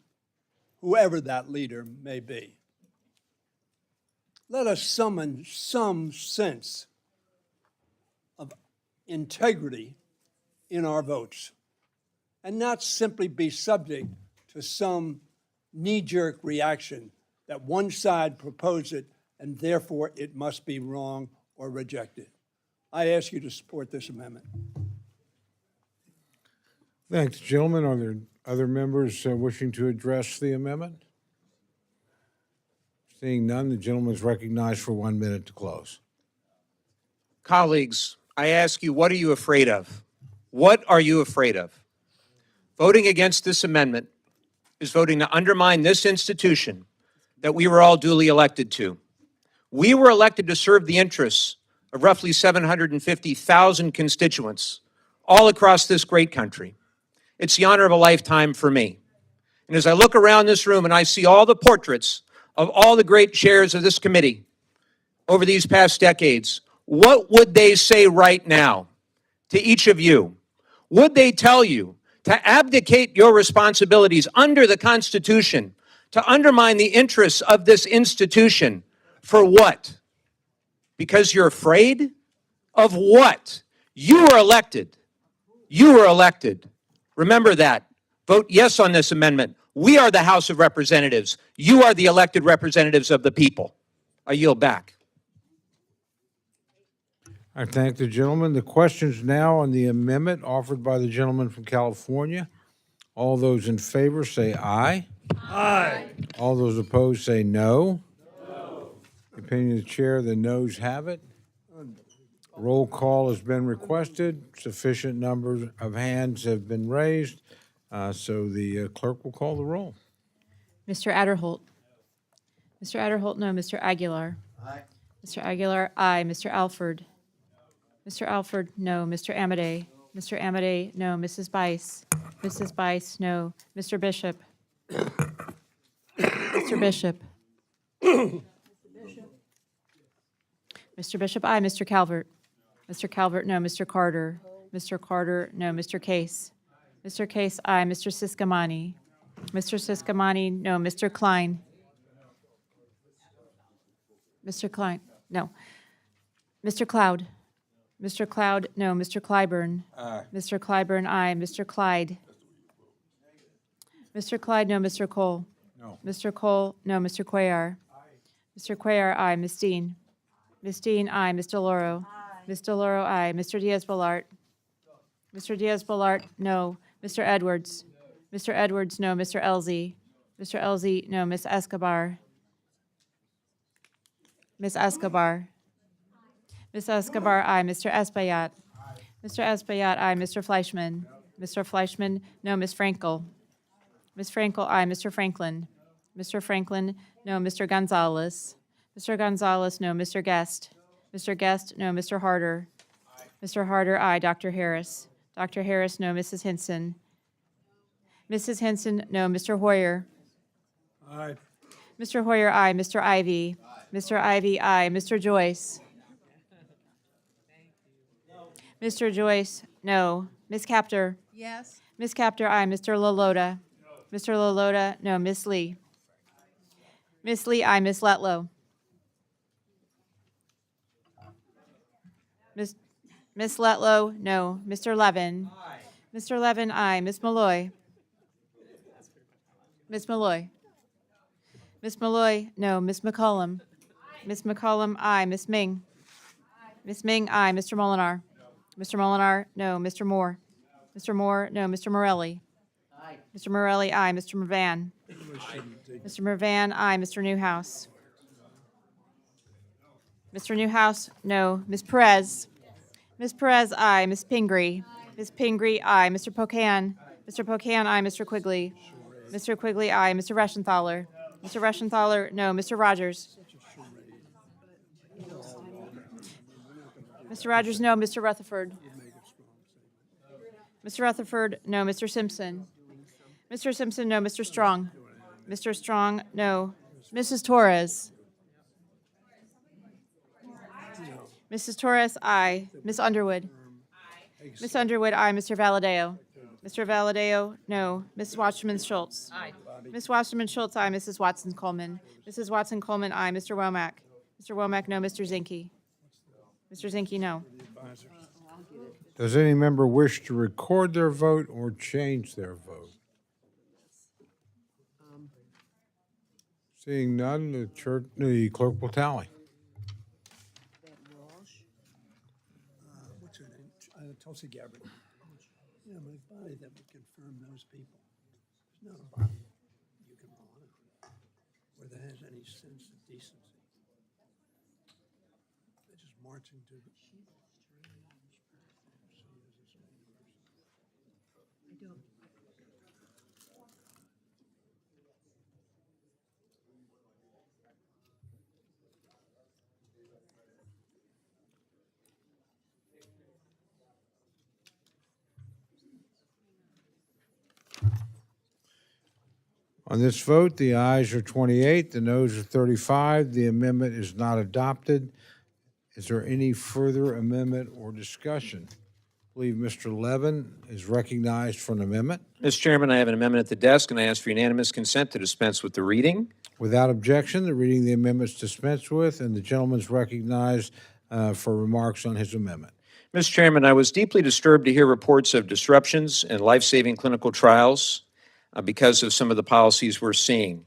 whoever that leader may be. Let us summon some sense of integrity in our votes, and not simply be subject to some knee-jerk reaction that one side proposed it and therefore it must be wrong or rejected. I ask you to support this amendment. Thanks, gentlemen. Are there other members wishing to address the amendment? Seeing none, the gentleman is recognized for 1 minute to close. Colleagues, I ask you, what are you afraid of? What are you afraid of? Voting against this amendment is voting to undermine this institution that we were all duly elected to. We were elected to serve the interests of roughly 750,000 constituents all across this great country. It's the honor of a lifetime for me. And as I look around this room and I see all the portraits of all the great chairs of this committee over these past decades, what would they say right now to each of you? Would they tell you to abdicate your responsibilities under the Constitution, to undermine the interests of this institution? For what? Because you're afraid? Of what? You were elected. You were elected. Remember that. Vote yes on this amendment. We are the House of Representatives. You are the elected representatives of the people. I yield back. I thank the gentleman. The question's now on the amendment offered by the gentleman from California. All those in favor say aye. Aye. All those opposed say no. No. Opinion of the chair, the noes have it. Roll call has been requested. Sufficient numbers of hands have been raised, so the clerk will call the roll. Mr. Adderholt. Mr. Adderholt, no. Mr. Aguilar. Aye. Mr. Aguilar, aye. Mr. Alford. Mr. Alford, no. Mr. Amade. Mr. Amade, no. Mrs. Bice. Mrs. Bice, no. Mr. Bishop. Mr. Bishop. Mr. Bishop, aye. Mr. Calvert. Mr. Calvert, no. Mr. Carter. Mr. Carter, no. Mr. Case. Mr. Case, aye. Mr. Siscamani. Mr. Siscamani, no. Mr. Klein. Mr. Klein, no. Mr. Cloud. Mr. Cloud, no. Mr. Clyburn. Aye. Mr. Clyburn, aye. Mr. Clyde. Mr. Clyde, no. Mr. Cole. No. Mr. Cole, no. Mr. Cuellar. Mr. Cuellar, aye. Ms. Dean. Ms. Dean, aye. Ms. DeLauro. Ms. DeLauro, aye. Mr. Diaz-Balart. Mr. Diaz-Balart, no. Mr. Edwards. Mr. Edwards, no. Mr. Elzey. Mr. Elzey, no. Ms. Escobar. Ms. Escobar. Ms. Escobar, aye. Mr. Espaillat. Mr. Espaillat, aye. Mr. Fleischman. Mr. Fleischman, no. Ms. Frankel. Ms. Frankel, aye. Mr. Franklin. Mr. Franklin, no. Mr. Gonzalez. Mr. Gonzalez, no. Mr. Guest. Mr. Guest, no. Mr. Harder. Mr. Harder, aye. Dr. Harris. Dr. Harris, no. Mrs. Hinson. Mrs. Hinson, no. Mr. Hoyer. Aye. Mr. Hoyer, aye. Mr. Ivy. Mr. Ivy, aye. Mr. Joyce. Mr. Joyce, no. Ms. Capter. Yes. Ms. Capter, aye. Mr. Lalota. Mr. Lalota, no. Ms. Lee. Ms. Lee, aye. Ms. Letlow. Ms. Letlow, no. Mr. Levin. Mr. Levin, aye. Ms. Malloy. Ms. Malloy. Ms. Malloy, no. Ms. McCollum. Ms. McCollum, aye. Ms. Ming. Ms. Ming, aye. Mr. Molinar. Mr. Molinar, no. Mr. Moore. Mr. Moore, no. Mr. Morelli. Mr. Morelli, aye. Mr. Mervan. Mr. Mervan, aye. Mr. Newhouse. Mr. Newhouse, no. Ms. Perez. Ms. Perez, aye. Ms. Pingree. Ms. Pingree, aye. Mr. Pocan. Mr. Pocan, aye. Mr. Quigley. Mr. Quigley, aye. Mr. Reschenthaler. Mr. Reschenthaler, no. Mr. Rogers. Mr. Rogers, no. Mr. Rutherford. Mr. Rutherford, no. Mr. Simpson. Mr. Simpson, no. Mr. Strong. Mr. Strong, no. Mrs. Torres. Mrs. Torres, aye. Ms. Underwood. Ms. Underwood, aye. Mr. Valadeo. Mr. Valadeo, no. Mrs. Wasserman Schultz. Aye. Ms. Wasserman Schultz, aye. Mrs. Watson Coleman. Mrs. Watson Coleman, aye. Mr. Womack. Mr. Womack, no. Mr. Zinke. Mr. Zinke, no. Does any member wish to record their vote or change their vote? Seeing none, the clerk will tally. What's her name? Tulsi Gabbard. Yeah, but a body that would confirm those people. It's not a body you can rely on, or that has any sense of decency. They're just marching to. On this vote, the ayes are 28, the noes are 35. The amendment is not adopted. Is there any further amendment or discussion? I believe Mr. Levin is recognized for an amendment. Mr. Chairman, I have an amendment at the desk, and I ask for unanimous consent to dispense with the reading. Without objection, the reading of the amendment is dispensed with, and the gentleman is recognized for remarks on his amendment. Mr. Chairman, I was deeply disturbed to hear reports of disruptions in life-saving clinical trials because of some of the policies we're seeing.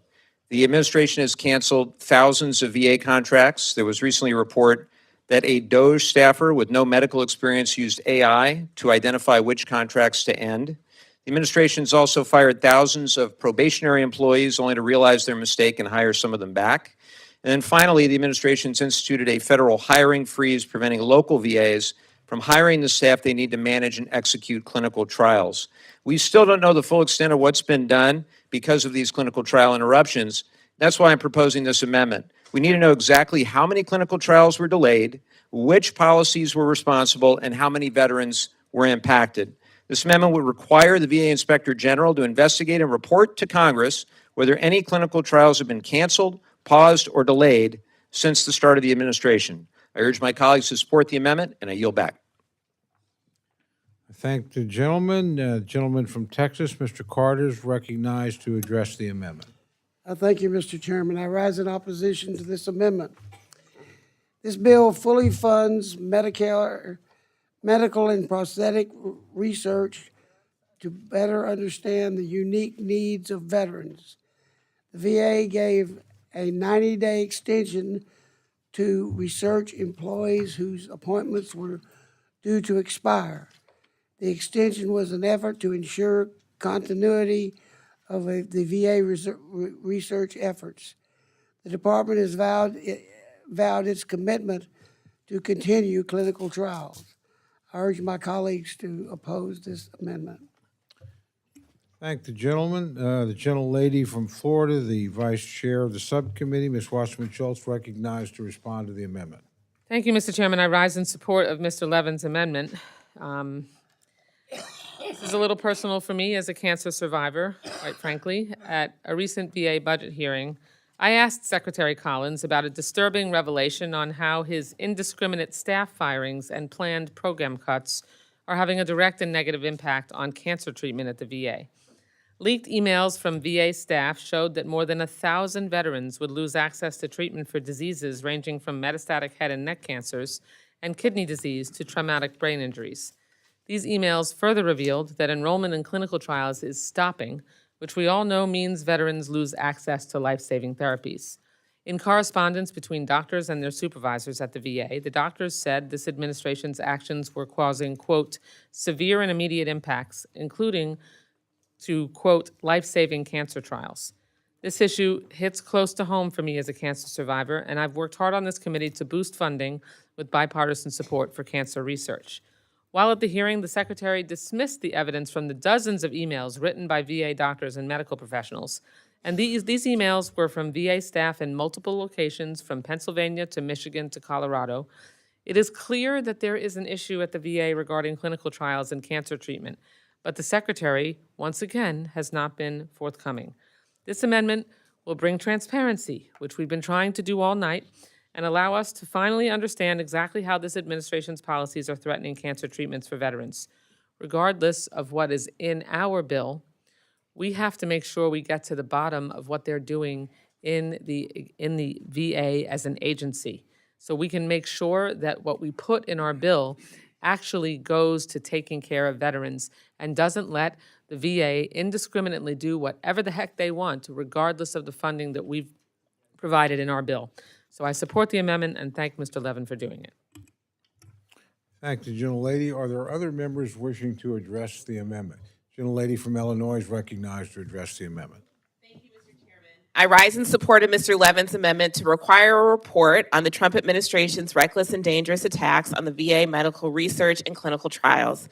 The administration has canceled thousands of VA contracts. There was recently a report that a DOJ staffer with no medical experience used AI to identify which contracts to end. The administration has also fired thousands of probationary employees only to realize their mistake and hire some of them back. And then finally, the administration has instituted a federal hiring freeze preventing local VAs from hiring the staff they need to manage and execute clinical trials. We still don't know the full extent of what's been done because of these clinical trial interruptions. That's why I'm proposing this amendment. We need to know exactly how many clinical trials were delayed, which policies were responsible, and how many veterans were impacted. This amendment would require the VA Inspector General to investigate and report to Congress whether any clinical trials have been canceled, paused, or delayed since the start of the administration. I urge my colleagues to support the amendment, and I yield back. I thank the gentleman. Gentleman from Texas, Mr. Carter, is recognized to address the amendment. Thank you, Mr. Chairman. I rise in opposition to this amendment. This bill fully funds Medicare, medical and prosthetic research to better understand the unique needs of veterans. The VA gave a 90-day extension to research employees whose appointments were due to expire. The extension was an effort to ensure continuity of the VA research efforts. The department has vowed its commitment to continue clinical trials. I urge my colleagues to oppose this amendment. Thank the gentleman. The gentlelady from Florida, the vice chair of the subcommittee, Ms. Wasserman Schultz, recognized to respond to the amendment. Thank you, Mr. Chairman. I rise in support of Mr. Levin's amendment. This is a little personal for me as a cancer survivor, quite frankly. At a recent VA budget hearing, I asked Secretary Collins about a disturbing revelation on how his indiscriminate staff firings and planned program cuts are having a direct and negative impact on cancer treatment at the VA. Leaked emails from VA staff showed that more than 1,000 veterans would lose access to treatment for diseases ranging from metastatic head and neck cancers and kidney disease to traumatic brain injuries. These emails further revealed that enrollment in clinical trials is stopping, which we all know means veterans lose access to life-saving therapies. In correspondence between doctors and their supervisors at the VA, the doctors said this administration's actions were causing, quote, severe and immediate impacts, including to, quote, life-saving cancer trials. This issue hits close to home for me as a cancer survivor, and I've worked hard on this committee to boost funding with bipartisan support for cancer research. While at the hearing, the Secretary dismissed the evidence from the dozens of emails written by VA doctors and medical professionals. And these emails were from VA staff in multiple locations, from Pennsylvania to Michigan to Colorado. It is clear that there is an issue at the VA regarding clinical trials and cancer treatment, but the Secretary, once again, has not been forthcoming. This amendment will bring transparency, which we've been trying to do all night, and allow us to finally understand exactly how this administration's policies are threatening cancer treatments for veterans. Regardless of what is in our bill, we have to make sure we get to the bottom of what they're doing in the VA as an agency, so we can make sure that what we put in our bill actually goes to taking care of veterans and doesn't let the VA indiscriminately do whatever the heck they want, regardless of the funding that we've provided in our bill. So I support the amendment and thank Mr. Levin for doing it. Thank the gentlelady. Are there other members wishing to address the amendment? Gentlelady from Illinois is recognized to address the amendment. I rise in support of Mr. Levin's amendment to require a report on the Trump administration's reckless and dangerous attacks on the VA medical research and clinical trials.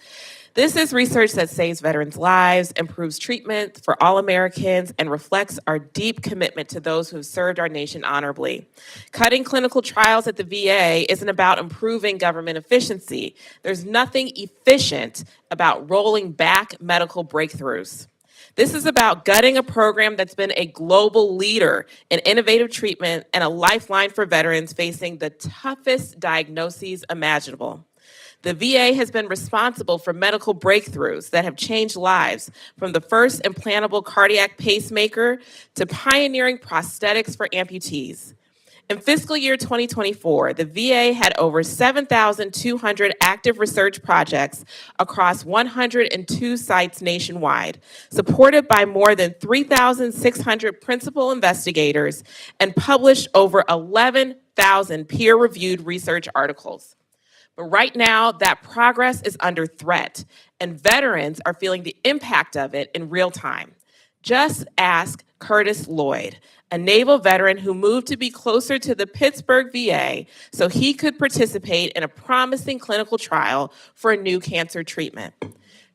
This is research that saves veterans' lives, improves treatment for all Americans, and reflects our deep commitment to those who have served our nation honorably. Cutting clinical trials at the VA isn't about improving government efficiency. There's nothing efficient about rolling back medical breakthroughs. This is about gutting a program that's been a global leader in innovative treatment and a lifeline for veterans facing the toughest diagnoses imaginable. The VA has been responsible for medical breakthroughs that have changed lives, from the first implantable cardiac pacemaker to pioneering prosthetics for amputees. In fiscal year 2024, the VA had over 7,200 active research projects across 102 sites nationwide, supported by more than 3,600 principal investigators, and published over 11,000 peer-reviewed research articles. But right now, that progress is under threat, and veterans are feeling the impact of it in real time. Just ask Curtis Lloyd, a naval veteran who moved to be closer to the Pittsburgh VA so he could participate in a promising clinical trial for a new cancer treatment.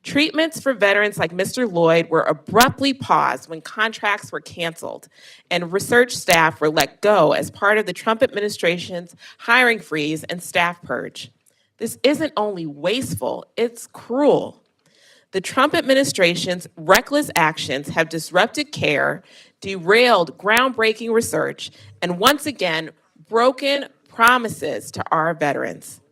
Treatments for veterans like Mr. Lloyd were abruptly paused when contracts were canceled and research staff were let go as part of the Trump administration's hiring freeze and staff purge. This isn't only wasteful, it's cruel. The Trump administration's reckless actions have disrupted care, derailed groundbreaking research, and once again, broken promises to our veterans.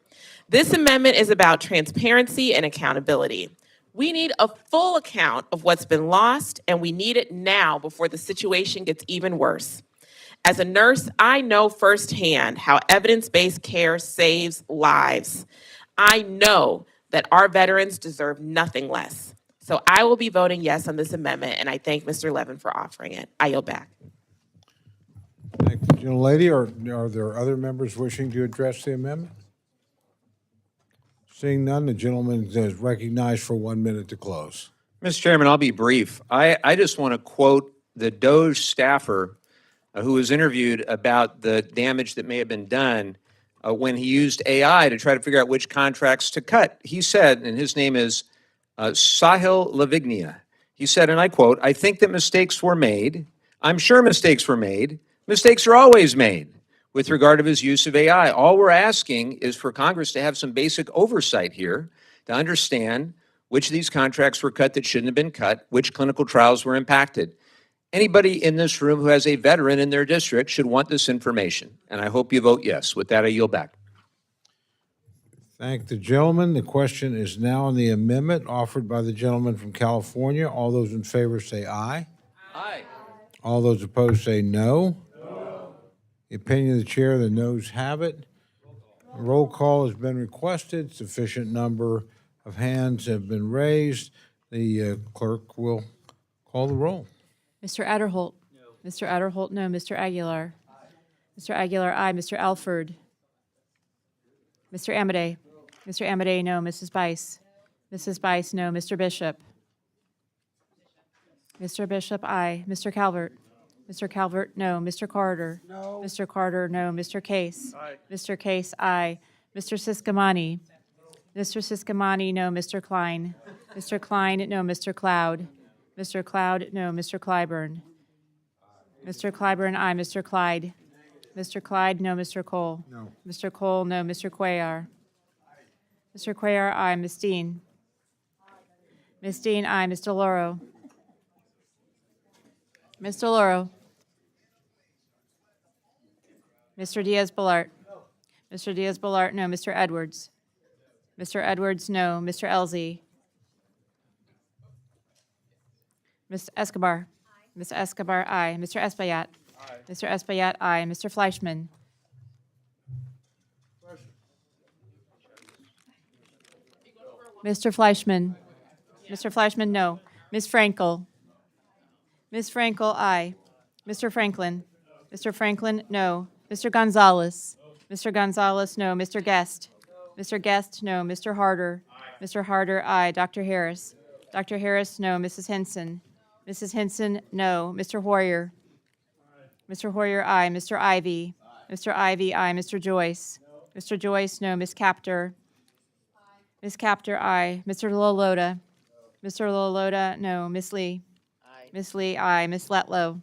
This amendment is about transparency and accountability. We need a full account of what's been lost, and we need it now before the situation gets even worse. As a nurse, I know firsthand how evidence-based care saves lives. I know that our veterans deserve nothing less. So I will be voting yes on this amendment, and I thank Mr. Levin for offering it. I yield back. Thank the gentlelady. Are there other members wishing to address the amendment? Seeing none, the gentleman is recognized for 1 minute to close. Mr. Chairman, I'll be brief. I just want to quote the DOJ staffer who was interviewed about the damage that may have been done when he used AI to try to figure out which contracts to cut. He said, and his name is Sahil Lavignia, he said, and I quote, "I think that mistakes were made. I'm sure mistakes were made. Mistakes are always made with regard to his use of AI. All we're asking is for Congress to have some basic oversight here to understand which of these contracts were cut that shouldn't have been cut, which clinical trials were impacted. Anybody in this room who has a veteran in their district should want this information, and I hope you vote yes. With that, I yield back." Thank the gentleman. The question is now on the amendment offered by the gentleman from California. All those in favor say aye. Aye. All those opposed say no. The opinion of the chair, the noes have it. Roll call has been requested. Sufficient number of hands have been raised. The clerk will call the roll. Mr. Adderholt? No. Mr. Adderholt, no. Mr. Aguilar? Mr. Aguilar, aye. Mr. Alford? Mr. Amade? Mr. Amade, no. Mrs. Bice? Mrs. Bice, no. Mr. Bishop? Mr. Bishop, aye. Mr. Calvert? Mr. Calvert, no. Mr. Carter? No. Mr. Carter, no. Mr. Case? Aye. Mr. Case, aye. Mr. Siscomani? Mr. Siscomani, no. Mr. Klein? Mr. Klein, no. Mr. Cloud? Mr. Cloud, no. Mr. Clyburn? Mr. Clyburn, aye. Mr. Clyde? Mr. Clyde, no. Mr. Cole? No. Mr. Cole, no. Mr. Cuellar? Mr. Cuellar, aye. Ms. Dean? Ms. Dean, aye. Ms. DeLauro? Ms. DeLauro? Mr. Diaz-Balart? Mr. Diaz-Balart, no. Mr. Edwards? Mr. Edwards, no. Mr. Elzey? Ms. Escobar? Ms. Escobar, aye. Mr. Espaillat? Mr. Espaillat, aye. Mr. Fleischman? Mr. Fleischman? Mr. Fleischman, no. Ms. Frankel? Ms. Frankel, aye. Mr. Franklin? Mr. Franklin, no. Mr. Gonzalez? Mr. Gonzalez, no. Mr. Guest? Mr. Guest, no. Mr. Harder? Mr. Harder, aye. Dr. Harris? Dr. Harris, no. Mrs. Henson? Mrs. Henson, no. Mr. Hoyer? Mr. Hoyer, aye. Mr. Ivy? Mr. Ivy, aye. Mr. Joyce? Mr. Joyce, no. Ms. Capter? Ms. Capter, aye. Mr. Loloda? Mr. Loloda, no. Ms. Lee? Ms. Lee, aye. Ms. Letlow?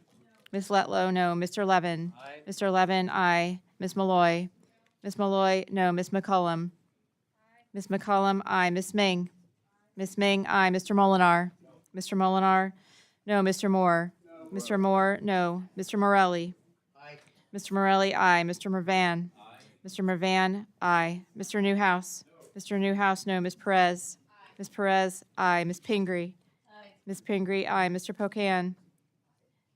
Ms. Letlow, no. Mr. Levin? Mr. Levin, aye. Ms. Malloy? Ms. Malloy, no. Ms. McCollum? Ms. McCollum, aye. Ms. Ming? Ms. Ming, aye. Mr. Molinar? Mr. Molinar, no. Mr. Moore? Mr. Moore, no. Mr. Morelli? Mr. Morelli, aye. Mr. Mervan? Mr. Mervan, aye. Mr. Newhouse? Mr. Newhouse, no. Ms. Perez? Ms. Perez, aye. Ms. Pingree? Ms. Pingree, aye. Mr. Pocan?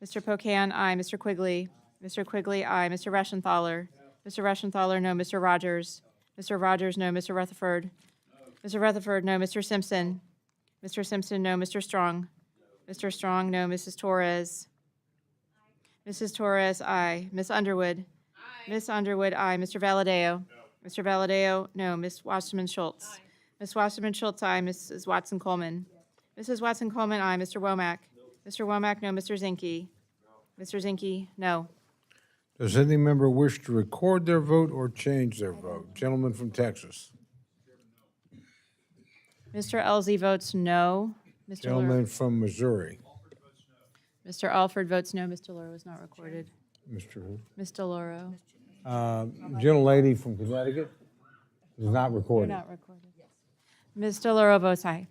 Mr. Pocan, aye. Mr. Quigley? Mr. Quigley, aye. Mr. Reschenthaler? Mr. Reschenthaler, no. Mr. Rogers? Mr. Rogers, no. Mr. Rutherford? Mr. Rutherford, no. Mr. Simpson? Mr. Simpson, no. Mr. Strong? Mr. Strong, no. Mrs. Torres? Mrs. Torres, aye. Ms. Underwood? Ms. Underwood, aye. Mr. Valadeo? Mr. Valadeo, no. Ms. Wasserman Schultz? Ms. Wasserman Schultz, aye. Mrs. Watson Coleman? Mrs. Watson Coleman, aye. Mr. Womack? Mr. Womack, no. Mr. Zinke? Mr. Zinke, no. Does any member wish to record their vote or change their vote? Gentleman from Texas. Mr. Elzey votes no. Mr. Gentleman from Missouri. Mr. Alford votes no. Mr. Loro was not recorded. Mr. who? Mr. Loro. Gentlelady from Connecticut is not You're recorded. not recorded. Mr. Loro votes aye.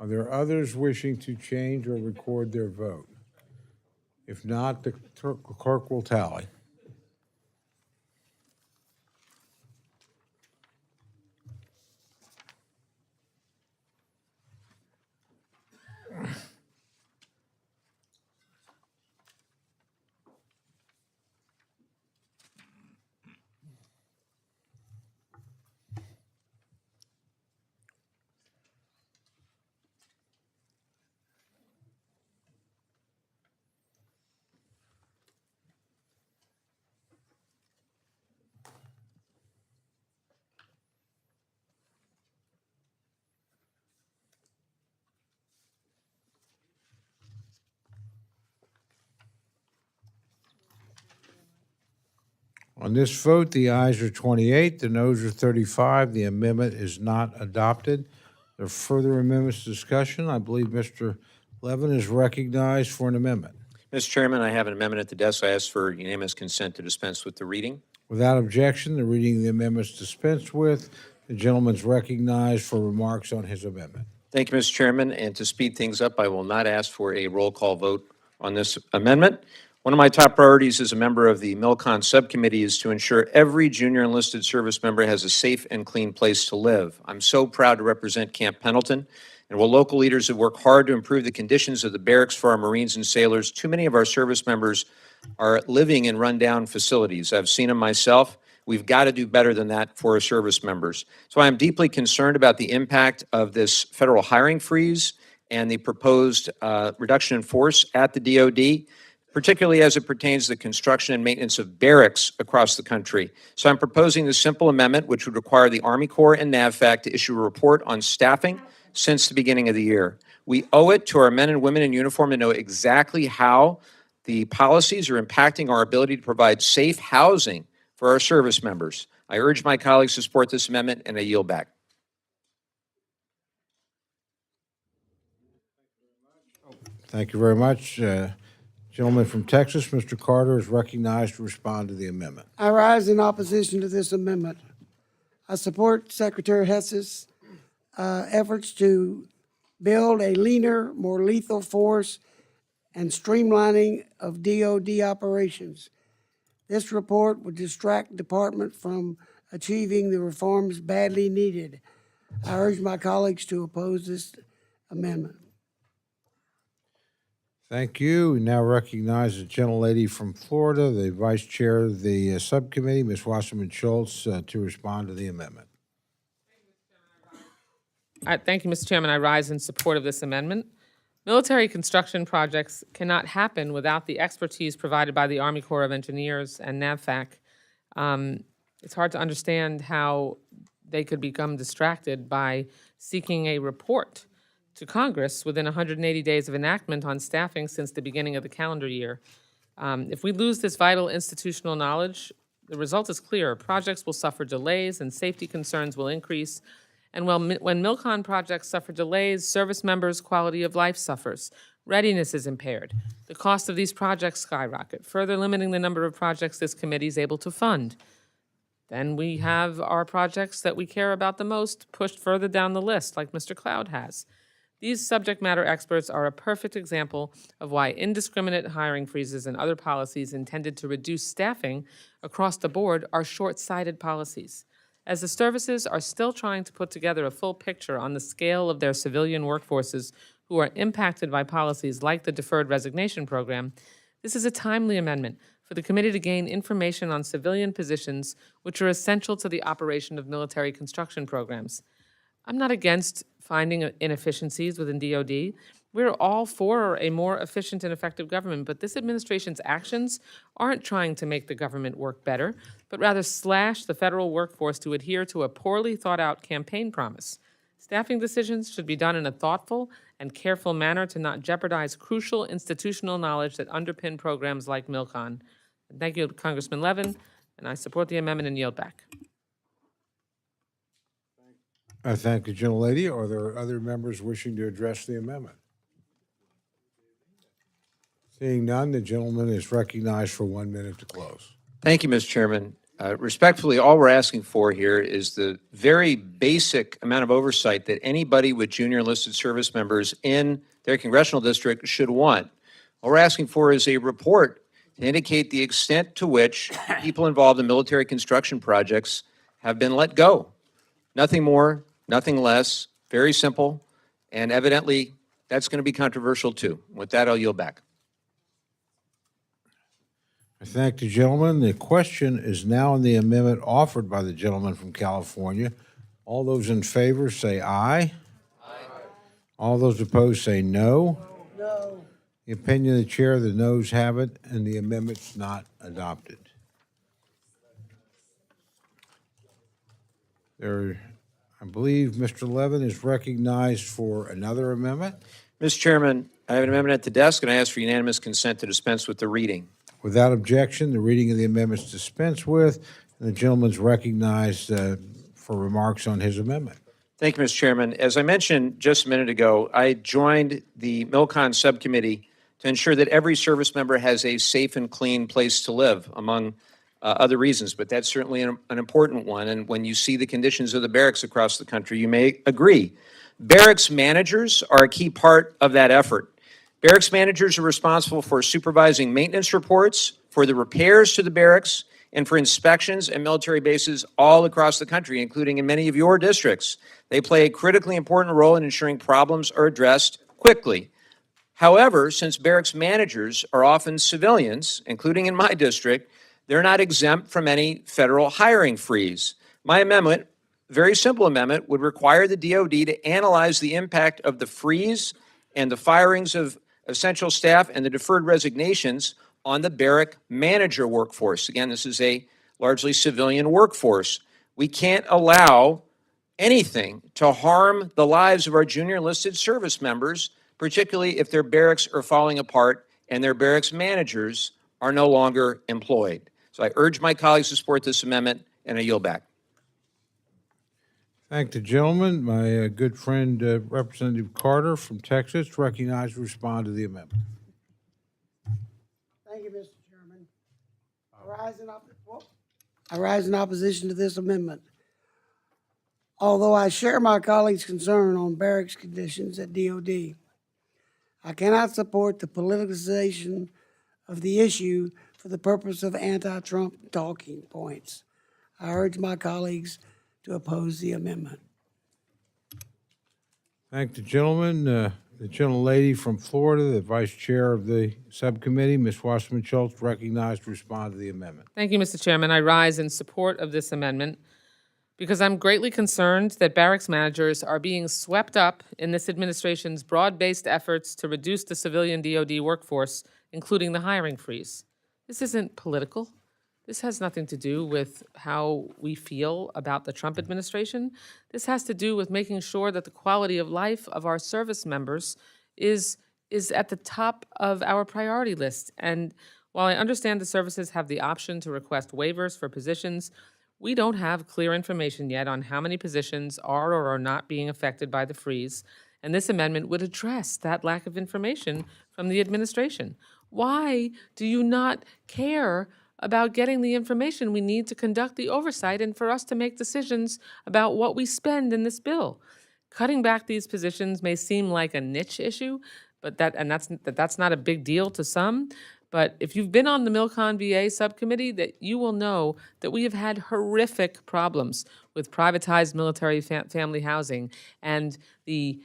Are there others wishing to change or record their vote? If not, the clerk will tally. On this vote, the ayes are 28, the noes are 35. The amendment is not adopted. There are further amendments to discussion. I believe Mr. Levin is recognized for an amendment. Mr. Chairman, I have an amendment at the desk. I ask for unanimous consent to dispense with the reading. Without objection, the reading of the amendment is dispensed with. The gentleman is recognized for remarks on his amendment. Thank you, Mr. Chairman. And to speed things up, I will not ask for a roll call vote on this amendment. One of my top priorities as a member of the MilCon Subcommittee is to ensure every junior enlisted service member has a safe and clean place to live. I'm so proud to represent Camp Pendleton, and while local leaders have worked hard to improve the conditions of the barracks for our Marines and sailors, too many of our service members are living in rundown facilities. I've seen them myself. We've got to do better than that for our service members. So I'm deeply concerned about the impact of this federal hiring freeze and the proposed reduction in force at the DoD, particularly as it pertains to the construction and maintenance of barracks across the country. So I'm proposing this simple amendment, which would require the Army Corps and NAVFAC to issue a report on staffing since the beginning of the year. We owe it to our men and women in uniform to know exactly how the policies are impacting our ability to provide safe housing for our service members. I urge my colleagues to support this amendment, and I yield back. Thank you very much. Gentleman from Texas, Mr. Carter, is recognized to respond to the amendment. I rise in opposition to this amendment. I support Secretary Hess's efforts to build a leaner, more lethal force and streamlining of DoD operations. This report would distract the department from achieving the reforms badly needed. I urge my colleagues to oppose this amendment. Thank you. We now recognize the gentlelady from Florida, the Vice Chair of the Subcommittee, Ms. Wasserman Schultz, to respond to the amendment. Thank you, Mr. Chairman. I rise in support of this amendment. Military construction projects cannot happen without the expertise provided by the Army Corps of Engineers and NAVFAC. It's hard to understand how they could become distracted by seeking a report to Congress within 180 days of enactment on staffing since the beginning of the calendar year. If we lose this vital institutional knowledge, the result is clear. Projects will suffer delays and safety concerns will increase. And when MilCon projects suffer delays, service members' quality of life suffers. Readiness is impaired. The cost of these projects skyrocket, further limiting the number of projects this committee is able to fund. Then we have our projects that we care about the most pushed further down the list, like Mr. Cloud has. These subject matter experts are a perfect example of why indiscriminate hiring freezes and other policies intended to reduce staffing across the board are short-sighted policies. As the services are still trying to put together a full picture on the scale of their civilian workforces who are impacted by policies like the Deferred Resignation Program, this is a timely amendment for the committee to gain information on civilian positions which are essential to the operation of military construction programs. I'm not against finding inefficiencies within DoD. We're all for a more efficient and effective government, but this administration's actions aren't trying to make the government work better, but rather slash the federal workforce to adhere to a poorly thought-out campaign promise. Staffing decisions should be done in a thoughtful and careful manner to not jeopardize crucial institutional knowledge that underpin programs like MilCon. Thank you, Congressman Levin, and I support the amendment and yield back. I thank the gentlelady. Are there other members wishing to address the amendment? Seeing none, the gentleman is recognized for 1 minute to close. Thank you, Mr. Chairman. Respectfully, all we're asking for here is the very basic amount of oversight that anybody with junior enlisted service members in their congressional district should want. All we're asking for is a report to indicate the extent to which people involved in military construction projects have been let go. Nothing more, nothing less, very simple, and evidently that's going to be controversial too. With that, I'll yield back. I thank the gentleman. The question is now on the amendment offered by the gentleman from California. All those in favor say aye. Aye. All those opposed say no. No. The opinion of the chair, the noes have it, and the amendment's not adopted. I believe Mr. Levin is recognized for another amendment. Mr. Chairman, I have an amendment at the desk, and I ask for unanimous consent to dispense with the reading. Without objection, the reading of the amendment is dispensed with, and the gentleman's recognized for remarks on his amendment. Thank you, Mr. Chairman. As I mentioned just a minute ago, I joined the MilCon Subcommittee to ensure that every service member has a safe and clean place to live, among other reasons, but that's certainly an important one. And when you see the conditions of the barracks across the country, you may agree. Barracks managers are a key part of that effort. Barracks managers are responsible for supervising maintenance reports, for the repairs to the barracks, and for inspections and military bases all across the country, including in many of your districts. They play a critically important role in ensuring problems are addressed quickly. However, since barracks managers are often civilians, including in my district, they're not exempt from any federal hiring freeze. My amendment, very simple amendment, would require the DoD to analyze the impact of the freeze and the firings of essential staff and the deferred resignations on the barrack manager workforce. Again, this is a largely civilian workforce. We can't allow anything to harm the lives of our junior enlisted service members, particularly if their barracks are falling apart and their barracks managers are no longer employed. So I urge my colleagues to support this amendment, and I yield back. Thank the gentleman. My good friend, Representative Carter from Texas, recognized to respond to the amendment. Thank you, Mr. Chairman. I rise in opposition to this amendment. Although I share my colleagues' concern on barracks conditions at DoD, I cannot support the politicization of the issue for the purpose of anti-Trump talking points. I urge my colleagues to oppose the amendment. Thank the gentleman. The gentlelady from Florida, the vice chair of the subcommittee, Ms. Wasserman-Schultz, recognized to respond to the amendment. Thank you, Mr. Chairman. I rise in support of this amendment because I'm greatly concerned that barracks managers are being swept up in this administration's broad-based efforts to reduce the civilian DoD workforce, including the hiring freeze. This isn't political. This has nothing to do with how we feel about the Trump administration. This has to do with making sure that the quality of life of our service members is at the top of our priority list. And while I understand the services have the option to request waivers for positions, we don't have clear information yet on how many positions are or are not being affected by the freeze, and this amendment would address that lack of information from the administration. Why do you not care about getting the information we need to conduct the oversight and for us to make decisions about what we spend in this bill? Cutting back these positions may seem like a niche issue, but that's not a big deal to some. But if you've been on the MilCon VA subcommittee, that you will know that we have had horrific problems with privatized military family housing and the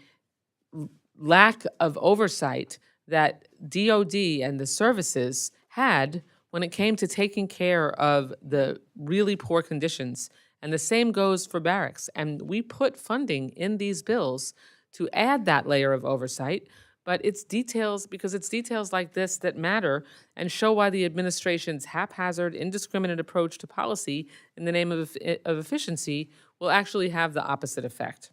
lack of oversight that DOD and the services had when it came to taking care of the really poor conditions. And the same goes for barracks. And we put funding in these bills to add that layer of oversight, but it's details, because it's details like this that matter and show why the administration's haphazard, indiscriminate approach to policy in the name of efficiency will actually have the opposite effect.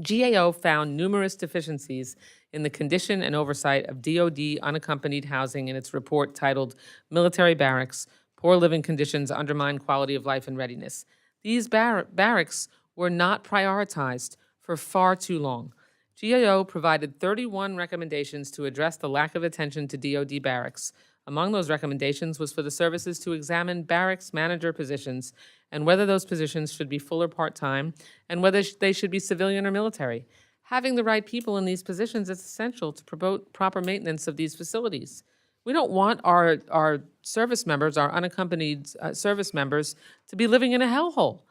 GAO found numerous deficiencies in the condition and oversight of DoD unaccompanied housing in its report titled Military Barracks, Poor Living Conditions Undermine Quality of Life and Readiness. These barracks were not prioritized for far too long. GAO provided 31 recommendations to address the lack of attention to DoD barracks. Among those recommendations was for the services to examine barracks manager positions and whether those positions should be full or part-time, and whether they should be civilian or military. Having the right people in these positions is essential to promote proper maintenance of these facilities. We don't want our service members, our unaccompanied service members, to be living in a hellhole.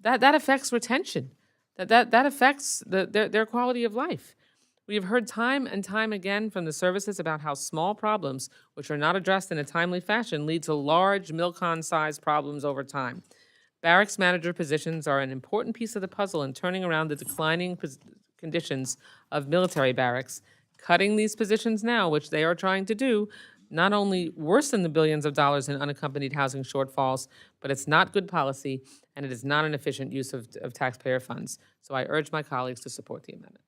That affects retention. That affects their quality of life. We have heard time and time again from the services about how small problems, which are not addressed in a timely fashion, lead to large MilCon-sized problems over time. Barracks manager positions are an important piece of the puzzle in turning around the declining conditions of military barracks. Cutting these positions now, which they are trying to do, not only worsen the billions of dollars in unaccompanied housing shortfalls, but it's not good policy, and it is not an efficient use of taxpayer funds. So I urge my colleagues to support the amendment.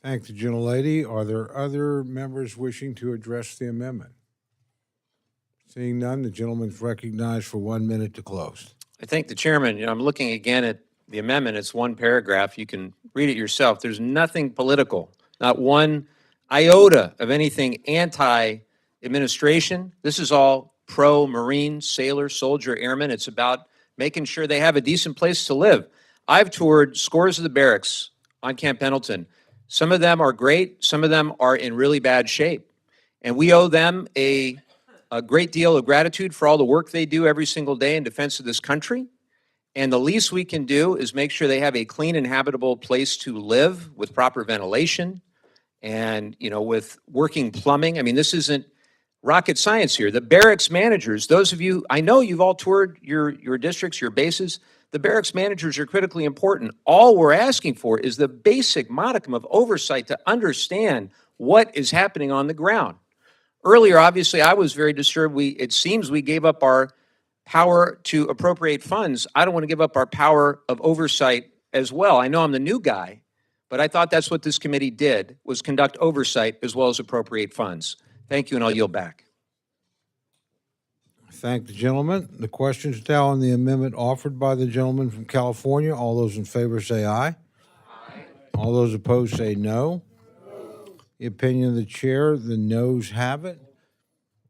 Thank the gentlelady. Are there other members wishing to address the amendment? Seeing none, the gentleman's recognized for 1 minute to close. I thank the chairman. I'm looking again at the amendment. It's one paragraph. You can read it yourself. There's nothing political, not one iota of anything anti-administration. This is all pro-Marine, sailor, soldier, airman. It's about making sure they have a decent place to live. I've toured scores of the barracks on Camp Pendleton. Some of them are great. Some of them are in really bad shape. And we owe them a great deal of gratitude for all the work they do every single day in defense of this country. And the least we can do is make sure they have a clean and habitable place to live with proper ventilation and, with working plumbing. I mean, this isn't rocket science here. The barracks managers, those of you, I know you've all toured your districts, your bases. The barracks managers are critically important. All we're asking for is the basic modicum of oversight to understand what is happening on the ground. Earlier, obviously, I was very disturbed. It seems we gave up our power to appropriate funds. I don't want to give up our power of oversight as well. I know I'm the new guy, but I thought that's what this committee did, was conduct oversight as well as appropriate funds. Thank you, and I'll yield back. Thank the gentleman. The question is now on the amendment offered by the gentleman from California. All those in favor say aye. Aye. All those opposed say no. The opinion of the chair, the noes have it.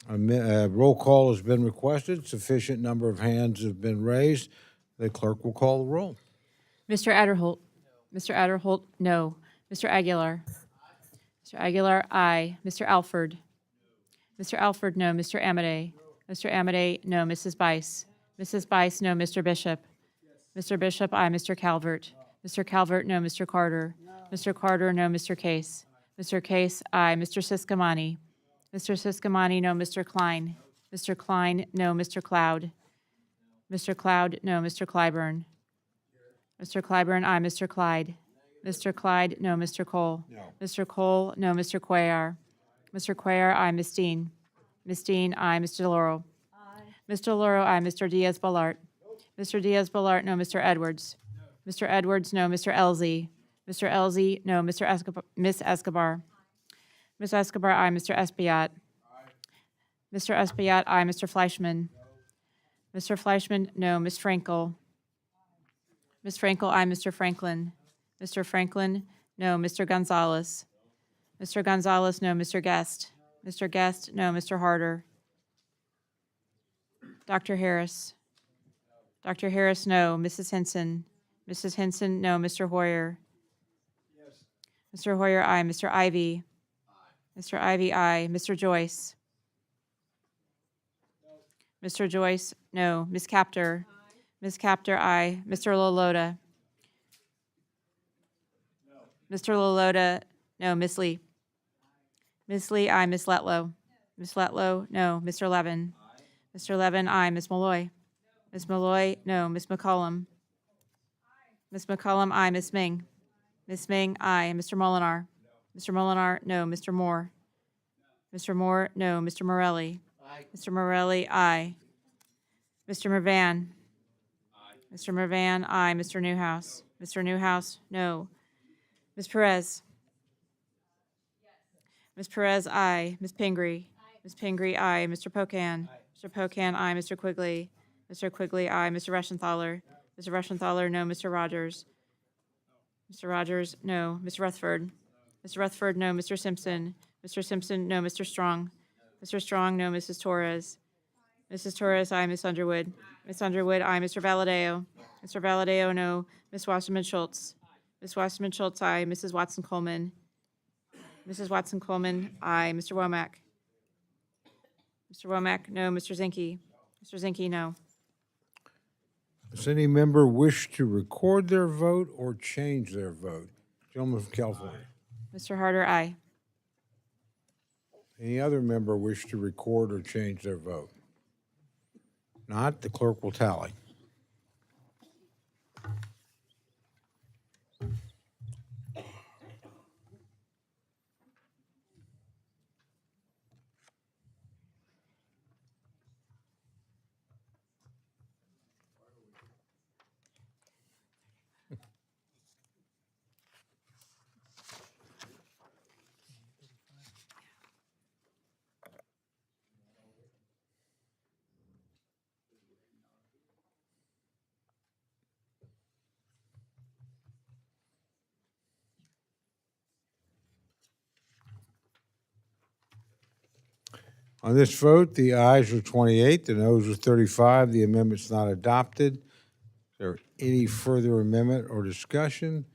A roll call has been requested. Sufficient number of hands have been raised. The clerk will call the roll. Mr. Adderholt. Mr. Adderholt, no. Mr. Aguilar. Mr. Aguilar, aye. Mr. Alford. Mr. Alford, no. Mr. Amade. Mr. Amade, no. Mrs. Bice. Mrs. Bice, no. Mr. Bishop. Mr. Bishop, aye. Mr. Calvert. Mr. Calvert, no. Mr. Carter. Mr. Carter, no. Mr. Case. Mr. Case, aye. Mr. Siscomani. Mr. Siscomani, no. Mr. Klein. Mr. Klein, no. Mr. Cloud. Mr. Cloud, no. Mr. Clyburn. Mr. Clyburn, aye. Mr. Clyde. Mr. Clyde, no. Mr. Cole. No. Mr. Cole, no. Mr. Cuellar. Mr. Cuellar, aye. Ms. Dean. Ms. Dean, aye. Mr. DeLauro. Mr. Loro, aye. Mr. Diaz-Balart. Mr. Diaz-Balart, no. Mr. Edwards. Mr. Edwards, no. Mr. Elzey. Mr. Elzey, no. Mr. Escobar, Ms. Escobar. Ms. Escobar, aye. Mr. Espaillat. Mr. Espaillat, aye. Mr. Fleischman. Mr. Fleischman, no. Ms. Frankel. Ms. Frankel, aye. Mr. Franklin. Mr. Franklin, no. Mr. Gonzalez. Mr. Gonzalez, no. Mr. Guest. Mr. Guest, no. Mr. Harder. Dr. Harris. Dr. Harris, no. Mrs. Henson. Mrs. Henson, no. Mr. Hoyer. Mr. Hoyer, aye. Mr. Ivy. Mr. Ivy, aye. Mr. Joyce. Mr. Joyce, no. Ms. Capter. Ms. Capter, aye. Mr. Lolota. Mr. Lolota, no. Ms. Lee. Ms. Lee, aye. Ms. Letlow. Ms. Letlow, no. Mr. Levin. Mr. Levin, aye. Ms. Malloy. Ms. Malloy, no. Ms. McCollum. Ms. McCollum, aye. Ms. Ming. Ms. Ming, aye. Mr. Molinar. Mr. Molinar, no. Mr. Moore. Mr. Moore, no. Mr. Morelli. Mr. Morelli, aye. Mr. Mervan. Mr. Mervan, aye. Mr. Newhouse. Mr. Newhouse, no. Ms. Perez. Ms. Perez, aye. Ms. Pingree. Ms. Pingree, aye. Mr. Pocan. Mr. Pocan, aye. Mr. Quigley. Mr. Quigley, aye. Mr. Reschenthaler. Mr. Reschenthaler, no. Mr. Rogers. Mr. Rogers, no. Mr. Rutherford. Mr. Rutherford, no. Mr. Simpson. Mr. Simpson, no. Mr. Strong. Mr. Strong, no. Mrs. Torres. Mrs. Torres, aye. Ms. Underwood. Ms. Underwood, aye. Mr. Valadeo. Mr. Valadeo, no. Ms. Wasserman Schultz. Ms. Wasserman Schultz, aye. Mrs. Watson Coleman. Mrs. Watson Coleman, aye. Mr. Womack. Mr. Womack, no. Mr. Zinke. Mr. Zinke, no. Does any member wish to record their vote or change their vote? Gentleman from California. Mr. Harder, aye. Any other member wish to record or change their vote? Not, the clerk will tally. On this vote, the ayes are 28, the noes are 35. The amendment's not adopted. Is there any further amendment or discussion?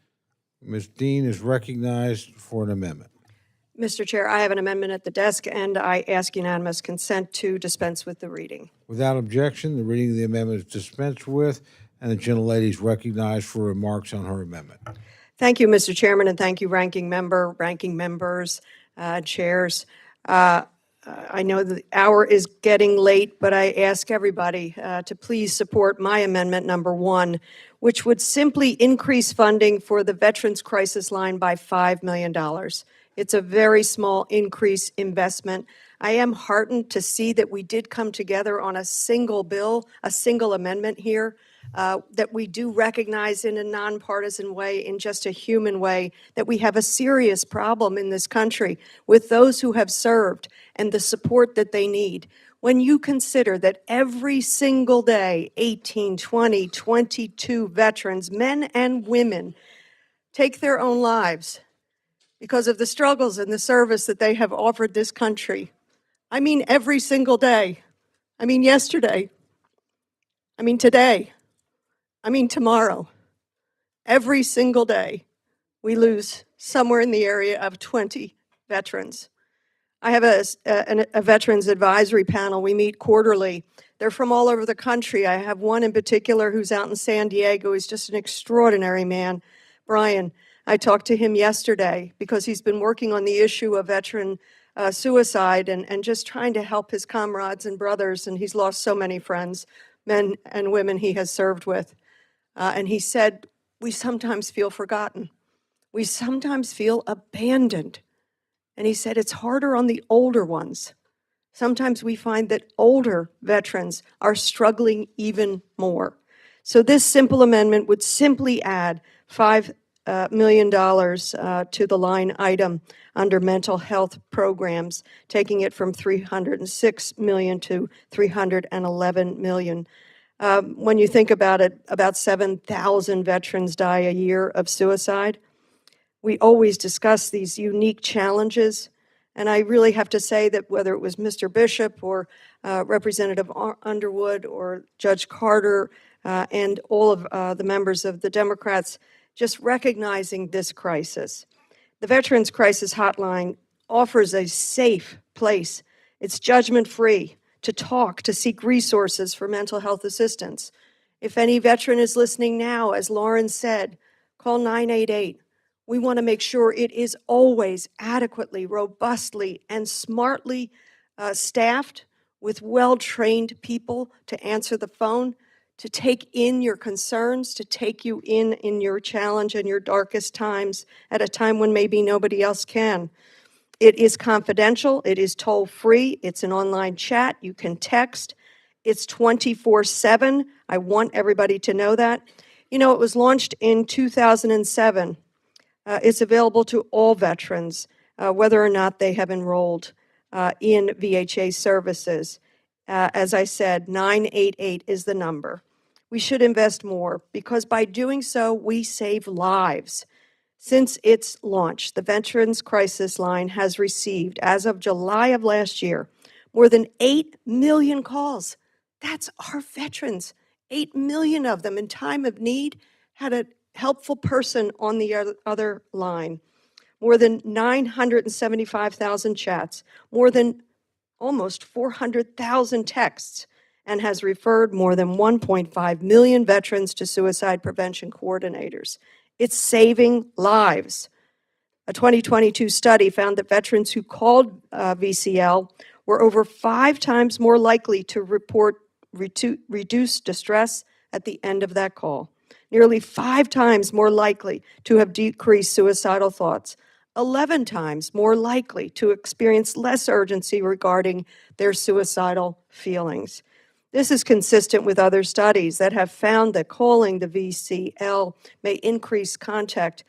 Ms. Dean is recognized for an amendment. Mr. Chair, I have an amendment at the desk, and I ask unanimous consent to dispense with the reading. Without objection, the reading of the amendment is dispensed with, and the gentlelady is recognized for remarks on her amendment. Thank you, Mr. Chairman, and thank you, ranking members, chairs. I know the hour is getting late, but I ask everybody to please support my amendment number 1, which would simply increase funding for the Veterans Crisis Line by $5 million. It's a very small increase investment. I am heartened to see that we did come together on a single bill, a single amendment here, that we do recognize in a nonpartisan way, in just a human way, that we have a serious problem in this country with those who have served and the support that they need. When you consider that every single day, 18, 20, 22 veterans, men and women, take their own lives because of the struggles and the service that they have offered this country. I mean every single day. I mean yesterday. I mean today. I mean tomorrow. Every single day, we lose somewhere in the area of 20 veterans. I have a veterans advisory panel. We meet quarterly. They're from all over the country. I have one in particular who's out in San Diego. He's just an extraordinary man, Brian. I talked to him yesterday because he's been working on the issue of veteran suicide and just trying to help his comrades and brothers, and he's lost so many friends, men and women he has served with. And he said, we sometimes feel forgotten. We sometimes feel abandoned. And he said, it's harder on the older ones. sometimes we find that older veterans are struggling even more. So this simple amendment would simply add $5 million to the line item under mental health programs, taking it from $306 million to $311 million. When you think about it, about 7,000 veterans die a year of suicide. We always discuss these unique challenges, and I really have to say that whether it was Mr. Bishop or Representative Underwood or Judge Carter and all of the members of the Democrats, just recognizing this crisis. The Veterans Crisis Hotline offers a safe place. It's judgment-free to talk, to seek resources for mental health assistance. If any veteran is listening now, as Lauren said, call 988. We want to make sure it is always adequately, robustly, and smartly staffed with well-trained people to answer the phone, to take in your concerns, to take you in your challenge and your darkest times at a time when maybe nobody else can. It is confidential. It is toll-free. It's an online chat. You can text. It's 24/7. I want everybody to know that. You know, it was launched in 2007. It's available to all veterans, whether or not they have enrolled in VHA services. As I said, 988 is the number. We should invest more because by doing so, we save lives. Since its launch, the Veterans Crisis Line has received, as of July of last year, more than 8 million calls. That's our veterans. 8 million of them in time of need had a helpful person on the other line. More than 975,000 chats, more than almost 400,000 texts, and has referred more than 1.5 million veterans to suicide prevention coordinators. It's saving lives. A 2022 study found that veterans who called VCL were over 5 times more likely to report reduced distress at the end of that call. Nearly 5 times more likely to have decreased suicidal thoughts, 11 times more likely to experience less urgency regarding their suicidal feelings. This is consistent with other studies that have found that calling the VCL may increase contact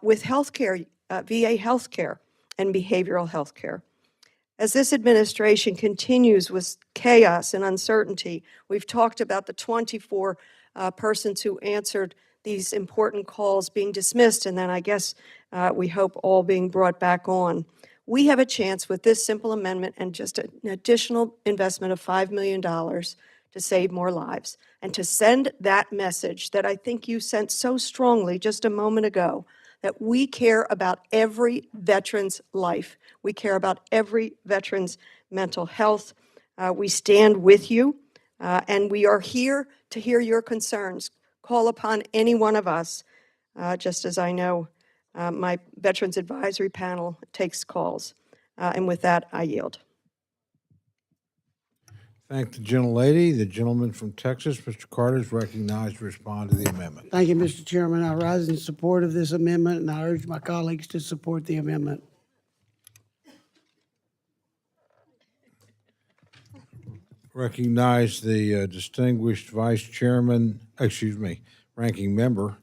with healthcare, VA healthcare, and behavioral healthcare. As this administration continues with chaos and uncertainty, we've talked about the 24 persons who answered these important calls being dismissed, and then I guess we hope all being brought back on. We have a chance with this simple amendment and just an additional investment of $5 million to save more lives and to send that message that I think you sent so strongly just a moment ago, that we care about every veteran's life. We care about every veteran's mental health. We stand with you, and we are here to hear your concerns. Call upon any one of us, just as I know my Veterans Advisory Panel takes calls. And with that, I yield. Thank the gentlelady. The gentleman from Texas, Mr. Carter, is recognized to respond to the amendment. Thank you, Mr. Chairman. I rise in support of this amendment, and I urge my colleagues to support the amendment. Recognize the distinguished ranking member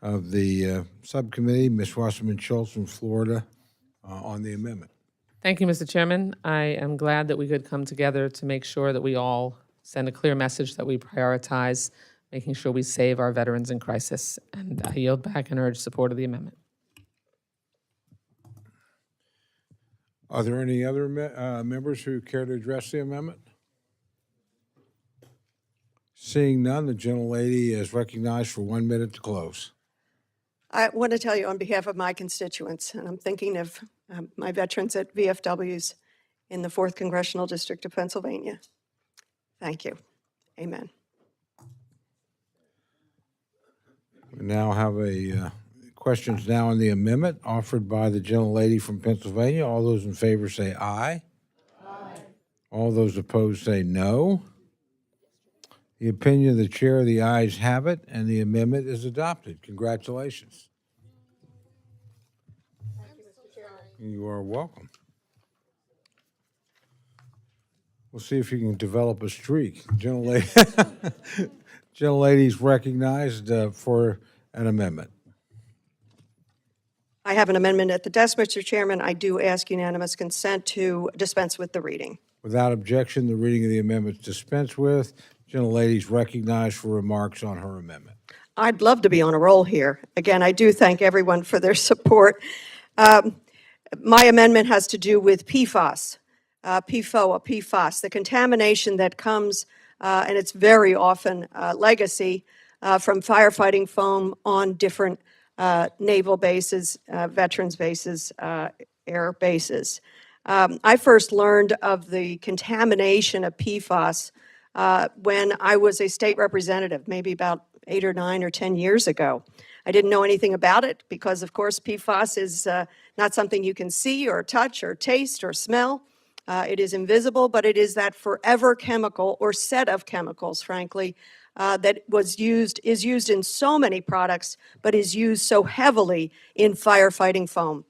of the subcommittee, Ms. Wasserman Schultz from Florida, on the amendment. Thank you, Mr. Chairman. I am glad that we could come together to make sure that we all send a clear message that we prioritize making sure we save our veterans in crisis. And I yield back and urge support of the amendment. Are there any other members who care to address the amendment? Seeing none, the gentlelady is recognized for 1 minute to close. I want to tell you on behalf of my constituents, and I'm thinking of my veterans at VFWs in the 4th Congressional District of Pennsylvania. Thank you. Amen. We now have questions now on the amendment offered by the gentlelady from Pennsylvania. All those in favor say aye. Aye. All those opposed say no. The opinion of the chair, the ayes have it, and the amendment is adopted. Congratulations. Thank you, Mr. Chairman. You are welcome. We'll see if you can develop a streak. Gentlelady's recognized for an amendment. I have an amendment at the desk, Mr. Chairman. I do ask unanimous consent to dispense with the reading. Without objection, the reading of the amendment is dispensed with. Gentlelady's recognized for remarks on her amendment. I'd love to be on a roll here. Again, I do thank everyone for their support. My amendment has to do with PFAS, PFOA, the contamination that comes, and it's very often legacy, from firefighting foam on different naval bases, veterans bases, air bases. I first learned of the contamination of PFAS when I was a state representative, maybe about 8 or 9 or 10 years ago. I didn't know anything about it because, of course, PFAS is not something you can see or touch or taste or smell. It is invisible, but it is that forever chemical or set of chemicals, frankly, that is used in so many products, but is used so heavily in firefighting foam.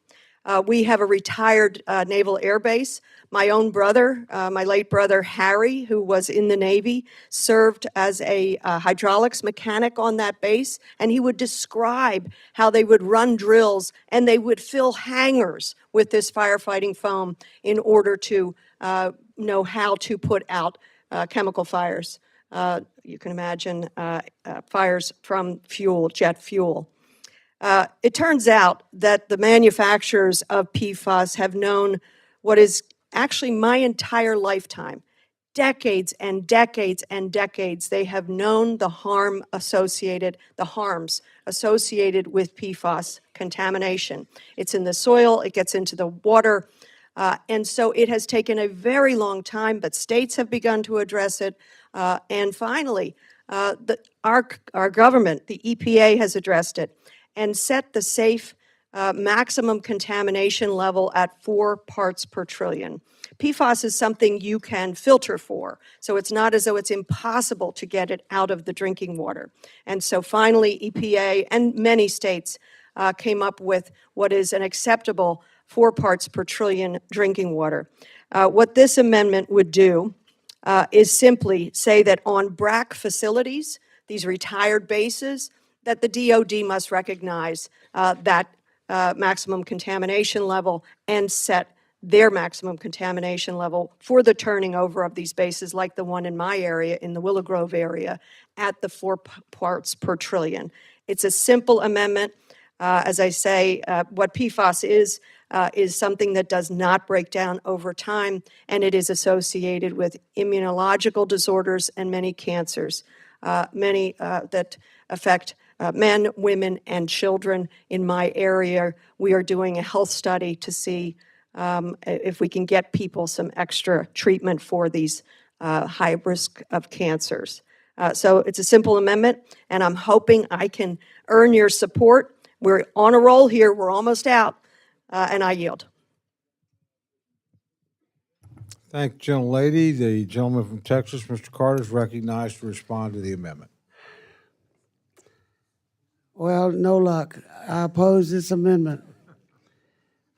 We have a retired Naval Air Base. My own brother, my late brother Harry, who was in the Navy, served as a hydraulics mechanic on that base, and he would describe how they would run drills and they would fill hangars with this firefighting foam in order to know how to put out chemical fires. You can imagine fires from fuel, jet fuel. It turns out that the manufacturers of PFAS have known what is actually my entire lifetime, decades and decades and decades, they have known the harms associated with PFAS contamination. It's in the soil, it gets into the water, and so it has taken a very long time, but states have begun to address it, and finally, our government, the EPA, has addressed it and set the safe maximum contamination level at 4 parts per trillion. PFAS is something you can filter for, so it's not as though it's impossible to get it out of the drinking water. And so finally, EPA and many states came up with what is an acceptable 4 parts per trillion drinking water. What this amendment would do is simply say that on BRAC facilities, these retired bases, that the DoD must recognize that maximum contamination level and set their maximum contamination level for the turning over of these bases, like the one in my area, in the Willow Grove area, at the 4 parts per trillion. It's a simple amendment. As I say, what PFAS is something that does not break down over time, and it is associated with immunological disorders and many cancers, many that affect men, women, and children. In my area, we are doing a health study to see if we can get people some extra treatment for these high risk of cancers. So it's a simple amendment, and I'm hoping I can earn your support. We're on a roll here. We're almost out, and I yield. Thank you, gentlelady. The gentleman from Texas, Mr. Carter, is recognized to respond to the amendment. Well, no luck. I oppose this amendment.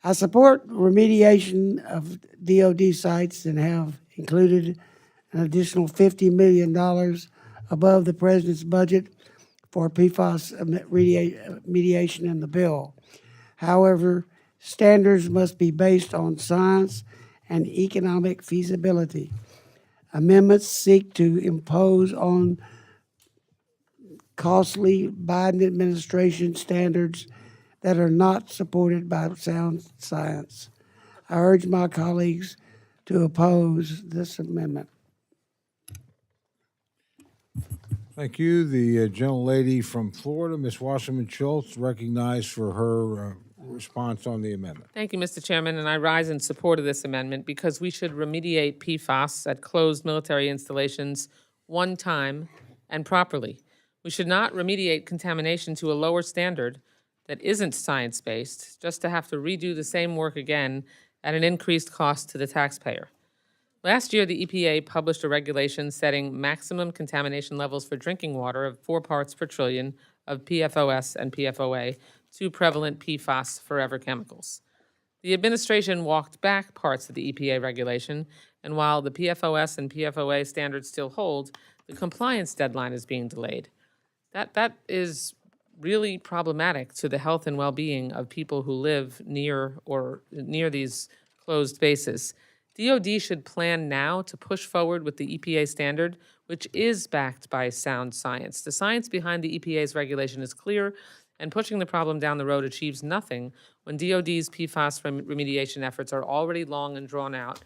I support remediation of DoD sites and have included an additional $50 million above the president's budget for PFAS remediation in the bill. However, standards must be based on science and economic feasibility. Amendments seek to impose on costly Biden administration standards that are not supported by sound science. I urge my colleagues to oppose this amendment. Thank you. The gentlelady from Florida, Ms. Wasserman Schultz, recognized for her response on the amendment. Thank you, Mr. Chairman, and I rise in support of this amendment because we should remediate PFAS at closed military installations one time and properly. We should not remediate contamination to a lower standard that isn't science-based, just to have to redo the same work again at an increased cost to the taxpayer. Last year, the EPA published a regulation setting maximum contamination levels for drinking water of 4 parts per trillion of PFOS and PFOA, 2 prevalent PFAS forever chemicals. The administration walked back parts of the EPA regulation, and while the PFOS and PFOA standards still hold, the compliance deadline is being delayed. That is really problematic to the health and well-being of people who live near these closed spaces. DoD should plan now to push forward with the EPA standard, which is backed by sound science. The science behind the EPA's regulation is clear, and pushing the problem down the road achieves nothing when DoD's PFAS remediation efforts are already long and drawn out,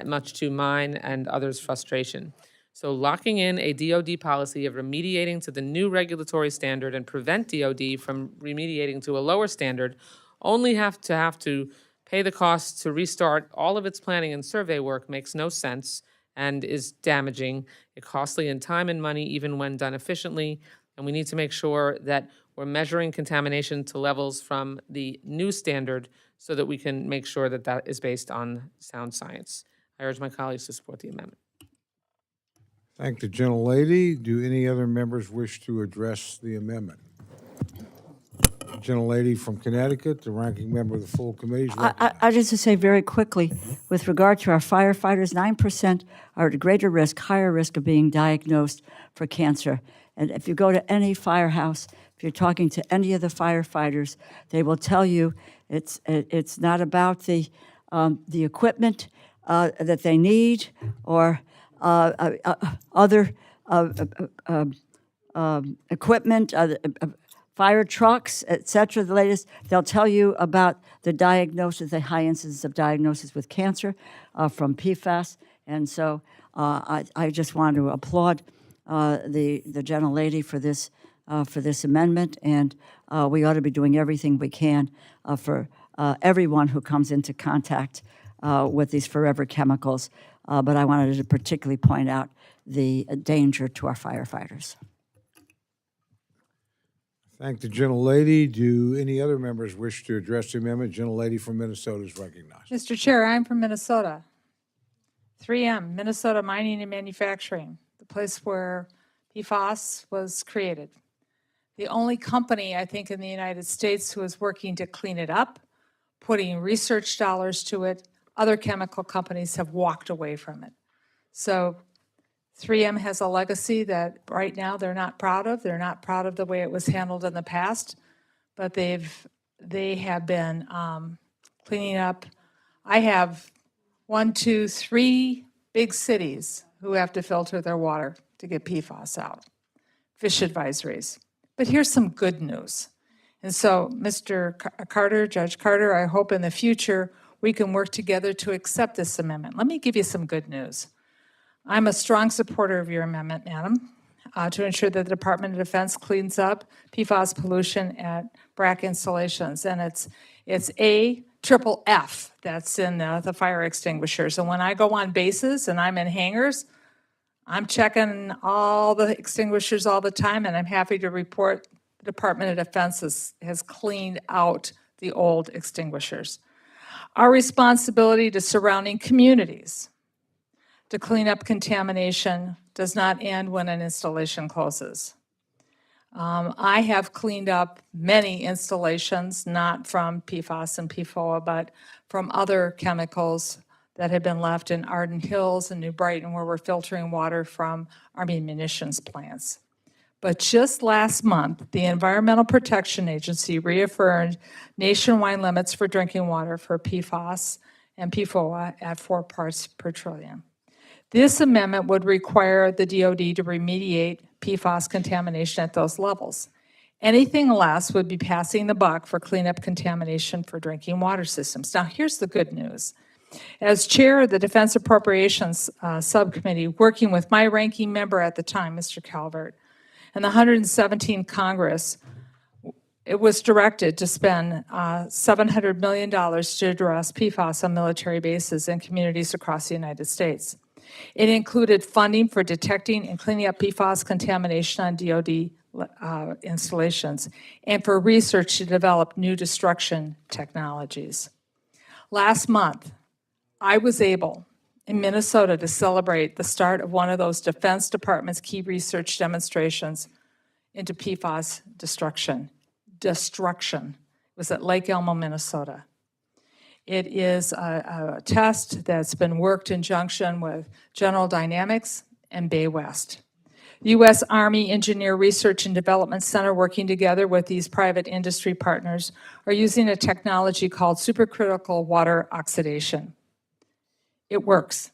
much to mine and others' frustration. So locking in a DoD policy of remediating to the new regulatory standard and prevent DoD from remediating to a lower standard only have to pay the costs to restart all of its planning and survey work makes no sense and is damaging, costly in time and money even when done efficiently. And we need to make sure that we're measuring contamination to levels from the new standard so that we can make sure that that is based on sound science. I urge my colleagues to support the amendment. Thank the gentlelady. Do any other members wish to address the amendment? Gentlelady from Connecticut, the ranking member of the full committee, is recognized. I just to say very quickly, with regard to our firefighters, 9% are at greater risk, higher risk of being diagnosed for cancer. And if you go to any firehouse, if you're talking to any of the firefighters, they will tell you it's not about the equipment that they need or other equipment, fire trucks, et cetera, the latest. They'll tell you about the diagnosis, the high incidence of diagnosis with cancer from PFAS. And so I just want to applaud the gentlelady for this amendment, and we ought to be doing everything we can for everyone who comes into contact with these forever chemicals. But I wanted to particularly point out the danger to our firefighters. Thank the gentlelady. Do any other members wish to address the amendment? Gentlelady from Minnesota is recognized. Mr. Chair, I'm from Minnesota. 3M, Minnesota Mining and Manufacturing, the place where PFAS was created. The only company, I think, in the United States who is working to clean it up, putting research dollars to it. Other chemical companies have walked away from it. So 3M has a legacy that right now they're not proud of. They're not proud of the way it was handled in the past, but they have been cleaning up. I have 1, 2, 3 big cities who have to filter their water to get PFAS out. Fish advisories. But here's some good news. And so, Mr. Carter, Judge Carter, I hope in the future we can work together to accept this amendment. Let me give you some good news. I'm a strong supporter of your amendment, madam, to ensure that the Department of Defense cleans up PFAS pollution at BRAC installations. And it's AFFF that's in the fire extinguishers. And when I go on bases and I'm in hangars, I'm checking all the extinguishers all the time, and I'm happy to report the Department of Defense has cleaned out the old extinguishers. Our responsibility to surrounding communities to clean up contamination does not end when an installation closes. I have cleaned up many installations, not from PFAS and PFOA, but from other chemicals that had been left in Arden Hills and New Brighton, where we're filtering water from Army munitions plants. But just last month, the Environmental Protection Agency reaffirmed nationwide limits for drinking water for PFAS and PFOA at 4 parts per trillion. This amendment would require the DoD to remediate PFAS contamination at those levels. Anything less would be passing the buck for cleanup contamination for drinking water systems. Now, here's the good news. As chair of the Defense Appropriations Subcommittee, working with my ranking member at the time, Mr. Calvert, and the 117th Congress, it was directed to spend $700 million to address PFAS on military bases and communities across the United States. It included funding for detecting and cleaning up PFAS contamination on DoD installations and for research to develop new destruction technologies. Last month, I was able in Minnesota to celebrate the start of one of those Defense Department's key research demonstrations into PFAS destruction. It was at Lake Elmo, Minnesota. It is a test that's been worked in conjunction with General Dynamics and Bay West. U.S. Army Engineer Research and Development Center, working together with these private industry partners, are using a technology called supercritical water oxidation. It works.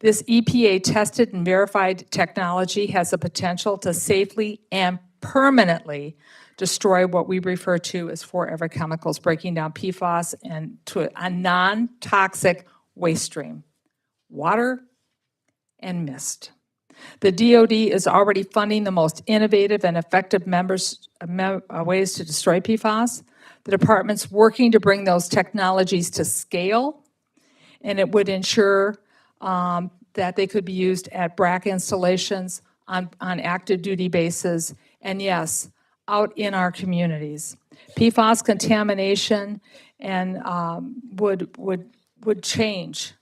This EPA-tested and verified technology has the potential to safely and permanently destroy what we refer to as forever chemicals, breaking down PFAS and to a non-toxic waste stream, water and mist. The DoD is already funding the most innovative and effective ways to destroy PFAS. The department's working to bring those technologies to scale, and it would ensure that they could be used at BRAC installations on active duty bases, and yes, out in our communities. PFAS contamination and would change,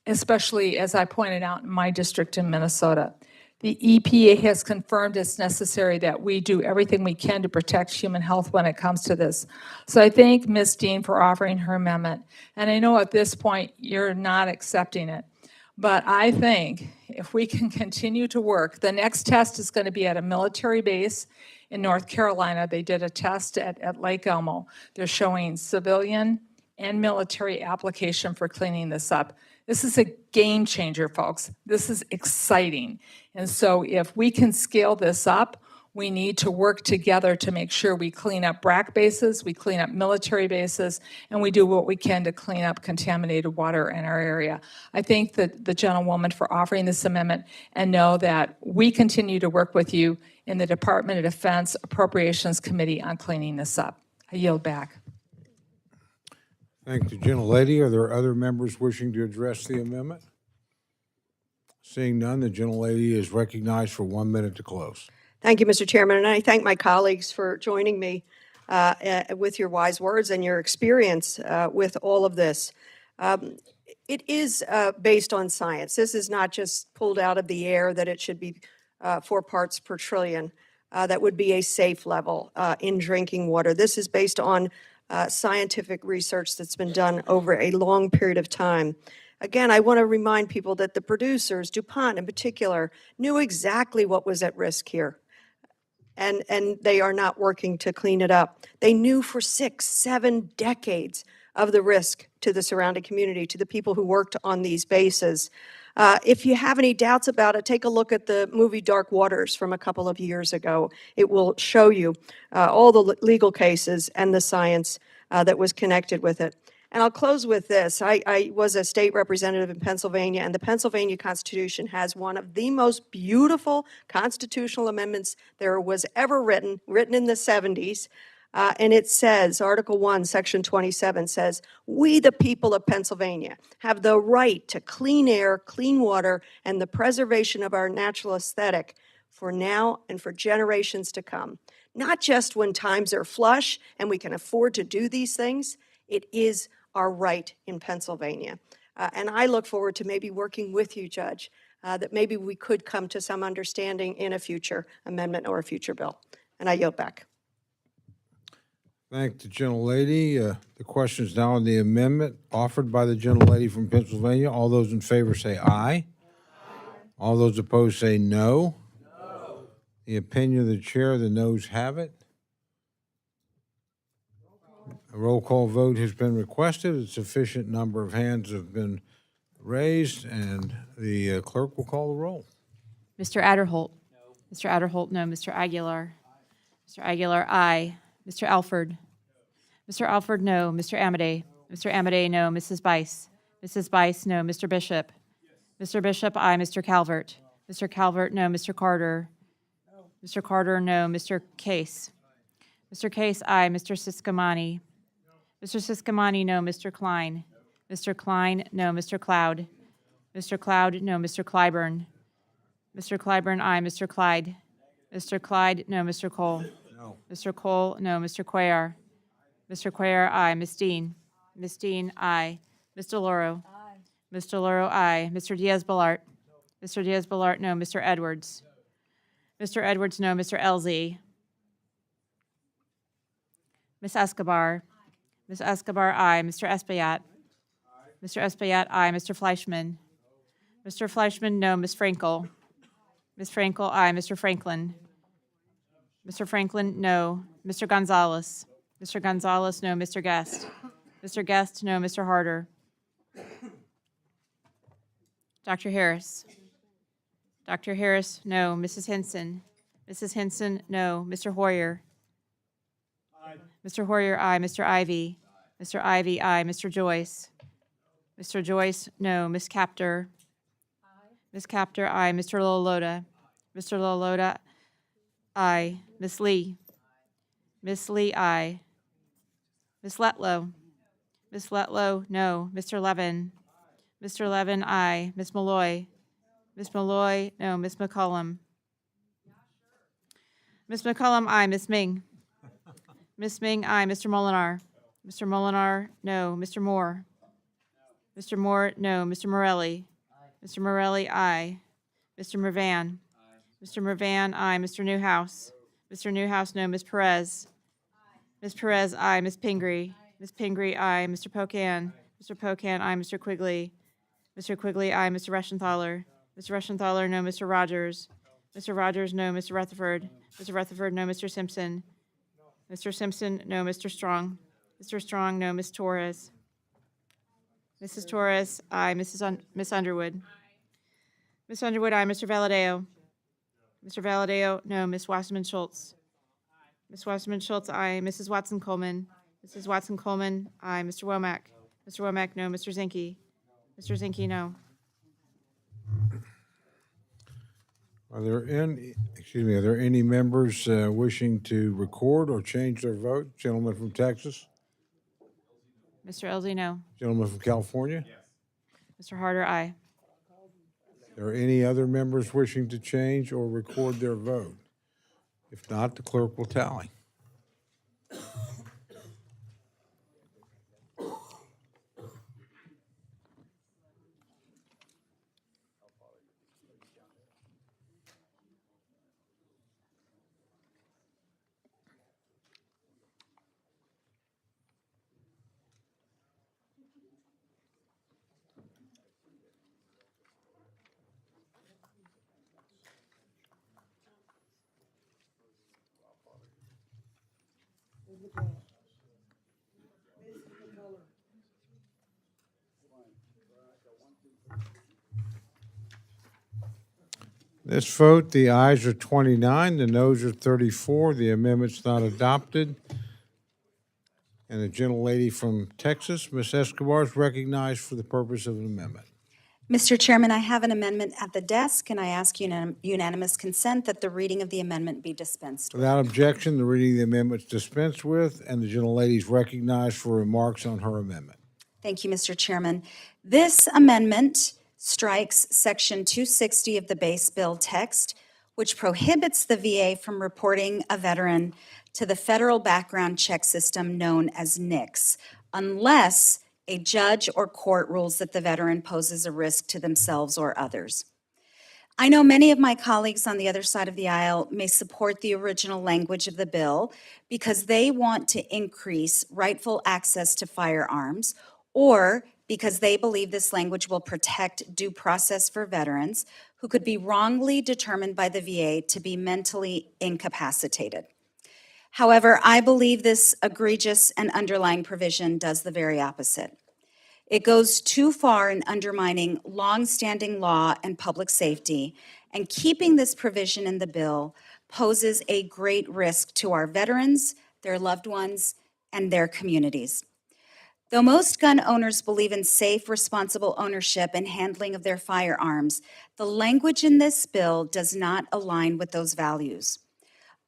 especially as I pointed out in my district in Minnesota. The EPA has confirmed it's necessary that we do everything we can to protect human health when it comes to this. So I thank Ms. Dean for offering her amendment. And I know at this point you're not accepting it. But I think if we can continue to work, the next test is going to be at a military base in North Carolina. They did a test at Lake Elmo. They're showing civilian and military application for cleaning this up. This is a game changer, folks. This is exciting. And so if we can scale this up, we need to work together to make sure we clean up BRAC bases, we clean up military bases, and we do what we can to clean up contaminated water in our area. I thank the gentlewoman for offering this amendment and know that we continue to work with you in the Department of Defense Appropriations Committee on cleaning this up. I yield back. Thank the gentlelady. Are there other members wishing to address the amendment? Seeing none, the gentlelady is recognized for 1 minute to close. Thank you, Mr. Chairman, and I thank my colleagues for joining me with your wise words and your experience with all of this. It is based on science. This is not just pulled out of the air that it should be 4 parts per trillion. That would be a safe level in drinking water. This is based on scientific research that's been done over a long period of time. Again, I want to remind people that the producers, DuPont in particular, knew exactly what was at risk here. And they are not working to clean it up. They knew for 6, 7 decades of the risk to the surrounding community, to the people who worked on these bases. If you have any doubts about it, take a look at the movie Dark Waters from a couple of years ago. It will show you all the legal cases and the science that was connected with it. And I'll close with this. I was a state representative in Pennsylvania, and the Pennsylvania Constitution has one of the most beautiful constitutional amendments there was ever written in the 70s. And it says, Article 1, Section 27 says, "We, the people of Pennsylvania, have the right to clean air, clean water, and the preservation of our natural aesthetic for now and for generations to come." Not just when times are flush and we can afford to do these things. It is our right in Pennsylvania. And I look forward to maybe working with you, Judge, that maybe we could come to some understanding in a future amendment or a future bill. And I yield back. Thank the gentlelady. The question is now on the amendment offered by the gentlelady from Pennsylvania. All those in favor say aye. All those opposed say no. The opinion of the chair, the noes have it. A roll call vote has been requested. A sufficient number of hands have been raised, and the clerk will call the roll. Mr. Adderholt. No. Mr. Adderholt, no. Mr. Aguilar. Mr. Aguilar, aye. Mr. Alford. Mr. Alford, no. Mr. Amadei. Mr. Amadei, no. Mrs. Bice. Mrs. Bice, no. Mr. Bishop. Mr. Bishop, aye. Mr. Calvert. Mr. Calvert, no. Mr. Carter. Mr. Carter, no. Mr. Case. Mr. Case, aye. Mr. Siscomani. Mr. Siscomani, no. Mr. Klein. Mr. Klein, no. Mr. Cloud. Mr. Cloud, no. Mr. Clyburn. Mr. Clyburn, aye. Mr. Clyde. Mr. Clyde, no. Mr. Cole. No. Mr. Cole, no. Mr. Cuellar. Mr. Cuellar, aye. Ms. Dean. Ms. Dean, aye. Ms. DeLauro. Aye. Ms. DeLauro, aye. Mr. Diaz-Balart. Mr. Diaz-Balart, no. Mr. Edwards. Mr. Edwards, no. Mr. Elzey. Ms. Escobar. Ms. Escobar, aye. Mr. Espaillat? Mr. Espaillat, aye. Mr. Fleischman? Mr. Fleischman, no. Ms. Frankel? Ms. Frankel, aye. Mr. Franklin? Mr. Franklin, no. Mr. Gonzalez? Mr. Gonzalez, no. Mr. Guest? Mr. Guest, no. Mr. Harder? Dr. Harris? Dr. Harris, no. Mrs. Henson? Mrs. Henson, no. Mr. Hoyer? Mr. Hoyer, aye. Mr. Ivy? Mr. Ivy, aye. Mr. Joyce? Mr. Joyce, no. Ms. Capter? Ms. Capter, aye. Mr. Loloda? Mr. Loloda, aye. Ms. Lee? Ms. Lee, aye. Ms. Letlow? Ms. Letlow, no. Mr. Levin? Mr. Levin, aye. Ms. Malloy? Ms. Malloy, no. Ms. McCollum? Ms. McCollum, aye. Ms. Ming? Ms. Ming, aye. Mr. Molinar? Mr. Molinar, no. Mr. Moore? Mr. Moore, no. Mr. Morelli? Mr. Morelli, aye. Mr. Mervan? Mr. Mervan, aye. Mr. Newhouse? Mr. Newhouse, no. Ms. Perez? Ms. Perez, aye. Ms. Pingree? Ms. Pingree, aye. Mr. Pocan? Mr. Pocan, aye. Mr. Quigley? Mr. Quigley, aye. Mr. Reschenthaler? Mr. Reschenthaler, no. Mr. Rogers? Mr. Rogers, no. Mr. Rutherford? Mr. Rutherford, no. Mr. Simpson? Mr. Simpson, no. Mr. Strong? Mr. Strong, no. Ms. Torres? Mrs. Torres, aye. Ms. Underwood? Ms. Underwood, aye. Mr. Valadeo? Mr. Valadeo, no. Ms. Wasserman Schultz? Ms. Wasserman Schultz, aye. Mrs. Watson Coleman? Mrs. Watson Coleman, aye. Mr. Womack? Mr. Womack, no. Mr. Zinke? Mr. Zinke, no. Are there any members wishing to record or change their vote? Gentleman from Texas? Mr. Elsie, no. Gentleman from California? Mr. Harder, aye. Are there any other members wishing to change or record their vote? If not, the clerk will tally. This vote, the ayes are 29, the noes are 34. The amendment's not adopted. And the gentlelady from Texas, Ms. Escobar, is recognized for the purpose of an amendment. Mr. Chairman, I have an amendment at the desk, and I ask unanimous consent that the reading of the amendment be dispensed with. Without objection, the reading of the amendment is dispensed with, and the gentlelady is recognized for remarks on her amendment. Thank you, Mr. Chairman. This amendment strikes Section 260 of the base bill text, which prohibits the VA from reporting a veteran to the federal background check system known as NICS, unless a judge or court rules that the veteran poses a risk to themselves or others. I know many of my colleagues on the other side of the aisle may support the original language of the bill because they want to increase rightful access to firearms, or because they believe this language will protect due process for veterans who could be wrongly determined by the VA to be mentally incapacitated. However, I believe this egregious and underlying provision does the very opposite. It goes too far in undermining longstanding law and public safety, and keeping this provision in the bill poses a great risk to our veterans, their loved ones, and their communities. Though most gun owners believe in safe, responsible ownership and handling of their firearms, the language in this bill does not align with those values.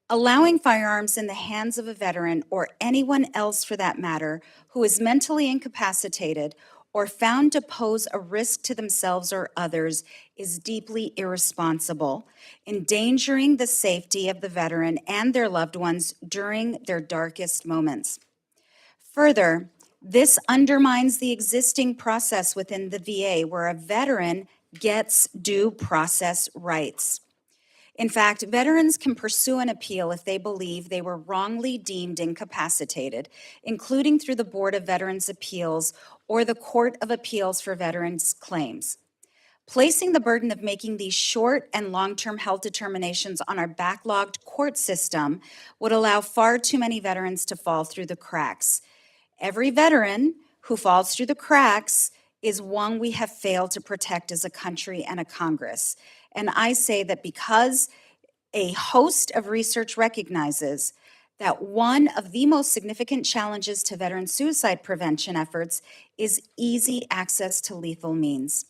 Allowing firearms in the hands of a veteran, or anyone else for that matter, who is mentally incapacitated or found to pose a risk to themselves or others is deeply irresponsible, endangering the safety of the veteran and their loved ones during their darkest moments. Further, this undermines the existing process within the VA where a veteran gets due process rights. In fact, veterans can pursue an appeal if they believe they were wrongly deemed incapacitated, including through the Board of Veterans' Appeals or the Court of Appeals for Veterans Claims. Placing the burden of making these short and long-term health determinations on our backlogged court system would allow far too many veterans to fall through the cracks. Every veteran who falls through the cracks is one we have failed to protect as a country and a Congress. And I say that because a host of research recognizes that one of the most significant challenges to veteran suicide prevention efforts is easy access to lethal means.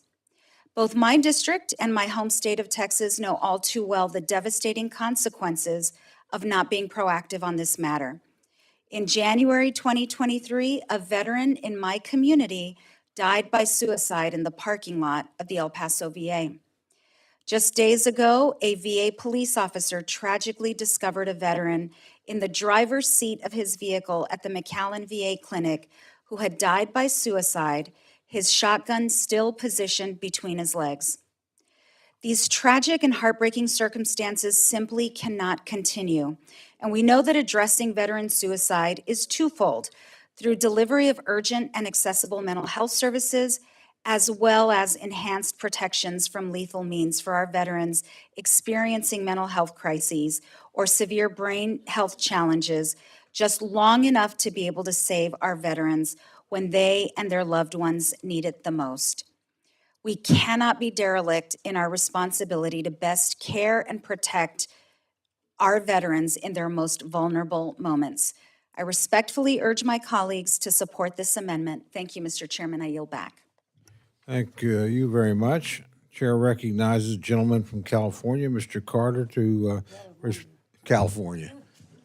Both my district and my home state of Texas know all too well the devastating consequences of not being proactive on this matter. In January 2023, a veteran in my community died by suicide in the parking lot of the El Paso VA. Just days ago, a VA police officer tragically discovered a veteran in the driver's seat of his vehicle at the McAllen VA clinic who had died by suicide, his shotgun still positioned between his legs. These tragic and heartbreaking circumstances simply cannot continue, and we know that addressing veteran suicide is twofold, through delivery of urgent and accessible mental health services, as well as enhanced protections from lethal means for our veterans experiencing mental health crises or severe brain health challenges, just long enough to be able to save our veterans when they and their loved ones need it the most. We cannot be derelict in our responsibility to best care and protect our veterans in their most vulnerable moments. I respectfully urge my colleagues to support this amendment. Thank you, Mr. Chairman. I yield back. Thank you very much. Chair recognizes gentleman from California, Mr. Carter, to California.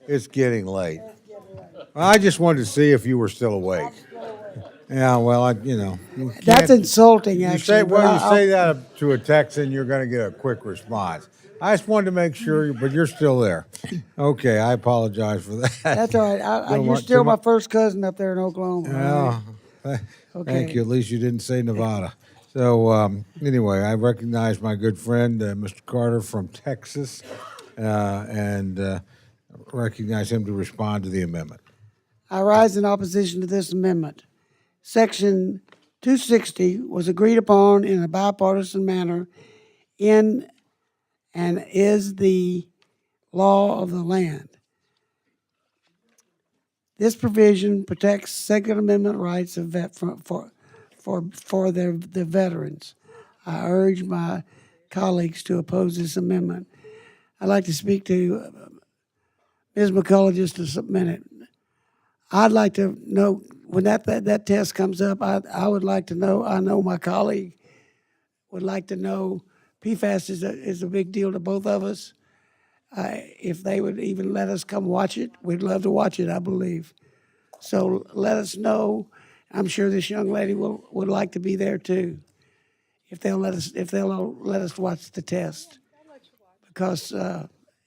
It's getting late. I just wanted to see if you were still awake. Yeah, well, That's insulting, You actually. say, but well, you I'll- say that to a Texan, you're going to get a quick response. I just wanted to make sure, but you're still there. Okay, I apologize for that. That's all right. You're still my first cousin up there in Oklahoma. Yeah. Okay. Thank you. At least you didn't say Nevada. So anyway, I recognize my good friend, Mr. Carter from Texas, and recognize him to respond to the amendment. I rise in opposition to this amendment. Section 260 was agreed upon in a bipartisan manner in and is the law of the land. This provision protects Second Amendment rights of for the veterans. I urge my colleagues to oppose this amendment. I'd like to speak to Ms. McCullough just a minute. I'd like to know, when that test comes up, I would like to know, I know my colleague would like to know, PFAS is a big deal to both of us. If they would even let us come watch it, we'd love to watch it, I believe. So let us know. I'm sure this young lady would like to be there too, if they'll let us watch the test, because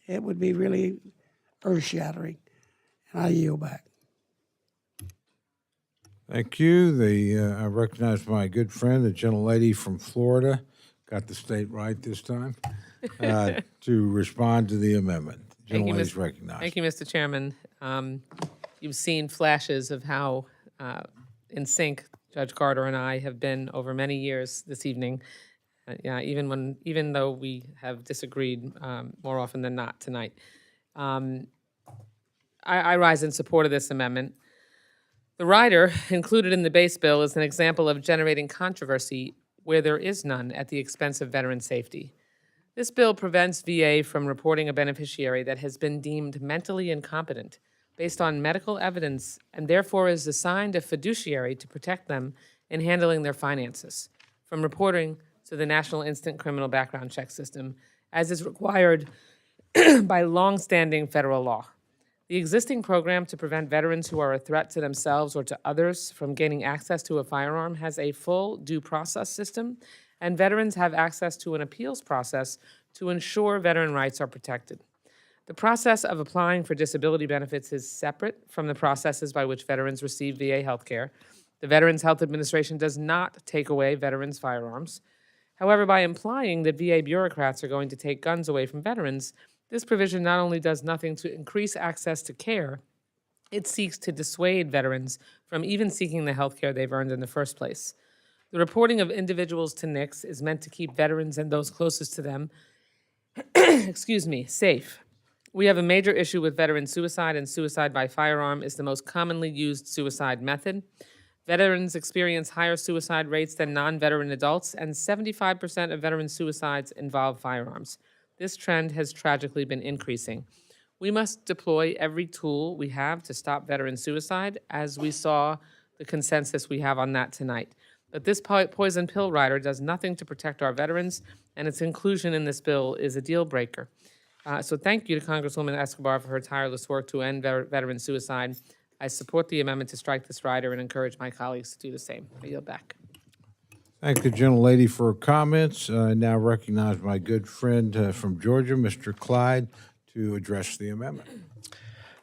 it would be really earth-shattering. And I yield back. Thank you. I recognize my good friend, the gentlelady from Florida, got the state right this time, to respond to the amendment. Gentlelady is recognized. Thank you, Mr. Chairman. You've seen flashes of how in sync Judge Carter and I have been over many years this evening. Yeah, even though we have disagreed more often than not tonight. I rise in support of this amendment. The rider included in the base bill is an example of generating controversy where there is none at the expense of veteran safety. This bill prevents VA from reporting a beneficiary that has been deemed mentally incompetent based on medical evidence and therefore is assigned a fiduciary to protect them in handling their finances from reporting to the National Instant Criminal Background Check System, as is required by longstanding federal law. The existing program to prevent veterans who are a threat to themselves or to others from gaining access to a firearm has a full due process system, and veterans have access to an appeals process to ensure veteran rights are protected. The process of applying for disability benefits is separate from the processes by which veterans receive VA health care. The Veterans Health Administration does not take away veterans' firearms, However, by implying that VA bureaucrats are going to take guns away from veterans, this provision not only does nothing to increase access to care, it seeks to dissuade veterans from even seeking the health care they've earned in the first place. The reporting of individuals to NICS is meant to keep veterans and those closest to them, safe. We have a major issue with veteran suicide, and suicide by firearm is the most commonly used suicide method. Veterans experience higher suicide rates than non-veteran adults, and 75% of veteran suicides involve firearms. This trend has tragically been increasing. We must deploy every tool we have to stop veteran suicide, as we saw the consensus we have on that tonight. But this poison pill rider does nothing to protect our veterans, and its inclusion in this bill is a deal breaker. So thank you to Congresswoman Escobar for her tireless work to end veteran suicide. I support the amendment to strike this rider and encourage my colleagues to do the same. I yield back. Thank the gentlelady for her comments. I now recognize my good friend from Georgia, Mr. Clyde, to address the amendment.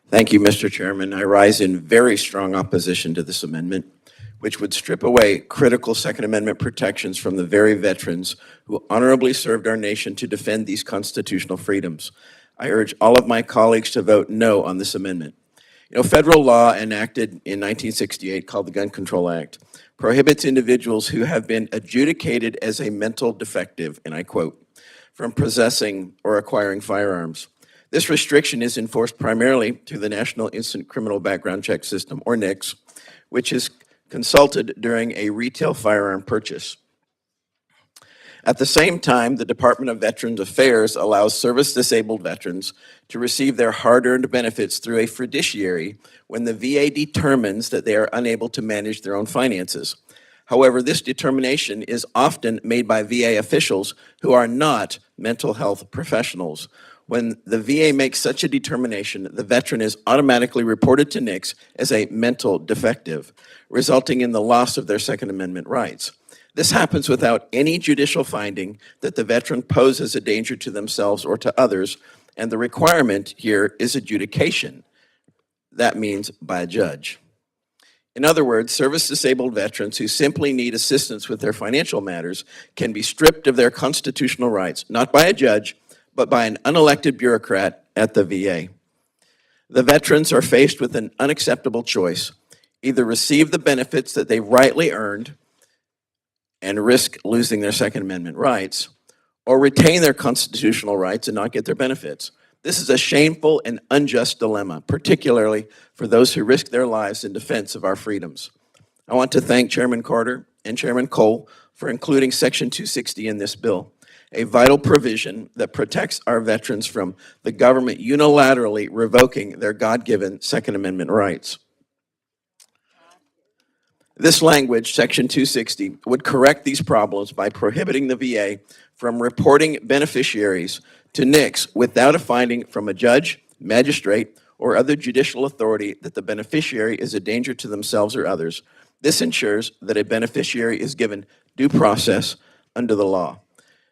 Thank you, Mr. Chairman. I rise in very strong opposition to this amendment, which would strip away critical Second Amendment protections from the very veterans who honorably served our nation to defend these constitutional freedoms. I urge all of my colleagues to vote no on this amendment. You know, federal law enacted in 1968 called the Gun Control Act prohibits individuals who have been adjudicated as a mental defective, and I quote, from possessing or acquiring firearms. This restriction is enforced primarily through the National Instant Criminal Background Check System, or NICS, which is consulted during a retail firearm purchase. At the same time, the Department of Veterans Affairs allows service-disabled veterans to receive their hard-earned benefits through a fiduciary when the VA determines that they are unable to manage their own finances. However, this determination is often made by VA officials who are not mental health professionals. When the VA makes such a determination, the veteran is automatically reported to NICS as a mental defective, resulting in the loss of their Second Amendment rights. This happens without any judicial finding that the veteran poses a danger to themselves or to others, and the requirement here is adjudication. That means by a judge. In other words, service-disabled veterans who simply need assistance with their financial matters can be stripped of their constitutional rights, not by a judge, but by an unelected bureaucrat at the VA. The veterans are faced with an unacceptable choice: either receive the benefits that they rightly earned and risk losing their Second Amendment rights, or retain their constitutional rights and not get their benefits. This is a shameful and unjust dilemma, particularly for those who risk their lives in defense of our freedoms. I want to thank Chairman Carter and Chairman Cole for including Section 260 in this bill, a vital provision that protects our veterans from the government unilaterally revoking their God-given Second Amendment rights. This language, Section 260, would correct these problems by prohibiting the VA from reporting beneficiaries to NICS without a finding from a judge, magistrate, or other judicial authority that the beneficiary is a danger to themselves or others. This ensures that a beneficiary is given due process under the law.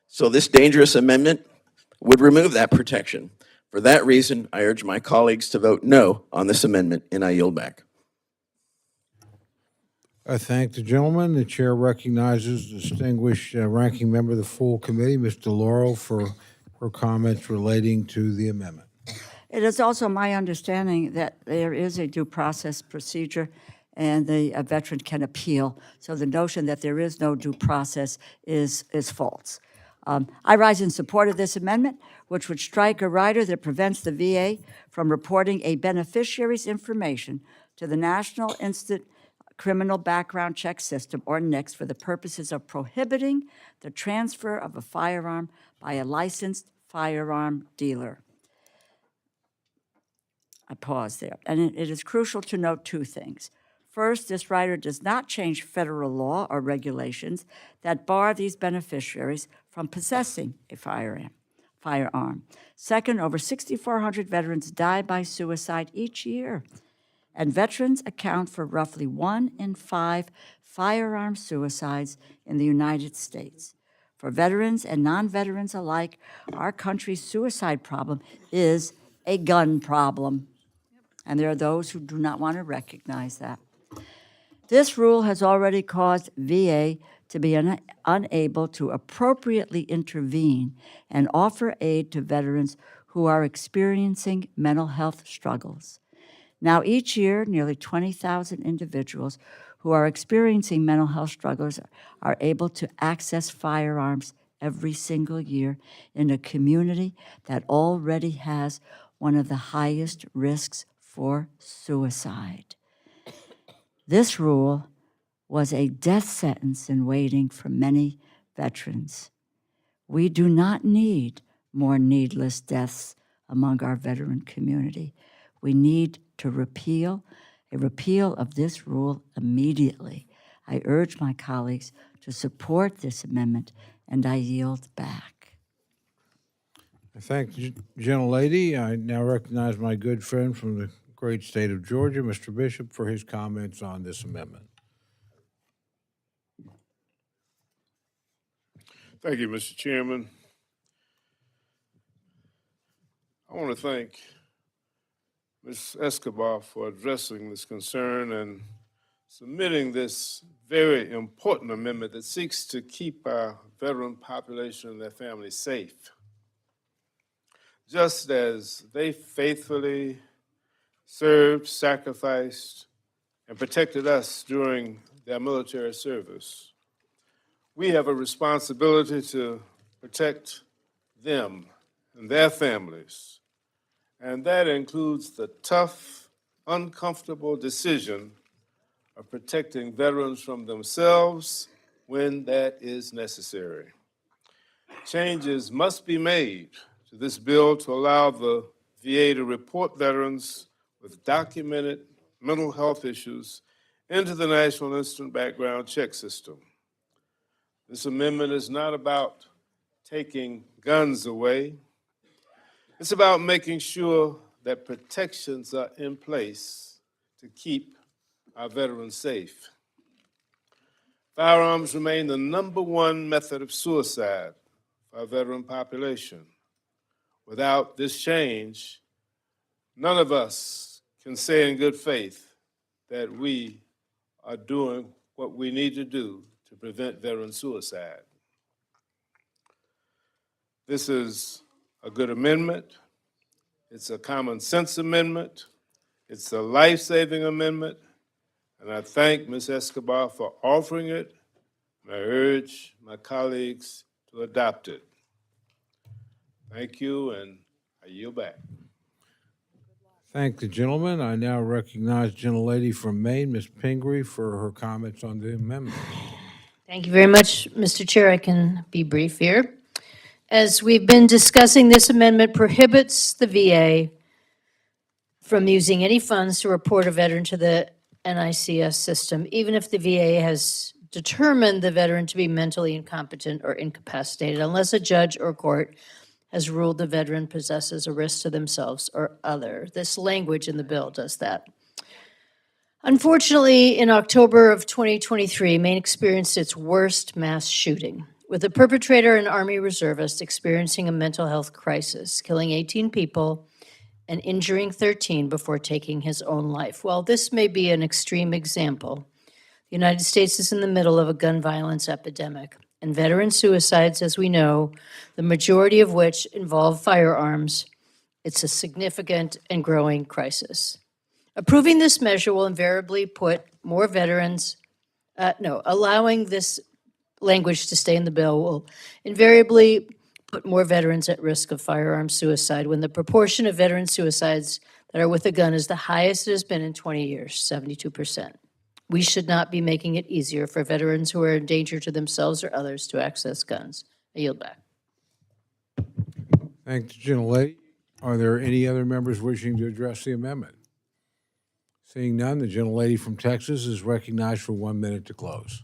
So this dangerous amendment would remove that protection. For that reason, I urge my colleagues to vote no on this amendment, and I yield back. I thank the gentleman. The chair recognizes the distinguished ranking member of the full committee, Ms. DeLauro, for her comments relating to the amendment. It is also my understanding that there is a due process procedure and the veteran can appeal. So the notion that there is no due process is false. I rise in support of this amendment, which would strike a rider that prevents the VA from reporting a beneficiary's information to the National Instant Criminal Background Check System, or NICS, for the purposes of prohibiting the transfer of a firearm by a licensed firearm dealer. I pause there. And it is crucial to note two things. First, this rider does not change federal law or regulations that bar these beneficiaries from possessing a firearm. Second, over 6,400 veterans die by suicide each year, and veterans account for roughly 1 in 5 firearm suicides in the United States. For veterans and non-veterans alike, our country's suicide problem is a gun problem, and there are those who do not want to recognize that. This rule has already caused VA to be unable to appropriately intervene and offer aid to veterans who are experiencing mental health struggles. Now, each year, nearly 20,000 individuals who are experiencing mental health struggles are able to access firearms every single year in a community that already has one of the highest risks for suicide. This rule was a death sentence in waiting for many veterans. We do not need more needless deaths among our veteran community. We need to repeal of this rule immediately. I urge my colleagues to support this amendment, and I yield back. I thank the gentlelady. I now recognize my good friend from the great state of Georgia, Mr. Bishop, for his comments on this amendment. Thank you, Mr. Chairman. I want to thank Ms. Escobar for addressing this concern and submitting this very important amendment that seeks to keep our veteran population and their families safe. Just as they faithfully served, sacrificed, and protected us during their military service, we have a responsibility to protect them and their families. And that includes the tough, uncomfortable decision of protecting veterans from themselves when that is necessary. Changes must be made to this bill to allow the VA to report veterans with documented mental health issues into the National Instant Background Check System. This amendment is not about taking guns away. It's about making sure that protections are in place to keep our veterans safe. Firearms remain the #1 method of suicide for our veteran population. Without this change, none of us can say in good faith that we are doing what we need to do to prevent veteran suicide. This is a good amendment. It's a common sense amendment. It's a life-saving amendment. And I thank Ms. Escobar for offering it. And I urge my colleagues to adopt it. Thank you, and I yield back. Thank the gentleman. I now recognize the gentlelady from Maine, Ms. Pingree, for her comments on the amendment. Thank you very much, Mr. Chair. I can be brief here. As we've been discussing, this amendment prohibits the VA from using any funds to report a veteran to the NICS system, even if the VA has determined the veteran to be mentally incompetent or incapacitated, unless a judge or court has ruled the veteran possesses a risk to themselves or other. This language in the bill does that. Unfortunately, in October of 2023, Maine experienced its worst mass shooting, with the perpetrator an Army reservist experiencing a mental health crisis, killing 18 people and injuring 13 before taking his own life. While this may be an extreme example, the United States is in the middle of a gun violence epidemic, and veteran suicides, as we know, the majority of which involve firearms, it's a significant and growing crisis. Approving this measure will invariably put more veterans, allowing this language to stay in the bill will invariably put more veterans at risk of firearm suicide when the proportion of veteran suicides that are with a gun is the highest it has been in 20 years, 72%. We should not be making it easier for veterans who are in danger to themselves or others to access guns. I yield back. Thank the gentlelady. Are there any other members wishing to address the amendment? Seeing none, the gentlelady from Texas is recognized for 1 minute to close.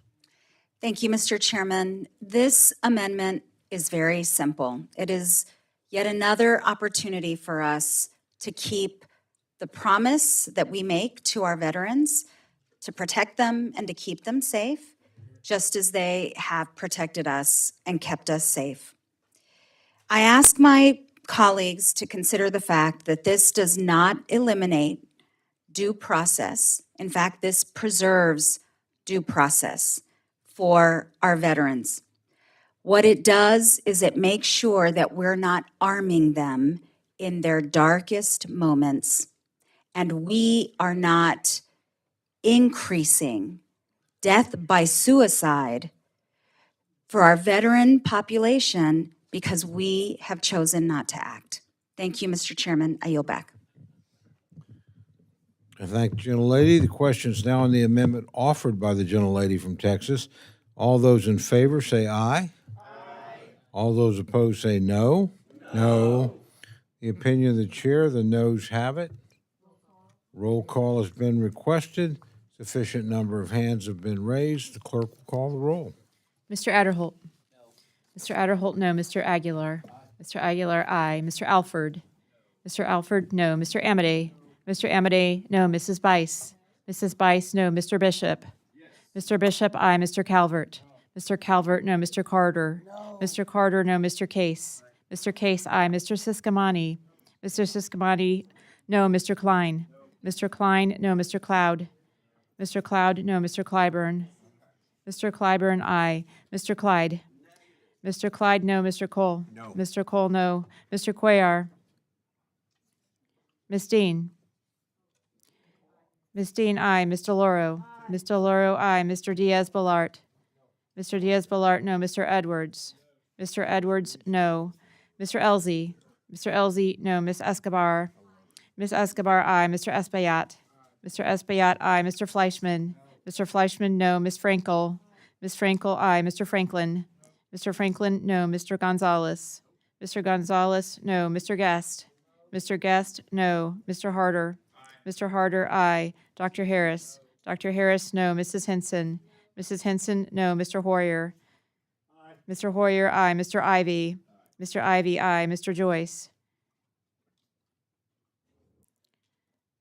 Thank you, Mr. Chairman. This amendment is very simple. It is yet another opportunity for us to keep the promise that we make to our veterans to protect them and to keep them safe, just as they have protected us and kept us safe. I ask my colleagues to consider the fact that this does not eliminate due process. In fact, this preserves due process for our veterans. What it does is it makes sure that we're not arming them in their darkest moments, and we are not increasing death by suicide for our veteran population because we have chosen not to act. Thank you, Mr. Chairman. I yield back. I thank the gentlelady. The question is now on the amendment offered by the gentlelady from Texas. All those in favor say aye. All those opposed say no. No. The opinion of the chair, the noes have it. Roll call has been requested. Sufficient number of hands have been raised. The clerk will call the roll. Mr. Adderholt. Mr. Adderholt, no. Mr. Aguilar. Mr. Aguilar, aye. Mr. Alford. Mr. Alford, no. Mr. Amade. Mr. Amade, no. Mrs. Bice. Mrs. Bice, no. Mr. Bishop. Mr. Bishop, aye. Mr. Calvert. Mr. Calvert, no. Mr. Carter. Mr. Carter, no. Mr. Case. Mr. Case, aye. Mr. Siscomani. Mr. Siscomani, no. Mr. Klein. Mr. Klein, no. Mr. Cloud. Mr. Cloud, no. Mr. Clyburn. Mr. Clyburn, aye. Mr. Clyde. Mr. Clyde, no. Mr. Cole. No. Mr. Cole, no. Mr. Cuellar. Ms. Dean. Ms. Dean, aye. Mr. Loro. Mr. Loro, aye. Mr. Diaz-Balart. Mr. Diaz-Balart, no. Mr. Edwards. Mr. Edwards, no. Mr. Elzey. Mr. Elzey, no. Ms. Escobar. Ms. Escobar, aye. Mr. Espaillat. Mr. Espaillat, aye. Mr. Fleischman. Mr. Fleischman, no. Ms. Frankel. Ms. Frankel, aye. Mr. Franklin. Mr. Franklin, no. Mr. Gonzalez. Mr. Gonzalez, no. Mr. Guest. Mr. Guest, no. Mr. Harder. Mr. Harder, aye. Dr. Harris. Dr. Harris, no. Mrs. Henson. Mrs. Henson, no. Mr. Hoyer. Mr. Hoyer, aye. Mr. Ivy. Mr. Ivy, aye. Mr. Joyce.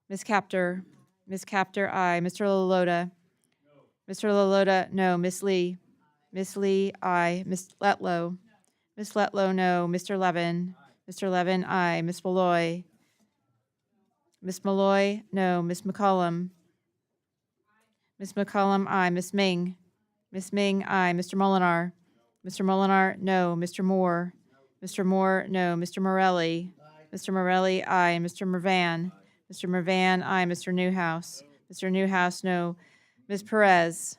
Ms. Capter. Ms. Capter, aye. Mr. Lalota. Mr. Lalota, no. Ms. Lee. Ms. Lee, aye. Ms. Letlow. Ms. Letlow, no. Mr. Levin. Mr. Levin, aye. Ms. Malloy. Ms. Malloy, no. Ms. McCollum. Ms. McCollum, aye. Ms. Ming. Ms. Ming, aye. Mr. Molinar. Mr. Molinar, no. Mr. Moore. Mr. Moore, no. Mr. Morelli. Mr. Morelli, aye. Mr. Mervan. Mr. Mervan, aye. Mr. Newhouse. Mr. Newhouse, no. Ms. Perez.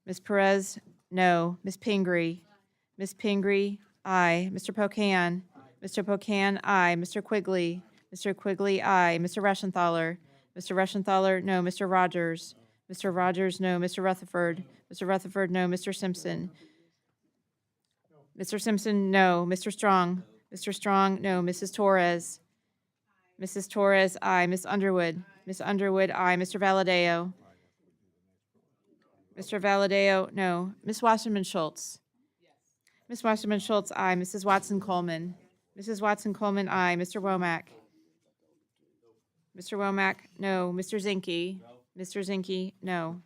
Ms. Perez, no. Ms. Pingree. Ms. Pingree, aye. Mr. Pocan. Mr. Pocan, aye. Mr. Quigley. Mr. Quigley, aye. Mr. Reschenthaler. Mr. Reschenthaler, no. Mr. Rogers. Mr. Rogers, no. Mr. Rutherford. Mr. Rutherford, no. Mr. Simpson. Mr. Simpson, no. Mr. Strong. Mr. Strong, no. Mrs. Torres. Mrs. Torres, aye. Ms. Underwood. Ms. Underwood, aye. Mr. Valadeo. Mr. Valadeo, no. Ms. Wasserman Schultz. Ms. Wasserman Schultz, aye. Mrs. Watson Coleman. Mrs. Watson Coleman, aye. Mr. Womack. Mr. Womack, no. Mr. Zinke. Mr. Zinke, no.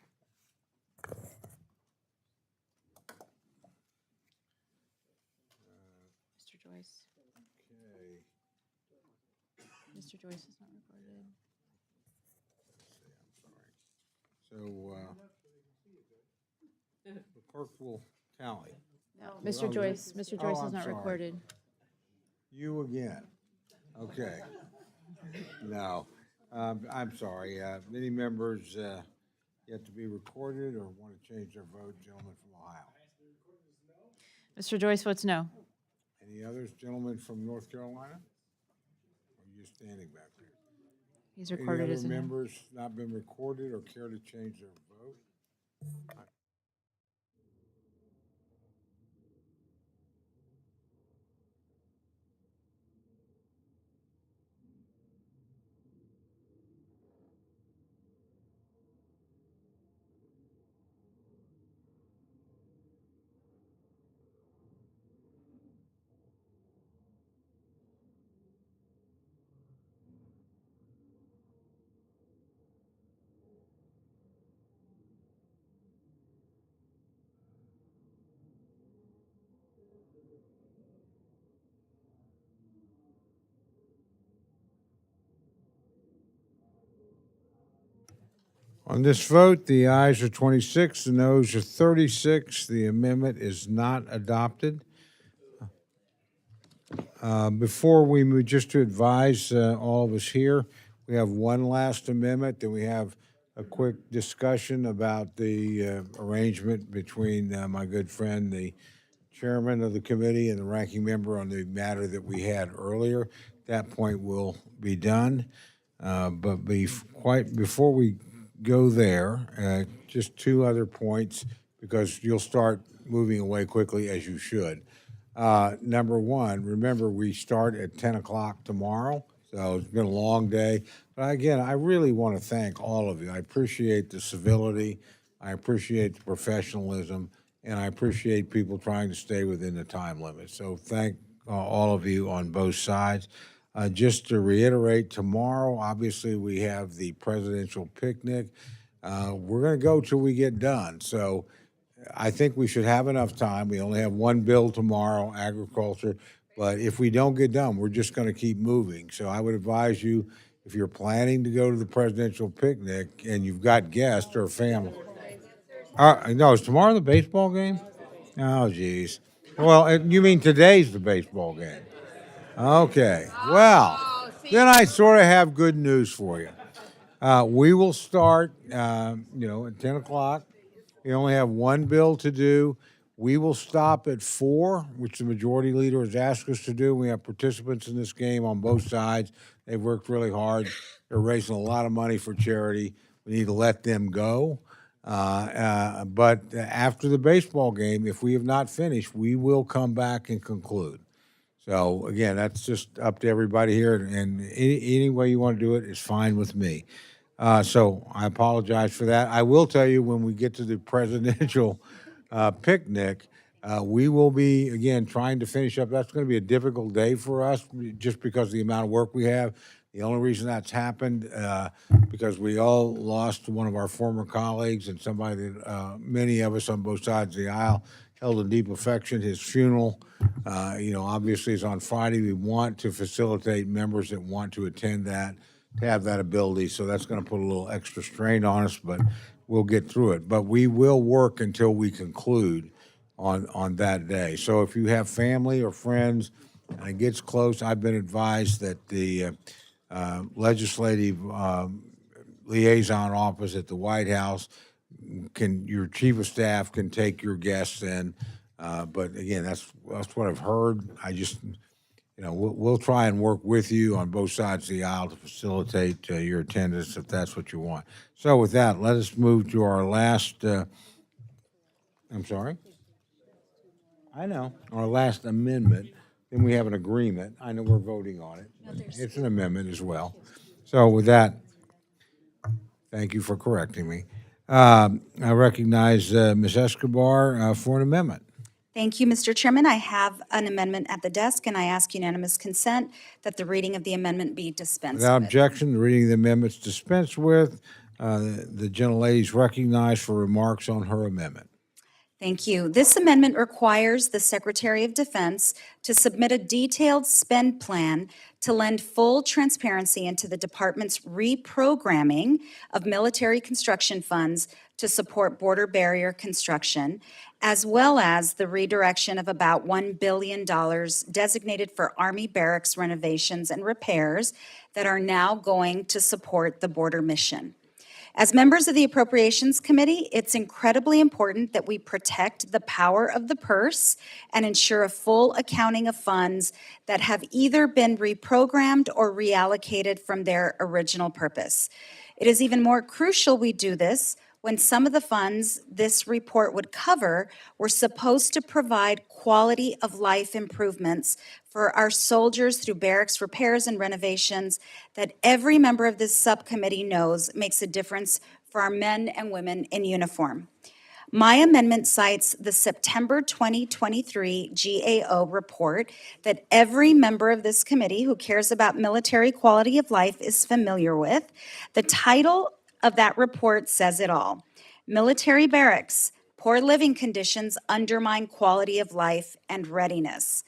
Mr. Joyce. Mr. Joyce is not recorded. So the clerk will tally. No, Mr. Joyce. Mr. Joyce I'm is not sorry. recorded. You again. Okay. No, I'm sorry. Many members yet to be recorded or want to change their vote. Gentleman from Ohio. Mr. Joyce votes no. Any others? Gentlemen from North Carolina? Or are you standing back there? He's recorded as a Any no. other members not been recorded or care to change their vote? On this vote, the ayes are 26, the noes are 36. The amendment is not adopted. Before we move, just to advise all of us here, we have one last amendment, then we have a quick discussion about the arrangement between my good friend, the chairman of the committee, and the ranking member on the matter that we had earlier. That point will be done. But before we go there, just two other points, because you'll start moving away quickly, as you should. Number one, remember, we start at 10 o'clock tomorrow, so it's been a long day. But again, I really want to thank all of you. I appreciate the civility, I appreciate the professionalism, and I appreciate people trying to stay within the time limit. So thank all of you on both sides. Just to reiterate, tomorrow, obviously, we have the presidential picnic. We're going to go till we get done. So I think we should have enough time. We only have one bill tomorrow, agriculture. But if we don't get done, we're just going to keep moving. So I would advise you, if you're planning to go to the presidential picnic and you've got guests or family. No, is tomorrow the baseball game? Oh, geez. Well, you mean today's the baseball game? Okay. Well, then I sort of have good news for you. We will start, at 10 o'clock. We only have one bill to do. We will stop at 4, which the majority leader has asked us to do. We have participants in this game on both sides. They've worked really hard. They're raising a lot of money for charity. We need to let them go. But after the baseball game, if we have not finished, we will come back and conclude. So again, that's just up to everybody here, and any way you want to do it is fine with me. So I apologize for that. I will tell you, when we get to the presidential picnic, we will be, again, trying to finish up. That's going to be a difficult day for us just because of the amount of work we have. The only reason that's happened, because we all lost one of our former colleagues and somebody that many of us on both sides of the aisle held in deep affection. His funeral, obviously is on Friday. We want to facilitate members that want to attend that, to have that ability. So that's going to put a little extra strain on us, but we'll get through it. But we will work until we conclude on that day. So if you have family or friends and it gets close, I've been advised that the legislative liaison office at the White House your chief of staff can take your guests in. But again, that's what I've heard. I just, we'll try and work with you on both sides of the aisle to facilitate your attendance if that's what you want. So with that, let us move to our last, I'm sorry? I know, our last amendment. Then we have an agreement. I know we're voting on it. It's an amendment as well. So with that, thank you for correcting me. I recognize Ms. Escobar for an amendment. Thank you, Mr. Chairman. I have an amendment at the desk, and I ask unanimous consent that the reading of the amendment be dispensed Without with. objection, the reading of the amendment is dispensed with. The gentlelady is recognized for remarks on her amendment. Thank you. This amendment requires the Secretary of Defense to submit a detailed spend plan to lend full transparency into the department's reprogramming of military construction funds to support border barrier construction, as well as the redirection of about $1 billion designated for Army barracks renovations and repairs that are now going to support the border mission. As members of the Appropriations Committee, it's incredibly important that we protect the power of the purse and ensure a full accounting of funds that have either been reprogrammed or reallocated from their original purpose. It is even more crucial we do this when some of the funds this report would cover were supposed to provide quality of life improvements for our soldiers through barracks repairs and renovations that every member of this subcommittee knows makes a difference for our men and women in uniform. My amendment cites the September 2023 GAO report that every member of this committee who cares about military quality of life is familiar with. The title of that report says it all. Military barracks, poor living conditions undermine quality of life and readiness.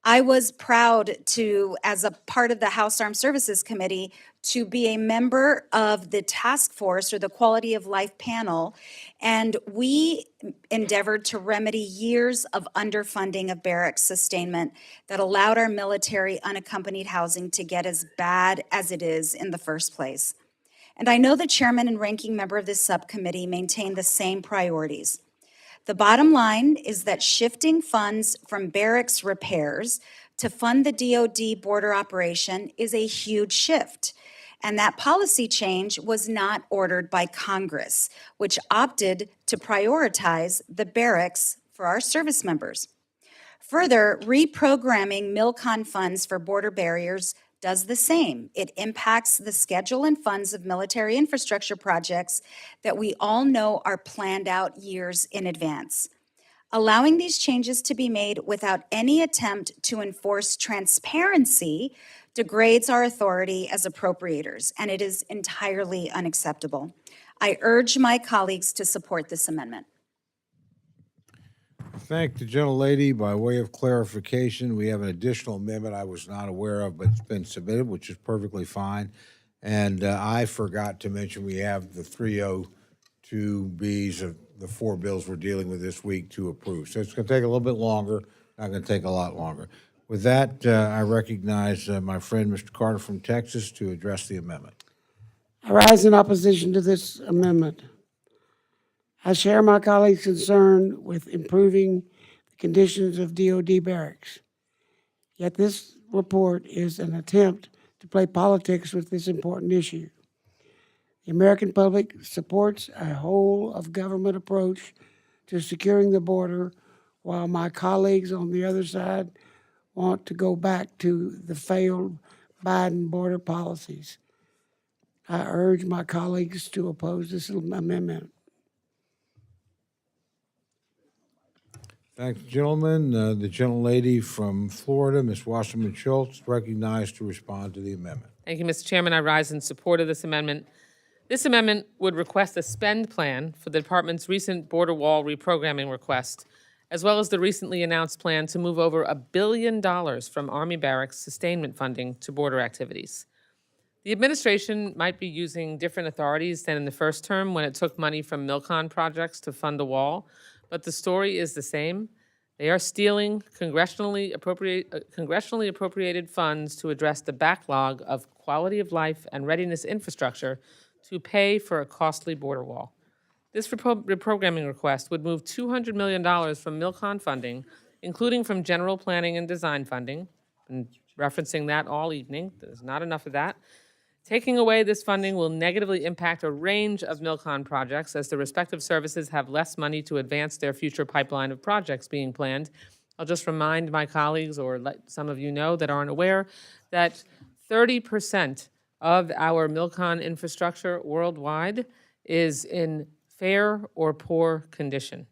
I was proud to, as a part of the House Armed Services Committee, to be a member of the task force or the quality of life panel. And we endeavored to remedy years of underfunding of barracks sustainment that allowed our military unaccompanied housing to get as bad as it is in the first place. And I know the chairman and ranking member of this subcommittee maintain the same priorities. The bottom line is that shifting funds from barracks repairs to fund the DoD border operation is a huge shift. And that policy change was not ordered by Congress, which opted to prioritize the barracks for our service members. Further, reprogramming MilCon funds for border barriers does the same. It impacts the schedule and funds of military infrastructure projects that we all know are planned out years in advance. Allowing these changes to be made without any attempt to enforce transparency degrades our authority as appropriators, and it is entirely unacceptable. I urge my colleagues to support this amendment. Thank the gentlelady. By way of clarification, we have an additional amendment I was not aware of, but it's been submitted, which is perfectly fine. And I forgot to mention we have the 302Bs of the 4 bills we're dealing with this week to approve. So it's going to take a little bit longer, not going to take a lot longer. With that, I recognize my friend, Mr. Carter from Texas, to address the amendment. I rise in opposition to this amendment. I share my colleagues' concern with improving the conditions of DoD barracks. Yet this report is an attempt to play politics with this important issue. The American public supports a whole of government approach to securing the border, while my colleagues on the other side want to go back to the failed Biden border policies. I urge my colleagues to oppose this amendment. Thank you, gentlemen. The gentlelady from Florida, Ms. Wasserman Schultz, recognized to respond to the amendment. Thank you, Mr. Chairman. I rise in support of this amendment. This amendment would request a spend plan for the department's recent border wall reprogramming request, as well as the recently announced plan to move over $1 billion from Army barracks sustainment funding to border activities. The administration might be using different authorities than in the first term when it took money from MilCon projects to fund the wall, but the story is the same. They are stealing congressionally appropriated funds to address the backlog of quality of life and readiness infrastructure to pay for a costly border wall. This reprogramming request would move $200 million from MilCon funding, including from general planning and design funding, and referencing that all evening. There's not enough of that. Taking away this funding will negatively impact a range of MilCon projects as the respective services have less money to advance their future pipeline of projects being planned. I'll just remind my colleagues, or let some of you know that aren't aware, that 30% of our MilCon infrastructure worldwide is in fair or poor condition.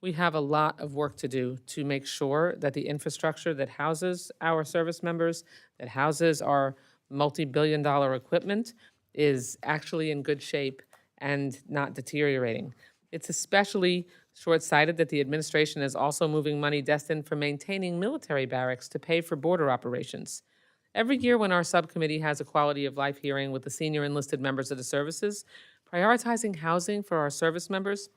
We have a lot of work to do to make sure that the infrastructure that houses our service members, that houses our multi-billion-dollar equipment, is actually in good shape and not deteriorating. It's especially short-sighted that the administration is also moving money destined for maintaining military barracks to pay for border operations. Every year when our subcommittee has a quality of life hearing with the senior enlisted members of the services, prioritizing housing for our service members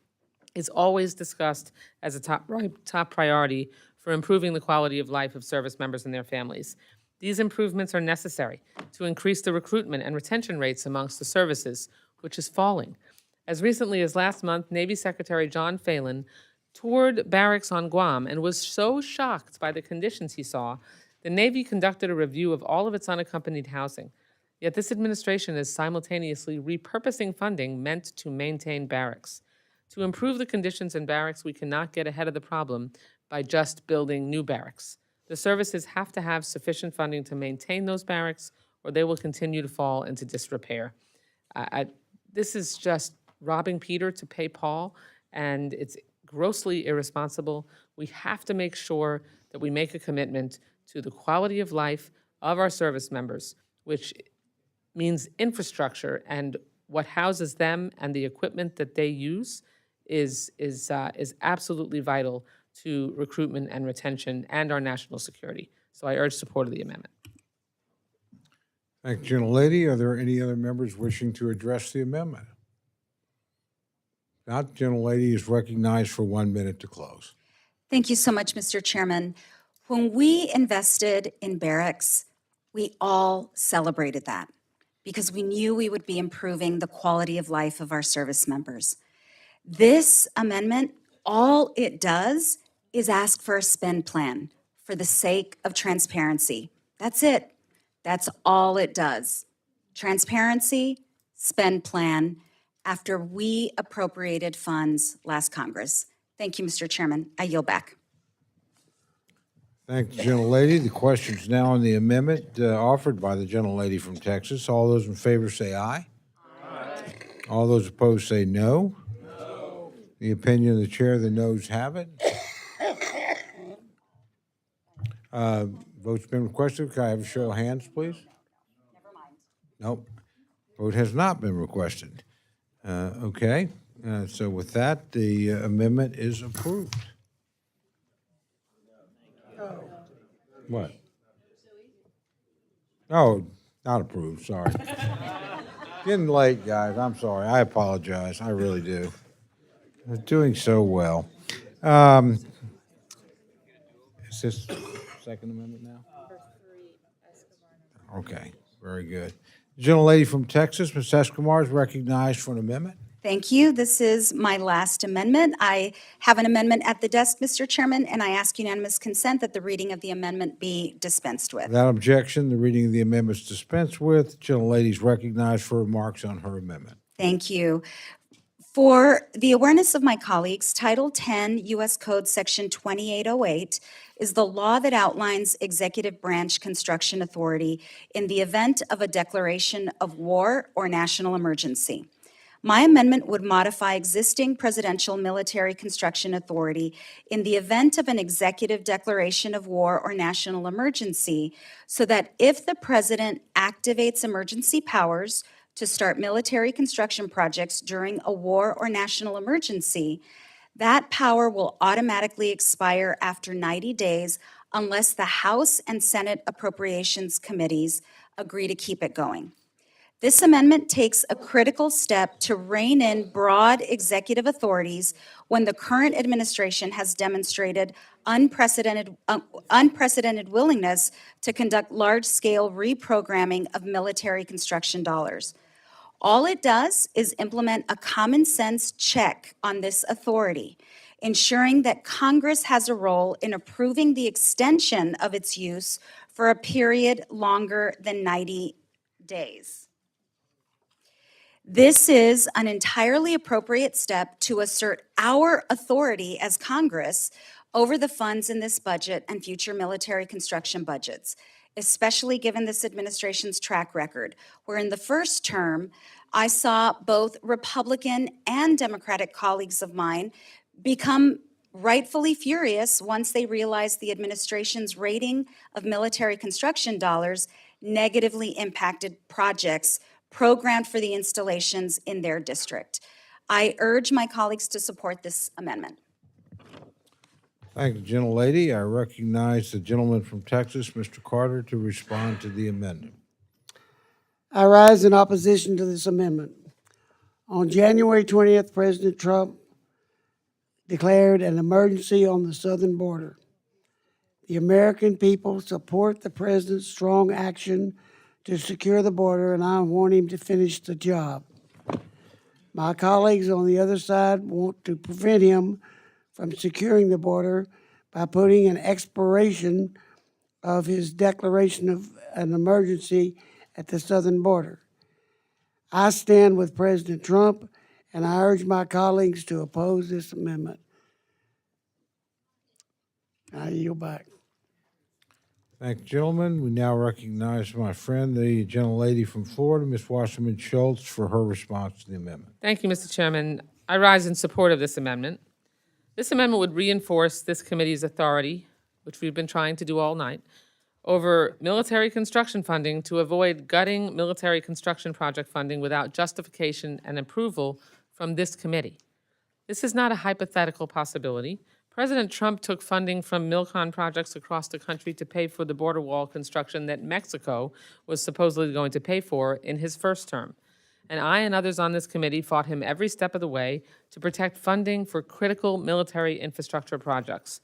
is always discussed as a top priority for improving the quality of life of service members and their families. These improvements are necessary to increase the recruitment and retention rates amongst the services, which is falling. As recently as last month, Navy Secretary John Phelan toured barracks on Guam and was so shocked by the conditions he saw, the Navy conducted a review of all of its unaccompanied housing. Yet this administration is simultaneously repurposing funding meant to maintain barracks. To improve the conditions in barracks, we cannot get ahead of the problem by just building new barracks. The services have to have sufficient funding to maintain those barracks, or they will continue to fall into disrepair. This is just robbing Peter to pay Paul, and it's grossly irresponsible. We have to make sure that we make a commitment to the quality of life of our service members, which means infrastructure, and what houses them and the equipment that they use is absolutely vital to recruitment and retention and our national security. So I urge support of the amendment. Thank you, gentlelady. Are there any other members wishing to address the amendment? Not, gentlelady is recognized for 1 minute to close. Thank you so much, Mr. Chairman. When we invested in barracks, we all celebrated that because we knew we would be improving the quality of life of our service members. This amendment, all it does is ask for a spend plan for the sake of transparency. That's it. That's all it does. Transparency, spend plan, after we appropriated funds last Congress. Thank you, Mr. Chairman. I yield back. Thank you, gentlelady. The question is now on the amendment offered by the gentlelady from Texas. All those in favor say aye. Aye. All those opposed say no. No. The opinion of the chair, the noes have it. Vote's been requested. Can I have a show of hands, please? Never mind. Nope. Vote has not been requested. Okay. So with that, the amendment is approved. What? Oh, not approved, sorry. Getting late, guys, I'm sorry, I apologize, I really do. We're doing so well. Is this second amendment now? Okay, very good. Gentlelady from Texas, Ms. Escobar, is recognized for an amendment. Thank you. This is my last amendment. I have an amendment at the desk, Mr. Chairman, and I ask unanimous consent that the reading of the amendment be dispensed with. Without objection, the reading of the amendment is dispensed with. Gentlelady is recognized for remarks on her amendment. Thank you. For the awareness of my colleagues, Title 10 U.S. Code Section 2808 is the law that outlines executive branch construction authority in the event of a declaration of war or national emergency. My amendment would modify existing presidential military construction authority in the event of an executive declaration of war or national emergency so that if the president activates emergency powers to start military construction projects during a war or national emergency, that power will automatically expire after 90 days unless the House and Senate Appropriations Committees agree to keep it going. This amendment takes a critical step to rein in broad executive authorities when the current administration has demonstrated unprecedented willingness to conduct large-scale reprogramming of military construction dollars. All it does is implement a common-sense check on this authority, ensuring that Congress has a role in approving the extension of its use for a period longer than 90 days. This is an entirely appropriate step to assert our authority as Congress over the funds in this budget and future military construction budgets, especially given this administration's track record, where in the first term, I saw both Republican and Democratic colleagues of mine become rightfully furious once they realized the administration's rating of military construction dollars negatively impacted projects programmed for the installations in their district. I urge my colleagues to support this amendment. Thank you, gentlelady. I recognize the gentleman from Texas, Mr. Carter, to respond to the amendment. I rise in opposition to this amendment. On January 20th, President Trump declared an emergency on the southern border. The American people support the president's strong action to secure the border, and I want him to finish the job. My colleagues on the other side want to prevent him from securing the border by putting an expiration of his declaration of an emergency at the southern border. I stand with President Trump, and I urge my colleagues to oppose this amendment. I yield back. Thank you, gentlemen. We now recognize my friend, the gentlelady from Florida, Ms. Wasserman Schultz, for her response to the amendment. Thank you, Mr. Chairman. I rise in support of this amendment. This amendment would reinforce this committee's authority, which we've been trying to do all night, over military construction funding to avoid gutting military construction project funding without justification and approval from this committee. This is not a hypothetical possibility. President Trump took funding from MilCon projects across the country to pay for the border wall construction that Mexico was supposedly going to pay for in his first term. And I and others on this committee fought him every step of the way to protect funding for critical military infrastructure projects.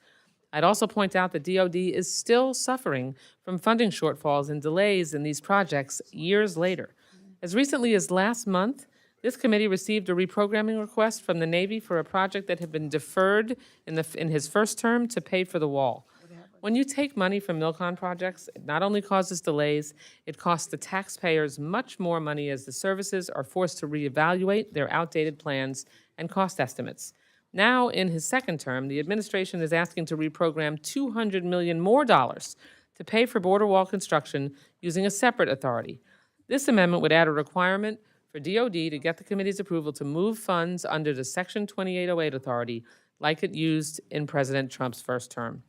I'd also point out that DoD is still suffering from funding shortfalls and delays in these projects years later. As recently as last month, this committee received a reprogramming request from the Navy for a project that had been deferred in his first term to pay for the wall. When you take money from MilCon projects, it not only causes delays, it costs the taxpayers much more money as the services are forced to reevaluate their outdated plans and cost estimates. Now, in his second term, the administration is asking to reprogram $200 million more to pay for border wall construction using a separate authority. This amendment would add a requirement for DoD to get the committee's approval to move funds under the Section 2808 authority like it used in President Trump's first term.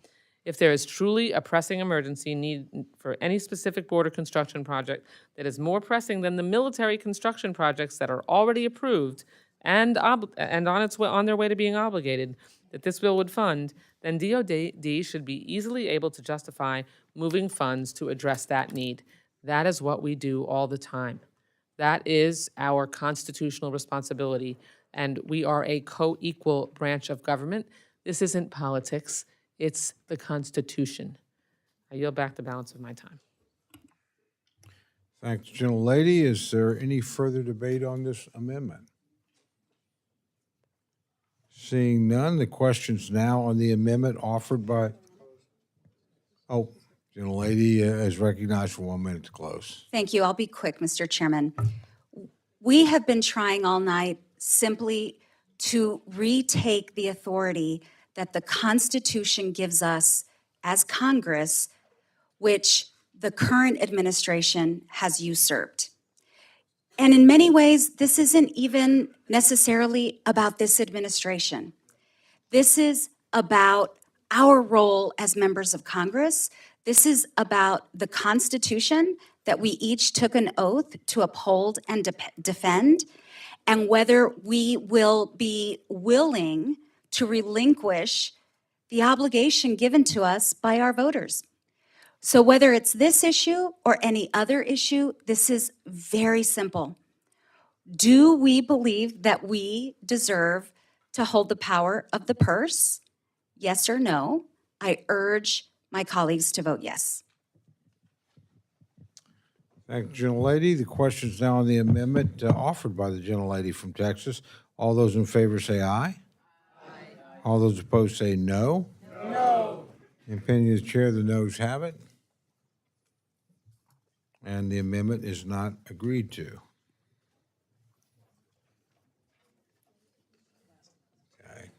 If there is truly a pressing emergency need for any specific border construction project that is more pressing than the military construction projects that are already approved and on their way to being obligated, that this bill would fund, then DoD should be easily able to justify moving funds to address that need. That is what we do all the time. That is our constitutional responsibility, and we are a co-equal branch of government. This isn't politics, it's the Constitution. I yield back the balance of my time. Thanks, gentlelady. Is there any further debate on this amendment? Seeing none, the question's now on the amendment offered by, gentlelady is recognized for 1 minute to close. Thank you. I'll be quick, Mr. Chairman. We have been trying all night simply to retake the authority that the Constitution gives us as Congress, which the current administration has usurped. And in many ways, this isn't even necessarily about this administration. This is about our role as members of Congress. This is about the Constitution that we each took an oath to uphold and defend, and whether we will be willing to relinquish the obligation given to us by our voters. So whether it's this issue or any other issue, this is very simple. Do we believe that we deserve to hold the power of the purse? Yes or no? I urge my colleagues to vote yes. Thank you, gentlelady. The question is now on the amendment offered by the gentlelady from Texas. All those in favor say aye. Aye. All those opposed say no. No. In the opinion of the chair, the noes have it. And the amendment is not agreed to. Okay.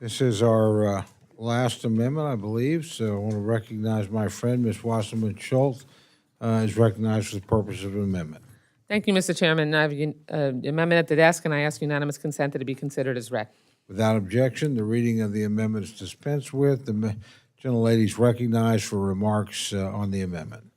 This is our last amendment, I believe, so I want to recognize my friend, Ms. Wasserman Schultz, is recognized for the purpose of an amendment. Thank you, Mr. Chairman. I have an amendment at the desk, and I ask unanimous consent that it be considered as read. Without objection, the reading of the amendment is dispensed with. The gentlelady is recognized for remarks on the amendment.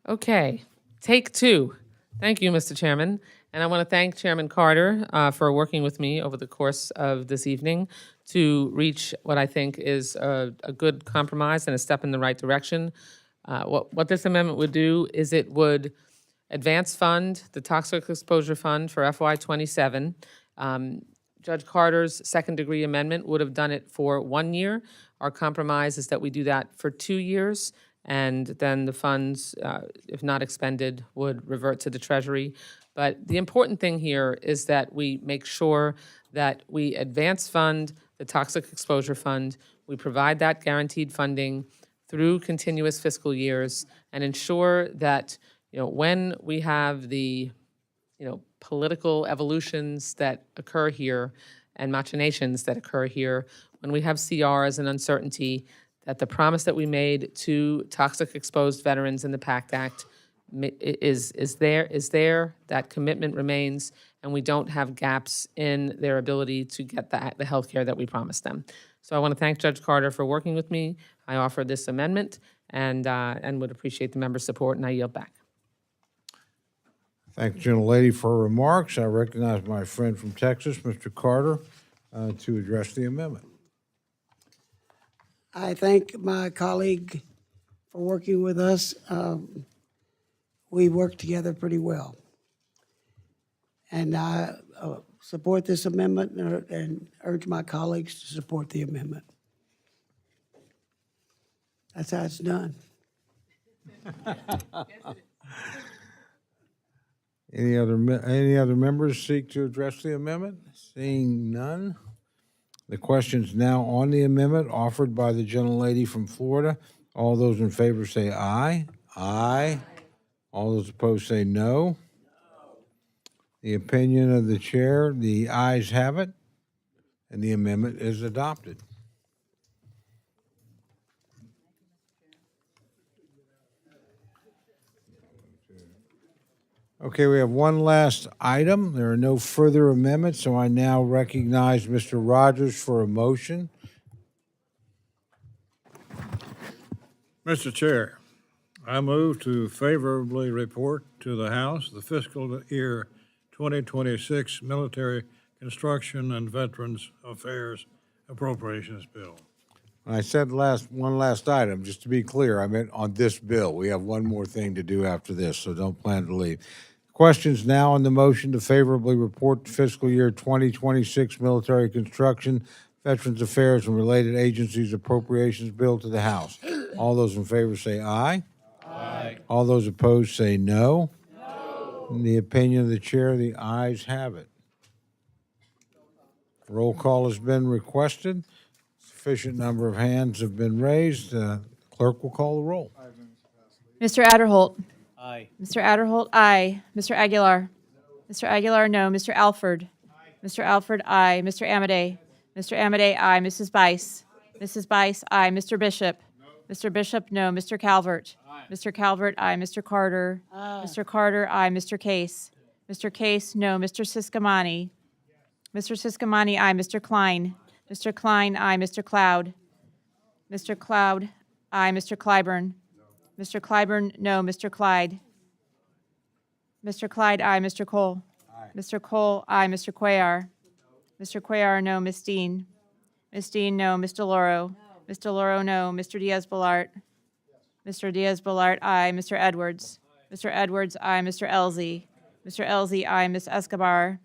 Okay, take two. Thank you, Mr. Chairman. And I want to thank Chairman Carter for working with me over the course of this evening to reach what I think is a good compromise and a step in the right direction. What this amendment would do is it would advance fund the Toxic Exposure Fund for FY27. Judge Carter's second-degree amendment would have done it for 1 year. Our compromise is that we do that for 2 years, and then the funds, if not expended, would revert to the Treasury. But the important thing here is that we make sure that we advance fund the Toxic Exposure Fund, we provide that guaranteed funding through continuous fiscal years, and ensure that, when we have the, political evolutions that occur here and machinations that occur here, when we have CRs and uncertainty, that the promise that we made to toxic exposed veterans in the PACT Act is there, that commitment remains, and we don't have gaps in their ability to get the health care that we promised them. So I want to thank Judge Carter for working with me. I offer this amendment and would appreciate the members' support, and I yield back. Thank the gentlelady for her remarks. I recognize my friend from Texas, Mr. Carter, to address the amendment. I thank my colleague for working with us. We worked together pretty well. And I support this amendment and urge my colleagues to support the amendment. That's how it's done. Any other members seek to address the amendment? Seeing none. The question's now on the amendment offered by the gentlelady from Florida. All those in favor say aye. Aye. All those opposed say no. The opinion of the chair, the ayes have it, and the amendment is adopted. Okay, we have one last item. There are no further amendments, so I now recognize Mr. Rogers for a motion. Mr. Chair, I move to favorably report to the House the fiscal year 2026 Military Construction and Veterans Affairs Appropriations Bill. I said one last item, just to be clear, I meant on this bill. We have one more thing to do after this, so don't plan to leave. Questions now on the motion to favorably report fiscal year 2026 Military Construction, Veterans Affairs, and Related Agencies Appropriations Bill to the House. All those in favor say aye. Aye. All those opposed say no. No. In the opinion of the chair, the ayes have it. Roll call has been requested. Sufficient number of hands have been raised. Clerk will call the roll. Mr. Adderholt. Aye. Mr. Adderholt, aye. Mr. Aguilar. Mr. Aguilar, no. Mr. Alford. Mr. Alford, aye. Mr. Amade. Mr. Amade, aye. Mrs. Bice. Mrs. Bice, aye. Mr. Bishop. Mr. Bishop, no. Mr. Calvert. Mr. Calvert, aye. Mr. Carter. Mr. Carter, aye. Mr. Case. Mr. Case, no. Mr. Siscomani. Mr. Siscomani, aye. Mr. Klein. Mr. Klein, aye. Mr. Cloud. Mr. Cloud, aye. Mr. Clyburn. Mr. Clyburn, no. Mr. Clyde. Mr. Clyde, aye. Mr. Cole. Mr. Cole, aye. Mr. Cuellar. Mr. Cuellar, no. Ms. Dean. Ms. Dean, no. Ms. DeLauro. Ms. DeLauro, no. Mr. Diaz-Balart. Mr. Diaz-Balart, aye. Mr. Edwards. Mr. Edwards, aye. Mr. Elzey. Mr. Elzey, aye. Ms. Escobar.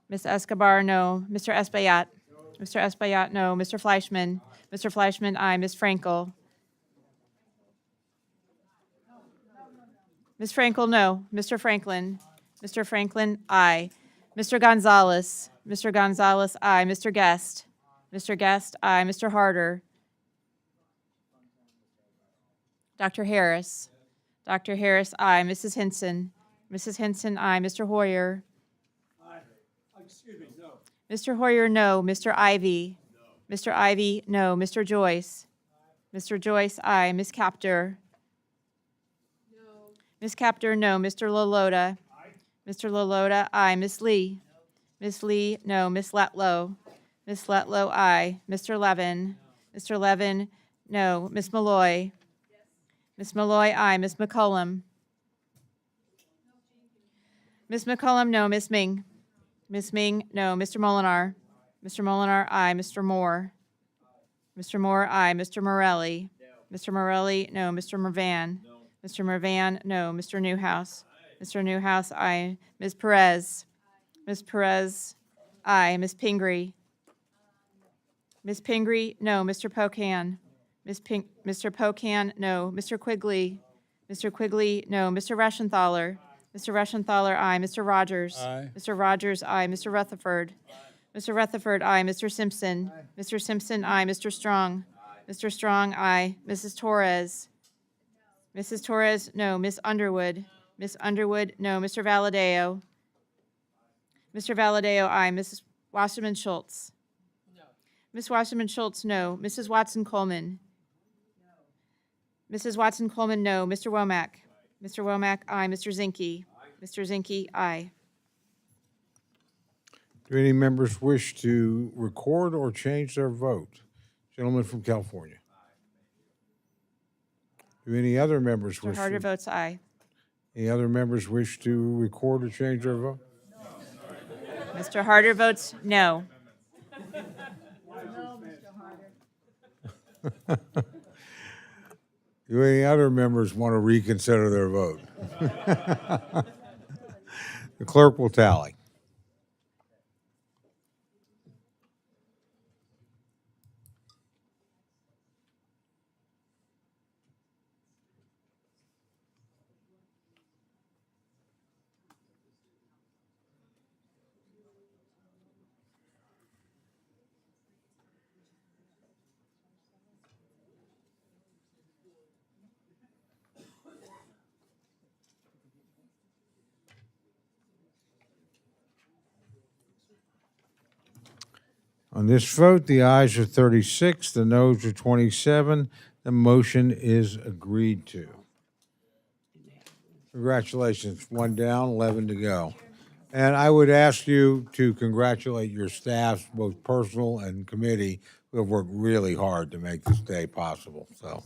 Ms. Escobar, no. Mr. Espaillat. Mr. Espaillat, no. Mr. Fleischman. Mr. Fleischman, aye. Ms. Frankel. Ms. Frankel, no. Mr. Franklin. Mr. Franklin, aye. Mr. Gonzalez. Mr. Gonzalez, aye. Mr. Guest. Mr. Guest, aye. Mr. Harder. Dr. Harris. Dr. Harris, aye. Mrs. Hinson. Mrs. Hinson, aye. Mr. Hoyer. Excuse me, no. Mr. Hoyer, no. Mr. Ivy. No. Mr. Ivy, no. Mr. Joyce. Mr. Joyce, aye. Ms. Capter. No. Ms. Capter, no. Mr. Loloda. Aye. Mr. Loloda, aye. Ms. Lee. No. Ms. Lee, no. Ms. Letlow. Ms. Letlow, aye. Mr. Levin. No. Mr. Levin, no. Ms. Malloy. Yes. Ms. Malloy, aye. Ms. McCollum. Ms. McCollum, no. Ms. Ming. Ms. Ming, no. Mr. Molinar. Mr. Molinar, aye. Mr. Moore. Mr. Moore, aye. Mr. Morelli. No. Mr. Morelli, no. Mr. Mervan. No. Mr. Mervan, no. Mr. Newhouse. Aye. Mr. Newhouse, aye. Ms. Perez. Aye. Ms. Perez, aye. Ms. Pingree. Ms. Pingree, no. Mr. Pocan. Mr. Pocan, no. Mr. Quigley. Mr. Quigley, no. Mr. Reschenthaler. Mr. Reschenthaler, aye. Mr. Rogers. Aye. Mr. Rogers, aye. Mr. Rutherford. Mr. Rutherford, aye. Mr. Simpson. Mr. Simpson, aye. Mr. Strong. Mr. Strong, aye. Mrs. Torres. Mrs. Torres, no. Miss Underwood. Miss Underwood, no. Mr. Valadeo. Mr. Valadeo, aye. Mrs. Wasserman Schultz. No. Ms. Wasserman Schultz, no. Mrs. Watson Coleman. No. Mrs. Watson Coleman, no. Mr. Womack. Mr. Womack, aye. Mr. Zinke. Mr. Zinke, aye. Do any members wish to record or change their vote? Gentleman from California. Do any other members Mr. wish Harder to? votes aye. Any other members wish to record or change their vote? Mr. Harder votes no. Do any other members want to reconsider their vote? The clerk will tally. On this vote, the ayes are 36, the noes are 27. The motion is agreed to. Congratulations, one down, 11 to go. And I would ask you to congratulate your staffs, both personal and committee, who have worked really hard to make this day possible, so.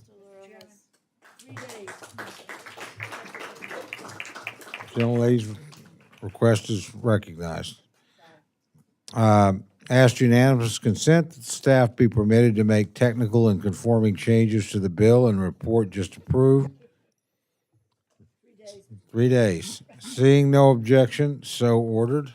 Gentlelady's request is recognized. Asked unanimous consent that staff be permitted to make technical and conforming changes to the bill and report just approved. 3 days. Seeing no objection, so ordered.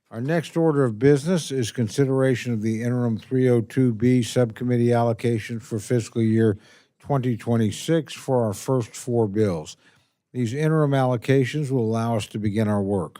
Our next order of business is consideration of the interim 302B subcommittee allocation for fiscal year 2026 for our first 4 bills. These interim allocations will allow us to begin our work.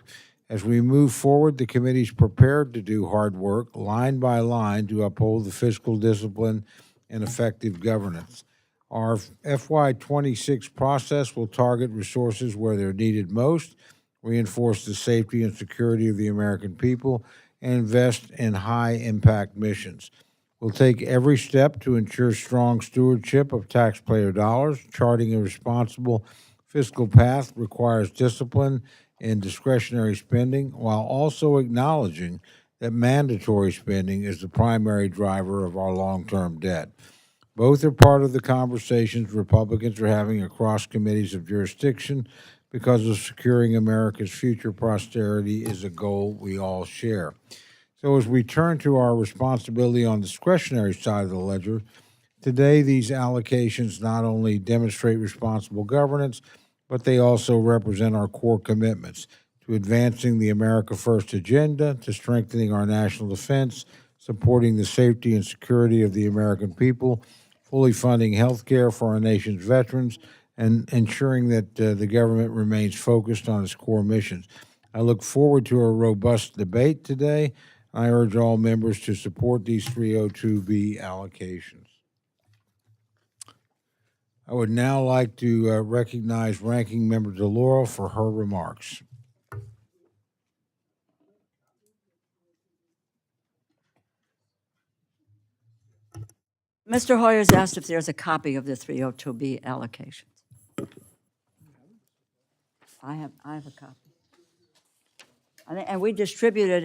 As we move forward, the committee is prepared to do hard work, line by line, to uphold the fiscal discipline and effective governance. Our FY26 process will target resources where they're needed most, reinforce the safety and security of the American people, and invest in high-impact missions. We'll take every step to ensure strong stewardship of taxpayer dollars. Charting a responsible fiscal path requires discipline in discretionary spending, while also acknowledging that mandatory spending is the primary driver of our long-term debt. Both are part of the conversations Republicans are having across committees of jurisdiction, because of securing America's future prosperity is a goal we all share. So as we turn to our responsibility on the discretionary side of the ledger, today these allocations not only demonstrate responsible governance, but they also represent our core commitments to advancing the America First agenda, to strengthening our national defense, supporting the safety and security of the American people, fully funding health care for our nation's veterans, and ensuring that the government remains focused on its core missions. I look forward to a robust debate today. I urge all members to support these 302B allocations. I would now like to recognize Ranking Member DeLauro for her remarks. Mr. Hoyer's asked if there's a copy of the 302B allocations. I have a copy. And we distributed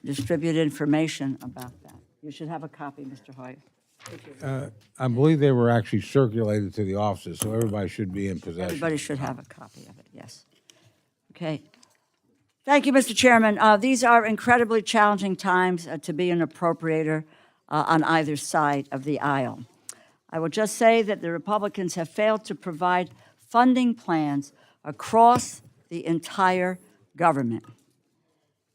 distributed information about that. You should have a copy, Mr. Hoyer. I believe they were actually circulated to the offices, so everybody should be in possession. Everybody should have a copy of it, yes. Okay. Thank you, Mr. Chairman. These are incredibly challenging times to be an appropriator on either side of the aisle. I will just say that the Republicans have failed to provide funding plans across the entire government.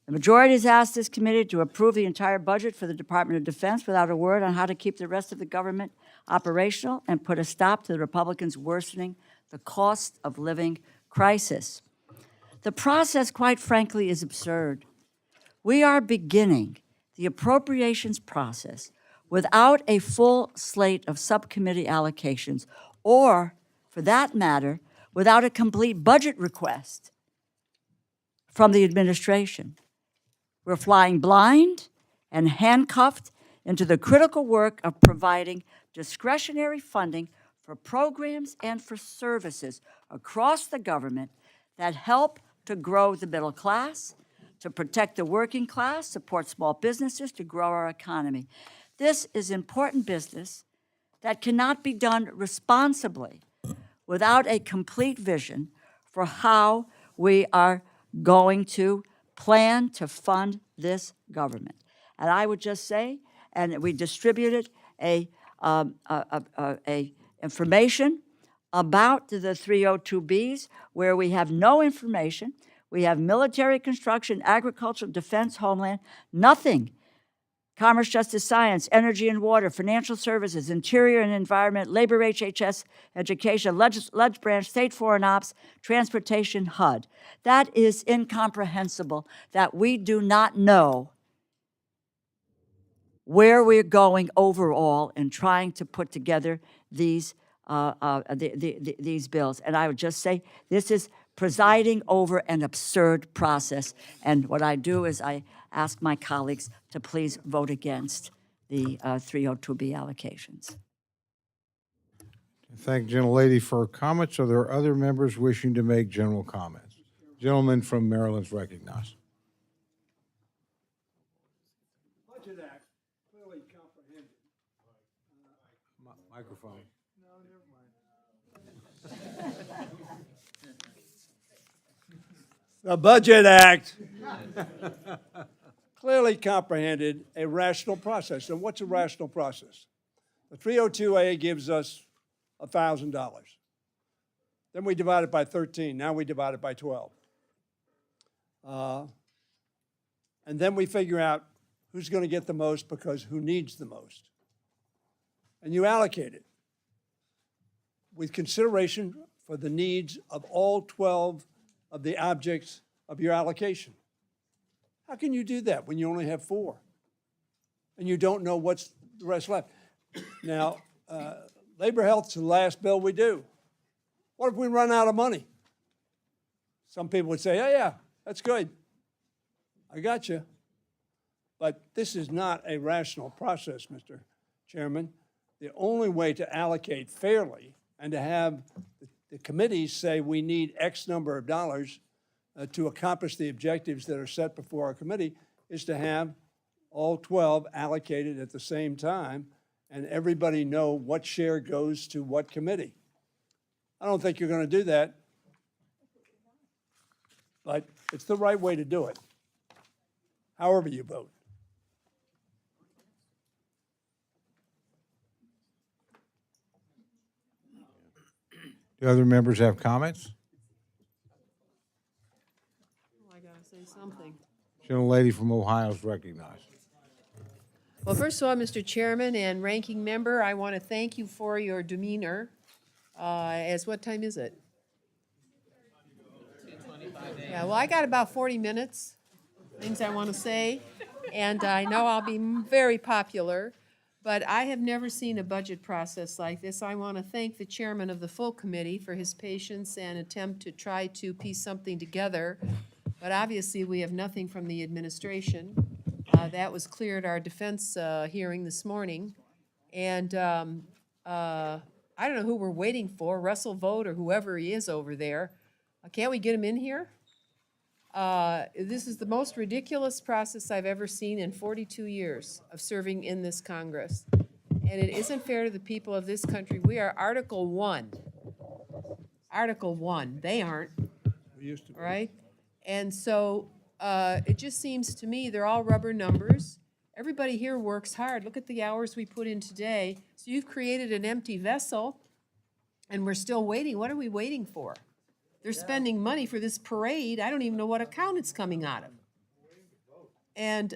The majority has asked this committee to approve the entire budget for the Department of Defense without a word on how to keep the rest of the government operational and put a stop to the Republicans worsening the cost of living crisis. The process, quite frankly, is absurd. We are beginning the appropriations process without a full slate of subcommittee allocations, or, for that matter, without a complete budget request from the administration. We're flying blind and handcuffed into the critical work of providing discretionary funding for programs and for services across the government that help to grow the middle class, to protect the working class, support small businesses, to grow our economy. This is important business that cannot be done responsibly without a complete vision for how we are going to plan to fund this government. And I would just say, and we distributed a information about the 302Bs where we have no information. We have military, construction, agriculture, defense, homeland, nothing. Commerce, justice, science, energy and water, financial services, interior and environment, labor, HHS, education, ledge branch, state foreign ops, transportation, HUD. That is incomprehensible that we do not know where we're going overall in trying to put together these bills. And I would just say, this is presiding over an absurd process. And what I do is I ask my colleagues to please vote against the 302B allocations. Thank the gentlelady for her comments. Are there other members wishing to make general comments? Gentleman from Maryland is recognized. Budget Act clearly comprehended. Microphone. The Budget Act clearly comprehended a rational process. And what's a rational process? The 302A gives us $1,000. Then we divide it by 13. Now we divide it by 12. And then we figure out who's going to get the most because who needs the most. And you allocate it with consideration for the needs of all 12 of the objects of your allocation. How can you do that when you only have 4? And you don't know what's the rest left? Now, labor health is the last bill we do. What if we run out of money? Some people would say, oh yeah, that's good. I got you. But this is not a rational process, Mr. Chairman. The only way to allocate fairly and to have the committees say we need X number of dollars to accomplish the objectives that are set before our committee is to have all 12 allocated at the same time and everybody know what share goes to what committee. I don't think you're going to do that, but it's the right way to do it, however you vote. Do other members have comments? Oh, I gotta say something. Gentlelady from Ohio is recognized. Well, first of all, Mr. Chairman and Ranking Member, I want to thank you for your demeanor. As what time is it? 2:25. Yeah, well, I got about 40 minutes, things I want to say, and I know I'll be very popular, but I have never seen a budget process like this. I want to thank the chairman of the full committee for his patience and attempt to try to piece something together, but obviously we have nothing from the administration. That was clear at our defense hearing this morning. And I don't know who we're waiting for, Russell Vought or whoever he is over there. Can't we get him in here? This is the most ridiculous process I've ever seen in 42 years of serving in this Congress. And it isn't fair to the people of this country. We are Article 1. Article 1. They aren't. We used to be. All right? And so it just seems to me they're all rubber numbers. Everybody here works hard. Look at the hours we put in today. So you've created an empty vessel, and we're still waiting. What are we waiting for? They're spending money for this parade. I don't even know what account it's coming out of. And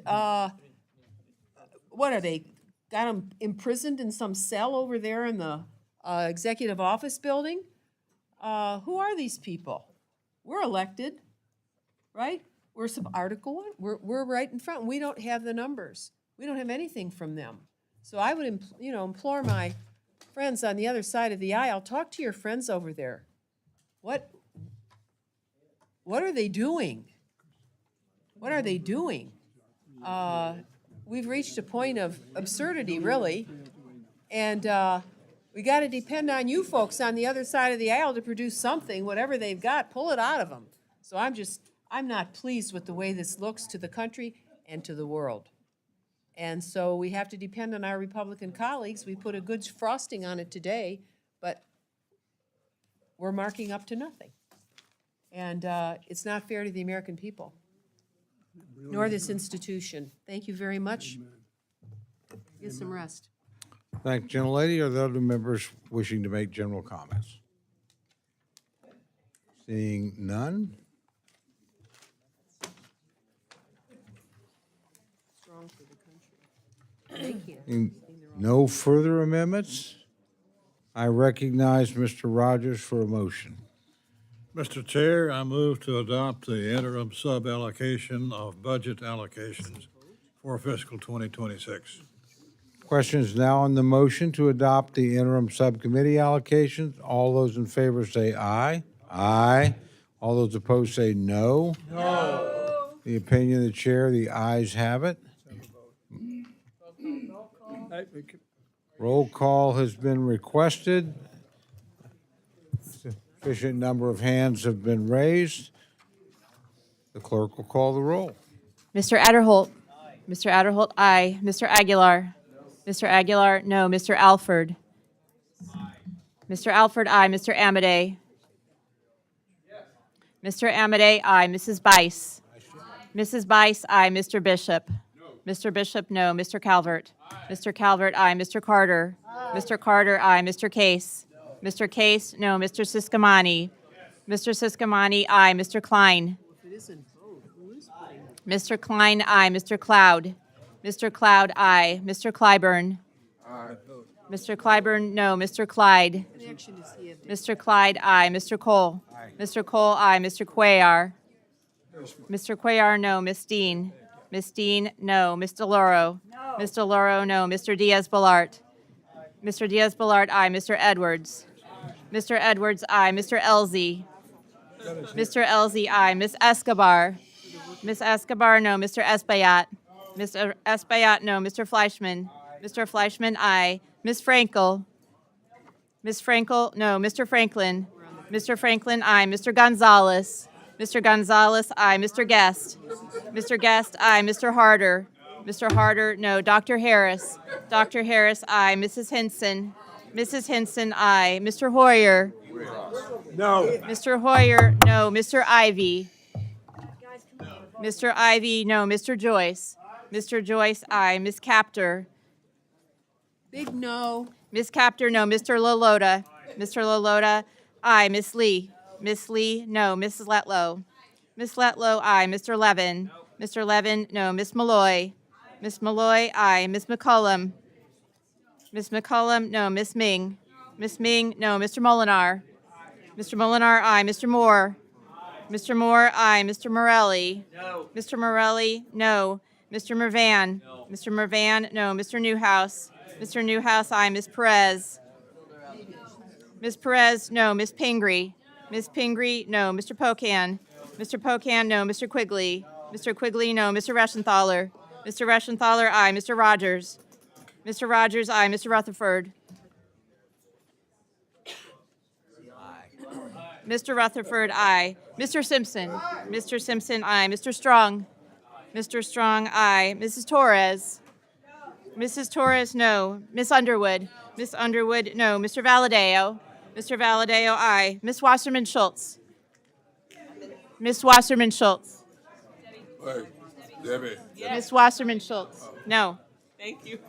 what are they? Got them imprisoned in some cell over there in the executive office building? Who are these people? We're elected, right? We're Article 1. We're right in front. We don't have the numbers. We don't have anything from them. So I would, implore my friends on the other side of the aisle, talk to your friends over there. What are they doing? What are they doing? We've reached a point of absurdity, really, and we got to depend on you folks on the other side of the aisle to produce something, whatever they've got, pull it out of them. So I'm not pleased with the way this looks to the country and to the world. And so we have to depend on our Republican colleagues. We put a good frosting on it today, but we're marking up to nothing. And it's not fair to the American people, nor this institution. Thank you very much. Get some rest. Thank you, gentlelady. Are there other members wishing to make general comments? Seeing none? Strong for the country. They can't. Seeing no further amendments? I recognize Mr. Rogers for a motion. Mr. Chair, I move to adopt the interim sub-allocation of budget allocations for fiscal 2026. Questions now on the motion to adopt the interim subcommittee allocations. All those in favor say aye. Aye. All those opposed say no. No. The opinion of the chair, the ayes have it. Roll call has been requested. Sufficient number of hands have been raised. The clerk will call the roll. Mr. Adderholt. Mr. Adderholt, aye. Mr. Aguilar. Mr. Aguilar, no. Mr. Alford. Mr. Alford, aye. Mr. Amadei. Mr. Amadei, aye. Mrs. Bice. Mrs. Bice, aye. Mr. Bishop. Mr. Bishop, no. Mr. Calvert. Mr. Calvert, aye. Mr. Carter. Mr. Carter, aye. Mr. Case. Mr. Case, no. Mr. Siscomani. Mr. Siscomani, aye. Mr. Klein. Mr. Klein, aye. Mr. Cloud. Mr. Cloud, aye. Mr. Clyburn. Mr. Clyburn, no. Mr. Clyde. Mr. Clyde, aye. Mr. Cole. Mr. Cole, aye. Mr. Cuellar. Mr. Cuellar, no. Miss Dean. Miss Dean, no. Ms. DeLauro. Ms. DeLauro, no. Mr. Diaz-Balart. Mr. Diaz-Balart, aye. Mr. Edwards. Mr. Edwards, aye. Mr. Elzey. Mr. Elzey, aye. Ms. Escobar. Ms. Escobar, no. Mr. Espaillat. Mr. Espaillat, no. Mr. Fleischman. Mr. Fleischman, aye. Ms. Frankel. Ms. Frankel, no. Mr. Franklin. Mr. Franklin, aye. Mr. Gonzalez. Mr. Gonzalez, aye. Mr. Guest. Mr. Guest, aye. Mr. Harder. Mr. Harder, no. Dr. Harris. Dr. Harris, aye. Mrs. Hinson. Mrs. Hinson, aye. Mr. Hoyer. No. Mr. Hoyer, no. Mr. Ivy. Mr. Ivy, no. Mr. Joyce. Mr. Joyce, aye. Ms. Captor. Big no. Ms. Captor, no. Mr. Lalota. Mr. Lalota, aye. Ms. Lee. Ms. Lee, no. Mrs. Letlow. Ms. Letlow, aye. Mr. Levin. Mr. Levin, no. Ms. Malloy. Ms. Malloy, aye. Ms. McCullum. Ms. McCullum, no. Ms. Ming. Ms. Ming, no. Mr. Molinar. Mr. Molinar, aye. Mr. Moore. Mr. Moore, aye. Mr. Morelli. No. Mr. Morelli, no. Mr. Mervan. No. Mr. Mervan, no. Mr. Newhouse. Mr. Newhouse, aye. Ms. Perez. Ms. Perez, no. Ms. Pingree. Ms. Pingree, no. Mr. Pocan. Mr. Pocan, no. Mr. Quigley. Mr. Quigley, no. Mr. Reschenthaler. Mr. Reschenthaler, aye. Mr. Rogers. Mr. Rogers, aye. Mr. Rutherford. Mr. Rutherford, aye. Mr. Simpson. Mr. Simpson, aye. Mr. Strong. Mr. Strong, aye. Mrs. Torres. Mrs. Torres, no. Miss Underwood. Miss Underwood, no. Mr. Valadeo. Mr. Valadeo, aye. Miss Wasserman Schultz. Miss Wasserman Schultz. Debbie. Miss Wasserman Schultz. No. Thank you.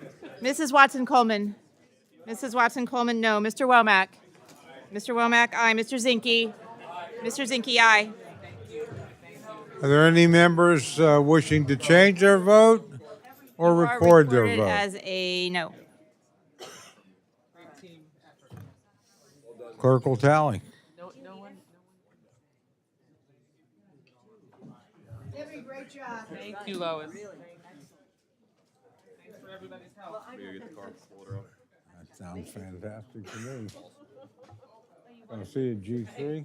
Mrs. Watson Coleman. Mrs. Watson Coleman, no. Mr. Womack. Mr. Womack, aye. Mr. Zinke. Mr. Zinke, aye. Are there any members wishing to change their vote or Are record their recorded vote? as a no. Clerk will tally. Thank you, Lois. That sounds fantastic to me. I see a G3.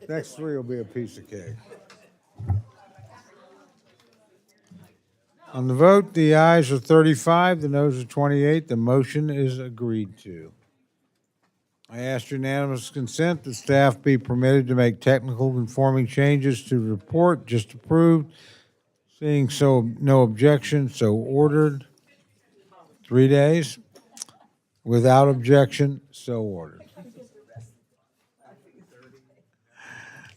Next three will be a piece of cake. On the vote, the ayes are 35, the noes are 28. The motion is agreed to. I ask unanimous consent that staff be permitted to make technical conforming changes to the report just approved Seeing no objection, so ordered. 3 days. Without objection, so ordered.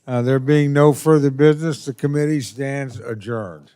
There being no further business, the committee stands adjourned.